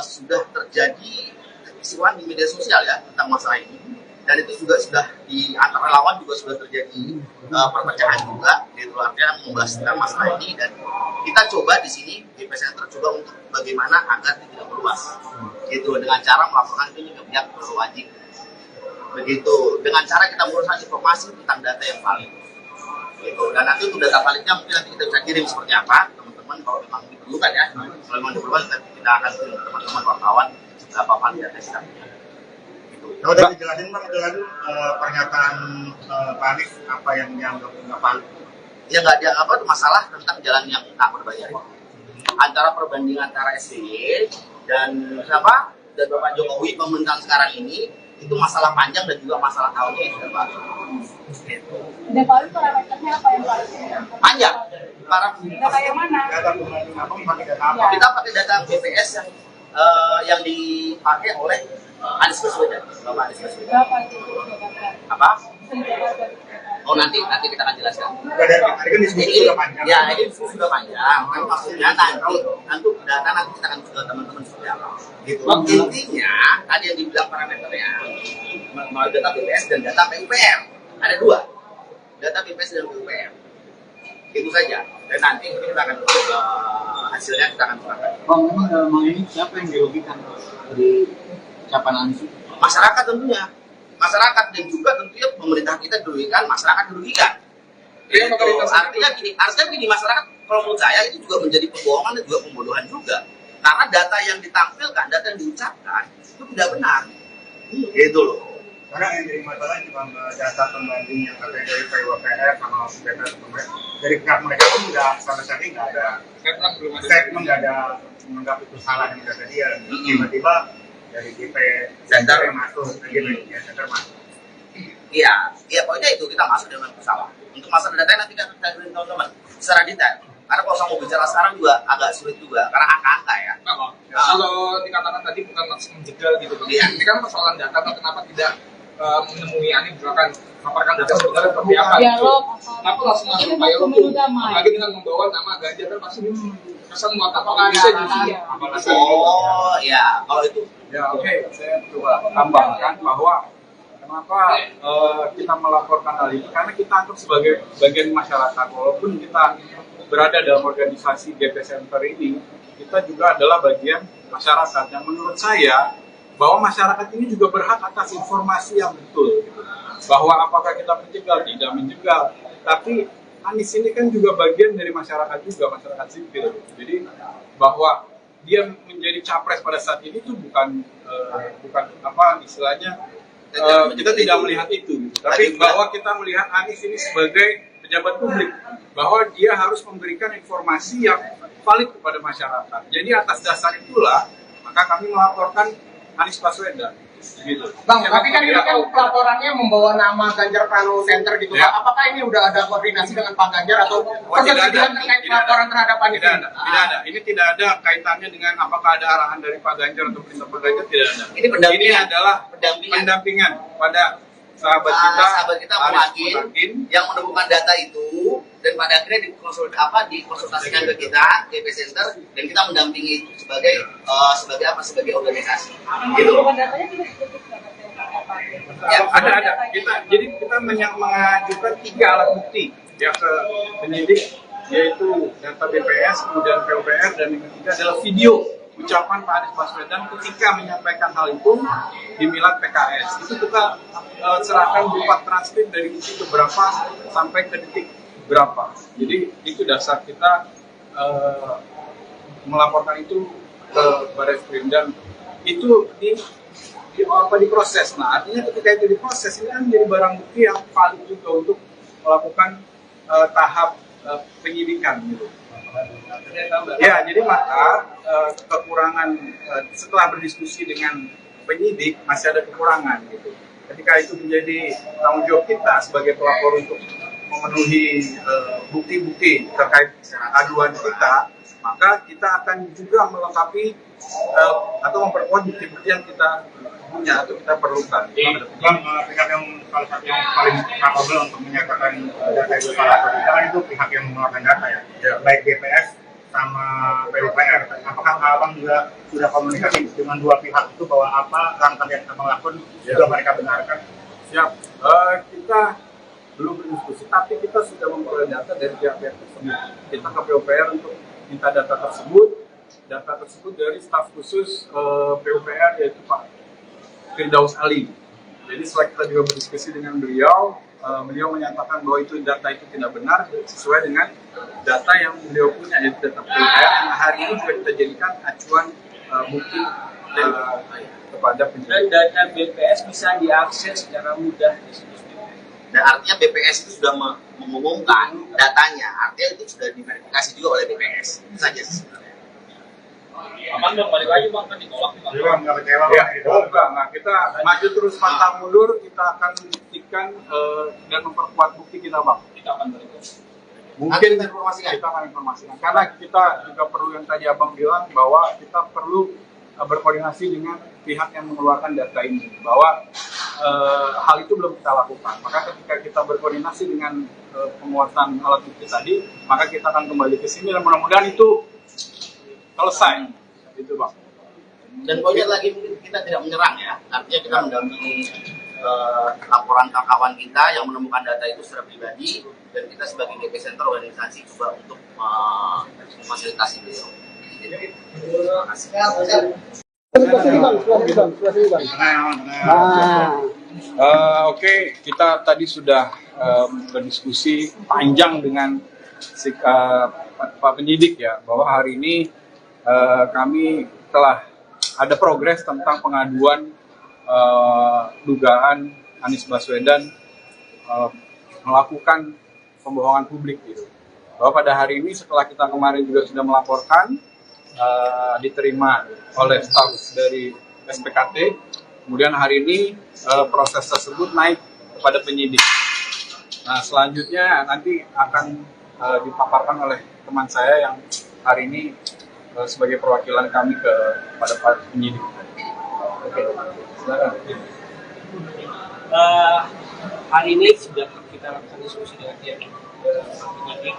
sudah terjadi kekisruhan di media sosial ya tentang masalah ini, dan itu juga sudah di antara relawan juga sudah terjadi perpecahan juga gitu. Artinya membahas tentang masalah ini, dan kita coba di sini GP Center coba untuk bagaimana agar tidak meluas gitu, dengan cara melaporkan itu ke pihak berwajib begitu, dengan cara kita menguruskan informasi tentang data yang valid gitu. Dan nanti untuk data validnya mungkin nanti kita bisa kirim seperti apa teman-teman, kalau memang diperlukan ya, kalau memang diperlukan kita akan kirim teman-teman wartawan berapa valid data kita punya gitu. Kalau tadi dijelasin Bang, pernyataan Pak Anies apa yang dianggap nggak valid? Ya nggak ada apa masalah tentang jalan yang tak berbayar antara perbandingan antara SBY dan siapa dan Bapak Jokowi pemerintahan sekarang ini, itu masalah panjang dan juga masalah tahun ini sudah Pak. Gitu. Dan kalau parameternya apa yang paling Panjang. data yang mana? Data pembanding apa? Pakai data apa? Kita pakai data BPS yang dipakai oleh Anies Baswedan, Bapak Anies Baswedan. Berapa itu? Apa? Oh nanti kita akan jelaskan. Tadi kan diskusi sudah panjang. Ya, ini diskusi sudah panjang. Tapi maksudnya nanti data nanti kita akan ke teman-teman seperti apa. Gitu. Intinya tadi yang dibilang parameternya mau data BPS dan data PUPR. Ada dua. Data BPS dan PUPR. Itu saja. Dan nanti kita akan hasilnya kita akan serahkan. Bang, memang ini siapa yang dirugikan dari ucapan Anies? Masyarakat tentunya. Masyarakat dan juga tentunya pemerintah kita dirugikan, masyarakat dirugikan. Gitu. Artinya gini, masyarakat kalau menurut saya itu juga menjadi pembohongan dan juga pembodohan juga. Karena data yang ditampilkan, data yang diucapkan itu tidak benar. Gitu loh. Karena yang jadi masalah cuma data pembanding yang katanya dari PWPR sama data pembanding dari pihak mereka pun nggak sama sekali nggak ada statement, nggak ada menganggap itu salah dengan data dia. Tiba-tiba dari GP Center masuk, Center masuk. Iya, pokoknya itu kita masuk dengan bersalah. Untuk masalah data nanti kita beri teman-teman secara detail. Karena kalau saya mau bicara sekarang juga agak sulit juga, karena angka-angka ya. Kalau dikatakan tadi bukan maksud menjegal gitu, ini kan persoalan data, kenapa tidak menemui Anies misalkan paparkan data sebenarnya seperti apa? Kenapa langsung masuk Pak Yolo? Apalagi dengan membawa nama Ganjar kan pasti kesan muatan apakah bisa jadi? Oh ya, kalau itu Ya oke, saya coba tambahkan bahwa kenapa kita melaporkan hal ini, karena kita anggap sebagai bagian masyarakat. Walaupun kita berada dalam organisasi GP Center ini, kita juga adalah bagian masyarakat. Yang menurut saya bahwa masyarakat ini juga berhak atas informasi yang betul, bahwa apakah kita menjegal, tidak menjegal. Tapi Anies ini kan juga bagian dari masyarakat juga, masyarakat sipil. Jadi bahwa dia menjadi capres pada saat ini itu bukan apa istilahnya, kita tidak melihat itu, tapi bahwa kita melihat Anies ini sebagai pejabat publik, bahwa dia harus memberikan informasi yang valid kepada masyarakat. Jadi atas dasar itulah maka kami melaporkan Anies Baswedan gitu. Bang, tapi kan ini kan pelaporannya membawa nama Ganjar Pranowo Center gitu. Ya. Apakah ini udah ada koordinasi dengan Pak Ganjar atau persetujuan terkait pelaporan terhadap Anies? Tidak ada. Ini tidak ada kaitannya dengan apakah ada arahan dari Pak Ganjar atau perintah Pak Ganjar, tidak ada. Ini adalah pendampingan pada sahabat kita Muhakin yang menemukan data itu, dan pada akhirnya dikonsultasikan ke kita GP Center, dan kita mendampingi sebagai organisasi. Gitu. Ya, ada. Kita mengajukan 3 alat bukti ya ke penyidik, yaitu data BPS, kemudian PUPR, dan yang ketiga adalah video ucapan Pak Anies Baswedan ketika menyampaikan hal itu di Milad PKS. Itu kita serahkan berupa transkrip dari detik berapa sampai ke detik berapa. Jadi itu dasar kita melaporkan itu ke Barreskrim, dan itu diproses. Nah, artinya ketika itu diproses, ini kan menjadi barang bukti yang valid juga untuk melakukan tahap penyidikan gitu. Ya, jadi maka kekurangan setelah berdiskusi dengan penyidik masih ada kekurangan gitu. Ketika itu menjadi tanggung jawab kita sebagai pelapor untuk memenuhi bukti-bukti terkait aduan kita, maka kita akan juga melengkapi atau memperkuat bukti-bukti yang kita punya atau kita perlukan. Bang, pihak yang salah satu yang paling capable untuk menyatakan data itu salah atau tidak itu pihak yang mengeluarkan data ya, baik BPS sama PUPR. Apakah Abang juga sudah komunikasi dengan dua pihak itu bahwa apa langkah yang Abang lakukan juga mereka benarkan? Siap. Kita belum berdiskusi, tapi kita sudah memperoleh data dari pihak-pihak tersebut. Kita ke PUPR untuk minta data tersebut dari staf khusus PUPR, yaitu Pak Firdaus Ali. Jadi setelah kita juga berdiskusi dengan beliau, beliau menyatakan bahwa data itu tidak benar sesuai dengan data yang beliau punya, yaitu data PUPR yang hari ini juga kita jadikan acuan bukti kepada penyidik. Dan data BPS bisa diakses secara mudah di situs BPS. Dan artinya BPS itu sudah mengumumkan datanya, artinya itu sudah diverifikasi juga oleh BPS. Itu saja sebenarnya. Aman dong, balik lagi bang, kan ditolak. Nggak kecewa Ya, enggak. Kita maju terus pantang mundur, kita akan buktikan dan memperkuat bukti kita, Bang. Kita akan berikut. Mungkin kita akan informasikan. Karena kita juga perlu, yang tadi Abang bilang, bahwa kita perlu berkoordinasi dengan pihak yang mengeluarkan data ini, bahwa hal itu belum kita lakukan. Maka ketika kita berkoordinasi dengan penguatan alat bukti tadi, maka kita akan kembali ke sini dan mudah-mudahan itu selesai, gitu Bang. Dan poinnya lagi, mungkin kita tidak menyerang ya, artinya kita mendampingi laporan kawan kita yang menemukan data itu secara pribadi, dan kita sebagai GP Center organisasi juga untuk memfasilitasi beliau. Terima kasih. Oke, kita tadi sudah berdiskusi panjang dengan Pak penyidik ya, bahwa hari ini kami telah ada progres tentang pengaduan dugaan Anies Baswedan melakukan pembohongan publik gitu. Bahwa pada hari ini setelah kita kemarin juga sudah melaporkan, diterima oleh staf dari SPKT, kemudian hari ini proses tersebut naik kepada penyidik. Nah, selanjutnya nanti akan dipaparkan oleh teman saya yang hari ini sebagai perwakilan kami kepada Pak penyidik. Oke, silakan. Hari ini sudah kita lakukan diskusi dengan pihak penyidik,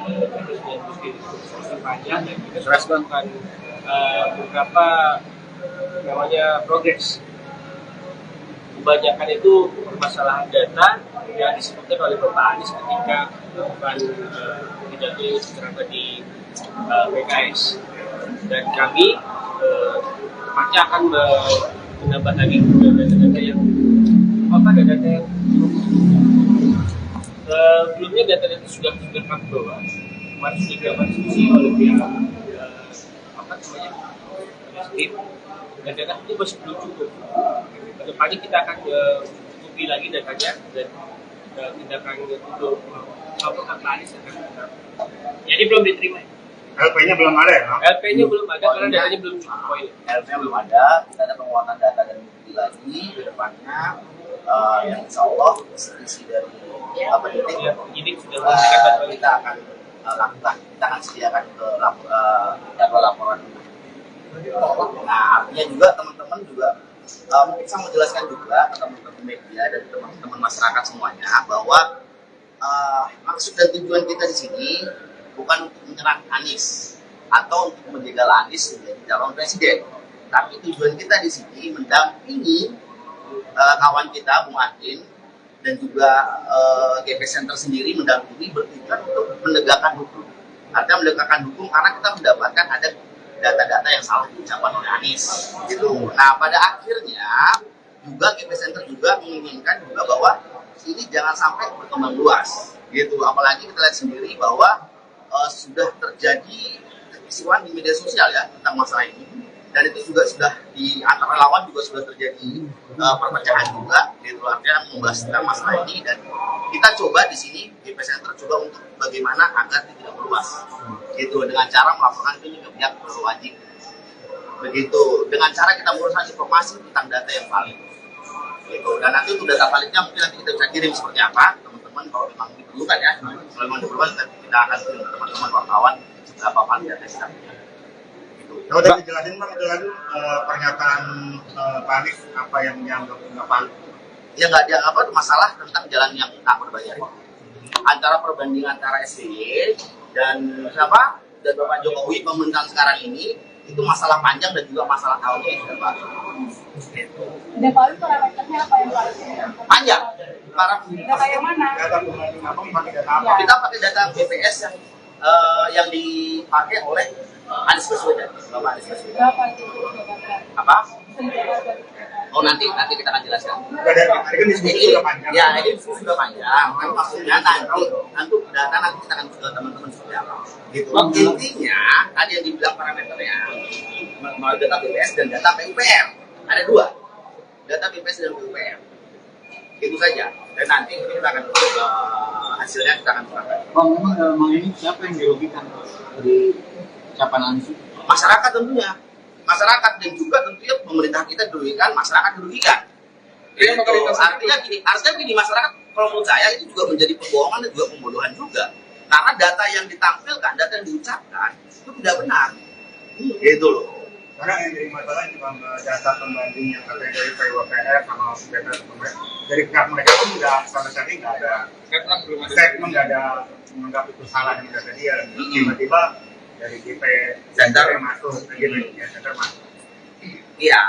kita sudah diskusi panjang dan kita sudah melakukan beberapa progres. Kebanyakan itu permasalahan data yang disebutkan oleh Bapak Anies ketika melakukan pidato secara di PKS, dan kami pasti akan menambah lagi data-data yang sebelumnya data-data sudah kami bawa, kemarin sudah dilakukan diskusi oleh pihak Barreskrim, dan data itu masih belum cukup. Kedepannya kita akan cukupi lagi datanya, dan tindakan untuk melaporkan Pak Anies akan jadi belum diterima. LP-nya belum ada ya, Bang? LP-nya belum ada karena datanya belum cukup poin. LP-nya belum ada, kita ada penguatan data dan bukti lagi ke depannya, yang insya Allah isi dari penyidik Ya, penyidik sudah memberikan bantuan. kita akan lakukan, kita akan sediakan ke jadwal laporan. Nah, artinya juga teman-teman juga mungkin saya mau jelaskan juga ke teman-teman media dan teman-teman masyarakat semuanya bahwa maksud dan tujuan kita di sini bukan untuk menyerang Anies atau untuk menjegal Anies menjadi calon presiden, tapi tujuan kita di sini mendampingi kawan kita Bung Adin dan juga GP Center sendiri mendampingi bertujuan untuk menegakkan hukum. Artinya menegakkan hukum karena kita mendapatkan ada data-data yang salah diucapkan oleh Anies. Gitu. Nah, pada akhirnya juga GP Center juga menginginkan juga bahwa ini jangan sampai berkembang luas. Gitu. Apalagi kita lihat sendiri bahwa sudah terjadi kekisruhan di media sosial ya tentang masalah ini, dan itu juga sudah di antara lawan juga sudah terjadi perpecahan juga, gitu artinya membahas tentang masalah ini, dan kita coba di sini GP Center coba untuk bagaimana agar tidak meluas, gitu dengan cara melaporkan ini ke pihak berwajib, begitu dengan cara kita menguruskan informasi tentang data yang valid, gitu. Dan nanti untuk data validnya mungkin nanti kita bisa kirim seperti apa teman-teman kalau memang diperlukan ya, kalau memang diperlukan nanti kita akan kirim ke teman-teman wartawan seberapa valid data kita punya. Kalau tadi dijelasin Bang, itu tadi pernyataan Pak Anies apa yang dianggap nggak valid? Ya nggak ada apa masalah tentang jalan yang tak berbayar. Antara perbandingan antara SBY dan siapa dan Bapak Jokowi pemerintahan sekarang ini itu masalah panjang dan juga masalah tahunnya yang sudah baru. Gitu. Dan kalau parameternya apa yang valid? Panjang. Para Data yang mana? Data pembanding apa? Pakai data apa? Ya. kita pakai data BPS yang dipakai oleh Anies Baswedan, Bapak Anies Baswedan. Berapa itu jabatan? Apa? Jabatan. Oh nanti kita akan jelaskan. Nggak dari tadi kan diskusi Ini, sudah panjang. ya ini sudah panjang. Kan maksudnya nanti data nanti kita akan ke teman-teman seperti apa. Gitu. Intinya tadi yang dibilang parameternya mau data BPS dan data PUPR. Ada dua, data BPS dan PUPR. Itu saja. Dan nanti kita akan hasilnya kita akan serahkan. Bang, memang ini siapa yang dirugikan dari ucapan Anies? Masyarakat tentunya. Masyarakat dan juga tentunya pemerintah kita dirugikan, masyarakat dirugikan. Iya, Gitu. Artinya gini masyarakat kalau menurut saya itu juga menjadi pembohongan dan juga pembodohan juga. Karena data yang ditampilkan, data yang diucapkan itu tidak benar. Gitu loh. Karena yang jadi masalah itu Bang, data pembanding yang katanya dari PUPR sama BPS dari pihak mereka pun nggak sama sekali nggak ada statement, nggak ada menganggap itu salah dengan data dia. Tiba-tiba dari GP Center masuk, GP Center masuk. Iya,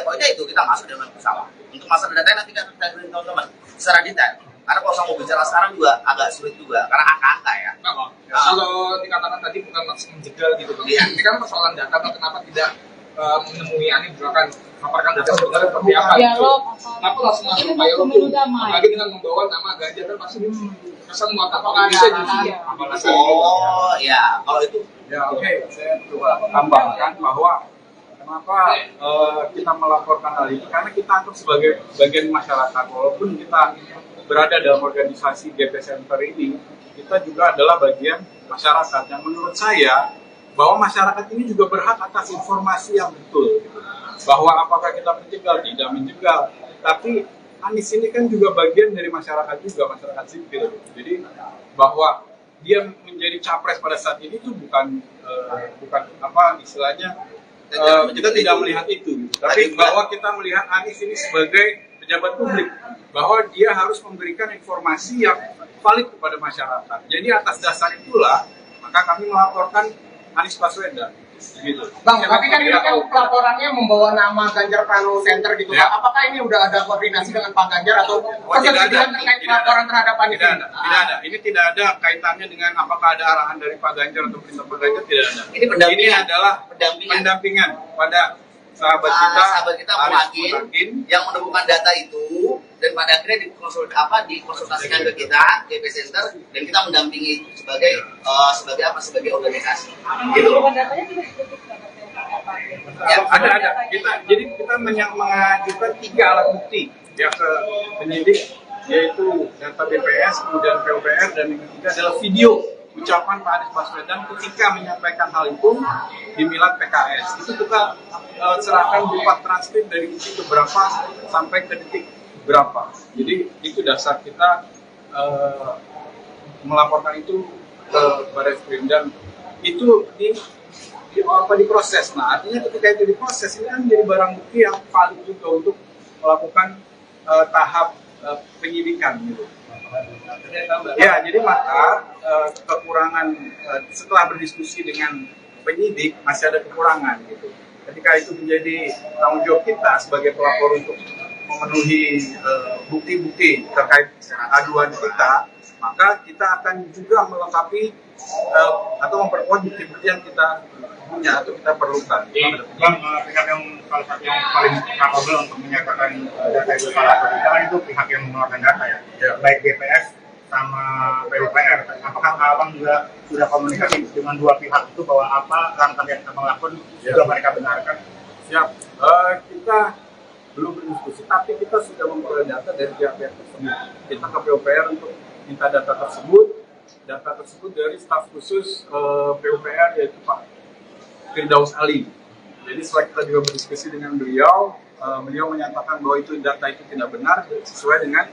pokoknya itu kita masuk dengan bersalah. Untuk masalah data nanti kita beri teman-teman secara detail. Karena kalau saya mau bicara sekarang juga agak sulit juga karena angka-angka ya. Nah, Bang, kalau dikatakan tadi bukan maksud menjegal gitu, Bang. Iya. Ini kan persoalan data, Bang. Kenapa tidak menemui Anies misalkan paparkan data sebenarnya seperti apa? Dialog. Kenapa langsung masuk Ini upaya pemilu hukum? damai. Apalagi dengan membawa nama Ganjar kan pasti kesan buat apakah bisa justru? Apalagi Oh ya, kalau itu Ya oke, saya coba tambahkan bahwa kenapa kita melaporkan hal ini, karena kita anggap sebagai bagian masyarakat, walaupun kita berada dalam organisasi GP Center ini, kita juga adalah bagian masyarakat yang menurut saya bahwa masyarakat ini juga berhak atas informasi yang betul, gitu. Bahwa apakah kita menjegal, tidak menjegal, tapi Anies ini kan juga bagian dari masyarakat juga, masyarakat sipil. Jadi bahwa dia menjadi capres pada saat ini itu bukan apa istilahnya kita tidak melihat itu, gitu. Tapi bahwa kita melihat Anies ini sebagai pejabat publik, bahwa dia harus memberikan informasi yang valid kepada masyarakat. Jadi atas dasar itulah maka kami melaporkan Anies Baswedan. Gitu. Bang, tapi kan ini kan laporannya membawa nama Ganjar Pranowo Center gitu, Ya. Pak. Apakah ini udah ada koordinasi dengan Pak Ganjar atau persetujuan terkait laporan terhadap Anies? Tidak ada. Ini tidak ada kaitannya dengan apakah ada arahan dari Pak Ganjar atau perintah Pak Ganjar, tidak ada. Ini pendampingan. Ini adalah Pendampingan. pendampingan pada sahabat kita Bung Aris Agin yang menemukan data itu dan pada akhirnya dikonsultasikan ke kita GP Center dan kita mendampingi itu sebagai organisasi. Gitu. Datanya tidak ditutup Ya, ada. Jadi kita mengajukan 3 alat bukti ya ke penyidik, yaitu data BPS, kemudian PUPR, dan yang ketiga adalah video ucapan Pak Anies Baswedan ketika menyampaikan hal itu di Milad PKS. Itu kita serahkan berupa transkrip dari detik berapa sampai ke detik berapa. Jadi itu dasar kita melaporkan itu ke Barreskrim, dan itu diproses. Nah, artinya ketika itu diproses, ini kan menjadi barang bukti yang valid juga untuk melakukan tahap penyidikan gitu. Ya, jadi maka kekurangan setelah berdiskusi dengan penyidik masih ada kekurangan gitu. Ketika itu menjadi tanggung jawab kita sebagai pelapor untuk memenuhi bukti-bukti terkait aduan kita, maka kita akan juga melengkapi atau memperkuat bukti-bukti yang kita punya atau kita perlukan. Bang, pihak yang salah satu yang paling kapabel untuk menyatakan data itu salah atau tidak itu pihak yang mengeluarkan data ya, baik BPS sama PUPR. Apakah Abang juga sudah komunikasi dengan dua pihak itu bahwa apa langkah yang Abang lakukan juga mereka benarkan? Siap, kita belum berdiskusi, tapi kita sudah memperoleh data dari pihak-pihak tersebut. Kita ke PUPR untuk minta data tersebut dari staf khusus PUPR, yaitu Pak Firdaus Ali. Jadi setelah kita juga berdiskusi dengan beliau, beliau menyatakan bahwa itu data itu tidak benar sesuai dengan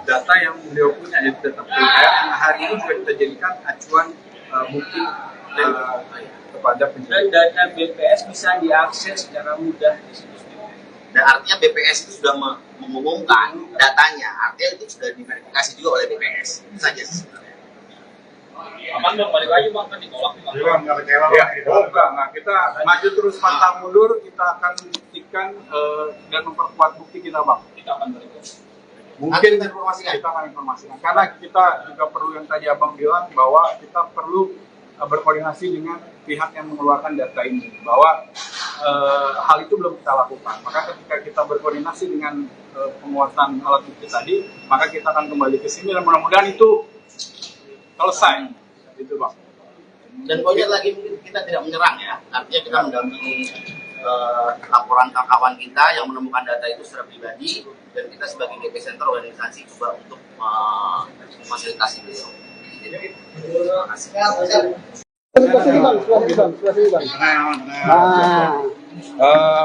data yang beliau punya, yaitu data PUPR yang hari ini juga kita jadikan acuan bukti kepada penyidik. Dan data BPS bisa diakses secara mudah di situs BPS. Dan artinya BPS itu sudah mengumumkan datanya, artinya itu sudah diverifikasi juga oleh BPS. Itu saja sebenarnya. Aman dong, balik lagi bang, kan ditolak nih bang. Jadi Bang, nggak kecewa Ya, Bang? nah, kita maju terus pantang mundur, kita akan buktikan dan memperkuat bukti kita, Bang. Kita akan berikan. Mungkin Nanti kita kita akan informasikan, karena kita juga perlu yang tadi Abang bilang bahwa kita perlu berkoordinasi dengan pihak yang mengeluarkan data ini, bahwa hal itu belum kita lakukan. Maka ketika kita berkoordinasi dengan penguatan alat bukti tadi, maka kita akan kembali ke sini dan mudah-mudahan itu selesai, gitu Bang. Dan poinnya lagi mungkin kita tidak menyerang ya, artinya kita mendampingi laporan kawan kita yang menemukan data itu secara pribadi, dan kita sebagai GP Center organisasi juga untuk memfasilitasi beliau. Terima kasih.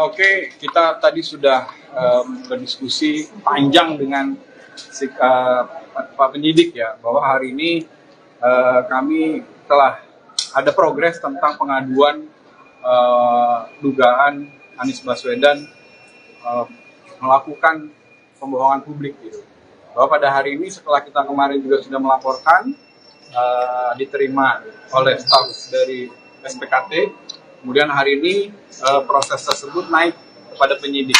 Oke, kita tadi sudah berdiskusi panjang dengan Pak penyidik ya, bahwa hari ini kami telah ada progres tentang pengaduan dugaan Anies Baswedan melakukan pembohongan publik gitu. Bahwa pada hari ini setelah kita kemarin juga sudah melaporkan, diterima oleh staf dari SPKT, kemudian hari ini proses tersebut naik kepada penyidik.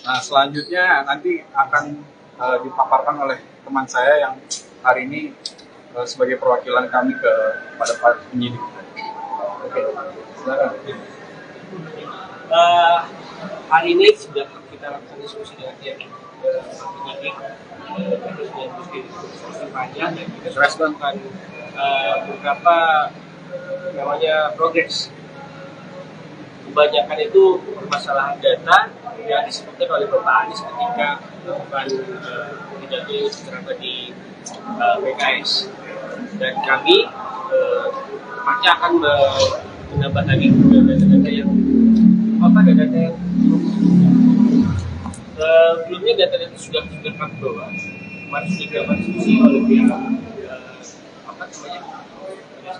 Nah, selanjutnya nanti akan dipaparkan oleh teman saya yang hari ini sebagai perwakilan kami kepada Pak penyidik. Oke, silakan. Hari ini sudah kita lakukan diskusi dengan pihak penyidik, kita sudah diskusi panjang dan kita sudah melakukan beberapa namanya progres. Kebanyakan itu permasalahan data yang disebutkan oleh Bapak Anies ketika melakukan pidato secara di PKS, dan kami masih akan menambah lagi data-data yang data yang sebelumnya data-data sudah kami bawa, kemarin sudah dilakukan diskusi oleh pihak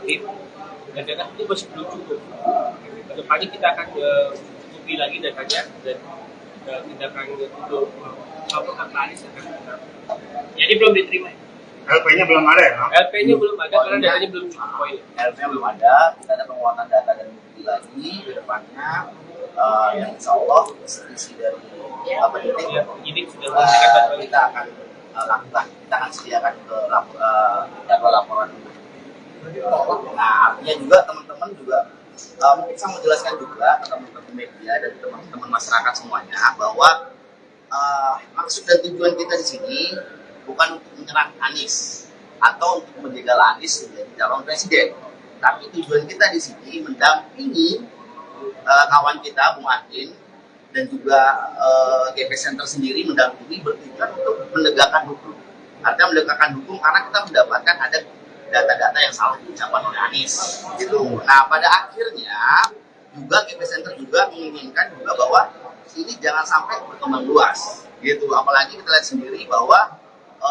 tim, dan data itu masih belum cukup. Kedepannya kita akan cukupi lagi datanya dan tindakan untuk Pak Anies akan tetap. Jadi belum diterima. LP-nya belum ada ya? LP-nya belum ada karena datanya belum cukup poin. LP-nya belum ada, kita ada penguatan data dan bukti lagi ke depannya, yang insya Allah isi dari Penyidik sudah menghasilkan kita akan lakukan, kita akan sediakan ke jadwal laporan. Nah, artinya juga teman-teman juga mungkin saya menjelaskan juga ke teman-teman media dan teman-teman masyarakat semuanya bahwa maksud dan tujuan kita di sini bukan untuk menyerang Anies atau untuk menjegal Anies menjadi calon presiden, tapi tujuan kita di sini mendampingi kawan kita Bung Adin dan juga GP Center sendiri mendampingi bertujuan untuk menegakkan hukum. Artinya menegakkan hukum karena kita mendapatkan ada data-data yang salah diucapkan oleh Anies gitu. Nah pada akhirnya juga GP Center juga menginginkan juga bahwa ini jangan sampai berkembang luas gitu, apalagi kita lihat sendiri bahwa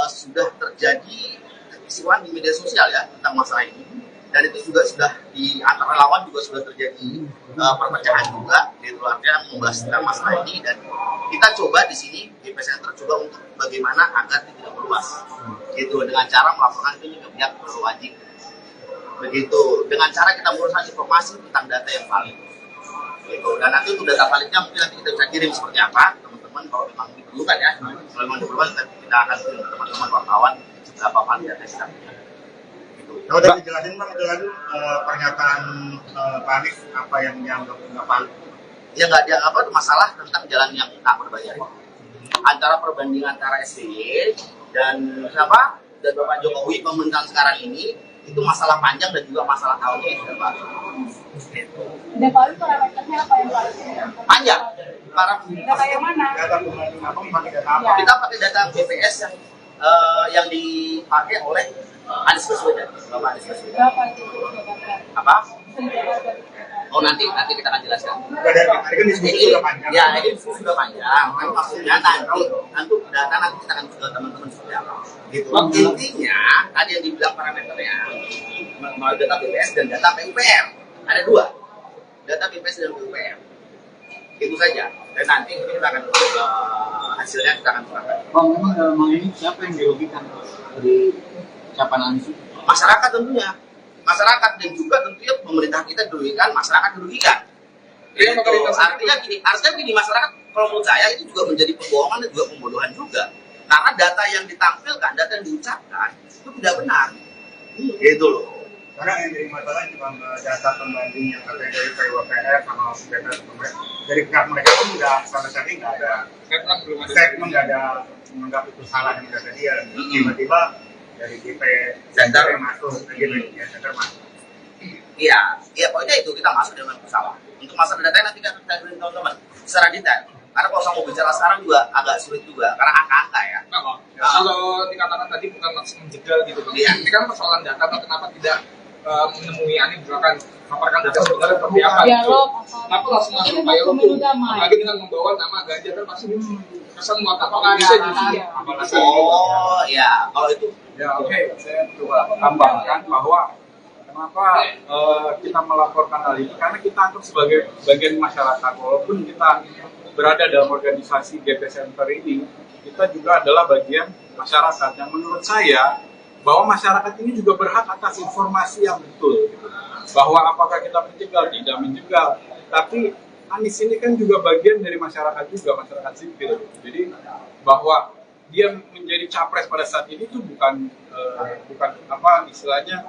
sudah terjadi kekisruhan di media sosial ya tentang masalah ini, dan itu juga sudah di antara lawan juga sudah terjadi perpecahan juga gitu, artinya membahas tentang masalah ini. Dan kita coba di sini GP Center coba untuk bagaimana agar tidak meluas gitu, dengan cara melaporkan ini ke pihak berwajib begitu, dengan cara kita menguruskan informasi tentang data yang valid gitu. Dan nanti untuk data validnya mungkin nanti kita bisa kirim seperti apa teman-teman, kalau memang diperlukan ya, kalau memang diperlukan kita akan kirim ke teman-teman wartawan seberapa valid data kita punya. Kalau tadi dijelasin Bang, itu lagi pernyataan Pak Anies apa yang dianggap nggak valid? Ya nggak dianggap apa, masalah tentang jalan yang tak berbayar. Antara perbandingan antara SBY dan siapa dan Bapak Jokowi pemerintahan sekarang ini itu masalah panjang dan juga masalah tahunnya yang sudah baru. Dan kalau itu parameternya apa yang valid? Panjang. Para Data yang mana? Data pembanding apa? Pakai data apa? kita pakai data BPS yang dipakai oleh Anies Baswedan, Bapak Anies Baswedan. Berapa itu? Apa? Oh nanti kita akan jelaskan. Dari tadi kan diskusi sudah panjang. Ya ini sudah panjang. Kan maksudnya nanti data nanti kita akan ke teman-teman seperti apa. Gitu. Intinya tadi yang dibilang parameternya melalui data BPS dan data PUPR. Ada dua, data BPS dan PUPR. Itu saja. Dan nanti kita akan hasilnya kita akan serahkan. Bang, memang dalam hal ini siapa yang dirugikan dari ucapan Anies? Masyarakat tentunya. Masyarakat dan juga tentunya pemerintah kita dirugikan, masyarakat dirugikan. Iya, Gitu. Artinya gini masyarakat kalau menurut saya itu juga menjadi pembohongan dan juga pembodohan juga. Karena data yang ditampilkan, data yang diucapkan itu tidak benar. Gitu loh. Karena yang jadi masalah cuma data pembanding yang katanya dari PUPR sama data dari pihak mereka pun nggak sama sekali nggak ada statement, nggak ada menganggap itu salah yang data dia. Tiba-tiba dari GP Center yang masuk, GP Center masuk. Iya, pokoknya itu kita masuk dengan bersalah. Untuk masalah data nanti kita beri teman-teman secara detail. Karena kalau saya mau bicara sekarang juga agak sulit juga, karena angka-angka ya. Kalau dikatakan tadi bukan maksud menjegal gitu Bang. Iya. Ini kan persoalan data, kenapa tidak menemui Anies misalkan paparkan data sebenarnya seperti apa gitu. Dialog. Kenapa langsung masuk Pak Yoko? Apalagi dengan membawa nama Ganjar kan pasti kesan muatan bisa jadi. Oh ya, kalau itu Ya oke, saya coba tambahkan bahwa kenapa kita melaporkan hal ini, karena kita anggap sebagai bagian masyarakat. Walaupun kita berada dalam organisasi GP Center ini, kita juga adalah bagian masyarakat. Yang menurut saya bahwa masyarakat ini juga berhak atas informasi yang betul, gitu. Bahwa apakah kita menjegal, tidak menjegal, tapi Anies ini kan juga bagian dari masyarakat juga, masyarakat sipil. Jadi bahwa dia menjadi capres pada saat ini itu bukan apa istilahnya,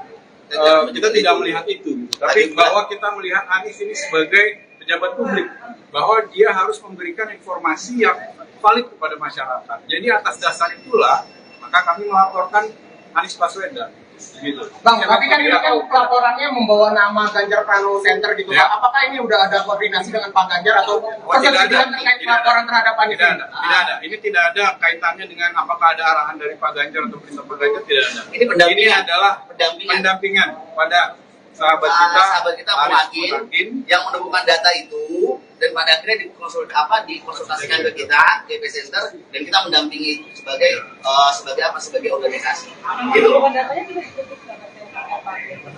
kita tidak melihat itu, gitu. Tapi bahwa kita melihat Anies ini sebagai pejabat publik, bahwa dia harus memberikan informasi yang valid kepada masyarakat. Jadi atas dasar itulah maka kami melaporkan Anies Baswedan. Gitu. Bang, tapi kan ini kan pelaporannya membawa nama Ganjar Pranowo Center gitu. Ya. Apakah ini udah ada koordinasi dengan Pak Ganjar atau persetujuan terkait pelaporan terhadap Anies? Tidak ada. Ini tidak ada kaitannya dengan apakah ada arahan dari Pak Ganjar atau perintah Pak Ganjar, tidak ada. Ini adalah pendampingan pada sahabat kita Pak Hakim yang menemukan data itu, dan pada akhirnya dikonsultasikan ke kita GP Center, dan kita mendampingi sebagai organisasi. Gitu.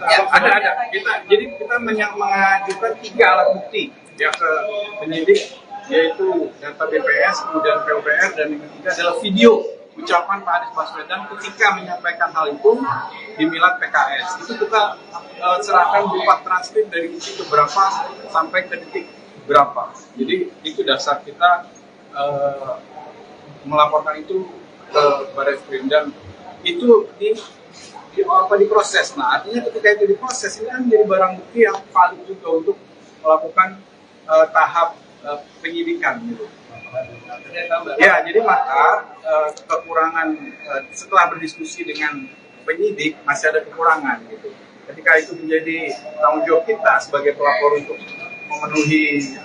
Ya, ada. Jadi kita mengajukan 3 alat bukti ya ke penyidik, yaitu data BPS, kemudian PUPR, dan yang ketiga adalah video ucapan Pak Anies Baswedan ketika menyampaikan hal itu di Milad PKS. Itu kita serahkan berupa transkrip dari detik berapa sampai ke detik berapa. Jadi itu dasar kita melaporkan itu ke Barreskrim, dan itu diproses. Nah, artinya ketika itu diproses, ini kan menjadi barang bukti yang valid juga untuk melakukan tahap penyidikan gitu. Ya, jadi maka kekurangan setelah berdiskusi dengan penyidik masih ada kekurangan gitu. Ketika itu menjadi tanggung jawab kita sebagai pelapor untuk memenuhi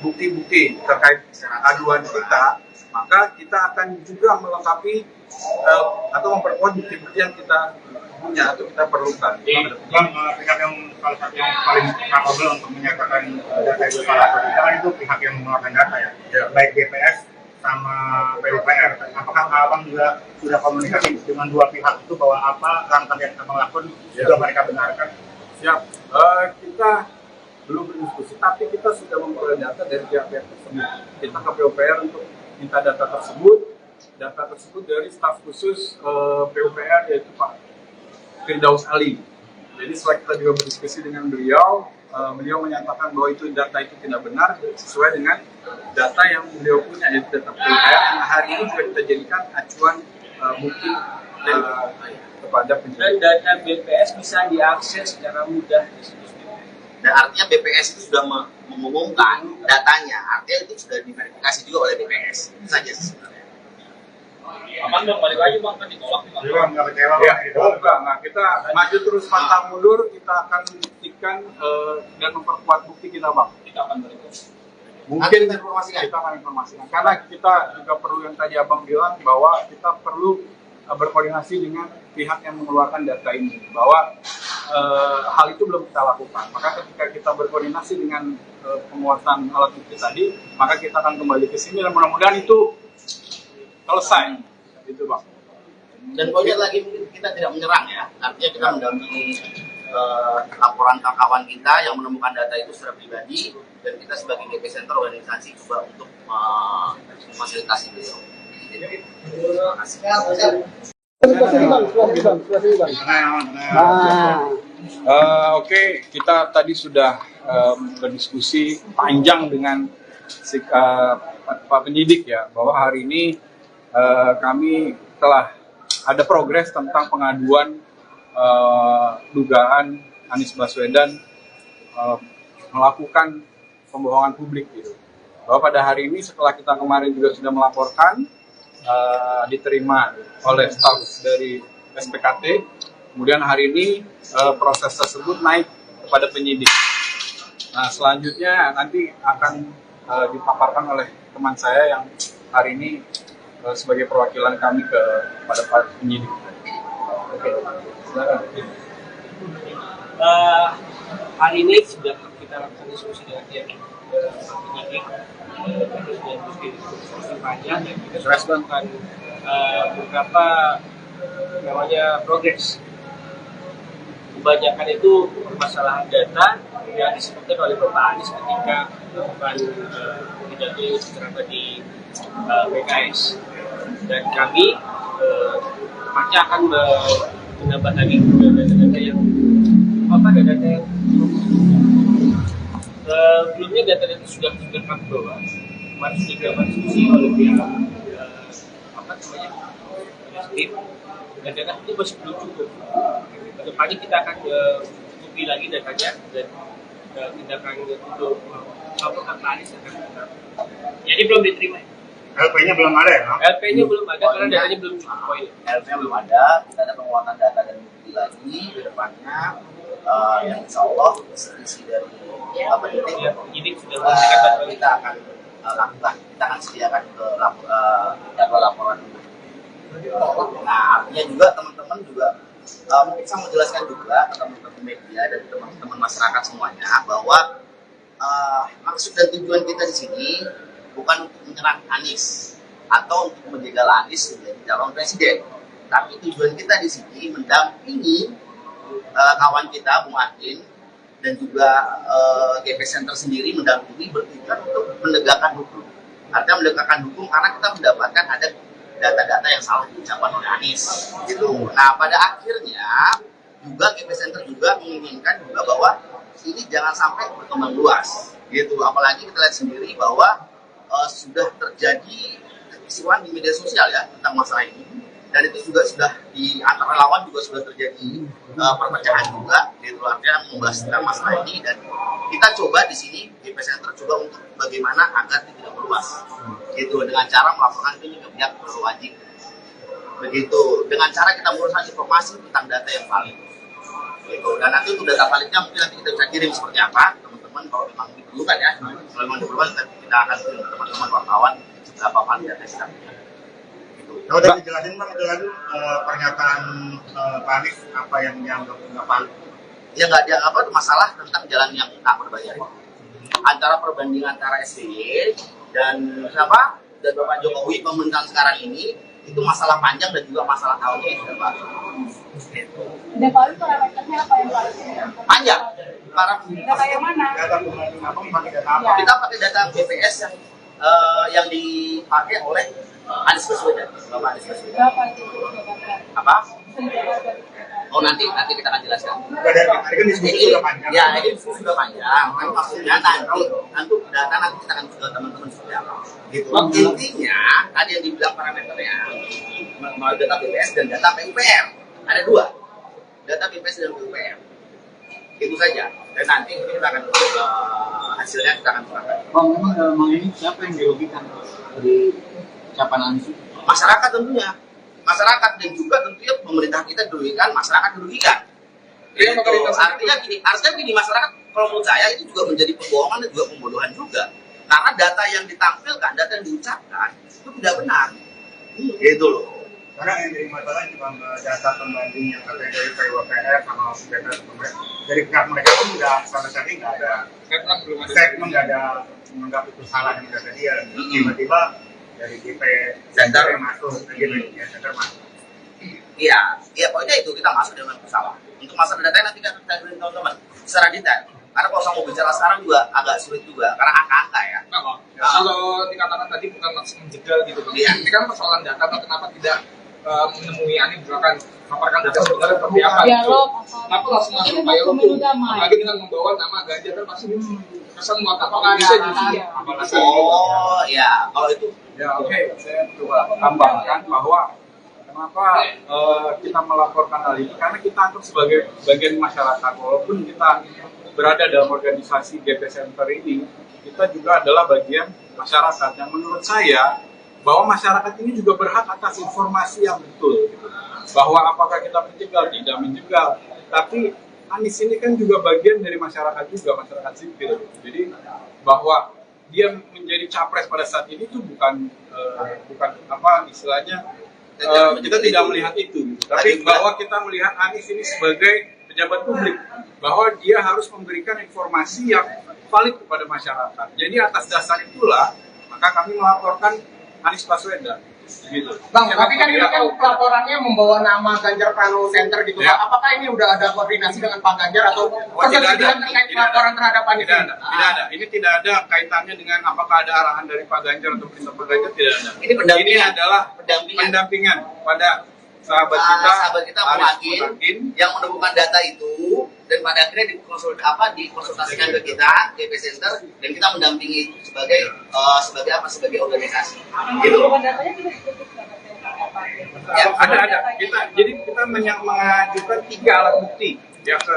bukti-bukti terkait aduan kita, maka kita akan juga melengkapi atau memperkuat bukti-bukti yang kita punya atau kita perlukan. Bang, pihak yang salah satu yang paling capable untuk menyatakan data itu salah atau tidak kan itu pihak yang mengeluarkan data ya, baik BPS sama PUPR. Apakah abang juga sudah komunikasi dengan dua pihak itu bahwa apa langkah yang abang lakukan juga mereka benarkan? Siap. Kita belum berdiskusi, tapi kita sudah memperoleh data dari pihak-pihak tersebut. Kita ke PUPR untuk minta data tersebut dari staf khusus PUPR yaitu Pak Firdaus Ali. Jadi setelah kita juga berdiskusi dengan beliau, beliau menyatakan bahwa itu data itu tidak benar sesuai dengan data yang beliau punya, yaitu data PUPR yang hari ini juga kita jadikan acuan bukti kepada Dan penyidik. data BPS bisa diakses secara mudah di situs BPS. Dan artinya BPS itu sudah mengumumkan datanya, artinya itu sudah diverifikasi juga oleh BPS. Itu saja sebenarnya. Abang dong balik lagi bang, kan ditolak nih bang. Jadi bang, nggak kecewa Ya, bang? enggak. Kita maju terus pantang mundur, kita akan buktikan dan memperkuat bukti kita, Bang. Kita akan berikut. Mungkin Nanti kita informasikan. kita akan informasikan. Karena kita juga perlu yang tadi Abang bilang bahwa kita perlu berkoordinasi dengan pihak yang mengeluarkan data ini. Bahwa hal itu belum kita lakukan. Maka ketika kita berkoordinasi dengan penguasaan alat bukti tadi, maka kita akan kembali ke sini dan mudah-mudahan itu selesai. Itu, Bang. Dan poinnya lagi mungkin kita tidak menyerang ya, artinya kita mendampingi laporan kawan kita yang menemukan data itu secara pribadi dan kita sebagai GP Center organisasi juga untuk memfasilitasi beliau. Terima kasih. Oke, kita tadi sudah berdiskusi panjang dengan Pak Penyidik ya, bahwa hari ini kami telah ada progres tentang pengaduan dugaan Anies Baswedan melakukan pembohongan publik gitu. Bahwa pada hari ini setelah kita kemarin juga sudah melaporkan, diterima oleh staf dari SPKT, kemudian hari ini proses tersebut naik kepada penyidik. Nah, selanjutnya nanti akan dipaparkan oleh teman saya yang hari ini sebagai perwakilan kami kepada Pak Penyidik. Oke, silakan. Hari ini sudah kita lakukan diskusi dengan pihak penyidik, terus dan diskusi panjang dan kita sudah melakukan beberapa namanya progres. Kebanyakan itu permasalahan data yang disebutkan oleh Bapak Anies ketika melakukan pidato secara di PKS, dan kami pasti akan menambah lagi data-data yang data yang sebelumnya data-data sudah kami bawa. Kemarin sudah kami diskusi oleh pihak tim, dan data itu masih belum cukup. Kedepannya kita akan cukupi lagi datanya dan tindakan untuk laporan Anies akan kita. Jadi belum diterima. LP-nya belum ada ya? LP-nya belum ada karena datanya belum cukup poin. LP-nya belum ada, kita ada penguatan data dan bukti lagi ke depannya yang insya Allah isi dari Penyidik sudah memberikan bantuan. kita akan lakukan, kita akan sediakan ke jadwal laporan. Nah, artinya juga teman-teman juga mungkin saya mau jelaskan juga ke teman-teman media dan teman-teman masyarakat semuanya bahwa maksud dan tujuan kita di sini bukan untuk menyerang Anies atau untuk menjegal Anies menjadi calon presiden, tapi tujuan kita di sini mendampingi kawan kita Bung Adin dan juga GP Center sendiri mendampingi bertujuan untuk menegakkan hukum. Artinya menegakkan hukum karena kita mendapatkan ada data-data yang salah diucapkan oleh Anies gitu. Nah, pada akhirnya juga GP Center juga menginginkan juga bahwa ini jangan sampai berkembang luas gitu. Apalagi kita lihat sendiri bahwa sudah terjadi kekisruhan di media sosial ya tentang masalah ini, dan itu juga sudah di antara lawan juga sudah terjadi perpecahan juga gitu. Artinya membahas tentang masalah ini, dan kita coba di sini GP Center coba untuk bagaimana agar tidak meluas gitu, dengan cara melaporkan ini ke pihak berwajib begitu, dengan cara kita menguruskan informasi tentang data yang valid gitu. Dan nanti untuk data validnya mungkin nanti kita bisa kirim seperti apa teman-teman kalau memang diperlukan ya. Kalau memang diperlukan kita akan kirim teman-teman wartawan berapa valid data kita punya gitu. Kalau tadi dijelasin Bang, itu kan pernyataan Pak Anies apa yang dianggap nggak valid? Ya nggak ada apa masalah tentang jalan yang tak berbayar. Antara perbandingan antara SBY dan siapa dan Bapak Jokowi pemerintahan sekarang ini itu masalah panjang dan juga masalah tahunnya yang sudah baru. Dan kalau itu parameternya apa yang valid? Panjang. Para Data yang mana? Data pembanding apa? Pakai data apa? kita pakai data BPS yang dipakai oleh Anies Baswedan, Bapak Anies Baswedan. Berapa itu Jakarta? Apa? Jakarta. Oh nanti kita akan jelaskan. Udah dari kemarin kan diskusi sudah panjang. Ya ini diskusi sudah panjang. Kan maksudnya nanti data nanti kita akan ke teman-teman seperti apa. Gitu. Intinya tadi yang dibilang parameternya melalui data BPS dan data PUPR. Ada dua, data BPS dan PUPR. Itu saja. Dan nanti kita akan hasilnya kita akan serahkan. Bang, memang dalam hal ini siapa yang dirugikan dari ucapan Anies? Masyarakat tentunya. Masyarakat dan juga tentunya pemerintah kita dirugikan, masyarakat dirugikan. Iya, Gitu. Artinya gini masyarakat kalau menurut saya itu juga menjadi pembohongan dan juga pembodohan juga. Karena data yang ditampilkan, data yang diucapkan itu tidak benar. Gitu loh. Karena yang jadi masalah cuma data pembanding yang katanya dari PUPR sama data dari pihak mereka pun nggak sama sekali nggak ada statement, nggak ada menganggap itu salah yang kata dia. Tiba-tiba dari DP Center yang masuk, gitu ya, center masuk. Iya, pokoknya itu kita masuk dengan bersalah. Untuk masalah data nanti kita beri teman-teman secara detail. Karena kalau saya mau bicara sekarang juga agak sulit juga, karena angka-angka ya. Nah, kalau dikatakan tadi bukan langsung menjegal gitu, Bang. Iya. Ini kan persoalan data, Bang. Kenapa tidak menemui Anies misalkan paparkan data sebenarnya seperti apa? Dialog. Kenapa langsung masuk Ini upaya pemilu hukum? damai. Apalagi dengan membawa nama Ganjar kan pasti kesan mengatakan bisa justru. Oh, ya, kalau itu Ya oke, saya coba tambahkan bahwa kenapa kita melaporkan hal ini, karena kita anggap sebagai bagian masyarakat, walaupun kita berada dalam organisasi GP Center ini, kita juga adalah bagian masyarakat yang menurut saya bahwa masyarakat ini juga berhak atas informasi yang betul, gitu. Bahwa apakah kita menjegal, tidak menjegal, tapi Anies ini kan juga bagian dari masyarakat juga, masyarakat sipil, jadi bahwa dia menjadi capres pada saat ini itu bukan apa istilahnya kita tidak melihat itu, tapi bahwa kita melihat Anies ini sebagai pejabat publik, bahwa dia harus memberikan informasi yang valid kepada masyarakat. Jadi atas dasar itulah maka kami melaporkan Anies Baswedan. Gitu. Bang, tapi kan ini kan pelaporannya membawa nama Ganjar Pranowo Center gitu. Ya. Apakah ini udah ada koordinasi dengan Pak Ganjar atau kesetujuan terkait pelaporan terhadap Anies? Tidak ada. Ini tidak ada kaitannya dengan apakah ada arahan dari Pak Ganjar atau perintah Pak Ganjar, tidak ada. Ini adalah pendampingan pada sahabat kita Muhakin yang menemukan data itu dan pada akhirnya dikonsultasikan ke kita GP Center dan kita mendampingi sebagai sebagai organisasi gitu. Datanya juga disebut apa? Ya, ada. Kita mengajukan 3 alat bukti ya ke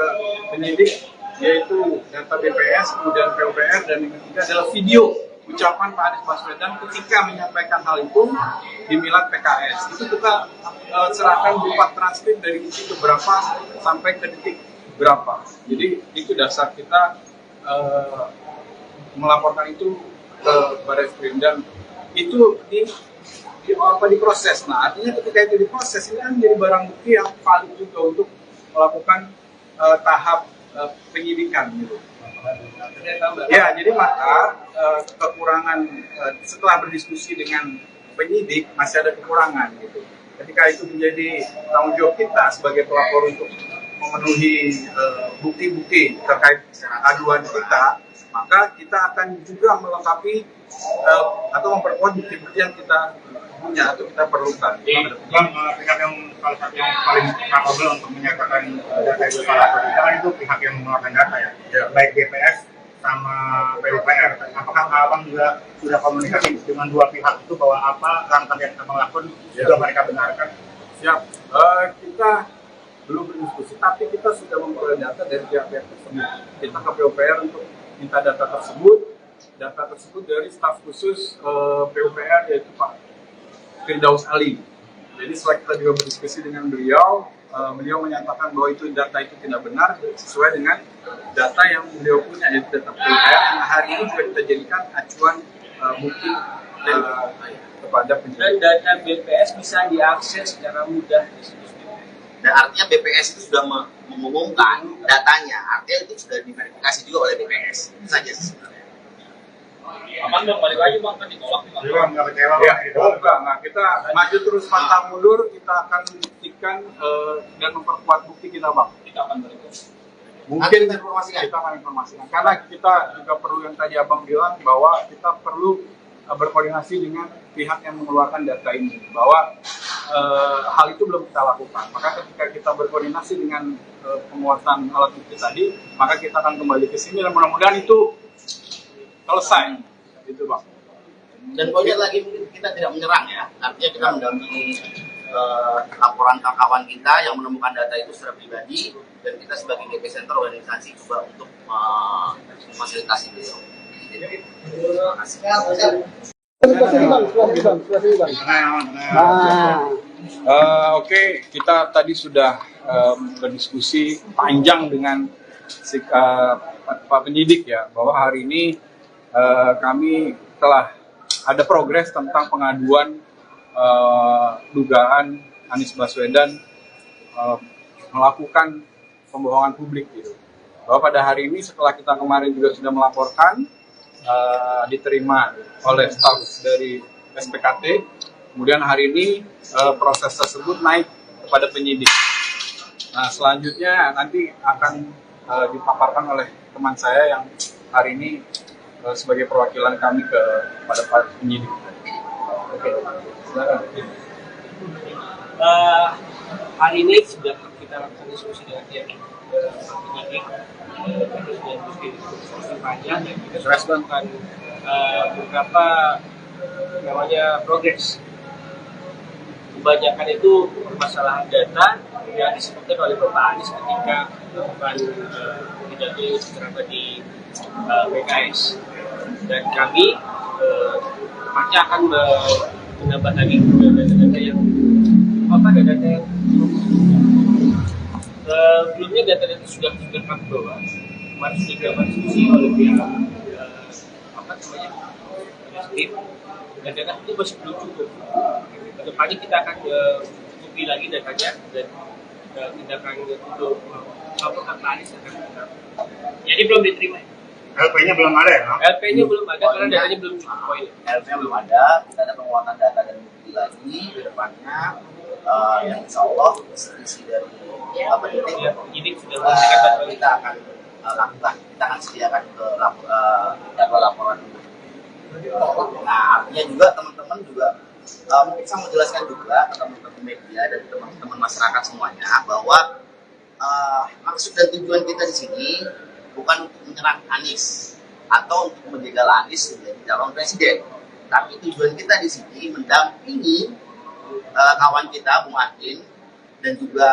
penyidik, yaitu data BPS, kemudian PUPR, dan yang ketiga adalah video ucapan Pak Anies Baswedan ketika menyampaikan hal itu di Milad PKS. Itu kita serahkan berupa transkrip dari detik berapa sampai ke detik berapa. Jadi itu dasar kita melaporkan itu ke Barreskrim, dan itu diproses. Nah, artinya ketika itu diproses, ini kan menjadi barang bukti yang valid juga untuk melakukan tahap penyidikan gitu. Ya, jadi maka kekurangan setelah berdiskusi dengan penyidik masih ada kekurangan gitu. Ketika itu menjadi tanggung jawab kita sebagai pelapor untuk memenuhi bukti-bukti terkait aduan kita, maka kita akan juga melengkapi atau memperkuat bukti-bukti yang kita punya atau kita perlukan. Bang, pihak yang salah satu yang paling capable untuk menyatakan data itu salah atau tidak kan itu pihak yang mengeluarkan data ya, baik BPS sama PUPR. Apakah abang juga sudah komunikasi dengan dua pihak itu bahwa apa langkah yang abang lakukan juga mereka benarkan? Siap. Kita belum berdiskusi, tapi kita sudah memperoleh data dari pihak-pihak tersebut. Kita ke PUPR untuk minta data tersebut dari staf khusus PUPR, yaitu Pak Firdaus Ali. Jadi setelah kita juga berdiskusi dengan beliau, beliau menyatakan bahwa itu data itu tidak benar sesuai dengan data yang beliau punya, yaitu data PUPR yang hari ini juga kita jadikan acuan bukti kepada Dan penyidik. data BPS bisa diakses secara mudah di situs BPS. Dan artinya BPS itu sudah mengumumkan datanya, artinya itu sudah diverifikasi juga oleh BPS. Itu saja sebenarnya. Aman dong, balik lagi bang, kan ditolak nih bang. Jadi bang, nggak kecewa Ya, bang, gitu. enggak. Nah, kita maju terus pantang mundur, kita akan buktikan dan memperkuat bukti kita, Bang. Kita akan balik. Mungkin Nanti kita informasikan. kita akan informasikan. Karena kita juga perlu yang tadi Abang bilang bahwa kita perlu berkoordinasi dengan pihak yang mengeluarkan data ini. Bahwa hal itu belum kita lakukan. Maka ketika kita berkoordinasi dengan penguatan alat bukti tadi, maka kita akan kembali ke sini dan mudah-mudahan itu selesai. Itu, Bang. Dan poinnya lagi mungkin kita tidak menyerang ya, artinya kita mendampingi laporan kawan kita yang menemukan data itu secara pribadi, dan kita sebagai GP Center organisasi coba untuk memfasilitasi beliau. Jadi, terima kasih. Oke, kita tadi sudah berdiskusi panjang dengan Pak Penyidik ya, bahwa hari ini kami telah ada progres tentang pengaduan dugaan Anies Baswedan melakukan pembohongan publik gitu. Bahwa pada hari ini setelah kita kemarin juga sudah melaporkan, diterima oleh staf dari SPKT, kemudian hari ini proses tersebut naik kepada penyidik. Nah, selanjutnya nanti akan dipaparkan oleh teman saya yang hari ini sebagai perwakilan kami kepada Pak Penyidik. Oke, silakan. Hari ini sudah kita lakukan diskusi dengan pihak penyidik, kita sudah diskusi panjang dan kita sudah melakukan beberapa namanya progres. Kebanyakan itu permasalahan data yang disebutkan oleh Bapak Anies ketika melakukan pidato secara di PKS, dan kami pasti akan menambah lagi data-data yang data yang sebelumnya data-data sudah kami bawa, kemarin sudah dilakukan diskusi oleh pihak tim, dan data itu masih belum cukup. Kedepannya kita akan cukupi lagi datanya dan tindakan untuk melaporkan Pak Anies akan kita. Jadi belum diterima. LP-nya belum ada ya, Bang? LP-nya belum ada karena datanya belum cukup poin. LP-nya belum ada, kita ada penguatan data dan bukti lagi ke depannya, yang insya Allah isi dari Penyidik sudah memberikan data. kita akan lakukan, kita akan sediakan ke jadwal laporan. Nah, artinya juga teman-teman juga mungkin saya mau jelaskan juga ke teman-teman media dan teman-teman masyarakat semuanya bahwa maksud dan tujuan kita di sini bukan untuk menyerang Anies atau untuk menjegal Anies menjadi calon presiden, tapi tujuan kita di sini mendampingi kawan kita Bung Adin dan juga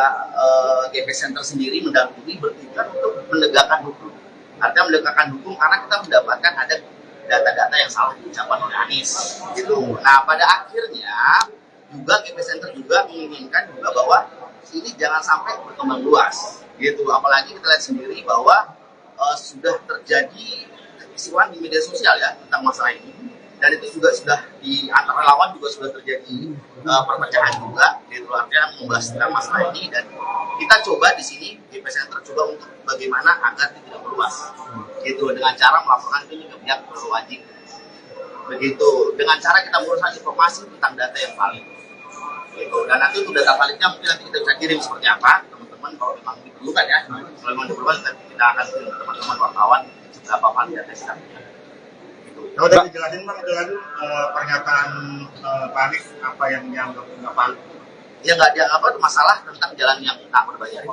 GP Center sendiri mendampingi bertujuan untuk menegakkan hukum. Artinya menegakkan hukum karena kita mendapatkan ada data-data yang salah diucapkan oleh Anies. Gitu. Nah, pada akhirnya juga GP Center juga menginginkan juga bahwa ini jangan sampai berkembang luas. Gitu. Apalagi kita lihat sendiri bahwa sudah terjadi kekisruhan di media sosial ya tentang masalah ini, dan itu juga sudah di antara lawan juga sudah terjadi perpecahan juga, gitu, artinya membahas tentang masalah ini, dan kita coba di sini GP Center coba untuk bagaimana agar tidak meluas, gitu, dengan cara melaporkan ini ke pihak berwajib, begitu, dengan cara kita menguruskan informasi tentang data yang valid, gitu, dan nanti untuk data validnya mungkin nanti kita bisa kirim seperti apa, teman-teman, kalau memang diperlukan ya, kalau memang diperlukan kita akan kirim ke teman-teman wartawan seberapa valid data kita. Kalau tadi dijelasin Bang, itu lagi pernyataan Pak Anies apa yang dianggap nggak valid? Ya nggak ada apa masalah tentang jalan yang tak berbayar.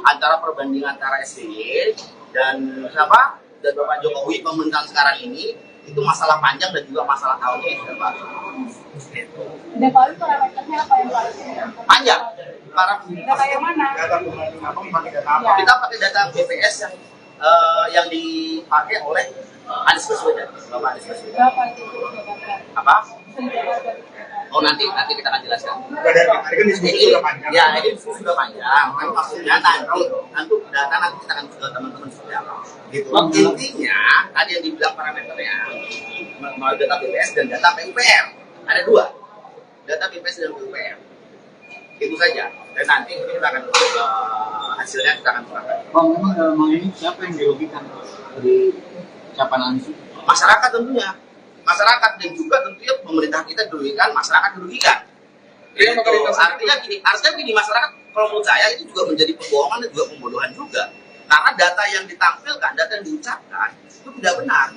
Antara perbandingan antara SBY dan siapa dan Bapak Jokowi pemerintahan sekarang ini itu masalah panjang dan juga masalah tahunnya yang sudah baru. Gitu. Dan kalau parameternya apa yang valid? Panjang. Data yang mana? Data pembanding apa? Pakai data apa? Ya. Kita pakai data BPS yang dipakai oleh Anies Baswedan, Bapak Anies Baswedan. Berapa itu? Apa? Oh nanti kita akan jelaskan. Dari tadi kan diskusi sudah panjang. Ya ini diskusi sudah panjang. Kan maksudnya nanti data nanti kita akan ke teman-teman seperti apa. Gitu. Intinya tadi yang dibilang parameternya melalui data BPS dan data PUPR. Ada dua, data BPS dan PUPR. Itu saja. Dan nanti kita akan hasilnya kita akan serahkan. Bang, memang ini siapa yang dirugikan dari ucapan Anies? Masyarakat tentunya, masyarakat dan juga tentunya pemerintah kita dirugikan, masyarakat dirugikan. Iya, Itu, artinya gini, masyarakat kalau menurut saya itu juga menjadi pembohongan dan juga pembodohan juga. Karena data yang ditampilkan, data yang diucapkan itu tidak benar.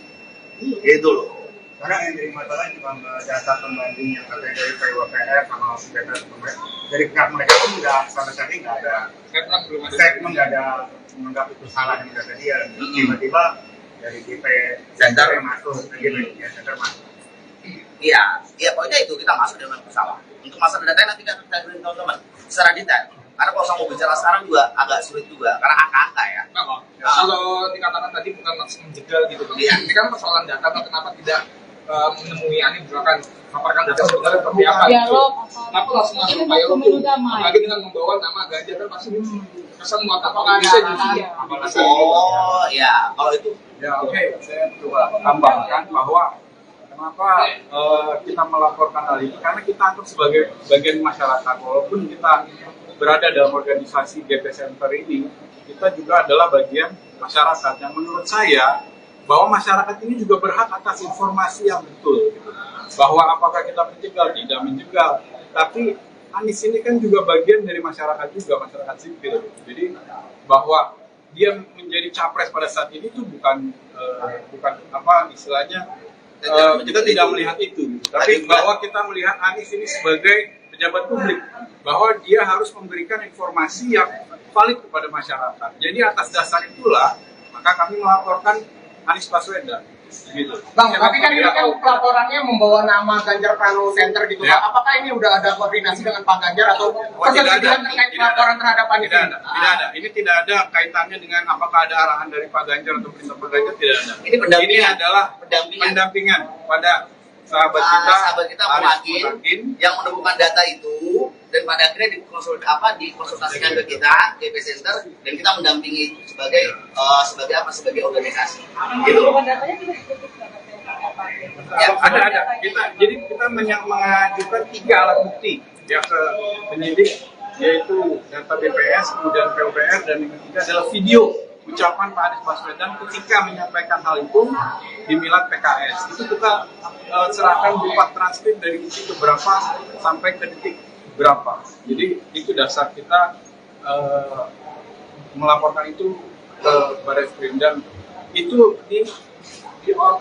Gitu loh. Karena yang jadi masalah cuma data pembanding yang katanya dari PUPR sama BPS dari pihak mereka pun udah sampai saat ini nggak ada statement, nggak ada menganggap itu salah yang data dia. Tiba-tiba dari GP Center masuk, GP Center masuk. Iya, pokoknya itu kita masuk dengan bersalah. Untuk masalah data nanti kita beri teman-teman secara detail. Karena kalau saya mau bicara sekarang juga agak sulit juga, karena angka-angka ya. Kalau dikatakan tadi bukan langsung menjegal gitu, Bang. Ini kan persoalan data, kenapa tidak menemui Anies misalkan paparkan data sebenarnya seperti apa gitu. Kenapa langsung masuk upaya hukum? Apalagi dengan membawa nama Ganjar kan pasti kesan buat apakah bisa juga. Oh ya, kalau itu Ya oke, saya coba tambahkan bahwa kenapa kita melaporkan hal ini, karena kita anggap sebagai bagian masyarakat. Walaupun kita berada dalam organisasi GP Center ini, kita juga adalah bagian masyarakat. Yang menurut saya, bahwa masyarakat ini juga berhak atas informasi yang betul. Gitu. Bahwa apakah kita menjegal, tidak menjegal. Tapi Anies ini kan juga bagian dari masyarakat juga, masyarakat sipil. Jadi bahwa dia menjadi capres pada saat ini itu bukan apa istilahnya, kita tidak melihat itu. Gitu. Tapi bahwa kita melihat Anies ini sebagai pejabat publik, bahwa dia harus memberikan informasi yang valid kepada masyarakat. Jadi atas dasar itulah maka kami melaporkan Anies Baswedan. Gitu. Bang, tapi kan ini kan laporannya membawa nama Ganjar Pranowo Center gitu. Ya. Apakah ini udah ada koordinasi dengan Pak Ganjar atau persetujuan terkait laporan terhadap Anies? Tidak ada. Ini tidak ada kaitannya dengan apakah ada arahan dari Pak Ganjar atau perintah Pak Ganjar, tidak ada. Ini adalah pendampingan pada sahabat kita Muhakin yang menemukan data itu, dan pada akhirnya dikonsultasikan ke kita GP Center, dan kita mendampingi sebagai organisasi. Gitu. Ya, ada. Jadi kita mengajukan 3 alat bukti yang ke penyidik, yaitu data BPS, kemudian PUPR, dan yang ketiga adalah video ucapan Pak Anies Baswedan ketika menyampaikan hal itu di Milad PKS. Itu kita serahkan berupa transkrip dari detik berapa sampai ke detik berapa. Jadi itu dasar kita melaporkan itu ke Barreskrim, dan itu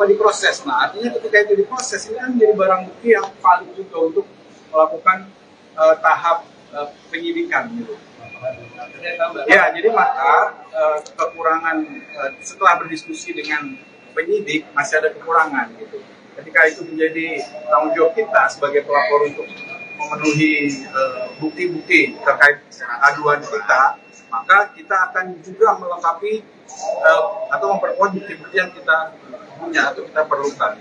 diproses. Nah, artinya ketika itu diproses, ini kan menjadi barang bukti yang valid juga untuk melakukan tahap penyidikan gitu. Ya, jadi maka kekurangan setelah berdiskusi dengan penyidik masih ada kekurangan gitu. Ketika itu menjadi tanggung jawab kita sebagai pelapor untuk memenuhi bukti-bukti terkait aduan kita, maka kita akan juga melengkapi atau memperkuat bukti-bukti yang kita punya atau kita perlukan.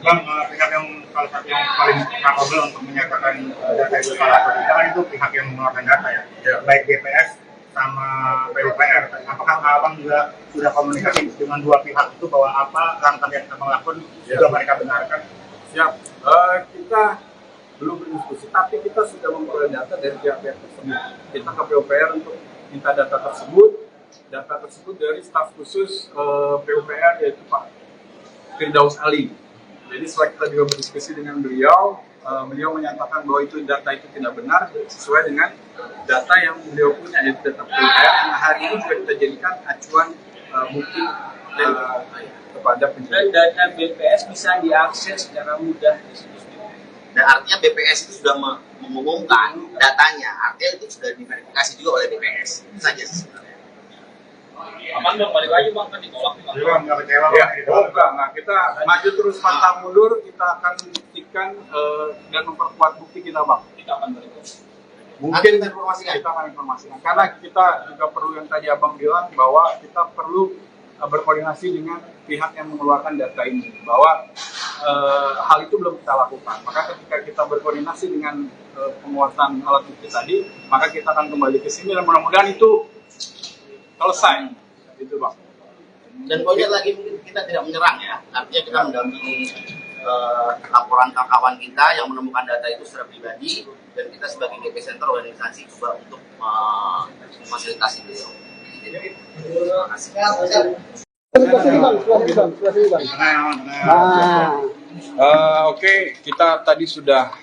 Bang, pihak yang salah satu yang paling capable untuk menyatakan data itu salah atau tidak itu pihak yang mengeluarkan data ya, baik BPS sama PUPR. Apakah Abang juga sudah komunikasi dengan dua pihak itu bahwa apa langkah yang Abang lakukan sudah mereka benarkan? Siap, kita belum berdiskusi, tapi kita sudah memperoleh data dari pihak-pihak tersebut. Kita ke PUPR untuk minta data tersebut dari staf khusus PUPR, yaitu Pak Firdaus Ali. Jadi setelah kita juga berdiskusi dengan beliau, beliau menyatakan bahwa itu data itu tidak benar sesuai dengan data yang beliau punya, yaitu data PUPR yang hari ini juga kita jadikan acuan bukti kepada penyidik. Dan data BPS bisa diakses secara mudah. Dan artinya BPS itu sudah mengumumkan datanya, artinya itu sudah diverifikasi juga oleh BPS. Itu saja sebenarnya. Aman dong, balik lagi Bang, kan ditolak. Nggak kecewa Enggak. Nah, kita maju terus pantang mundur, kita akan buktikan dan memperkuat bukti kita, Bang. Kita akan berikan. Mungkin kita akan informasikan, karena kita juga perlu, yang tadi Abang bilang, bahwa kita perlu berkoordinasi dengan pihak yang mengeluarkan data ini, bahwa hal itu belum kita lakukan. Maka ketika kita berkoordinasi dengan penguatan alat bukti tadi, maka kita akan kembali ke sini dan mudah-mudahan itu selesai, gitu Bang. Dan poinnya lagi, mungkin kita tidak menyerang ya, artinya kita mendampingi laporan kawan kita yang menemukan data itu secara pribadi, dan kita sebagai GP Center organisasi coba untuk memfasilitasi beliau. Terima kasih. Oke, kita tadi sudah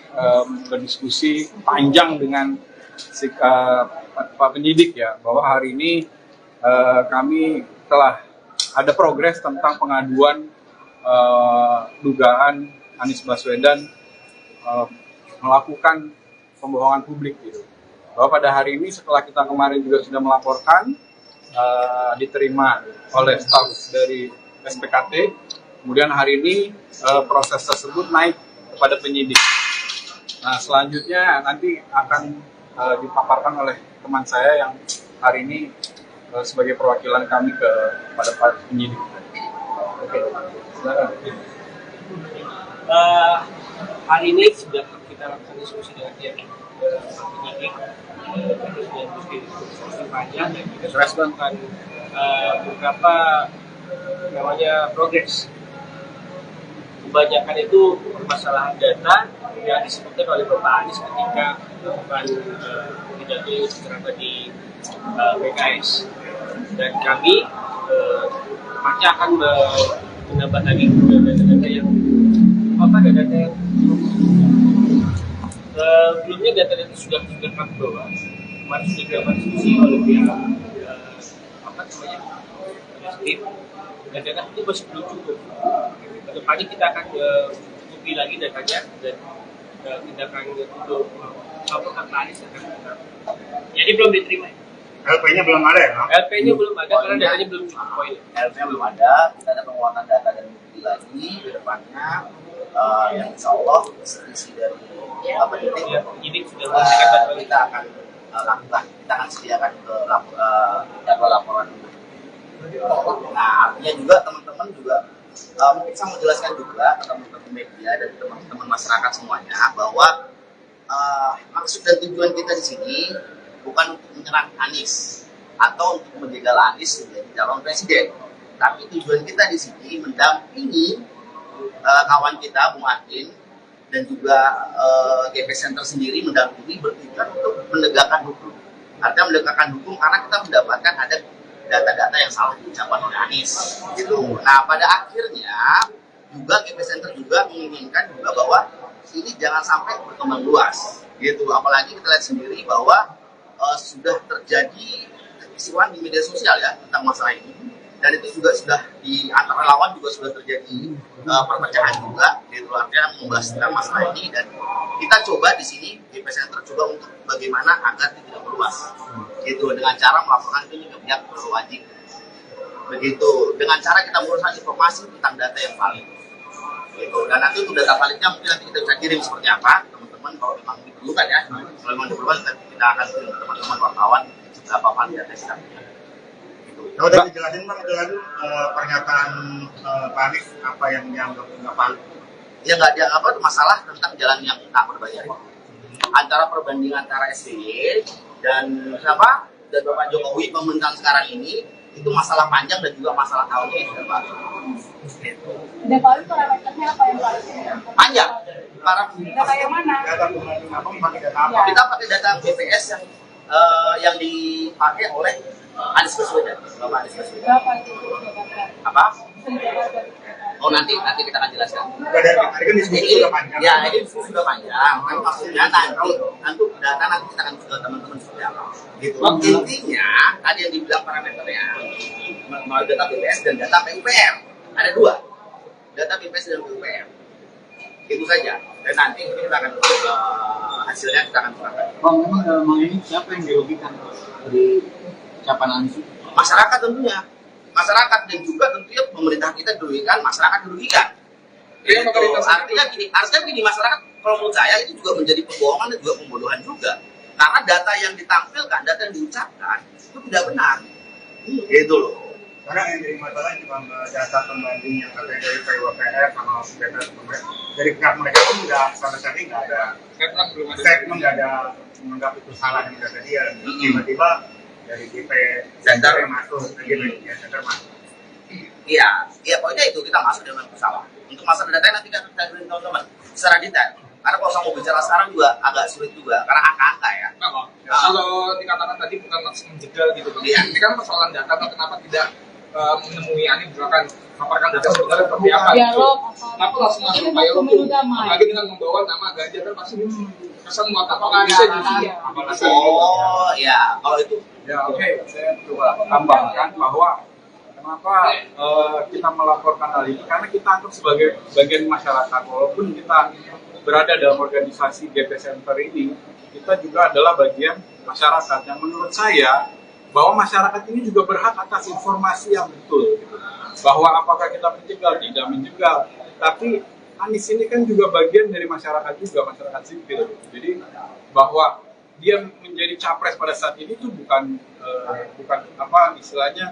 berdiskusi panjang dengan Pak penyidik ya, bahwa hari ini kami telah ada progres tentang pengaduan dugaan Anies Baswedan melakukan pembohongan publik gitu. Bahwa pada hari ini setelah kita kemarin juga sudah melaporkan, diterima oleh staf dari SPKT, kemudian hari ini proses tersebut naik kepada penyidik. Nah, selanjutnya nanti akan dipaparkan oleh teman saya yang hari ini sebagai perwakilan kami kepada Pak penyidik. Oke, silakan. Hari ini sudah kita lakukan diskusi dengan pihak penyidik, terus diskusi panjang, dan kita sudah melakukan beberapa namanya progres. Kebanyakan itu permasalahan data yang disebutkan oleh Bapak Anies ketika melakukan pidato secara di PKS, dan kami pasti akan menambah lagi data-data yang sebelumnya data-data sudah kami bawa. Kemarin sudah dilakukan diskusi oleh pihak tim, dan data itu masih belum cukup. Kedepannya kita akan cukupi lagi datanya, dan tindakan untuk laporan Anies akan kita. Jadi belum diterima. LP-nya belum ada ya? LP-nya belum ada karena datanya belum cukup poin. LP-nya belum ada, kita ada penguatan data dan bukti lagi ke depannya, yang insya Allah isi dari Penyidik sudah memberikan data kita akan lakukan, kita akan sediakan ke jadwal laporan. Nah, artinya juga teman-teman juga mungkin saya mau jelaskan juga ke teman-teman media dan teman-teman masyarakat semuanya bahwa maksud dan tujuan kita di sini bukan untuk menyerang Anies atau untuk menjegal Anies menjadi calon presiden, tapi tujuan kita di sini mendampingi kawan kita Bung Adin dan juga GP Center sendiri mendampingi bertujuan untuk menegakkan hukum. Artinya menegakkan hukum karena kita mendapatkan ada data-data yang salah diucapkan oleh Anies gitu. Nah, pada akhirnya juga GP Center juga menginginkan juga bahwa ini jangan sampai berkembang luas gitu. Apalagi kita lihat sendiri bahwa sudah terjadi kekisruhan di media sosial ya tentang masalah ini, dan itu juga sudah di antara lawan juga sudah terjadi perpecahan juga gitu, artinya membahas tentang masalah ini, dan kita coba di sini GP Center coba untuk bagaimana agar tidak meluas gitu, dengan cara melaporkan ini ke pihak berwajib begitu, dengan cara kita menguruskan informasi tentang data yang valid gitu. Dan nanti untuk data validnya mungkin nanti kita bisa kirim seperti apa teman-teman, kalau memang diperlukan ya, kalau memang diperlukan kita akan kirim ke teman-teman wartawan berapa valid data kita punya. Kalau udah dijelasin Bang, itu pernyataan Pak Anies apa yang dianggap nggak valid? Ya nggak dianggap itu masalah tentang jalan yang tak berbayar. Antara perbandingan antara SBY dan siapa dan Bapak Jokowi pemerintahan sekarang ini itu masalah panjang dan juga masalah tahunnya ya Pak. Dan kalau itu parameternya apa yang paling Panjang. data yang mana? Data pembanding apa? Pakai data apa? Kita pakai data BPS yang dipakai oleh Anies Baswedan, Bapak Anies Baswedan. Berapa itu? Apa? Oh nanti kita akan jelaskan. Dari tadi kan diskusi sudah panjang. Ya ini diskusi sudah panjang. Kan maksudnya nanti data nanti kita akan ke teman-teman seperti apa. Gitu. Intinya tadi yang dibilang parameternya melalui data BPS dan data PUPR. Ada dua, data BPS dan PUPR. Itu saja. Dan nanti kita akan hasilnya kita akan serahkan. Bang, memang dalam hal ini siapa yang dirugikan dari ucapan Anies? Masyarakat tentunya. Masyarakat dan juga tentunya pemerintah kita dirugikan, masyarakat dirugikan. Gitu. Artinya gini, masyarakat kalau menurut saya itu juga menjadi pembohongan dan juga pembodohan juga. Karena data yang ditampilkan, data yang diucapkan itu tidak benar. Gitu loh. Karena yang jadi masalah cuma data pembanding yang katanya dari PWPR sama data dari pihak mereka pun nggak sama sekali nggak ada statement, nggak ada menganggap itu salah yang data dia. Tiba-tiba dari GP Center yang masuk, GP Center masuk. Iya, pokoknya itu kita masuk dengan pesawat. Untuk masalah data nanti kan kita beri teman-teman secara detail. Karena kalau saya mau bicara sekarang juga agak sulit juga, karena angka-angka ya. Kalau dikatakan tadi bukan langsung menjegal gitu, Bang. Iya. Ini kan persoalan data, Bang. Kenapa tidak menemui Ani misalkan paparkan data sebenarnya seperti apa? Dialog. Kenapa langsung masuk upaya hukum? Apalagi dengan membawa nama Ganjar kan pasti kesan muatan bisa jadi. Oh ya, kalau itu Ya oke, saya coba tambahkan bahwa kenapa kita melaporkan hal ini, karena kita anggap sebagai bagian masyarakat. Walaupun kita berada dalam organisasi GP Center ini, kita juga adalah bagian masyarakat. Yang menurut saya, bahwa masyarakat ini juga berhak atas informasi yang betul. Bahwa apakah kita menjegal, tidak menjegal. Tapi Anies ini kan juga bagian dari masyarakat juga, masyarakat sipil. Jadi bahwa dia menjadi capres pada saat ini itu bukan apa istilahnya,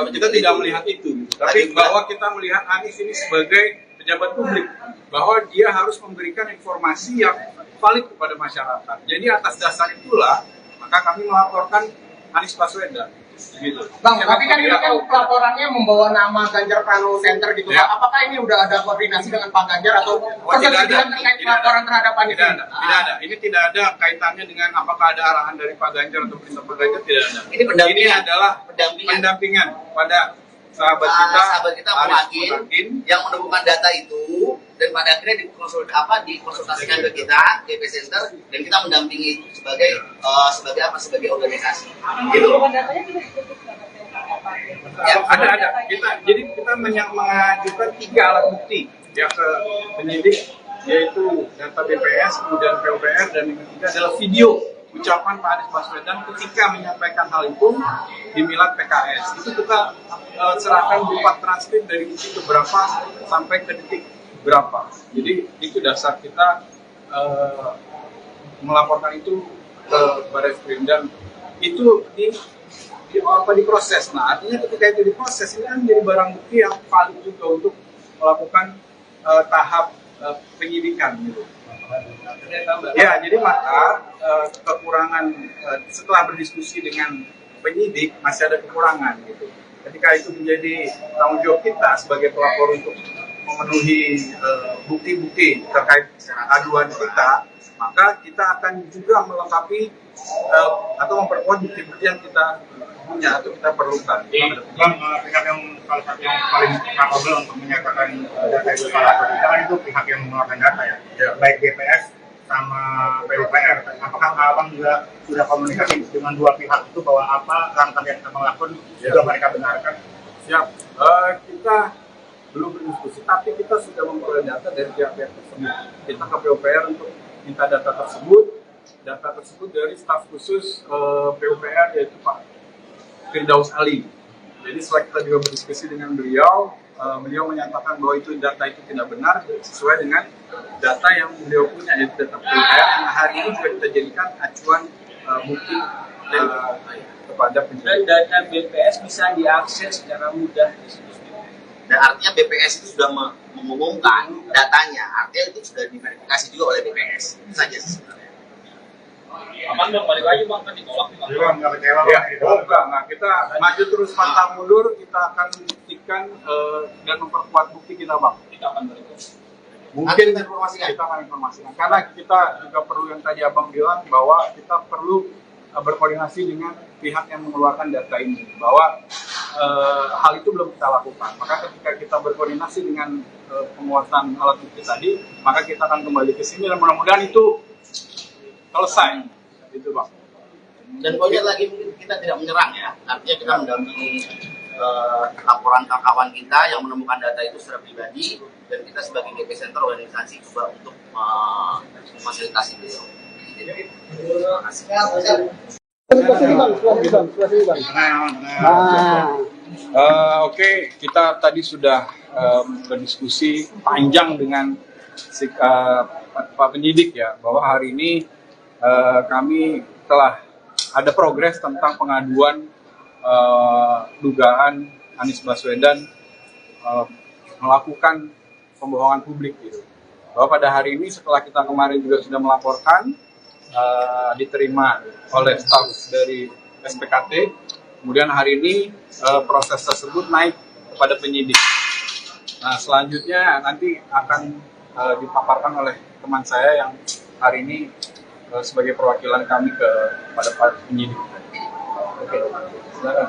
kita tidak melihat itu, tapi bahwa kita melihat Anies ini sebagai pejabat publik, bahwa dia harus memberikan informasi yang valid kepada masyarakat. Jadi atas dasar itulah maka kami melaporkan Anies Baswedan. Gitu. Bang, tapi kan ini kan pelaporannya membawa nama Ganjar Pranowo Center gitu. Ya. Apakah ini udah ada koordinasi dengan Pak Ganjar atau persetujuan terkait pelaporan terhadap Anies? Tidak ada. Ini tidak ada kaitannya dengan apakah ada arahan dari Pak Ganjar atau perintah Pak Ganjar, tidak ada. Ini adalah pendampingan pada sahabat kita Muhakin yang menemukan data itu, dan pada akhirnya dikonsultasikan ke kita GP Center, dan kita mendampingi itu sebagai organisasi. Gitu. Ya, ada. Jadi kita mengajukan 3 alat bukti ya ke penyidik, yaitu data BPS, kemudian PUPR, dan yang ketiga adalah video ucapan Pak Anies Baswedan ketika menyampaikan hal itu di Milad PKS. Itu kita serahkan berupa transkrip dari detik berapa sampai ke detik berapa. Jadi itu dasar kita melaporkan itu ke Barreskrim, dan itu diproses. Nah, artinya ketika itu diproses, ini kan menjadi barang bukti yang valid juga untuk melakukan tahap penyidikan gitu. Ya, jadi maka kekurangan setelah berdiskusi dengan penyidik masih ada kekurangan gitu. Ketika itu menjadi tanggung jawab kita sebagai pelapor untuk memenuhi bukti-bukti terkait aduan kita, maka kita akan juga melengkapi atau memperkuat bukti-bukti yang kita punya atau kita perlukan. Bang, pihak yang salah satu yang paling capable untuk menyatakan data itu salah atau tidak kan itu pihak yang mengeluarkan data ya, baik BPS sama PUPR. Apakah abang juga sudah komunikasi dengan dua pihak itu bahwa apa langkah yang abang lakukan juga mereka benarkan? Siap. Kita belum berdiskusi, tapi kita sudah memperoleh data dari pihak-pihak tersebut. Kita ke PUPR untuk minta data tersebut dari staf khusus PUPR, yaitu Pak Firdaus Ali. Jadi setelah kita juga berdiskusi dengan beliau, beliau menyatakan bahwa itu data itu tidak benar sesuai dengan data yang beliau punya, yaitu data PUPR yang hari ini juga kita jadikan acuan bukti kepada penyidik. Dan data BPS bisa diakses secara mudah di situs BPS. Dan artinya BPS itu sudah mengumumkan datanya, artinya itu sudah diverifikasi juga oleh BPS. Itu saja sebenarnya. Aman dong, balik lagi Bang, kan ditolak nih Bang. Jadi bang nggak kecewa Ya, bang? nah kita maju terus pantang mundur, kita akan buktikan dan memperkuat bukti kita, Bang. Kita akan berikut. Mungkin kita akan informasikan, karena kita juga perlu yang tadi Abang bilang, bahwa kita perlu berkoordinasi dengan pihak yang mengeluarkan data ini, bahwa hal itu belum kita lakukan. Maka ketika kita berkoordinasi dengan penguasaan alat bukti tadi, maka kita akan kembali ke sini dan mudah-mudahan itu selesai, itu Bang. Dan poinnya lagi, kita tidak menyerang ya, artinya kita mendampingi laporan kawan kita yang menemukan data itu secara pribadi, dan kita sebagai GP Center organisasi juga untuk memfasilitasi beliau. Terima kasih. Oke, kita tadi sudah berdiskusi panjang dengan Pak penyidik ya, bahwa hari ini kami telah ada progres tentang pengaduan dugaan Anies Baswedan melakukan pembohongan publik gitu. Bahwa pada hari ini setelah kita kemarin juga sudah melaporkan, diterima oleh staf dari SPKT, kemudian hari ini proses tersebut naik kepada penyidik. Nah, selanjutnya nanti akan dipaparkan oleh teman saya yang hari ini sebagai perwakilan kami kepada para penyidik. Oke, silakan.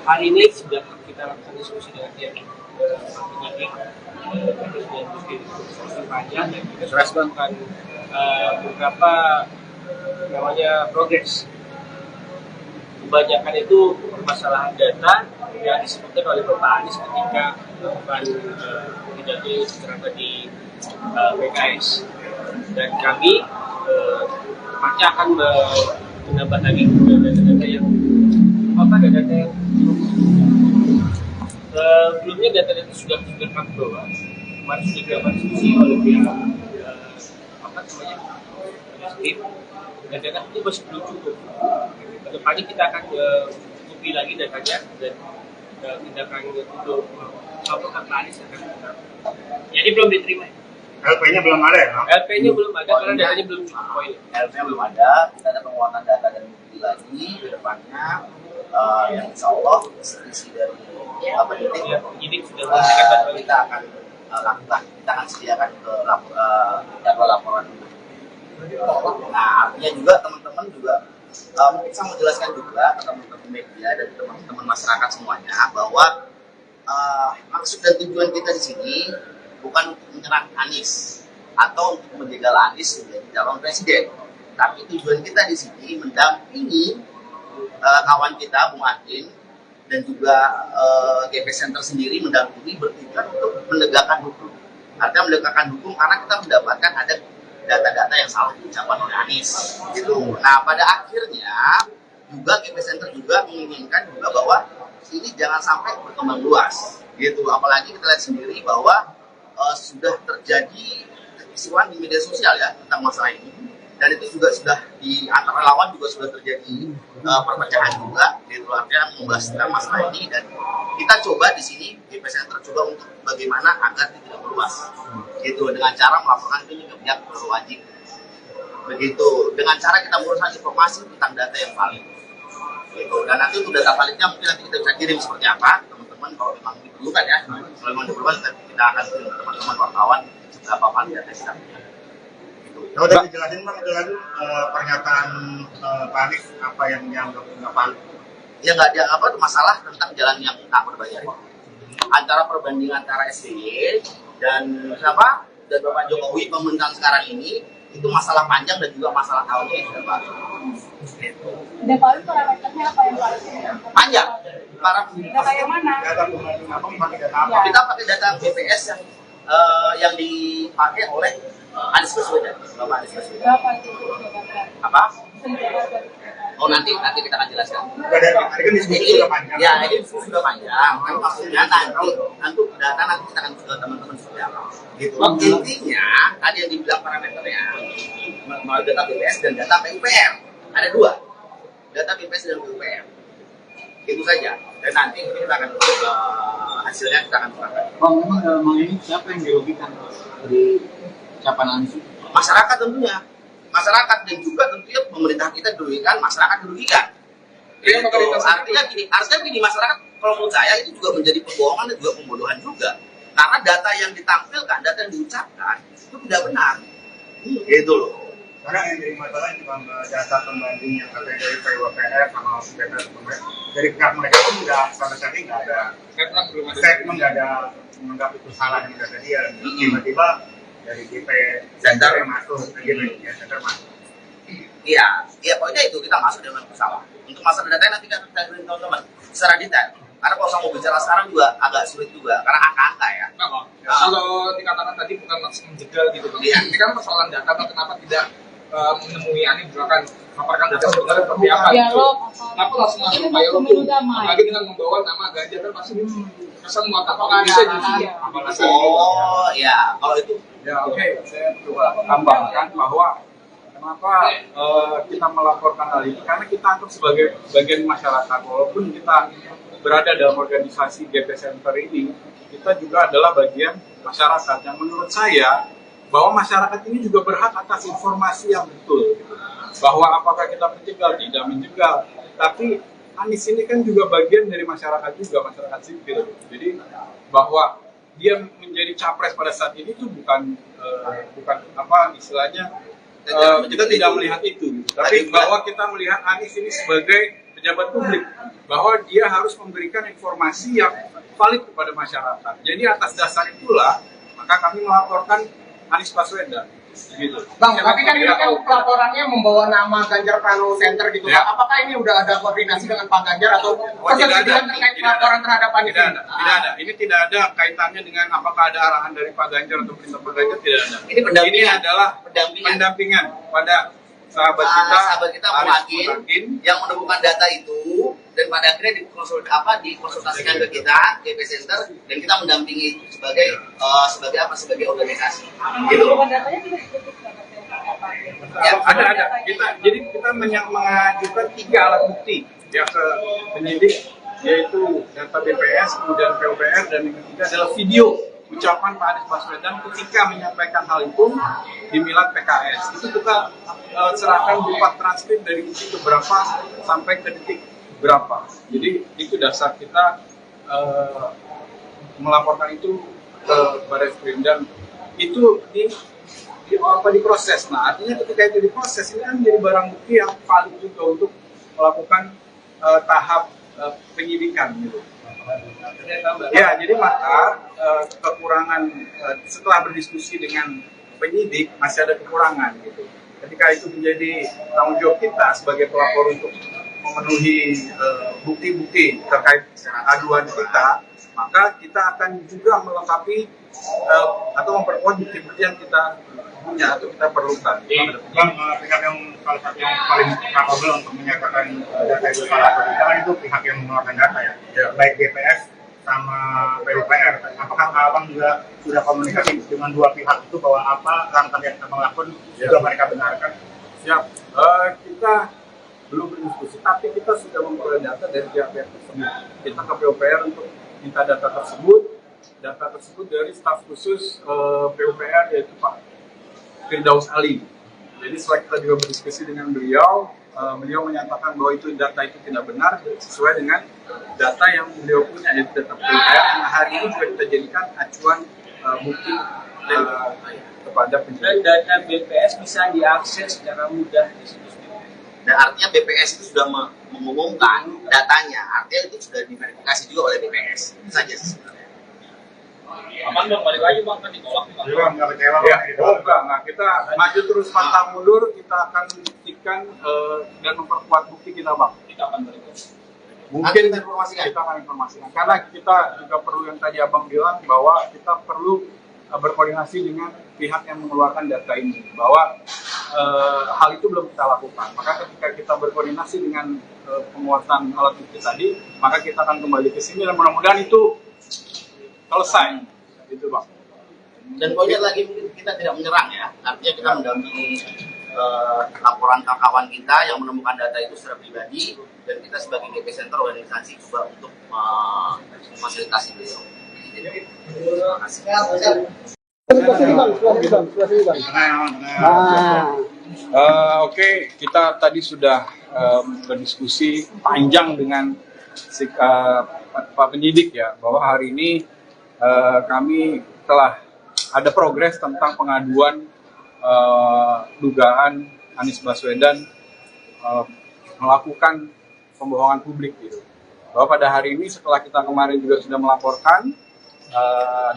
Hari ini sudah kita lakukan diskusi dengan pihak penyidik, diskusi panjang dan kita sudah melakukan beberapa namanya progres. Kebanyakan itu permasalahan data yang disebutkan oleh Bapak Anies ketika melakukan pidato secara di PKS, dan kami pasti akan menambah lagi data-data yang data yang sebelumnya data-data sudah kami bawa. Kemarin sudah dilakukan diskusi oleh pihak tim, dan data itu masih belum cukup. Kedepannya kita akan cukupi lagi datanya dan tindakan untuk melaporkan Pak Anies akan kita. Jadi belum diterima. LP-nya belum ada ya? LP-nya belum ada karena datanya belum cukup poin. LP-nya belum ada, kita ada penguatan data dan bukti lagi ke depannya, yang insya Allah isi dari penyidik sudah memberikan bantuan. Kita akan lakukan, kita akan sediakan ke jadwal laporan. Nah, artinya juga teman-teman juga mungkin saya mau jelaskan juga ke teman-teman media dan teman-teman masyarakat semuanya bahwa maksud dan tujuan kita di sini bukan untuk menyerang Anies atau untuk menjegal Anies menjadi calon presiden, tapi tujuan kita di sini mendampingi kawan kita Bung Adin dan juga GP Center sendiri mendampingi bertujuan untuk menegakkan hukum. Artinya menegakkan hukum karena kita mendapatkan ada data-data yang salah diucapkan oleh Anies gitu. Nah, pada akhirnya juga GP Center juga menginginkan juga bahwa ini jangan sampai berkembang luas gitu. Apalagi kita lihat sendiri bahwa sudah terjadi kekisruhan di media sosial ya tentang masalah ini, dan itu juga sudah di antara lawan juga sudah terjadi perpecahan juga gitu. Artinya membahas tentang masalah ini, dan kita coba di sini GP Center coba untuk bagaimana agar tidak meluas gitu, dengan cara melaporkan itu ke pihak berwajib begitu, dengan cara kita menguruskan informasi tentang data yang valid gitu. Dan nanti untuk data validnya mungkin nanti kita bisa kirim seperti apa teman-teman, kalau memang diperlukan ya, kalau memang diperlukan kita akan kirim teman-teman wartawan berapa valid data kita punya. Kalau udah dijelasin Bang, jelasin pernyataan Pak Anies apa yang dianggap nggak valid? Ya nggak ada apa masalah tentang jalan yang tak berbayar. Antara perbandingan antara SBY dan siapa dan Bapak Jokowi pemerintahan sekarang ini itu masalah panjang dan juga masalah tahunnya yang sudah baru. Dan kalau parameternya apa yang valid? Panjang. Data yang mana? Data pembanding apa? Pakai data apa? Kita pakai data BPS yang dipakai oleh Anies Baswedan, Bapak Anies Baswedan. Berapa itu? Apa? Oh nanti kita akan jelaskan. Tadi kan diskusi sudah panjang. Ya, ini diskusi sudah panjang. Kan maksudnya nanti data nanti kita akan ke teman-teman seperti apa. Gitu. Intinya tadi yang dibilang parameternya melalui data BPS dan data PUPR. Ada dua, data BPS dan PUPR. Itu saja. Dan nanti kita akan hasilnya kita akan terangkan. Bang, memang ini siapa yang dirugikan dari ucapan Anies? Masyarakat tentunya. Masyarakat dan juga tentunya pemerintah kita dirugikan, masyarakat dirugikan. Gitu. Artinya gini masyarakat, kalau menurut saya itu juga menjadi pembohongan dan juga pembodohan juga. Karena data yang ditampilkan, data yang diucapkan itu tidak benar. Gitu loh. Karena yang jadi masalah itu data pembanding yang katanya dari PWPR sama data dari pihak mereka pun nggak sama sekali nggak ada statement, nggak ada menganggap itu salah yang data dia. Tiba-tiba dari GP Center yang masuk, GP Center masuk. Iya, pokoknya itu kita masuk dengan masalah. Untuk masalah data nanti kita beri teman-teman secara detail. Karena kalau saya mau bicara sekarang juga agak sulit juga, karena angka-angka ya. Kalau dikatakan tadi bukan langsung menjegal gitu, Iya. Ini kan persoalan data, kenapa tidak menemui Anies misalkan paparkan data sebenarnya seperti apa? Dialog. Kenapa langsung masuk dialog? Apalagi dengan membawa nama Ganjar kan pasti kesan mengatakan bisa jadi. Oh ya, kalau itu. Ya oke, saya coba tambahkan bahwa kenapa kita melaporkan hal ini, karena kita anggap sebagai bagian masyarakat, walaupun kita berada dalam organisasi GP Center ini, kita juga adalah bagian masyarakat yang menurut saya bahwa masyarakat ini juga berhak atas informasi yang betul, bahwa apakah kita menjegal, tidak menjegal, tapi Anies ini kan juga bagian dari masyarakat juga, masyarakat sipil. Jadi bahwa dia menjadi capres pada saat ini tuh bukan apa istilahnya, kita tidak melihat itu, tapi bahwa kita melihat Anies ini sebagai pejabat publik, bahwa dia harus memberikan informasi yang valid kepada masyarakat. Jadi atas dasar itulah maka kami melaporkan Anies Baswedan. Gitu. Bang, tapi kan ini kan pelaporannya membawa nama Ganjar Pranowo Center gitu. Ya. Apakah ini udah ada koordinasi dengan Pak Ganjar atau persetujuan terkait pelaporan terhadap Anies? Tidak ada. Ini tidak ada kaitannya dengan apakah ada arahan dari Pak Ganjar atau perintah Pak Ganjar, tidak ada. Ini adalah pendampingan pada sahabat kita Muhakin yang menemukan data itu, dan pada akhirnya dikonsultasikan ke kita GP Center, dan kita mendampingi itu sebagai organisasi gitu. Ya, ada. Kita mengajukan 3 alat bukti ya ke penyidik, yaitu data BPS, kemudian PUPR, dan yang ketiga adalah video ucapan Pak Anies Baswedan ketika menyampaikan hal itu di Milad PKS. Itu kita serahkan berupa transkrip dari detik berapa sampai ke detik berapa. Jadi itu dasar kita melaporkan itu ke Barreskrim, dan itu diproses. Nah, artinya ketika itu diproses, ini kan menjadi barang bukti yang valid juga untuk melakukan tahap penyidikan gitu. Ya, jadi maka kekurangan setelah berdiskusi dengan penyidik masih ada kekurangan gitu. Ketika itu menjadi tanggung jawab kita sebagai pelapor untuk memenuhi bukti-bukti terkait aduan kita, maka kita akan juga melengkapi atau memperkuat bukti-bukti yang kita punya atau kita perlukan. Bang, pihak yang salah satu yang paling capable untuk menyatakan data itu salah atau tidak kan itu pihak yang mengeluarkan data ya, baik BPS sama PUPR. Apakah abang juga sudah komunikasi dengan dua pihak itu bahwa apa langkah yang abang lakukan juga mereka benarkan? Siap. Kita belum berdiskusi, tapi kita sudah memperoleh data dari pihak-pihak tersebut. Kita ke PUPR untuk minta data tersebut dari staf khusus PUPR, yaitu Pak Firdaus Ali. Jadi setelah kita juga berdiskusi dengan beliau, beliau menyatakan bahwa itu data itu tidak benar sesuai dengan data yang beliau punya, yaitu data PUPR yang hari ini juga kita jadikan acuan bukti kepada penyidik. Dan data BPS bisa diakses secara mudah di situs. Dan artinya BPS itu sudah mengumumkan datanya, artinya itu sudah diverifikasi juga oleh BPS. Itu saja sebenarnya. Aman dong, balik lagi bang, kan ditolak nih. Bang, nggak kecewa Ya, bang? enggak. Nah, kita maju terus pantang mundur, kita akan buktikan dan memperkuat bukti kita, Bang. Kita akan balik. Mungkin kita akan informasikan. Karena kita juga perlu yang tadi Abang bilang, bahwa kita perlu berkoordinasi dengan pihak yang mengeluarkan data ini, bahwa hal itu belum kita lakukan. Maka ketika kita berkoordinasi dengan penguatan alat bukti tadi, maka kita akan kembali ke sini dan mudah-mudahan itu selesai, gitu Bang. Dan poinnya lagi, kita tidak menyerang ya, artinya kita mendampingi laporan kawan kita yang menemukan data itu secara pribadi, dan kita sebagai GP Center organisasi juga untuk memfasilitasi beliau. Terima kasih. Oke, kita tadi sudah berdiskusi panjang dengan Pak Penyidik ya, bahwa hari ini kami telah ada progres tentang pengaduan dugaan Anies Baswedan melakukan pembohongan publik gitu. Bahwa pada hari ini setelah kita kemarin juga sudah melaporkan,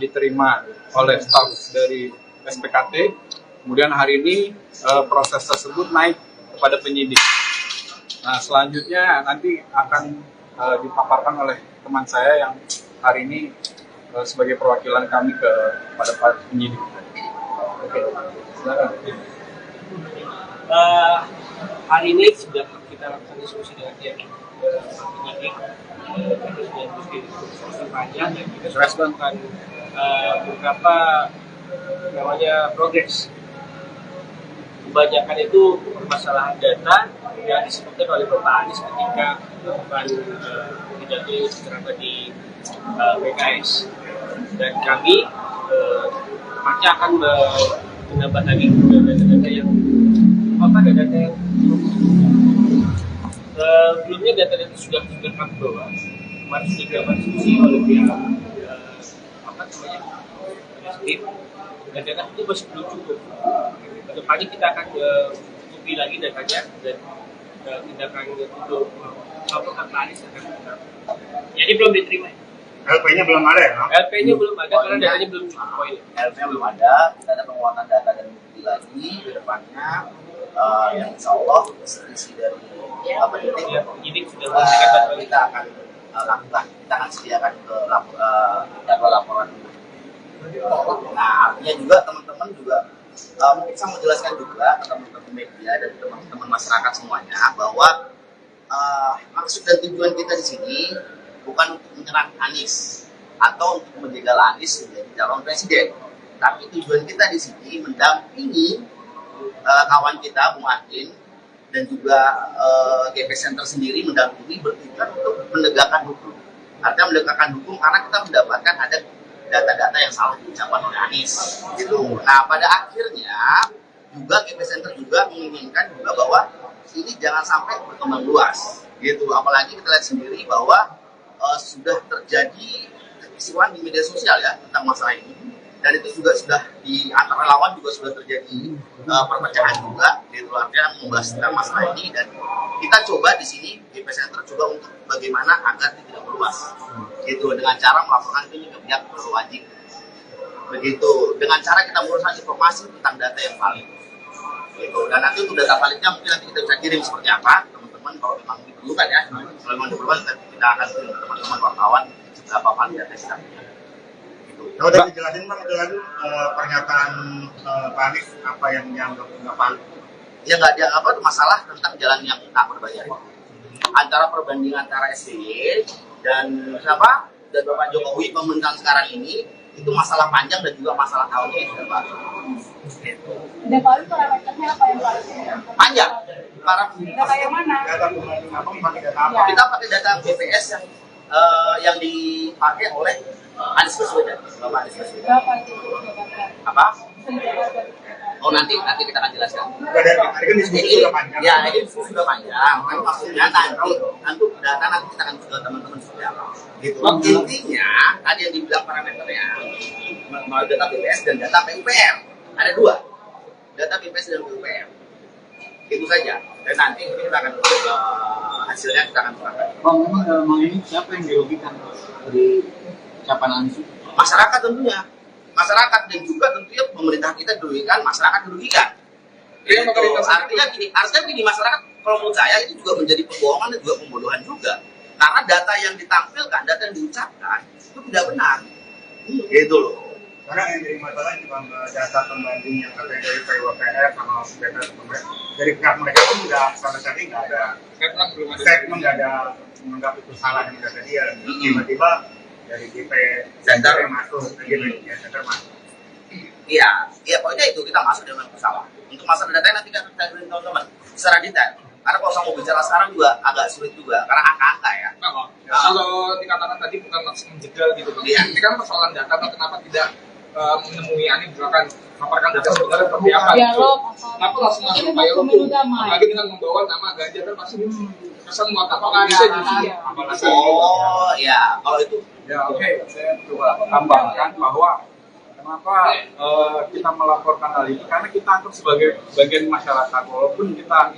diterima oleh staf dari SPKT, kemudian hari ini proses tersebut naik kepada penyidik. Nah, selanjutnya nanti akan dipaparkan oleh teman saya yang hari ini sebagai perwakilan kami kepada Pak Penyidik. Oke, silakan. Hari ini sudah kita lakukan diskusi dengan pihak penyidik, terus diskusi panjang, dan kita sudah melakukan beberapa namanya progres. Kebanyakan itu permasalahan data yang disebutkan oleh Bapak Anies ketika melakukan pidato ceramah di PKS, dan kami pasti akan menambah lagi data-data yang Sebelumnya data-data sudah kami bawa. Kemarin sudah dilakukan diskusi oleh pihak tim, dan data itu masih belum cukup. Kedepannya kita akan cukupi lagi datanya dan tindakan untuk melaporkan ke Anies akan kita. Jadi belum diterima. LP-nya belum ada ya? LP-nya belum ada karena datanya belum cukup poin. LP-nya belum ada, kita ada penguatan data dan bukti lagi ke depannya. Yang insya Allah isi dari penyidik sudah memberikan kita akan lakukan, kita akan sediakan ke jadwal laporan. Nah, artinya juga teman-teman juga mungkin saya mau jelaskan juga ke teman-teman media dan teman-teman masyarakat semuanya bahwa maksud dan tujuan kita di sini bukan untuk menyerang Anies atau untuk menjegal Anies menjadi calon presiden, tapi tujuan kita di sini mendampingi kawan kita Bung Adin dan juga GP Center sendiri mendampingi bertujuan untuk menegakkan hukum. Artinya menegakkan hukum karena kita mendapatkan ada data-data yang salah diucapkan oleh Anies. Gitu. Nah, pada akhirnya juga GP Center juga menginginkan juga bahwa ini jangan sampai berkembang luas. Gitu. Apalagi kita lihat sendiri bahwa sudah terjadi kekisruhan di media sosial ya tentang masalah ini. Dan itu juga sudah di antara lawan juga sudah terjadi perpecahan juga, gitu artinya membahas tentang masalah ini, dan kita coba di sini GP Center coba untuk bagaimana agar tidak meluas, gitu dengan cara melaporkan ini ke pihak berwajib, begitu dengan cara kita menguruskan informasi tentang data yang valid, gitu. Dan nanti untuk data validnya mungkin nanti kita bisa kirim seperti apa teman-teman kalau memang diperlukan ya, kalau memang diperlukan kita akan kirim teman-teman wartawan berapa valid data kita punya. Kalau udah dijelasin Bang, itu pernyataan Pak Anies apa yang dianggap nggak valid? Ya nggak ada apa masalah tentang jalan yang tak berbayar. Antara perbandingan antara SBY dan siapa dan Bapak Jokowi pemerintahan sekarang ini itu masalah panjang dan juga masalah tahun ini sudah Pak. Dan kalau parameternya apa yang valid? Panjang. Data yang mana? Data pembanding apa? Pakai data apa? Kita pakai data BPS yang dipakai oleh Anies Baswedan, Bapak Anies Baswedan. Berapa itu? Apa? Oh nanti kita akan jelaskan. Dari kan diskusi sudah panjang. Ya ini diskusi sudah panjang. Kan maksudnya nanti data nanti kita akan ke teman-teman seperti apa. Gitu. Intinya tadi yang dibilang parameternya melalui data BPS dan data PUPR. Ada dua, data BPS dan PUPR. Itu saja. Dan nanti kita akan hasilnya kita akan terangkan. Bang, memang dalam hal ini siapa yang dirugikan dari ucapan Anies? Masyarakat tentunya. Masyarakat dan juga tentunya pemerintah kita dirugikan, masyarakat dirugikan. Gitu. Artinya gini masyarakat kalau menurut saya itu juga menjadi pembohongan dan juga pembodohan juga. Karena data yang ditampilkan, data yang diucapkan itu tidak benar. Gitu loh. Karena yang jadi masalah ini Bang, data pembanding yang katanya dari PUPR sama BPS dari pihak mereka pun nggak sama sekali nggak ada statement, nggak ada menganggap itu salah yang data dia. Tiba-tiba dari GP Center yang masuk, GP Center masuk. Iya, pokoknya itu kita masuk dengan masalah. Untuk masalah data nanti kita beri teman-teman secara detail. Karena kalau saya mau bicara sekarang juga agak sulit juga, karena angka-angka ya. Kalau dikatakan tadi bukan maksud menjegal gitu, Iya. Ini kan persoalan data, kenapa tidak menemui Anies misalkan paparkan data sebenarnya seperti apa? Dialog. Kenapa langsung masuk payung pemilu damai. apalagi dengan membawa nama Ganjar kan pasti kesan mengatakan bisa justru. Oh ya, kalau itu Ya oke, saya coba tambahkan bahwa kenapa kita melaporkan hal ini, karena kita anggap sebagai bagian masyarakat, walaupun kita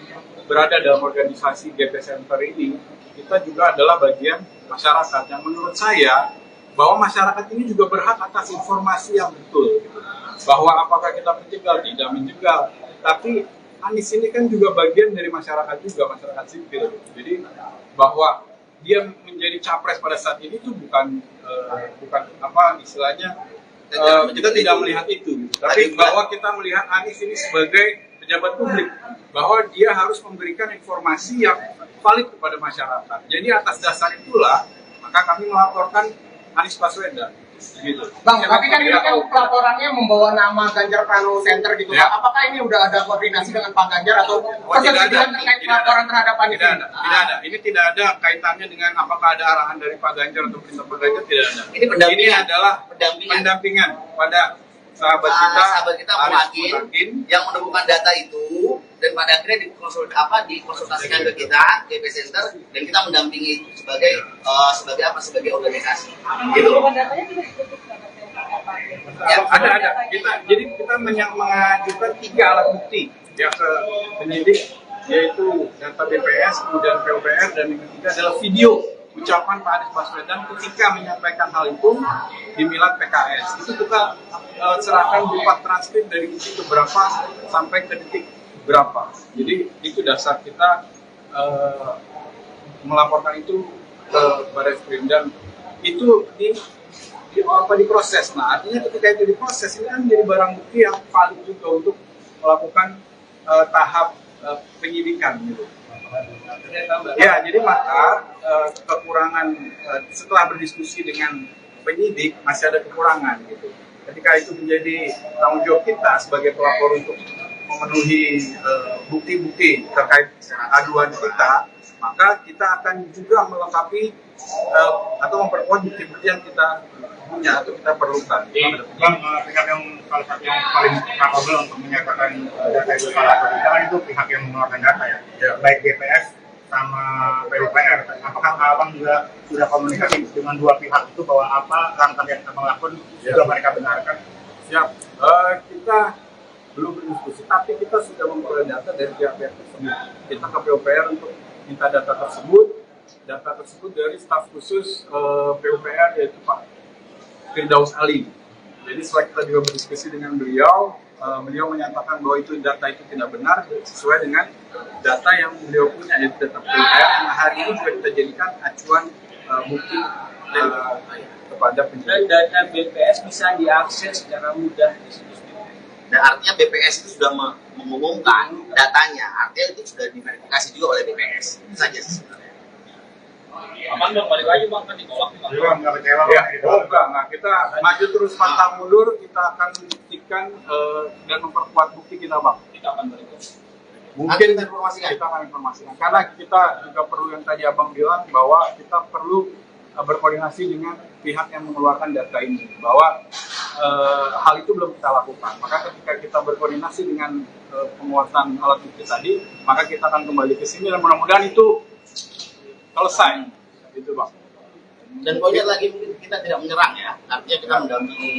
berada dalam organisasi GP Center ini, kita juga adalah bagian masyarakat yang menurut saya bahwa masyarakat ini juga berhak atas informasi yang betul, gitu. Bahwa apakah kita menjegal, tidak menjegal, tapi Anies ini kan juga bagian dari masyarakat juga, masyarakat sipil, jadi bahwa dia menjadi capres pada saat ini itu bukan apa istilahnya kita tidak melihat itu, tapi bahwa kita melihat Anies ini sebagai pejabat publik, bahwa dia harus memberikan informasi yang valid kepada masyarakat. Jadi atas dasar itulah maka kami melaporkan Anies Baswedan. Gitu. Bang, tapi kan ini kan pelaporannya membawa nama Ganjar Pranowo Center gitu. Ya. Apakah ini udah ada koordinasi dengan Pak Ganjar atau persetujuan terkait pelaporan terhadap Anies? Tidak ada. Ini tidak ada kaitannya dengan apakah ada arahan dari Pak Ganjar atau perintah Pak Ganjar, tidak ada. Ini pendampingan. Ini adalah pendampingan pada sahabat kita Muhakin yang menemukan data itu, dan pada akhirnya dikonsultasikan ke kita GP Center, dan kita mendampingi sebagai sebagai organisasi gitu. Ya, ada. Jadi kita mengajukan 3 alat bukti ya ke penyidik, yaitu data BPS, kemudian PUPR, dan yang ketiga adalah video ucapan Pak Anies Baswedan ketika menyampaikan hal itu di Milad PKS. Itu kita serahkan berupa transkrip dari detik berapa sampai ke detik berapa. Jadi itu dasar kita melaporkan itu ke Barreskrim, dan itu diproses. Nah, artinya ketika itu diproses, ini kan menjadi barang bukti yang valid juga untuk melakukan tahap penyidikan gitu. Ya, jadi maka kekurangan setelah berdiskusi dengan penyidik masih ada kekurangan gitu. Ketika itu menjadi tanggung jawab kita sebagai pelapor untuk memenuhi bukti-bukti terkait aduan kita, maka kita akan juga melengkapi atau memperkuat bukti-bukti yang kita punya atau kita perlukan. Bang, pihak yang salah satu yang paling capable untuk menyatakan data itu salah atau tidak kan itu pihak yang mengeluarkan data ya, baik BPS sama PUPR. Apakah abang juga sudah komunikasi dengan dua pihak itu bahwa apa langkah yang abang lakukan juga mereka benarkan? Siap. Kita belum berdiskusi, tapi kita sudah memperoleh data dari pihak-pihak tersebut. Kita ke PUPR untuk minta data tersebut dari staf khusus PUPR, yaitu Pak Firdaus Ali. Jadi setelah kita juga berdiskusi dengan beliau, beliau menyatakan bahwa itu data itu tidak benar sesuai dengan data yang beliau punya, yaitu data PUPR yang hari ini juga kita jadikan acuan bukti kepada penyidik. Dan data BPS bisa diakses secara mudah di situs. Dan artinya BPS itu sudah mengumumkan datanya, artinya itu sudah diverifikasi juga oleh BPS. Itu saja sebenarnya. Aman dong, balik lagi bang, kan ditolak nih. Jadi bang, nggak kecewa Ya, gitu. enggak. Kita maju terus pantang mundur, kita akan buktikan dan memperkuat bukti kita, Bang. Kita akan balik. Mungkin kita akan informasikan. Karena kita juga perlu, yang tadi Abang bilang, bahwa kita perlu berkoordinasi dengan pihak yang mengeluarkan data ini, bahwa hal itu belum kita lakukan. Maka ketika kita berkoordinasi dengan penguatan alat bukti tadi, maka kita akan kembali ke sini dan mudah-mudahan itu selesai, gitu Bang. Dan poinnya lagi, mungkin kita tidak menyerang ya, artinya kita mendampingi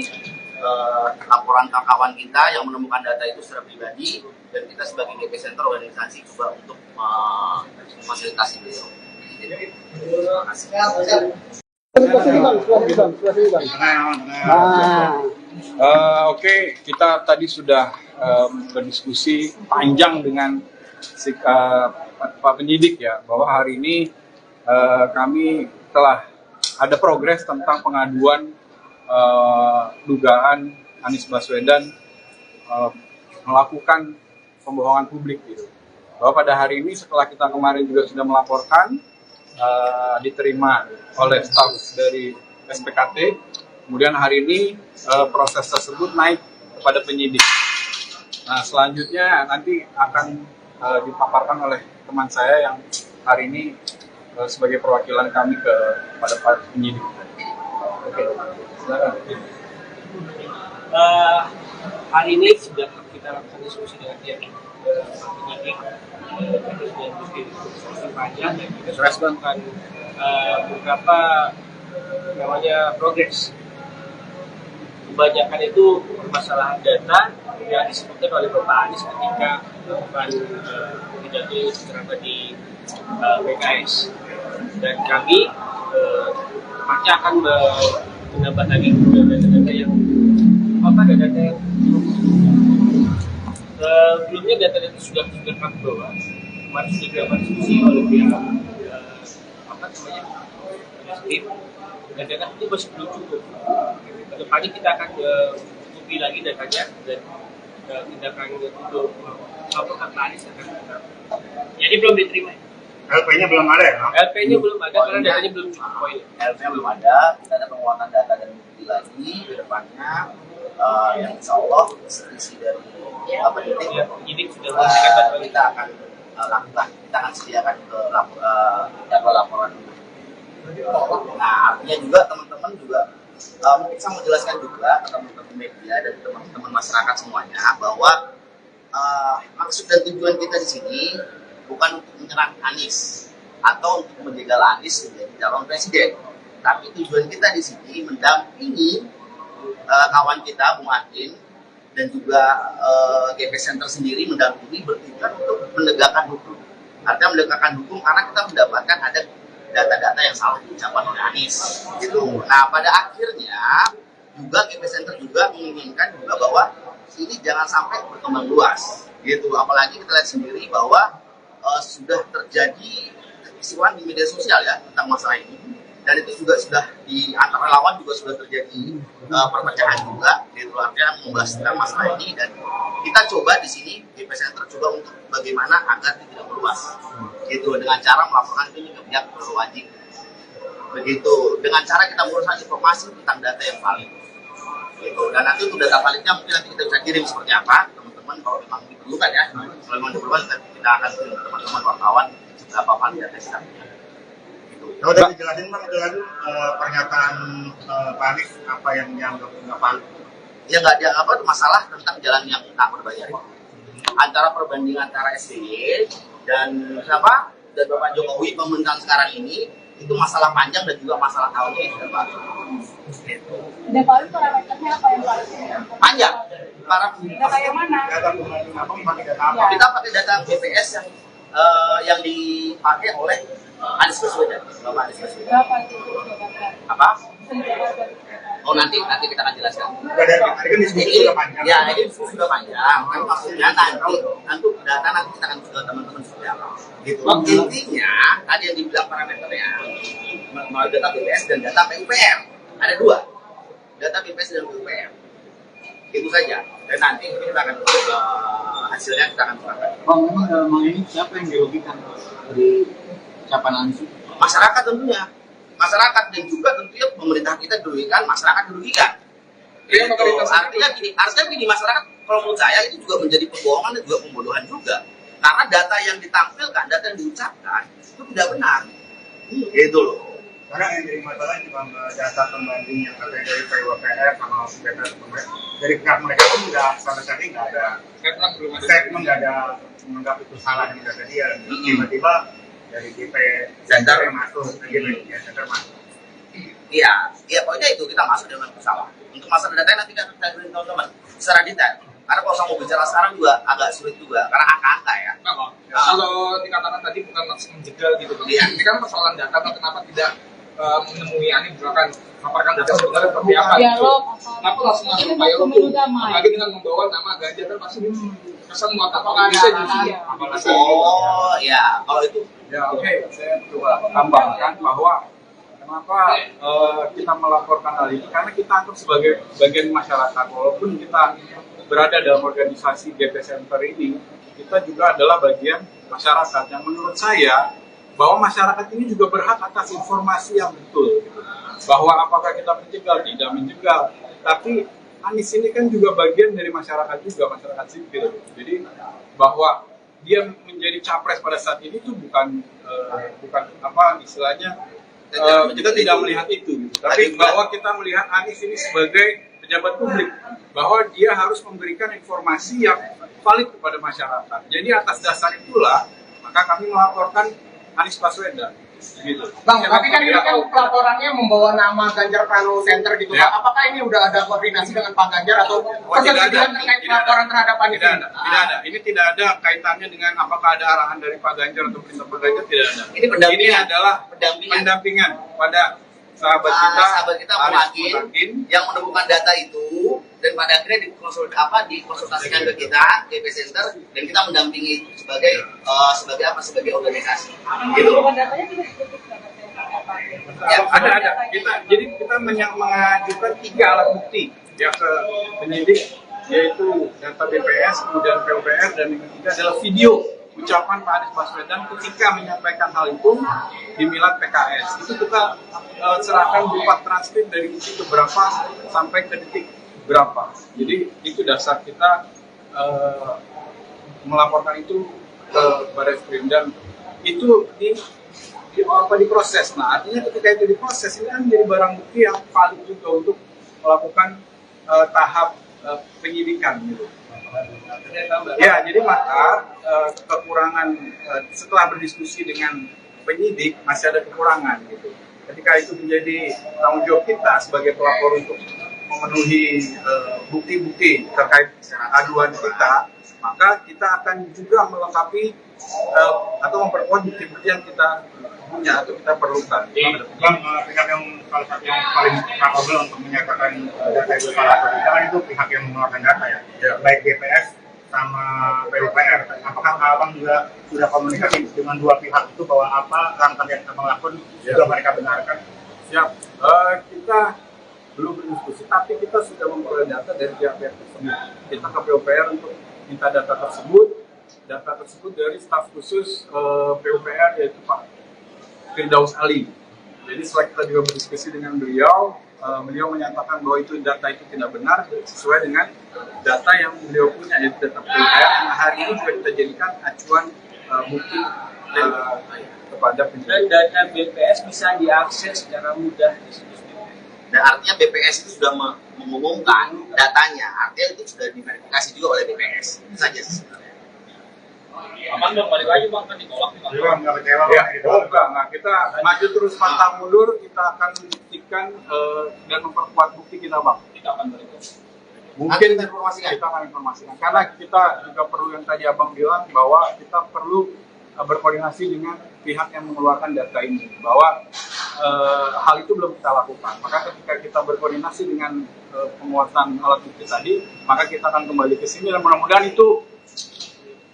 laporan kawan kita yang menemukan data itu secara pribadi, dan kita sebagai GP Center organisasi coba untuk memfasilitasi beliau. Terima kasih. Oke, kita tadi sudah berdiskusi panjang dengan Pak penyidik ya, bahwa hari ini kami telah ada progres tentang pengaduan dugaan Anies Baswedan melakukan pembohongan publik gitu. Bahwa pada hari ini setelah kita kemarin juga sudah melaporkan, diterima oleh staf dari SPKT, kemudian hari ini proses tersebut naik kepada penyidik. Nah, selanjutnya nanti akan dipaparkan oleh teman saya yang hari ini sebagai perwakilan kami kepada para penyidik. Oke, silakan. Hari ini sudah kita lakukan diskusi dengan pihak penyidik, terus dan diskusi panjang, dan kita sudah melakukan beberapa namanya progres. Kebanyakan itu permasalahan data yang disebutkan oleh Bapak Anies ketika melakukan pidato ceramah di PKS, dan kami pasti akan menambah lagi data-data yang data yang sebelumnya data-data sudah kami bawa. Kemarin sudah dilakukan diskusi oleh pihak tim, dan data itu masih belum cukup. Kedepannya kita akan cukupi lagi datanya, dan tindakan untuk laporan Pak Anies akan kita. Jadi belum diterima. LP-nya belum ada ya? LP-nya belum ada karena datanya belum cukup poin. LP-nya belum ada, kita ada penguatan data dan bukti lagi ke depannya, yang insya Allah isi dari penyidik sudah memberikan bantuan. Kita akan lakukan, kita akan sediakan ke jadwal laporan. Nah, artinya juga teman-teman juga mungkin saya mau jelaskan juga ke teman-teman media dan teman-teman masyarakat semuanya bahwa maksud dan tujuan kita di sini bukan untuk menyerang Anies atau untuk menjegal Anies menjadi calon presiden, tapi tujuan kita di sini mendampingi kawan kita Bung Adin dan juga GP Center sendiri mendampingi bertujuan untuk menegakkan hukum. Artinya menegakkan hukum karena kita mendapatkan ada data-data yang salah diucapkan oleh Anies gitu. Nah pada akhirnya juga GP Center juga menginginkan juga bahwa ini jangan sampai berkembang luas gitu, apalagi kita lihat sendiri bahwa sudah terjadi kekisruhan di media sosial ya tentang masalah ini, dan itu juga sudah di antara relawan juga sudah terjadi perpecahan juga gitu, artinya membahas tentang masalah ini, dan kita coba di sini GP Center coba untuk bagaimana agar tidak meluas gitu dengan cara melaporkan itu ke pihak berwajib begitu, dengan cara kita menguruskan informasi tentang data yang valid gitu. Dan nanti untuk data validnya mungkin nanti kita bisa kirim seperti apa teman-teman kalau memang diperlukan ya, kalau memang diperlukan kita akan kirim teman-teman wartawan berapa valid data kita punya gitu. Kalau udah dijelasin Bang, jelasin pernyataan Pak Anies apa yang dianggap nggak valid? Ya nggak ada apa masalah tentang jalan yang tak berbayar antara perbandingan antara SBY dan siapa dan Bapak Jokowi pemerintahan sekarang ini itu masalah panjang dan juga masalah tahunnya yang sudah baru. Gitu. Dan Pak Wali parameternya apa yang Pak Wali? Panjang. Data yang mana? Data pembanding apa? Pakai data apa? Kita pakai data BPS yang dipakai oleh Anies Baswedan, Bapak Anies Baswedan. Berapa itu data? Apa? Oh nanti kita akan jelaskan. Dari kan diskusi sudah panjang. Ya ini diskusi sudah panjang. Kan maksudnya nanti data nanti kita akan ke teman-teman seperti apa. Gitu. Intinya tadi yang dibilang parameternya melalui data BPS dan data PUPR ada dua, data BPS dan PUPR. Itu saja. Dan nanti kita akan hasilnya kita akan serahkan. Bang, memang dalam hal ini siapa yang dirugikan dari ucapan Anies? Masyarakat tentunya. Masyarakat dan juga tentunya pemerintah kita dirugikan, masyarakat dirugikan. Gitu. Artinya gini masyarakat kalau menurut saya itu juga menjadi pembohongan dan juga pembodohan juga. Karena data yang ditampilkan, data yang diucapkan itu tidak benar. Gitu loh. Karena yang jadi masalah cuma data pembanding yang katanya dari PWPR sama data dari pihak mereka pun nggak sama sekali nggak ada statement, nggak ada menganggap itu salah yang data dia. Tiba-tiba dari GP Center yang masuk, GP Center masuk. Iya, pokoknya itu kita masuk dengan masalah. Untuk masalah data nanti kita beri teman-teman secara detail. Karena kalau saya mau bicara sekarang juga agak sulit juga, karena angka-angka ya. Kalau dikatakan tadi bukan langsung menjegal gitu, Iya. Ini kan persoalan data, kenapa tidak menemui Anies misalkan paparkan data sebenarnya seperti apa? Dialog. Kenapa langsung masuk Pak Yolo tuh? Apalagi dengan membawa nama Ganjar kan pasti kesan mengatakan bisa justru. Oh ya, kalau itu Ya oke, saya coba tambahkan bahwa kenapa kita melaporkan hal ini, karena kita anggap sebagai bagian masyarakat, walaupun kita berada dalam organisasi GP Center ini, kita juga adalah bagian masyarakat yang menurut saya bahwa masyarakat ini juga berhak atas informasi yang betul, bahwa apakah kita menjegal, tidak menjegal, tapi Anies ini kan juga bagian dari masyarakat juga, masyarakat sipil, jadi bahwa dia menjadi capres pada saat ini itu bukan apa istilahnya kita tidak melihat itu gitu. Tapi bahwa kita melihat Anies ini sebagai pejabat publik, bahwa dia harus memberikan informasi yang valid kepada masyarakat. Jadi atas dasar itulah maka kami melaporkan Anies Baswedan gitu. Bang, tapi kan ini kan pelaporannya membawa nama Ganjar Pranowo Center gitu. Ya. Apakah ini udah ada koordinasi dengan Pak Ganjar atau persetujuan terkait pelaporan terhadap Anies? Tidak ada. Ini tidak ada kaitannya dengan apakah ada arahan dari Pak Ganjar atau perintah Pak Ganjar, tidak ada. Ini adalah pendampingan pada sahabat kita Bung Adin yang menemukan data itu, dan pada akhirnya dikonsultasikan ke kita GP Center, dan kita mendampingi sebagai sebagai organisasi gitu. Datanya juga disebutkan. Ya, ada. Jadi kita mengajukan 3 alat bukti ya ke penyidik, yaitu data BPS, kemudian PUPR, dan yang ketiga adalah video ucapan Pak Anies Baswedan ketika menyampaikan hal itu di Milad PKS. Itu kita serahkan berupa transkrip dari detik berapa sampai ke detik berapa. Jadi itu dasar kita melaporkan itu ke Barreskrim, dan itu diproses. Nah, artinya ketika itu diproses, ini kan menjadi barang bukti yang valid juga untuk melakukan tahap penyidikan gitu. Ya, jadi maka kekurangan setelah berdiskusi dengan penyidik masih ada kekurangan gitu. Ketika itu menjadi tanggung jawab kita sebagai pelapor untuk memenuhi bukti-bukti terkait aduan kita, maka kita akan juga melengkapi atau memperkuat bukti-bukti yang kita punya atau kita perlukan. Bang, pihak yang salah satu yang paling capable untuk menyatakan data itu salah atau tidak kan itu pihak yang mengeluarkan data ya, baik BPS sama PUPR. Apakah abang juga sudah komunikasi dengan dua pihak itu bahwa apa langkah yang abang lakukan juga mereka benarkan? Siap. Kita belum berdiskusi, tapi kita sudah memperoleh data dari pihak-pihak tersebut. Kita ke PUPR untuk minta data tersebut dari staf khusus PUPR yaitu Pak Firdaus Ali. Jadi setelah kita juga berdiskusi dengan beliau, beliau menyatakan bahwa itu data itu tidak benar sesuai dengan data yang beliau punya, yaitu data PUPR yang hari ini juga kita jadikan acuan bukti kepada penyidik. Dan data BPS bisa diakses secara mudah di situs BPS. Dan artinya BPS itu sudah mengumumkan datanya, artinya itu sudah diverifikasi juga oleh BPS. Itu saja sebenarnya. Aman dong, balik lagi bang, kan ditolak nih. Jadi bang, nggak kecewa Ya, gitu. enggak. Nah, kita maju terus pantang mundur, kita akan buktikan dan memperkuat bukti kita, Bang. Kita akan balik. Mungkin Kita informasikan. kita akan informasikan. Karena kita juga perlu yang tadi Abang bilang bahwa kita perlu berkoordinasi dengan pihak yang mengeluarkan data ini. Bahwa hal itu belum kita lakukan. Maka ketika kita berkoordinasi dengan penguatan alat bukti tadi, maka kita akan kembali ke sini dan mudah-mudahan itu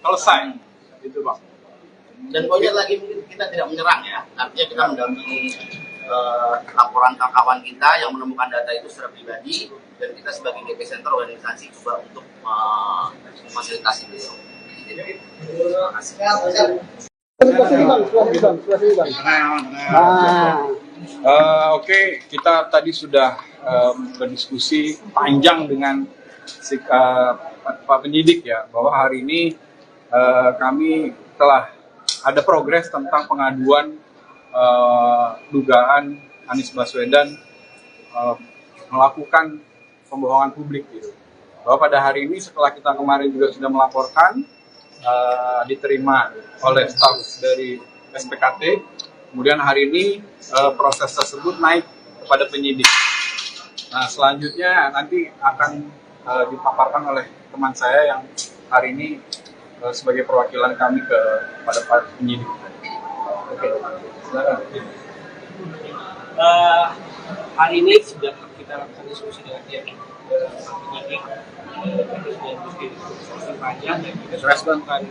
selesai. Itu, Bang. Dan poinnya lagi mungkin kita tidak menyerang ya, artinya kita mendampingi laporan kawan kita yang menemukan data itu secara pribadi, dan kita sebagai DP Center organisasi juga untuk memfasilitasi beliau. Jadi, terima kasih. Oke, kita tadi sudah berdiskusi panjang dengan Pak Penyidik ya, bahwa hari ini kami telah ada progres tentang pengaduan dugaan Anies Baswedan melakukan pembohongan publik gitu. Bahwa pada hari ini setelah kita kemarin juga sudah melaporkan, diterima oleh staf dari SPKT, kemudian hari ini proses tersebut naik kepada penyidik. Nah, selanjutnya nanti akan dipaparkan oleh teman saya yang hari ini sebagai perwakilan kami kepada Pak Penyidik. Oke, silakan. Hari ini sudah kita lakukan diskusi dengan pihak penyidik, kita sudah diskusi panjang dan kita sudah melakukan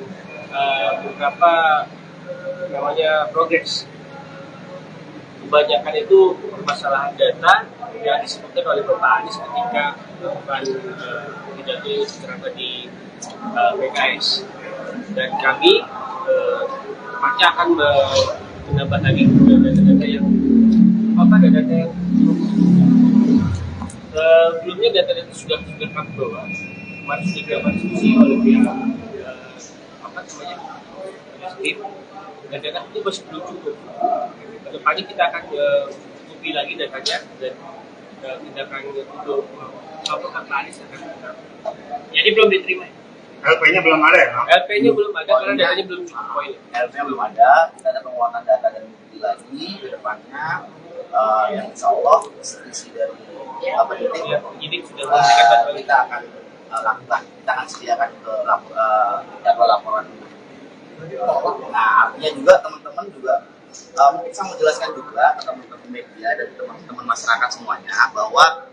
beberapa namanya progres. Kebanyakan itu permasalahan data yang disebutkan oleh Bapak Anies ketika melakukan pidato ceramah di PKS, dan kami pasti akan menambah lagi data-data yang data yang sebelumnya data-data sudah kami bawa, kemarin sudah dilakukan diskusi oleh pihak tim, dan data itu masih belum cukup. Kedepannya kita akan cukupi lagi datanya dan tindakan untuk laporan Anies akan kita. Jadi belum diterima. LP-nya belum ada ya? LP-nya belum ada karena datanya belum cukup poin. LP-nya belum ada, kita ada penguatan data dan bukti lagi ke depannya, yang insya Allah isi dari penyidik sudah memberikan bantuan. kita akan lakukan, kita akan sediakan ke jadwal laporan. Nah, artinya juga teman-teman juga mungkin saya mau jelaskan juga ke teman-teman media dan teman-teman masyarakat semuanya bahwa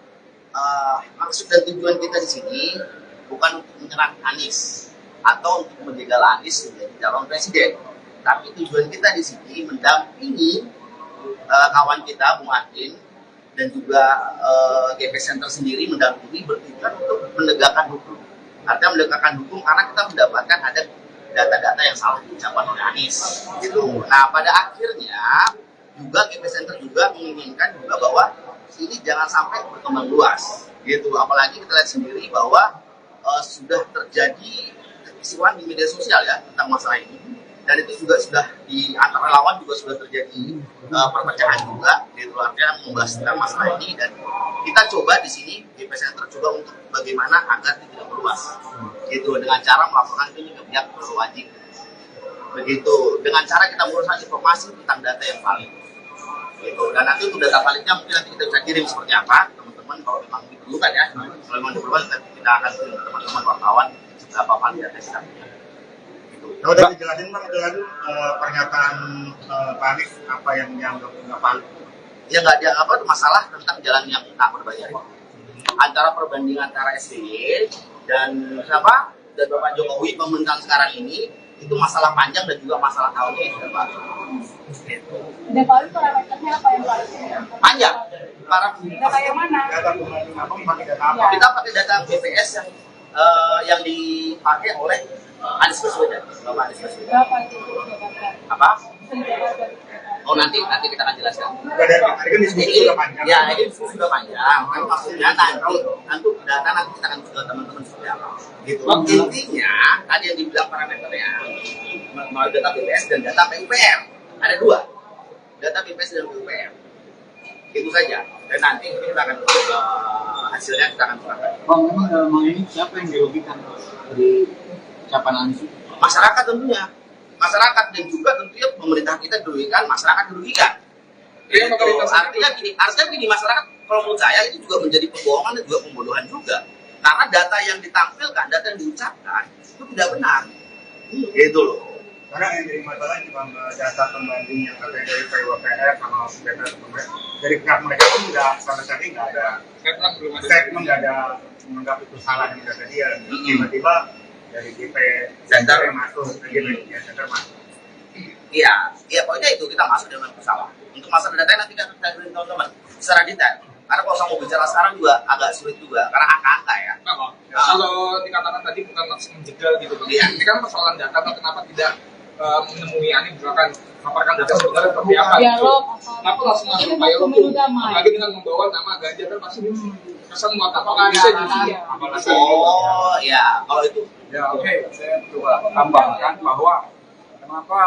maksud dan tujuan kita di sini bukan untuk menyerang Anies atau untuk menjegal Anies menjadi calon presiden, tapi tujuan kita di sini mendampingi kawan kita Bung Adin dan juga GP Center sendiri mendampingi bertujuan untuk menegakkan hukum. Artinya menegakkan hukum karena kita mendapatkan ada data-data yang salah diucapkan oleh Anies gitu. Nah, pada akhirnya juga GP Center juga menginginkan juga bahwa ini jangan sampai berkembang luas gitu. Apalagi kita lihat sendiri bahwa sudah terjadi kekisruhan di media sosial ya tentang masalah ini. dan itu juga sudah di antara relawan juga sudah terjadi perpecahan juga, gitu artinya membahas tentang masalah ini, dan kita coba di sini di Center coba untuk bagaimana agar tidak meluas, gitu dengan cara melaporkan itu ke pihak berwajib, begitu dengan cara kita menguruskan informasi tentang data yang valid, gitu. Dan nanti untuk data validnya mungkin nanti kita bisa kirim seperti apa teman-teman kalau memang diperlukan ya, kalau memang diperlukan kita akan kirim teman-teman wartawan seberapa valid data kita punya. Kalau tadi jelasin Bang, pernyataan Pak Anies apa yang dianggap nggak valid? Ya nggak ada apa masalah tentang jalan yang tak berbayar. Antara perbandingan antara SBY dan siapa dan Bapak Jokowi pemerintahan sekarang ini itu masalah panjang dan juga masalah tahunnya yang sudah baru. Dan kalau parameternya apa yang valid? Panjang. Data yang mana? Data pembanding apa? Pakai data apa? Kita pakai data BPS yang dipakai oleh Anies Baswedan, Bapak Anies Baswedan. Berapa itu? Apa? Oh nanti kita akan jelaskan. Dari kan diskusi sudah panjang. Ya ini diskusi sudah panjang. Kan maksudnya nanti data nanti kita akan ke teman-teman seperti apa. Gitu. Intinya tadi yang dibilang parameternya mau data BPS dan data PUPR. Ada dua. Data BPS dan PUPR. Itu saja. Dan nanti kita akan hasilnya kita akan serahkan. Bang, memang ini siapa yang dirugikan dari ucapan Anies? Masyarakat tentunya. Masyarakat dan juga tentunya pemerintah kita dirugikan, masyarakat dirugikan. Gitu. Artinya gini, masyarakat kalau menurut saya itu juga menjadi pembohongan dan juga pembodohan juga. Karena data yang ditampilkan, data yang diucapkan itu tidak benar. Gitu loh. Karena yang jadi masalah cuma data pembanding yang katanya dari PUPR sama data pembanding dari pihak mereka pun nggak sama sekali nggak ada statement, nggak ada menganggap itu salah yang data dia. Tiba-tiba dari GP Center masuk, Center masuk. Iya, pokoknya itu kita masuk dengan bersalah. Untuk masalah data nanti kita beri teman-teman secara detail. Karena kalau saya mau bicara sekarang juga agak sulit juga, karena angka-angka ya. Kalau dikatakan tadi bukan langsung menjegal gitu, ini kan persoalan data, kenapa tidak menemui Anies misalkan paparkan data sebenarnya seperti apa? Kenapa langsung masuk Pak Yolo? Apalagi dengan membawa nama Ganjar kan pasti kesan muatan apakah bisa jadi? Oh ya, kalau itu. Ya oke, saya coba tambahkan bahwa kenapa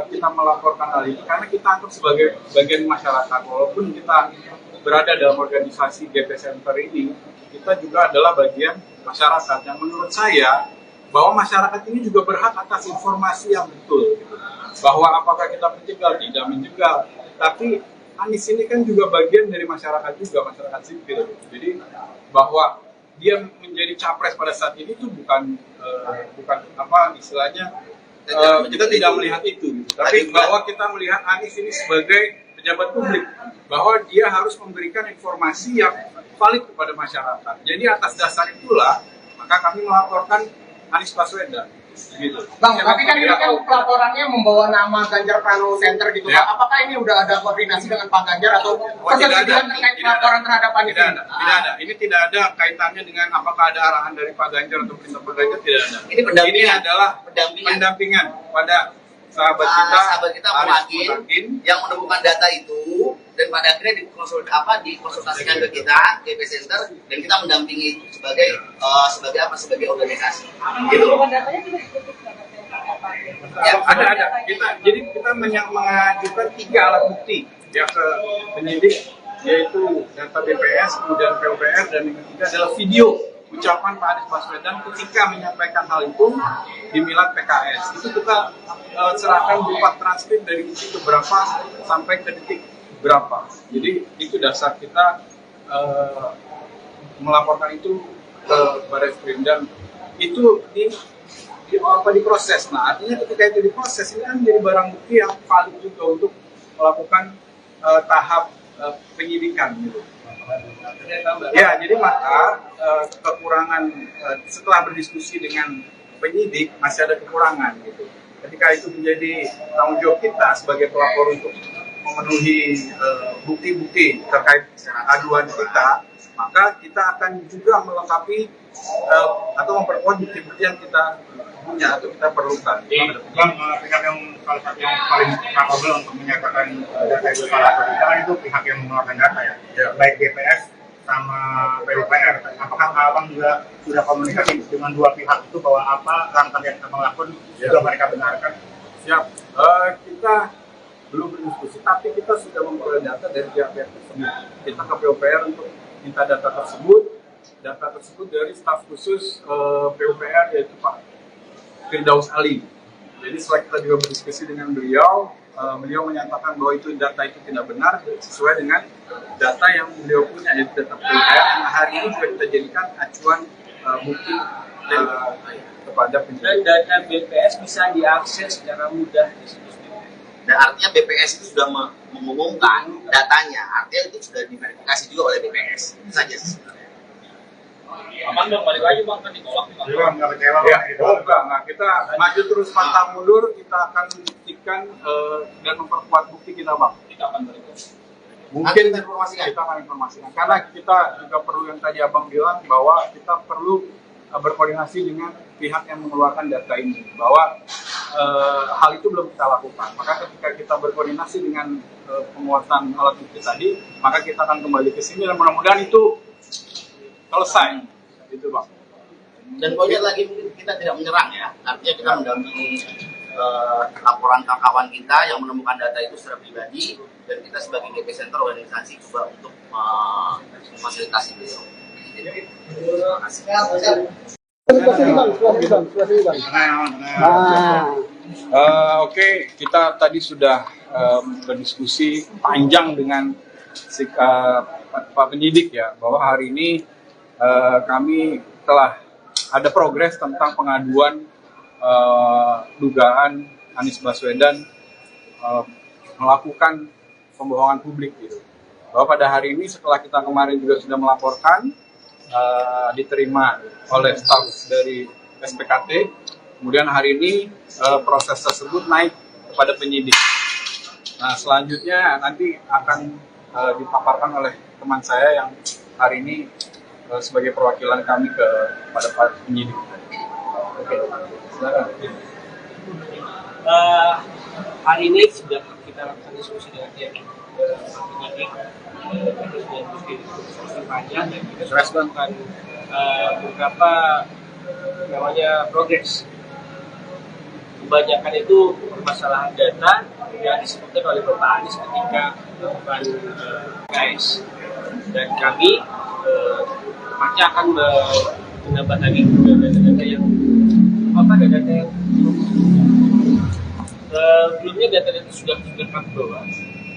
kita melaporkan hal ini, karena kita anggap sebagai bagian masyarakat, walaupun kita berada dalam organisasi GP Center ini, kita juga adalah bagian masyarakat yang menurut saya bahwa masyarakat ini juga berhak atas informasi yang betul, bahwa apakah kita menjegal, tidak menjegal, tapi Anies ini kan juga bagian dari masyarakat juga, masyarakat sipil, jadi bahwa dia menjadi capres pada saat ini itu bukan apa istilahnya, kita tidak melihat itu, gitu. Tapi bahwa kita melihat Anies ini sebagai pejabat publik, bahwa dia harus memberikan informasi yang valid kepada masyarakat. Jadi atas dasar itulah maka kami melaporkan Anies Baswedan, gitu. Bang, tapi kan ini kan pelaporannya membawa nama Ganjar Pranowo Center gitu. Ya. Apakah ini udah ada koordinasi dengan Pak Ganjar atau ketersediaan terkait pelaporan terhadap Anies? Tidak ada. Ini tidak ada kaitannya dengan apakah ada arahan dari Pak Ganjar atau perintah Pak Ganjar, tidak ada. Ini adalah pendampingan pada sahabat kita Muhakin yang menemukan data itu, dan pada akhirnya dikonsultasikan ke kita GP Center, dan kita mendampingi sebagai organisasi. Gitu. Ya, ada. Kita mengajukan 3 alat bukti ya ke penyidik, yaitu data BPS, kemudian PUPR, dan yang ketiga adalah video ucapan Pak Anies Baswedan ketika menyampaikan hal itu di Milad PKS. Itu kita serahkan berupa transkrip dari detik berapa sampai ke detik berapa. Jadi itu dasar kita melaporkan itu ke Barreskrim, dan itu diproses. Nah, artinya ketika itu diproses, ini kan menjadi barang bukti yang valid juga untuk melakukan tahap penyidikan gitu. Ya, jadi maka kekurangan setelah berdiskusi dengan penyidik masih ada kekurangan gitu. Ketika itu menjadi tanggung jawab kita sebagai pelapor untuk memenuhi bukti-bukti terkait aduan kita, maka kita akan juga melengkapi atau memperkuat bukti-bukti yang kita punya atau kita perlukan. Bang, pihak yang salah satu yang paling capable untuk menyatakan data itu salah atau tidak itu pihak yang mengeluarkan data ya, baik BPS sama PUPR. Apakah Abang juga sudah komunikasi dengan dua pihak itu bahwa apa langkah yang kita melakukan juga mereka benarkan? Siap. Kita belum berdiskusi, tapi kita sudah memperoleh data dari pihak-pihak tersebut. Kita ke PUPR untuk minta data tersebut. Data tersebut dari staf khusus PUPR yaitu Pak Firdaus Ali. Jadi setelah kita juga berdiskusi dengan beliau, beliau menyatakan bahwa data itu tidak benar sesuai dengan data yang beliau punya, yaitu data PUPR yang hari ini juga kita jadikan acuan bukti kepada penyidik. Dan data BPS bisa diakses secara mudah di situs BPS. Dan artinya BPS itu sudah mengumumkan datanya, artinya itu sudah diverifikasi juga oleh BPS. Itu saja sebenarnya. Aman bang, balik lagi bang, kan ditolak nih bang. Belum, nggak kecewa Ya, Bang. enggak. Kita maju terus pantang mundur, kita akan buktikan dan memperkuat bukti kita, Bang. Kita akan berikut. Mungkin Nanti kita informasikan. kita akan informasikan. Karena kita juga perlu yang tadi Abang bilang bahwa kita perlu berkoordinasi dengan pihak yang mengeluarkan data ini. Bahwa hal itu belum kita lakukan. Maka ketika kita berkoordinasi dengan penguatan alat bukti tadi, maka kita akan kembali ke sini dan mudah-mudahan itu selesai. Gitu, Bang. Dan poinnya lagi mungkin kita tidak menyerang ya, artinya kita mendampingi laporan kawan kita yang menemukan data itu secara pribadi, dan kita sebagai GP Center organisasi juga untuk memfasilitasi beliau. Terima kasih. Oke, kita tadi sudah berdiskusi panjang dengan Pak penyidik ya, bahwa hari ini kami telah ada progres tentang pengaduan dugaan Anies Baswedan melakukan pembohongan publik gitu. Bahwa pada hari ini setelah kita kemarin juga sudah melaporkan, diterima oleh staf dari SPKT, kemudian hari ini proses tersebut naik kepada penyidik. Nah selanjutnya nanti akan dipaparkan oleh teman saya yang hari ini sebagai perwakilan kami kepada Pak penyidik. Oke, silakan. Hari ini sudah kita lakukan diskusi dengan pihak penyidik. Kita sudah diskusi panjang dan kita sudah melakukan beberapa namanya progres. Kebanyakan itu permasalahan data yang disebutkan oleh Bapak Anies ketika melakukan guys, dan kami pasti akan menambah lagi data-data yang data yang sebelumnya data-data sudah kami bawa.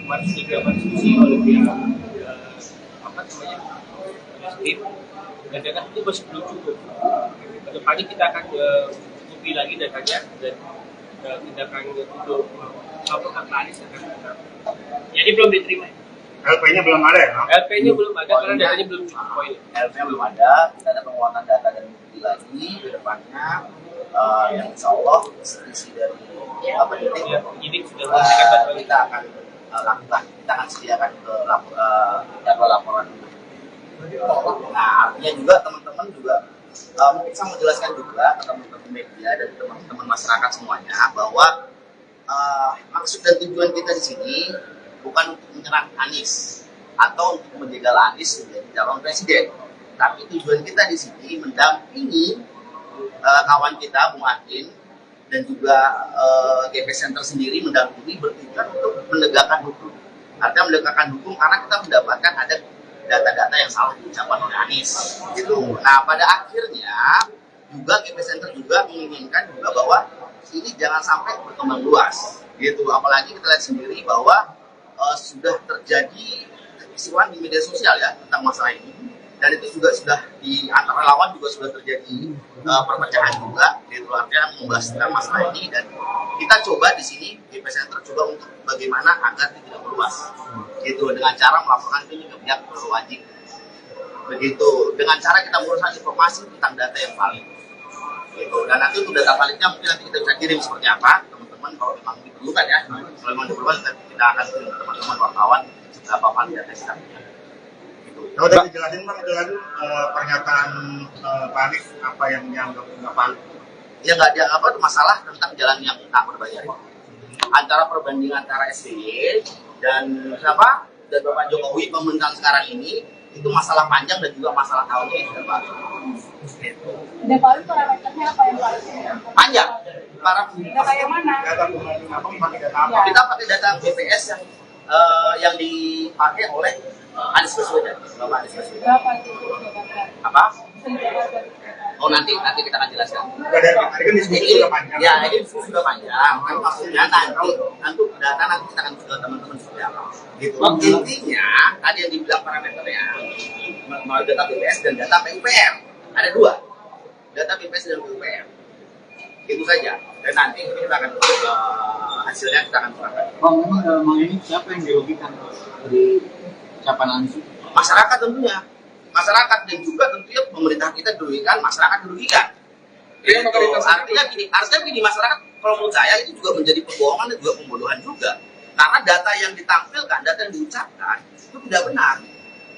Kemarin sudah dilakukan diskusi oleh pihak tim, dan data itu masih belum cukup. Kedepannya kita akan cukupi lagi datanya dan tindakan untuk Pak Anies akan kita. Jadi belum diterima. LP-nya belum ada ya? LP-nya belum ada karena datanya belum cukup poin. LP-nya belum ada, kita ada penguatan data dan bukti lagi ke depannya, yang insya Allah isi dari Penyidik sudah memberikan bantuan. kita akan lakukan, kita akan sediakan ke jadwal laporan. Nah artinya juga teman-teman juga mungkin saya mau jelaskan juga ke teman-teman media dan teman-teman masyarakat semuanya bahwa maksud dan tujuan kita di sini bukan untuk menyerang Anies atau untuk menjegal Anies menjadi calon presiden, tapi tujuan kita di sini mendampingi kawan kita Bung Adin dan juga GP Center sendiri mendampingi bertujuan untuk menegakkan hukum. Artinya menegakkan hukum karena kita mendapatkan ada data-data yang salah diucapkan oleh Anies. Gitu. Nah pada akhirnya juga GP Center juga menginginkan juga bahwa ini jangan sampai berkembang luas. Gitu. Apalagi kita lihat sendiri bahwa sudah terjadi kekisruhan di media sosial ya tentang masalah ini, dan itu juga sudah di antara lawan juga sudah terjadi perpecahan juga, gitu artinya membahas tentang masalah ini, dan kita coba di sini GP Center coba untuk bagaimana agar tidak meluas, gitu dengan cara melaporkan ini ke pihak berwajib, begitu dengan cara kita menguruskan informasi tentang data yang valid, gitu, dan nanti untuk data validnya mungkin nanti kita bisa kirim seperti apa teman-teman kalau memang diperlukan ya, kalau memang diperlukan kita akan kirim ke teman-teman wartawan seberapa valid data kita punya. Kalau udah dijelasin Bang, itu lagi pernyataan Pak Anies apa yang dianggap nggak valid? Ya nggak dianggap apa masalah tentang jalan yang tak berbayar. Antara perbandingan antara SBY dan siapa dan Bapak Jokowi pemerintahan sekarang ini itu masalah panjang dan juga masalah tahunnya yang sudah baru. Dan kalau parameternya apa yang paling Panjang. para Data yang mana? Data pembanding apa? Pakai data apa? Ya. kita pakai data BPS yang dipakai oleh Anies Baswedan, Bapak Anies Baswedan. Berapa itu jabatan? Apa? Jabatan. Oh nanti kita akan jelaskan. Dari tadi kan diskusi Ini, sudah panjang. ya ini sudah panjang. Kan maksudnya nanti data nanti kita akan ke teman-teman seperti apa. Gitu. Intinya tadi yang dibilang parameternya mau data BPS dan data PUPR. Ada dua, data BPS dan PUPR. Itu saja. Dan nanti kita akan hasilnya kita akan serahkan. Bang, memang ini siapa yang dirugikan dari ucapan Anies? Masyarakat tentunya. Masyarakat dan juga tentunya pemerintah kita dirugikan, masyarakat dirugikan. Iya, Gitu. Artinya gini, masyarakat kalau menurut saya itu juga menjadi pembohongan dan juga pembodohan juga. Karena data yang ditampilkan, data yang diucapkan itu tidak benar.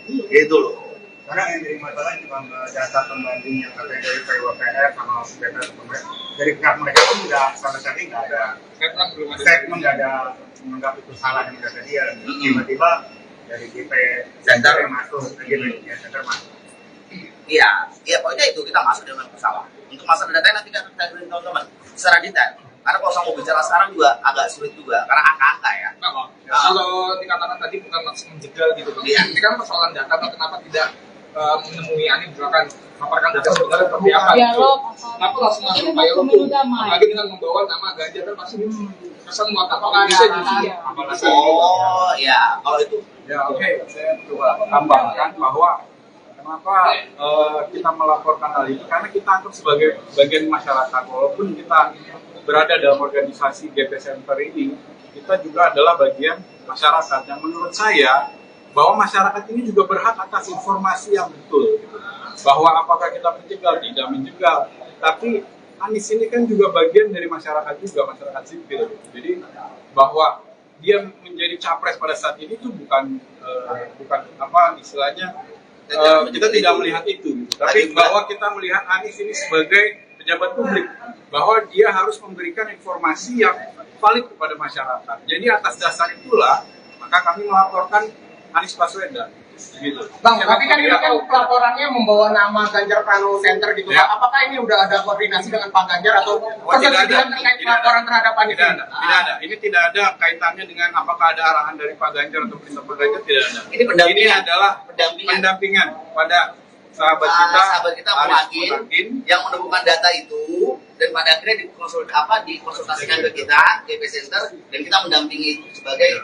Gitu loh. Karena yang jadi masalah cuma data pembanding yang katanya dari PUPR sama data pembanding dari pihak mereka pun nggak sama sekali nggak ada statement, nggak ada menganggap itu salah yang data dia. Tiba-tiba dari GP Center yang masuk, GP Center masuk. Iya, pokoknya itu kita masuk dengan masalah. Untuk masalah data nanti kita beri teman-teman secara detail. Karena kalau saya mau bicara sekarang juga agak sulit juga, karena angka-angka ya. Nah, Bang, kalau dikatakan tadi bukan maksud menjegal gitu, Bang. Iya. Ini kan persoalan data, Bang. Kenapa tidak menemui Anies misalkan paparkan data sebenarnya seperti apa? Dialog. Kenapa langsung masuk Ini upaya pemilu hukum? damai. Apalagi dengan membawa nama Ganjar kan pasti kesan muatan bisa justru. Apalagi Oh ya, kalau itu Ya oke, saya coba tambahkan bahwa kenapa kita melaporkan hal ini, karena kita anggap sebagai bagian masyarakat. Walaupun kita berada dalam organisasi GP Center ini, kita juga adalah bagian masyarakat. Yang menurut saya bahwa masyarakat ini juga berhak atas informasi yang betul, gitu. Bahwa apakah kita menjegal, tidak menjegal, tapi Anies ini kan juga bagian dari masyarakat juga, masyarakat sipil. Jadi bahwa dia menjadi capres pada saat ini itu bukan apa istilahnya, kita tidak melihat itu, gitu. Tapi bahwa kita melihat Anies ini sebagai pejabat publik, bahwa dia harus memberikan informasi yang valid kepada masyarakat. Jadi atas dasar itulah maka kami melaporkan Anies Baswedan. Gitu. Bang, tapi kan ini kan pelaporannya membawa nama Ganjar Pranowo Center gitu. Ya. Apakah ini udah ada koordinasi dengan Pak Ganjar atau tidak ada. persetujuan terkait pelaporan terhadap Anies? Tidak ada. Ini tidak ada kaitannya dengan apakah ada arahan dari Pak Ganjar atau perintah Pak Ganjar, tidak ada. Ini pendampingan. Ini adalah Pendampingan. pendampingan pada sahabat kita Muhakin yang menemukan data itu dan pada akhirnya dikonsultasikan ke kita GP Center dan kita mendampingi itu sebagai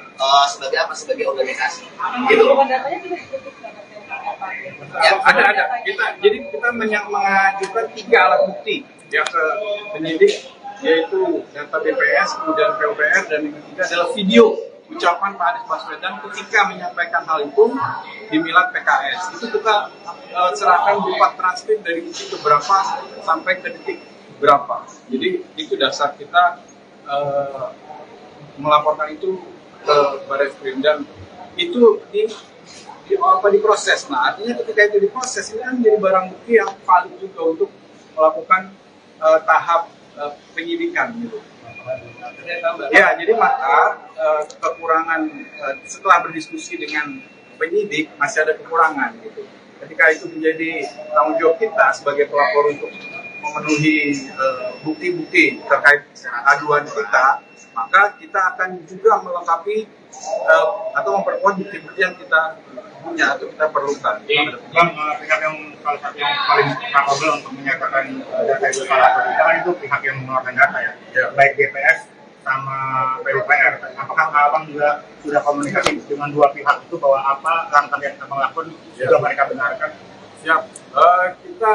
sebagai organisasi. Gitu. Datanya tidak ditutup Ya, ada. Jadi kita mengajukan 3 alat bukti ya ke penyidik, yaitu data BPS, kemudian PUPR, dan yang ketiga adalah video ucapan Pak Anies Baswedan ketika menyampaikan hal itu di Milad PKS. Itu kita serahkan berupa transkrip dari detik berapa sampai ke detik berapa. Jadi itu dasar kita melaporkan itu ke Barreskrim, dan itu diproses. Nah, artinya ketika itu diproses, ini kan menjadi barang bukti yang valid juga untuk melakukan tahap penyidikan gitu. Ya, jadi maka kekurangan setelah berdiskusi dengan penyidik masih ada kekurangan gitu. Ketika itu menjadi tanggung jawab kita sebagai pelapor untuk memenuhi bukti-bukti terkait aduan kita, maka kita akan juga melengkapi atau memperkuat bukti-bukti yang kita punya atau kita perlukan. Bang, pihak yang salah satu yang paling capable untuk menyatakan data itu salah atau tidak kan itu pihak yang mengeluarkan data ya, baik BPS sama PUPR. Apakah abang juga sudah komunikasi dengan dua pihak itu bahwa apa langkah yang abang lakukan juga mereka benarkan? Siap. Kita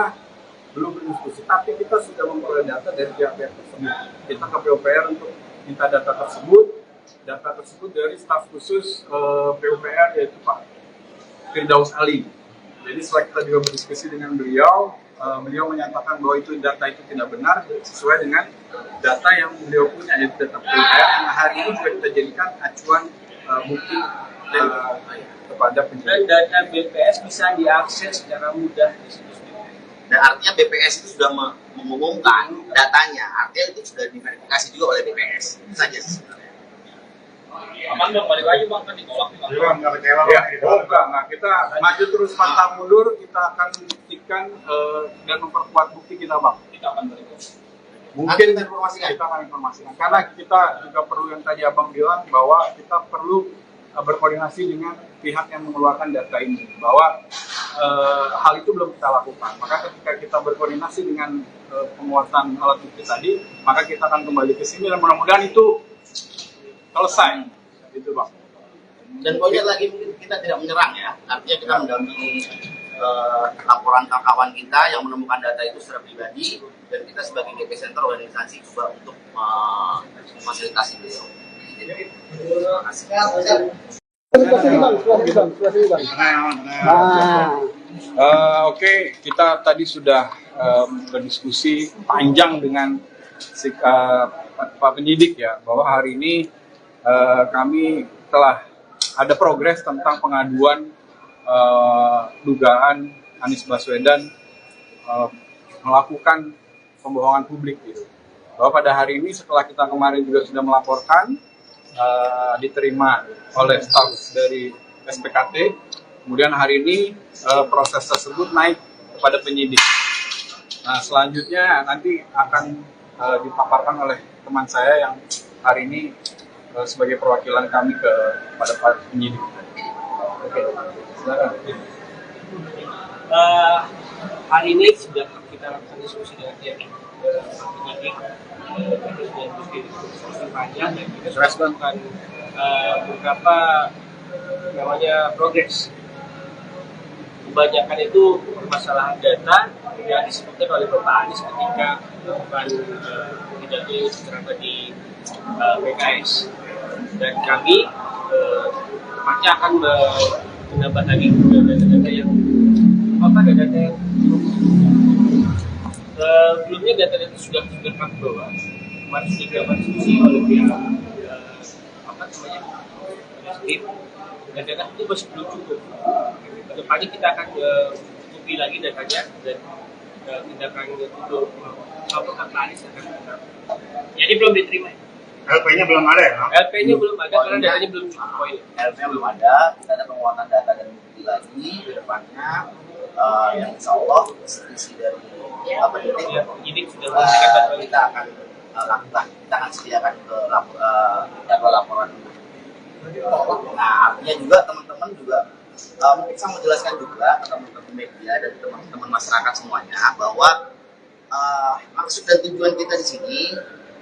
belum berdiskusi, tapi kita sudah memperoleh data dari pihak-pihak tersebut. Kita ke PUPR untuk minta data tersebut dari staf khusus PUPR, yaitu Pak Firdaus Ali. Jadi setelah kita juga berdiskusi dengan beliau, beliau menyatakan bahwa itu data itu tidak benar sesuai dengan data yang beliau punya, yaitu data PUPR yang hari ini juga kita jadikan acuan bukti kepada penyidik. Dan data BPS bisa diakses secara mudah di situs BPS. Dan artinya BPS itu sudah mengumumkan datanya, artinya itu sudah diverifikasi juga oleh BPS. Itu saja sebenarnya. Aman dong, balik lagi Bang, kan ditolak nih Bang. Jadi bang nggak kecewa Ya, bang? nah, kita maju terus pantang mundur, kita akan membuktikan dan memperkuat bukti kita, Bang. Kita akan balik. Mungkin informasikan. kita akan informasikan karena kita juga perlu, yang tadi abang bilang, bahwa kita perlu berkoordinasi dengan pihak yang mengeluarkan data ini, bahwa hal itu belum kita lakukan. Maka ketika kita berkoordinasi dengan penguatan alat bukti tadi, maka kita akan kembali ke sini dan mudah-mudahan itu selesai, gitu bang. Dan poinnya lagi, kita tidak menyerang ya, artinya kita mendampingi laporan kawan kita yang menemukan data itu secara pribadi, dan kita sebagai GP Center organisasi juga untuk memfasilitasi beliau. Oke, kita tadi sudah berdiskusi panjang dengan Pak Penyidik ya, bahwa hari ini kami telah ada progres tentang pengaduan dugaan Anies Baswedan melakukan pembohongan publik gitu. Bahwa pada hari ini setelah kita kemarin juga sudah melaporkan, diterima oleh staf dari SPKT, kemudian hari ini proses tersebut naik kepada penyidik. Nah, selanjutnya nanti akan dipaparkan oleh teman saya yang hari ini sebagai perwakilan kami kepada Pak Penyidik. Oke, silakan. Hari ini sudah kita lakukan diskusi dengan pihak penyidik, kita sudah diskusi panjang dan kita sudah melakukan beberapa namanya progres. Kebanyakan itu permasalahan data yang disebutkan oleh Bapak Anies ketika melakukan pidato secara di PKS, dan kami pasti akan menambah lagi data-data yang data-data yang sebelumnya data-data sudah kami bawa. Kemarin sudah dilakukan diskusi oleh pihak tim, dan data itu masih belum cukup. Kedepannya kita akan cukupi lagi datanya dan tindakan untuk Pak Anies akan tetap. Jadi belum diterima. LP-nya belum ada ya? LP-nya belum ada karena datanya belum cukup poin. LP-nya belum ada, kita ada penguatan data dan bukti lagi ke depannya, yang insya Allah isi dari Penyidik sudah memberikan data. kita akan lakukan, kita akan sediakan ke jadwal laporan. Nah, artinya juga teman-teman juga mungkin saya mau jelaskan juga ke teman-teman media dan teman-teman masyarakat semuanya bahwa maksud dan tujuan kita di sini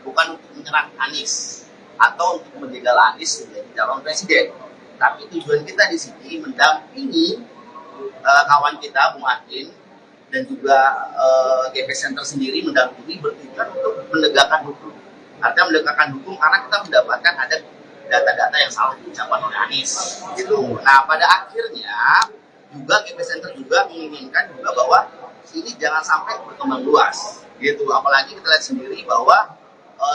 bukan untuk menyerang Anies atau untuk menjegal Anies menjadi calon presiden, tapi tujuan kita di sini mendampingi kawan kita Bung Adin dan juga GP Center sendiri mendampingi bertujuan untuk menegakkan hukum. Artinya menegakkan hukum karena kita mendapatkan ada data-data yang salah diucapkan oleh Anies. Gitu. Nah, pada akhirnya juga GP Center juga menginginkan juga bahwa ini jangan sampai berkembang luas. Gitu. Apalagi kita lihat sendiri bahwa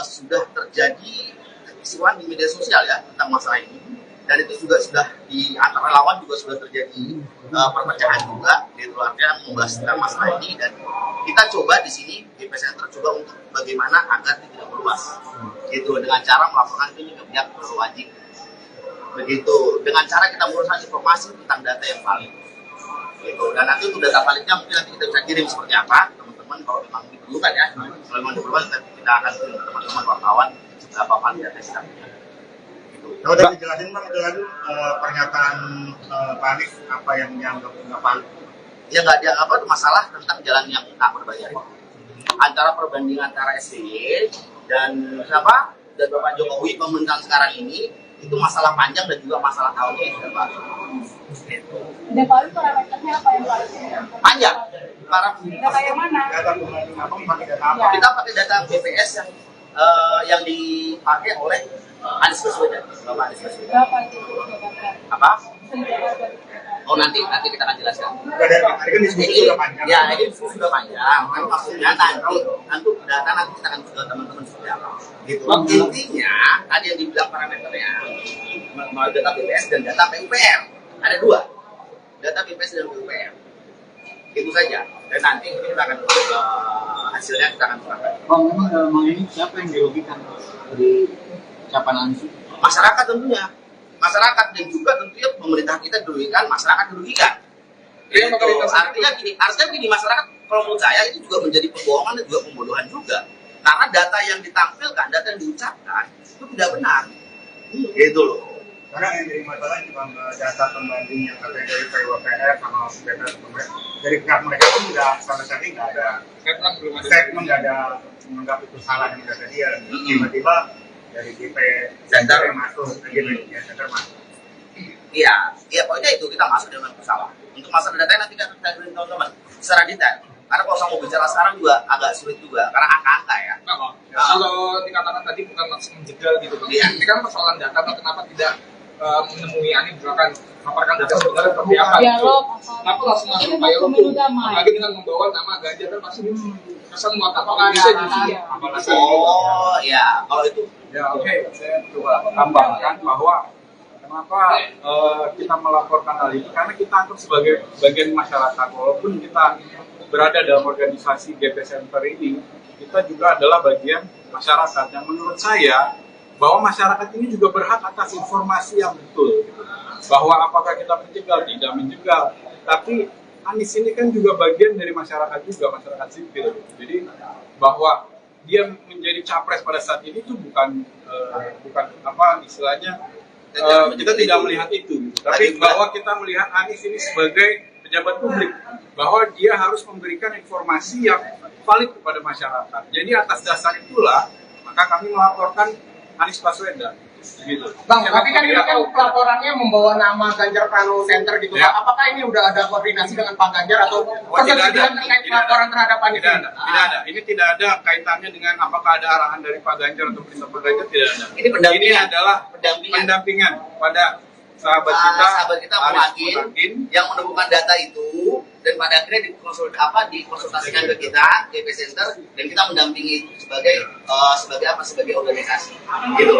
sudah terjadi kekisruhan di media sosial ya tentang masalah ini, dan itu juga sudah di antara lawan juga sudah terjadi perpecahan juga, gitu, artinya membahas tentang masalah ini, dan kita coba di sini GP Center coba untuk bagaimana agar tidak meluas, gitu, dengan cara melaporkan ini ke pihak berwajib, begitu, dengan cara kita menguruskan informasi tentang data yang valid, gitu, dan nanti untuk data validnya mungkin nanti kita bisa kirim seperti apa, teman-teman, kalau memang diperlukan ya, kalau memang diperlukan nanti kita akan kirim ke teman-teman wartawan berapa valid data kita punya. Kalau udah dijelasin Bang, itu lagi pernyataan Pak Anies apa yang dianggap nggak valid? Ya nggak dianggap itu masalah tentang jalan yang tak berbayar. Antara perbandingan antara SBY dan siapa dan Bapak Jokowi pemerintahan sekarang ini itu masalah panjang dan juga masalah tahunnya yang sudah baru. Dan kalau itu parameternya apa yang valid? Panjang. Para Data yang mana? Data pembanding apa? Pakai data apa? kita pakai data BPS yang dipakai oleh Anies Baswedan, Bapak Anies Baswedan. Berapa itu? Apa? Oh nanti kita akan jelaskan. Dari hari kan diskusi sudah panjang. Ya ini diskusi sudah panjang. Kan maksudnya nanti data nanti kita akan ke teman-teman seperti apa. Gitu. Intinya tadi yang dibilang parameternya mau data BPS dan data PUPR. Ada dua. Data BPS dan PUPR. Itu saja. Dan nanti kita akan hasilnya kita akan serahkan. Bang, memang ini siapa yang dirugikan dari ucapan Anies? Masyarakat tentunya. Masyarakat dan juga tentunya pemerintah kita dirugikan, masyarakat dirugikan. Iya, Artinya gini, masyarakat kalau menurut saya itu juga menjadi pembohongan dan juga pembodohan juga. Karena data yang ditampilkan, data yang diucapkan itu tidak benar. Gitu loh. Karena yang jadi masalah cuma data pembanding yang katanya dari PUPR sama BPS dari pihak mereka pun nggak sama sekali nggak ada statement, nggak ada menganggap itu salah yang data dia. Tiba-tiba dari GP Center yang masuk, GP Center masuk. Iya, pokoknya itu kita masuk dengan bersalah. Untuk masalah data nanti kita dengerin teman-teman secara detail. Karena kalau saya mau bicara sekarang juga agak sulit juga, karena angka-angka ya. Kalau dikatakan tadi bukan maksud menjegal gitu, Bang. Ini kan persoalan data, kenapa tidak menemui Ani misalkan paparkan data sebenarnya seperti apa? Kenapa langsung masuk upaya hukum? Apalagi dengan membawa nama Ganjar kan pasti kesan muatan bisa justru. Oh ya, kalau itu Ya oke, saya coba tambahkan bahwa kenapa kita melaporkan hal ini, karena kita anggap sebagai bagian masyarakat. Walaupun kita berada dalam organisasi GP Center ini, kita juga adalah bagian masyarakat. Yang menurut saya bahwa masyarakat ini juga berhak atas informasi yang betul, gitu. Bahwa apakah kita menjegal, tidak menjegal, tapi Anies ini kan juga bagian dari masyarakat juga, masyarakat sipil. Jadi bahwa dia menjadi capres pada saat ini itu bukan apa istilahnya, kita tidak melihat itu, gitu. Tapi bahwa kita melihat Anies ini sebagai pejabat publik, bahwa dia harus memberikan informasi yang valid kepada masyarakat. Jadi atas dasar itulah maka kami melaporkan Anies Baswedan. Gitu. Bang, tapi kan ini kan laporannya membawa nama Ganjar Pranowo Center gitu. Ya. Apakah ini udah ada koordinasi dengan Pak Ganjar atau persetujuan terkait laporan terhadap Anies? Tidak ada. Ini tidak ada kaitannya dengan apakah ada arahan dari Pak Ganjar atau perintah Pak Ganjar, tidak ada. Ini adalah pendampingan pada sahabat kita Muhakin yang menemukan data itu, dan pada akhirnya dikonsultasikan ke kita GP Center, dan kita mendampingi itu sebagai organisasi. Gitu.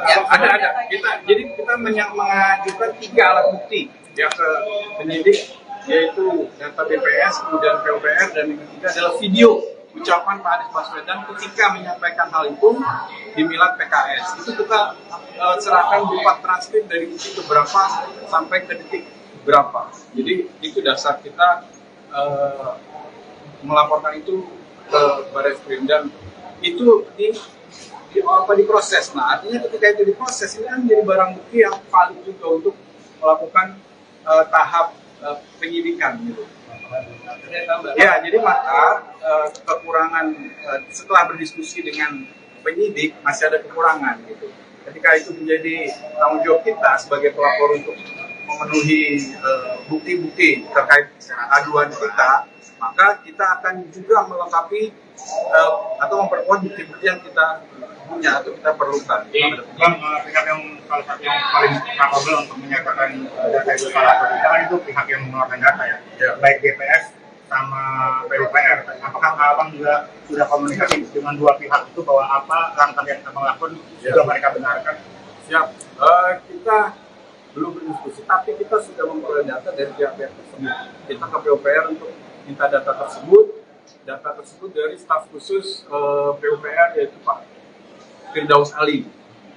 Ya, ada. Jadi kita mengajukan 3 alat bukti ya ke penyidik, yaitu data BPS, kemudian PUPR, dan yang ketiga adalah video ucapan Pak Anies Baswedan ketika menyampaikan hal itu di Milad PKS. Itu kita serahkan berupa transkrip dari detik berapa sampai ke detik berapa. Jadi itu dasar kita melaporkan itu ke Barreskrim, dan itu diproses. Nah, artinya ketika itu diproses, ini kan menjadi barang bukti yang valid juga untuk melakukan tahap penyidikan gitu. Ya, jadi maka kekurangan setelah berdiskusi dengan penyidik masih ada kekurangan gitu. Ketika itu menjadi tanggung jawab kita sebagai pelapor untuk memenuhi bukti-bukti terkait aduan kita, maka kita akan juga melengkapi atau memperkuat bukti-bukti yang kita punya atau kita perlukan. Bang, pihak yang salah satu yang paling capable untuk menyatakan data itu salah atau tidak itu pihak yang mengeluarkan data ya. Baik BPS sama PUPR. Apakah Abang juga sudah komunikasi dengan 2 pihak itu bahwa apa langkah yang Abang lakukan juga mereka benarkan? Siap. Kita belum berdiskusi, tapi kita sudah memperoleh data dari pihak-pihak tersebut. Kita ke PUPR untuk minta data tersebut dari staf khusus PUPR, yaitu Pak Firdaus Ali.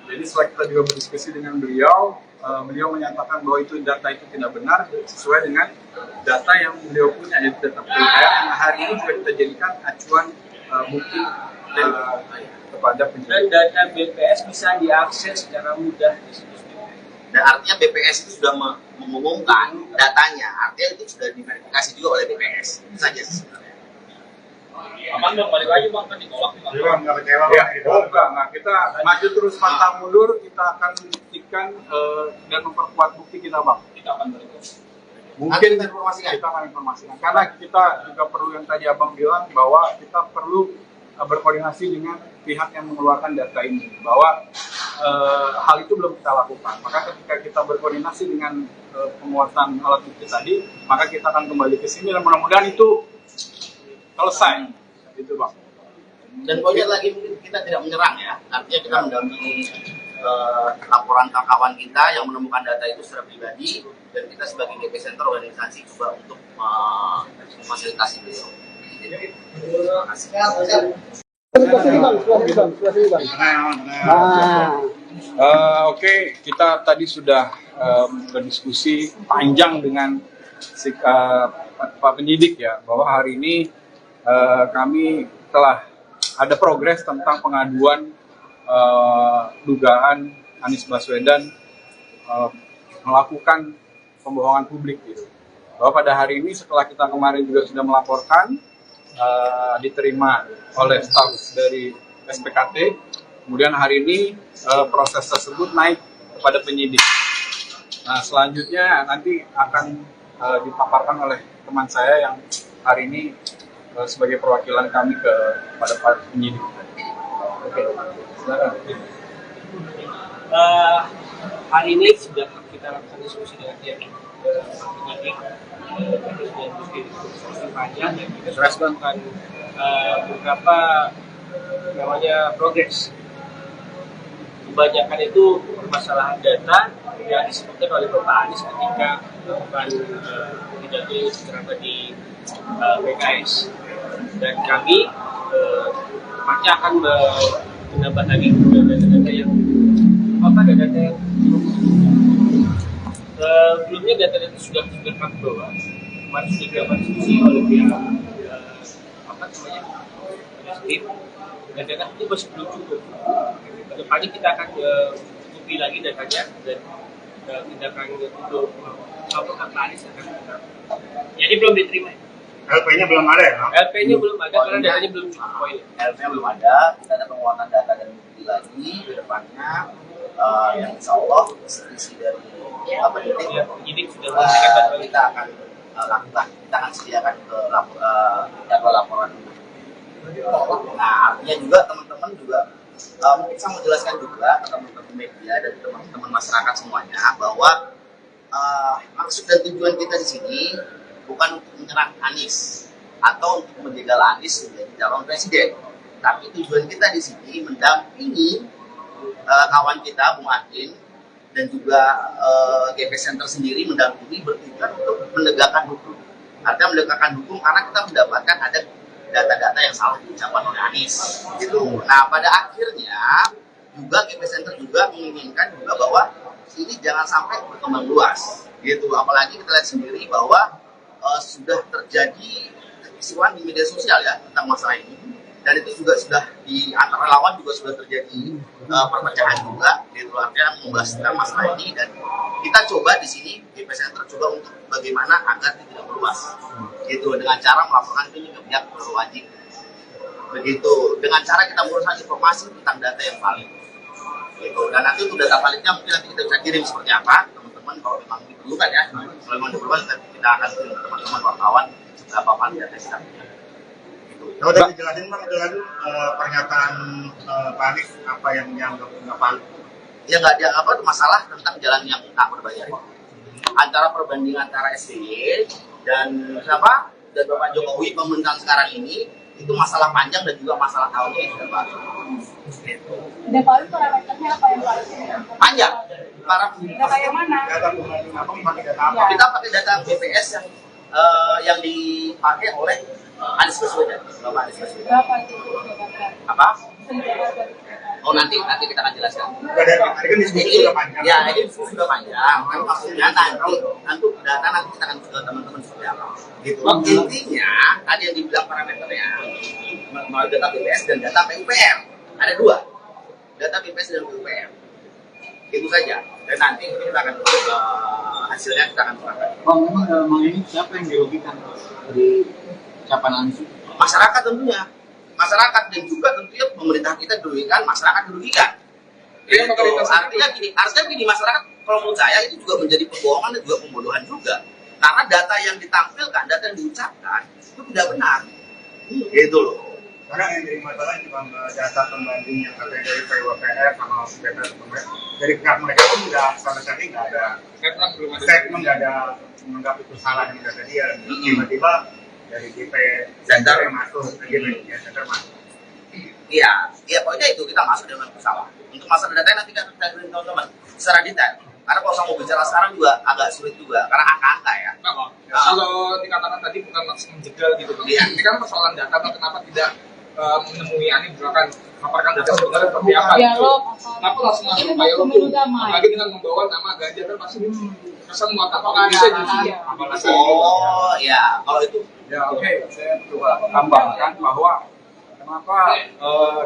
Jadi setelah kita juga berdiskusi dengan beliau, beliau menyatakan bahwa itu data itu tidak benar sesuai dengan data yang beliau punya, yaitu data PUPR yang hari ini juga kita jadikan acuan bukti kepada penyidik. Dan data BPS bisa diakses secara mudah di situs BPS. Dan artinya BPS itu sudah mengumumkan datanya, artinya itu sudah diverifikasi juga oleh BPS. Itu saja sebenarnya. Abang dong, balik lagi Bang, kan ditolak nih Bang. Jadi Bang, nggak kecewa Ya, Bang? nah kita maju terus pantang mundur, kita akan buktikan dan memperkuat bukti kita, Bang. Kita akan balik. Mungkin Informasikan. kita akan informasikan, karena kita juga perlu yang tadi Abang bilang bahwa kita perlu berkoordinasi dengan pihak yang mengeluarkan data ini, bahwa hal itu belum kita lakukan. Maka ketika kita berkoordinasi dengan penguatan alat bukti tadi, maka kita akan kembali ke sini dan mudah-mudahan itu selesai, gitu Bang. Dan poinnya lagi, mungkin kita tidak menyerang ya, artinya kita mendampingi laporan kawan kita yang menemukan data itu secara pribadi, dan kita sebagai GP Center organisasi juga untuk memfasilitasi beliau. Terima kasih. Oke, kita tadi sudah berdiskusi panjang dengan Pak penyidik ya, bahwa hari ini kami telah ada progres tentang pengaduan dugaan Anies Baswedan melakukan pembohongan publik gitu. Bahwa pada hari ini setelah kita kemarin juga sudah melaporkan, diterima oleh staf dari SPKT, kemudian hari ini proses tersebut naik kepada penyidik. Nah, selanjutnya nanti akan dipaparkan oleh teman saya yang hari ini sebagai perwakilan kami kepada para penyidik. Oke, silakan. Hari ini sudah kita lakukan diskusi dengan pihak penyidik, sudah diskusi panjang dan kita sudah melakukan beberapa namanya progres. Kebanyakan itu permasalahan data yang disebutkan oleh Bapak Anies ketika melakukan pidato secara di PKS, dan kami pasti akan menambah lagi data-data yang data yang sebelumnya data-data sudah kami bawa. Kemarin sudah dilakukan diskusi oleh pihak tim, dan data itu masih belum cukup. Kedepannya kita akan cukupi lagi datanya dan kita akan untuk Pak Anies akan jadi belum diterima. LP-nya belum ada ya? LP-nya belum ada karena datanya belum cukup poin. LP-nya belum ada, kita ada penguatan data dan bukti lagi ke depannya, yang insya Allah isi dari penyidik sudah menghasilkan kita akan lakukan, kita akan sediakan ke jadwal laporan. Nah, artinya juga teman-teman juga mungkin saya mau jelaskan juga ke teman-teman media dan teman-teman masyarakat semuanya bahwa maksud dan tujuan kita di sini bukan untuk menyerang Anies atau untuk menjegal Anies menjadi calon presiden, tapi tujuan kita di sini mendampingi kawan kita Bung Adin dan juga GP Center sendiri mendampingi bertujuan untuk menegakkan hukum. Artinya menegakkan hukum karena kita mendapatkan ada data-data yang salah diucapkan oleh Anies gitu. Nah, pada akhirnya juga GP Center juga menginginkan juga bahwa ini jangan sampai berkembang luas gitu. Apalagi kita lihat sendiri bahwa sudah terjadi kekisruhan di media sosial ya tentang masalah ini, dan itu juga sudah di antara lawan juga sudah terjadi perpecahan juga gitu. Artinya membahas tentang masalah ini, dan kita coba di sini GP Center coba untuk bagaimana agar tidak meluas gitu, dengan cara melaporkan ini ke pihak berwajib begitu, dengan cara kita menguruskan informasi tentang data yang valid gitu. Dan nanti untuk data validnya mungkin nanti kita bisa kirim seperti apa teman-teman, kalau memang diperlukan ya, kalau memang diperlukan kita akan kirim ke teman-teman wartawan berapa valid data kita punya. Kalau udah dijelasin Bang, itu lagi pernyataan Pak Anies apa yang dianggap nggak valid? Ya nggak dianggap apa, masalah tentang jalan yang tak berbayar antara perbandingan antara SBY dan siapa dan Bapak Jokowi pemerintahan sekarang ini, itu masalah panjang dan juga masalah tahunnya yang sudah baru. Gitu. Dan kalau itu parameternya apa yang paling Panjang. Para data yang mana? Data pembanding apa? Pakai data apa? kita pakai data BPS yang dipakai oleh Anies Baswedan, Bapak Anies Baswedan. Berapa itu? Apa? Oh, nanti kita akan jelaskan. Tadi kan diskusi sudah panjang. Ya, ini diskusi sudah panjang. Kan maksudnya nanti data nanti kita akan ke teman-teman seperti apa. Gitu. Intinya tadi yang dibilang parameternya melalui data BPS dan data PUPR. Ada dua, data BPS dan PUPR. Itu saja. Dan nanti kita akan hasilnya kita akan serahkan. Bang, memang ini siapa yang dirugikan dari ucapan Anies? Masyarakat tentunya. Masyarakat dan juga tentunya pemerintah kita dirugikan, masyarakat dirugikan. Gitu. Artinya gini, masyarakat kalau menurut saya itu juga menjadi pembohongan dan juga pembodohan juga. Karena data yang ditampilkan, data yang diucapkan itu tidak benar. Gitu loh. Karena yang jadi masalah cuma data pembanding yang katanya dari PWPR sama data dari pihak mereka pun nggak sama sekali nggak ada statement, nggak ada menganggap itu salah yang data dia. Tiba-tiba dari GP Center yang masuk, GP Center masuk. Iya, pokoknya itu kita masuk dengan pesawat. Untuk masalah data nanti kita kirim teman-teman secara detail. Karena kalau saya mau bicara sekarang juga agak sulit juga, karena angka-angka ya. Kalau dikatakan tadi bukan maksud menjegal gitu, Bang. Iya. Ini kan persoalan data, kenapa tidak menemui Ani misalkan paparkan data sebenarnya seperti apa? Dialog. Kenapa langsung masuk dialog tuh? Apalagi dengan membawa nama Ganjar kan pasti kesan muatan apakah bisa jadi Oh ya, kalau itu Ya oke, saya coba tambahkan bahwa kenapa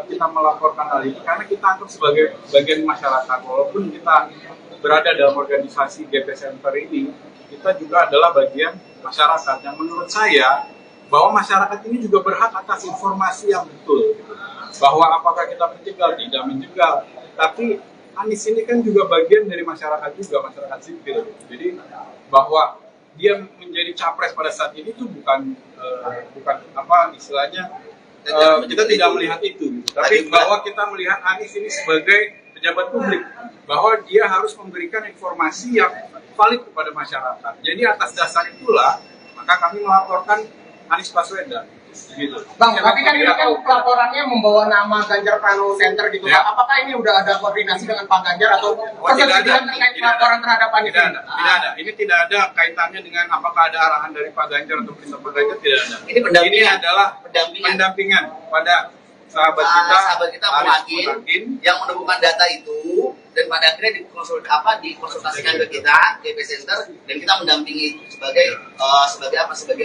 kita melaporkan hal ini, karena kita anggap sebagai bagian masyarakat. Walaupun kita berada dalam organisasi GP Center ini, kita juga adalah bagian masyarakat. Yang menurut saya, bahwa masyarakat ini juga berhak atas informasi yang betul. Bahwa apakah kita menjegal, tidak menjegal. Tapi Anies ini kan juga bagian dari masyarakat juga, masyarakat sipil. Jadi bahwa dia menjadi capres pada saat ini itu bukan apa istilahnya kita tidak melihat itu, tapi bahwa kita melihat Anies ini sebagai pejabat publik, bahwa dia harus memberikan informasi yang valid kepada masyarakat. Jadi atas dasar itulah maka kami melaporkan Anies Baswedan. Gitu. Bang, tapi kan ini kan pelaporannya membawa nama Ganjar Pranowo Center gitu. Ya. Apakah ini udah ada koordinasi dengan Pak Ganjar atau persetujuan terkait pelaporan terhadap Anies? Tidak ada. Ini tidak ada kaitannya dengan apakah ada arahan dari Pak Ganjar atau perintah Pak Ganjar, tidak ada. Ini adalah pendampingan pada sahabat kita Muhakin yang menemukan data itu dan pada akhirnya dikonsultasikan ke kita GP Center dan kita mendampingi itu sebagai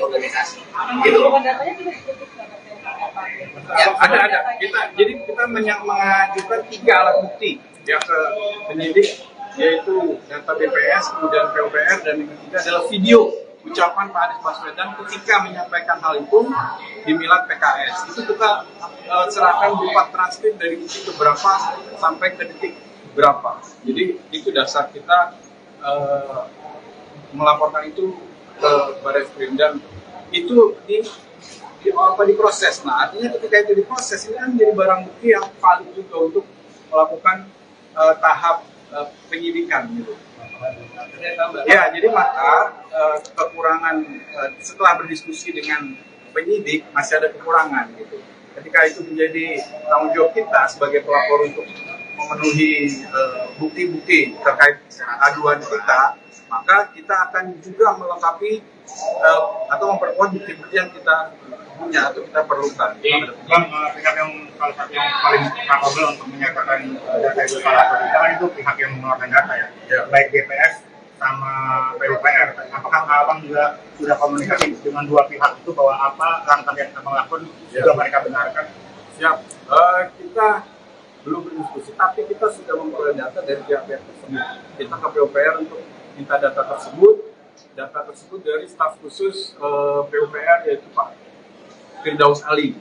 organisasi. Gitu. Ya, ada. Jadi kita mengajukan 3 alat bukti ya ke penyidik, yaitu data BPS, kemudian PUPR, dan yang ketiga adalah video ucapan Pak Anies Baswedan ketika menyampaikan hal itu di Milad PKS. Itu kita serahkan berupa transkrip dari detik keberapa sampai ke detik berapa. Jadi itu dasar kita melaporkan itu ke Barreskrim, dan itu diproses. Nah, artinya ketika itu diproses, ini kan menjadi barang bukti yang valid juga untuk melakukan tahap penyidikan gitu. Ya, jadi maka kekurangan setelah berdiskusi dengan penyidik masih ada kekurangan gitu. Ketika itu menjadi tanggung jawab kita sebagai pelapor untuk memenuhi bukti-bukti terkait aduan kita, maka kita akan juga melengkapi atau memperkuat bukti-bukti yang kita punya atau kita perlukan. Bang, pihak yang salah satu yang paling capable untuk menyatakan data itu salah atau tidak kan itu pihak yang mengeluarkan data ya. Baik BPS sama PUPR. Apakah Abang juga sudah komunikasi dengan dua pihak itu bahwa apa langkah yang Abang lakukan juga mereka benarkan? Siap. Kita belum berdiskusi, tapi kita sudah memperoleh data dari pihak-pihak tersebut. Kita ke PUPR untuk minta data tersebut dari staf khusus PUPR, yaitu Pak Firdaus Ali.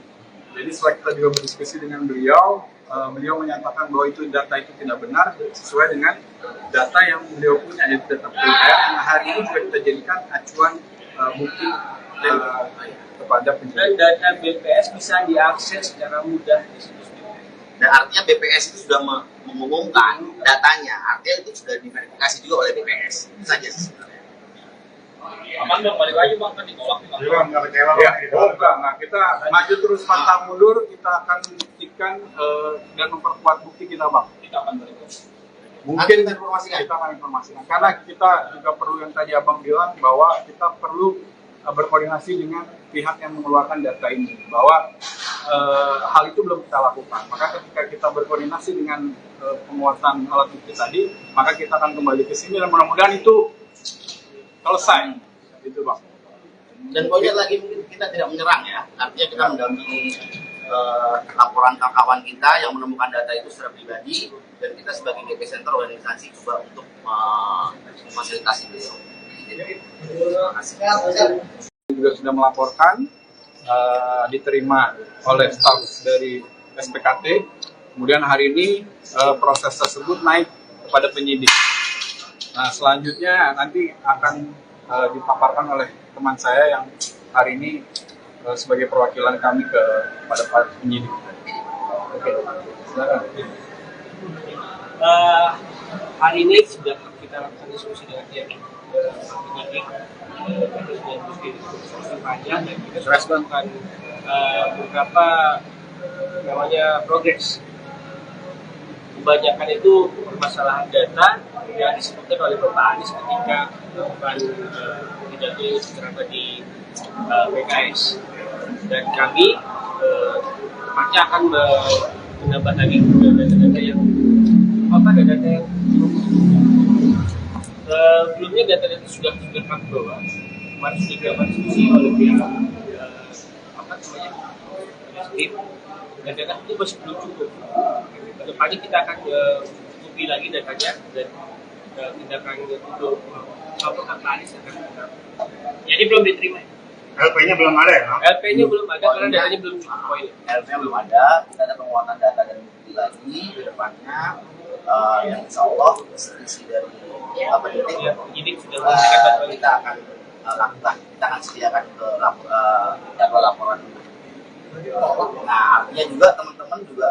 Jadi setelah kita juga berdiskusi dengan beliau, beliau menyatakan bahwa itu data itu tidak benar sesuai dengan data yang beliau punya, yaitu data PUPR yang hari ini juga kita jadikan acuan bukti kepada penyidik. Dan data BPS bisa diakses secara mudah di situs BPS. Dan artinya BPS itu sudah mengumumkan datanya, artinya itu sudah diverifikasi juga oleh BPS. Itu saja sebenarnya. Aman dong, balik lagi bang, kan ditolak nih bang. Jadi Bang, nggak kecewa Ya, Bang? enggak. Nah, kita maju terus pantang mundur, kita akan buktikan dan memperkuat bukti kita, Bang. Kita akan balik. Mungkin kita informasikan. Kita akan informasikan. Karena kita juga perlu, yang tadi Abang bilang, bahwa kita perlu berkoordinasi dengan pihak yang mengeluarkan data ini, bahwa hal itu belum kita lakukan. Maka ketika kita berkoordinasi dengan penguatan alat bukti tadi, maka kita akan kembali ke sini dan mudah-mudahan itu selesai, itu Bang. Dan poinnya lagi mungkin kita tidak menyerang ya, artinya kita mendampingi laporan kawan kita yang menemukan data itu secara pribadi, dan kita sebagai GP Center organisasi coba untuk memfasilitasi beliau. Terima kasih. Juga sudah melaporkan, diterima oleh staf dari SPKT. Kemudian hari ini proses tersebut naik kepada penyidik. Nah, selanjutnya nanti akan dipaparkan oleh teman saya yang hari ini sebagai perwakilan kami kepada para penyidik. Oke, silakan. Hari ini sudah kita lakukan diskusi dengan pihak penyidik, sudah diskusi panjang, dan kita sudah melakukan beberapa namanya progres. Kebanyakan itu permasalahan data yang disebutkan oleh Bapak Anies ketika melakukan pidato di PKS, dan kami kedepannya akan menambah lagi data-data yang data-data yang sebelumnya data-data sudah kami bawa. Kemarin sudah dilakukan diskusi oleh pihak tim, dan data itu masih belum cukup. Kedepannya kita akan cukupi lagi datanya dan tindakan untuk laporan Anies akan kita. Jadi belum diterima. LP-nya belum ada ya? LP-nya belum ada karena datanya belum cukup poin. LP-nya belum ada, kita ada penguatan data dan bukti lagi ke depannya, yang insya Allah isi dari Penyidik sudah memberikan data kita akan lakukan, kita akan sediakan ke jadwal laporan. Nah, artinya juga teman-teman juga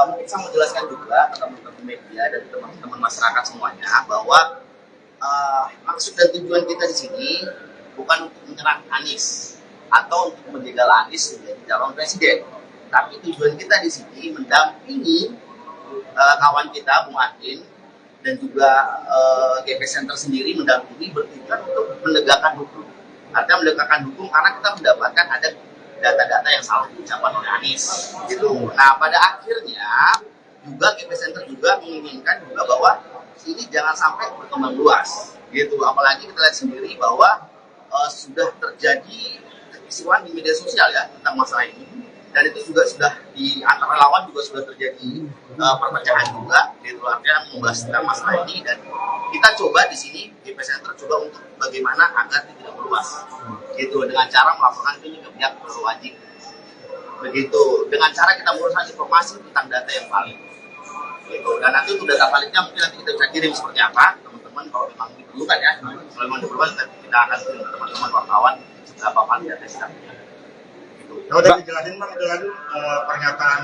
mungkin saya mau jelaskan juga ke teman-teman media dan teman-teman masyarakat semuanya bahwa maksud dan tujuan kita di sini bukan untuk menyerang Anies atau untuk menjegal Anies menjadi calon presiden, tapi tujuan kita di sini mendampingi kawan kita Bung Adin dan juga GP Center sendiri mendampingi bertujuan untuk menegakkan hukum. Artinya menegakkan hukum karena kita mendapatkan ada data-data yang salah diucapkan oleh Anies gitu. Nah, pada akhirnya juga GP Center juga menginginkan juga bahwa ini jangan sampai berkembang luas gitu. Apalagi kita lihat sendiri bahwa sudah terjadi kekisruhan di media sosial ya tentang masalah ini, dan itu juga sudah di antara lawan juga sudah terjadi perpecahan juga gitu. Artinya membahas tentang masalah ini, dan kita coba di sini GP Center coba untuk bagaimana agar tidak meluas gitu, dengan cara melaporkan ini ke pihak berwajib begitu, dengan cara kita menguruskan informasi tentang data yang valid gitu. Dan nanti untuk data validnya mungkin nanti kita bisa kirim seperti apa teman-teman, kalau memang diperlukan ya, kalau memang diperlukan kita akan kirim ke teman-teman wartawan berapa valid data kita punya. Kalau udah dijelasin Bang, itu lalu pernyataan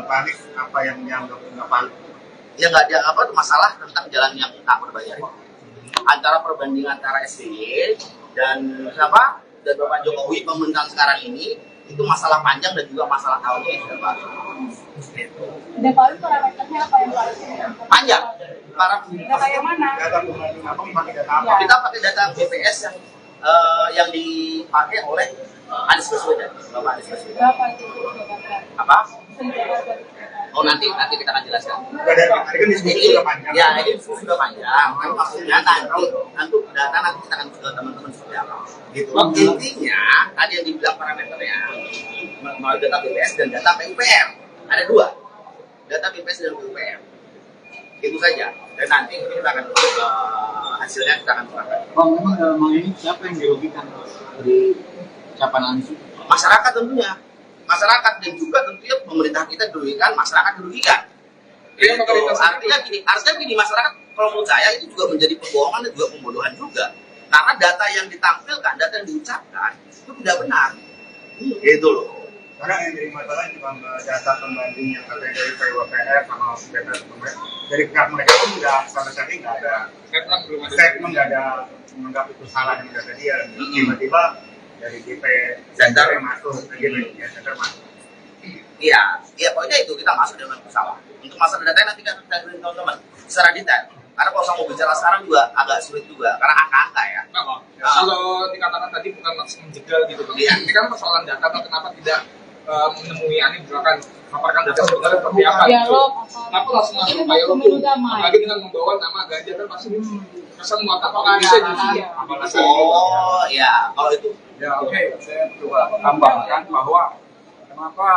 Pak Anies apa yang dianggap nggak valid? Ya nggak dianggap apa, masalah tentang jalan yang tak berbayar. Antara perbandingan antara SBY dan siapa dan Bapak Jokowi pemerintahan sekarang ini itu masalah panjang dan juga masalah tahunnya ya Pak. Dan kalau itu parameternya apa yang paling Panjang. data yang mana? Data pembanding apa? Pakai data apa? Kita pakai data BPS yang dipakai oleh Anies Baswedan, Bapak Anies Baswedan. Berapa itu? Apa? Oh nanti kita akan jelaskan. Tadi kan diskusi sudah panjang. Ya ini diskusi sudah panjang. Kan maksudnya nanti data nanti kita akan ke teman-teman seperti apa. Gitu. Intinya tadi yang dibilang parameternya melalui data BPS dan data PUPR. Ada dua, data BPS dan PUPR. Itu saja. Dan nanti kita akan hasilnya kita akan serahkan. Bang, memang ini siapa yang dirugikan dari ucapan Anies? Masyarakat tentunya. Masyarakat dan juga tentunya pemerintah kita dirugikan, masyarakat dirugikan. Iya, Artinya gini, masyarakat kalau menurut saya itu juga menjadi pembohongan dan juga pembodohan juga. Karena data yang ditampilkan, data yang diucapkan itu tidak benar. Gitu loh. Karena yang jadi masalah cuma data pembanding yang katanya dari PWPR sama data dari pihak mereka pun nggak sama sekali nggak ada statement, nggak ada menganggap itu salah dengan data dia. Tiba-tiba dari GP Center yang masuk, GP Center masuk. Iya, pokoknya itu kita masuk dengan masalah. Untuk masalah data nanti kita beri teman-teman secara detail. Karena kalau saya mau bicara sekarang juga agak sulit juga, karena angka-angka ya. Kalau dikatakan tadi bukan maksud menjegal gitu, Iya. ini kan persoalan data, kenapa tidak menemui Anies misalkan paparkan data sebenarnya seperti apa? Dialog. Kenapa langsung masuk Pak Yoro tuh? Apalagi dengan membawa nama Ganjar kan pasti kesan muatan bisa jadi. Oh ya, kalau itu Ya oke, saya coba tambahkan bahwa kenapa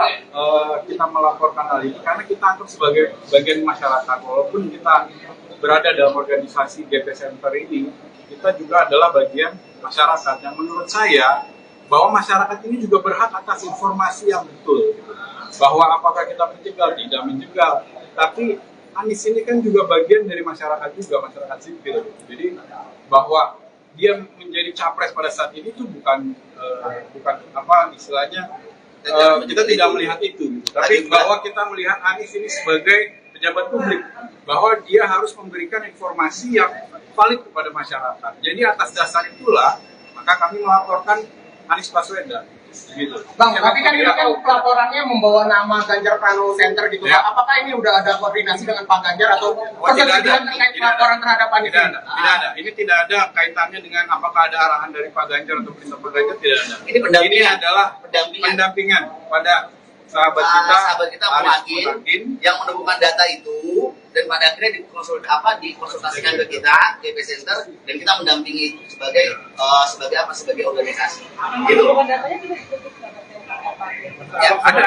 kita melaporkan hal ini, karena kita anggap sebagai bagian masyarakat. Walaupun kita berada dalam organisasi GP Center ini, kita juga adalah bagian masyarakat yang menurut saya bahwa masyarakat ini juga berhak atas informasi yang betul, bahwa apakah kita menjegal, tidak menjegal, tapi Anies ini kan juga bagian dari masyarakat juga, masyarakat sipil. Jadi bahwa dia menjadi capres pada saat ini itu bukan apa istilahnya, kita tidak melihat itu, tapi bahwa kita melihat Anies ini sebagai pejabat publik, bahwa dia harus memberikan informasi yang valid kepada masyarakat. Jadi atas dasar itulah maka kami melaporkan Anies Baswedan. Gitu. Bang, tapi kan ini kan pelaporannya membawa nama Ganjar Pranowo Center gitu. Ya. Apakah ini udah ada koordinasi dengan Pak Ganjar atau persetujuan terkait pelaporan terhadap Anies? Tidak ada. Ini tidak ada kaitannya dengan apakah ada arahan dari Pak Ganjar atau perintah Pak Ganjar, tidak ada. Ini pendampingan. Ini adalah pendampingan pada sahabat kita Muhakin yang menemukan data itu, dan pada akhirnya dikonsultasikan ke kita GP Center, dan kita mendampingi itu sebagai organisasi. Gitu. Ya, ada.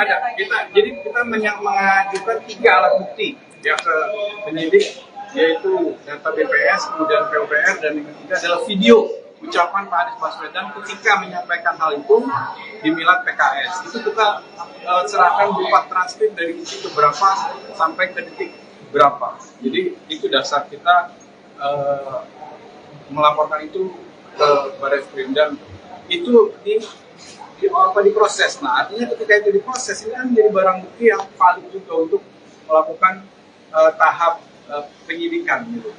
Jadi kita mengajukan 3 alat bukti yang ke penyidik, yaitu data BPS, kemudian PUPR, dan yang ketiga adalah video ucapan Pak Anies Baswedan ketika menyampaikan hal itu di Milad PKS. Itu kita serahkan berupa transkrip dari detik berapa sampai ke detik berapa. Jadi itu dasar kita melaporkan itu ke Barreskrim, dan itu diproses. Nah, artinya ketika itu diproses, ini kan menjadi barang bukti yang valid juga untuk melakukan tahap penyidikan gitu.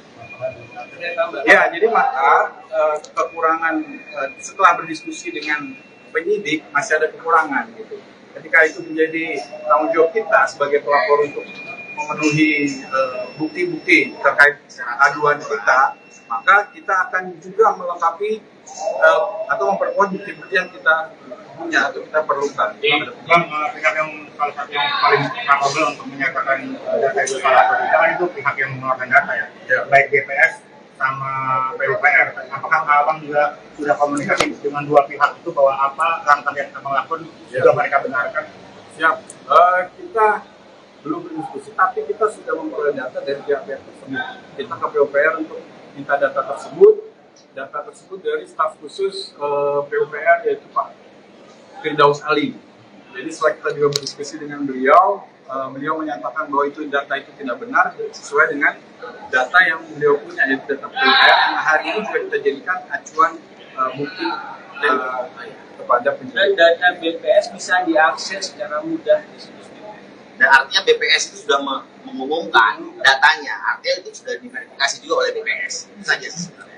Ya, jadi maka kekurangan setelah berdiskusi dengan penyidik masih ada kekurangan gitu. Ketika itu menjadi tanggung jawab kita sebagai pelapor untuk memenuhi bukti-bukti terkait aduan kita, maka kita akan juga melengkapi atau memperkuat bukti-bukti yang kita punya atau kita perlukan. Pihak yang salah satu yang paling capable untuk menyatakan data itu salah atau tidak kan itu pihak yang mengeluarkan data ya. Baik BPS sama PUPR. Apakah Abang juga sudah komunikasi dengan 2 pihak itu bahwa apa langkah yang Abang lakukan juga mereka benarkan? Siap. Kita belum berdiskusi, tapi kita sudah memperoleh data dari pihak-pihak tersebut. Kita ke PUPR untuk minta data tersebut dari staf khusus PUPR, yaitu Pak Firdaus Ali. Jadi setelah kita juga berdiskusi dengan beliau, beliau menyatakan bahwa itu data itu tidak benar sesuai dengan data yang beliau punya, yaitu data PUPR yang hari ini juga kita jadikan acuan bukti kepada penyidik. Dan data BPS bisa diakses secara mudah di situs. Dan artinya BPS itu sudah mengumumkan datanya, artinya itu sudah diverifikasi juga oleh BPS. Itu saja sebenarnya.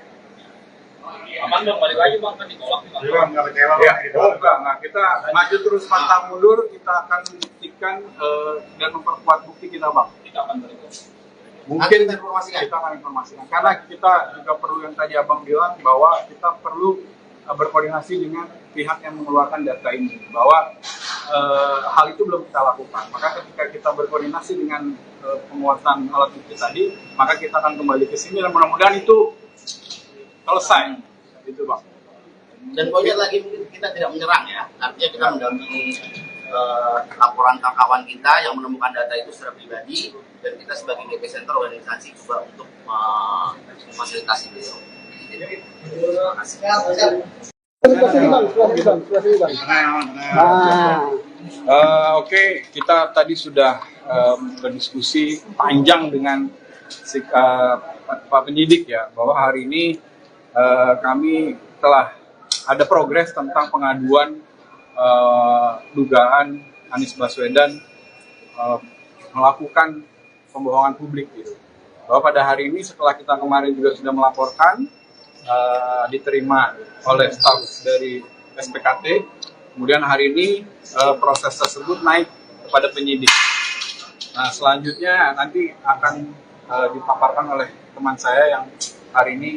Aman dong, balik lagi bang, kan ditolak nih bang. Jadi Bang nggak kecewa Ya, Bang? enggak. Kita maju terus pantang mundur, kita akan buktikan dan memperkuat bukti kita, Bang. Kita akan balik. Mungkin Informasikan. kita akan informasikan. Karena kita juga perlu, yang tadi Abang bilang, bahwa kita perlu berkoordinasi dengan pihak yang mengeluarkan data ini, bahwa hal itu belum kita lakukan. Maka ketika kita berkoordinasi dengan penguatan alat bukti tadi, maka kita akan kembali ke sini dan mudah-mudahan itu selesai. Itu, Bang. Dan poinnya lagi, kita tidak menyerang ya, artinya kita mendampingi laporan kawan kita yang menemukan data itu secara pribadi, dan kita sebagai GP Center organisasi juga untuk memfasilitasi beliau. Terima kasih. Oke, kita tadi sudah berdiskusi panjang dengan Pak Penyidik ya, bahwa hari ini kami telah ada progres tentang pengaduan dugaan Anies Baswedan melakukan pembohongan publik gitu. Bahwa pada hari ini setelah kita kemarin juga sudah melaporkan, diterima oleh staf dari SPKT, kemudian hari ini proses tersebut naik kepada penyidik. Nah, selanjutnya nanti akan dipaparkan oleh teman saya yang hari ini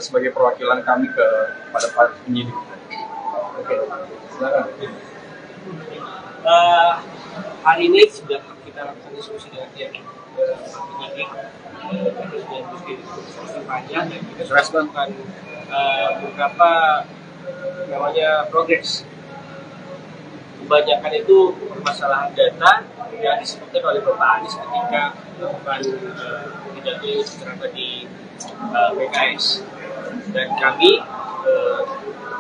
sebagai perwakilan kami kepada Pak Penyidik. Oke, silakan. Hari ini sudah kita lakukan diskusi dengan pihak penyidik, diskusi panjang, dan kita sudah melakukan beberapa namanya progres. Kebanyakan itu permasalahan data yang disebutkan oleh Bapak Anies ketika melakukan pidato secara di PKS, dan kami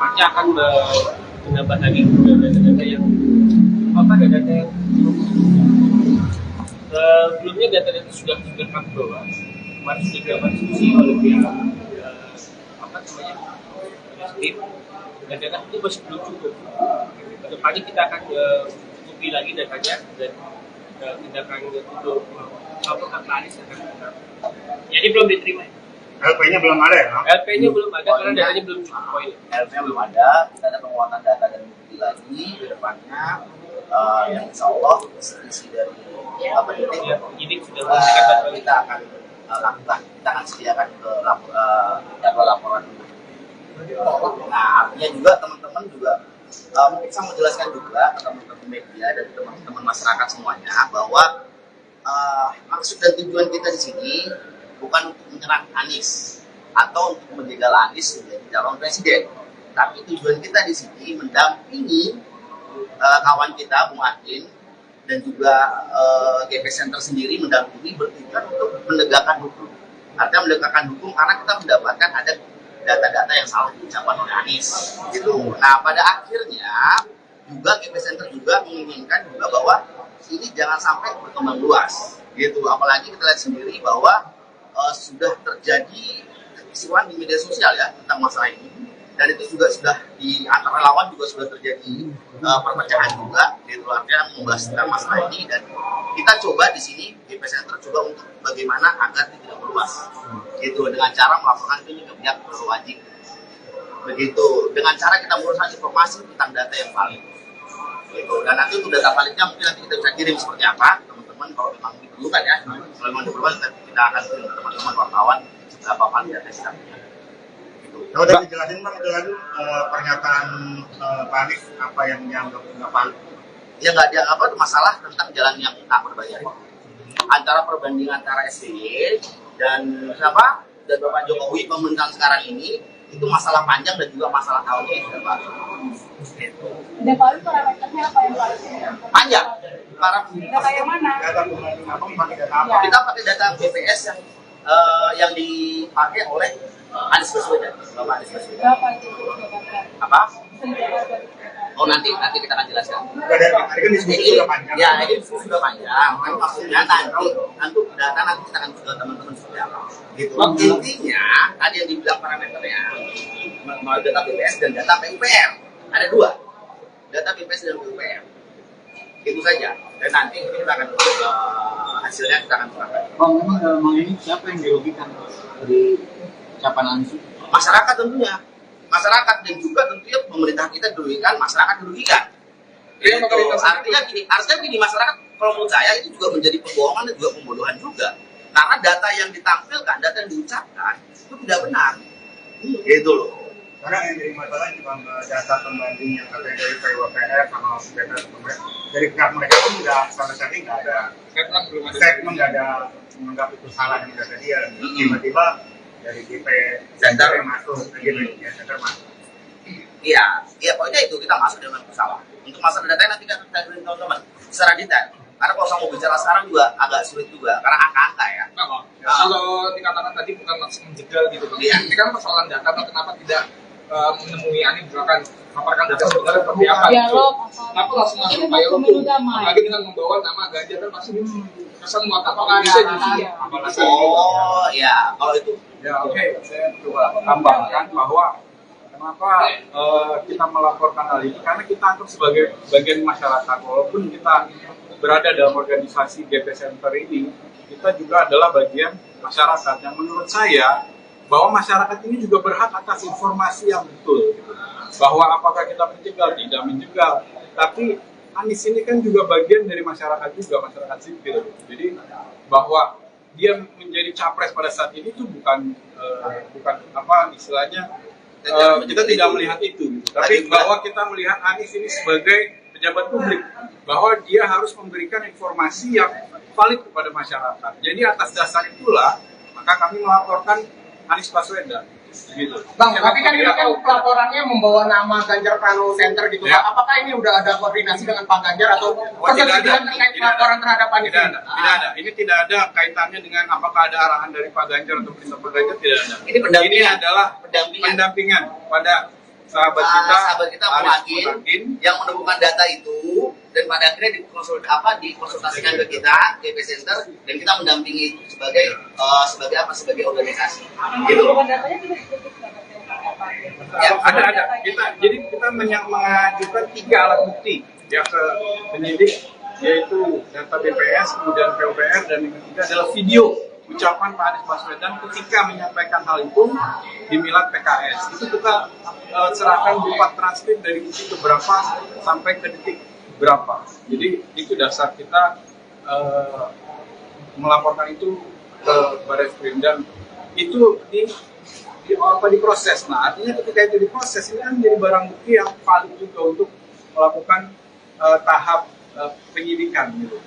pasti akan menambah lagi data-data yang data yang sebelumnya data-data sudah kami bawa. Kemarin sudah dilakukan diskusi oleh pihak tim, dan data itu masih belum cukup. Kedepannya kita akan cukupi lagi datanya, dan tindakan untuk Pak Anies akan tetap. Jadi belum diterima. LP-nya belum ada ya? LP-nya belum ada karena datanya belum cukup poin. LP-nya belum ada, kita ada penguatan data dan bukti lagi ke depannya, yang insya Allah isi dari Penyidik sudah memberikan data kita akan lakukan, kita akan sediakan ke jadwal laporan. Nah, artinya juga teman-teman juga mungkin saya mau jelaskan juga ke teman-teman media dan teman-teman masyarakat semuanya bahwa maksud dan tujuan kita di sini bukan untuk menyerang Anies atau untuk menjegal Anies menjadi calon presiden, tapi tujuan kita di sini mendampingi kawan kita Bung Adin dan juga GP Center sendiri mendampingi bertujuan untuk menegakkan hukum. Artinya menegakkan hukum karena kita mendapatkan ada data-data yang salah diucapkan oleh Anies. Gitu. Nah pada akhirnya juga GP Center juga menginginkan juga bahwa ini jangan sampai berkembang luas. Gitu. Apalagi kita lihat sendiri bahwa sudah terjadi kekisruhan di media sosial ya tentang masalah ini, dan itu juga sudah di antara lawan juga sudah terjadi perpecahan juga, gitu artinya membahas tentang masalah ini, dan kita coba di sini GP Center coba untuk bagaimana agar tidak meluas, gitu dengan cara melaporkan ini ke pihak berwajib, begitu dengan cara kita menguruskan informasi tentang data yang valid, gitu. Dan nanti untuk data validnya mungkin nanti kita bisa kirim seperti apa teman-teman kalau memang diperlukan ya, kalau memang diperlukan kita akan kirim ke teman-teman wartawan berapa valid data kita punya. Kalau udah dijelasin Bang, itu pernyataan Pak Anies apa yang dianggap nggak valid? Ya nggak dianggap itu masalah tentang jalan yang tak berbayar. Antara perbandingan antara SBY dan siapa dan Bapak Jokowi pemerintahan sekarang ini itu masalah panjang dan juga masalah tahunnya yang sudah baru. Dan paling parameternya apa yang paling Panjang. data yang mana? Data pembanding apa? Pakai data apa? Kita pakai data BPS yang dipakai oleh Anies Baswedan, Bapak Anies Baswedan. Berapa itu? Apa? Oh nanti kita akan jelaskan. Dari tadi kan diskusi sudah panjang. Ya ini diskusi sudah panjang. Kan maksudnya nanti data nanti kita akan ke teman-teman seperti apa. Gitu. Intinya tadi yang dibilang parameternya mau data BPS dan data PUPR. Ada dua, data BPS dan PUPR. Itu saja. Dan nanti kita akan hasilnya kita akan serahkan. Bang, memang dalam hal ini siapa yang dirugikan dari ucapan Anies? Masyarakat tentunya. Masyarakat dan juga tentunya pemerintah kita dirugikan, masyarakat dirugikan. Iya, Artinya gini masyarakat kalau menurut saya itu juga menjadi pembohongan dan juga pembodohan juga. Karena data yang ditampilkan, data yang diucapkan itu tidak benar. Gitu loh. Karena yang jadi masalah cuma data pembanding yang katanya dari PWPR sama data dari pihak mereka pun nggak sama sekali nggak ada statement, nggak ada menganggap itu salah yang data dia. Tiba-tiba dari GP Center yang masuk, GP Center masuk. Iya, pokoknya itu kita masuk dengan salah. Untuk masalah data nanti kita beri teman-teman secara detail. Karena kalau saya mau bicara sekarang juga agak sulit juga, karena angka-angka ya. Kalau dikatakan tadi bukan maksud menjegal gitu, Iya. Ini kan persoalan data, kenapa tidak menemui Anies misalkan paparkan data sebenarnya seperti apa? Dialog. Kenapa langsung masuk Pak Yoko? Apalagi dengan membawa nama Ganjar kan pasti kesan muatan bisa jadi. Oh ya, kalau itu Ya oke, saya coba tambahkan bahwa kenapa kita melaporkan hal ini, karena kita anggap sebagai bagian masyarakat, walaupun kita berada dalam organisasi GP Center ini, kita juga adalah bagian masyarakat yang menurut saya bahwa masyarakat ini juga berhak atas informasi yang betul, gitu. Bahwa apakah kita menjegal, tidak menjegal, tapi Anies ini kan juga bagian dari masyarakat juga, masyarakat sipil, jadi bahwa dia menjadi capres pada saat ini itu bukan apa istilahnya kita tidak melihat itu, tapi bahwa kita melihat Anies ini sebagai pejabat publik, bahwa dia harus memberikan informasi yang valid kepada masyarakat. Jadi atas dasar itulah maka kami melaporkan Anies Baswedan. Gitu. Bang, tapi kan ini kan pelaporannya membawa nama Ganjar Pranowo Center gitu. Ya. Apakah ini udah ada koordinasi dengan Pak Ganjar atau persetujuan terkait pelaporan terhadap Anies? Tidak ada. Ini tidak ada kaitannya dengan apakah ada arahan dari Pak Ganjar atau perintah Pak Ganjar, tidak ada. Ini adalah pendampingan pada sahabat kita Bung Adin yang menemukan data itu, dan pada akhirnya dikonsultasikan ke kita GP Center, dan kita mendampingi itu sebagai sebagai organisasi. Gitu. Ya, ada. Jadi kita mengajukan 3 alat bukti ya ke penyidik, yaitu data BPS, kemudian PUPR, dan yang ketiga adalah video ucapan Pak Anies Baswedan ketika menyampaikan hal itu di Milad PKS. Itu kita serahkan berupa transkrip dari detik ke berapa sampai ke detik berapa. Jadi itu dasar kita melaporkan itu ke Barreskrim, dan itu diproses. Nah artinya ketika itu diproses, ini kan menjadi barang bukti yang valid juga untuk melakukan tahap penyidikan gitu.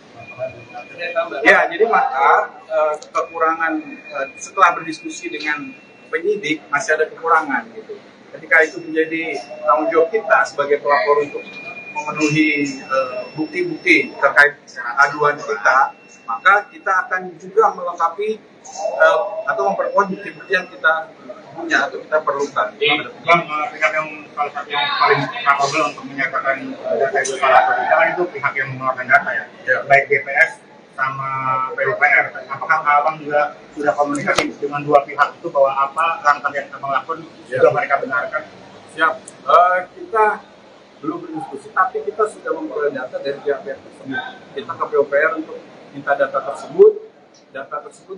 Ya, jadi maka kekurangan setelah berdiskusi dengan penyidik masih ada kekurangan gitu. Ketika itu menjadi tanggung jawab kita sebagai pelapor untuk memenuhi bukti-bukti terkait aduan kita, maka kita akan juga melengkapi atau memperkuat bukti-bukti yang kita punya atau kita perlukan. Bang, pihak yang salah satu yang paling kapabel untuk menyatakan data itu salah atau tidak kan itu pihak yang mengeluarkan data ya, baik BPS sama PUPR. Apakah abang juga sudah komunikasi dengan dua pihak itu bahwa apa langkah yang abang lakukan juga mereka benarkan? Siap. Kita belum berdiskusi, tapi kita sudah memperoleh data dari pihak-pihak tersebut. Kita ke PUPR untuk minta data tersebut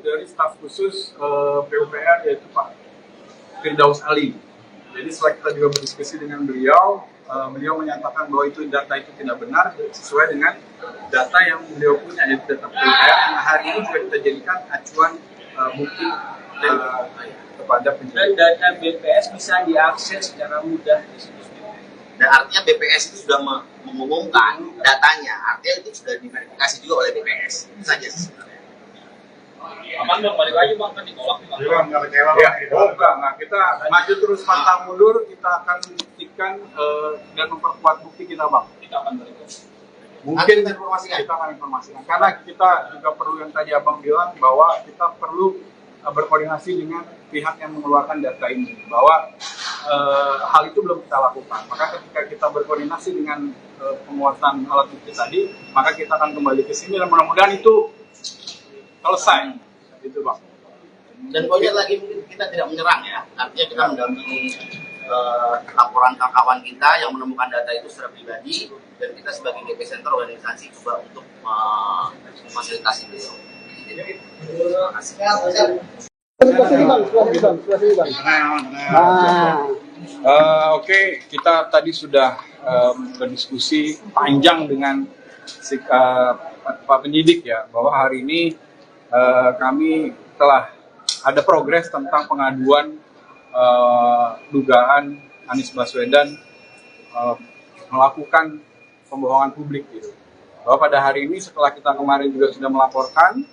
dari staf khusus PUPR yaitu Pak Firdaus Ali. Jadi setelah kita juga berdiskusi dengan beliau, beliau menyatakan bahwa itu data itu tidak benar sesuai dengan data yang beliau punya, yaitu data PUPR yang hari ini juga kita jadikan acuan bukti kepada penyidik. Dan data BPS bisa diakses secara mudah di situs. Dan artinya BPS itu sudah mengumumkan datanya, artinya itu sudah diverifikasi juga oleh BPS. Itu saja sebenarnya. Aman dong, balik lagi bang, kan ditolak nih bang. Jadi bang, nggak kecewa Ya, bang? enggak. Kita maju terus pantang mundur, kita akan buktikan dan memperkuat bukti kita, Bang. Kita akan balik. Mungkin Nanti informasikan. kita akan informasikan. Karena kita juga perlu yang tadi Abang bilang bahwa kita perlu berkoordinasi dengan pihak yang mengeluarkan data ini. Bahwa hal itu belum kita lakukan. Maka ketika kita berkoordinasi dengan penguasaan alat bukti tadi, maka kita akan kembali ke sini dan mudah-mudahan itu selesai. Itu Bang. Dan poinnya lagi mungkin kita tidak menyerang ya, artinya kita mendampingi laporan kawan kita yang menemukan data itu secara pribadi, dan kita sebagai GP Center organisasi coba untuk memfasilitasi beliau. Terima kasih. Oke, kita tadi sudah berdiskusi panjang dengan Pak Penyidik ya, bahwa hari ini kami telah ada progres tentang pengaduan dugaan Anies Baswedan melakukan pembohongan publik gitu. Bahwa pada hari ini setelah kita kemarin juga sudah melaporkan,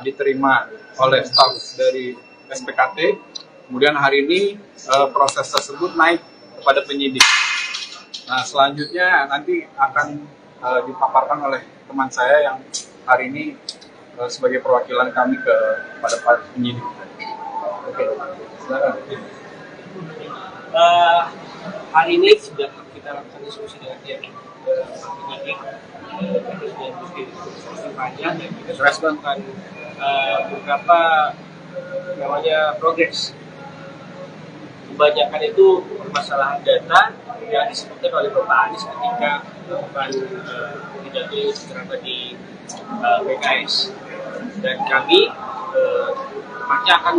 diterima oleh staf dari SPKT, kemudian hari ini proses tersebut naik kepada penyidik. Nah, selanjutnya nanti akan dipaparkan oleh teman saya yang hari ini sebagai perwakilan kami kepada Pak Penyidik. Oke, silakan. Hari ini sudah kita lakukan diskusi dengan pihak penyidik, kita sudah diskusi panjang dan kita sudah melakukan beberapa namanya progres. Kebanyakan itu permasalahan data yang disebutkan oleh Bapak Anies ketika melakukan pidato ceramah di PKS, dan kami pasti akan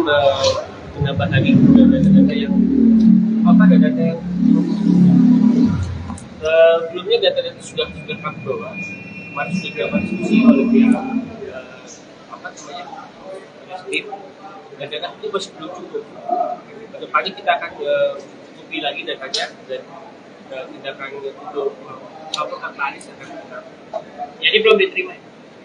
menambah lagi data-data yang data yang sebelumnya data-data sudah kami bawa. Kemarin sudah dilakukan diskusi oleh pihak tim, dan data itu masih belum cukup. Kedepannya kita akan cukupi lagi datanya dan tindakan untuk laporan Anies akan kita. Jadi belum diterima.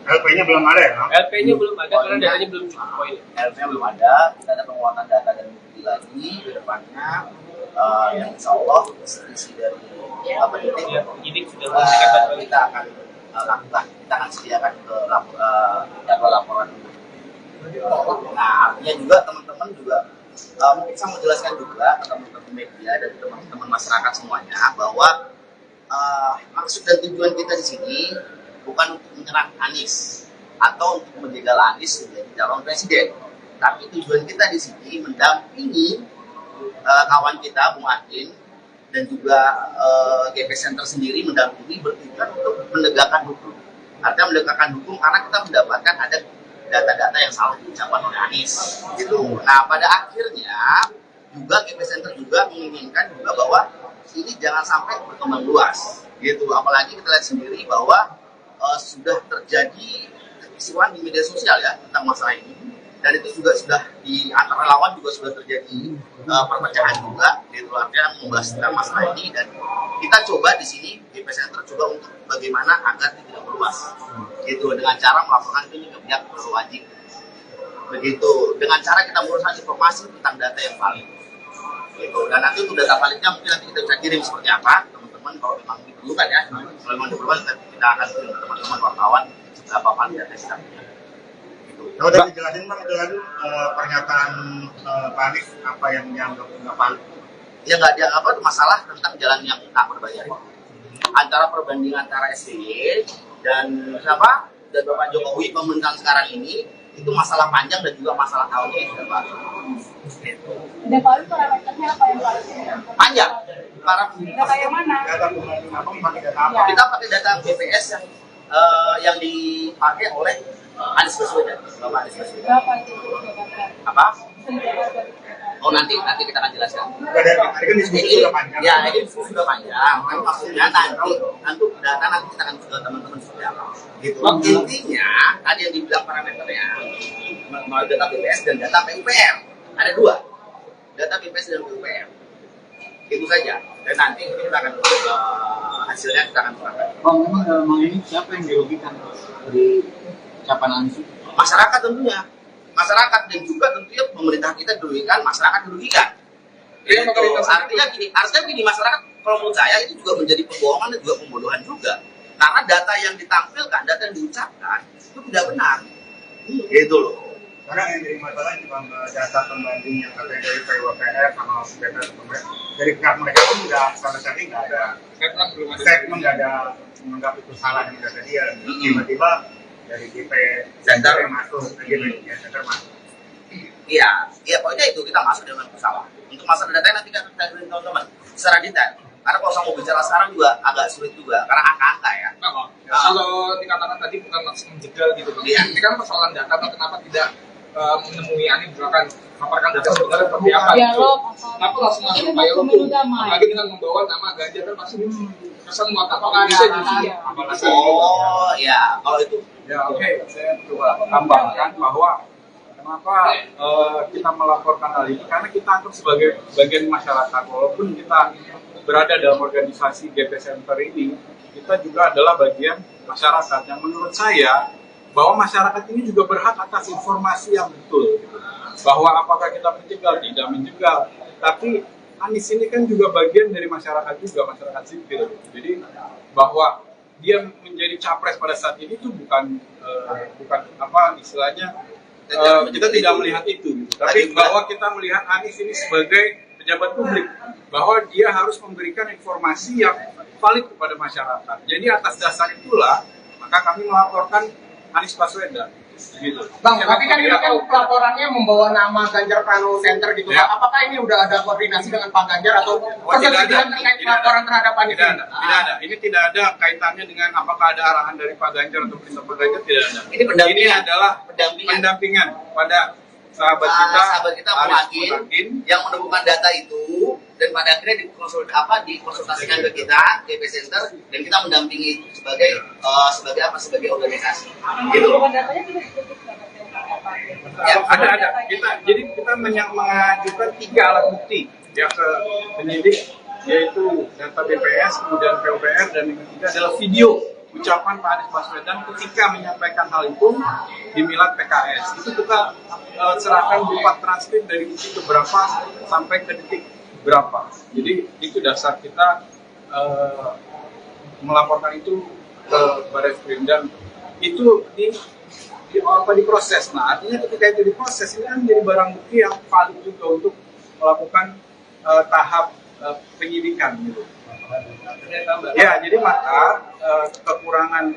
LP-nya belum ada ya? LP-nya belum ada karena datanya belum cukup poin. LP-nya belum ada, kita ada penguatan data dan bukti lagi ke depannya, yang insya Allah isi dari penyidik sudah memberikan bantuan. kita akan lakukan, kita akan sediakan ke jadwal laporan. Nah, artinya juga teman-teman juga mungkin saya mau jelaskan juga ke teman-teman media dan teman-teman masyarakat semuanya bahwa maksud dan tujuan kita di sini bukan untuk menyerang Anies atau untuk menjegal Anies menjadi calon presiden, tapi tujuan kita di sini mendampingi kawan kita Bung Adin dan juga GP Center sendiri mendampingi bertujuan untuk menegakkan hukum. Artinya menegakkan hukum karena kita mendapatkan ada data-data yang salah diucapkan oleh Anies. Gitu. Nah, pada akhirnya juga GP Center juga menginginkan juga bahwa ini jangan sampai berkembang luas. Gitu. Apalagi kita lihat sendiri bahwa sudah terjadi kekisruhan di media sosial ya tentang masalah ini. dan itu juga sudah di antara relawan juga sudah terjadi perpecahan juga, gitu artinya membahas tentang masalah ini, dan kita coba di sini di Center coba untuk bagaimana agar itu tidak meluas, gitu dengan cara melaporkan itu ke pihak berwajib, begitu dengan cara kita menguruskan informasi tentang data yang valid, gitu. Dan nanti untuk data validnya mungkin nanti kita bisa kirim seperti apa teman-teman kalau memang diperlukan ya, kalau memang diperlukan kita akan kirim teman-teman wartawan seberapa valid data kita punya. Kalau tadi dijelasin Bang, itu kan pernyataan Pak Anies apa yang dianggap nggak valid? Ya nggak ada apa masalah tentang jalan yang tak berbayar. Antara perbandingan antara SBY dan siapa dan Bapak Jokowi pemerintahan sekarang ini itu masalah panjang dan juga masalah tahunnya yang sudah baru. Dan kalau parameternya apa yang valid? Panjang. Data yang mana? Data pembanding apa? Pakai data apa? Kita pakai data BPS yang dipakai oleh Anies Baswedan, Bapak Anies Baswedan. Berapa itu? Apa? Oh nanti kita akan jelaskan. Dari kan diskusi sudah panjang. Ya ini diskusi sudah panjang. Kan maksudnya nanti data nanti kita akan ke teman-teman seperti apa. Gitu. Intinya tadi yang dibilang parameternya data BPS dan data PUPR ada dua. Data BPS dan PUPR. Itu saja. Dan nanti kita akan hasilnya kita akan serahkan. Bang, memang dalam hal ini siapa yang dirugikan dari ucapan Anies? Masyarakat tentunya. Masyarakat dan juga tentunya pemerintah kita dirugikan, masyarakat dirugikan. Itu artinya gini masyarakat kalau menurut saya itu juga menjadi pembohongan dan juga pembodohan juga. Karena data yang ditampilkan, data yang diucapkan itu tidak benar. Gitu loh. Karena yang jadi masalah ini Bang, data pembanding yang katanya dari PUPR sama BPS dari pihak mereka pun nggak sama sekali nggak ada statement, nggak ada menganggap itu salah yang data dia. Tiba-tiba dari GP Center yang masuk, Center masuk. Iya, pokoknya itu kita masuk dengan masalah. Untuk masalah data nanti kita beri teman-teman secara detail. Karena kalau saya mau bicara sekarang juga agak sulit juga, karena angka-angka ya. Kalau dikatakan tadi bukan maksud menjegal gitu, Iya. ini kan persoalan data, kenapa tidak menemui Anies misalkan paparkan data sebenarnya seperti apa? Dialog. Kenapa langsung masuk Ini dialog pemilu tuh? damai. Apalagi dengan membawa nama Ganjar kan pasti kesan apakah bisa justru apalagi Oh ya, kalau itu Ya oke, saya coba tambahkan bahwa kenapa kita melaporkan hal ini, karena kita anggap sebagai bagian masyarakat, walaupun kita berada dalam organisasi GP Center ini, kita juga adalah bagian masyarakat yang menurut saya bahwa masyarakat ini juga berhak atas informasi yang betul, bahwa apakah kita menjegal, tidak menjegal, tapi Anies ini kan juga bagian dari masyarakat juga, masyarakat sipil, jadi bahwa dia menjadi capres pada saat ini itu bukan apa istilahnya kita tidak melihat itu gitu. Tapi bahwa kita melihat Anies ini sebagai pejabat publik, bahwa dia harus memberikan informasi yang valid kepada masyarakat. Jadi atas dasar itulah maka kami melaporkan Anies Baswedan gitu. Bang, tapi kan ini kan laporannya membawa nama Ganjar Pranowo Center gitu. Ya. Apakah ini udah ada koordinasi dengan Pak Ganjar atau kesetujuan terkait laporan terhadap Anies? Tidak ada. Ini tidak ada kaitannya dengan apakah ada arahan dari Pak Ganjar atau perintah Pak Ganjar, tidak ada. Ini adalah pendampingan pada sahabat kita Muhakin yang menemukan data itu dan pada akhirnya dikonsultasikan ke kita GP Center dan kita mendampingi itu sebagai organisasi gitu. Datanya juga disebutkan. Ya, ada kita mengajukan 3 alat bukti ya ke penyidik, yaitu data BPS, kemudian PUPR, dan yang ketiga adalah video ucapan Pak Anies Baswedan ketika menyampaikan hal itu di Milad PKS. Itu kita serahkan berupa transkrip dari detik berapa sampai ke detik berapa. Jadi itu dasar kita melaporkan itu ke Barreskrim, dan itu diproses. Nah, artinya ketika itu diproses, ini kan menjadi barang bukti yang valid juga untuk melakukan tahap penyidikan gitu. Ya, jadi maka kekurangan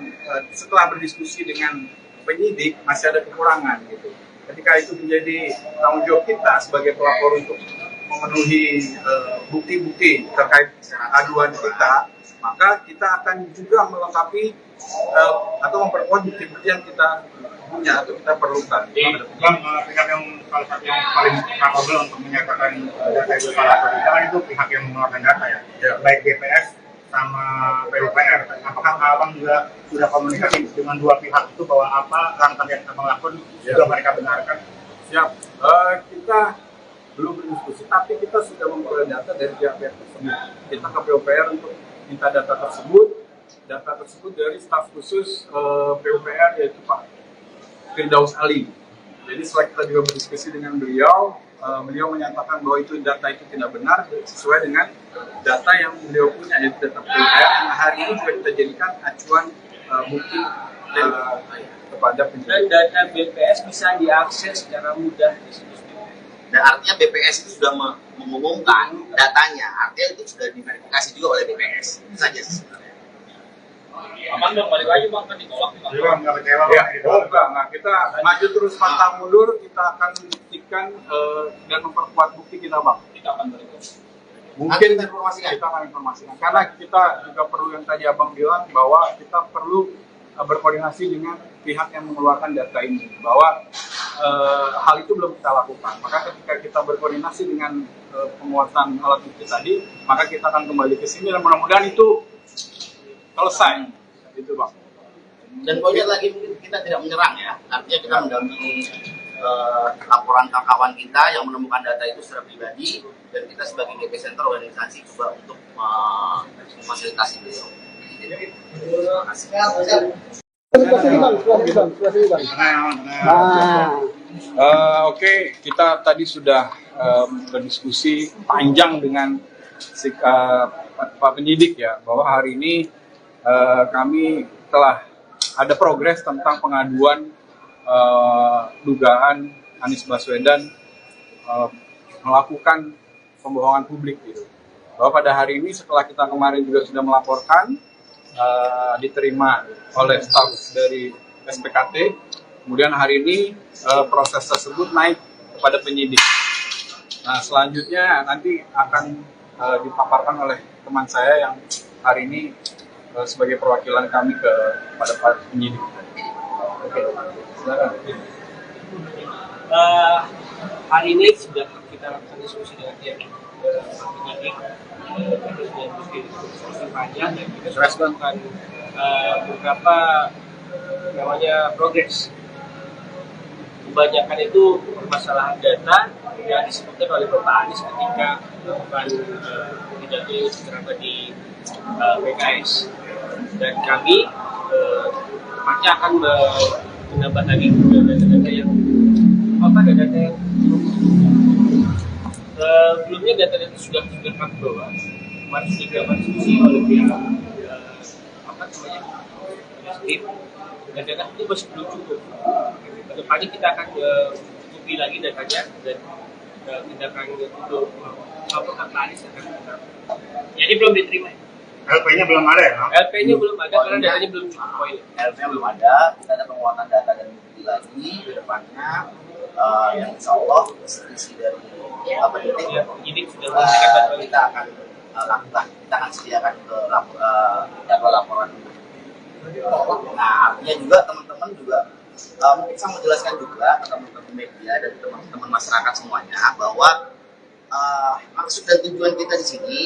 setelah berdiskusi dengan penyidik masih ada kekurangan gitu. Ketika itu menjadi tanggung jawab kita sebagai pelapor untuk memenuhi bukti-bukti terkait aduan kita, maka kita akan juga melengkapi atau memperkuat bukti-bukti yang kita punya atau kita perlukan. Bang, pihak yang salah satu yang paling capable untuk menyatakan data itu salah atau tidak kan itu pihak yang mengeluarkan data ya, baik BPS sama PUPR. Apakah Abang juga sudah komunikasi dengan dua pihak itu bahwa apa langkah yang Abang lakukan juga mereka benarkan? Siap. Kita belum berdiskusi, tapi kita sudah memperoleh data dari pihak-pihak tersebut. Kita ke PUPR untuk minta data tersebut. Data tersebut dari staf khusus PUPR yaitu Pak Firdaus Ali. Jadi setelah kita juga berdiskusi dengan beliau, beliau menyatakan bahwa data itu tidak benar sesuai dengan data yang beliau punya, yaitu data PUPR yang hari ini juga kita jadikan acuan bukti kepada penyidik. Dan data BPS bisa diakses secara mudah di situs. Dan artinya BPS itu sudah mengumumkan datanya, artinya itu sudah diverifikasi juga oleh BPS. Itu saja sebenarnya. Aman dong, balik lagi bang, kan ditolak. Nggak kecewa Ya, gitu. enggak. Kita maju terus pantang mundur, kita akan buktikan dan memperkuat bukti kita, Bang. Kita akan balik. Mungkin Nanti kita kita akan informasikan. Karena kita juga perlu yang tadi Abang bilang bahwa kita perlu berkoordinasi dengan pihak yang mengeluarkan data ini, bahwa hal itu belum kita lakukan. Maka ketika kita berkoordinasi dengan penguatan alat bukti tadi, maka kita akan kembali ke sini dan mudah-mudahan itu selesai, gitu Bang. Dan poinnya lagi mungkin kita tidak menyerang ya, artinya kita mendampingi laporan kawan kita yang menemukan data itu secara pribadi, dan kita sebagai GP Center organisasi coba untuk memfasilitasi beliau. Terima kasih. Oke, kita tadi sudah berdiskusi panjang dengan Pak Penyidik ya, bahwa hari ini kami telah ada progres tentang pengaduan dugaan Anies Baswedan melakukan pembohongan publik gitu. Bahwa pada hari ini setelah kita kemarin juga sudah melaporkan, diterima oleh staf dari SPKT, kemudian hari ini proses tersebut naik kepada penyidik. Nah selanjutnya nanti akan dipaparkan oleh teman saya yang hari ini sebagai perwakilan kami kepada Pak Penyidik. Oke, silakan. Hari ini sudah kita lakukan diskusi dengan pihak penyidik. Kita sudah diskusi panjang dan kita sudah melakukan beberapa namanya progres. Kebanyakan itu permasalahan data yang disebutkan oleh Bapak Anies ketika melakukan pidato ceramah di PKS, dan kami tepatnya akan menambah lagi data-data yang data yang sebelumnya data-data sudah kami bawa, kemarin sudah dilakukan diskusi oleh pihak tim, dan data itu masih belum cukup. Kedepannya kita akan cukupi lagi datanya dan tindakan untuk laporan Anies akan kita. Jadi belum diterima. LP-nya belum ada ya? LP-nya belum ada karena datanya belum cukup poin. LP-nya belum ada, kita ada penguatan data dan bukti lagi ke depannya, yang insya Allah isi dari penyidik sudah memberikan bantuan. kita akan lakukan, kita akan sediakan ke jadwal laporan. Nah artinya juga teman-teman juga mungkin saya mau jelaskan juga ke teman-teman media dan teman-teman masyarakat semuanya bahwa maksud dan tujuan kita di sini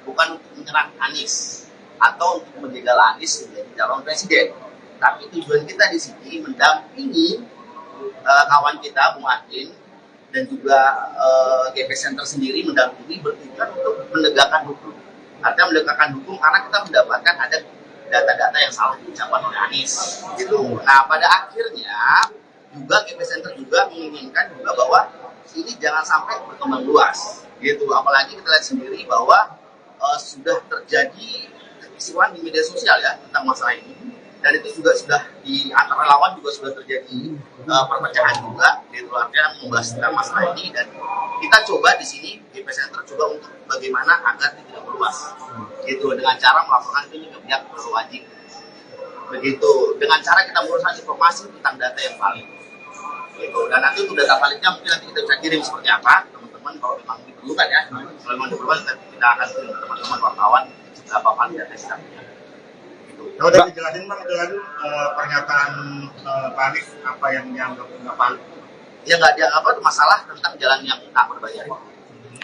bukan untuk menyerang Anies atau untuk menjegal Anies menjadi calon presiden, tapi tujuan kita di sini mendampingi kawan kita Bung Adin dan juga GP Center sendiri mendampingi bertujuan untuk menegakkan hukum. Artinya menegakkan hukum karena kita mendapatkan ada data-data yang salah diucapkan oleh Anies gitu. Nah pada akhirnya juga GP Center juga menginginkan juga bahwa ini jangan sampai berkembang luas gitu, apalagi kita lihat sendiri bahwa sudah terjadi kekisruhan di media sosial ya tentang masalah ini, dan itu juga sudah di antara lawan juga sudah terjadi perpecahan juga gitu, artinya membahas tentang masalah ini, dan kita coba di sini GP Center coba untuk bagaimana agar tidak meluas gitu, dengan cara melaporkan itu ke pihak berwajib begitu, dengan cara kita menguruskan informasi tentang data yang valid gitu. Dan nanti untuk data validnya mungkin nanti kita bisa kirim seperti apa teman-teman, kalau memang diperlukan ya, kalau memang diperlukan kita akan kirim teman-teman wartawan berapa valid data kita punya gitu. Kalau udah dijelasin Bang, jelasin pernyataan Pak Anies apa yang dianggap nggak valid? Ya nggak dianggap apa masalah tentang jalan yang tak berbayar itu.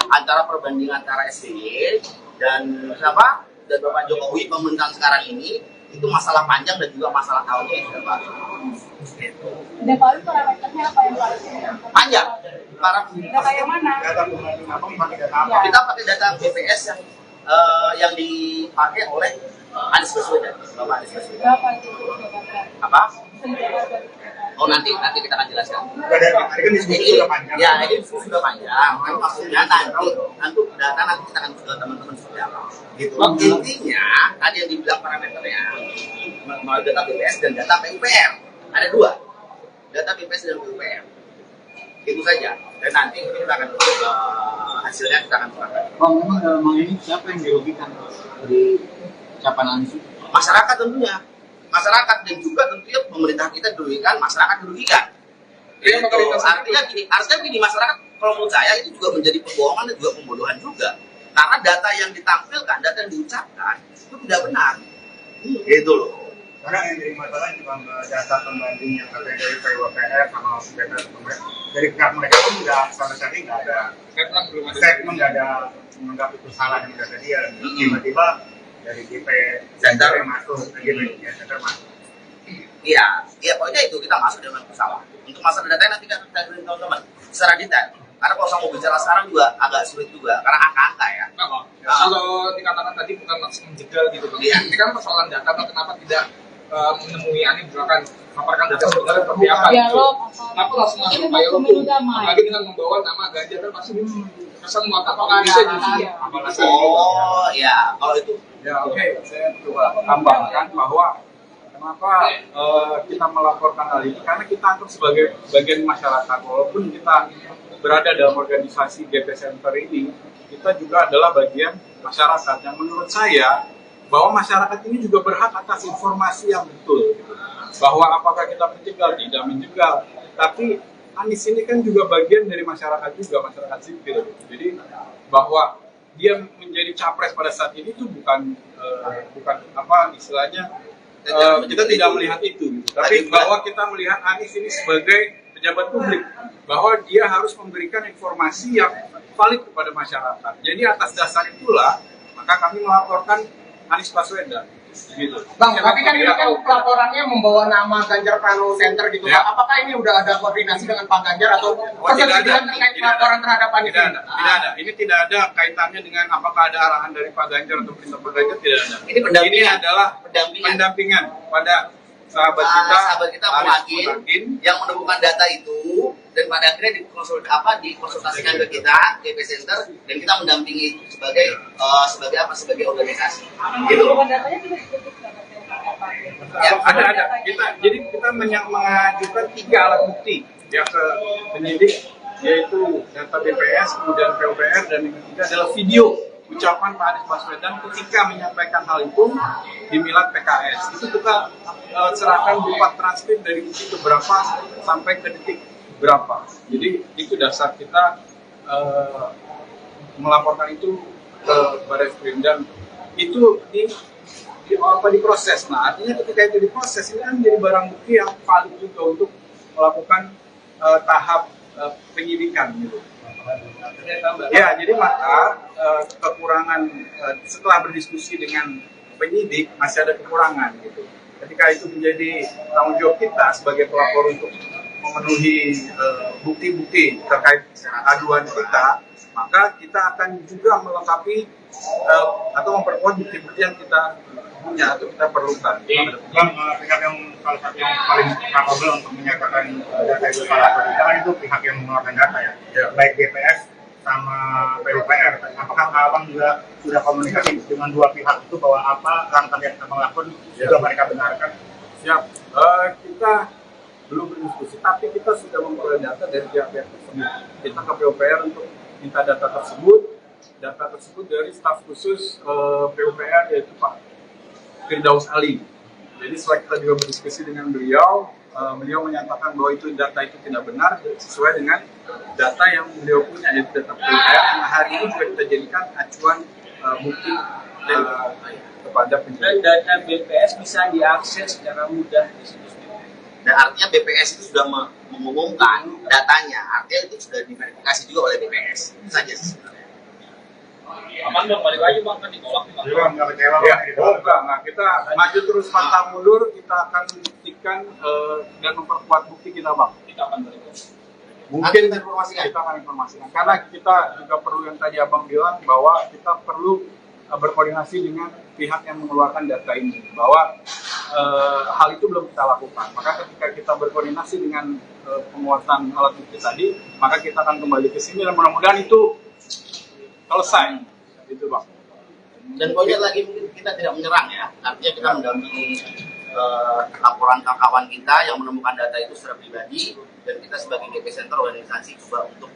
Antara perbandingan antara SBY dan siapa dan Bapak Jokowi pemerintahan sekarang ini itu masalah panjang dan juga masalah tahunnya yang sudah baru. Gitu. Dan kalau itu parameternya apa yang harus Panjang. data yang mana? Data pembanding apa? Pakai data apa? Kita pakai data BPS yang dipakai oleh Anies Baswedan. Bapak Anies Baswedan. Berapa itu? Apa? Bisa dijabarkan. Oh nanti kita akan jelaskan. Dari kemarin kan diskusi sudah panjang. Ya, ini diskusi sudah panjang. Kan maksudnya nanti data nanti kita akan ke teman-teman seperti apa. Gitu. Intinya tadi yang dibilang parameternya data BPS dan data PUPR. Ada dua. Data BPS dan PUPR. Itu saja. Dan nanti kita akan hasilnya kita akan serahkan. Bang, memang ini siapa yang dirugikan dari ucapan Anies? Masyarakat tentunya. Masyarakat dan juga tentunya pemerintah kita dirugikan, masyarakat dirugikan. Iya, Artinya gini, masyarakat kalau menurut saya itu juga menjadi pembohongan dan juga pembodohan juga. Karena data yang ditampilkan, data yang diucapkan itu tidak benar. Gitu loh. Karena yang jadi masalah cuma data pembanding yang katanya dari PUPR sama data pemerintah. Dari pihak mereka pun nggak sama sekali nggak ada statement, nggak ada menganggap itu salah yang data dia. Tiba-tiba dari GP Center masuk, Center masuk. Iya, pokoknya itu kita masuk dengan bersalah. Untuk masalah data nanti kita beri teman-teman secara detail. Karena kalau saya mau bicara sekarang juga agak sulit juga, karena angka-angka ya. Kalau dikatakan tadi bukan maksud menjegal gitu, Iya. ini kan persoalan data, kenapa tidak menemui Ani misalkan paparkan data sebenarnya seperti apa? Dialog. Kenapa langsung masuk Ini upaya mau pemilu hukum? damai. Apalagi dengan membawa nama Ganjar kan pasti kesan apakah bisa justru? Oh ya, kalau itu Ya oke, saya coba tambahkan bahwa kenapa kita melaporkan hal ini, karena kita anggap sebagai bagian masyarakat. Walaupun kita berada dalam organisasi GP Center ini, kita juga adalah bagian masyarakat. Yang menurut saya bahwa masyarakat ini juga berhak atas informasi yang betul, bahwa apakah kita menjegal, tidak menjegal, tapi Anies ini kan juga bagian dari masyarakat juga, masyarakat sipil. Jadi bahwa dia menjadi capres pada saat ini itu bukan apa istilahnya, kita tidak melihat itu, gitu. Tapi bahwa kita melihat Anies ini sebagai pejabat publik, bahwa dia harus memberikan informasi yang valid kepada masyarakat. Jadi atas dasar itulah maka kami melaporkan Anies Baswedan. Gitu. Bang, tapi kan ini kan laporannya membawa nama Ganjar Pranowo Center gitu. Ya. Apakah ini udah ada koordinasi dengan Pak Ganjar atau persetujuan terkait laporan terhadap Anies? Tidak ada. Ini tidak ada kaitannya dengan apakah ada arahan dari Pak Ganjar atau perintah Pak Ganjar, tidak ada. Ini adalah pendampingan pada sahabat kita Muhakin yang menemukan data itu dan pada akhirnya dikonsultasikan ke kita GP Center dan kita mendampingi sebagai organisasi. Gitu. Datanya tidak disebut Ya, ada. Kita mengajukan 3 alat bukti ya ke penyidik, yaitu data BPS, kemudian PUPR, dan yang ketiga adalah video ucapan Pak Anies Baswedan ketika menyampaikan hal itu di Milad PKS. Itu kita serahkan berupa transkrip dari detik berapa sampai ke detik berapa. Jadi itu dasar kita melaporkan itu ke Barreskrim, dan itu diproses. Nah, artinya ketika itu diproses, ini kan menjadi barang bukti yang valid juga untuk melakukan tahap penyidikan gitu. Ya, jadi maka kekurangan setelah berdiskusi dengan penyidik masih ada kekurangan gitu. Ketika itu menjadi tanggung jawab kita sebagai pelapor untuk memenuhi bukti-bukti terkait aduan kita, maka kita akan juga melengkapi atau memperkuat bukti-bukti yang kita punya atau kita perlukan. Bang, pihak yang salah satu yang paling capable untuk menyatakan data itu salah atau tidak kan itu pihak yang mengeluarkan data ya, baik BPS sama PUPR. Apakah Abang juga sudah komunikasi dengan dua pihak itu bahwa apa langkah yang Abang lakukan juga mereka benarkan? Siap, kita belum berdiskusi, tapi kita sudah memperoleh data dari pihak-pihak tersebut. Kita ke PUPR untuk minta data tersebut dari staf khusus PUPR, yaitu Pak Firdaus Ali. Jadi setelah kita juga berdiskusi dengan beliau, beliau menyatakan bahwa itu data itu tidak benar sesuai dengan data yang beliau punya, yaitu data PUPR yang hari ini juga kita jadikan acuan bukti kepada penyidik. Dan data BPS bisa diakses secara mudah di situs BPS. Dan artinya BPS itu sudah mengumumkan datanya, artinya itu sudah diverifikasi juga oleh BPS. Itu saja sebenarnya. bang, balik lagi bang, kan ditolak nih bang. Jadi Bang, nggak kecewa Ya, Bang, gitu. enggak. Kita maju terus pantang mundur. Kita akan buktikan dan memperkuat bukti kita, Bang. Kita akan balik. Mungkin Nanti kita informasikan. kita akan informasikan. Karena kita juga perlu yang tadi Abang bilang bahwa kita perlu berkoordinasi dengan pihak yang mengeluarkan data ini. Bahwa hal itu belum kita lakukan. Maka ketika kita berkoordinasi dengan penguatan alat bukti tadi, maka kita akan kembali ke sini dan mudah-mudahan itu selesai. Itu, Bang. Dan poinnya lagi mungkin kita tidak menyerang ya, artinya kita mendampingi laporan kawan kita yang menemukan data itu secara pribadi, dan kita sebagai GP Center organisasi juga untuk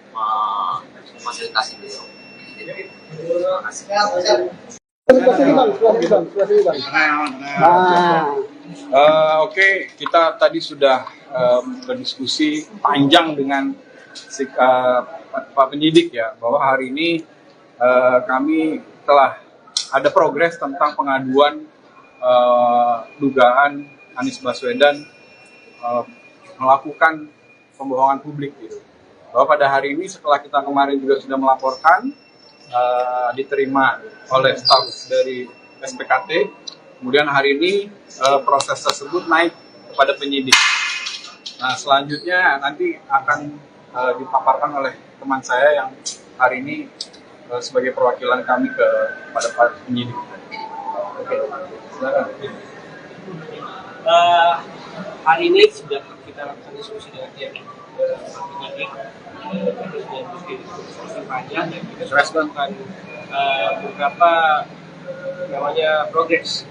memfasilitasi beliau. Terima kasih. Oke, kita tadi sudah berdiskusi panjang dengan Pak penyidik ya, bahwa hari ini kami telah ada progres tentang pengaduan dugaan Anies Baswedan melakukan pembohongan publik gitu. Bahwa pada hari ini setelah kita kemarin juga sudah melaporkan, diterima oleh staf dari SPKT, kemudian hari ini proses tersebut naik kepada penyidik. Nah, selanjutnya nanti akan dipaparkan oleh teman saya yang hari ini sebagai perwakilan kami kepada para penyidik. Oke, silakan. Hari ini sudah kita lakukan diskusi dengan pihak penyidik, sudah diskusi panjang dan kita sudah melakukan beberapa namanya progres.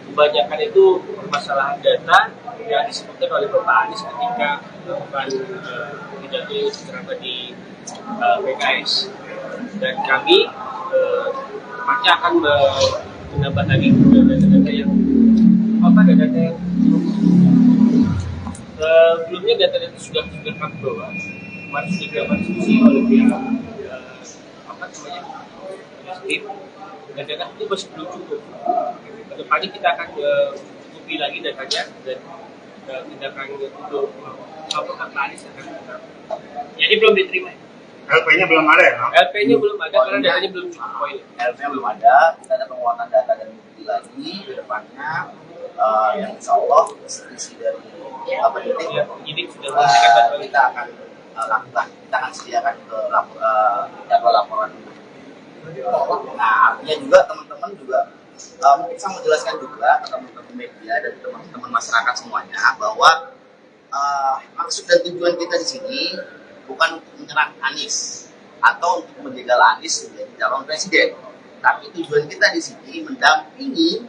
Kebanyakan itu permasalahan data yang disebutkan oleh Bapak Anies ketika melakukan pidato secara di PKS, dan kami pasti akan menambah lagi data-data yang data yang sebelumnya data-data sudah kami bawa. Kemarin sudah dilakukan diskusi oleh pihak tim, dan data itu masih belum cukup. Kedepannya kita akan cukupi lagi datanya dan kita akan untuk laporan Anies akan jadi belum diterima. LP-nya belum ada ya, Bang? LP-nya belum ada karena datanya belum cukup poin. LP-nya belum ada, kita ada penguatan data dan bukti lagi ke depannya, yang insya Allah isi dari Penyidik sudah memberikan data kita akan lakukan, kita akan sediakan ke jadwal laporan. Nah, artinya juga teman-teman juga mungkin saya mau jelaskan juga ke teman-teman media dan teman-teman masyarakat semuanya bahwa maksud dan tujuan kita di sini bukan untuk menyerang Anies atau untuk menjegal Anies menjadi calon presiden, tapi tujuan kita di sini mendampingi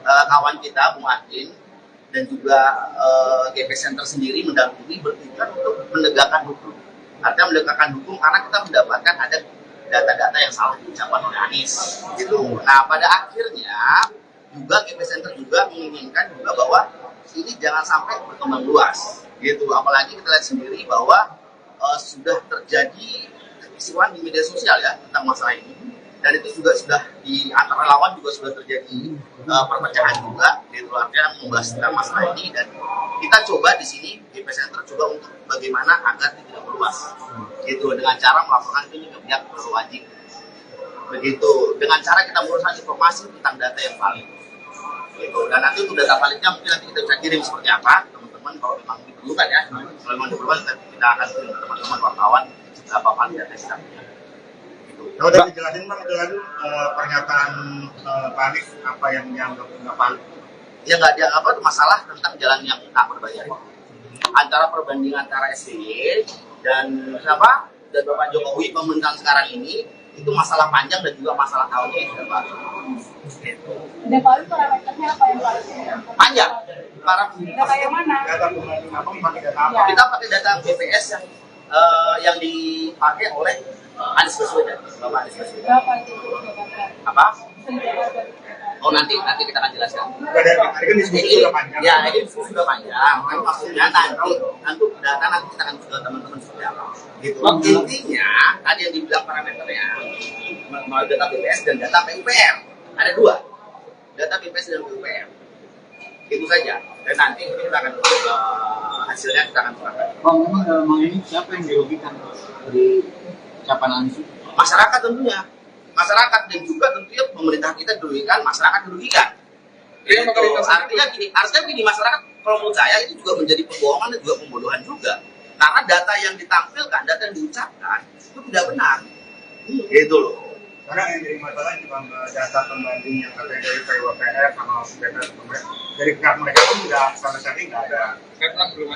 kawan kita Bung Adin dan juga GP Center sendiri mendampingi bertujuan untuk menegakkan hukum. Artinya menegakkan hukum karena kita mendapatkan ada data-data yang salah diucapkan oleh Anies gitu. Nah, pada akhirnya juga GP Center juga menginginkan juga bahwa ini jangan sampai berkembang luas gitu. Apalagi kita lihat sendiri bahwa sudah terjadi kekisruhan di media sosial ya tentang masalah ini, dan itu juga sudah di antara lawan juga sudah terjadi perpecahan juga gitu, artinya membahas tentang masalah ini, dan kita coba di sini GP Center coba untuk bagaimana agar tidak meluas gitu, dengan cara melaporkan ini ke pihak berwajib begitu, dengan cara kita menguruskan informasi tentang data yang valid gitu. Dan nanti untuk data validnya mungkin nanti kita bisa kirim seperti apa teman-teman, kalau memang diperlukan ya, kalau memang diperlukan kita akan kirim ke teman-teman wartawan berapa valid data kita punya. Kalau udah dijelasin Bang, itu lagi pernyataan Pak Anies apa yang dianggap nggak valid? Ya nggak dianggap apa, masalah tentang jalan yang tak berbayar. Antara perbandingan antara SBY dan siapa dan Bapak Jokowi pemerintahan sekarang ini itu masalah panjang dan juga masalah tahunnya yang sudah baru. Dan kalau itu parameternya apa yang paling Panjang. Para data yang mana? Data pembanding apa, pakai data apa? kita pakai data BPS yang dipakai oleh Anies Baswedan, Bapak Anies Baswedan. Berapa itu? Apa? Oh, nanti kita akan jelaskan. Tadi kan diskusi sudah panjang. Ya, ini diskusi sudah panjang. Kan maksudnya nanti data nanti kita akan ke teman-teman seperti apa. Gitu. Intinya tadi yang dibilang parameternya melalui data BPS dan data PUPR. Ada dua, data BPS dan PUPR. Itu saja. Dan nanti kita akan hasilnya kita akan serahkan. Bang, memang ini siapa yang dirugikan dari ucapan Anies? Masyarakat tentunya. masyarakat dan juga tentunya pemerintah kita dirugikan, masyarakat dirugikan. Gitu. Artinya gini, masyarakat kalau menurut saya itu juga menjadi pembohongan dan juga pembodohan juga. Karena data yang ditampilkan, data yang diucapkan itu tidak benar. Gitu loh. Karena yang jadi masalah cuma data pembanding yang katanya dari PUPR sama BPS dari pihak mereka pun tidak sama sekali nggak ada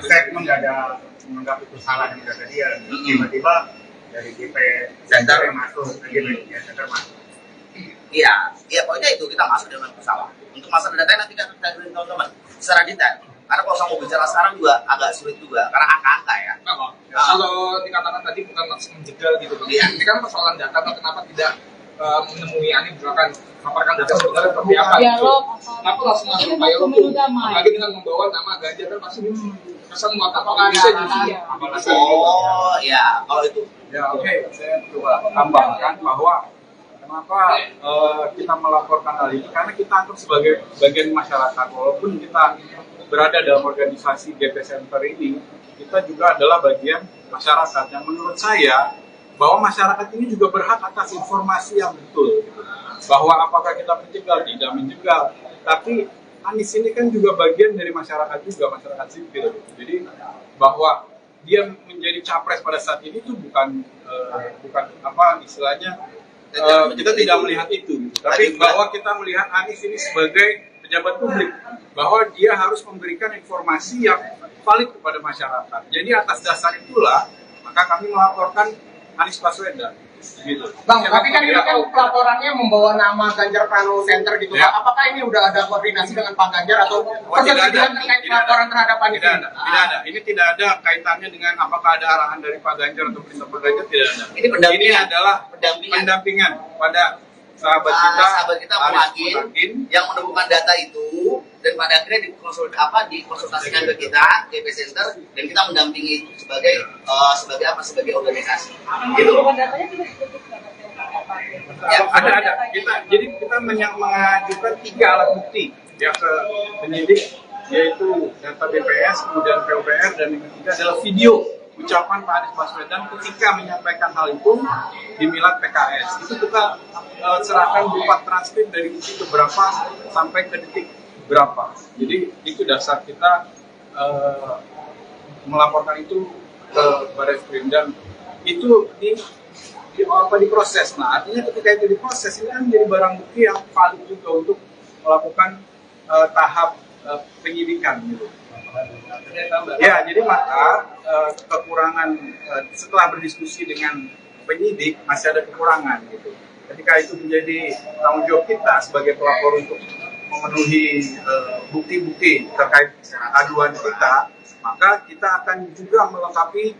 statement, nggak ada menganggap itu salah yang data dia. Tiba-tiba dari GP Center yang masuk, GP Center masuk. Iya, pokoknya itu kita masuk dengan pesawat. Untuk masalah data nanti kita dengerin teman-teman secara detail. Karena kalau saya mau bicara sekarang juga agak sulit juga, karena angka-angka ya. Kalau dikatakan tadi bukan langsung menjegal gitu, Iya. Ini kan persoalan data, kenapa tidak menemui Ani misalkan paparkan data sebenarnya seperti apa? Dialog. Kenapa langsung masuk Pak Yolo tuh? Apalagi dengan membawa nama Ganjar kan pasti kesan muatan bisa justru. Oh ya, kalau itu Ya oke, saya coba tambahkan bahwa kenapa kita melaporkan hal ini, karena kita anggap sebagai bagian masyarakat. Walaupun kita berada dalam organisasi GP Center ini, kita juga adalah bagian masyarakat yang menurut saya bahwa masyarakat ini juga berhak atas informasi yang betul, bahwa apakah kita menjegal, tidak menjegal, tapi Anies ini kan juga bagian dari masyarakat juga, masyarakat sipil. Jadi bahwa dia menjadi capres pada saat ini itu bukan apa istilahnya, kita tidak melihat itu, tapi bahwa kita melihat Anies ini sebagai pejabat publik, bahwa dia harus memberikan informasi yang valid kepada masyarakat. Jadi atas dasar itulah maka kami melaporkan Anies Baswedan. Gitu. Bang, tapi kan ini kan pelaporannya membawa nama Ganjar Pranowo Center gitu. Ya. Apakah ini udah ada koordinasi dengan Pak Ganjar atau persetujuan terkait pelaporan terhadap Anies? Tidak ada. Ini tidak ada kaitannya dengan apakah ada arahan dari Pak Ganjar atau perintah Pak Ganjar, tidak ada. Ini adalah pendampingan pada sahabat kita Muhakin yang menemukan data itu dan pada akhirnya dikonsultasikan ke kita GP Center dan kita mendampingi itu sebagai organisasi. Gitu. Ya, ada. Kita mengajukan 3 alat bukti yang ke penyidik, yaitu data BPS, kemudian PUPR, dan yang ketiga adalah video ucapan Pak Anies Baswedan ketika menyampaikan hal itu di Milad PKS. Itu kita serahkan berupa transkrip dari detik keberapa sampai ke detik berapa. Jadi itu dasar kita melaporkan itu ke Barreskrim, dan itu diproses. Nah, artinya ketika itu diproses, ini kan menjadi barang bukti yang valid juga untuk melakukan tahap penyidikan gitu. Ya, jadi maka kekurangan setelah berdiskusi dengan penyidik masih ada kekurangan gitu. Ketika itu menjadi tanggung jawab kita sebagai pelapor untuk memenuhi bukti-bukti terkait aduan kita, maka kita akan juga melengkapi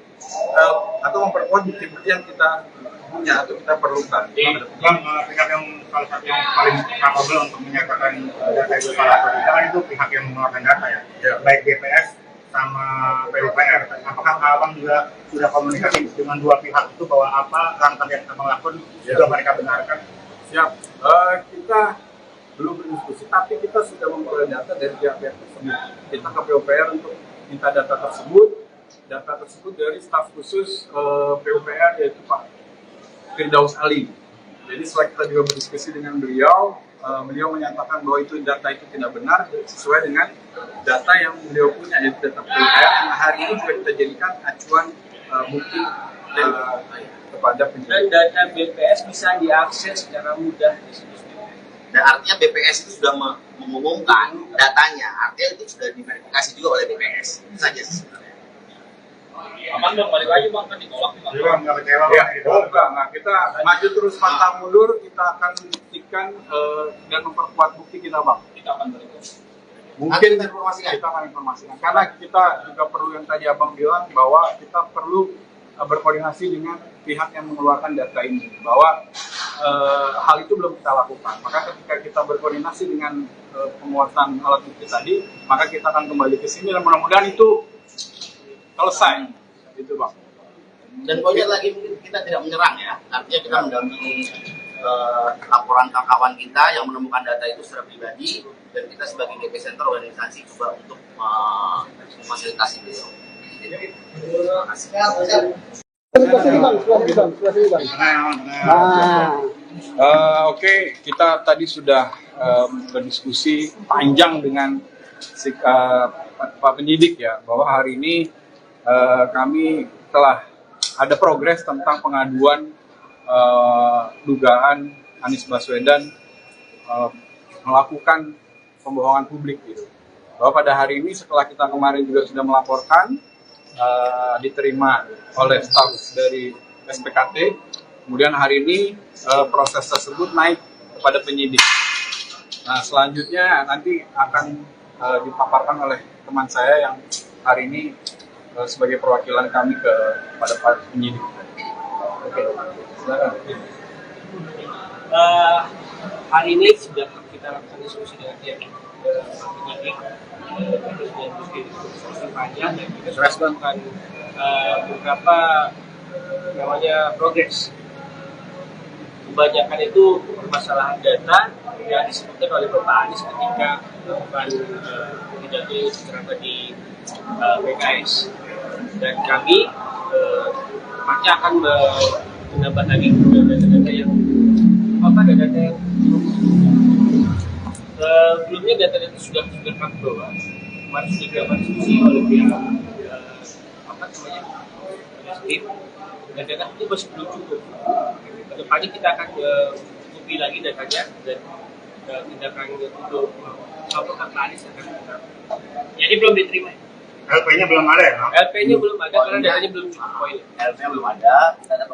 atau memperkuat bukti-bukti yang kita punya atau kita perlukan. Bang, pihak yang salah satu yang paling capable untuk menyatakan data itu salah atau tidak kan itu pihak yang mengeluarkan data ya. Baik BPS sama PUPR. Apakah abang juga sudah komunikasi dengan dua pihak itu bahwa apa langkah yang abang lakukan juga mereka benarkan? Siap. Kita belum berdiskusi, tapi kita sudah memperoleh data dari pihak-pihak tersebut. Kita ke PUPR untuk minta data tersebut dari staf khusus PUPR, yaitu Pak Firdaus Ali. Jadi setelah kita juga berdiskusi dengan beliau, beliau menyatakan bahwa itu data itu tidak benar sesuai dengan data yang beliau punya, yaitu data PUPR yang hari ini juga kita jadikan acuan bukti kepada penyidik. Dan data BPS bisa diakses secara mudah di situ. Dan artinya BPS itu sudah mengumumkan datanya, artinya itu sudah diverifikasi juga oleh BPS. Itu saja sebenarnya. Aman dong, balik lagi bang, kan ditolak nih bang. Jadi bang, nggak kecewa Ya, bang? enggak. Kita maju terus pantang mundur, kita akan buktikan dan memperkuat bukti kita, Bang. Kita akan berikut. Mungkin Informasikan. kita akan informasikan. Karena kita juga perlu yang tadi Abang bilang, bahwa kita perlu berkoordinasi dengan pihak yang mengeluarkan data ini, bahwa hal itu belum kita lakukan. Maka ketika kita berkoordinasi dengan penguatan alat bukti tadi, maka kita akan kembali ke sini dan mudah-mudahan itu selesai, itu Bang. Dan poinnya lagi mungkin kita tidak menyerang ya, artinya kita mendampingi laporan kawan kita yang menemukan data itu secara pribadi, dan kita sebagai GP Center organisasi coba untuk memfasilitasi beliau. Terima kasih. Nah, Oke, kita tadi sudah berdiskusi panjang dengan Pak Penyidik ya, bahwa hari ini kami telah ada progres tentang pengaduan dugaan Anies Baswedan melakukan pembohongan publik gitu. Bahwa pada hari ini setelah kita kemarin juga sudah melaporkan, diterima oleh staf dari SPKT, kemudian hari ini proses tersebut naik kepada penyidik. Nah, selanjutnya nanti akan dipaparkan oleh teman saya yang hari ini sebagai perwakilan kami kepada Pak Penyidik. Oke, silakan. Hari ini sudah kita lakukan diskusi dengan pihak penyidik, terus diskusi panjang dan kita sudah melakukan beberapa namanya progres. Kebanyakan itu permasalahan data yang disebutkan oleh Bapak Anies ketika melakukan pidato secara di PKS, dan kami pasti akan menambah lagi data-data yang data yang sebelumnya data-data sudah kami bawa, kemarin sudah dilakukan diskusi oleh pihak tim, dan data itu masih belum cukup. Kedepannya kita akan cukupi lagi datanya dan tindakan untuk laporan Anies akan kita. Jadi belum diterima. LP-nya belum ada ya? LP-nya belum ada karena datanya belum cukup poin. LP belum ada, data